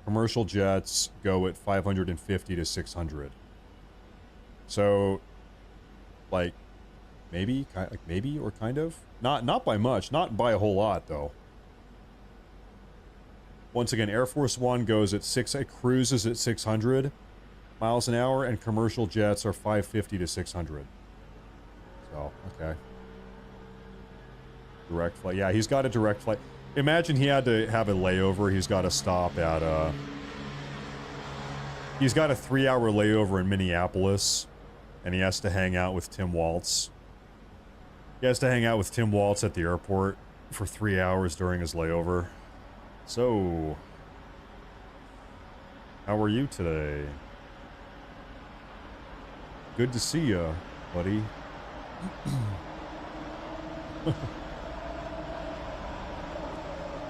Commercial jets go at 550 to 600. So, like, maybe or kind of? Not by much, not by a whole lot though. Once again, Air Force One goes at cruises at 600 miles an hour, and commercial jets are 550 to 600. So, okay. Direct flight. Yeah, he's got a direct flight. Imagine he had to have a layover. He's got to stop at he's got a 3-hour layover in Minneapolis, and he has to hang out with Tim Waltz. He has to hang out with Tim Waltz at the airport for 3 hours during his layover. So, how are you today? Good to see ya, buddy.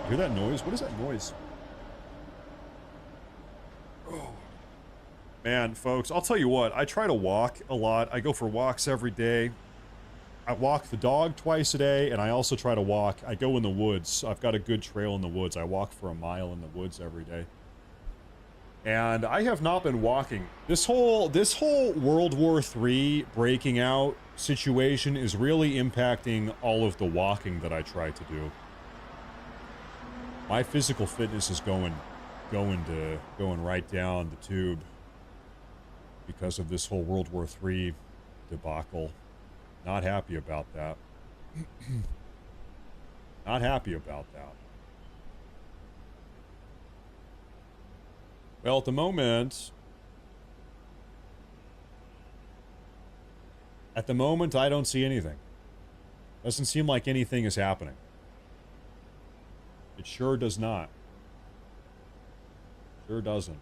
Hear that noise? What is that noise? Oh. Man, folks, I'll tell you what. I try to walk a lot. I go for walks every day. I walk the dog twice a day, and I also try to walk. I go in the woods. I've got a good trail in the woods. I walk for a mile in the woods every day. And I have not been walking. This whole World War III breaking out situation is really impacting all of the walking that I try to do. My physical fitness is going right down the tube because of this whole World War III debacle. Not happy about that. Not happy about that. Well, at the moment, I don't see anything. Doesn't seem like anything is happening. It sure does not. Sure doesn't.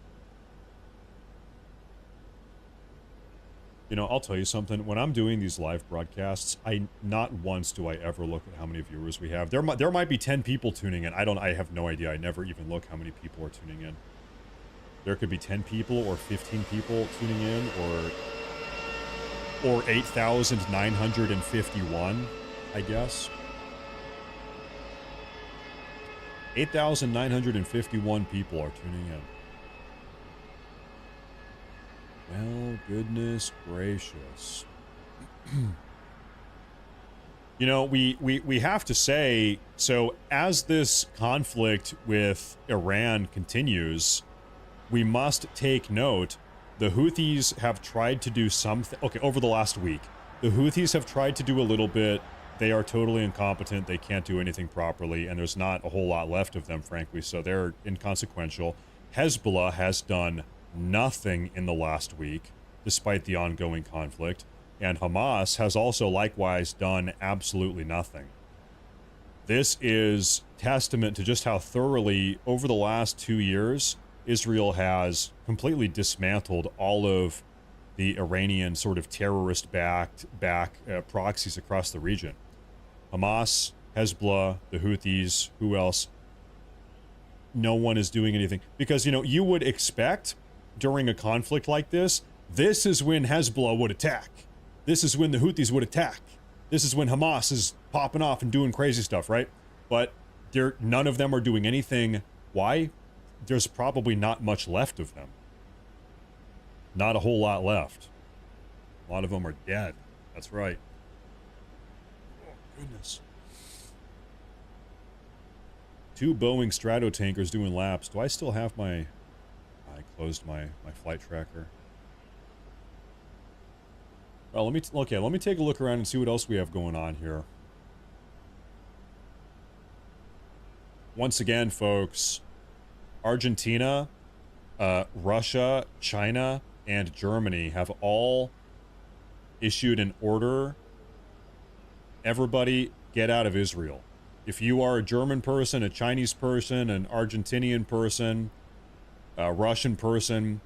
You know, I'll tell you something. When I'm doing these live broadcasts, not once do I ever look at how many viewers we have. There might be 10 people tuning in. I have no idea. I never even look how many people are tuning in. There could be 10 people or 15 people tuning in, or 8,951, I guess. 8,951 people are tuning in. Well, goodness gracious. You know, we have to say, so as this conflict with Iran continues, we must take note. The Houthis have tried to do something. Okay, over the last week, the Houthis have tried to do a little bit. They are totally incompetent. They can't do anything properly, and there's not a whole lot left of them, frankly, so they're inconsequential. Hezbollah has done nothing in the last week, despite the ongoing conflict, and Hamas has also likewise done absolutely nothing. This is testament to just how thoroughly, over the last 2 years, Israel has completely dismantled all of the Iranian sort of terrorist-backed proxies across the region. Hamas, Hezbollah, the Houthis, who else? No one is doing anything. Because, you know, you would expect during a conflict like this, this is when Hezbollah would attack. This is when the Houthis would attack. This is when Hamas is popping off and doing crazy stuff, right? But none of them are doing anything. Why? there's probably not much left of them. Not a whole lot left. A lot of them are dead. That's right. Oh, goodness. 2 Boeing Stratotankers doing laps. Do I still have my... I closed my flight tracker. Well, let me take a look around and see what else we have going on here. Once again, folks, Argentina, Russia, China, and Germany have all issued an order. Everybody get out of Israel. If you are a German person, a Chinese person, an Argentinian person, a Russian person,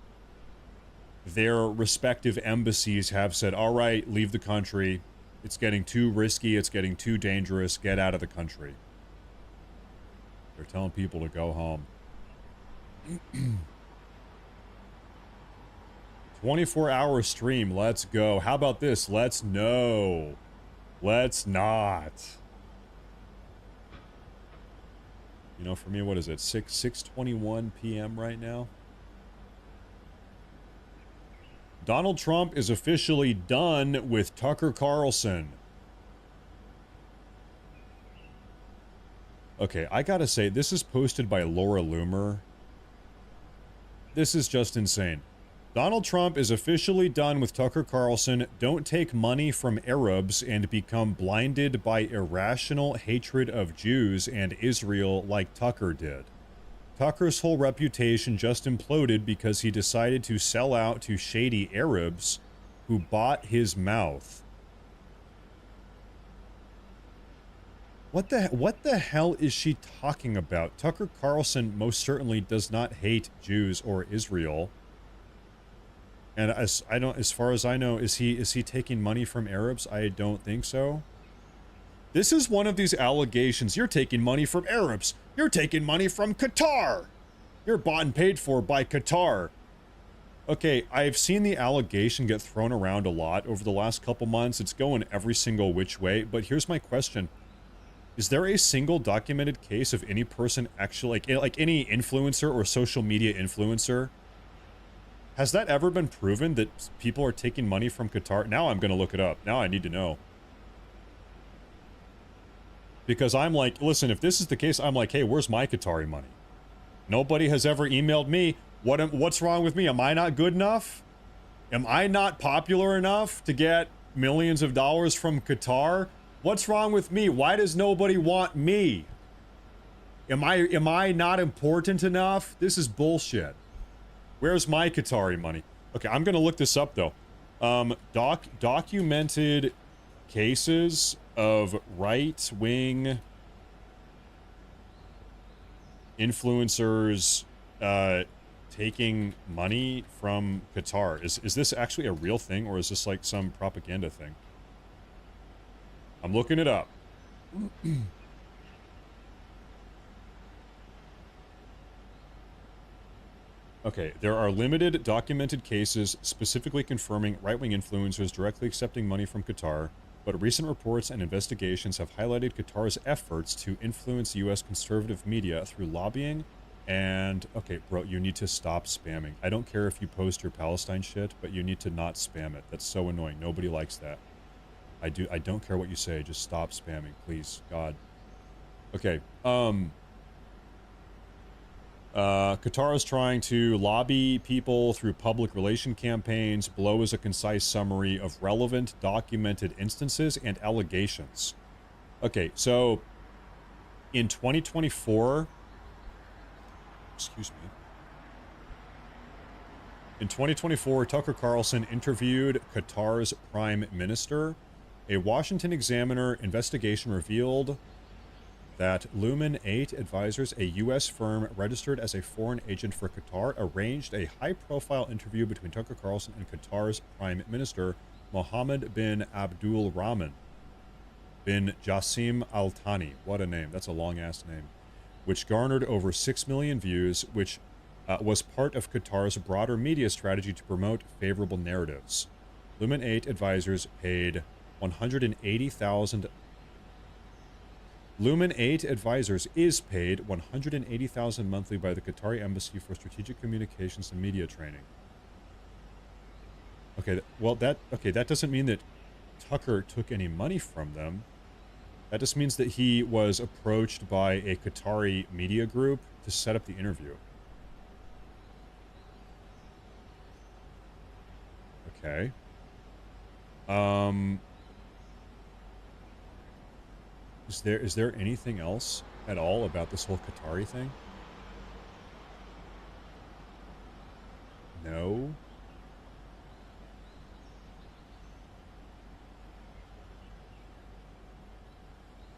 their respective embassies have said, all right, leave the country. It's getting too risky. It's getting too dangerous. Get out of the country. They're telling people to go home. 24-hour stream. Let's go. How about this? Let's no. Let's not. You know, for me, what is it? 6:21 p.m. right now? Donald Trump is officially done with Tucker Carlson. Okay, I gotta say, this is posted by Laura Loomer. This is just insane. Donald Trump is officially done with Tucker Carlson. Don't take money from Arabs and become blinded by irrational hatred of Jews and Israel like Tucker did. Tucker's whole reputation just imploded because he decided to sell out to shady Arabs who bought his mouth. What the hell is she talking about? Tucker Carlson most certainly does not hate Jews or Israel. And as far as I know, is he taking money from Arabs? I don't think so. This is one of these allegations. You're taking money from Arabs. You're taking money from Qatar. You're bought and paid for by Qatar. Okay, I've seen the allegation get thrown around a lot over the last couple months. It's going every single which way. But here's my question. Is there a single documented case of any person actually, like any influencer or social media influencer? Has that ever been proven that people are taking money from Qatar? Now I'm going to look it up. Now I need to know. Because I'm like, listen, if this is the case, I'm like, hey, where's my Qatari money? Nobody has ever emailed me. What's wrong with me? Am I not good enough? Am I not popular enough to get millions of dollars from Qatar? What's wrong with me? Why does nobody want me? Am I not important enough? This is bullshit. Where's my Qatari money? Okay, I'm gonna look this up though. Documented cases of right-wing influencers taking money from Qatar. Is this actually a real thing, or is this like some propaganda thing? I'm looking it up. Okay, there are limited documented cases specifically confirming right-wing influencers directly accepting money from Qatar, but recent reports and investigations have highlighted Qatar's efforts to influence U.S. conservative media through lobbying and... Okay, bro, you need to stop spamming. I don't care if you post your Palestine shit, but you need to not spam it. That's so annoying. Nobody likes that. I don't care what you say. Just stop spamming, please. God. Okay, Qatar is trying to lobby people through public relation campaigns. Below is a concise summary of relevant documented instances and allegations. Okay, so in 2024, excuse me. In 2024, Tucker Carlson interviewed Qatar's prime minister. A Washington Examiner investigation revealed that Lumen 8 Advisors, a U.S. firm registered as a foreign agent for Qatar, arranged a high-profile interview between Tucker Carlson and Qatar's Prime Minister, Mohammed bin Abdul Rahman bin Jassim Al Thani. What a name. That's a long-ass name. Which garnered over 6 million views, which was part of Qatar's broader media strategy to promote favorable narratives. Lumen 8 Advisors paid $180,000 Lumen 8 Advisors is paid $180,000 monthly by the Qatari Embassy for strategic communications and media training. Okay, well that doesn't mean that Tucker took any money from them. That just means that he was approached by a Qatari media group to set up the interview. Okay. Is there anything else at all about this whole Qatari thing? No.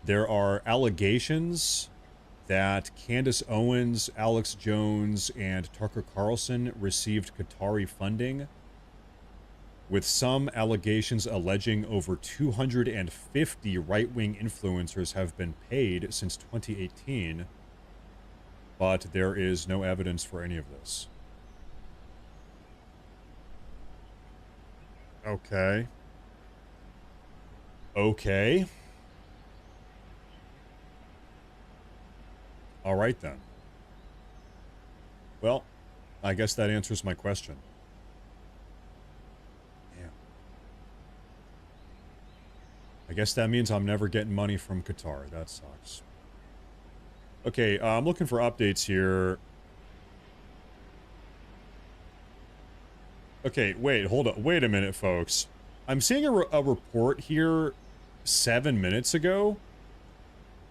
There are allegations that Candace Owens, Alex Jones, and Tucker Carlson received Qatari funding, with some allegations alleging over 250 right-wing influencers have been paid since 2018, but there is no evidence for any of this. Okay. Okay. All right, then. Well, I guess that answers my question. Yeah. I guess that means I'm never getting money from Qatar. That sucks. Okay, I'm looking for updates here. Okay, wait, hold up. Wait a minute, folks. I'm seeing a report here 7 minutes ago.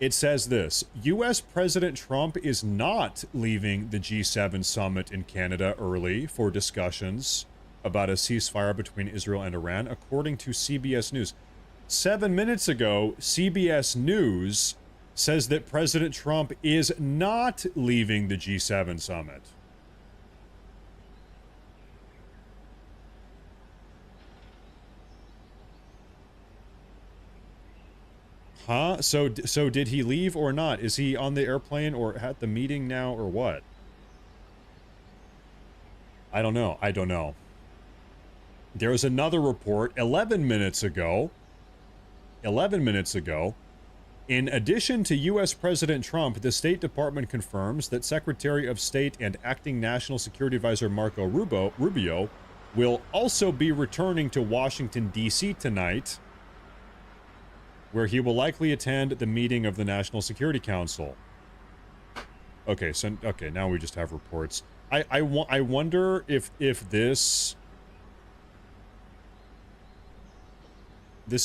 It says this: U.S. President Trump is not leaving the G7 summit in Canada early for discussions about a ceasefire between Israel and Iran, according to CBS News. 7 minutes ago, CBS News says that President Trump is not leaving the G7 summit. Huh? So did he leave or not? Is he on the airplane or at the meeting now or what? I don't know. I don't know. There was another report 11 minutes ago. 11 minutes ago. In addition to U.S. President Trump, the State Department confirms that Secretary of State and Acting National Security Advisor Marco Rubio will also be returning to Washington, D.C. tonight, where he will likely attend the meeting of the National Security Council. Okay, so now we just have reports. I wonder if this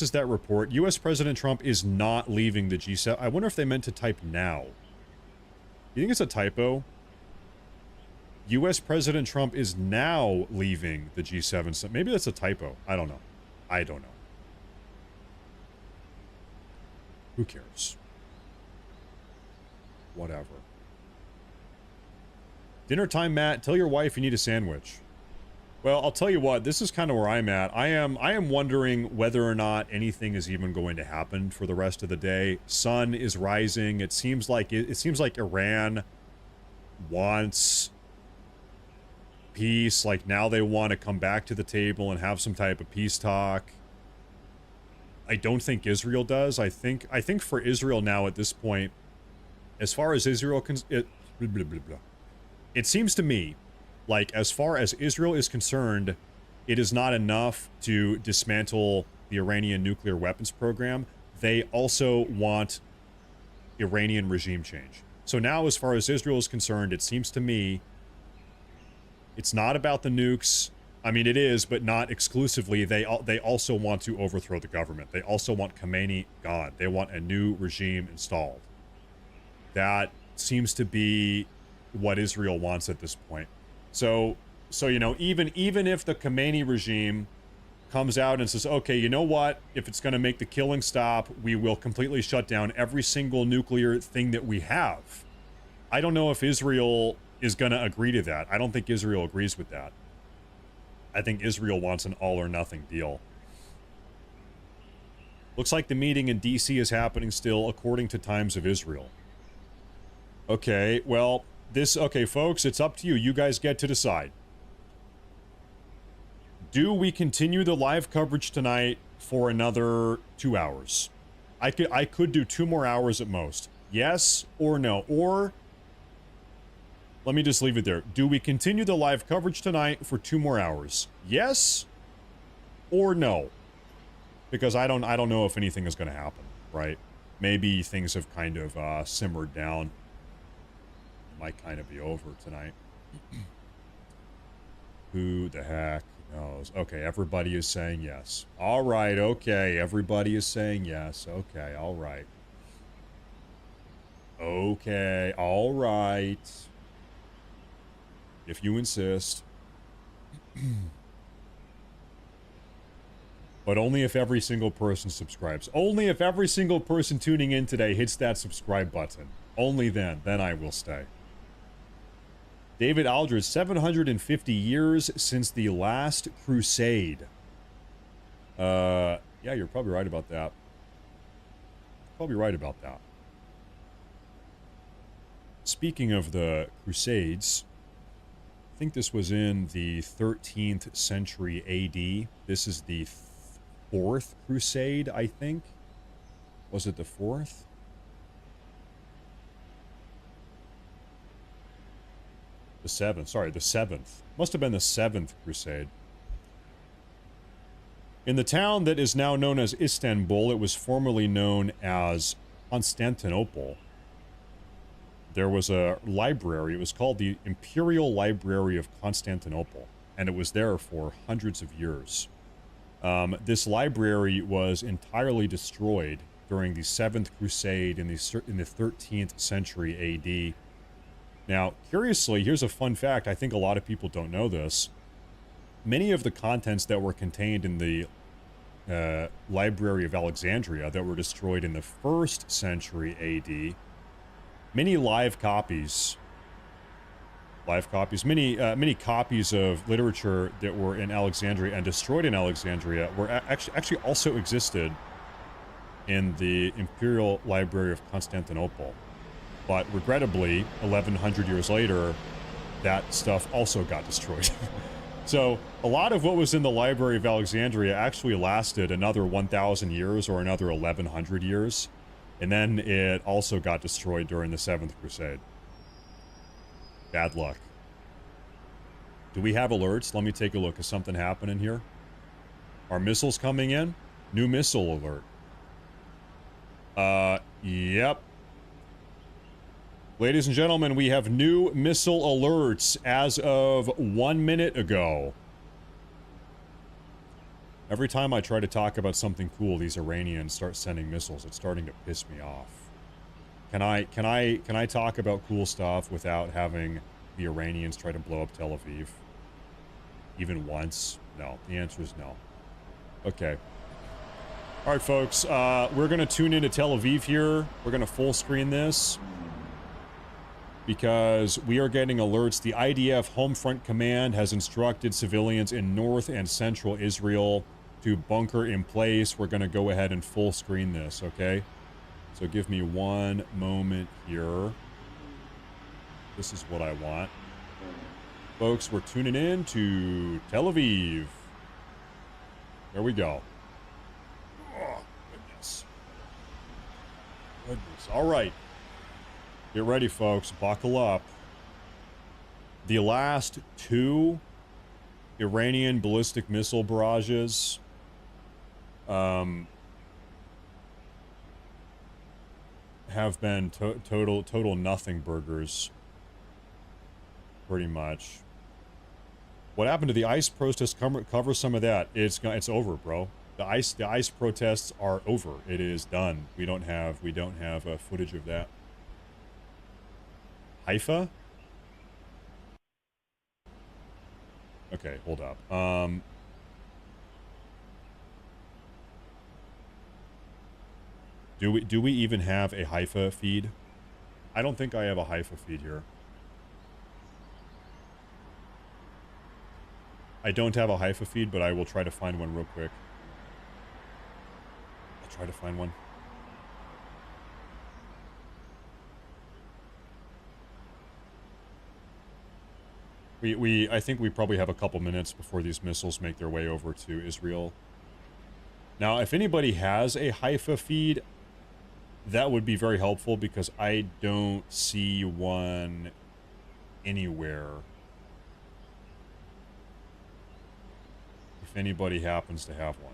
is that report. U.S. President Trump is not leaving the G7. I wonder if they meant to type now. You think it's a typo? U.S. President Trump is now leaving the G7. So maybe that's a typo. I don't know. I don't know. Who cares? Whatever. Dinner time, Matt. Tell your wife you need a sandwich. Well, I'll tell you what. This is kind of where I'm at. I am wondering whether or not anything is even going to happen for the rest of the day. Sun is rising. It seems like Iran wants peace. Like now they want to come back to the table and have some type of peace talk. I don't think Israel does. I think for Israel now at this point, as far as Israel it seems to me like as far as Israel is concerned, it is not enough to dismantle the Iranian nuclear weapons program. They also want Iranian regime change. So now as far as Israel is concerned, it seems to me it's not about the nukes. I mean, it is, but not exclusively. They also want to overthrow the government. They also want Khamenei gone. They want a new regime installed. That seems to be what Israel wants at this point. So you know, even if the Khamenei regime comes out and says, okay, you know what? If it's going to make the killing stop, we will completely shut down every single nuclear thing that we have. I don't know if Israel is going to agree to that. I don't think Israel agrees with that. I think Israel wants an all-or-nothing deal. Looks like the meeting in D.C. is happening still, according to Times of Israel. Okay, well, okay, folks, it's up to you. You guys get to decide. Do we continue the live coverage tonight for another 2 hours? I could do 2 more hours at most. Yes or no? Or let me just leave it there. Do we continue the live coverage tonight for 2 more hours? Yes or no? Because I don't know if anything is going to happen, right? Maybe things have kind of simmered down. Might kind of be over tonight. Who the heck knows? Okay, everybody is saying yes. All right, okay. Everybody is saying yes. Okay, all right. Okay, all right. If you insist. But only if every single person subscribes. Only if every single person tuning in today hits that subscribe button. Only then I will stay. David Aldridge, 750 years since the last crusade. Yeah, you're probably right about that. Probably right about that. Speaking of the Crusades, I think this was in the 13th century AD. This is the 4th Crusade, I think. Was it the 4th? The 7th, sorry, the 7th. Must have been the 7th Crusade. In the town that is now known as Istanbul, it was formerly known as Constantinople. There was a library. It was called the Imperial Library of Constantinople, and it was there for hundreds of years. This library was entirely destroyed during the 7th Crusade in the 13th century AD. Now, curiously, here's a fun fact. I think a lot of people don't know this. Many of the contents that were contained in the Library of Alexandria that were destroyed in the 1st century AD, many copies, many copies of literature that were in Alexandria and destroyed in Alexandria were actually also existed in the Imperial Library of Constantinople. But regrettably, 1100 years later, that stuff also got destroyed. So a lot of what was in the Library of Alexandria actually lasted another 1,000 years or another 1,100 years. And then it also got destroyed during the 7th Crusade. Bad luck. Do we have alerts? Let me take a look. Is something happening here? Are missiles coming in? New missile alert. Yep. Ladies and gentlemen, we have new missile alerts as of 1 minute ago. Every time I try to talk about something cool, these Iranians start sending missiles. It's starting to piss me off. Can I talk about cool stuff without having the Iranians try to blow up Tel Aviv? Even once? No. The answer is no. Okay. All right, folks. We're going to tune into Tel Aviv here. We're going to full screen this, because we are getting alerts. The IDF Homefront Command has instructed civilians in north and central Israel to bunker in place. We're going to go ahead and full screen this, okay? So give me one moment here. This is what I want. Folks, we're tuning in to Tel Aviv. There we go. Oh, goodness. Goodness. All right. Get ready, folks. Buckle up. The last 2 Iranian ballistic missile barrages have been total nothing burgers, pretty much. What happened to the ICE protests? Cover some of that. It's over, bro. The ICE protests are over. It is done. We don't have footage of that. Haifa? Okay, hold up. Do we even have a Haifa feed? I don't think I have a Haifa feed here. I don't have a Haifa feed, but I will try to find one real quick. I'll try to find one. I think we probably have a couple minutes before these missiles make their way over to Israel. Now, if anybody has a Haifa feed, that would be very helpful because I don't see one anywhere. If anybody happens to have one.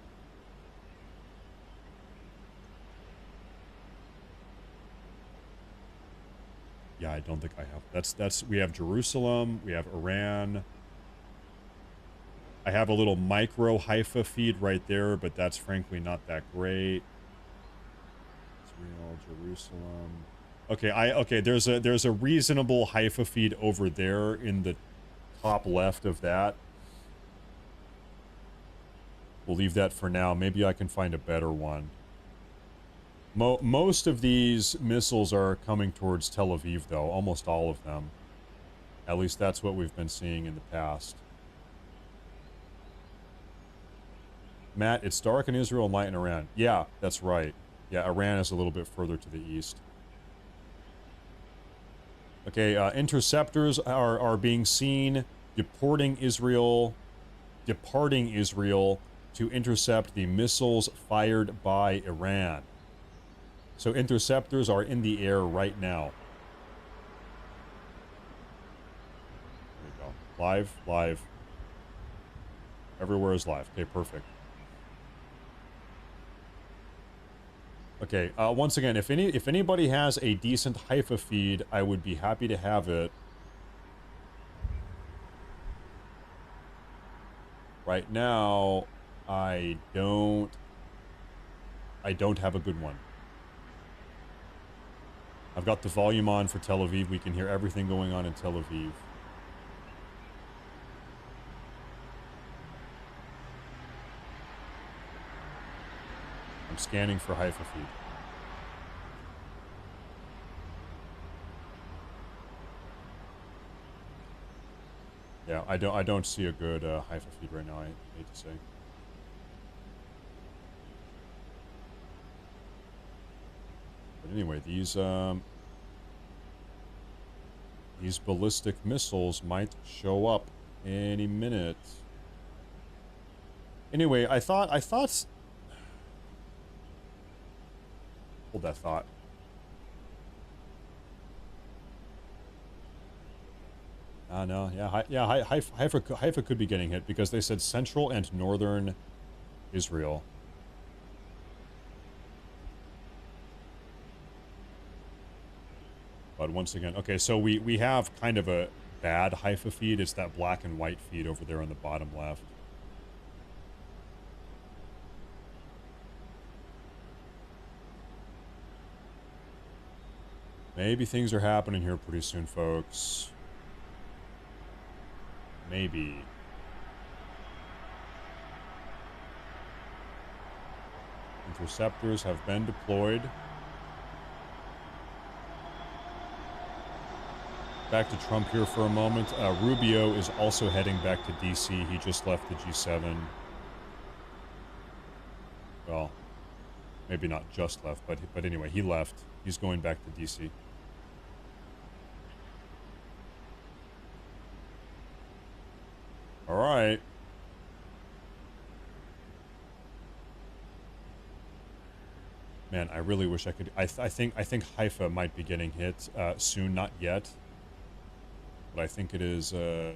Yeah, I don't think I have. That's we have Jerusalem, we have Iran. I have a little micro Haifa feed right there, but that's frankly not that great. Israel, Jerusalem. Okay, there's a reasonable Haifa feed over there in the top left of that. We'll leave that for now. Maybe I can find a better one. Most of these missiles are coming towards Tel Aviv, though. Almost all of them. At least that's what we've been seeing in the past. Matt, it's dark in Israel and light in Iran. Yeah, that's right. Yeah, Iran is a little bit further to the east. Okay, interceptors are being seen departing Israel to intercept the missiles fired by Iran. So interceptors are in the air right now. There we go. Live. Everywhere is live. Okay, perfect. Okay, once again, if anybody has a decent Haifa feed, I would be happy to have it. Right now, I don't have a good one. I've got the volume on for Tel Aviv. We can hear everything going on in Tel Aviv. I'm scanning for Haifa feed. Yeah, I don't see a good Haifa feed right now, I hate to say. But anyway, these ballistic missiles might show up any minute. Anyway, I thought hold that thought. No, yeah, Haifa could be getting hit because they said central and northern Israel. But once again, okay, so we have kind of a bad Haifa feed. It's that black and white feed over there on the bottom left. Maybe things are happening here pretty soon, folks. Maybe. Interceptors have been deployed. Back to Trump here for a moment. Rubio is also heading back to DC. He just left the G7. Well, maybe not just left, but anyway, he left. He's going back to DC. All right. Man, I really wish I could. I think Haifa might be getting hit soon, not yet. But I think it is on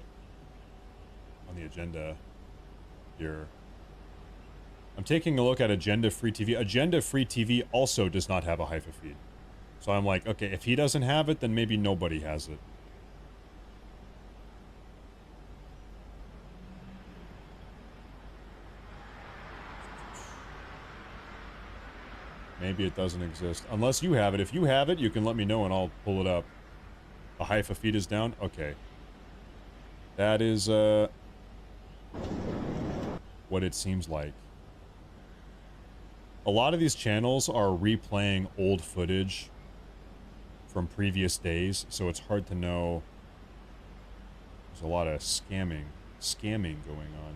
the agenda here. I'm taking a look at Agenda Free TV. Agenda Free TV also does not have a Haifa feed. So I'm like, okay, if he doesn't have it, then maybe nobody has it. Maybe it doesn't exist. Unless you have it. If you have it, you can let me know and I'll pull it up. The Haifa feed is down? Okay. That is, what it seems like. A lot of these channels are replaying old footage from previous days, so it's hard to know. There's a lot of scamming going on.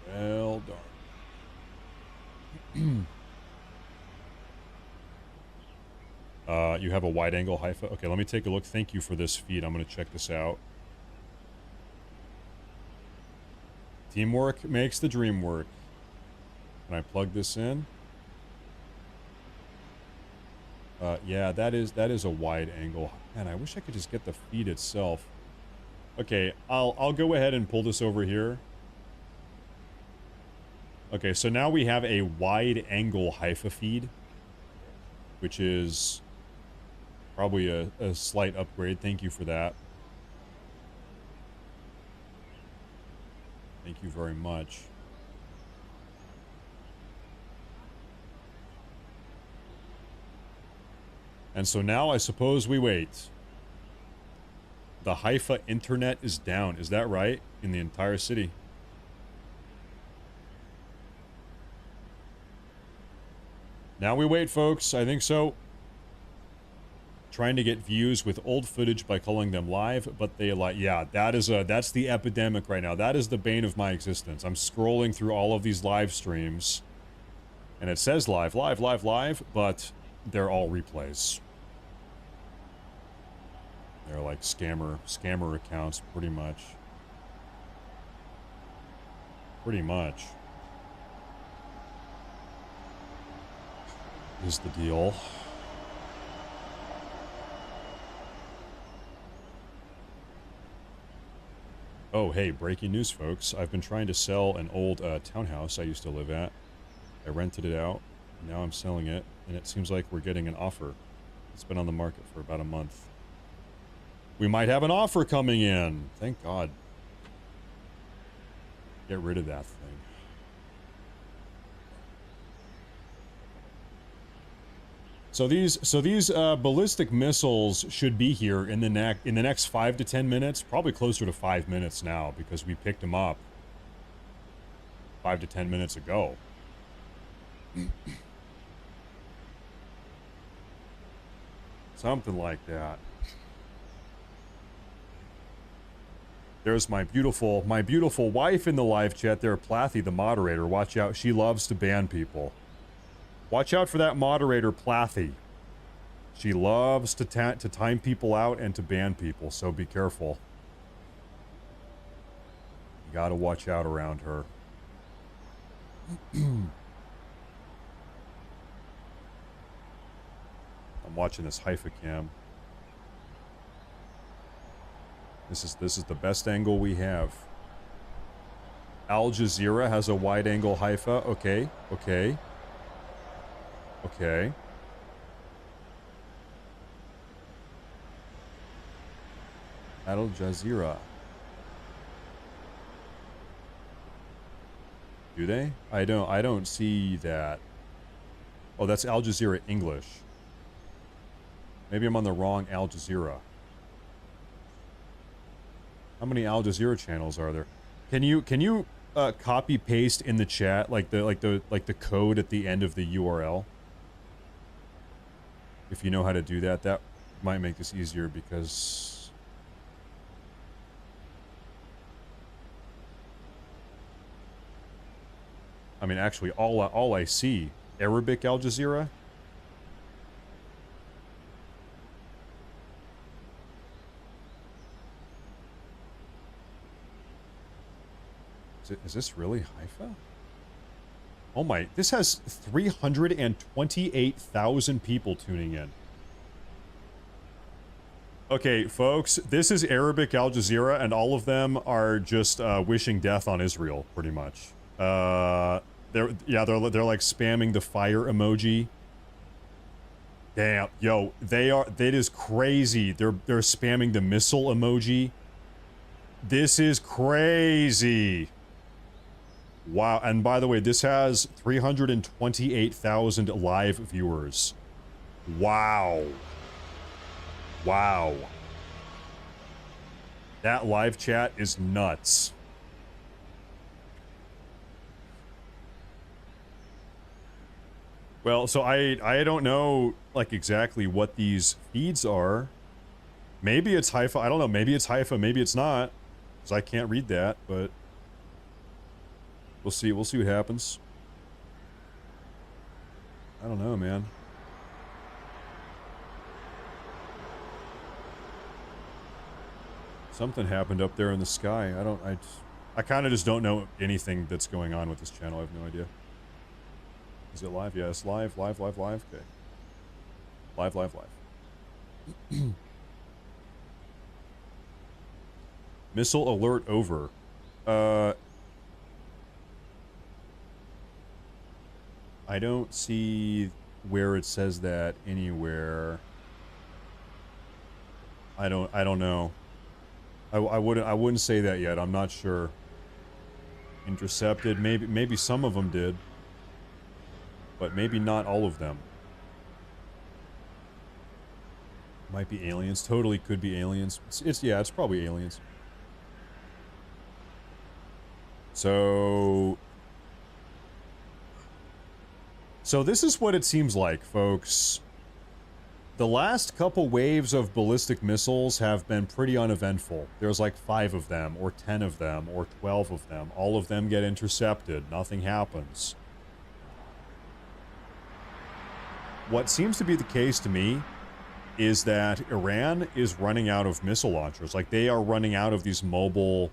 Well, darn. You have a wide-angle Haifa? Okay, let me take a look. Thank you for this feed. I'm going to check this out. Teamwork makes the dream work. Can I plug this in? Yeah, that is a wide angle. Man, I wish I could just get the feed itself. Okay, I'll go ahead and pull this over here. Okay, so now we have a wide angle Haifa feed, which is probably a slight upgrade. Thank you for that. Thank you very much. And so now I suppose we wait. The Haifa internet is down. Is that right? In the entire city. Now we wait, folks. I think so. Trying to get views with old footage by calling them live, but they like, yeah, that's the epidemic right now. That is the bane of my existence. I'm scrolling through all of these live streams, and it says live, but they're all replays. They're like scammer accounts, pretty much. Pretty much. Is the deal. Oh, hey, breaking news, folks. I've been trying to sell an old townhouse I used to live at. I rented it out. Now I'm selling it, and it seems like we're getting an offer. It's been on the market for about a month. We might have an offer coming in. Thank God. Get rid of that thing. So these ballistic missiles should be here in the next 5 to 10 minutes, probably closer to 5 minutes now, because we picked them up 5 to 10 minutes ago. Something like that. There's my beautiful wife in the live chat there, Plathy, the moderator. Watch out, she loves to ban people. Watch out for that moderator, Plathy. She loves to time people out and to ban people, so be careful. You gotta watch out around her. I'm watching this Haifa cam. This is the best angle we have. Al Jazeera has a wide angle Haifa. Okay. Al Jazeera. Do they? I don't see that. Oh, that's Al Jazeera English. Maybe I'm on the wrong Al Jazeera. How many Al Jazeera channels are there? Can you copy paste in the chat like the code at the end of the URL? If you know how to do that, that might make this easier, because I mean, actually, all I see, Arabic Al Jazeera. Is this really Haifa? Oh my, this has 328,000 people tuning in. Okay, folks, this is Arabic Al Jazeera, and all of them are just wishing death on Israel, pretty much. They're like spamming the fire emoji. Damn, yo, that is crazy. They're spamming the missile emoji. This is crazy. Wow, and by the way, this has 328,000 live viewers. Wow. Wow. That live chat is nuts. Well, so I don't know, like, exactly what these feeds are. Maybe it's Haifa. I don't know. Maybe it's Haifa. Maybe it's not, because I can't read that, but we'll see. We'll see what happens. I don't know, man. Something happened up there in the sky. I I kind of just don't know anything that's going on with this channel. I have no idea. Is it live? Yes, live. Okay. Live. Missile alert over. I don't see where it says that anywhere. I don't know. I wouldn't say that yet. I'm not sure. Intercepted. Maybe some of them did, but maybe not all of them. Might be aliens. Totally could be aliens. It's probably aliens. So this is what it seems like, folks. The last couple waves of ballistic missiles have been pretty uneventful. There's like 5 of them, or 10 of them, or 12 of them. All of them get intercepted. Nothing happens. What seems to be the case to me is that Iran is running out of missile launchers. Like, they are running out of these mobile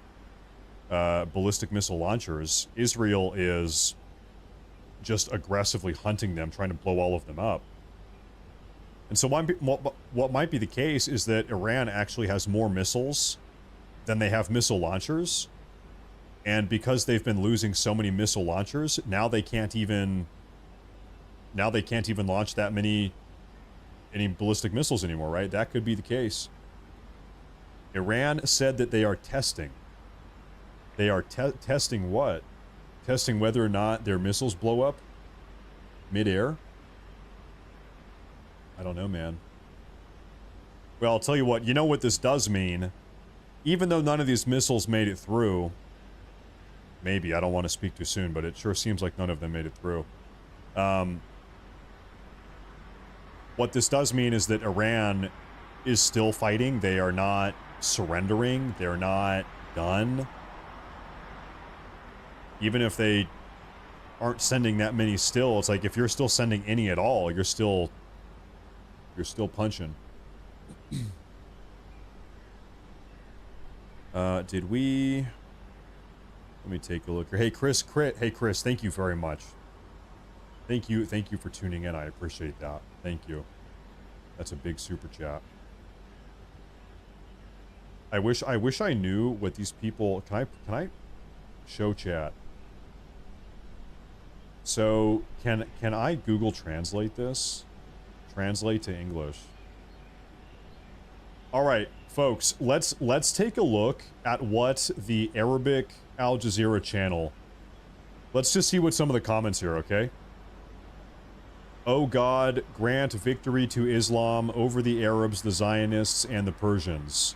ballistic missile launchers. Israel is just aggressively hunting them, trying to blow all of them up. And so what might be the case is that Iran actually has more missiles than they have missile launchers. And because they've been losing so many missile launchers, now they can't even launch that many ballistic missiles anymore, right? That could be the case. Iran said that they are testing. They are testing what? Testing whether or not their missiles blow up mid-air? I don't know, man. Well, I'll tell you what. You know what this does mean? Even though none of these missiles made it through, maybe, I don't want to speak too soon, but it sure seems like none of them made it through. What this does mean is that Iran is still fighting. They are not surrendering. They're not done. Even if they aren't sending that many still, it's like if you're still sending any at all, you're still punching. Did we... Let me take a look here. Hey, Chris, thank you very much. Thank you for tuning in. I appreciate that. Thank you. That's a big super chat. I wish I knew what these people... Can I show chat? So, can I Google Translate this? Translate to English. All right, folks, let's take a look at what the Arabic Al Jazeera channel. Let's just see what some of the comments here, okay? Oh God, grant victory to Islam over the Arabs, the Zionists, and the Persians.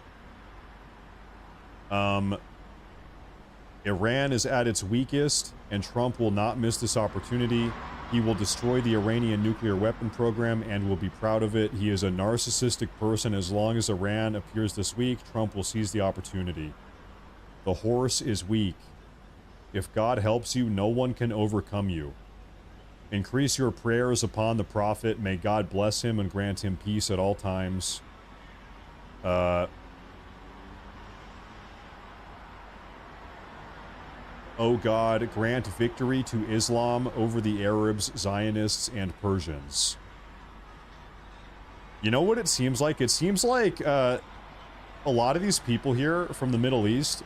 Iran is at its weakest, and Trump will not miss this opportunity. He will destroy the Iranian nuclear weapon program and will be proud of it. He is a narcissistic person. As long as Iran appears this weak, Trump will seize the opportunity. The horse is weak. If God helps you, no one can overcome you. Increase your prayers upon the prophet. May God bless him and grant him peace at all times. Oh God, grant victory to Islam over the Arabs, Zionists, and Persians. You know what it seems like? It seems like a lot of these people here from the Middle East,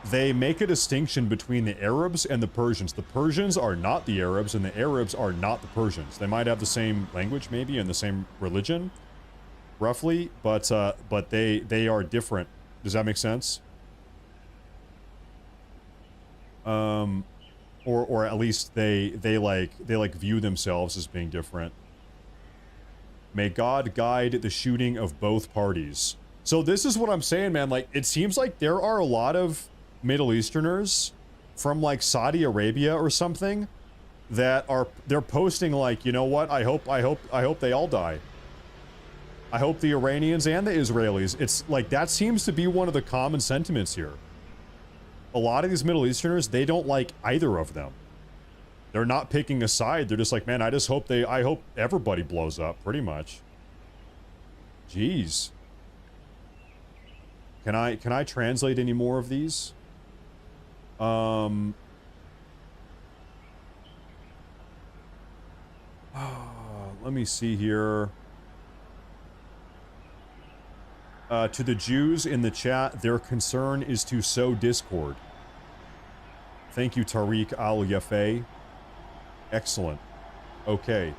they make a distinction between the Arabs and the Persians. The Persians are not the Arabs, and the Arabs are not the Persians. They might have the same language, maybe, and the same religion, roughly, but they are different. Does that make sense? Or at least they view themselves as being different. May God guide the shooting of both parties. So this is what I'm saying, man. Like, it seems like there are a lot of Middle Easterners from like Saudi Arabia or something that they're posting like, you know what? I hope they all die. I hope the Iranians and the Israelis. It's like that seems to be one of the common sentiments here. A lot of these Middle Easterners, they don't like either of them. They're not picking a side. They're just like, man, I hope everybody blows up, pretty much. Jeez. Can I translate any more of these? Let me see here. To the Jews in the chat, their concern is to sow discord. Thank you, Tariq Al-Yafeh. Excellent. Okay.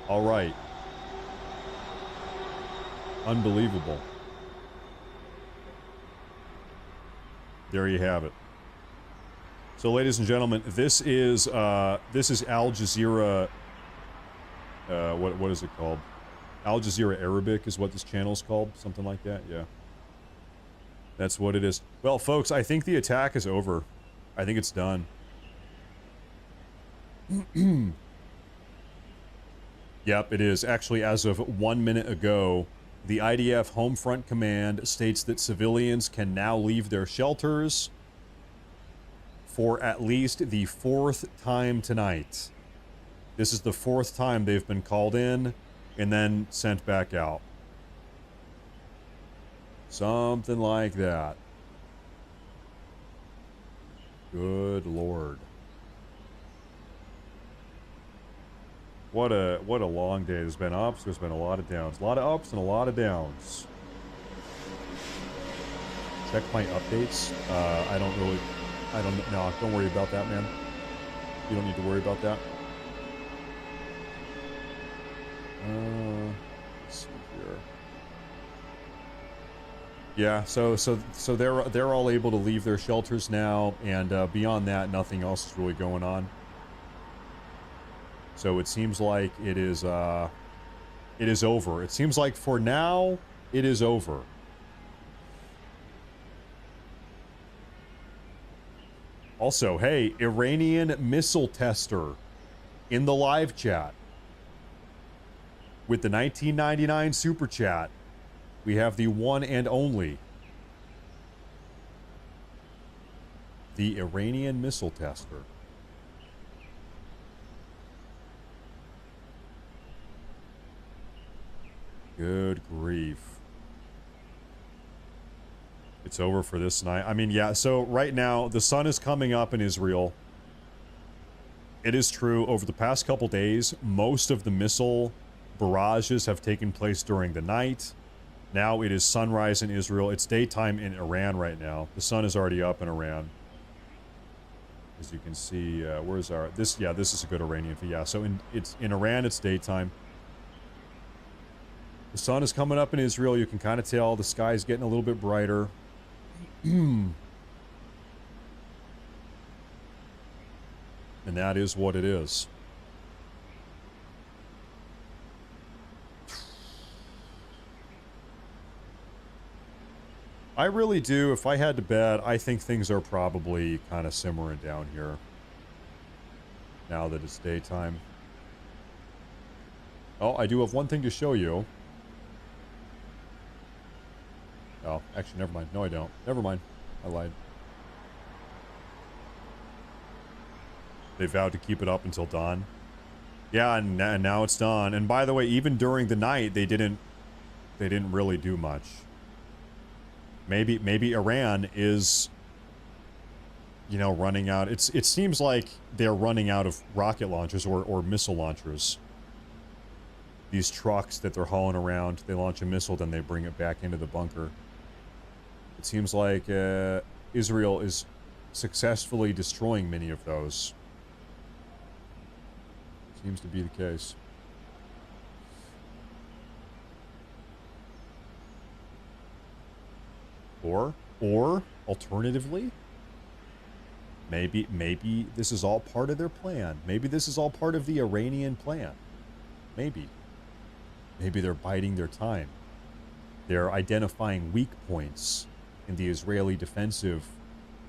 All right. Unbelievable. There you have it. So, ladies and gentlemen, this is Al Jazeera. What is it called? Al Jazeera Arabic is what this channel is called. Something like that. Yeah. That's what it is. Well, folks, I think the attack is over. I think it's done. Yep, it is. Actually, as of 1 minute ago, the IDF Home Front Command states that civilians can now leave their shelters for at least the 4th time tonight. This is the 4th time they've been called in and then sent back out. Something like that. Good Lord. What a long day. There's been ups, there's been a lot of downs. A lot of ups and a lot of downs. Check my updates. No, don't worry about that, man. You don't need to worry about that. Let's see here. Yeah, so they're all able to leave their shelters now, and beyond that, nothing else is really going on. So it seems like it is over. It seems like for now, it is over. Also, hey, Iranian missile tester in the live chat with the 1999 super chat. We have the one and only, the Iranian missile tester. Good grief. It's over for this night. I mean, yeah, so right now, the sun is coming up in Israel. It is true, over the past couple days, most of the missile barrages have taken place during the night. Now it is sunrise in Israel. It's daytime in Iran right now. The sun is already up in Iran. As you can see, where's our... This is a good Iranian view. Yeah, so in Iran, it's daytime. The sun is coming up in Israel. You can kind of tell the sky is getting a little bit brighter. And that is what it is. I really do. If I had to bet, I think things are probably kind of simmering down here. Now that it's daytime. Oh, I do have one thing to show you. Oh, actually, never mind. No, I don't. Never mind. I lied. They vowed to keep it up until dawn. Yeah, and now it's dawn. And by the way, even during the night, they didn't really do much. Maybe Iran is, you know, running out. It seems like they're running out of rocket launchers or missile launchers. These trucks that they're hauling around, they launch a missile, then they bring it back into the bunker. It seems like Israel is successfully destroying many of those. Seems to be the case. Or alternatively, maybe this is all part of their plan. Maybe this is all part of the Iranian plan. Maybe they're biding their time. They're identifying weak points in the Israeli defensive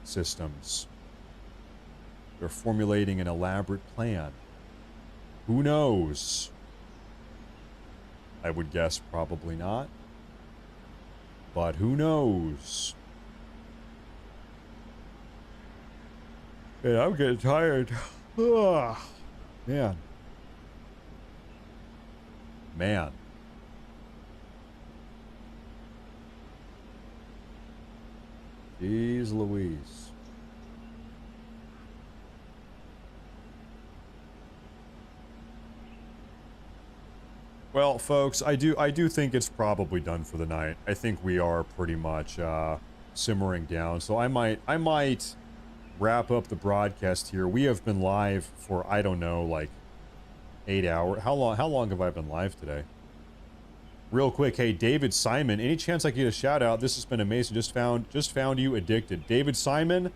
systems. They're formulating an elaborate plan. Who knows? I would guess probably not. But who knows? Man, I'm getting tired. Ugh. Man. Jeez Louise. Well, folks, I do think it's probably done for the night. I think we are pretty much simmering down. So I might wrap up the broadcast here. We have been live for, I don't know, like 8 hours. How long have I been live today? Real quick, hey, David Simon, any chance I could get a shout out? This has been amazing. Just found you addicted. David Simon,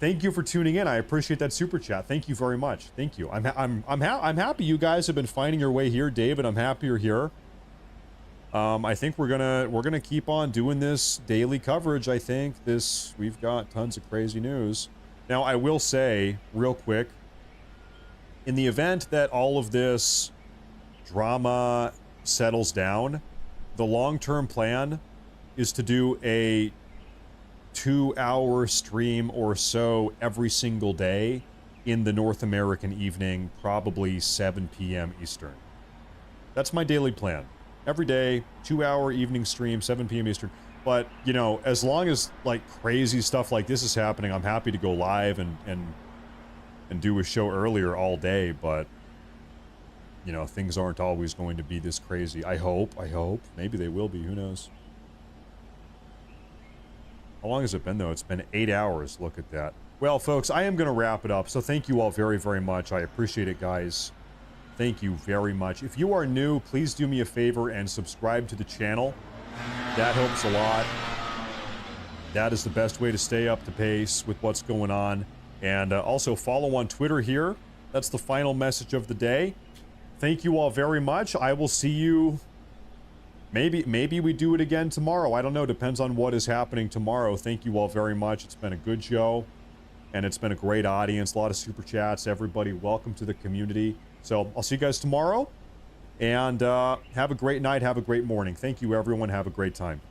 thank you for tuning in. I appreciate that super chat. Thank you very much. Thank you. I'm happy you guys have been finding your way here, David. I'm happy you're here. I think we're gonna keep on doing this daily coverage. I think we've got tons of crazy news. Now, I will say real quick, in the event that all of this drama settles down, the long-term plan is to do a 2-hour stream or so every single day in the North American evening, probably 7 p.m. Eastern. That's my daily plan. Every day, 2-hour evening stream, 7 p.m. Eastern. But, you know, as long as, like, crazy stuff like this is happening, I'm happy to go live and do a show earlier all day, but, you know, things aren't always going to be this crazy. I hope. Maybe they will be, who knows. How long has it been, though? It's been 8 hours. Look at that. Well, folks, I am going to wrap it up. So thank you all very, very much. I appreciate it, guys. Thank you very much. If you are new, please do me a favor and subscribe to the channel. That helps a lot. That is the best way to stay up to pace with what's going on. And also follow on Twitter here. That's the final message of the day. Thank you all very much. I will see you. Maybe we do it again tomorrow. I don't know. Depends on what is happening tomorrow. Thank you all very much. It's been a good show. And it's been a great audience. A lot of super chats. Everybody, welcome to the community. So I'll see you guys tomorrow. And have a great night. Have a great morning. Thank you, everyone. Have a great time.